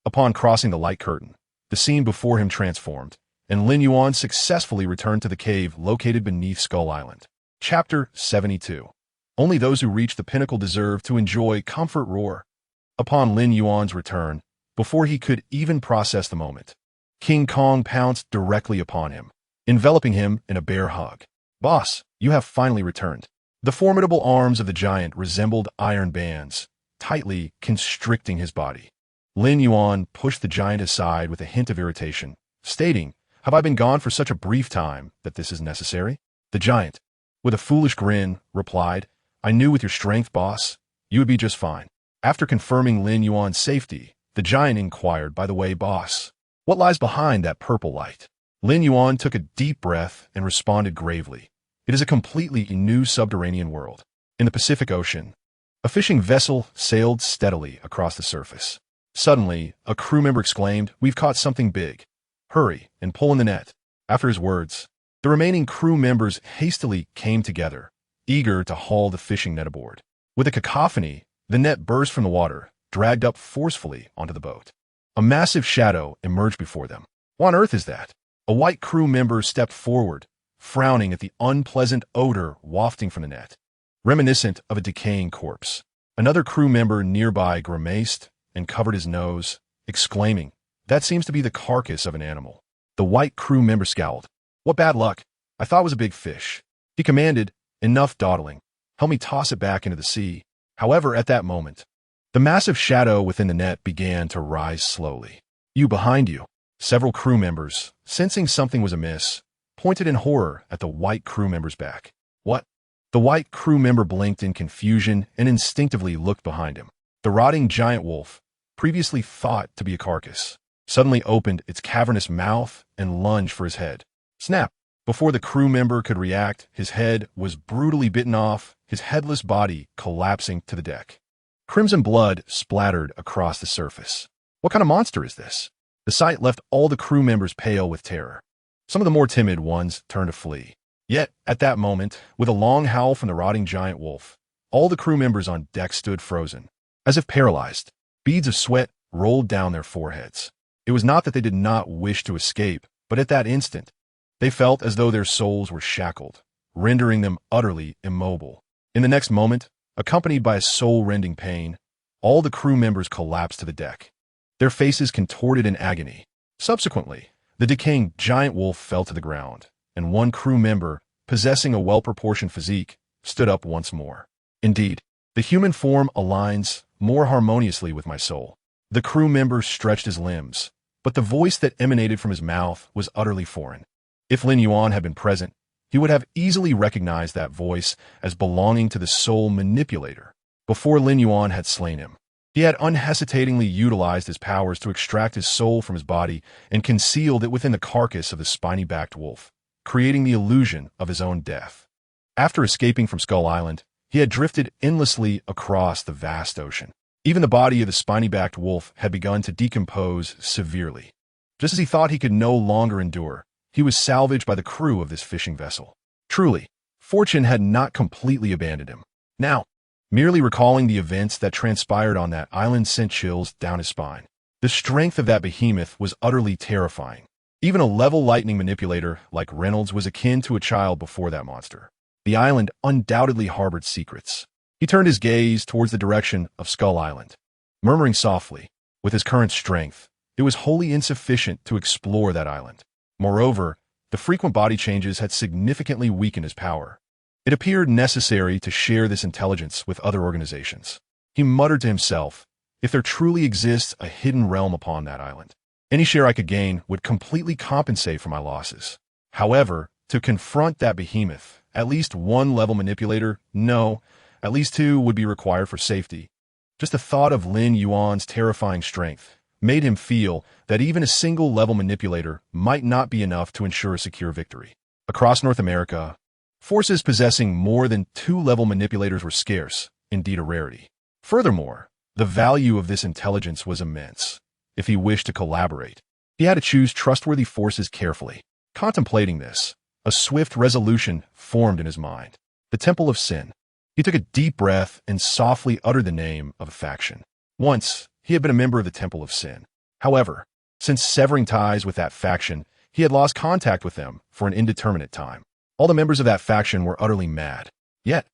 upon crossing the light curtain, the scene before him transformed, and Lin Yuan successfully returned to the cave located beneath Skull Island. Chapter 72. Only those who reach the pinnacle deserve to enjoy comfort roar. Upon Lin Yuan's return, before he could even process the moment, King Kong pounced directly upon him, enveloping him in a bear hug. "Boss, you have finally returned." The formidable arms of the giant resembled iron bands, tightly constricting his body. Lin Yuan pushed the giant aside with a hint of irritation, stating, "Have I been gone for such a brief time that this is necessary?" The giant, with a foolish grin, replied, "I knew with your strength, boss, you would be just fine." After confirming Lin Yuan's safety, the giant inquired, "By the way, boss, what lies behind that purple light?" Lin Yuan took a deep breath and responded gravely, "It is a completely new subterranean world." In the Pacific Ocean, a fishing vessel sailed steadily across the surface. Suddenly, a crew member exclaimed, "We've caught something big. Hurry and pull in the net." After his words, the remaining crew members hastily came together, eager to haul the fishing net aboard. With a cacophony, the net burst from the water, dragged up forcefully onto the boat. A massive shadow emerged before them. "What on earth is that?" A white crew member stepped forward, frowning at the unpleasant odor wafting from the net, reminiscent of a decaying corpse. Another crew member nearby grimaced and covered his nose, exclaiming, "That seems to be the carcass of an animal." The white crew member scowled. "What bad luck. I thought it was a big fish." He commanded, "Enough dawdling. Help me toss it back into the sea." However, at that moment, the massive shadow within the net began to rise slowly. "You behind you." Several crew members, sensing something was amiss, pointed in horror at the white crew member's back. "What?" The white crew member blinked in confusion and instinctively looked behind him. The rotting giant wolf, previously thought to be a carcass, suddenly opened its cavernous mouth and lunged for his head. Snap! Before the crew member could react, his head was brutally bitten off, his headless body collapsing to the deck. Crimson blood splattered across the surface. What kind of monster is this? The sight left all the crew members pale with terror. Some of the more timid ones turned to flee. Yet, at that moment, with a long howl from the rotting giant wolf, all the crew members on deck stood frozen, as if paralyzed. Beads of sweat rolled down their foreheads. It was not that they did not wish to escape, but at that instant, they felt as though their souls were shackled, rendering them utterly immobile. In the next moment, accompanied by a soul-rending pain, all the crew members collapsed to the deck, their faces contorted in agony. Subsequently, the decaying giant wolf fell to the ground, and one crew member, possessing a well-proportioned physique, stood up once more. "Indeed, the human form aligns more harmoniously with my soul." The crew member stretched his limbs, but the voice that emanated from his mouth was utterly foreign. If Lin Yuan had been present, he would have easily recognized that voice as belonging to the soul manipulator. Before Lin Yuan had slain him, he had unhesitatingly utilized his powers to extract his soul from his body and concealed it within the carcass of the spiny-backed wolf, creating the illusion of his own death. After escaping from Skull Island, he had drifted endlessly across the vast ocean. Even the body of the spiny-backed wolf had begun to decompose severely. Just as he thought he could no longer endure, he was salvaged by the crew of this fishing vessel. Truly, fortune had not completely abandoned him. Now, merely recalling the events that transpired on that island sent chills down his spine. The strength of that behemoth was utterly terrifying. Even a level lightning manipulator like Reynolds was akin to a child before that monster. The island undoubtedly harbored secrets. He turned his gaze towards the direction of Skull Island, murmuring softly, with his current strength, it was wholly insufficient to explore that island. Moreover, the frequent body changes had significantly weakened his power. It appeared necessary to share this intelligence with other organizations. He muttered to himself, if there truly exists a hidden realm upon that island, any share I could gain would completely compensate for my losses. However, to confront that behemoth, at least one level manipulator, no, at least two would be required for safety. Just the thought of Lin Yuan's terrifying strength made him feel that even a single level manipulator might not be enough to ensure a secure victory. Across North America, forces possessing more than two level manipulators were scarce, indeed a rarity. Furthermore, the value of this intelligence was immense. If he wished to collaborate, he had to choose trustworthy forces carefully. Contemplating this, a swift resolution formed in his mind. The Temple of Sin. He took a deep breath and softly uttered the name of a faction. Once, he had been a member of the Temple of Sin. However, since severing ties with that faction, he had lost contact with them for an indeterminate time. All the members of that faction were utterly mad. Yet,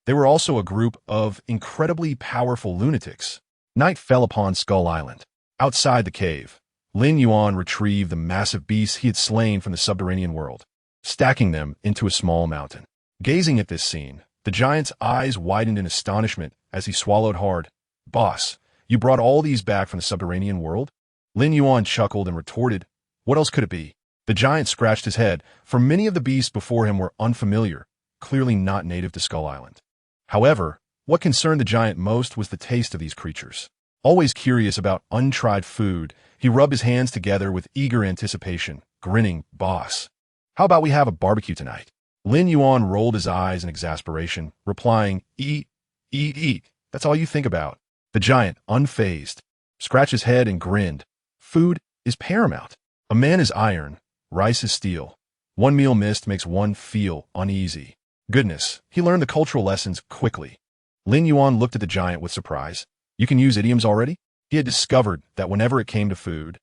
they were also a group of incredibly powerful lunatics. Night fell upon Skull Island. Outside the cave, Lin Yuan retrieved the massive beasts he had slain from the subterranean world, stacking them into a small mountain. Gazing at this scene, the giant's eyes widened in astonishment as he swallowed hard. Boss, you brought all these back from the subterranean world? Lin Yuan chuckled and retorted, what else could it be? The giant scratched his head, for many of the beasts before him were unfamiliar, clearly not native to Skull Island. However, what concerned the giant most was the taste of these creatures. Always curious about untried food, he rubbed his hands together with eager anticipation, grinning, boss. How about we have a barbecue tonight? Lin Yuan rolled his eyes in exasperation, replying, eat, eat, eat. That's all you think about. The giant, unfazed, scratched his head and grinned. Food is paramount. A man is iron, rice is steel. One meal missed makes one feel uneasy. Goodness, he learned the cultural lessons quickly. Lin Yuan looked at the giant with surprise. You can use idioms already? He had discovered that whenever it came to food,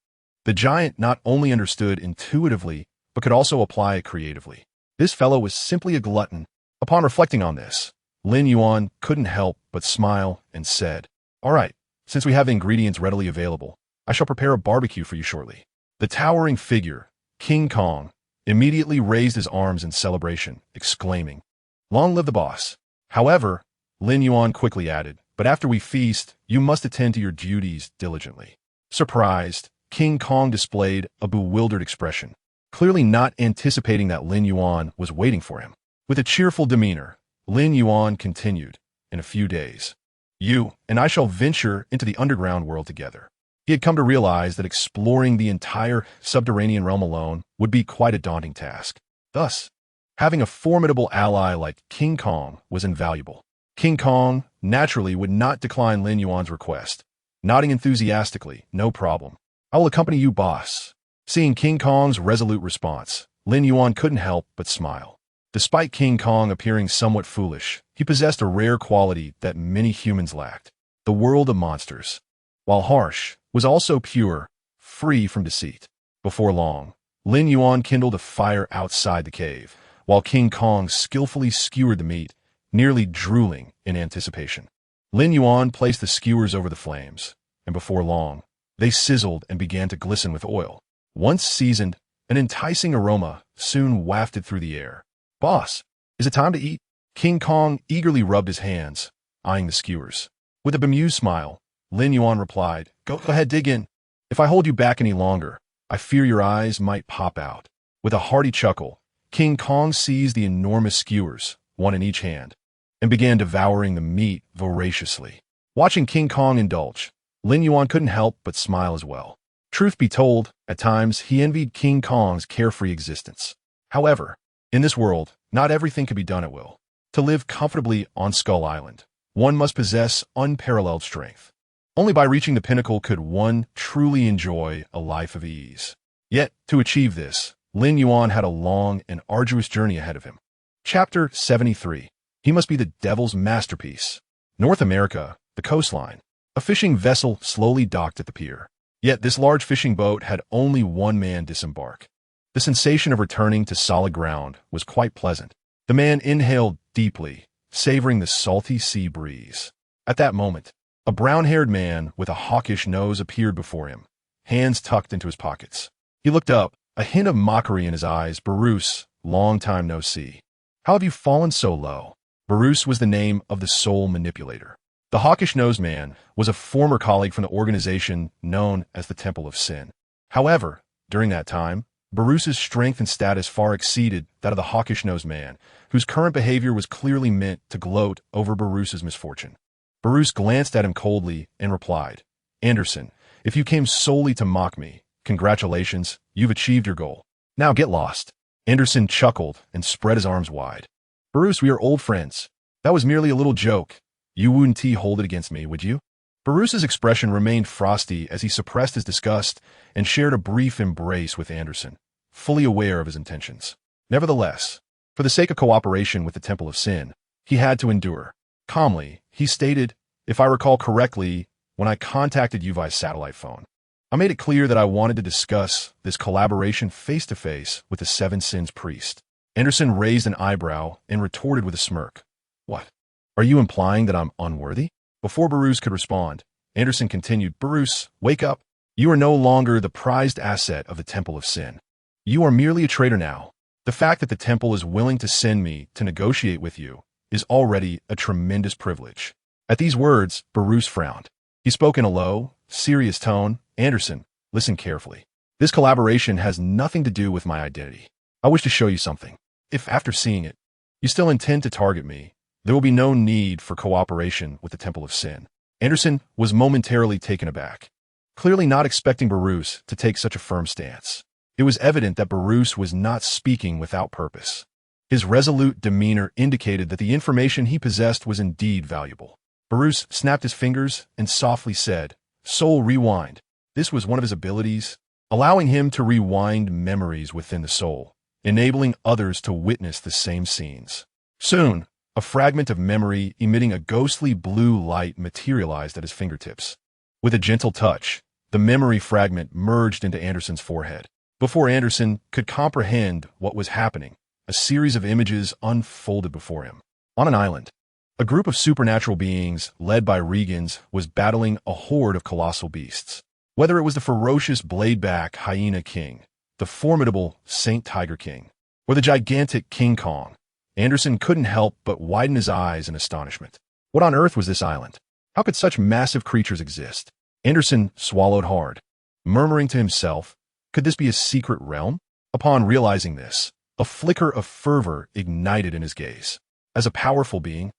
the giant not only understood intuitively, but could also apply it creatively. This fellow was simply a glutton. Upon reflecting on this, Lin Yuan couldn't help but smile and said, all right, since we have the ingredients readily available, I shall prepare a barbecue for you shortly. The towering figure, King Kong, immediately raised his arms in celebration, exclaiming, long live the boss. However, Lin Yuan quickly added, but after we feast, you must attend to your duties diligently. Surprised, King Kong displayed a bewildered expression, clearly not anticipating that Lin Yuan was waiting for him. With a cheerful demeanor, Lin Yuan continued, in a few days, you and I shall venture into the underground world together. He had come to realize that exploring the entire subterranean realm alone would be quite a daunting task. Thus, having a formidable ally like King Kong was invaluable. King Kong naturally would not decline Lin Yuan's request, nodding enthusiastically, no problem. I will accompany you, boss. Seeing King Kong's resolute response, Lin Yuan couldn't help but smile. Despite King Kong appearing somewhat foolish, he possessed a rare quality that many humans lacked. The world of monsters, while harsh, was also pure, free from deceit. Before long, Lin Yuan kindled a fire outside the cave, while King Kong skillfully skewered the meat, nearly drooling in anticipation. Lin Yuan placed the skewers over the flames, and before long, they sizzled and began to glisten with oil. Once seasoned, an enticing aroma soon wafted through the air. Boss, is it time to eat? King Kong eagerly rubbed his hands, eyeing the skewers. With a bemused smile, Lin Yuan replied, Go ahead, dig in. If I hold you back any longer, I fear your eyes might pop out. With a hearty chuckle, King Kong seized the enormous skewers, one in each hand, and began devouring the meat voraciously. Watching King Kong indulge, Lin Yuan couldn't help but smile as well. Truth be told, at times he envied King Kong's carefree existence. However, in this world, not everything can be done at will. To live comfortably on Skull Island, one must possess unparalleled strength. Only by reaching the pinnacle could one truly enjoy a life of ease. Yet, to achieve this, Lin Yuan had a long and arduous journey ahead of him. Chapter 73. He must be the devil's masterpiece. North America, the coastline. A fishing vessel slowly docked at the pier. Yet this large fishing boat had only one man disembark. The sensation of returning to solid ground was quite pleasant. The man inhaled deeply, savoring the salty sea breeze. At that moment, a brown-haired man with a hawkish nose appeared before him, hands tucked into his pockets. He looked up, a hint of mockery in his eyes. "Bruce, long time no see. How have you fallen so low?" Bruce was the name of the soul manipulator. The hawkish-nosed man was a former colleague from the organization known as the Temple of Sin. However, during that time, Bruce's strength and status far exceeded that of the hawkish-nosed man, whose current behavior was clearly meant to gloat over Bruce's misfortune. Bruce glanced at him coldly and replied, "Anderson, if you came solely to mock me, congratulations, you've achieved your goal. Now get lost." Anderson chuckled and spread his arms wide. "Bruce, we are old friends. That was merely a little joke. You wouldn't hold it against me, would you?" Bruce's expression remained frosty as he suppressed his disgust and shared a brief embrace with Anderson, fully aware of his intentions. Nevertheless, for the sake of cooperation with the Temple of Sin, he had to endure. Calmly, he stated, "If I recall correctly, when I contacted you via satellite phone, I made it clear that I wanted to discuss this collaboration face-to-face with the Seven Sins priest." Anderson raised an eyebrow and retorted with a smirk. "What? Are you implying that I'm unworthy?" Before Bruce could respond, Anderson continued, "Bruce, wake up. You are no longer the prized asset of the Temple of Sin. You are merely a traitor now. The fact that the Temple is willing to send me to negotiate with you is already a tremendous privilege." At these words, Bruce frowned. He spoke in a low, serious tone. "Anderson, listen carefully. This collaboration has nothing to do with my identity. I wish to show you something. If, after seeing it, you still intend to target me, there will be no need for cooperation with the Temple of Sin." Anderson was momentarily taken aback, clearly not expecting Bruce to take such a firm stance. It was evident that Bruce was not speaking without purpose. His resolute demeanor indicated that the information he possessed was indeed valuable. Bruce snapped his fingers and softly said, "Soul Rewind." This was one of his abilities, allowing him to rewind memories within the soul, enabling others to witness the same scenes. Soon, a fragment of memory emitting a ghostly blue light materialized at his fingertips. With a gentle touch, the memory fragment merged into Anderson's forehead. Before Anderson could comprehend what was happening, a series of images unfolded before him. On an island, a group of supernatural beings, led by Regans, was battling a horde of colossal beasts. Whether it was the ferocious blade-back Hyena King, the formidable Saint Tiger King, or the gigantic King Kong, Anderson couldn't help but widen his eyes in astonishment. What on earth was this island? How could such massive creatures exist? Anderson swallowed hard, murmuring to himself, could this be a secret realm? Upon realizing this, a flicker of fervor ignited in his gaze. As a powerful being,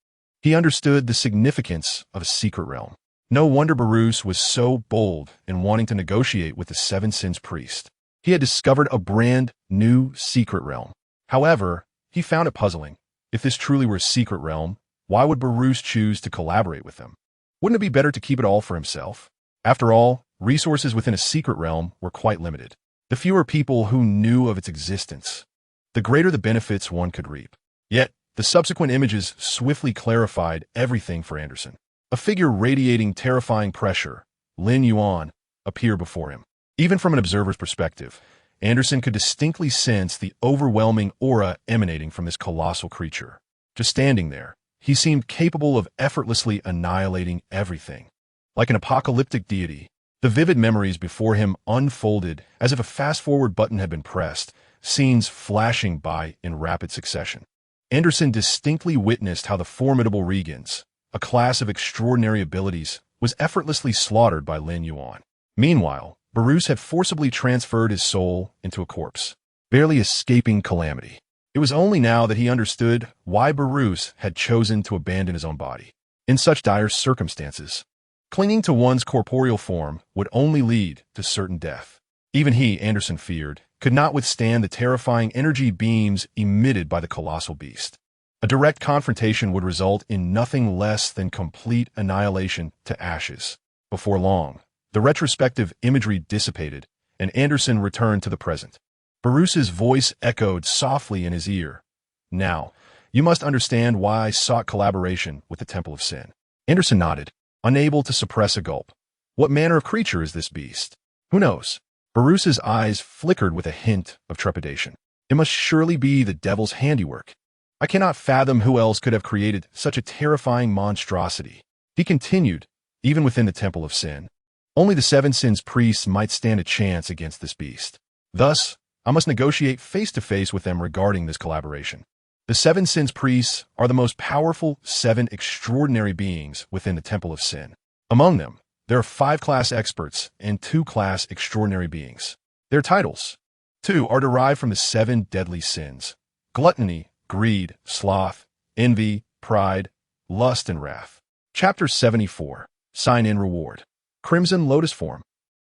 he understood the significance of a secret realm. No wonder Bruce was so bold in wanting to negotiate with the Seven Sins priest. He had discovered a brand new secret realm. However, he found it puzzling. If this truly were a secret realm, why would Bruce choose to collaborate with them? Wouldn't it be better to keep it all for himself? After all, resources within a secret realm were quite limited. The fewer people who knew of its existence, the greater the benefits one could reap. Yet, the subsequent images swiftly clarified everything for Anderson. A figure radiating terrifying pressure, Lin Yuan, appeared before him. Even from an observer's perspective, Anderson could distinctly sense the overwhelming aura emanating from this colossal creature. Just standing there, he seemed capable of effortlessly annihilating everything. Like an apocalyptic deity, the vivid memories before him unfolded as if a fast-forward button had been pressed, scenes flashing by in rapid succession. Anderson distinctly witnessed how the formidable Regans, a class of extraordinary abilities, was effortlessly slaughtered by Lin Yuan. Meanwhile, Bruce had forcibly transferred his soul into a corpse, barely escaping calamity. It was only now that he understood why Bruce had chosen to abandon his own body. In such dire circumstances, clinging to one's corporeal form would only lead to certain death. Even he, Anderson feared, could not withstand the terrifying energy beams emitted by the colossal beast. A direct confrontation would result in nothing less than complete annihilation to ashes. Before long, the retrospective imagery dissipated, and Anderson returned to the present. Bruce's voice echoed softly in his ear. "Now, you must understand why I sought collaboration with the Temple of Sin." Anderson nodded, unable to suppress a gulp. What manner of creature is this beast? Who knows? Barus's eyes flickered with a hint of trepidation. It must surely be the devil's handiwork. I cannot fathom who else could have created such a terrifying monstrosity. He continued, even within the Temple of Sin. Only the Seven Sins priests might stand a chance against this beast. Thus, I must negotiate face-to-face with them regarding this collaboration. The Seven Sins priests are the most powerful 7 extraordinary beings within the Temple of Sin. Among them, there are 5 class experts and 2 class extraordinary beings. Their titles. 2 are derived from the 7 deadly sins: gluttony, greed, sloth, envy, pride, lust, and wrath. Chapter 74. Sign-in Reward. Crimson Lotus Form.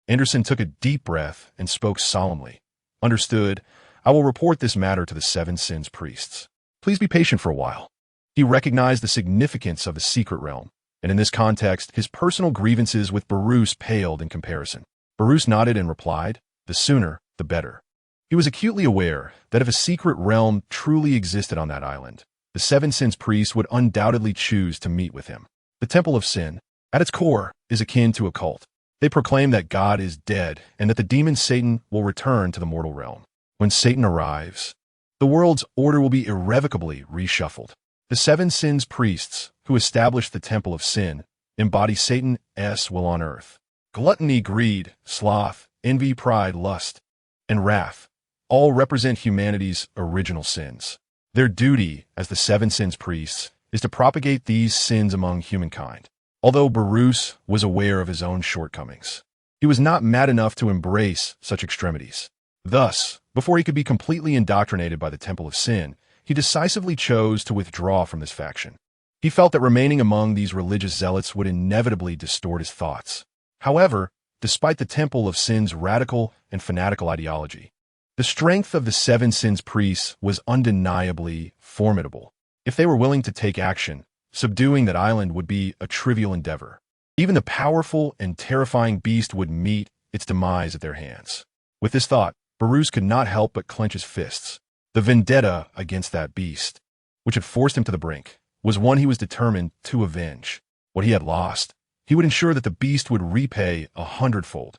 Anderson took a deep breath and spoke solemnly. Understood. I will report this matter to the 7 Sins priests. Please be patient for a while. He recognized the significance of the secret realm, and in this context, his personal grievances with Barus paled in comparison. Barus nodded and replied, the sooner, the better. He was acutely aware that if a secret realm truly existed on that island, the 7 Sins priests would undoubtedly choose to meet with him. The Temple of Sin, at its core, is akin to a cult. They proclaim that God is dead and that the demon Satan will return to the mortal realm. When Satan arrives, the world's order will be irrevocably reshuffled. The 7 Sins priests, who established the Temple of Sin, embody Satan's will on earth. Gluttony, greed, sloth, envy, pride, lust, and wrath all represent humanity's original sins. Their duty as the 7 Sins priests is to propagate these sins among humankind. Although Barus was aware of his own shortcomings, he was not mad enough to embrace such extremities. Thus, before he could be completely indoctrinated by the Temple of Sin, he decisively chose to withdraw from this faction. He felt that remaining among these religious zealots would inevitably distort his thoughts. However, despite the Temple of Sin's radical and fanatical ideology, the strength of the 7 Sins priests was undeniably formidable. If they were willing to take action, subduing that island would be a trivial endeavor. Even the powerful and terrifying beast would meet its demise at their hands. With this thought, Barus could not help but clench his fists. The vendetta against that beast, which had forced him to the brink, was one he was determined to avenge. What he had lost, he would ensure that the beast would repay 100-fold.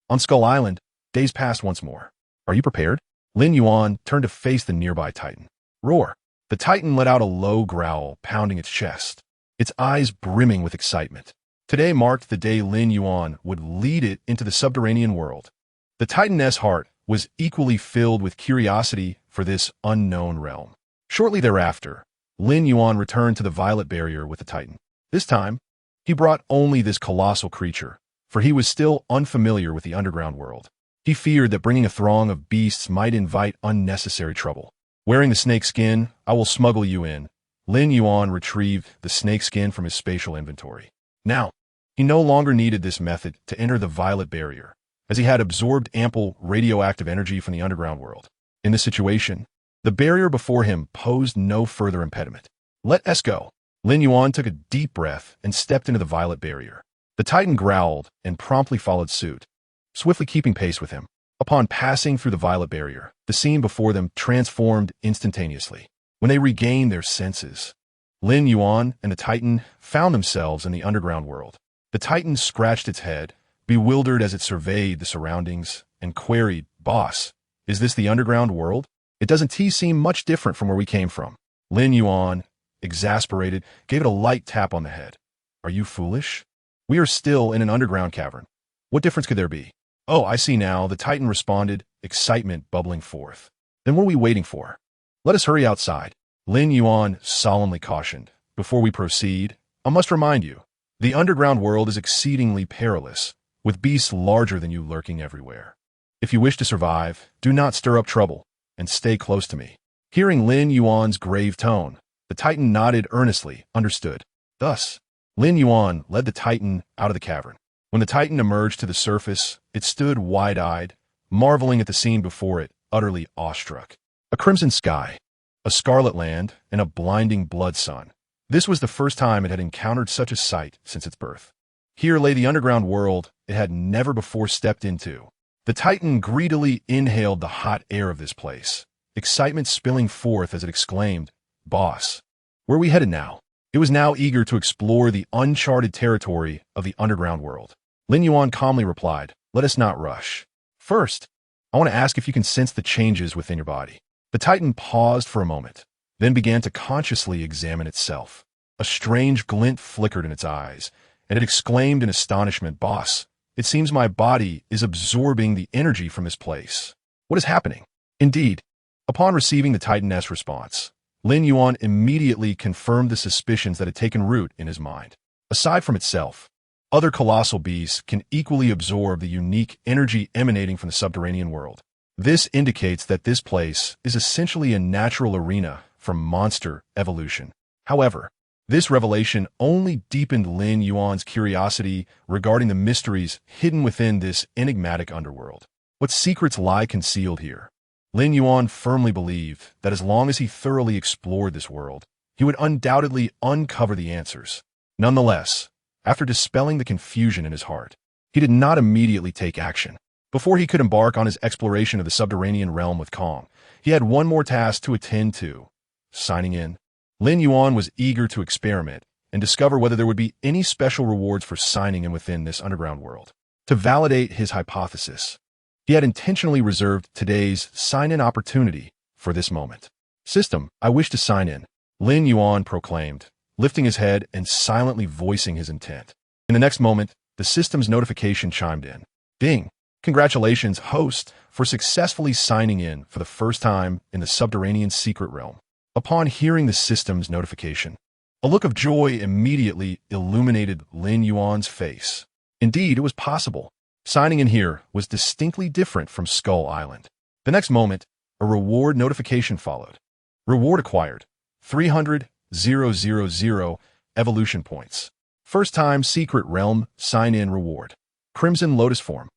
On Skull Island, days passed once more. Are you prepared? Lin Yuan turned to face the nearby Titan. Roar. The Titan let out a low growl, pounding its chest, its eyes brimming with excitement. Today marked the day Lin Yuan would lead it into the subterranean world. The Titan's heart was equally filled with curiosity for this unknown realm. Shortly thereafter, Lin Yuan returned to the Violet Barrier with the Titan. This time, he brought only this colossal creature, for he was still unfamiliar with the underground world. He feared that bringing a throng of beasts might invite unnecessary trouble. Wearing the snake skin, I will smuggle you in. Lin Yuan retrieved the snake skin from his spatial inventory. Now, he no longer needed this method to enter the Violet Barrier, as he had absorbed ample radioactive energy from the underground world. In this situation, the barrier before him posed no further impediment. Let us go. Lin Yuan took a deep breath and stepped into the Violet Barrier. The Titan growled and promptly followed suit, swiftly keeping pace with him. Upon passing through the Violet Barrier, the scene before them transformed instantaneously. When they regained their senses, Lin Yuan and the Titan found themselves in the underground world. The Titan scratched its head, bewildered as it surveyed the surroundings, and queried, "Boss, is this the underground world? It doesn't seem much different from where we came from." Lin Yuan, exasperated, gave it a light tap on the head. "Are you foolish? We are still in an underground cavern. What difference could there be?" "Oh, I see now," the Titan responded, excitement bubbling forth. "Then what are we waiting for? Let us hurry outside." Lin Yuan solemnly cautioned, "Before we proceed, I must remind you, the underground world is exceedingly perilous, with beasts larger than you lurking everywhere. If you wish to survive, do not stir up trouble, and stay close to me." Hearing Lin Yuan's grave tone, the Titan nodded earnestly, understood. Thus, Lin Yuan led the Titan out of the cavern. When the Titan emerged to the surface, it stood wide-eyed, marveling at the scene before it, utterly awestruck. A crimson sky, a scarlet land, and a blinding blood sun. This was the first time it had encountered such a sight since its birth. Here lay the underground world it had never before stepped into. The Titan greedily inhaled the hot air of this place, excitement spilling forth as it exclaimed, "Boss, where are we headed now?" It was now eager to explore the uncharted territory of the underground world. Lin Yuan calmly replied, let us not rush. First, I want to ask if you can sense the changes within your body. The Titan paused for a moment, then began to consciously examine itself. A strange glint flickered in its eyes, and it exclaimed in astonishment, "Boss, it seems my body is absorbing the energy from this place. What is happening?" Indeed, upon receiving the Titan's response, Lin Yuan immediately confirmed the suspicions that had taken root in his mind. Aside from itself, other colossal beasts can equally absorb the unique energy emanating from the subterranean world. This indicates that this place is essentially a natural arena for monster evolution. However, this revelation only deepened Lin Yuan's curiosity regarding the mysteries hidden within this enigmatic underworld. What secrets lie concealed here? Lin Yuan firmly believed that as long as he thoroughly explored this world, he would undoubtedly uncover the answers. Nonetheless, after dispelling the confusion in his heart, he did not immediately take action. Before he could embark on his exploration of the subterranean realm with Kong, he had one more task to attend to: signing in. Lin Yuan was eager to experiment and discover whether there would be any special rewards for signing in within this underground world. To validate his hypothesis, he had intentionally reserved today's sign-in opportunity for this moment. "System, I wish to sign in," Lin Yuan proclaimed, lifting his head and silently voicing his intent. In the next moment, the system's notification chimed in. "Ding! Congratulations, host, for successfully signing in for the first time in the subterranean secret realm." Upon hearing the system's notification, a look of joy immediately illuminated Lin Yuan's face. Indeed, it was possible. Signing in here was distinctly different from Skull Island. The next moment, a reward notification followed. Reward acquired: 300,000 evolution points. First time secret realm sign-in reward. Crimson Lotus form.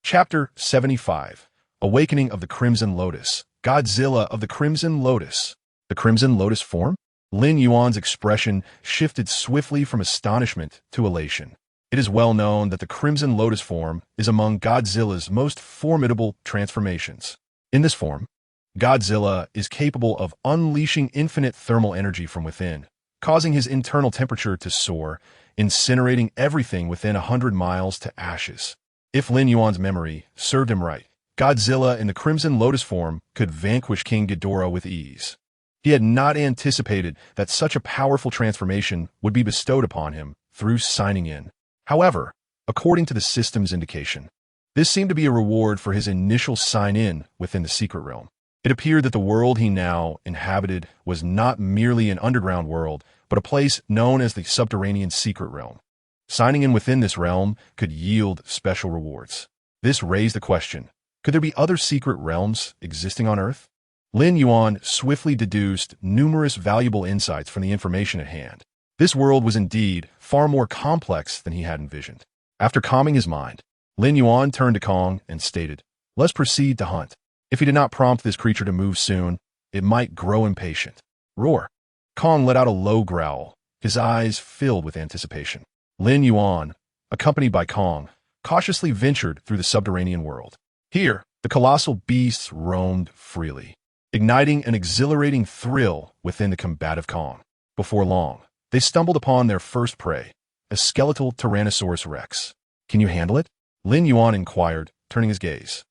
Chapter 75. Awakening of the Crimson Lotus. Godzilla of the Crimson Lotus. The Crimson Lotus form? Lin Yuan's expression shifted swiftly from astonishment to elation. It is well known that the Crimson Lotus form is among Godzilla's most formidable transformations. In this form, Godzilla is capable of unleashing infinite thermal energy from within, causing his internal temperature to soar, incinerating everything within 100 miles to ashes. If Lin Yuan's memory served him right, Godzilla in the Crimson Lotus form could vanquish King Ghidorah with ease. He had not anticipated that such a powerful transformation would be bestowed upon him through signing in. However, according to the system's indication, this seemed to be a reward for his initial sign-in within the secret realm. It appeared that the world he now inhabited was not merely an underground world, but a place known as the subterranean secret realm. Signing in within this realm could yield special rewards. This raised the question, could there be other secret realms existing on Earth? Lin Yuan swiftly deduced numerous valuable insights from the information at hand. This world was indeed far more complex than he had envisioned. After calming his mind, Lin Yuan turned to Kong and stated, "Let's proceed to hunt." If he did not prompt this creature to move soon, it might grow impatient. Roar! Kong let out a low growl, his eyes filled with anticipation. Lin Yuan, accompanied by Kong, cautiously ventured through the subterranean world. Here, the colossal beasts roamed freely, igniting an exhilarating thrill within the combative Kong. Before long, they stumbled upon their first prey, a skeletal Tyrannosaurus rex. "Can you handle it?" Lin Yuan inquired, turning his gaze.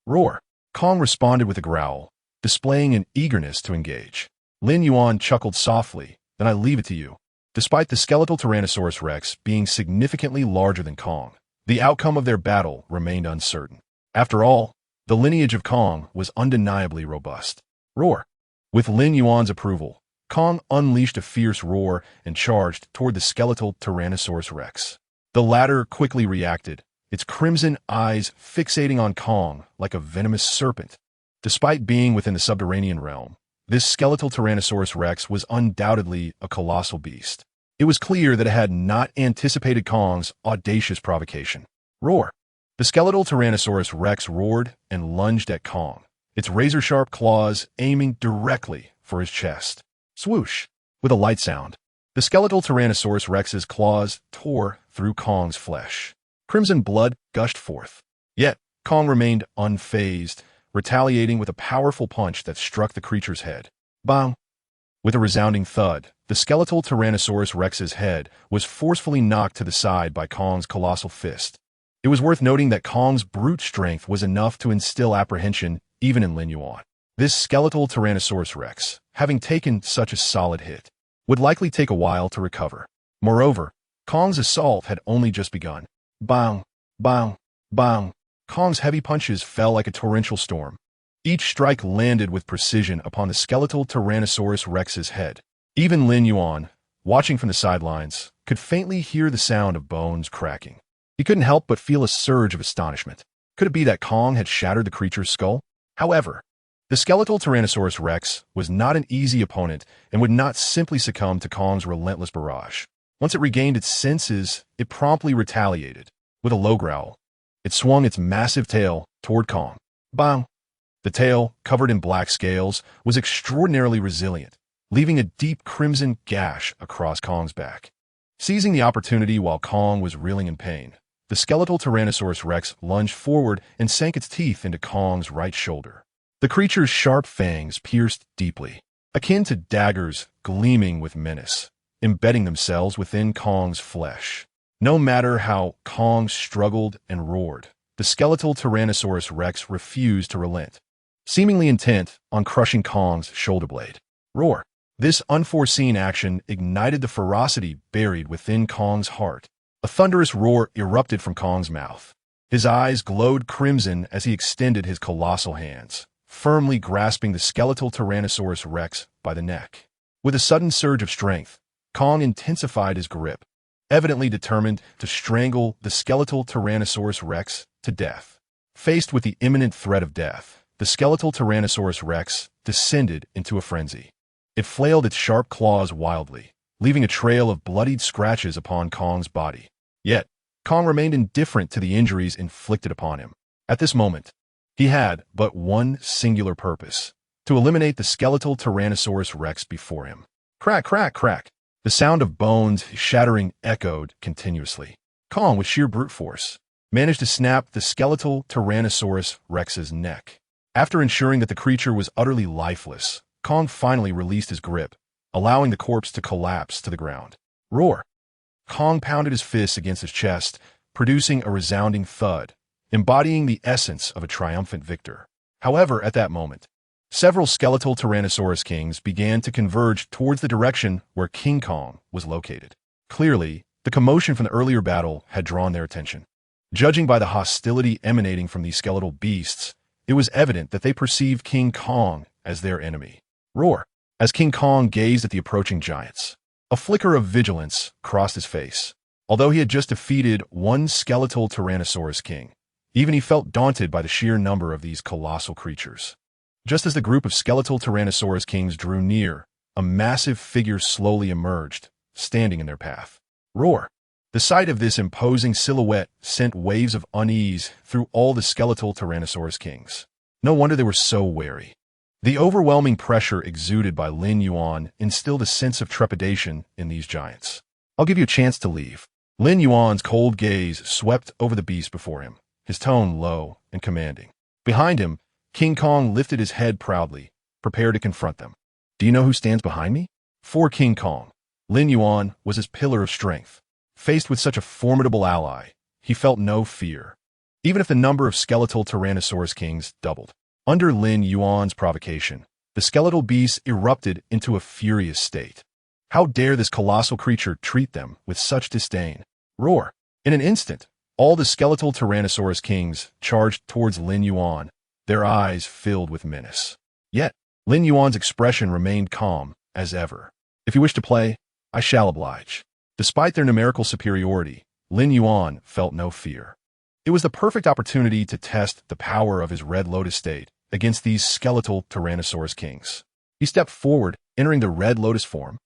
"Roar!" Kong responded with a growl, displaying an eagerness to engage. Lin Yuan chuckled softly, "Then I leave it to you." Despite the skeletal Tyrannosaurus rex being significantly larger than Kong, the outcome of their battle remained uncertain. After all, the lineage of Kong was undeniably robust. Roar! With Lin Yuan's approval, Kong unleashed a fierce roar and charged toward the skeletal Tyrannosaurus rex. The latter quickly reacted, its crimson eyes fixating on Kong like a venomous serpent. Despite being within the subterranean realm, this skeletal Tyrannosaurus rex was undoubtedly a colossal beast. It was clear that it had not anticipated Kong's audacious provocation. Roar! The skeletal Tyrannosaurus rex roared and lunged at Kong, its razor-sharp claws aiming directly for his chest. Swoosh! With a light sound, the skeletal Tyrannosaurus rex's claws tore through Kong's flesh. Crimson blood gushed forth. Yet, Kong remained unfazed, retaliating with a powerful punch that struck the creature's head. Bang! With a resounding thud, the skeletal Tyrannosaurus rex's head was forcefully knocked to the side by Kong's colossal fist. It was worth noting that Kong's brute strength was enough to instill apprehension even in Lin Yuan. This skeletal Tyrannosaurus rex, having taken such a solid hit, would likely take a while to recover. Moreover, Kong's assault had only just begun. Bang, bang, bang. Kong's heavy punches fell like a torrential storm. Each strike landed with precision upon the skeletal Tyrannosaurus rex's head. Even Lin Yuan, watching from the sidelines, could faintly hear the sound of bones cracking. He couldn't help but feel a surge of astonishment. Could it be that Kong had shattered the creature's skull? However, the skeletal Tyrannosaurus rex was not an easy opponent and would not simply succumb to Kong's relentless barrage. Once it regained its senses, it promptly retaliated. With a low growl, it swung its massive tail toward Kong. Bang! The tail, covered in black scales, was extraordinarily resilient, leaving a deep crimson gash across Kong's back. Seizing the opportunity while Kong was reeling in pain, the skeletal Tyrannosaurus rex lunged forward and sank its teeth into Kong's right shoulder. The creature's sharp fangs pierced deeply, akin to daggers gleaming with menace, embedding themselves within Kong's flesh. No matter how Kong struggled and roared, the skeletal Tyrannosaurus rex refused to relent, seemingly intent on crushing Kong's shoulder blade. Roar! This unforeseen action ignited the ferocity buried within Kong's heart. A thunderous roar erupted from Kong's mouth. His eyes glowed crimson as he extended his colossal hands, firmly grasping the skeletal Tyrannosaurus rex by the neck. With a sudden surge of strength, Kong intensified his grip, evidently determined to strangle the skeletal Tyrannosaurus rex to death. Faced with the imminent threat of death, the skeletal Tyrannosaurus rex descended into a frenzy. It flailed its sharp claws wildly, leaving a trail of bloodied scratches upon Kong's body. Yet, Kong remained indifferent to the injuries inflicted upon him. At this moment, he had but one singular purpose: to eliminate the skeletal Tyrannosaurus rex before him. Crack, crack, crack. The sound of bones shattering echoed continuously. Kong, with sheer brute force, managed to snap the skeletal Tyrannosaurus rex's neck. After ensuring that the creature was utterly lifeless, Kong finally released his grip, allowing the corpse to collapse to the ground. Roar! Kong pounded his fists against his chest, producing a resounding thud, embodying the essence of a triumphant victor. However, at that moment, several skeletal Tyrannosaurus kings began to converge towards the direction where King Kong was located. Clearly, the commotion from the earlier battle had drawn their attention. Judging by the hostility emanating from these skeletal beasts, it was evident that they perceived King Kong as their enemy. Roar! As King Kong gazed at the approaching giants, a flicker of vigilance crossed his face. Although he had just defeated one skeletal Tyrannosaurus king, even he felt daunted by the sheer number of these colossal creatures. Just as the group of skeletal Tyrannosaurus kings drew near, a massive figure slowly emerged, standing in their path. Roar! The sight of this imposing silhouette sent waves of unease through all the skeletal Tyrannosaurus kings. No wonder they were so wary. The overwhelming pressure exuded by Lin Yuan instilled a sense of trepidation in these giants. I'll give you a chance to leave. Lin Yuan's cold gaze swept over the beast before him, his tone low and commanding. Behind him, King Kong lifted his head proudly, prepared to confront them. Do you know who stands behind me? For King Kong, Lin Yuan was his pillar of strength. Faced with such a formidable ally, he felt no fear, even if the number of skeletal Tyrannosaurus kings doubled. Under Lin Yuan's provocation, the skeletal beasts erupted into a furious state. How dare this colossal creature treat them with such disdain? Roar! In an instant, all the skeletal Tyrannosaurus kings charged towards Lin Yuan, their eyes filled with menace. Yet, Lin Yuan's expression remained calm as ever. If you wish to play, I shall oblige. Despite their numerical superiority, Lin Yuan felt no fear. It was the perfect opportunity to test the power of his Red Lotus state against these skeletal Tyrannosaurus kings. He stepped forward, entering the Red Lotus form.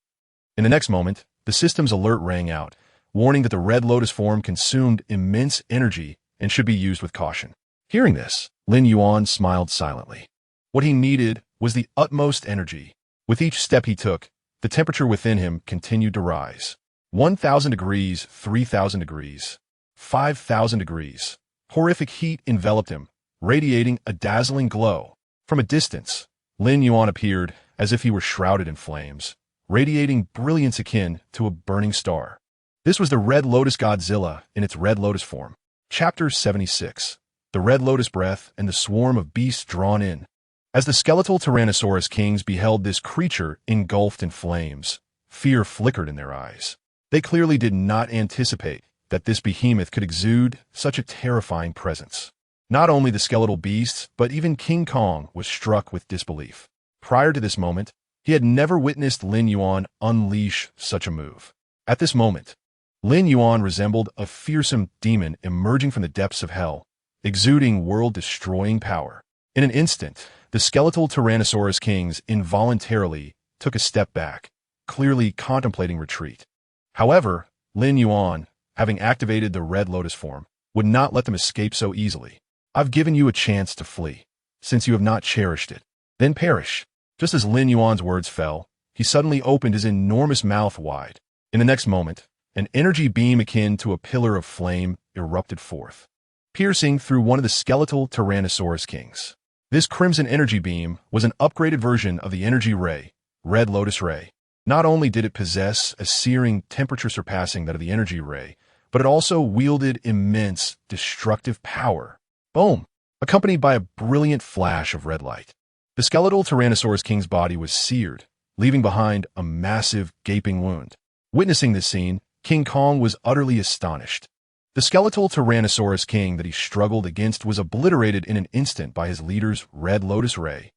In the next moment, the system's alert rang out, warning that the Red Lotus form consumed immense energy and should be used with caution. Hearing this, Lin Yuan smiled silently. What he needed was the utmost energy. With each step he took, the temperature within him continued to rise. 1,000 degrees, 3,000 degrees, 5,000 degrees. Horrific heat enveloped him, radiating a dazzling glow. From a distance, Lin Yuan appeared as if he were shrouded in flames, radiating brilliance akin to a burning star. This was the Red Lotus Godzilla in its Red Lotus form. Chapter 76. The Red Lotus Breath and the Swarm of Beasts Drawn In. As the skeletal Tyrannosaurus kings beheld this creature engulfed in flames, fear flickered in their eyes. They clearly did not anticipate that this behemoth could exude such a terrifying presence. Not only the skeletal beasts, but even King Kong was struck with disbelief. Prior to this moment, he had never witnessed Lin Yuan unleash such a move. At this moment, Lin Yuan resembled a fearsome demon emerging from the depths of hell, exuding world-destroying power. In an instant, the skeletal Tyrannosaurus kings involuntarily took a step back, clearly contemplating retreat. However, Lin Yuan, having activated the Red Lotus form, would not let them escape so easily. I've given you a chance to flee, since you have not cherished it. Then perish. Just as Lin Yuan's words fell, he suddenly opened his enormous mouth wide. In the next moment, an energy beam akin to a pillar of flame erupted forth, piercing through one of the skeletal Tyrannosaurus kings. This crimson energy beam was an upgraded version of the energy ray, Red Lotus Ray. Not only did it possess a searing temperature surpassing that of the energy ray, but it also wielded immense destructive power. Boom! Accompanied by a brilliant flash of red light. The skeletal Tyrannosaurus king's body was seared, leaving behind a massive, gaping wound. Witnessing this scene, King Kong was utterly astonished. The skeletal Tyrannosaurus king that he struggled against was obliterated in an instant by his leader's Red Lotus Ray.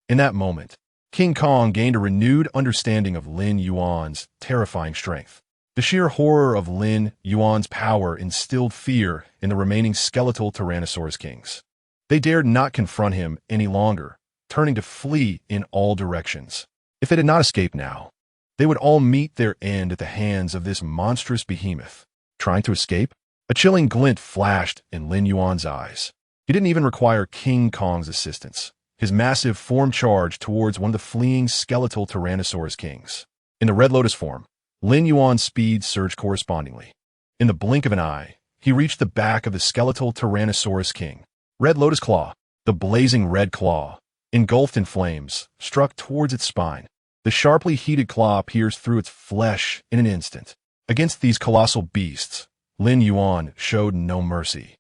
In that moment, King Kong gained a renewed understanding of Lin Yuan's terrifying strength. The sheer horror of Lin Yuan's power instilled fear in the remaining skeletal Tyrannosaurus kings. They dared not confront him any longer, turning to flee in all directions. If they did not escape now, they would all meet their end at the hands of this monstrous behemoth. Trying to escape? A chilling glint flashed in Lin Yuan's eyes. He didn't even require King Kong's assistance. His massive form charged towards one of the fleeing skeletal Tyrannosaurus kings. In the Red Lotus form, Lin Yuan's speed surged correspondingly. In the blink of an eye, he reached the back of the skeletal Tyrannosaurus king. Red Lotus Claw, the blazing red claw, engulfed in flames, struck towards its spine. The sharply heated claw pierced through its flesh in an instant. Against these colossal beasts, Lin Yuan showed no mercy.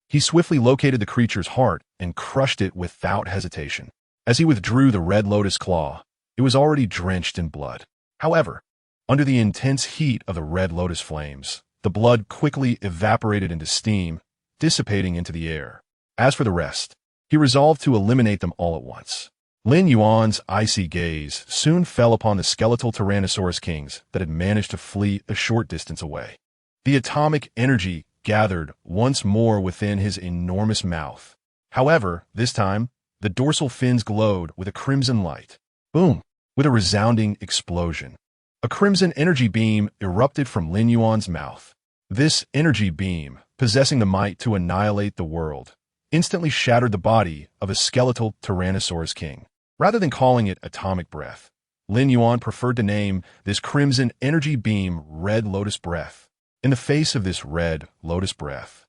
He swiftly located the creature's heart and crushed it without hesitation. As he withdrew the Red Lotus Claw, it was already drenched in blood. However, under the intense heat of the Red Lotus flames, the blood quickly evaporated into steam, dissipating into the air. As for the rest, he resolved to eliminate them all at once. Lin Yuan's icy gaze soon fell upon the skeletal Tyrannosaurus kings that had managed to flee a short distance away. The atomic energy gathered once more within his enormous mouth. However, this time, the dorsal fins glowed with a crimson light. Boom! With a resounding explosion, a crimson energy beam erupted from Lin Yuan's mouth. This energy beam, possessing the might to annihilate the world, instantly shattered the body of a skeletal Tyrannosaurus king. Rather than calling it atomic breath, Lin Yuan preferred to name this crimson energy beam Red Lotus Breath. In the face of this Red Lotus Breath,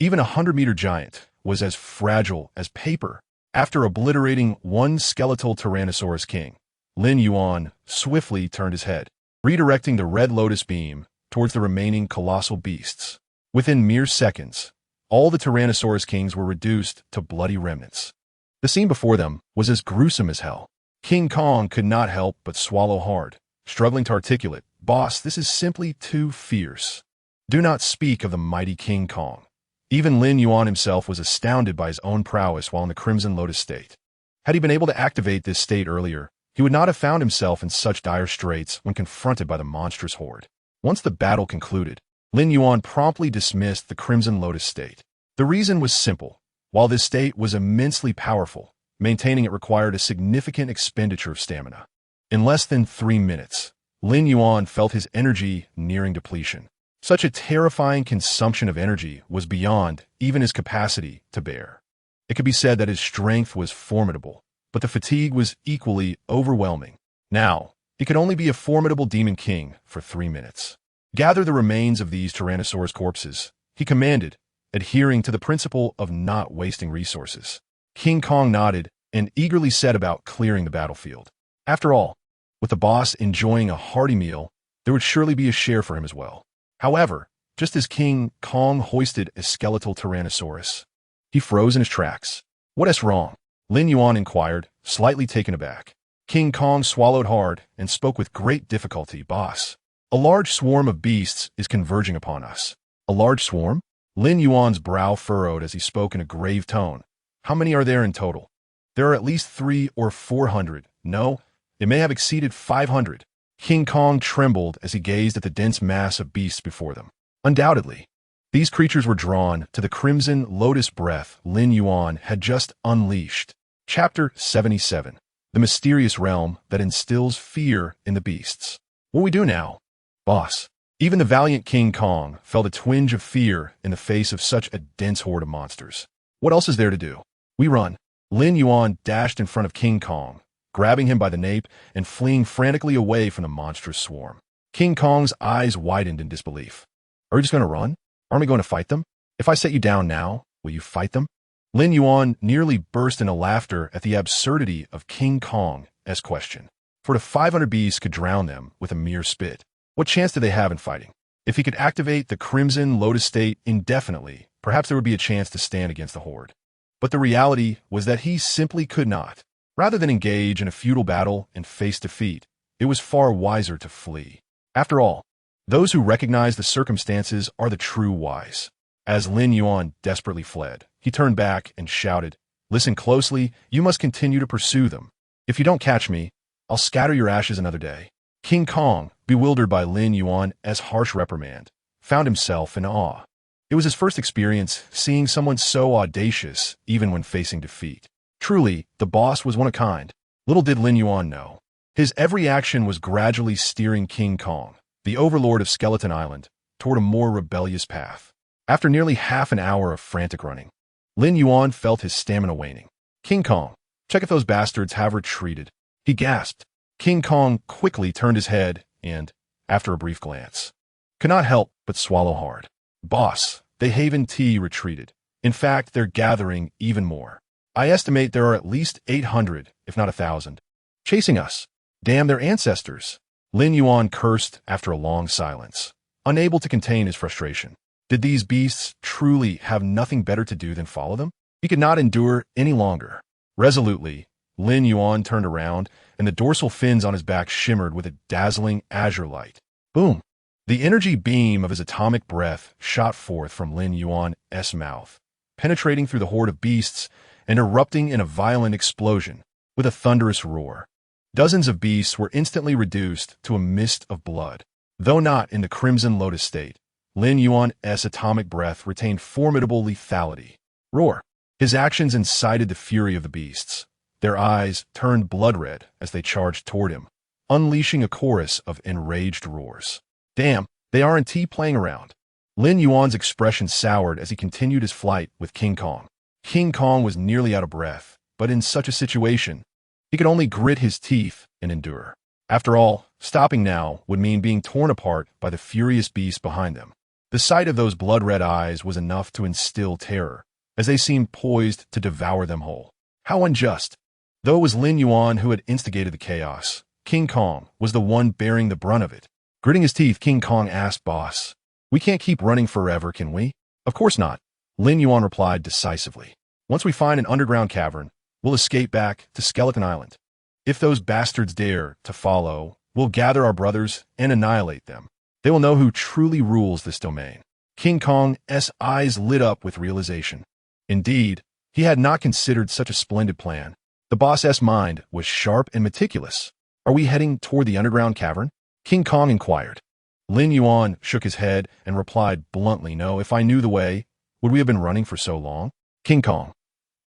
even a 100-meter giant was as fragile as paper. After obliterating one skeletal Tyrannosaurus king, Lin Yuan swiftly turned his head, redirecting the Red Lotus beam towards the remaining colossal beasts. Within mere seconds, all the Tyrannosaurus kings were reduced to bloody remnants. The scene before them was as gruesome as hell. King Kong could not help but swallow hard, struggling to articulate, "Boss, this is simply too fierce." Do not speak of the mighty King Kong. Even Lin Yuan himself was astounded by his own prowess while in the Crimson Lotus state. Had he been able to activate this state earlier, he would not have found himself in such dire straits when confronted by the monstrous horde. Once the battle concluded, Lin Yuan promptly dismissed the Crimson Lotus state. The reason was simple. While this state was immensely powerful, maintaining it required a significant expenditure of stamina. In less than 3 minutes, Lin Yuan felt his energy nearing depletion. Such a terrifying consumption of energy was beyond even his capacity to bear. It could be said that his strength was formidable, but the fatigue was equally overwhelming. Now, he could only be a formidable demon king for 3 minutes. Gather the remains of these Tyrannosaurus corpses, he commanded, adhering to the principle of not wasting resources. King Kong nodded and eagerly set about clearing the battlefield. After all, with the boss enjoying a hearty meal, there would surely be a share for him as well. However, just as King Kong hoisted a skeletal Tyrannosaurus. He froze in his tracks. "What's wrong?" Lin Yuan inquired, slightly taken aback. King Kong swallowed hard and spoke with great difficulty. "Boss, a large swarm of beasts is converging upon us." "A large swarm?" Lin Yuan's brow furrowed as he spoke in a grave tone. "How many are there in total?" "There are at least 300 or 400. No, it may have exceeded 500. King Kong trembled as he gazed at the dense mass of beasts before them. Undoubtedly, these creatures were drawn to the crimson lotus breath Lin Yuan had just unleashed. Chapter 77. The mysterious realm that instills fear in the beasts. "What we do now?" "Boss." Even the valiant King Kong felt a twinge of fear in the face of such a dense horde of monsters. "What else is there to do?" "We run." Lin Yuan dashed in front of King Kong, grabbing him by the nape and fleeing frantically away from the monstrous swarm. King Kong's eyes widened in disbelief. "Are we just going to run? Aren't we going to fight them? If I set you down now, will you fight them?" Lin Yuan nearly burst into laughter at the absurdity of King Kong's question. For the 500 beasts could drown them with a mere spit. What chance did they have in fighting? If he could activate the Crimson Lotus State indefinitely, perhaps there would be a chance to stand against the horde. But the reality was that he simply could not. Rather than engage in a futile battle and face defeat, it was far wiser to flee. After all, those who recognize the circumstances are the true wise. As Lin Yuan desperately fled, he turned back and shouted, "Listen closely, you must continue to pursue them. If you don't catch me, I'll scatter your ashes another day." King Kong, bewildered by Lin Yuan's harsh reprimand, found himself in awe. It was his first experience seeing someone so audacious even when facing defeat. Truly, the boss was one of a kind. Little did Lin Yuan know. His every action was gradually steering King Kong, the overlord of Skeleton Island, toward a more rebellious path. After nearly half an hour of frantic running, Lin Yuan felt his stamina waning. "King Kong, check if those bastards have retreated," he gasped. King Kong quickly turned his head and, after a brief glance, could not help but swallow hard. "Boss, they haven't retreated. In fact, they're gathering even more. I estimate there are at least 800, if not 1,000, chasing us. Damn their ancestors." Lin Yuan cursed after a long silence, unable to contain his frustration. Did these beasts truly have nothing better to do than follow them? He could not endure any longer. Resolutely, Lin Yuan turned around, and the dorsal fins on his back shimmered with a dazzling azure light. Boom! The energy beam of his atomic breath shot forth from Lin Yuan's mouth, penetrating through the horde of beasts and erupting in a violent explosion with a thunderous roar. Dozens of beasts were instantly reduced to a mist of blood. Though not in the Crimson Lotus state, Lin Yuan's atomic breath retained formidable lethality. Roar! His actions incited the fury of the beasts. Their eyes turned blood-red as they charged toward him, unleashing a chorus of enraged roars. Damn, they aren't playing around. Lin Yuan's expression soured as he continued his flight with King Kong. King Kong was nearly out of breath, but in such a situation, he could only grit his teeth and endure. After all, stopping now would mean being torn apart by the furious beasts behind them. The sight of those blood-red eyes was enough to instill terror, as they seemed poised to devour them whole. How unjust! Though it was Lin Yuan who had instigated the chaos, King Kong was the one bearing the brunt of it. Gritting his teeth, King Kong asked, "Boss, we can't keep running forever, can we?" "Of course not," Lin Yuan replied decisively. "Once we find an underground cavern, we'll escape back to Skeleton Island. If those bastards dare to follow, we'll gather our brothers and annihilate them. They will know who truly rules this domain." King Kong's eyes lit up with realization. Indeed, he had not considered such a splendid plan. The boss's mind was sharp and meticulous. "Are we heading toward the underground cavern?" King Kong inquired. Lin Yuan shook his head and replied bluntly, "No, if I knew the way, would we have been running for so long?" King Kong.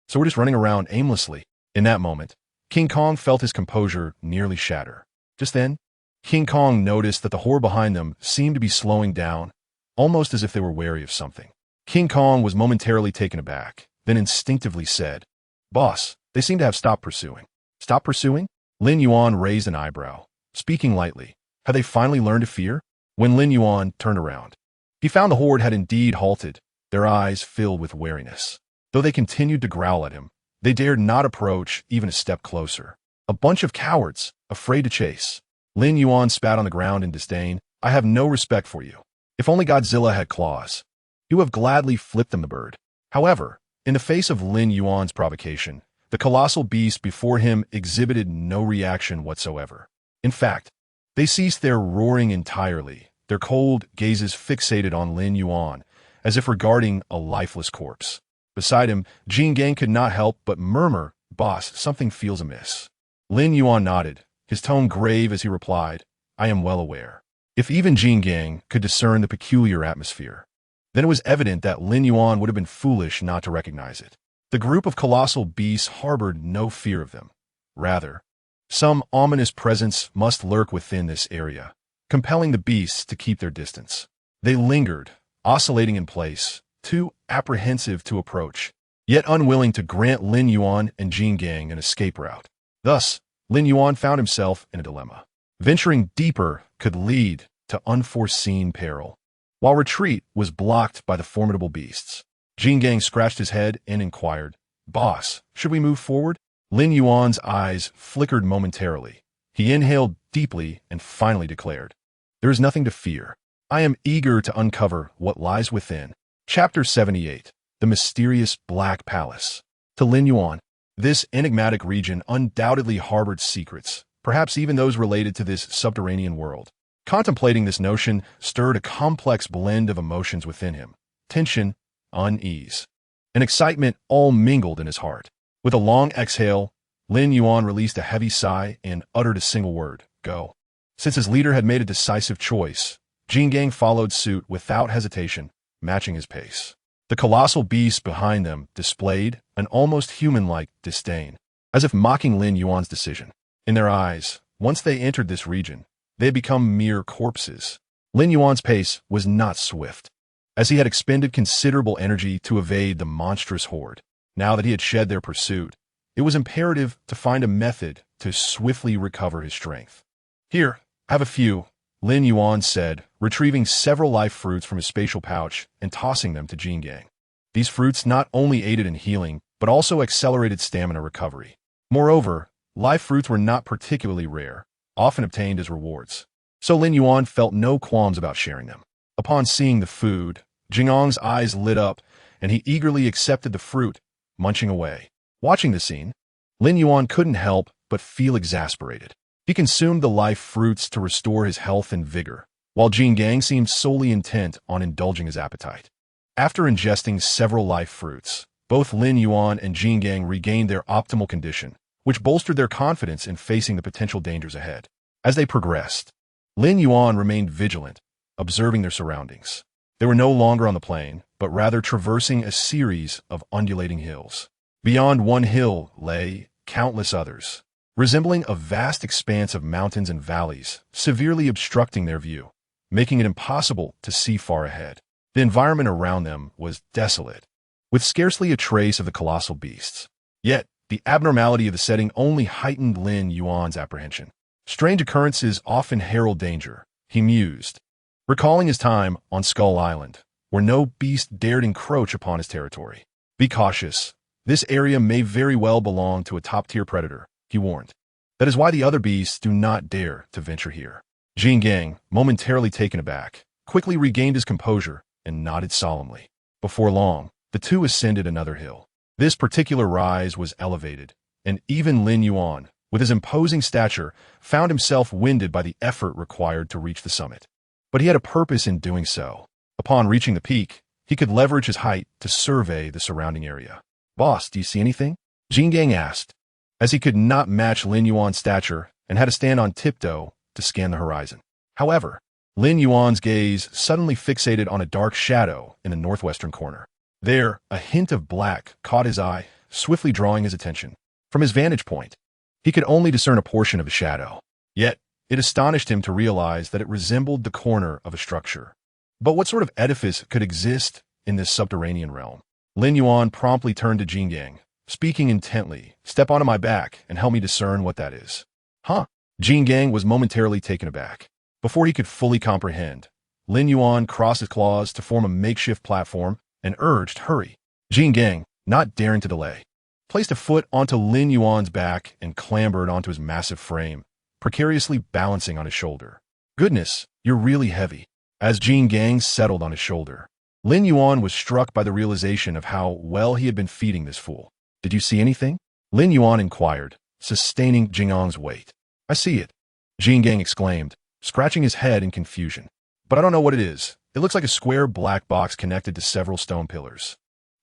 "So we're just running around aimlessly." In that moment, King Kong felt his composure nearly shatter. Just then, King Kong noticed that the horde behind them seemed to be slowing down, almost as if they were wary of something. King Kong was momentarily taken aback, then instinctively said, "Boss, they seem to have stopped pursuing." "Stop pursuing?" Lin Yuan raised an eyebrow, speaking lightly. Had they finally learned to fear? When Lin Yuan turned around, he found the horde had indeed halted, their eyes filled with wariness. Though they continued to growl at him, they dared not approach even a step closer. A bunch of cowards, afraid to chase. Lin Yuan spat on the ground in disdain. "I have no respect for you. If only Godzilla had claws, he would have gladly flipped them the bird. However, in the face of Lin Yuan's provocation, the colossal beast before him exhibited no reaction whatsoever. In fact, they ceased their roaring entirely, their cold gazes fixated on Lin Yuan, as if regarding a lifeless corpse. Beside him, Jin Gang could not help but murmur, "Boss, something feels amiss." Lin Yuan nodded, his tone grave as he replied, "I am well aware." If even Jin Gang could discern the peculiar atmosphere, then it was evident that Lin Yuan would have been foolish not to recognize it. The group of colossal beasts harbored no fear of them. Rather, some ominous presence must lurk within this area, compelling the beasts to keep their distance. They lingered, oscillating in place, too apprehensive to approach, yet unwilling to grant Lin Yuan and Jin Gang an escape route. Thus, Lin Yuan found himself in a dilemma. Venturing deeper could lead to unforeseen peril, while retreat was blocked by the formidable beasts. Jin Gang scratched his head and inquired, "Boss, should we move forward?" Lin Yuan's eyes flickered momentarily. He inhaled deeply and finally declared, "There is nothing to fear. I am eager to uncover what lies within." Chapter 78. The Mysterious Black Palace. To Lin Yuan, this enigmatic region undoubtedly harbored secrets, perhaps even those related to this subterranean world. Contemplating this notion stirred a complex blend of emotions within him: tension, unease, and excitement all mingled in his heart. With a long exhale, Lin Yuan released a heavy sigh and uttered a single word: "Go." Since his leader had made a decisive choice, Jin Gang followed suit without hesitation, matching his pace. The colossal beasts behind them displayed an almost human-like disdain, as if mocking Lin Yuan's decision. In their eyes, once they entered this region, they had become mere corpses. Lin Yuan's pace was not swift, as he had expended considerable energy to evade the monstrous horde. Now that he had shed their pursuit, it was imperative to find a method to swiftly recover his strength. "Here, have a few," Lin Yuan said, retrieving several life fruits from his spatial pouch and tossing them to Jin Gang. These fruits not only aided in healing, but also accelerated stamina recovery. Moreover, life fruits were not particularly rare, often obtained as rewards, so Lin Yuan felt no qualms about sharing them. Upon seeing the food, Jingang's eyes lit up, and he eagerly accepted the fruit, munching away. Watching the scene, Lin Yuan couldn't help but feel exasperated. He consumed the life fruits to restore his health and vigor, while Jin Gang seemed solely intent on indulging his appetite. After ingesting several life fruits, both Lin Yuan and Jin Gang regained their optimal condition, which bolstered their confidence in facing the potential dangers ahead. As they progressed, Lin Yuan remained vigilant, observing their surroundings. They were no longer on the plain, but rather traversing a series of undulating hills. Beyond one hill lay countless others, resembling a vast expanse of mountains and valleys, severely obstructing their view, making it impossible to see far ahead. The environment around them was desolate, with scarcely a trace of the colossal beasts. Yet, the abnormality of the setting only heightened Lin Yuan's apprehension. Strange occurrences often herald danger, he mused, recalling his time on Skull Island, where no beast dared encroach upon his territory. "Be cautious. This area may very well belong to a top-tier predator," he warned. "That is why the other beasts do not dare to venture here." Jin Gang, momentarily taken aback, quickly regained his composure and nodded solemnly. Before long, the two ascended another hill. This particular rise was elevated, and even Lin Yuan, with his imposing stature, found himself winded by the effort required to reach the summit. But he had a purpose in doing so. Upon reaching the peak, he could leverage his height to survey the surrounding area. "Boss, do you see anything?" Jin Gang asked, as he could not match Lin Yuan's stature and had to stand on tiptoe to scan the horizon. However, Lin Yuan's gaze suddenly fixated on a dark shadow in the northwestern corner. There, a hint of black caught his eye, swiftly drawing his attention. From his vantage point, he could only discern a portion of a shadow. Yet, it astonished him to realize that it resembled the corner of a structure. But what sort of edifice could exist in this subterranean realm? Lin Yuan promptly turned to Jin Gang, speaking intently. "Step onto my back and help me discern what that is." "Huh?" Jin Gang was momentarily taken aback. Before he could fully comprehend, Lin Yuan crossed his claws to form a makeshift platform and urged, "Hurry." Jin Gang, not daring to delay, placed a foot onto Lin Yuan's back and clambered onto his massive frame, precariously balancing on his shoulder. "Goodness, you're really heavy." As Jin Gang settled on his shoulder, Lin Yuan was struck by the realization of how well he had been feeding this fool. "Did you see anything?" Lin Yuan inquired, sustaining Jingang's weight. "I see it," Jin Gang exclaimed, scratching his head in confusion. "But I don't know what it is. It looks like a square black box connected to several stone pillars.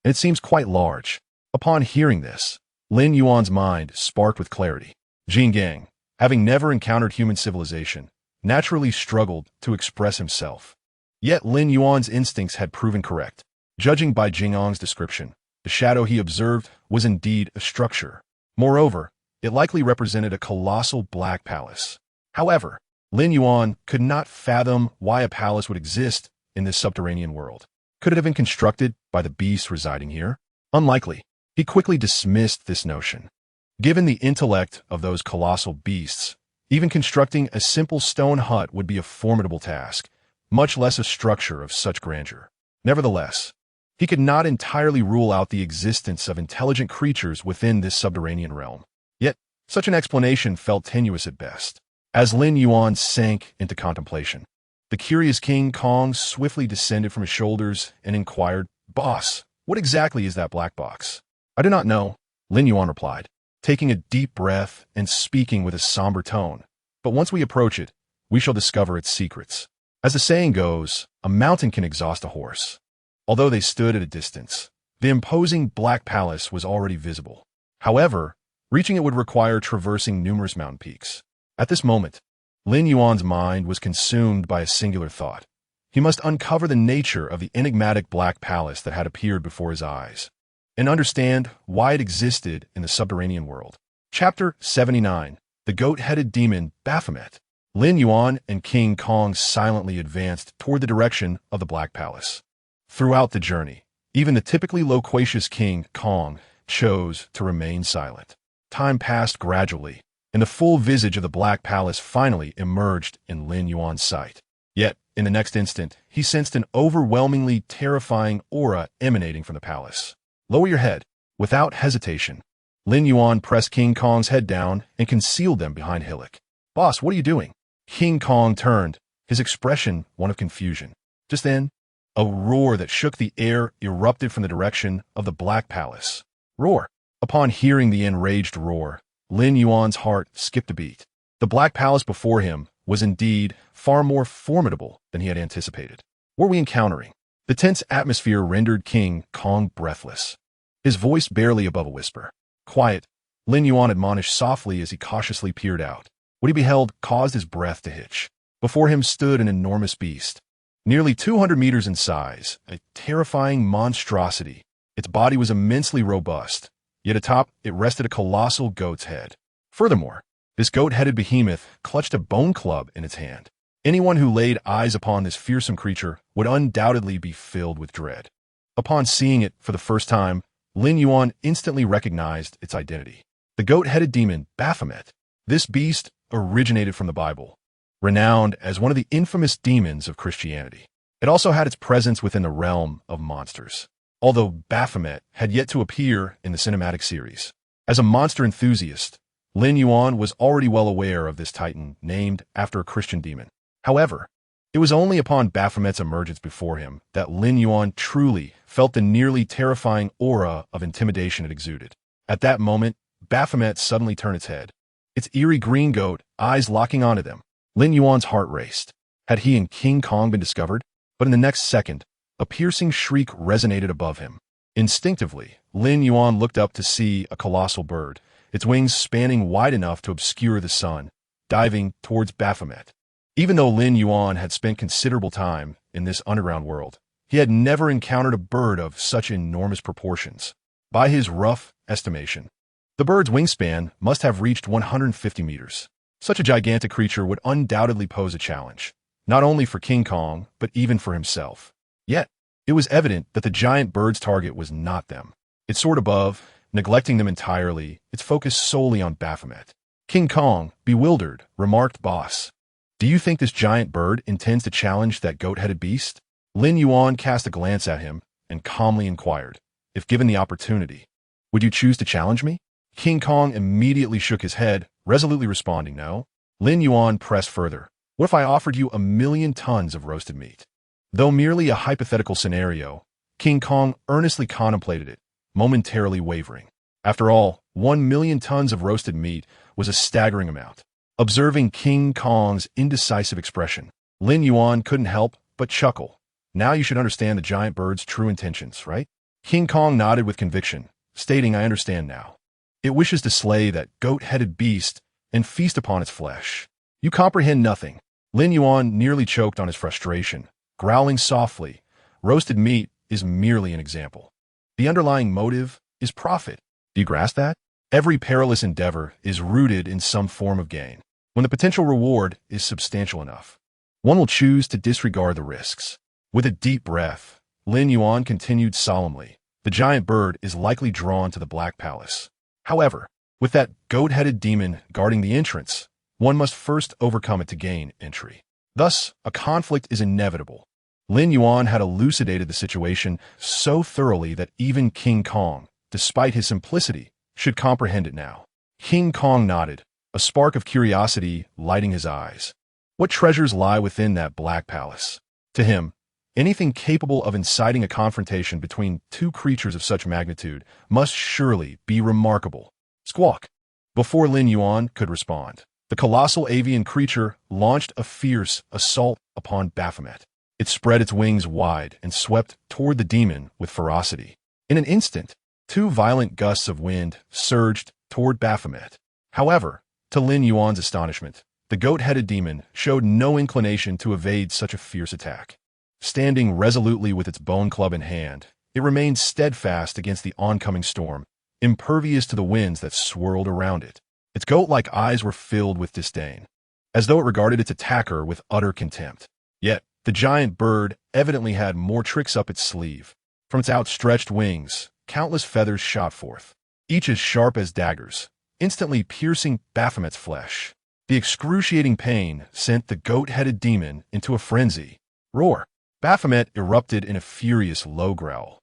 And it seems quite large." Upon hearing this, Lin Yuan's mind sparked with clarity. Jin Gang, having never encountered human civilization, naturally struggled to express himself. Yet Lin Yuan's instincts had proven correct. Judging by Jingang's description, the shadow he observed was indeed a structure. Moreover, it likely represented a colossal black palace. However, Lin Yuan could not fathom why a palace would exist in this subterranean world. Could it have been constructed by the beasts residing here? Unlikely. He quickly dismissed this notion. Given the intellect of those colossal beasts, even constructing a simple stone hut would be a formidable task, much less a structure of such grandeur. Nevertheless, he could not entirely rule out the existence of intelligent creatures within this subterranean realm. Yet, such an explanation felt tenuous at best. As Lin Yuan sank into contemplation, the curious King Kong swiftly descended from his shoulders and inquired, "Boss, what exactly is that black box?" "I do not know," Lin Yuan replied, taking a deep breath and speaking with a somber tone. "But once we approach it, we shall discover its secrets. As the saying goes, a mountain can exhaust a horse." Although they stood at a distance, the imposing black palace was already visible. However, reaching it would require traversing numerous mountain peaks. At this moment, Lin Yuan's mind was consumed by a singular thought. He must uncover the nature of the enigmatic black palace that had appeared before his eyes, and understand why it existed in the subterranean world. Chapter 79. The Goat-Headed Demon Baphomet. Lin Yuan and King Kong silently advanced toward the direction of the Black Palace. Throughout the journey, even the typically loquacious King Kong chose to remain silent. Time passed gradually, and the full visage of the Black Palace finally emerged in Lin Yuan's sight. Yet, in the next instant, he sensed an overwhelmingly terrifying aura emanating from the palace. "Lower your head." Without hesitation, Lin Yuan pressed King Kong's head down and concealed them behind a hillock. "Boss, what are you doing?" King Kong turned, his expression one of confusion. Just then, a roar that shook the air erupted from the direction of the Black Palace. Roar. Upon hearing the enraged roar, Lin Yuan's heart skipped a beat. The Black Palace before him was indeed far more formidable than he had anticipated. What were we encountering? The tense atmosphere rendered King Kong breathless, his voice barely above a whisper. "Quiet," Lin Yuan admonished softly as he cautiously peered out. What he beheld caused his breath to hitch. Before him stood an enormous beast, nearly 200 meters in size, a terrifying monstrosity. Its body was immensely robust, yet atop it rested a colossal goat's head. Furthermore, this goat-headed behemoth clutched a bone club in its hand. Anyone who laid eyes upon this fearsome creature would undoubtedly be filled with dread. Upon seeing it for the first time, Lin Yuan instantly recognized its identity. The goat-headed demon Baphomet. This beast originated from the Bible, renowned as one of the infamous demons of Christianity. It also had its presence within the realm of monsters, although Baphomet had yet to appear in the cinematic series. As a monster enthusiast, Lin Yuan was already well aware of this titan named after a Christian demon. However, it was only upon Baphomet's emergence before him that Lin Yuan truly felt the nearly terrifying aura of intimidation it exuded. At that moment, Baphomet suddenly turned its head, its eerie green goat eyes locking onto them. Lin Yuan's heart raced. Had he and King Kong been discovered? But in the next second, a piercing shriek resonated above him. Instinctively, Lin Yuan looked up to see a colossal bird, its wings spanning wide enough to obscure the sun, diving towards Baphomet. Even though Lin Yuan had spent considerable time in this underground world, he had never encountered a bird of such enormous proportions. By his rough estimation, the bird's wingspan must have reached 150 meters. Such a gigantic creature would undoubtedly pose a challenge, not only for King Kong, but even for himself. Yet, it was evident that the giant bird's target was not them. It soared above, neglecting them entirely, its focus solely on Baphomet. King Kong, bewildered, remarked, "Boss, do you think this giant bird intends to challenge that goat-headed beast?" Lin Yuan cast a glance at him and calmly inquired, "If given the opportunity, would you choose to challenge me?" King Kong immediately shook his head, resolutely responding, "No." Lin Yuan pressed further, What if I offered you 1,000,000 tons of roasted meat? Though merely a hypothetical scenario, King Kong earnestly contemplated it, momentarily wavering. After all, 1,000,000 tons of roasted meat was a staggering amount. Observing King Kong's indecisive expression, Lin Yuan couldn't help but chuckle. Now you should understand the giant bird's true intentions, right? King Kong nodded with conviction, stating, I understand now. It wishes to slay that goat-headed beast and feast upon its flesh. You comprehend nothing. Lin Yuan nearly choked on his frustration, growling softly. Roasted meat is merely an example. The underlying motive is profit. Do you grasp that? Every perilous endeavor is rooted in some form of gain. When the potential reward is substantial enough, one will choose to disregard the risks. With a deep breath, Lin Yuan continued solemnly. The giant bird is likely drawn to the Black Palace. However, with that goat-headed demon guarding the entrance, one must first overcome it to gain entry. Thus, a conflict is inevitable. Lin Yuan had elucidated the situation so thoroughly that even King Kong, despite his simplicity, should comprehend it now. King Kong nodded, a spark of curiosity lighting his eyes. What treasures lie within that Black Palace? To him, anything capable of inciting a confrontation between two creatures of such magnitude must surely be remarkable. Squawk! Before Lin Yuan could respond, the colossal avian creature launched a fierce assault upon Baphomet. It spread its wings wide and swept toward the demon with ferocity. In an instant, two violent gusts of wind surged toward Baphomet. However, to Lin Yuan's astonishment, the goat-headed demon showed no inclination to evade such a fierce attack. Standing resolutely with its bone club in hand, it remained steadfast against the oncoming storm, impervious to the winds that swirled around it. Its goat-like eyes were filled with disdain, as though it regarded its attacker with utter contempt. Yet, the giant bird evidently had more tricks up its sleeve. From its outstretched wings, countless feathers shot forth, each as sharp as daggers, instantly piercing Baphomet's flesh. The excruciating pain sent the goat-headed demon into a frenzy. Roar! Baphomet erupted in a furious low growl,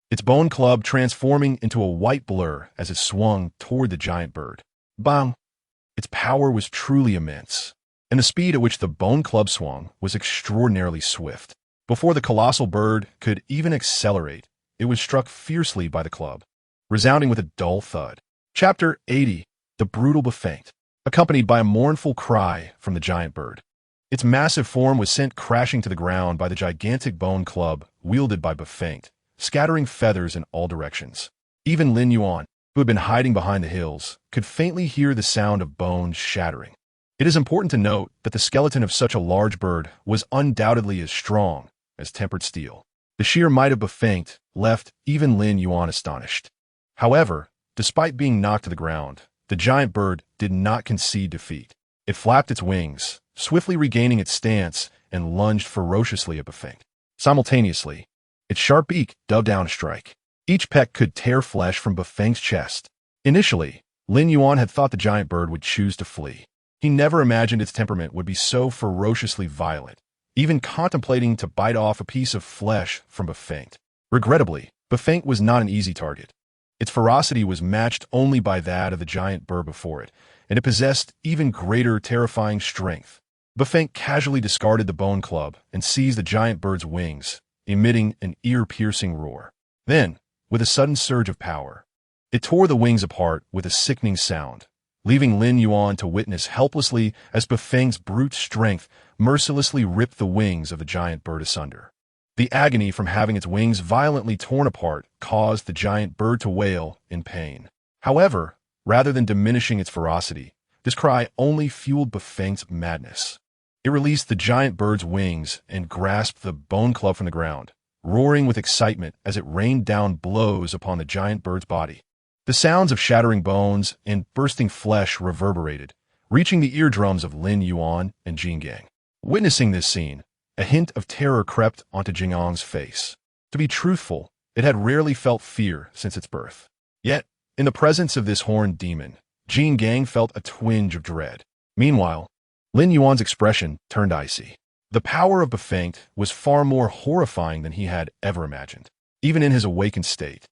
its bone club transforming into a white blur as it swung toward the giant bird. Bang! Its power was truly immense, and the speed at which the bone club swung was extraordinarily swift. Before the colossal bird could even accelerate, it was struck fiercely by the club, resounding with a dull thud. Chapter 80. The Brutal Befanged, accompanied by a mournful cry from the giant bird. Its massive form was sent crashing to the ground by the gigantic bone club wielded by Befanged, scattering feathers in all directions. Even Lin Yuan, who had been hiding behind the hills, could faintly hear the sound of bones shattering. It is important to note that the skeleton of such a large bird was undoubtedly as strong as tempered steel. The sheer might of Befanged left even Lin Yuan astonished. However, despite being knocked to the ground, the giant bird did not concede defeat. It flapped its wings, swiftly regaining its stance, and lunged ferociously at Befanged. Simultaneously, its sharp beak dove down to strike. Each peck could tear flesh from Befanged's chest. Initially, Lin Yuan had thought the giant bird would choose to flee. He never imagined its temperament would be so ferociously violent, even contemplating to bite off a piece of flesh from Befanged. Regrettably, Befanged was not an easy target. Its ferocity was matched only by that of the giant bird before it, and it possessed even greater terrifying strength. Befanged casually discarded the bone club and seized the giant bird's wings, emitting an ear-piercing roar. Then, with a sudden surge of power, it tore the wings apart with a sickening sound, leaving Lin Yuan to witness helplessly as Befanged's brute strength mercilessly ripped the wings of the giant bird asunder. The agony from having its wings violently torn apart caused the giant bird to wail in pain. However, rather than diminishing its ferocity, this cry only fueled Befanged's madness. It released the giant bird's wings and grasped the bone club from the ground, roaring with excitement as it rained down blows upon the giant bird's body. The sounds of shattering bones and bursting flesh reverberated, reaching the eardrums of Lin Yuan and Jin Gang. Witnessing this scene, a hint of terror crept onto Jingang's face. To be truthful, it had rarely felt fear since its birth. Yet, in the presence of this horned demon, Jin Gang felt a twinge of dread. Meanwhile, Lin Yuan's expression turned icy. The power of Befanged was far more horrifying than he had ever imagined. Even in his awakened state,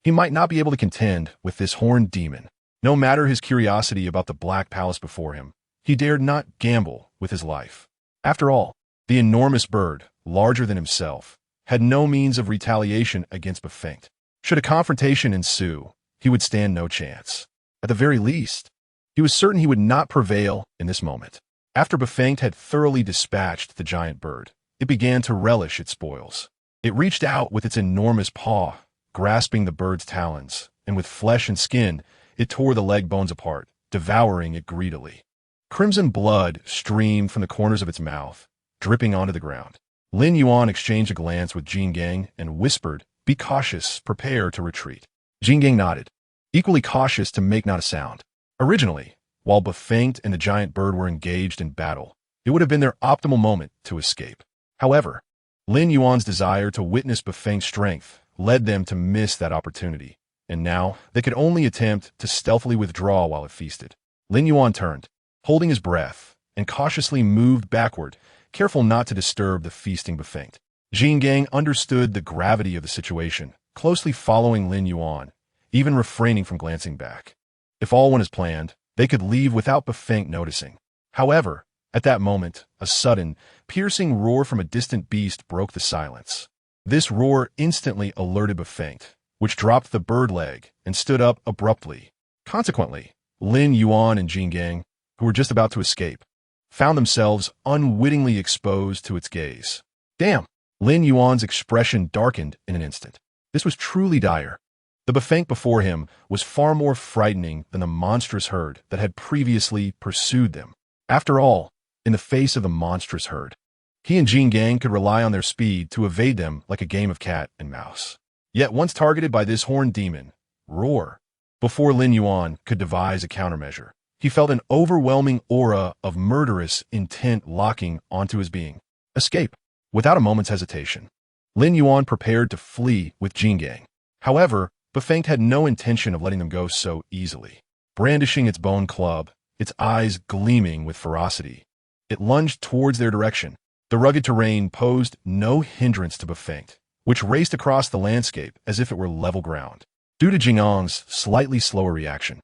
he might not be able to contend with this horned demon. No matter his curiosity about the Black Palace before him, he dared not gamble with his life. After all, the enormous bird, larger than himself, had no means of retaliation against Befengt. Should a confrontation ensue, he would stand no chance. At the very least, he was certain he would not prevail in this moment. After Befengt had thoroughly dispatched the giant bird, it began to relish its spoils. It reached out with its enormous paw, grasping the bird's talons, and with flesh and skin, it tore the leg bones apart, devouring it greedily. Crimson blood streamed from the corners of its mouth, dripping onto the ground. Lin Yuan exchanged a glance with Jin Gang and whispered, "Be cautious, prepare to retreat." Jin Gang nodded, equally cautious to make not a sound. Originally, while Befengt and the giant bird were engaged in battle, it would have been their optimal moment to escape. However, Lin Yuan's desire to witness Befengt's strength led them to miss that opportunity, and now they could only attempt to stealthily withdraw while it feasted. Lin Yuan turned, holding his breath, and cautiously moved backward, careful not to disturb the feasting Befengt. Jin Gang understood the gravity of the situation, closely following Lin Yuan, even refraining from glancing back. If all went as planned, they could leave without Befengt noticing. However, at that moment, a sudden, piercing roar from a distant beast broke the silence. This roar instantly alerted Befengt, which dropped the bird leg and stood up abruptly. Consequently, Lin Yuan and Jin Gang, who were just about to escape, found themselves unwittingly exposed to its gaze. Damn! Lin Yuan's expression darkened in an instant. This was truly dire. The Befengt before him was far more frightening than the monstrous herd that had previously pursued them. After all, in the face of the monstrous herd, he and Jin Gang could rely on their speed to evade them like a game of cat and mouse. Yet once targeted by this horned demon, roar, before Lin Yuan could devise a countermeasure, he felt an overwhelming aura of murderous intent locking onto his being. Escape. Without a moment's hesitation, Lin Yuan prepared to flee with Jin Gang. However, Befengt had no intention of letting them go so easily. Brandishing its bone club, its eyes gleaming with ferocity, it lunged towards their direction. The rugged terrain posed no hindrance to Befengt, which raced across the landscape as if it were level ground. Due to Jingang's slightly slower reaction,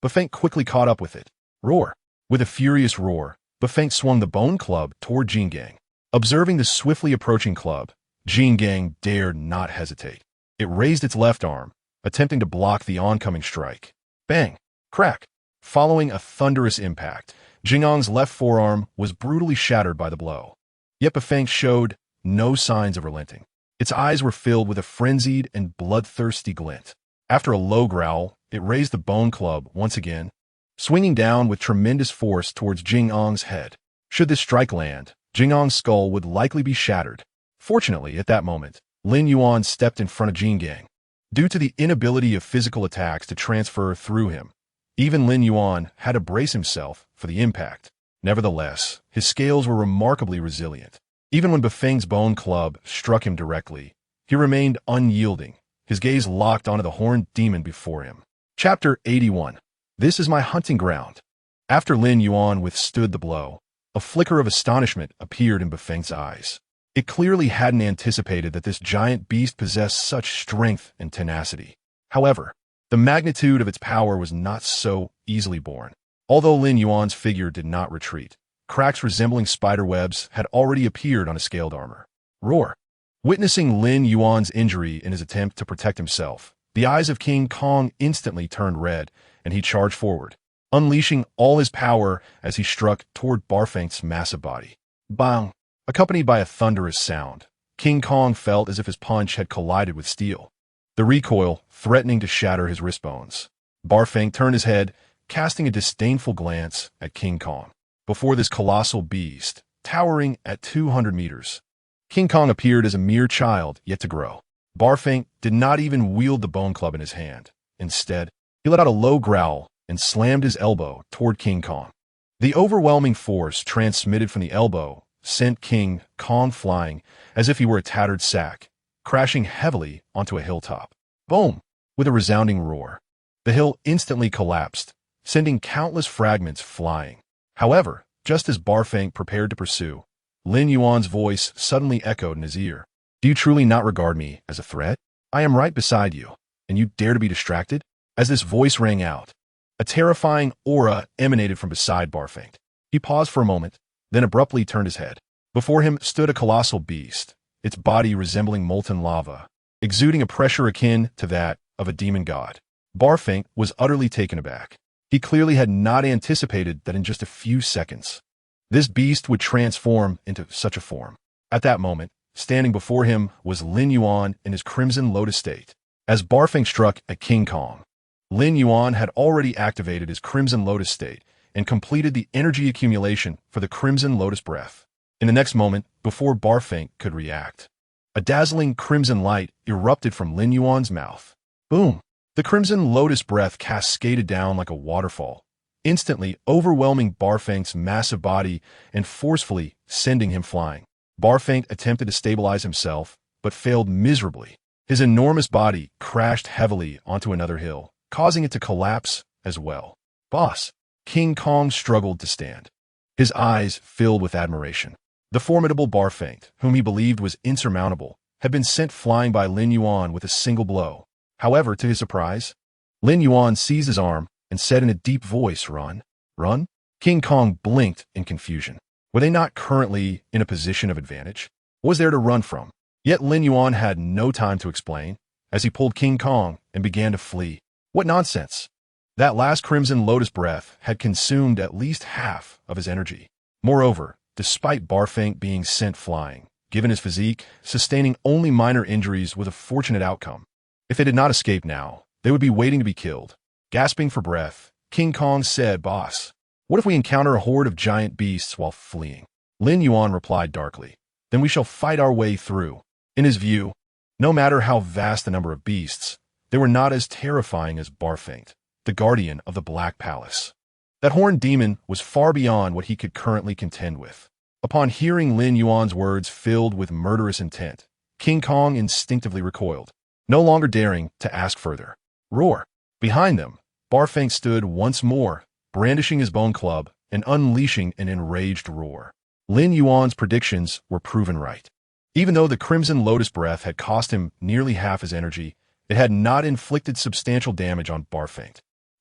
Befengt quickly caught up with it. Roar! With a furious roar, Befengt swung the bone club toward Jin Gang. Observing the swiftly approaching club, Jin Gang dared not hesitate. It raised its left arm, attempting to block the oncoming strike. Bang! Crack! Following a thunderous impact, Jingang's left forearm was brutally shattered by the blow. Yet Befengt showed no signs of relenting. Its eyes were filled with a frenzied and bloodthirsty glint. After a low growl, it raised the bone club once again, swinging down with tremendous force towards Jingang's head. Should this strike land, Jingang's skull would likely be shattered. Fortunately, at that moment, Lin Yuan stepped in front of Jin Gang. Due to the inability of physical attacks to transfer through him, even Lin Yuan had to brace himself for the impact. Nevertheless, his scales were remarkably resilient. Even when Befengt's bone club struck him directly, he remained unyielding, his gaze locked onto the horned demon before him. Chapter 81. This is my hunting ground. After Lin Yuan withstood the blow, a flicker of astonishment appeared in Befengt's eyes. It clearly hadn't anticipated that this giant beast possessed such strength and tenacity. However, the magnitude of its power was not so easily borne. Although Lin Yuan's figure did not retreat, cracks resembling spider webs had already appeared on his scaled armor. Roar! Witnessing Lin Yuan's injury in his attempt to protect himself, the eyes of King Kong instantly turned red, and he charged forward, unleashing all his power as he struck toward Befengt's massive body. Bang! Accompanied by a thunderous sound, King Kong felt as if his punch had collided with steel, the recoil threatening to shatter his wrist bones. Befengt turned his head, casting a disdainful glance at King Kong. Before this colossal beast, towering at 200 meters, King Kong appeared as a mere child yet to grow. Befengt did not even wield the bone club in his hand. Instead, he let out a low growl and slammed his elbow toward King Kong. The overwhelming force transmitted from the elbow sent King Kong flying as if he were a tattered sack, crashing heavily onto a hilltop. Boom! With a resounding roar, the hill instantly collapsed, sending countless fragments flying. However, just as Befengt prepared to pursue, Lin Yuan's voice suddenly echoed in his ear. Do you truly not regard me as a threat? I am right beside you, and you dare to be distracted? As this voice rang out, a terrifying aura emanated from beside Befengt. He paused for a moment, then abruptly turned his head. Before him stood a colossal beast, its body resembling molten lava, exuding a pressure akin to that of a demon god. Barfink was utterly taken aback. He clearly had not anticipated that in just a few seconds, this beast would transform into such a form. At that moment, standing before him was Lin Yuan in his Crimson Lotus state. As Barfink struck at King Kong, Lin Yuan had already activated his Crimson Lotus state and completed the energy accumulation for the Crimson Lotus breath. In the next moment, before Barfink could react, a dazzling crimson light erupted from Lin Yuan's mouth. Boom! The Crimson Lotus breath cascaded down like a waterfall, instantly overwhelming Barfink's massive body and forcefully sending him flying. Barfink attempted to stabilize himself, but failed miserably. His enormous body crashed heavily onto another hill, causing it to collapse as well. Boss! King Kong struggled to stand, his eyes filled with admiration. The formidable Barfink, whom he believed was insurmountable, had been sent flying by Lin Yuan with a single blow. However, to his surprise, Lin Yuan seized his arm and said in a deep voice, "Run, run." King Kong blinked in confusion. Were they not currently in a position of advantage? What was there to run from? Yet Lin Yuan had no time to explain, as he pulled King Kong and began to flee. What nonsense! That last Crimson Lotus breath had consumed at least half of his energy. Moreover, despite Barfink being sent flying, given his physique, sustaining only minor injuries was a fortunate outcome. If they did not escape now, they would be waiting to be killed. Gasping for breath, King Kong said, "Boss, what if we encounter a horde of giant beasts while fleeing?" Lin Yuan replied darkly, "Then we shall fight our way through." In his view, no matter how vast the number of beasts, they were not as terrifying as Barfink, the guardian of the Black Palace. That horned demon was far beyond what he could currently contend with. Upon hearing Lin Yuan's words filled with murderous intent, King Kong instinctively recoiled, no longer daring to ask further. Roar! Behind them, Barfink stood once more, brandishing his bone club and unleashing an enraged roar. Lin Yuan's predictions were proven right. Even though the Crimson Lotus breath had cost him nearly half his energy, it had not inflicted substantial damage on Barfink.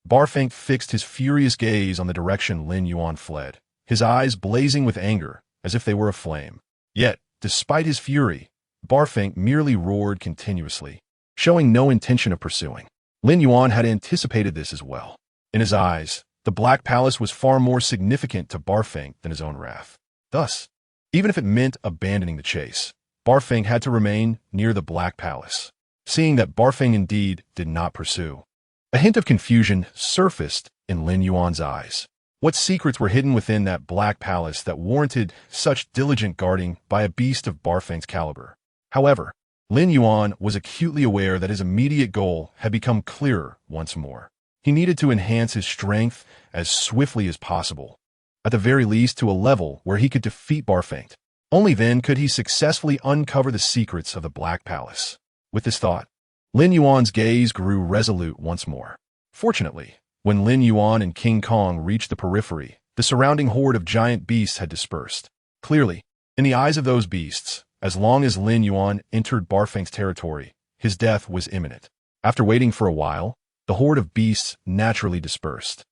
Barfink fixed his furious gaze on the direction Lin Yuan fled, his eyes blazing with anger as if they were aflame. Yet, despite his fury, Barfink merely roared continuously, showing no intention of pursuing. Lin Yuan had anticipated this as well. In his eyes, the Black Palace was far more significant to Barfink than his own wrath. Thus, even if it meant abandoning the chase, Barfink had to remain near the Black Palace. Seeing that Barfink indeed did not pursue, a hint of confusion surfaced in Lin Yuan's eyes. What secrets were hidden within that Black Palace that warranted such diligent guarding by a beast of Barfink's caliber? However, Lin Yuan was acutely aware that his immediate goal had become clearer once more. He needed to enhance his strength as swiftly as possible, at the very least to a level where he could defeat Barfink. Only then could he successfully uncover the secrets of the Black Palace. With this thought, Lin Yuan's gaze grew resolute once more. Fortunately, when Lin Yuan and King Kong reached the periphery, the surrounding horde of giant beasts had dispersed. Clearly, in the eyes of those beasts, as long as Lin Yuan entered Barfink's territory, his death was imminent. After waiting for a while, the horde of beasts naturally dispersed.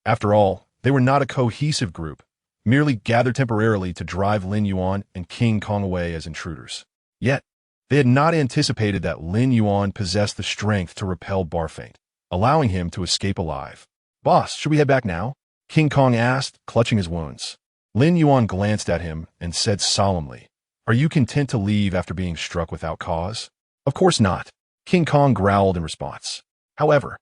After all, they were not a cohesive group, merely gathered temporarily to drive Lin Yuan and King Kong away as intruders. Yet, they had not anticipated that Lin Yuan possessed the strength to repel Barfink, allowing him to escape alive. "Boss, should we head back now?" King Kong asked, clutching his wounds. Lin Yuan glanced at him and said solemnly, "Are you content to leave after being struck without cause?" "Of course not," King Kong growled in response. However,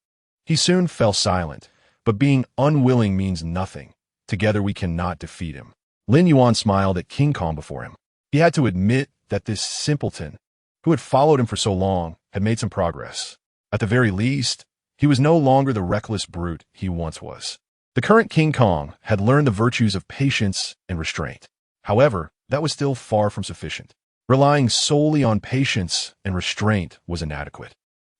he soon fell silent, but being unwilling means nothing. Together we cannot defeat him. Lin Yuan smiled at King Kong before him. He had to admit that this simpleton, who had followed him for so long, had made some progress. At the very least, he was no longer the reckless brute he once was. The current King Kong had learned the virtues of patience and restraint. However, that was still far from sufficient. Relying solely on patience and restraint was inadequate.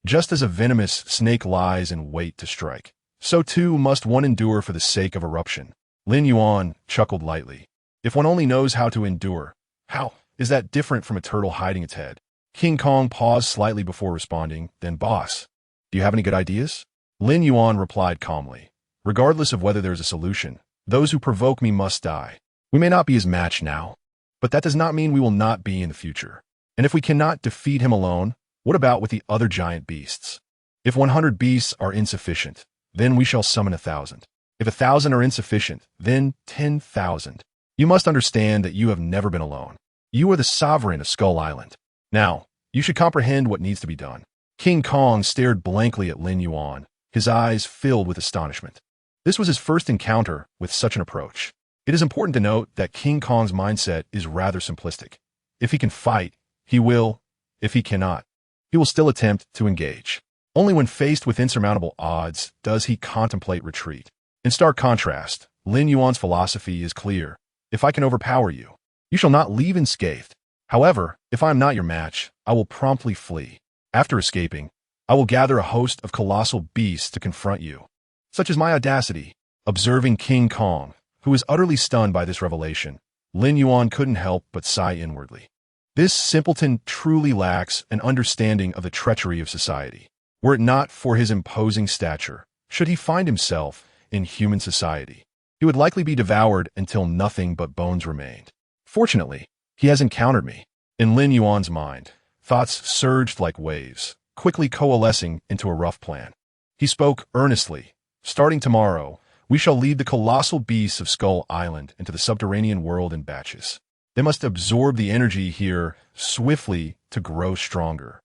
Just as a venomous snake lies in wait to strike, so too must one endure for the sake of eruption. Lin Yuan chuckled lightly. If one only knows how to endure, how is that different from a turtle hiding its head? King Kong paused slightly before responding, then, "Boss, do you have any good ideas?" Lin Yuan replied calmly, "Regardless of whether there's a solution, those who provoke me must die. We may not be his match now, But that does not mean we will not be in the future. And if we cannot defeat him alone, what about with the other giant beasts? If 100 beasts are insufficient, then we shall summon 1,000. If 1,000 are insufficient, then 10,000. You must understand that you have never been alone. You are the sovereign of Skull Island. Now, you should comprehend what needs to be done. King Kong stared blankly at Lin Yuan, his eyes filled with astonishment. This was his first encounter with such an approach. It is important to note that King Kong's mindset is rather simplistic. If he can fight, he will. If he cannot, he will still attempt to engage. Only when faced with insurmountable odds does he contemplate retreat. In stark contrast, Lin Yuan's philosophy is clear. If I can overpower you, you shall not leave unscathed. However, if I am not your match, I will promptly flee. After escaping, I will gather a host of colossal beasts to confront you. Such is my audacity. Observing King Kong, who was utterly stunned by this revelation, Lin Yuan couldn't help but sigh inwardly. This simpleton truly lacks an understanding of the treachery of society. Were it not for his imposing stature, should he find himself in human society, he would likely be devoured until nothing but bones remained. Fortunately, he has encountered me. In Lin Yuan's mind, thoughts surged like waves, quickly coalescing into a rough plan. He spoke earnestly. Starting tomorrow, we shall lead the colossal beasts of Skull Island into the subterranean world in batches. They must absorb the energy here swiftly to grow stronger.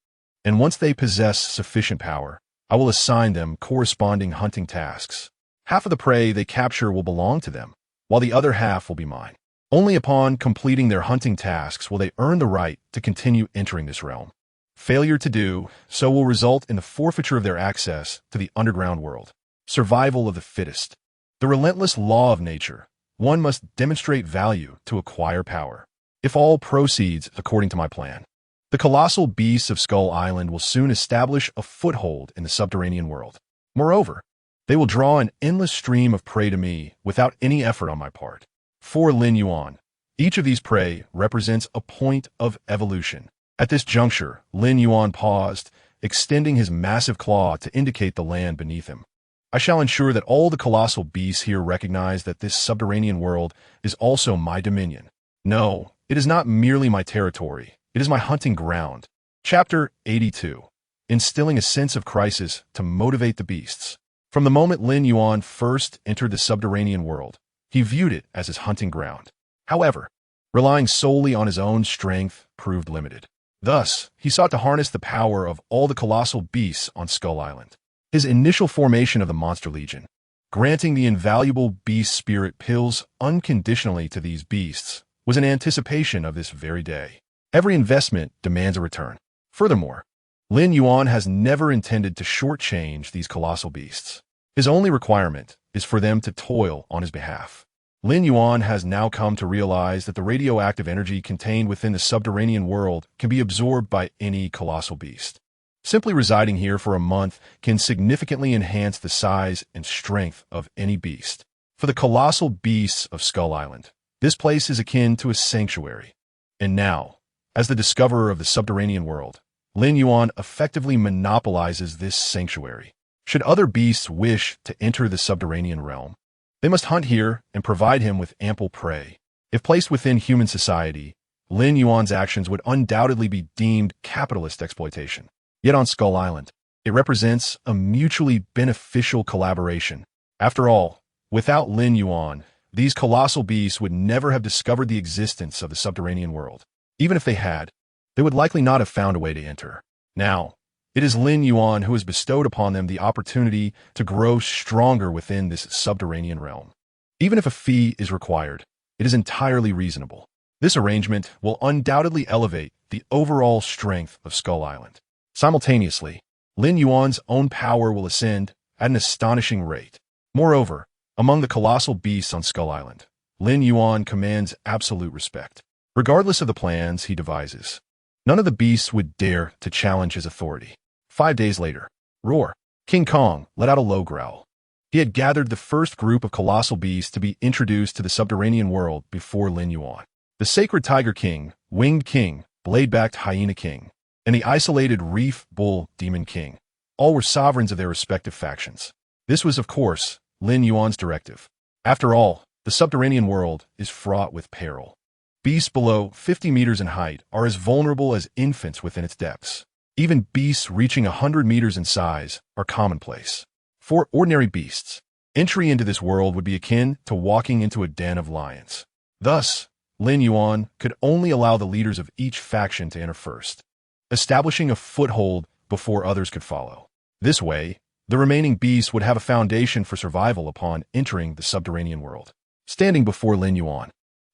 And once they possess sufficient power, I will assign them corresponding hunting tasks. Half of the prey they capture will belong to them, while the other half will be mine. Only upon completing their hunting tasks will they earn the right to continue entering this realm. Failure to do so will result in the forfeiture of their access to the underground world. Survival of the fittest. The relentless law of nature. One must demonstrate value to acquire power. If all proceeds according to my plan, the colossal beasts of Skull Island will soon establish a foothold in the subterranean world. Moreover, they will draw an endless stream of prey to me without any effort on my part. For Lin Yuan, each of these prey represents a point of evolution. At this juncture, Lin Yuan paused, extending his massive claw to indicate the land beneath him. I shall ensure that all the colossal beasts here recognize that this subterranean world is also my dominion. No, it is not merely my territory. It is my hunting ground. Chapter 82. Instilling a sense of crisis to motivate the beasts. From the moment Lin Yuan first entered the subterranean world, he viewed it as his hunting ground. However, relying solely on his own strength proved limited. Thus, he sought to harness the power of all the colossal beasts on Skull Island. His initial formation of the Monster Legion, granting the invaluable beast spirit pills unconditionally to these beasts, was in anticipation of this very day. Every investment demands a return. Furthermore, Lin Yuan has never intended to shortchange these colossal beasts. His only requirement is for them to toil on his behalf. Lin Yuan has now come to realize that the radioactive energy contained within the subterranean world can be absorbed by any colossal beast. Simply residing here for a month can significantly enhance the size and strength of any beast. For the colossal beasts of Skull Island, this place is akin to a sanctuary. And now, as the discoverer of the subterranean world, Lin Yuan effectively monopolizes this sanctuary. Should other beasts wish to enter the subterranean realm, they must hunt here and provide him with ample prey. If placed within human society, Lin Yuan's actions would undoubtedly be deemed capitalist exploitation. Yet on Skull Island, it represents a mutually beneficial collaboration. After all, without Lin Yuan, these colossal beasts would never have discovered the existence of the subterranean world. Even if they had, they would likely not have found a way to enter. Now, it is Lin Yuan who has bestowed upon them the opportunity to grow stronger within this subterranean realm. Even if a fee is required, it is entirely reasonable. This arrangement will undoubtedly elevate the overall strength of Skull Island. Simultaneously, Lin Yuan's own power will ascend at an astonishing rate. Moreover, among the colossal beasts on Skull Island, Lin Yuan commands absolute respect. Regardless of the plans he devises, none of the beasts would dare to challenge his authority. 5 days later, roar! King Kong let out a low growl. He had gathered the first group of colossal beasts to be introduced to the subterranean world before Lin Yuan. The Sacred Tiger King, Winged King, Blade-backed Hyena King, and the isolated Reef Bull Demon King. All were sovereigns of their respective factions. This was, of course, Lin Yuan's directive. After all, the subterranean world is fraught with peril. Beasts below 50 meters in height are as vulnerable as infants within its depths. Even beasts reaching 100 meters in size are commonplace. For ordinary beasts, entry into this world would be akin to walking into a den of lions. Thus, Lin Yuan could only allow the leaders of each faction to enter first, establishing a foothold before others could follow. This way, the remaining beasts would have a foundation for survival upon entering the subterranean world. Standing before Lin Yuan,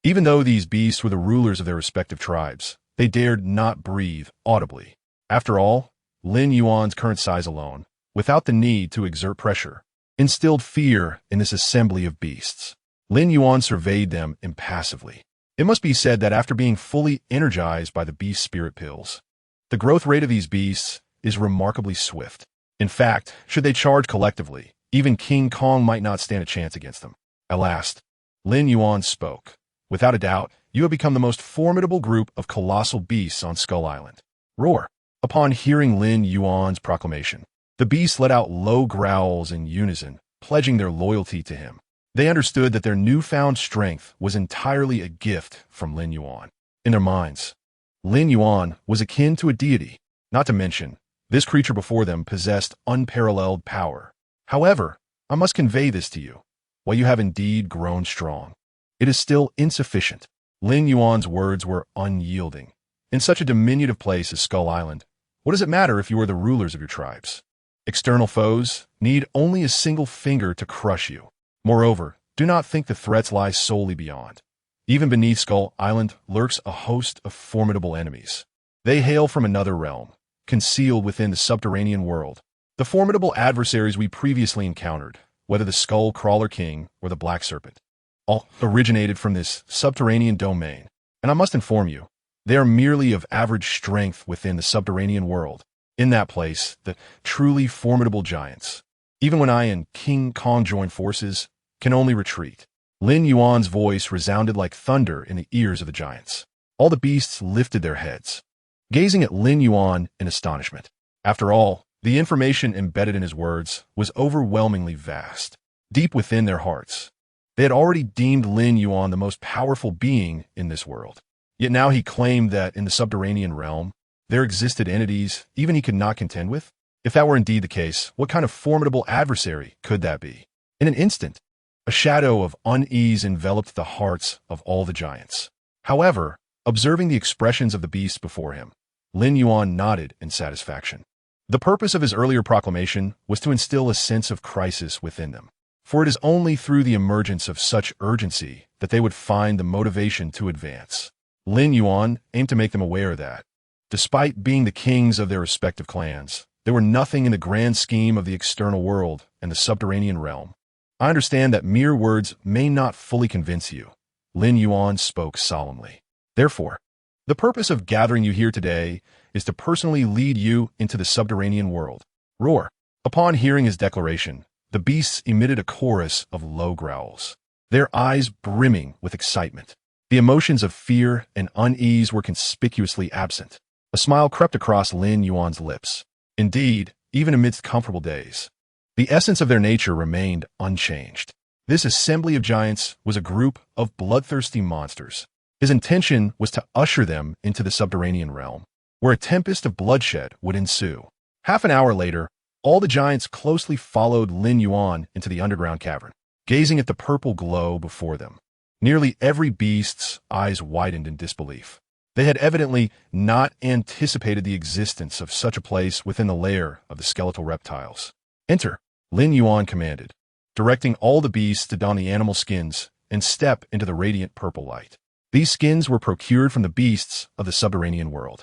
even though these beasts were the rulers of their respective tribes, they dared not breathe audibly. After all, Lin Yuan's current size alone, without the need to exert pressure, instilled fear in this assembly of beasts. Lin Yuan surveyed them impassively. It must be said that after being fully energized by the beast spirit pills, the growth rate of these beasts is remarkably swift. In fact, should they charge collectively, even King Kong might not stand a chance against them. At last, Lin Yuan spoke. Without a doubt, you have become the most formidable group of colossal beasts on Skull Island. Roar. Upon hearing Lin Yuan's proclamation, the beasts let out low growls in unison, pledging their loyalty to him. They understood that their newfound strength was entirely a gift from Lin Yuan. In their minds, Lin Yuan was akin to a deity. Not to mention, this creature before them possessed unparalleled power. However, I must convey this to you. While you have indeed grown strong, it is still insufficient. Lin Yuan's words were unyielding. In such a diminutive place as Skull Island, what does it matter if you are the rulers of your tribes? External foes need only a single finger to crush you. Moreover, do not think the threats lie solely beyond. Even beneath Skull Island lurks a host of formidable enemies. They hail from another realm, concealed within the subterranean world. The formidable adversaries we previously encountered, whether the Skull Crawler King or the Black Serpent, all originated from this subterranean domain. And I must inform you, they are merely of average strength within the subterranean world. In that place, the truly formidable giants, even when I and King Kong join forces, can only retreat. Lin Yuan's voice resounded like thunder in the ears of the giants. All the beasts lifted their heads, gazing at Lin Yuan in astonishment. After all, the information embedded in his words was overwhelmingly vast. Deep within their hearts, they had already deemed Lin Yuan the most powerful being in this world. Yet now he claimed that in the subterranean realm, there existed entities even he could not contend with. If that were indeed the case, what kind of formidable adversary could that be? In an instant, a shadow of unease enveloped the hearts of all the giants. However, observing the expressions of the beasts before him, Lin Yuan nodded in satisfaction. The purpose of his earlier proclamation was to instill a sense of crisis within them, for it is only through the emergence of such urgency that they would find the motivation to advance. Lin Yuan aimed to make them aware that, despite being the kings of their respective clans, they were nothing in the grand scheme of the external world and the subterranean realm. I understand that mere words may not fully convince you, Lin Yuan spoke solemnly. Therefore, the purpose of gathering you here today is to personally lead you into the subterranean world. Roar. Upon hearing his declaration, the beasts emitted a chorus of low growls, their eyes brimming with excitement. The emotions of fear and unease were conspicuously absent. A smile crept across Lin Yuan's lips. Indeed, even amidst comfortable days, the essence of their nature remained unchanged. This assembly of giants was a group of bloodthirsty monsters. His intention was to usher them into the subterranean realm, where a tempest of bloodshed would ensue. Half an hour later, all the giants closely followed Lin Yuan into the underground cavern, gazing at the purple glow before them. Nearly every beast's eyes widened in disbelief. They had evidently not anticipated the existence of such a place within the lair of the skeletal reptiles. Enter, Lin Yuan commanded, directing all the beasts to don the animal skins and step into the radiant purple light. These skins were procured from the beasts of the subterranean world.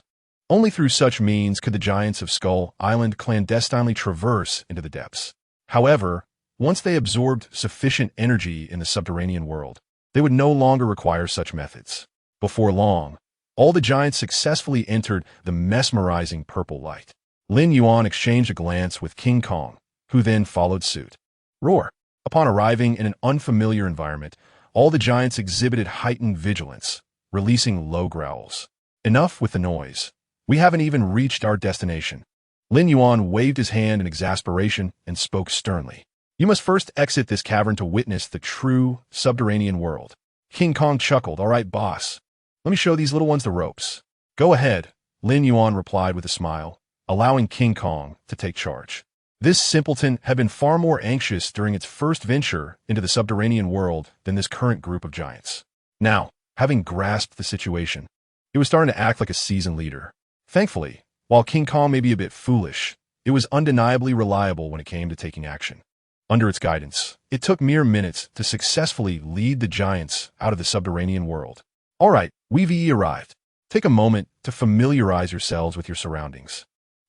Only through such means could the giants of Skull Island clandestinely traverse into the depths. However, once they absorbed sufficient energy in the subterranean world, they would no longer require such methods. Before long, all the giants successfully entered the mesmerizing purple light. Lin Yuan exchanged a glance with King Kong, who then followed suit. Roar. Upon arriving in an unfamiliar environment, all the giants exhibited heightened vigilance, releasing low growls. Enough with the noise. We haven't even reached our destination. Lin Yuan waved his hand in exasperation and spoke sternly. You must first exit this cavern to witness the true subterranean world. King Kong chuckled. All right, boss. Let me show these little ones the ropes. Go ahead, Lin Yuan replied with a smile, allowing King Kong to take charge. This simpleton had been far more anxious during its first venture into the subterranean world than this current group of giants. Now, having grasped the situation, it was starting to act like a seasoned leader. Thankfully, while King Kong may be a bit foolish, it was undeniably reliable when it came to taking action. Under its guidance, it took mere minutes to successfully lead the giants out of the subterranean world. All right, we've arrived. Take a moment to familiarize yourselves with your surroundings.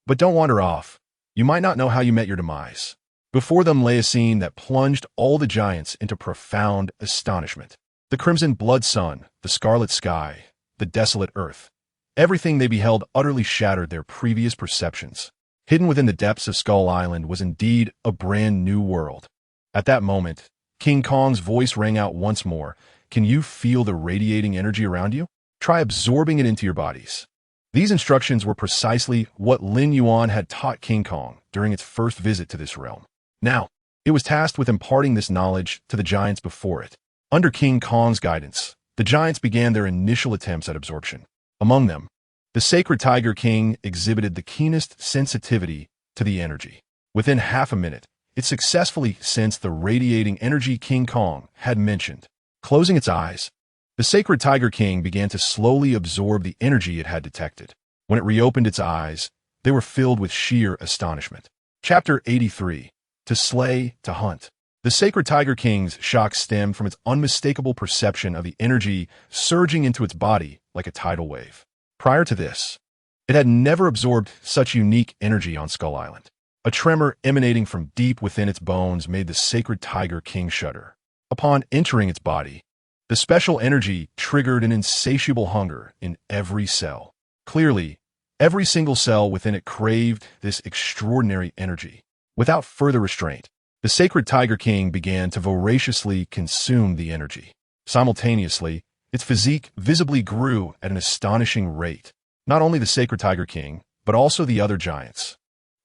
But don't wander off. You might not know how you met your demise. Before them lay a scene that plunged all the giants into profound astonishment. The crimson blood sun, the scarlet sky, the desolate earth. Everything they beheld utterly shattered their previous perceptions. Hidden within the depths of Skull Island was indeed a brand new world. At that moment, King Kong's voice rang out once more. Can you feel the radiating energy around you? Try absorbing it into your bodies. These instructions were precisely what Lin Yuan had taught King Kong during its first visit to this realm. Now, it was tasked with imparting this knowledge to the giants before it. Under King Kong's guidance, the giants began their initial attempts at absorption. Among them, the sacred Tiger King exhibited the keenest sensitivity to the energy. Within half a minute, it successfully sensed the radiating energy King Kong had mentioned. Closing its eyes, the sacred Tiger King began to slowly absorb the energy it had detected. When it reopened its eyes, they were filled with sheer astonishment. Chapter 83. To Slay, to Hunt. The sacred Tiger King's shock stemmed from its unmistakable perception of the energy surging into its body like a tidal wave. Prior to this, it had never absorbed such unique energy on Skull Island. A tremor emanating from deep within its bones made the sacred Tiger King shudder. Upon entering its body, the special energy triggered an insatiable hunger in every cell. Clearly, every single cell within it craved this extraordinary energy. Without further restraint, the sacred Tiger King began to voraciously consume the energy. Simultaneously, its physique visibly grew at an astonishing rate. Not only the sacred Tiger King, but also the other giants,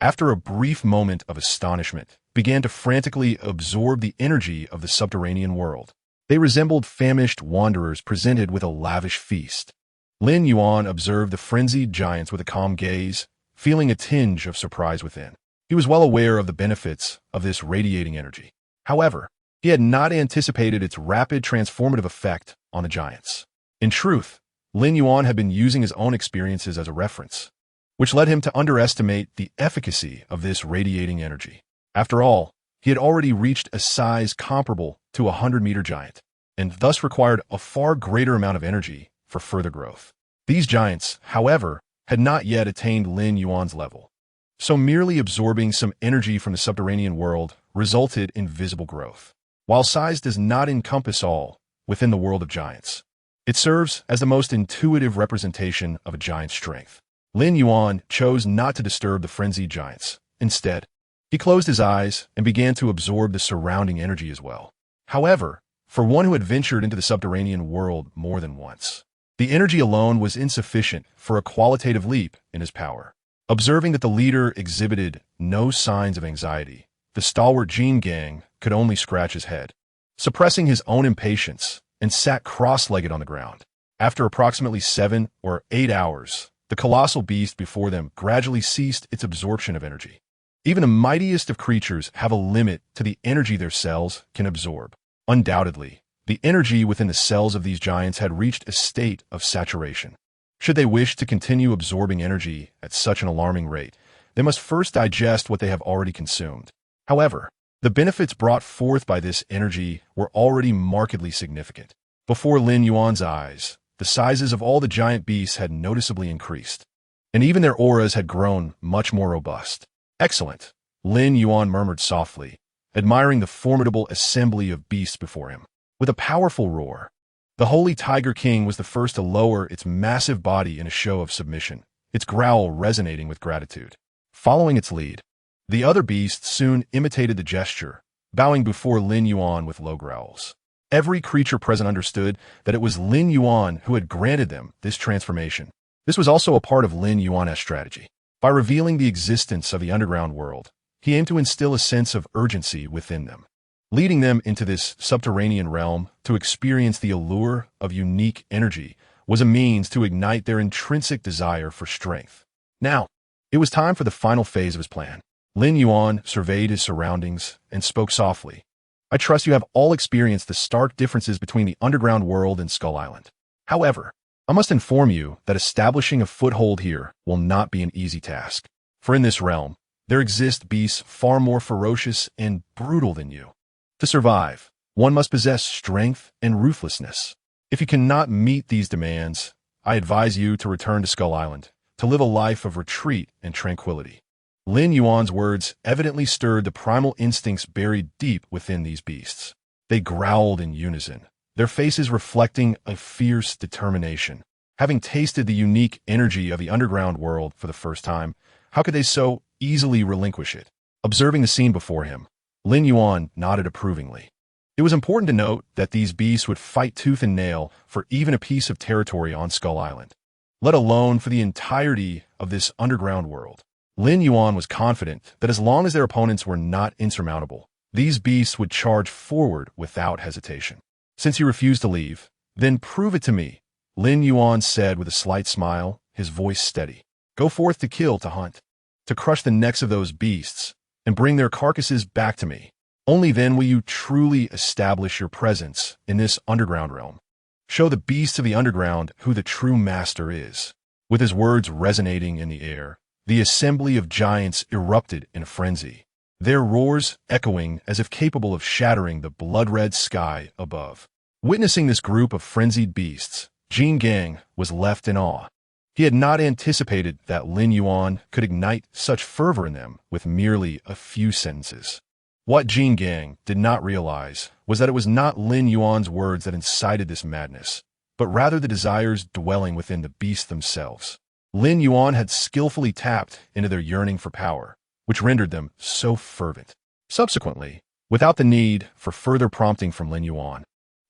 after a brief moment of astonishment, began to frantically absorb the energy of the subterranean world. They resembled famished wanderers presented with a lavish feast. Lin Yuan observed the frenzied giants with a calm gaze, feeling a tinge of surprise within. He was well aware of the benefits of this radiating energy. However, he had not anticipated its rapid transformative effect on the giants. In truth, Lin Yuan had been using his own experiences as a reference, which led him to underestimate the efficacy of this radiating energy. After all, he had already reached a size comparable to a 100-meter giant, and thus required a far greater amount of energy for further growth. These giants, however, had not yet attained Lin Yuan's level, so merely absorbing some energy from the subterranean world resulted in visible growth. While size does not encompass all within the world of giants, it serves as the most intuitive representation of a giant's strength. Lin Yuan chose not to disturb the frenzied giants. Instead, he closed his eyes and began to absorb the surrounding energy as well. However, for one who had ventured into the subterranean world more than once, the energy alone was insufficient for a qualitative leap in his power. Observing that the leader exhibited no signs of anxiety, the stalwart Gene Gang could only scratch his head, suppressing his own impatience, and sat cross-legged on the ground. After approximately 7 or 8 hours, the colossal beast before them gradually ceased its absorption of energy. Even the mightiest of creatures have a limit to the energy their cells can absorb. Undoubtedly, the energy within the cells of these giants had reached a state of saturation. Should they wish to continue absorbing energy at such an alarming rate, they must first digest what they have already consumed. However, the benefits brought forth by this energy were already markedly significant. Before Lin Yuan's eyes, the sizes of all the giant beasts had noticeably increased, and even their auras had grown much more robust. Excellent, Lin Yuan murmured softly, admiring the formidable assembly of beasts before him. With a powerful roar, the Holy Tiger King was the first to lower its massive body in a show of submission, its growl resonating with gratitude. Following its lead, the other beasts soon imitated the gesture, bowing before Lin Yuan with low growls. Every creature present understood that it was Lin Yuan who had granted them this transformation. This was also a part of Lin Yuan's strategy. By revealing the existence of the underground world, he aimed to instill a sense of urgency within them, leading them into this subterranean realm to experience the allure of unique energy was a means to ignite their intrinsic desire for strength. Now, it was time for the final phase of his plan. Lin Yuan surveyed his surroundings and spoke softly. I trust you have all experienced the stark differences between the underground world and Skull Island. However, I must inform you that establishing a foothold here will not be an easy task. For in this realm, there exist beasts far more ferocious and brutal than you. To survive, one must possess strength and ruthlessness. If you cannot meet these demands, I advise you to return to Skull Island, to live a life of retreat and tranquility. Lin Yuan's words evidently stirred the primal instincts buried deep within these beasts. They growled in unison, their faces reflecting a fierce determination. Having tasted the unique energy of the underground world for the first time, how could they so easily relinquish it? Observing the scene before him, Lin Yuan nodded approvingly. It was important to note that these beasts would fight tooth and nail for even a piece of territory on Skull Island, let alone for the entirety of this underground world. Lin Yuan was confident that as long as their opponents were not insurmountable, these beasts would charge forward without hesitation. Since you refuse to leave, then prove it to me, Lin Yuan said with a slight smile, his voice steady. Go forth to kill, to hunt, to crush the necks of those beasts, and bring their carcasses back to me. Only then will you truly establish your presence in this underground realm. Show the beasts of the underground who the true master is. With his words resonating in the air, the assembly of giants erupted in a frenzy, their roars echoing as if capable of shattering the blood-red sky above. Witnessing this group of frenzied beasts, Jin Gang was left in awe. He had not anticipated that Lin Yuan could ignite such fervor in them with merely a few sentences. What Jin Gang did not realize was that it was not Lin Yuan's words that incited this madness, but rather the desires dwelling within the beasts themselves. Lin Yuan had skillfully tapped into their yearning for power, which rendered them so fervent. Subsequently, without the need for further prompting from Lin Yuan,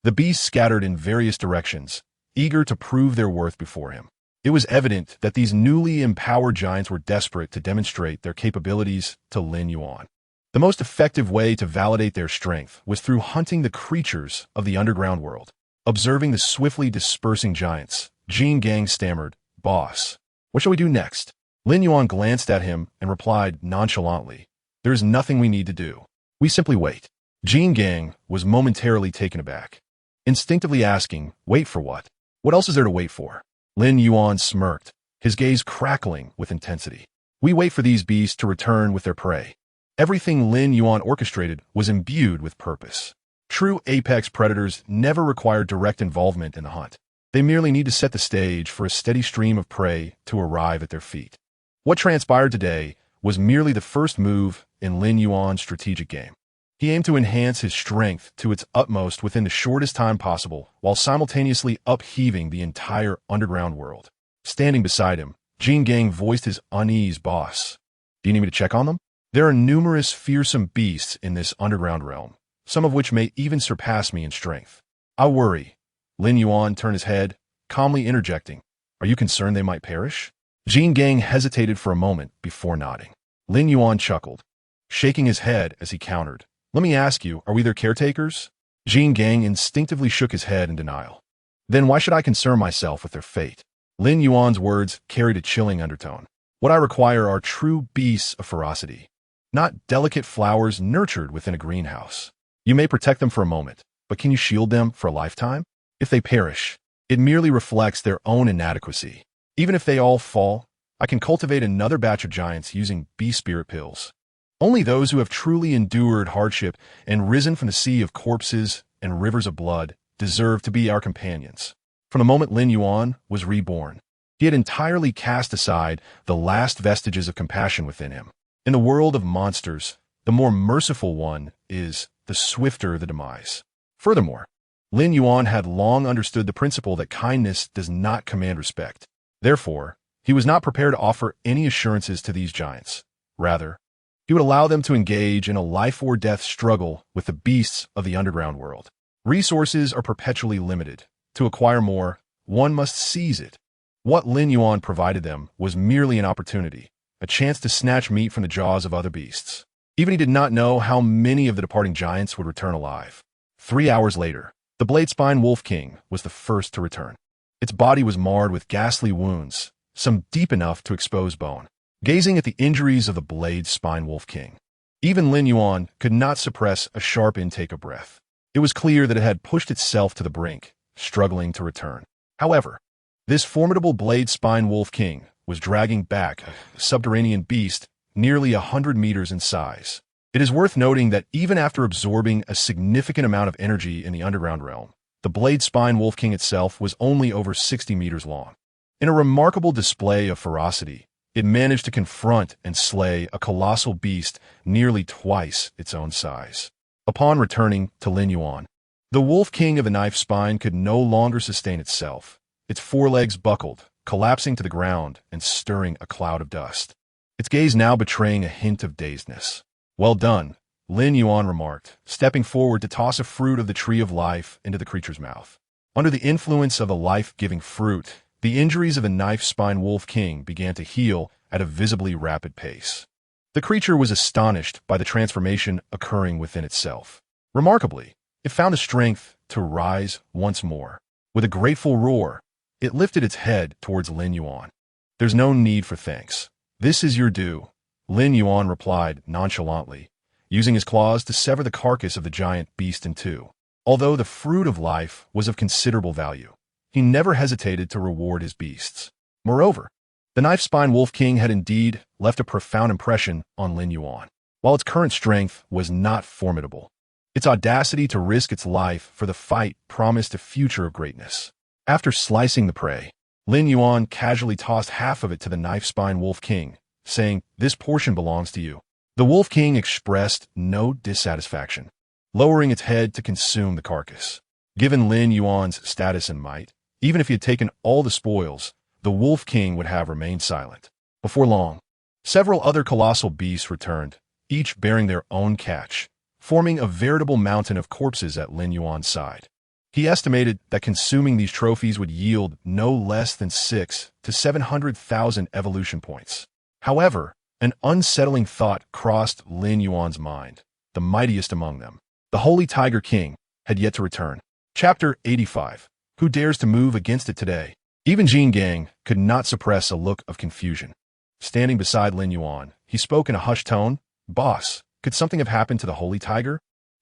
the beasts scattered in various directions, eager to prove their worth before him. It was evident that these newly empowered giants were desperate to demonstrate their capabilities to Lin Yuan. The most effective way to validate their strength was through hunting the creatures of the underground world. Observing the swiftly dispersing giants, Jin Gang stammered, "Boss, what shall we do next?" Lin Yuan glanced at him and replied nonchalantly, "There is nothing we need to do. We simply wait." Jin Gang was momentarily taken aback, instinctively asking, "Wait for what? What else is there to wait for?" Lin Yuan smirked, his gaze crackling with intensity. "We wait for these beasts to return with their prey." Everything Lin Yuan orchestrated was imbued with purpose. True apex predators never require direct involvement in the hunt. They merely need to set the stage for a steady stream of prey to arrive at their feet. What transpired today was merely the first move in Lin Yuan's strategic game. He aimed to enhance his strength to its utmost within the shortest time possible, while simultaneously upheaving the entire underground world. Standing beside him, Jin Gang voiced his unease, "Boss, do you need me to check on them? There are numerous fearsome beasts in this underground realm, some of which may even surpass me in strength. I worry." Lin Yuan turned his head, calmly interjecting, "Are you concerned they might perish?" Jin Gang hesitated for a moment before nodding. Lin Yuan chuckled, shaking his head as he countered, "Let me ask you, are we their caretakers?" Jin Gang instinctively shook his head in denial. "Then why should I concern myself with their fate?" Lin Yuan's words carried a chilling undertone. "What I require are true beasts of ferocity, not delicate flowers nurtured within a greenhouse. You may protect them for a moment, but can you shield them for a lifetime? If they perish, it merely reflects their own inadequacy. Even if they all fall, I can cultivate another batch of giants using beast spirit pills. Only those who have truly endured hardship and risen from the sea of corpses and rivers of blood deserve to be our companions." From the moment Lin Yuan was reborn, he had entirely cast aside the last vestiges of compassion within him. In the world of monsters, the more merciful one is, the swifter the demise. Furthermore, Lin Yuan had long understood the principle that kindness does not command respect. Therefore, he was not prepared to offer any assurances to these giants. Rather, he would allow them to engage in a life-or-death struggle with the beasts of the underground world. Resources are perpetually limited. To acquire more, one must seize it. What Lin Yuan provided them was merely an opportunity, a chance to snatch meat from the jaws of other beasts. Even he did not know how many of the departing giants would return alive. 3 hours later, the Blade-Spine Wolf King was the first to return. Its body was marred with ghastly wounds, some deep enough to expose bone. Gazing at the injuries of the blade-spine wolf king, even Lin Yuan could not suppress a sharp intake of breath. It was clear that it had pushed itself to the brink, struggling to return. However, this formidable blade-spine wolf king was dragging back a subterranean beast nearly 100 meters in size. It is worth noting that even after absorbing a significant amount of energy in the underground realm, the blade-spine wolf king itself was only over 60 meters long. In a remarkable display of ferocity, it managed to confront and slay a colossal beast nearly twice its own size. Upon returning to Lin Yuan, the wolf king of the knife spine could no longer sustain itself. Its forelegs buckled, collapsing to the ground and stirring a cloud of dust. Its gaze now betraying a hint of dazedness. "Well done," Lin Yuan remarked, stepping forward to toss a fruit of the tree of life into the creature's mouth. Under the influence of the life-giving fruit, the injuries of the knife-spine wolf king began to heal at a visibly rapid pace. The creature was astonished by the transformation occurring within itself. Remarkably, it found the strength to rise once more. With a grateful roar, it lifted its head towards Lin Yuan. "There's no need for thanks. This is your due," Lin Yuan replied nonchalantly, using his claws to sever the carcass of the giant beast in two. Although the fruit of life was of considerable value, he never hesitated to reward his beasts. Moreover, the knife-spine wolf king had indeed left a profound impression on Lin Yuan. While its current strength was not formidable, its audacity to risk its life for the fight promised a future of greatness. After slicing the prey, Lin Yuan casually tossed half of it to the knife-spine wolf king, saying, "This portion belongs to you." The wolf king expressed no dissatisfaction, lowering its head to consume the carcass. Given Lin Yuan's status and might, even if he had taken all the spoils, the wolf king would have remained silent. Before long, several other colossal beasts returned, each bearing their own catch, forming a veritable mountain of corpses at Lin Yuan's side. He estimated that consuming these trophies would yield no less than 600,000 to 700,000 evolution points. However, an unsettling thought crossed Lin Yuan's mind. The mightiest among them, the Holy Tiger King, had yet to return. Chapter 85. Who dares to move against it today? Even Jin Gang could not suppress a look of confusion. Standing beside Lin Yuan, he spoke in a hushed tone. "Boss, could something have happened to the Holy Tiger?"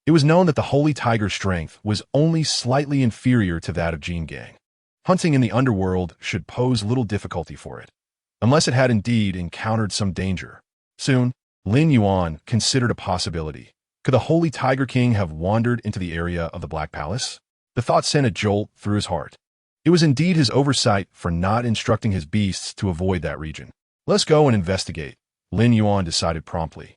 It was known that the Holy Tiger's strength was only slightly inferior to that of Jin Gang. Hunting in the underworld should pose little difficulty for it, unless it had indeed encountered some danger. Soon, Lin Yuan considered a possibility. Could the Holy Tiger King have wandered into the area of the Black Palace? The thought sent a jolt through his heart. It was indeed his oversight for not instructing his beasts to avoid that region. "Let's go and investigate," Lin Yuan decided promptly.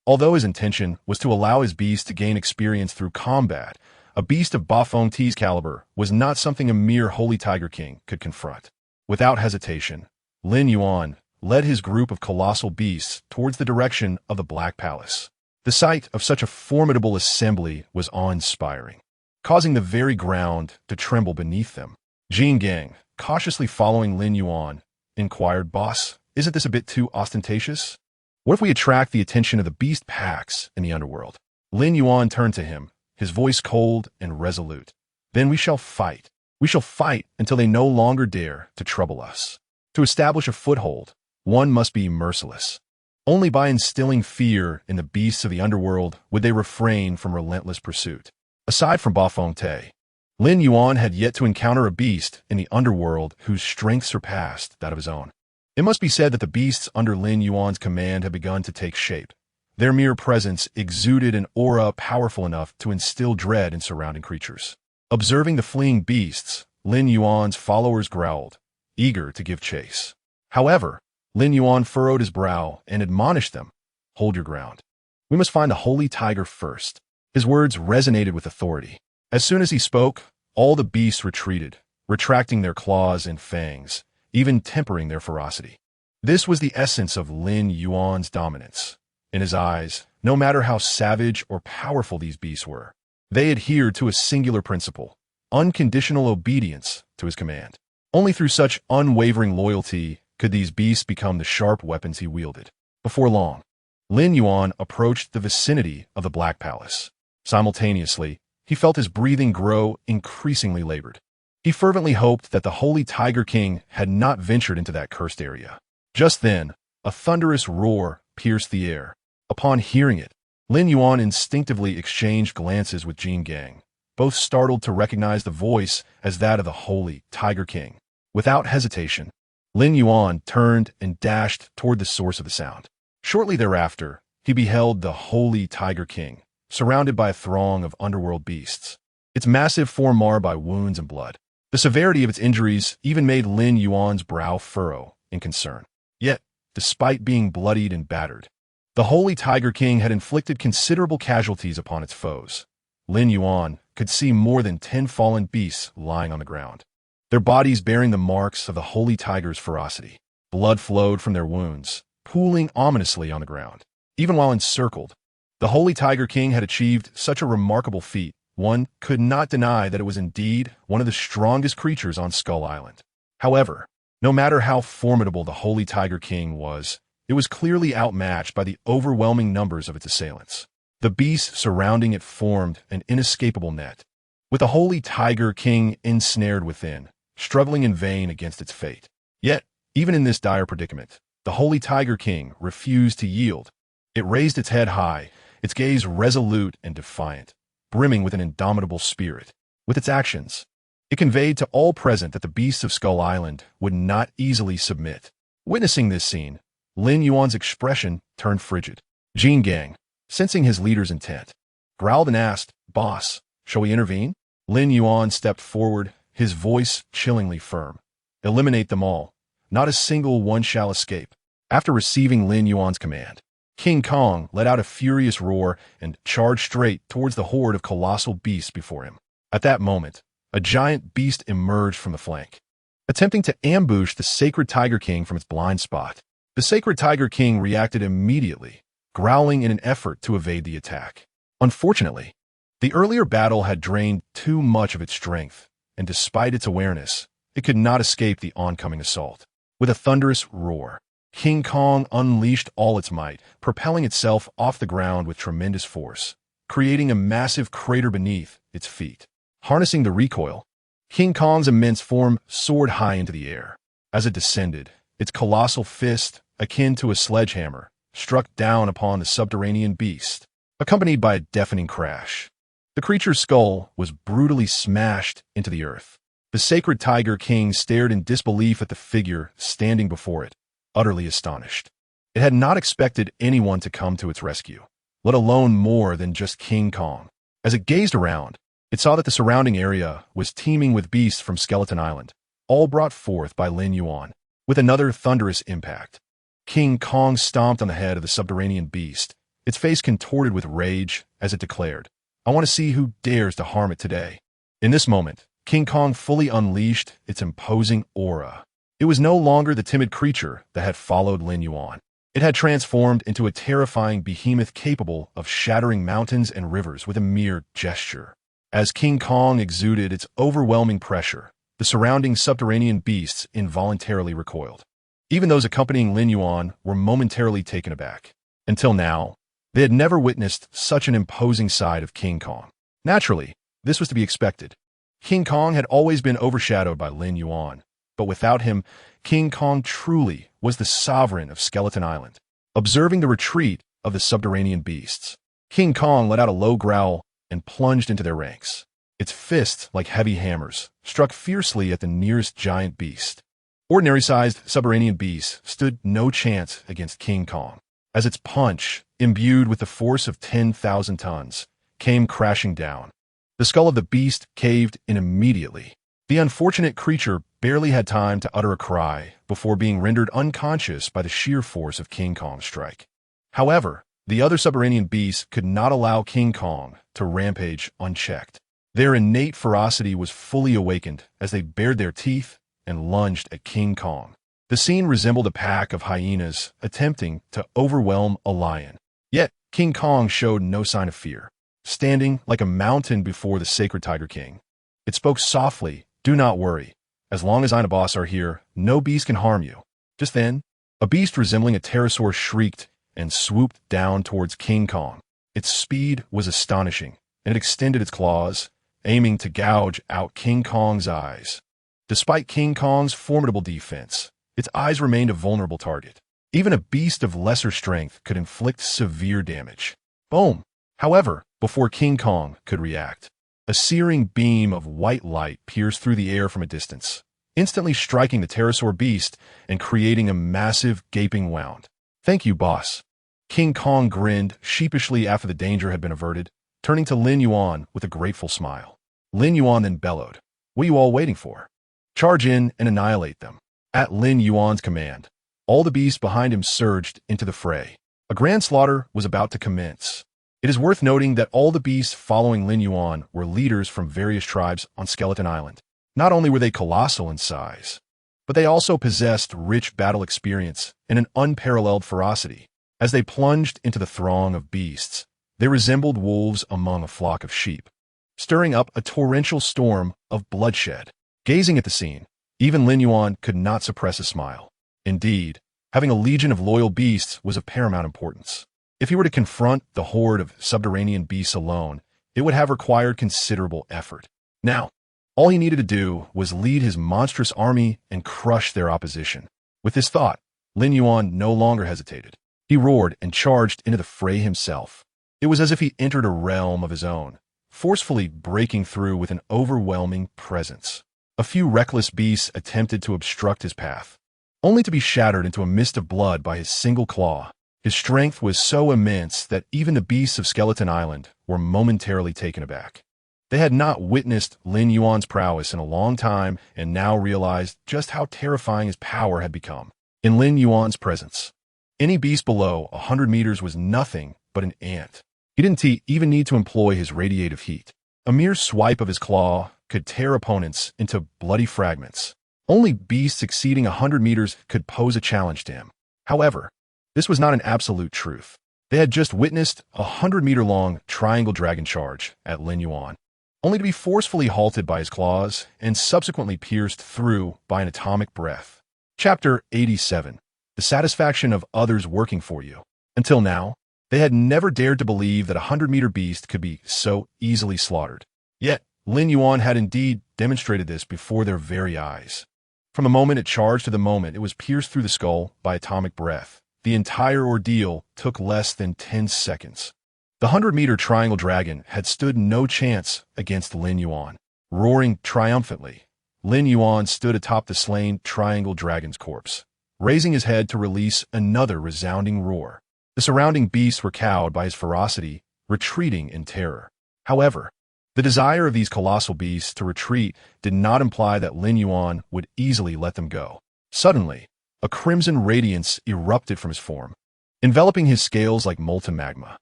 Although his intention was to allow his beasts to gain experience through combat, a beast of Bafeng T's caliber was not something a mere Holy Tiger King could confront. Without hesitation, Lin Yuan led his group of colossal beasts towards the direction of the Black Palace. The sight of such a formidable assembly was awe-inspiring, causing the very ground to tremble beneath them. Jin Gang, cautiously following Lin Yuan, inquired, "Boss, isn't this a bit too ostentatious? What if we attract the attention of the beast packs in the underworld?" Lin Yuan turned to him, his voice cold and resolute. "Then we shall fight. We shall fight until they no longer dare to trouble us. To establish a foothold, one must be merciless. Only by instilling fear in the beasts of the underworld would they refrain from relentless pursuit." Aside from Bafeng Te, Lin Yuan had yet to encounter a beast in the underworld whose strength surpassed that of his own. It must be said that the beasts under Lin Yuan's command had begun to take shape. Their mere presence exuded an aura powerful enough to instill dread in surrounding creatures. Observing the fleeing beasts, Lin Yuan's followers growled, eager to give chase. However, Lin Yuan furrowed his brow and admonished them, "Hold your ground. We must find the Holy Tiger first." His words resonated with authority. As soon as he spoke, all the beasts retreated, retracting their claws and fangs, even tempering their ferocity. This was the essence of Lin Yuan's dominance. In his eyes, no matter how savage or powerful these beasts were, they adhered to a singular principle: unconditional obedience to his command. Only through such unwavering loyalty could these beasts become the sharp weapons he wielded. Before long, Lin Yuan approached the vicinity of the Black Palace. Simultaneously, he felt his breathing grow increasingly labored. He fervently hoped that the Holy Tiger King had not ventured into that cursed area. Just then, a thunderous roar pierced the air. Upon hearing it, Lin Yuan instinctively exchanged glances with Jin Gang, both startled to recognize the voice as that of the Holy Tiger King. Without hesitation, Lin Yuan turned and dashed toward the source of the sound. Shortly thereafter, he beheld the Holy Tiger King, surrounded by a throng of underworld beasts, its massive form marred by wounds and blood. The severity of its injuries even made Lin Yuan's brow furrow in concern. Yet, despite being bloodied and battered, the Holy Tiger King had inflicted considerable casualties upon its foes. Lin Yuan could see more than 10 fallen beasts lying on the ground, their bodies bearing the marks of the Holy Tiger's ferocity. Blood flowed from their wounds, pooling ominously on the ground. Even while encircled, the Holy Tiger King had achieved such a remarkable feat. One could not deny that it was indeed one of the strongest creatures on Skull Island. However, no matter how formidable the Holy Tiger King was, it was clearly outmatched by the overwhelming numbers of its assailants. The beasts surrounding it formed an inescapable net, with the Holy Tiger King ensnared within, struggling in vain against its fate. Yet, even in this dire predicament, the Holy Tiger King refused to yield. It raised its head high, its gaze resolute and defiant, brimming with an indomitable spirit. With its actions, it conveyed to all present that the beasts of Skull Island would not easily submit. Witnessing this scene, Lin Yuan's expression turned frigid. Jin Gang, sensing his leader's intent, growled and asked, "Boss, shall we intervene?" Lin Yuan stepped forward, his voice chillingly firm. "Eliminate them all. Not a single one shall escape." After receiving Lin Yuan's command, King Kong let out a furious roar and charged straight towards the horde of colossal beasts before him. At that moment, a giant beast emerged from the flank, attempting to ambush the Sacred Tiger King from its blind spot. The Sacred Tiger King reacted immediately, growling in an effort to evade the attack. Unfortunately, the earlier battle had drained too much of its strength, and despite its awareness, it could not escape the oncoming assault. With a thunderous roar, King Kong unleashed all its might, propelling itself off the ground with tremendous force, creating a massive crater beneath its feet. Harnessing the recoil, King Kong's immense form soared high into the air. As it descended, its colossal fist, akin to a sledgehammer, struck down upon the subterranean beast, accompanied by a deafening crash. The creature's skull was brutally smashed into the earth. The Sacred Tiger King stared in disbelief at the figure standing before it, utterly astonished. It had not expected anyone to come to its rescue, let alone more than just King Kong. As it gazed around, it saw that the surrounding area was teeming with beasts from Skeleton Island, all brought forth by Lin Yuan. With another thunderous impact, King Kong stomped on the head of the subterranean beast, its face contorted with rage as it declared, "I want to see who dares to harm it today." In this moment, King Kong fully unleashed its imposing aura. It was no longer the timid creature that had followed Lin Yuan. It had transformed into a terrifying behemoth capable of shattering mountains and rivers with a mere gesture. As King Kong exuded its overwhelming pressure, the surrounding subterranean beasts involuntarily recoiled. Even those accompanying Lin Yuan were momentarily taken aback. Until now, they had never witnessed such an imposing side of King Kong. Naturally, this was to be expected. King Kong had always been overshadowed by Lin Yuan, but without him, King Kong truly was the sovereign of Skeleton Island. Observing the retreat of the subterranean beasts, King Kong let out a low growl and plunged into their ranks. Its fists, like heavy hammers, struck fiercely at the nearest giant beast. Ordinary-sized subterranean beasts stood no chance against King Kong, as its punch, imbued with the force of 10,000 tons, came crashing down. The skull of the beast caved in immediately. The unfortunate creature barely had time to utter a cry before being rendered unconscious by the sheer force of King Kong's strike. However, the other subterranean beasts could not allow King Kong to rampage unchecked. Their innate ferocity was fully awakened as they bared their teeth and lunged at King Kong. The scene resembled a pack of hyenas attempting to overwhelm a lion. Yet, King Kong showed no sign of fear, standing like a mountain before the Sacred Tiger King. It spoke softly, "Do not worry. As long as I and a boss are here, no beast can harm you." Just then, a beast resembling a pterosaur shrieked and swooped down towards King Kong. Its speed was astonishing, and it extended its claws, aiming to gouge out King Kong's eyes. Despite King Kong's formidable defense, its eyes remained a vulnerable target. Even a beast of lesser strength could inflict severe damage. Boom! However, before King Kong could react, a searing beam of white light pierced through the air from a distance, instantly striking the pterosaur beast and creating a massive, gaping wound. "Thank you, boss." King Kong grinned sheepishly after the danger had been averted, turning to Lin Yuan with a grateful smile. Lin Yuan then bellowed, "What are you all waiting for? Charge in and annihilate them." At Lin Yuan's command, all the beasts behind him surged into the fray. A grand slaughter was about to commence. It is worth noting that all the beasts following Lin Yuan were leaders from various tribes on Skeleton Island. Not only were they colossal in size, but they also possessed rich battle experience and an unparalleled ferocity. As they plunged into the throng of beasts, they resembled wolves among a flock of sheep, stirring up a torrential storm of bloodshed. Gazing at the scene, even Lin Yuan could not suppress a smile. Indeed, having a legion of loyal beasts was of paramount importance. If he were to confront the horde of subterranean beasts alone, it would have required considerable effort. Now, all he needed to do was lead his monstrous army and crush their opposition. With this thought, Lin Yuan no longer hesitated. He roared and charged into the fray himself. It was as if he entered a realm of his own, forcefully breaking through with an overwhelming presence. A few reckless beasts attempted to obstruct his path, only to be shattered into a mist of blood by his single claw. His strength was so immense that even the beasts of Skeleton Island were momentarily taken aback. They had not witnessed Lin Yuan's prowess in a long time and now realized just how terrifying his power had become. In Lin Yuan's presence, any beast below 100 meters was nothing but an ant. He didn't even need to employ his radiative heat. A mere swipe of his claw could tear opponents into bloody fragments. Only beasts exceeding 100 meters could pose a challenge to him. However, this was not an absolute truth. They had just witnessed a 100-meter-long triangle dragon charge at Lin Yuan, only to be forcefully halted by his claws and subsequently pierced through by an atomic breath. Chapter 87. The Satisfaction of Others Working for You. Until now, they had never dared to believe that a 100-meter beast could be so easily slaughtered. Yet, Lin Yuan had indeed demonstrated this before their very eyes. From the moment it charged to the moment it was pierced through the skull by atomic breath, the entire ordeal took less than 10 seconds. The 100-meter triangle dragon had stood no chance against Lin Yuan. Roaring triumphantly, Lin Yuan stood atop the slain triangle dragon's corpse, raising his head to release another resounding roar. The surrounding beasts were cowed by his ferocity, retreating in terror. However, the desire of these colossal beasts to retreat did not imply that Lin Yuan would easily let them go. Suddenly, a crimson radiance erupted from his form, enveloping his scales like molten magma.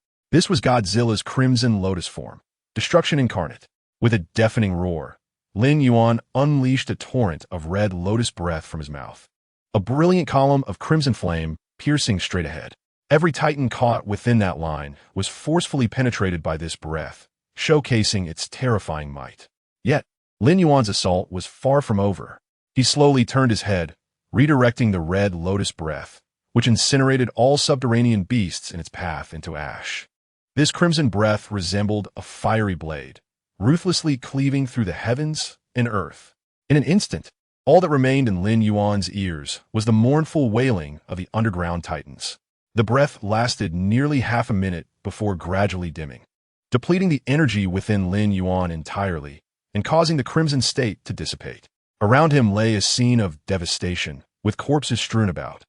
This was Godzilla's crimson lotus form, destruction incarnate. With a deafening roar, Lin Yuan unleashed a torrent of red lotus breath from his mouth. A brilliant column of crimson flame piercing straight ahead. Every titan caught within that line was forcefully penetrated by this breath, showcasing its terrifying might. Yet, Lin Yuan's assault was far from over. He slowly turned his head, redirecting the red lotus breath, which incinerated all subterranean beasts in its path into ash. This crimson breath resembled a fiery blade, ruthlessly cleaving through the heavens and earth. In an instant, all that remained in Lin Yuan's ears was the mournful wailing of the underground titans. The breath lasted nearly half a minute before gradually dimming, depleting the energy within Lin Yuan entirely and causing the crimson state to dissipate. Around him lay a scene of devastation, with corpses strewn about.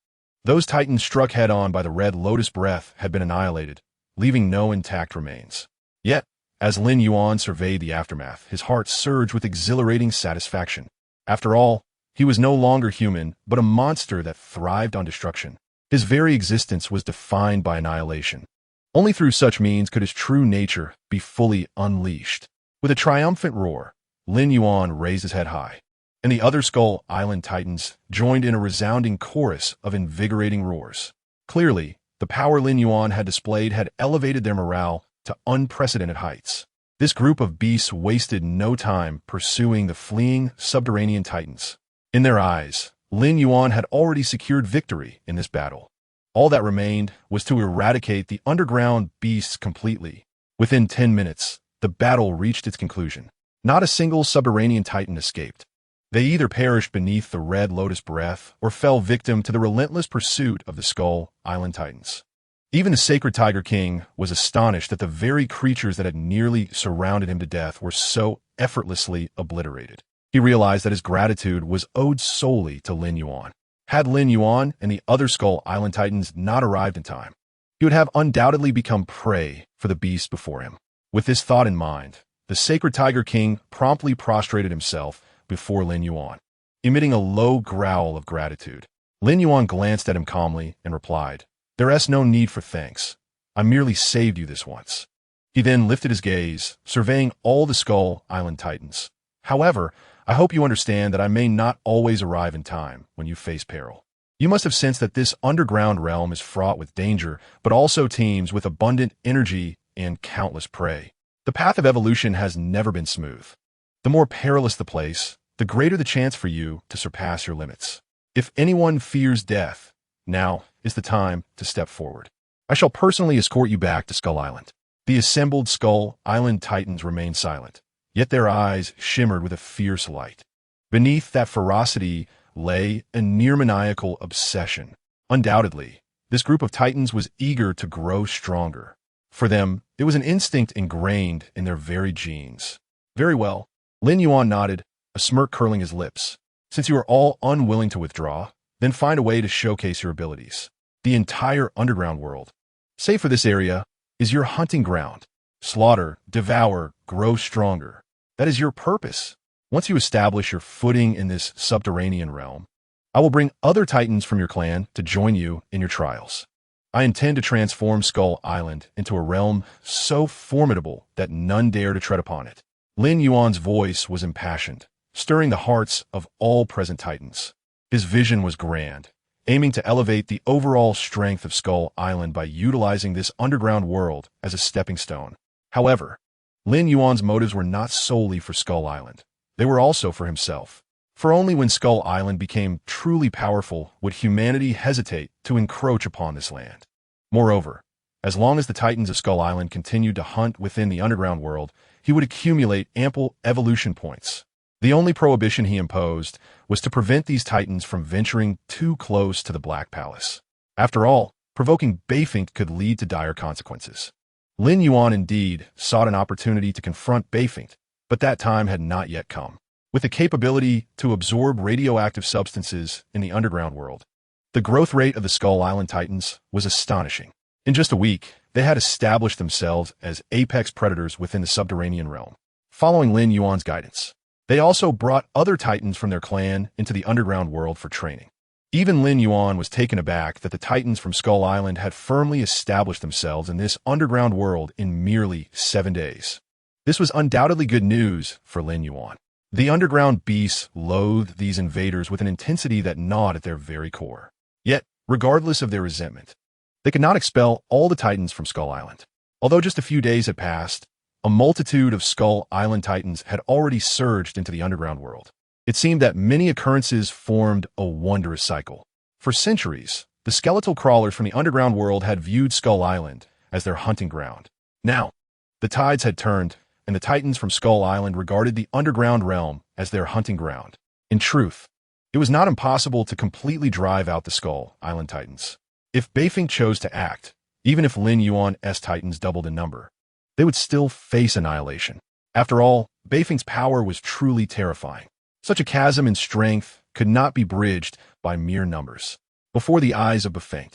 Those titans struck head-on by the red lotus breath had been annihilated, leaving no intact remains. Yet, as Lin Yuan surveyed the aftermath, his heart surged with exhilarating satisfaction. After all, he was no longer human, but a monster that thrived on destruction. His very existence was defined by annihilation. Only through such means could his true nature be fully unleashed. With a triumphant roar, Lin Yuan raised his head high, and the other Skull Island Titans joined in a resounding chorus of invigorating roars. Clearly, the power Lin Yuan had displayed had elevated their morale to unprecedented heights. This group of beasts wasted no time pursuing the fleeing subterranean Titans. In their eyes, Lin Yuan had already secured victory in this battle. All that remained was to eradicate the underground beasts completely. Within 10 minutes, the battle reached its conclusion. Not a single subterranean titan escaped. They either perished beneath the red lotus breath or fell victim to the relentless pursuit of the Skull Island Titans. Even the sacred Tiger King was astonished that the very creatures that had nearly surrounded him to death were so effortlessly obliterated. He realized that his gratitude was owed solely to Lin Yuan. Had Lin Yuan and the other Skull Island Titans not arrived in time, he would have undoubtedly become prey for the beast before him. With this thought in mind, the sacred Tiger King promptly prostrated himself before Lin Yuan, emitting a low growl of gratitude. Lin Yuan glanced at him calmly and replied, "There is no need for thanks. I merely saved you this once." He then lifted his gaze, surveying all the Skull Island Titans. "However, I hope you understand that I may not always arrive in time when you face peril. You must have sensed that this underground realm is fraught with danger, but also teems with abundant energy and countless prey. The path of evolution has never been smooth. The more perilous the place, the greater the chance for you to surpass your limits. If anyone fears death, now is the time to step forward. I shall personally escort you back to Skull Island." The assembled Skull Island Titans remained silent, yet their eyes shimmered with a fierce light. Beneath that ferocity lay a near-maniacal obsession. Undoubtedly, this group of Titans was eager to grow stronger. For them, it was an instinct ingrained in their very genes. "Very well." Lin Yuan nodded, a smirk curling his lips. "Since you are all unwilling to withdraw, then find a way to showcase your abilities. The entire underground world, save for this area, is your hunting ground. Slaughter, devour, grow stronger. That is your purpose. Once you establish your footing in this subterranean realm, I will bring other Titans from your clan to join you in your trials. I intend to transform Skull Island into a realm so formidable that none dare to tread upon it." Lin Yuan's voice was impassioned, stirring the hearts of all present Titans. His vision was grand, aiming to elevate the overall strength of Skull Island by utilizing this underground world as a stepping stone. However, Lin Yuan's motives were not solely for Skull Island. They were also for himself. For only when Skull Island became truly powerful would humanity hesitate to encroach upon this land. Moreover, as long as the Titans of Skull Island continued to hunt within the underground world, he would accumulate ample evolution points. The only prohibition he imposed was to prevent these Titans from venturing too close to the Black Palace. After all, provoking Beifink could lead to dire consequences. Lin Yuan indeed sought an opportunity to confront Beifink, but that time had not yet come. With the capability to absorb radioactive substances in the underground world, the growth rate of the Skull Island Titans was astonishing. In just a week, they had established themselves as apex predators within the subterranean realm. Following Lin Yuan's guidance, they also brought other Titans from their clan into the underground world for training. Even Lin Yuan was taken aback that the Titans from Skull Island had firmly established themselves in this underground world in merely 7 days. This was undoubtedly good news for Lin Yuan. The underground beasts loathed these invaders with an intensity that gnawed at their very core. Yet, regardless of their resentment, they could not expel all the Titans from Skull Island. Although just a few days had passed, a multitude of Skull Island Titans had already surged into the underground world. It seemed that many occurrences formed a wondrous cycle. For centuries, the skeletal crawlers from the underground world had viewed Skull Island as their hunting ground. Now, the tides had turned, and the Titans from Skull Island regarded the underground realm as their hunting ground. In truth, it was not impossible to completely drive out the Skull Island Titans. If Beifink chose to act, even if Lin Yuan's Titans doubled in number, they would still face annihilation. After all, Beifink's power was truly terrifying. Such a chasm in strength could not be bridged by mere numbers. Before the eyes of Beifink,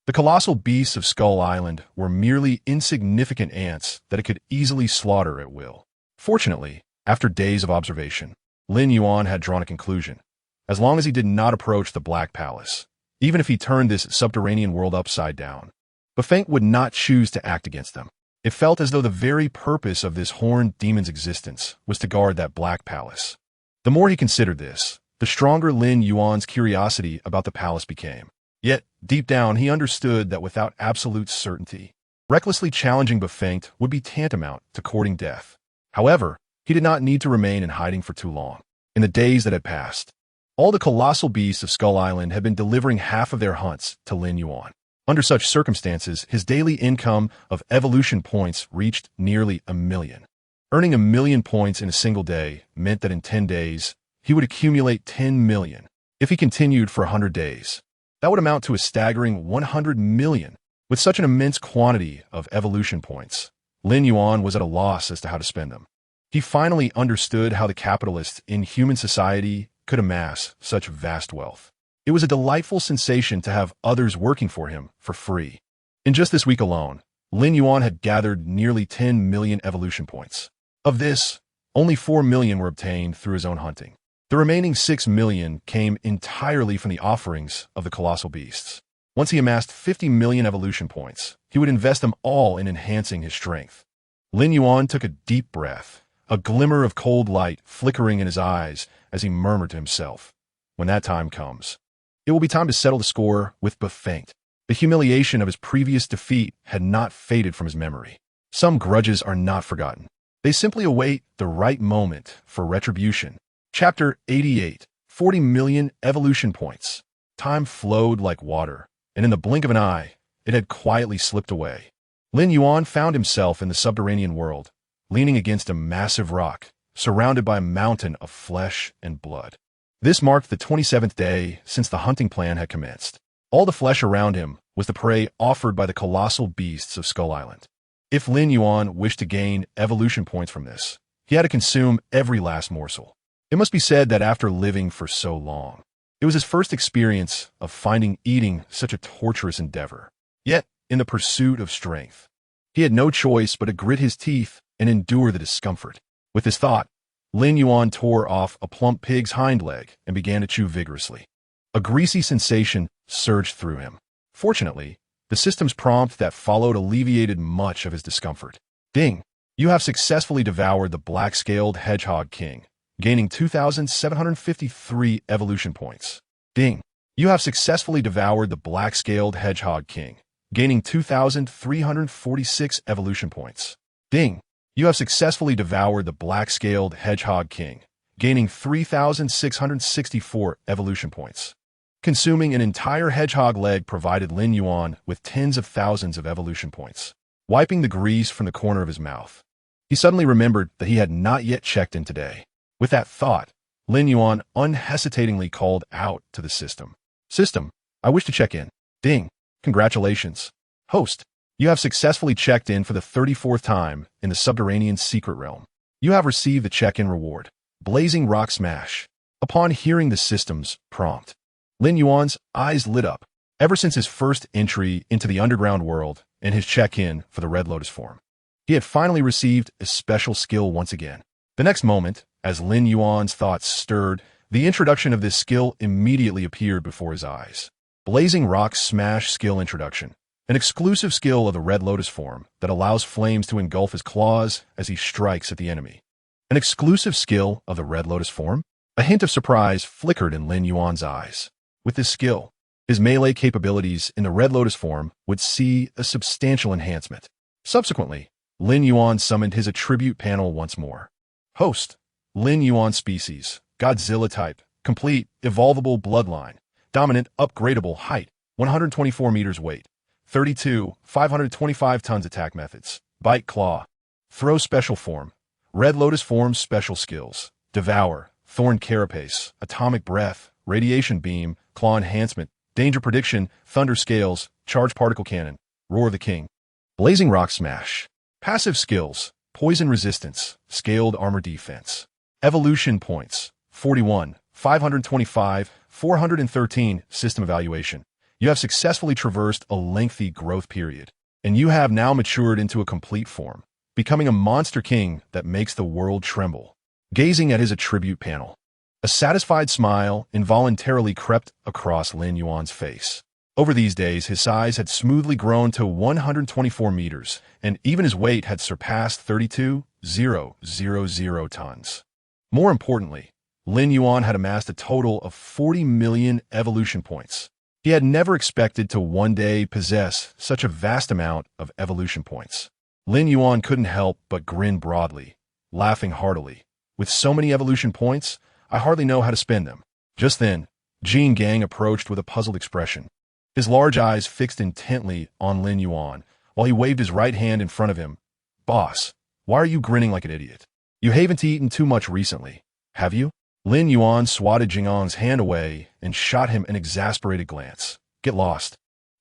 the colossal beasts of Skull Island were merely insignificant ants that it could easily slaughter at will. Fortunately, after days of observation, Lin Yuan had drawn a conclusion. As long as he did not approach the Black Palace, even if he turned this subterranean world upside down, Beifink would not choose to act against them. It felt as though the very purpose of this horned demon's existence was to guard that Black Palace. The more he considered this, the stronger Lin Yuan's curiosity about the palace became. Yet, deep down, he understood that without absolute certainty, recklessly challenging Beifink would be tantamount to courting death. However, he did not need to remain in hiding for too long. In the days that had passed, all the colossal beasts of Skull Island had been delivering half of their hunts to Lin Yuan. Under such circumstances, his daily income of evolution points reached nearly 1 million. Earning 1,000,000 points in a single day meant that in 10 days, he would accumulate 10 million. If he continued for 100 days, that would amount to a staggering 100 million. With such an immense quantity of evolution points, Lin Yuan was at a loss as to how to spend them. He finally understood how the capitalists in human society could amass such vast wealth. It was a delightful sensation to have others working for him for free. In just this week alone, Lin Yuan had gathered nearly 10 million evolution points. Of this, only 4 million were obtained through his own hunting. The remaining 6 million came entirely from the offerings of the colossal beasts. Once he amassed 50 million evolution points, he would invest them all in enhancing his strength. Lin Yuan took a deep breath, a glimmer of cold light flickering in his eyes as he murmured to himself, "When that time comes, it will be time to settle the score with Bafanged." The humiliation of his previous defeat had not faded from his memory. Some grudges are not forgotten. They simply await the right moment for retribution. Chapter 88, 40 million evolution points. Time flowed like water, and in the blink of an eye, it had quietly slipped away. Lin Yuan found himself in the subterranean world, leaning against a massive rock, surrounded by a mountain of flesh and blood. This marked the 27th day since the hunting plan had commenced. All the flesh around him was the prey offered by the colossal beasts of Skull Island. If Lin Yuan wished to gain evolution points from this, he had to consume every last morsel. It must be said that after living for so long, it was his first experience of finding eating such a torturous endeavor. Yet, in the pursuit of strength, he had no choice but to grit his teeth and endure the discomfort. With this thought, Lin Yuan tore off a plump pig's hind leg and began to chew vigorously. A greasy sensation surged through him. Fortunately, the system's prompt that followed alleviated much of his discomfort. Ding! You have successfully devoured the black-scaled hedgehog king, gaining 2,753 evolution points. Ding! You have successfully devoured the black-scaled hedgehog king, gaining 2,346 evolution points. Ding! You have successfully devoured the black-scaled hedgehog king, gaining 3,664 evolution points. Consuming an entire hedgehog leg provided Lin Yuan with tens of thousands of evolution points. Wiping the grease from the corner of his mouth, he suddenly remembered that he had not yet checked in today. With that thought, Lin Yuan unhesitatingly called out to the system. "System, I wish to check in." Ding! Congratulations. Host, you have successfully checked in for the 34th time in the subterranean secret realm. You have received the check-in reward, Blazing Rock Smash. Upon hearing the system's prompt, Lin Yuan's eyes lit up. Ever since his first entry into the underground world and his check-in for the Red Lotus form, he had finally received a special skill once again. The next moment, as Lin Yuan's thoughts stirred, the introduction of this skill immediately appeared before his eyes. Blazing Rock Smash skill introduction, an exclusive skill of the Red Lotus form that allows flames to engulf his claws as he strikes at the enemy. An exclusive skill of the Red Lotus form? A hint of surprise flickered in Lin Yuan's eyes. With this skill, his melee capabilities in the Red Lotus form would see a substantial enhancement. Subsequently, Lin Yuan summoned his attribute panel once more. Host, Lin Yuan species, Godzilla type, complete, evolvable bloodline, dominant, upgradable height, 124 meters weight, 525 tons attack methods, bite claw, throw special form, Red Lotus form special skills, devour, thorn carapace, atomic breath, radiation beam, claw enhancement, danger prediction, thunder scales, charge particle cannon, roar of the king, blazing rock smash, passive skills, poison resistance, scaled armor defense, evolution points, 41, 525, 413, system evaluation. You have successfully traversed a lengthy growth period, and you have now matured into a complete form, becoming a monster king that makes the world tremble. Gazing at his attribute panel, a satisfied smile involuntarily crept across Lin Yuan's face. Over these days, his size had smoothly grown to 124 meters, and even his weight had surpassed 32,000 tons. More importantly, Lin Yuan had amassed a total of 40 million evolution points. He had never expected to one day possess such a vast amount of evolution points. Lin Yuan couldn't help but grin broadly, laughing heartily. With so many evolution points, I hardly know how to spend them. Just then, Jin Gang approached with a puzzled expression, his large eyes fixed intently on Lin Yuan, while he waved his right hand in front of him. "Boss, Why are you grinning like an idiot? You haven't eaten too much recently, have you? Lin Yuan swatted Jingang's hand away and shot him an exasperated glance. Get lost.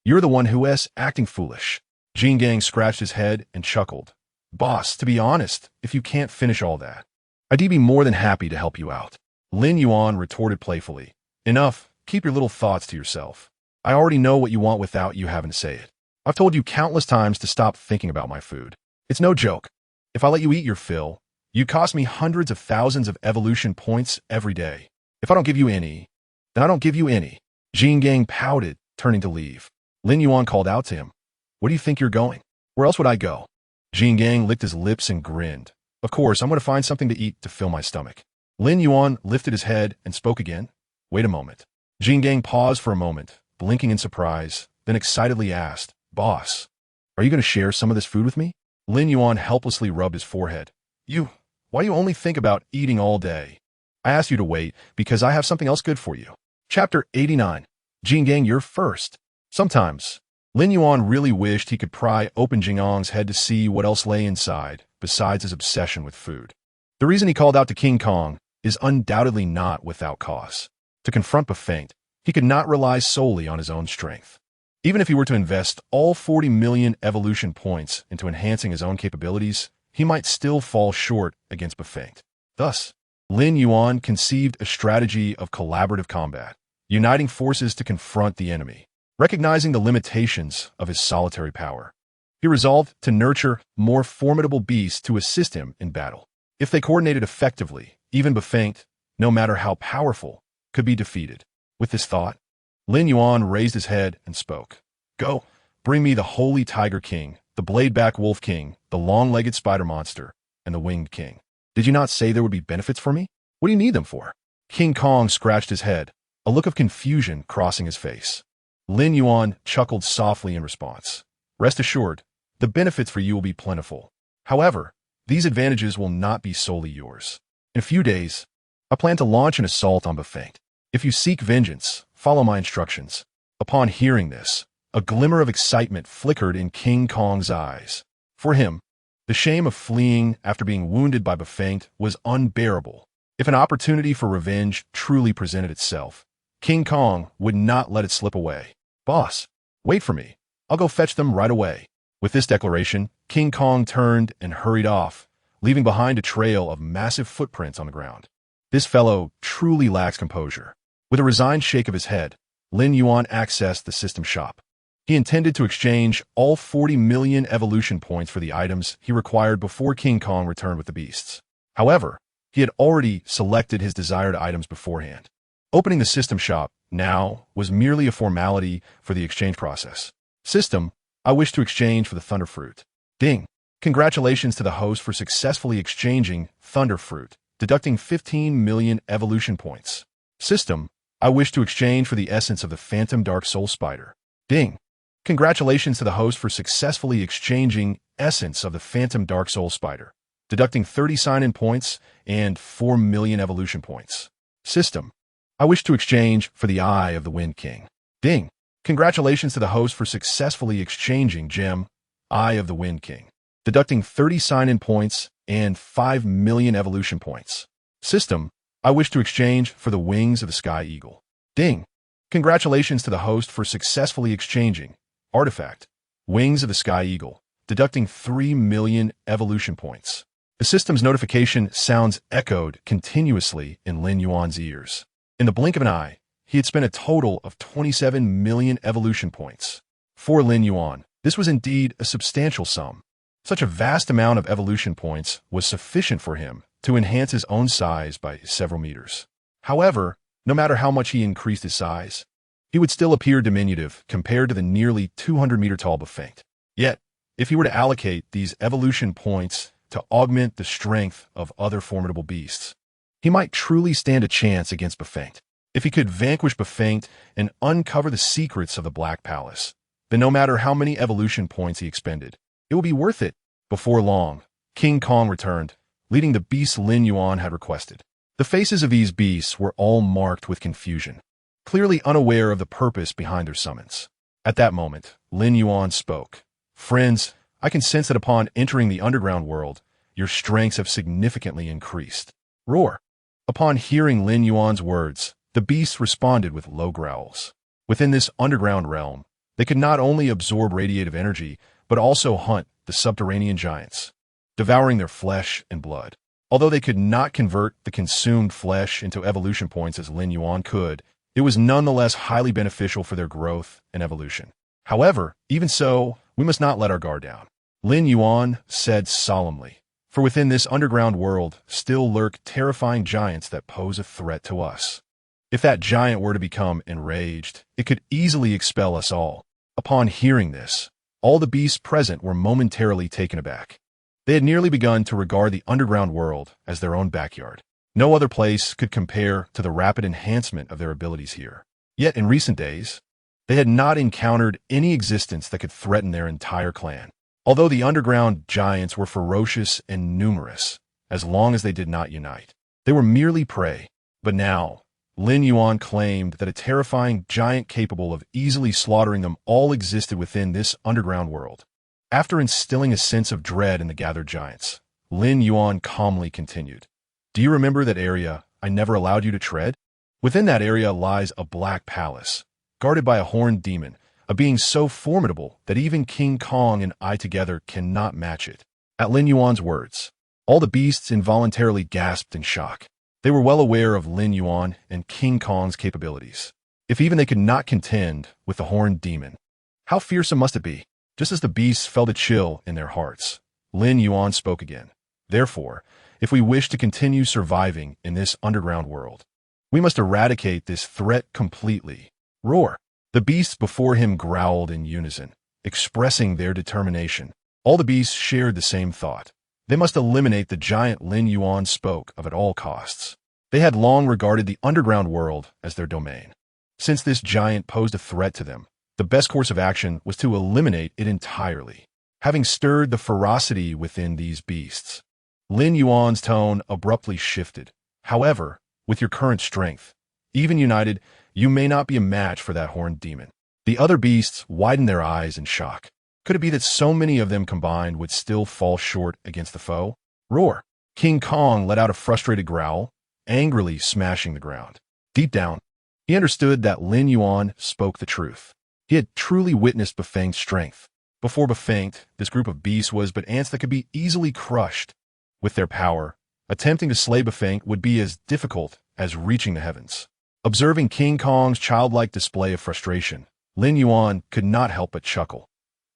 You're the one who's acting foolish. Jingang scratched his head and chuckled. Boss, to be honest, if you can't finish all that, I'd be more than happy to help you out. Lin Yuan retorted playfully. Enough, keep your little thoughts to yourself. I already know what you want without you having to say it. I've told you countless times to stop thinking about my food. It's no joke. If I let you eat your fill, you cost me hundreds of thousands of evolution points every day. If I don't give you any, then I don't give you any. Jingang pouted, turning to leave. Lin Yuan called out to him. Where do you think you're going? Where else would I go? Jingang licked his lips and grinned. Of course, I'm going to find something to eat to fill my stomach. Lin Yuan lifted his head and spoke again. Wait a moment. Jingang paused for a moment, blinking in surprise, then excitedly asked, Boss, are you going to share some of this food with me? Lin Yuan helplessly rubbed his forehead. Why do you only think about eating all day? I asked you to wait because I have something else good for you. Chapter 89. Jingang, you're first. Sometimes, Lin Yuan really wished he could pry open Jingang's head to see what else lay inside, besides his obsession with food. The reason he called out to King Kong is undoubtedly not without cause. To confront Bafanged, he could not rely solely on his own strength. Even if he were to invest all 40 million evolution points into enhancing his own capabilities, he might still fall short against Bafanged. Thus, Lin Yuan conceived a strategy of collaborative combat, uniting forces to confront the enemy. Recognizing the limitations of his solitary power, he resolved to nurture more formidable beasts to assist him in battle. If they coordinated effectively, even Bafanged, no matter how powerful, could be defeated. With this thought, Lin Yuan raised his head and spoke. Go, bring me the Holy Tiger King, the Blade-Back Wolf King, the Long-Legged Spider Monster, and the Winged King. Did you not say there would be benefits for me? What do you need them for? King Kong scratched his head, a look of confusion crossing his face. Lin Yuan chuckled softly in response. Rest assured, the benefits for you will be plentiful. However, these advantages will not be solely yours. In a few days, I plan to launch an assault on Bafanged. If you seek vengeance, follow my instructions. Upon hearing this, a glimmer of excitement flickered in King Kong's eyes. For him, the shame of fleeing after being wounded by Bafanged was unbearable. If an opportunity for revenge truly presented itself, King Kong would not let it slip away. Boss, wait for me. I'll go fetch them right away. With this declaration, King Kong turned and hurried off, leaving behind a trail of massive footprints on the ground. This fellow truly lacks composure. With a resigned shake of his head, Lin Yuan accessed the system shop. He intended to exchange all 40 million evolution points for the items he required before King Kong returned with the beasts. However, he had already selected his desired items beforehand. Opening the system shop now was merely a formality for the exchange process. System, I wish to exchange for the Thunder Fruit. Ding. Congratulations to the host for successfully exchanging Thunder Fruit, deducting 15 million evolution points. System, I wish to exchange for the essence of the Phantom Dark Soul Spider. Ding. Congratulations to the host for successfully exchanging essence of the Phantom Dark Soul Spider, deducting 30 sign-in points and 4 million evolution points. System, I wish to exchange for the Eye of the Wind King. Ding. Congratulations to the host for successfully exchanging gem, Eye of the Wind King, deducting 30 sign-in points and 5 million evolution points. System, I wish to exchange for the Wings of the Sky Eagle. Ding. Congratulations to the host for successfully exchanging Artifact, Wings of the Sky Eagle, deducting 3 million evolution points. The system's notification sounds echoed continuously in Lin Yuan's ears. In the blink of an eye, he had spent a total of 27 million evolution points. For Lin Yuan, this was indeed a substantial sum. Such a vast amount of evolution points was sufficient for him to enhance his own size by several meters. However, no matter how much he increased his size, he would still appear diminutive compared to the nearly 200-meter-tall Bafanged. Yet, if he were to allocate these evolution points to augment the strength of other formidable beasts, he might truly stand a chance against Bafanged. If he could vanquish Bafanged and uncover the secrets of the Black Palace, then no matter how many evolution points he expended, it would be worth it. Before long, King Kong returned, leading the beasts Lin Yuan had requested. The faces of these beasts were all marked with confusion, clearly unaware of the purpose behind their summons. At that moment, Lin Yuan spoke. Friends, I can sense that upon entering the underground world, your strengths have significantly increased. Roar. Upon hearing Lin Yuan's words, the beasts responded with low growls. Within this underground realm, they could not only absorb radiative energy, but also hunt the subterranean giants, devouring their flesh and blood. Although they could not convert the consumed flesh into evolution points as Lin Yuan could, it was nonetheless highly beneficial for their growth and evolution. However, even so, we must not let our guard down. Lin Yuan said solemnly, for within this underground world still lurk terrifying giants that pose a threat to us. If that giant were to become enraged, it could easily expel us all. Upon hearing this, all the beasts present were momentarily taken aback. They had nearly begun to regard the underground world as their own backyard. No other place could compare to the rapid enhancement of their abilities here. Yet in recent days, they had not encountered any existence that could threaten their entire clan. Although the underground giants were ferocious and numerous, as long as they did not unite, they were merely prey. But now, Lin Yuan claimed that a terrifying giant capable of easily slaughtering them all existed within this underground world. After instilling a sense of dread in the gathered giants, Lin Yuan calmly continued, "Do you remember that area I never allowed you to tread? Within that area lies a black palace, guarded by a horned demon, a being so formidable that even King Kong and I together cannot match it." At Lin Yuan's words, all the beasts involuntarily gasped in shock. They were well aware of Lin Yuan and King Kong's capabilities. If even they could not contend with the horned demon, how fearsome must it be? Just as the beasts felt a chill in their hearts, Lin Yuan spoke again. Therefore, if we wish to continue surviving in this underground world, we must eradicate this threat completely. Roar. The beasts before him growled in unison, expressing their determination. All the beasts shared the same thought. They must eliminate the giant Lin Yuan spoke of at all costs. They had long regarded the underground world as their domain. Since this giant posed a threat to them, the best course of action was to eliminate it entirely. Having stirred the ferocity within these beasts, Lin Yuan's tone abruptly shifted. However, with your current strength, even united, you may not be a match for that horned demon. The other beasts widened their eyes in shock. Could it be that so many of them combined would still fall short against the foe? Roar. King Kong let out a frustrated growl, angrily smashing the ground. Deep down, he understood that Lin Yuan spoke the truth. He had truly witnessed Bafang's strength. Before Bafang, this group of beasts was but ants that could be easily crushed. With their power, attempting to slay Bafang would be as difficult as reaching the heavens. Observing King Kong's childlike display of frustration, Lin Yuan could not help but chuckle.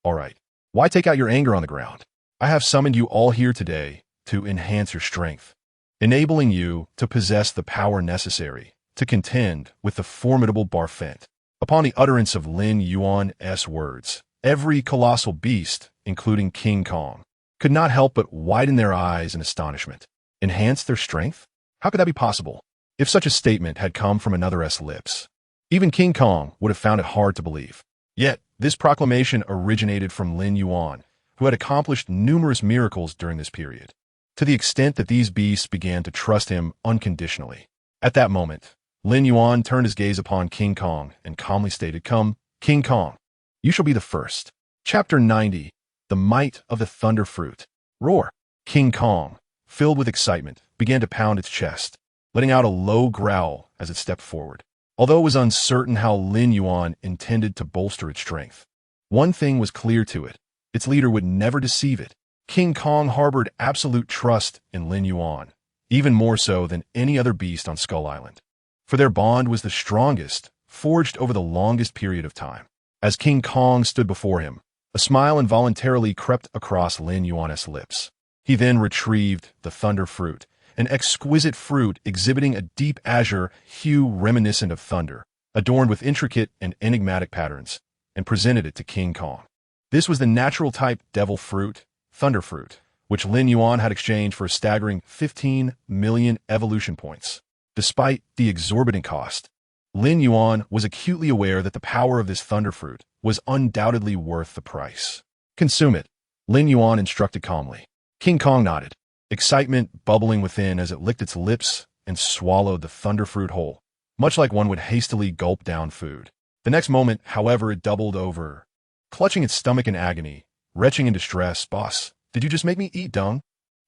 All right, why take out your anger on the ground? I have summoned you all here today to enhance your strength, enabling you to possess the power necessary to contend with the formidable Barfent. Upon the utterance of Lin Yuan's words, every colossal beast, including King Kong, could not help but widen their eyes in astonishment. Enhance their strength? How could that be possible? If such a statement had come from another's lips, even King Kong would have found it hard to believe. Yet, this proclamation originated from Lin Yuan, who had accomplished numerous miracles during this period, to the extent that these beasts began to trust him unconditionally. At that moment, Lin Yuan turned his gaze upon King Kong and calmly stated, "Come, King Kong, you shall be the first." Chapter 90. The Might of the Thunder Fruit. Roar. King Kong, filled with excitement, began to pound its chest, letting out a low growl as it stepped forward. Although it was uncertain how Lin Yuan intended to bolster its strength, one thing was clear to it: its leader would never deceive it. King Kong harbored absolute trust in Lin Yuan, even more so than any other beast on Skull Island. For their bond was the strongest, forged over the longest period of time. As King Kong stood before him, a smile involuntarily crept across Lin Yuan's lips. He then retrieved the thunder fruit, an exquisite fruit exhibiting a deep azure hue reminiscent of thunder, adorned with intricate and enigmatic patterns, and presented it to King Kong. This was the natural type devil fruit, thunder fruit, which Lin Yuan had exchanged for a staggering 15 million evolution points. Despite the exorbitant cost, Lin Yuan was acutely aware that the power of this thunder fruit was undoubtedly worth the price. "Consume it," Lin Yuan instructed calmly. King Kong nodded, excitement bubbling within as it licked its lips and swallowed the thunder fruit whole, much like one would hastily gulp down food. The next moment, however, it doubled over, clutching its stomach in agony, retching in distress. "Boss, did you just make me eat dung?"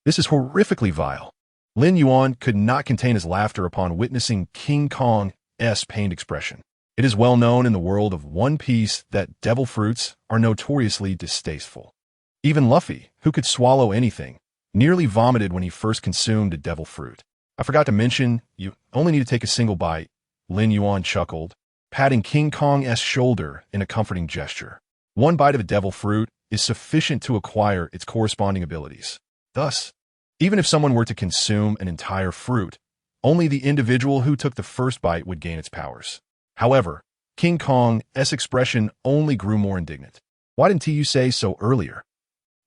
This is horrifically vile. Lin Yuan could not contain his laughter upon witnessing King Kong's pained expression. It is well known in the world of One Piece that devil fruits are notoriously distasteful. Even Luffy, who could swallow anything, nearly vomited when he first consumed a devil fruit. I forgot to mention, you only need to take a single bite, Lin Yuan chuckled, patting King Kong's shoulder in a comforting gesture. One bite of a devil fruit is sufficient to acquire its corresponding abilities. Thus, even if someone were to consume an entire fruit, only the individual who took the first bite would gain its powers. However, King Kong's expression only grew more indignant. Why didn't you say so earlier?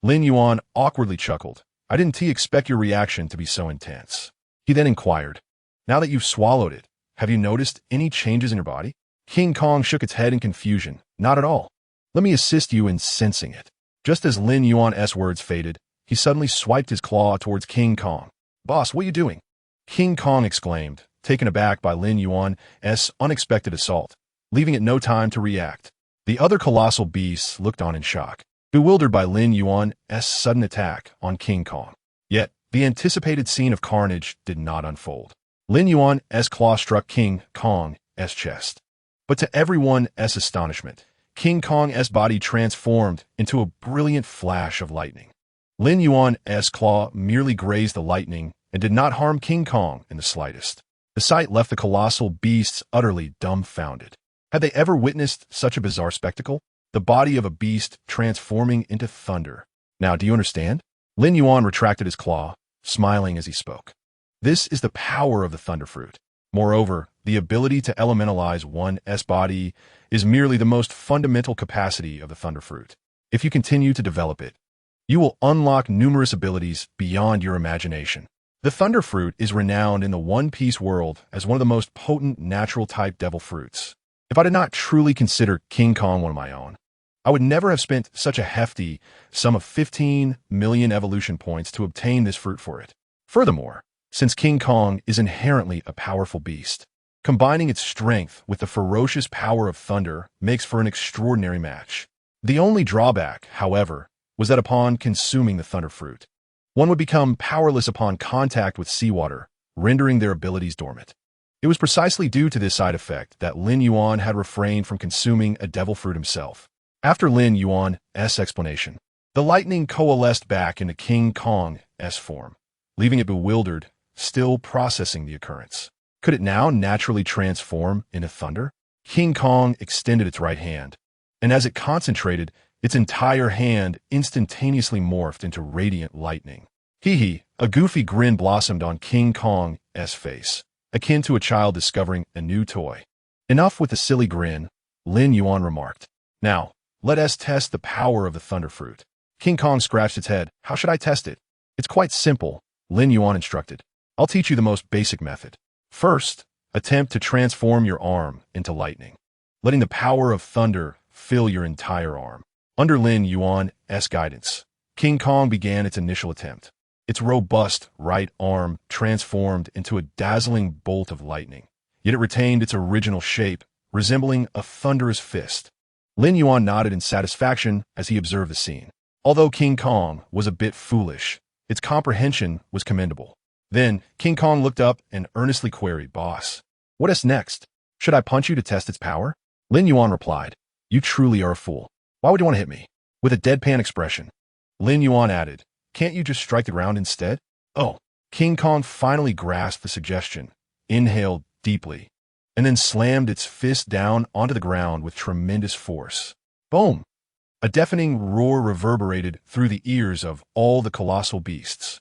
Lin Yuan awkwardly chuckled. I didn't expect your reaction to be so intense. He then inquired, now that you've swallowed it, have you noticed any changes in your body? King Kong shook its head in confusion. Not at all. Let me assist you in sensing it. Just as Lin Yuan's words faded, he suddenly swiped his claw towards King Kong. Boss, what are you doing? King Kong exclaimed, taken aback by Lin Yuan's unexpected assault, leaving it no time to react. The other colossal beasts looked on in shock, bewildered by Lin Yuan's sudden attack on King Kong. Yet, the anticipated scene of carnage did not unfold. Lin Yuan's claw struck King Kong's chest. But to everyone's astonishment, King Kong's body transformed into a brilliant flash of lightning. Lin Yuan's claw merely grazed the lightning and did not harm King Kong in the slightest. The sight left the colossal beasts utterly dumbfounded. Had they ever witnessed such a bizarre spectacle? The body of a beast transforming into thunder. Now, do you understand? Lin Yuan retracted his claw, smiling as he spoke. This is the power of the thunder fruit. Moreover, the ability to elementalize one's body is merely the most fundamental capacity of the thunder fruit. If you continue to develop it, you will unlock numerous abilities beyond your imagination. The thunder fruit is renowned in the One Piece world as one of the most potent natural-type devil fruits. If I did not truly consider King Kong one of my own, I would never have spent such a hefty sum of 15 million evolution points to obtain this fruit for it. Furthermore, since King Kong is inherently a powerful beast, combining its strength with the ferocious power of thunder makes for an extraordinary match. The only drawback, however, was that upon consuming the thunder fruit, one would become powerless upon contact with seawater, rendering their abilities dormant. It was precisely due to this side effect that Lin Yuan had refrained from consuming a devil fruit himself. After Lin Yuan's explanation, the lightning coalesced back into King Kong's form, leaving it bewildered, still processing the occurrence. Could it now naturally transform into thunder? King Kong extended its right hand, and as it concentrated, its entire hand instantaneously morphed into radiant lightning. Hee, a goofy grin blossomed on King Kong's face, akin to a child discovering a new toy. Enough with the silly grin, Lin Yuan remarked. Now, let us test the power of the thunder fruit. King Kong scratched its head. How should I test it? It's quite simple, Lin Yuan instructed. I'll teach you the most basic method. First, attempt to transform your arm into lightning, letting the power of thunder fill your entire arm. Under Lin Yuan's guidance, King Kong began its initial attempt. Its robust right arm transformed into a dazzling bolt of lightning, yet it retained its original shape, resembling a thunderous fist. Lin Yuan nodded in satisfaction as he observed the scene. Although King Kong was a bit foolish, its comprehension was commendable. Then, King Kong looked up and earnestly queried, Boss, what is next? Should I punch you to test its power? Lin Yuan replied, You truly are a fool. Why would you want to hit me? With a deadpan expression, Lin Yuan added, Can't you just strike the ground instead? Oh, King Kong finally grasped the suggestion, inhaled deeply, and then slammed its fist down onto the ground with tremendous force. Boom! A deafening roar reverberated through the ears of all the colossal beasts.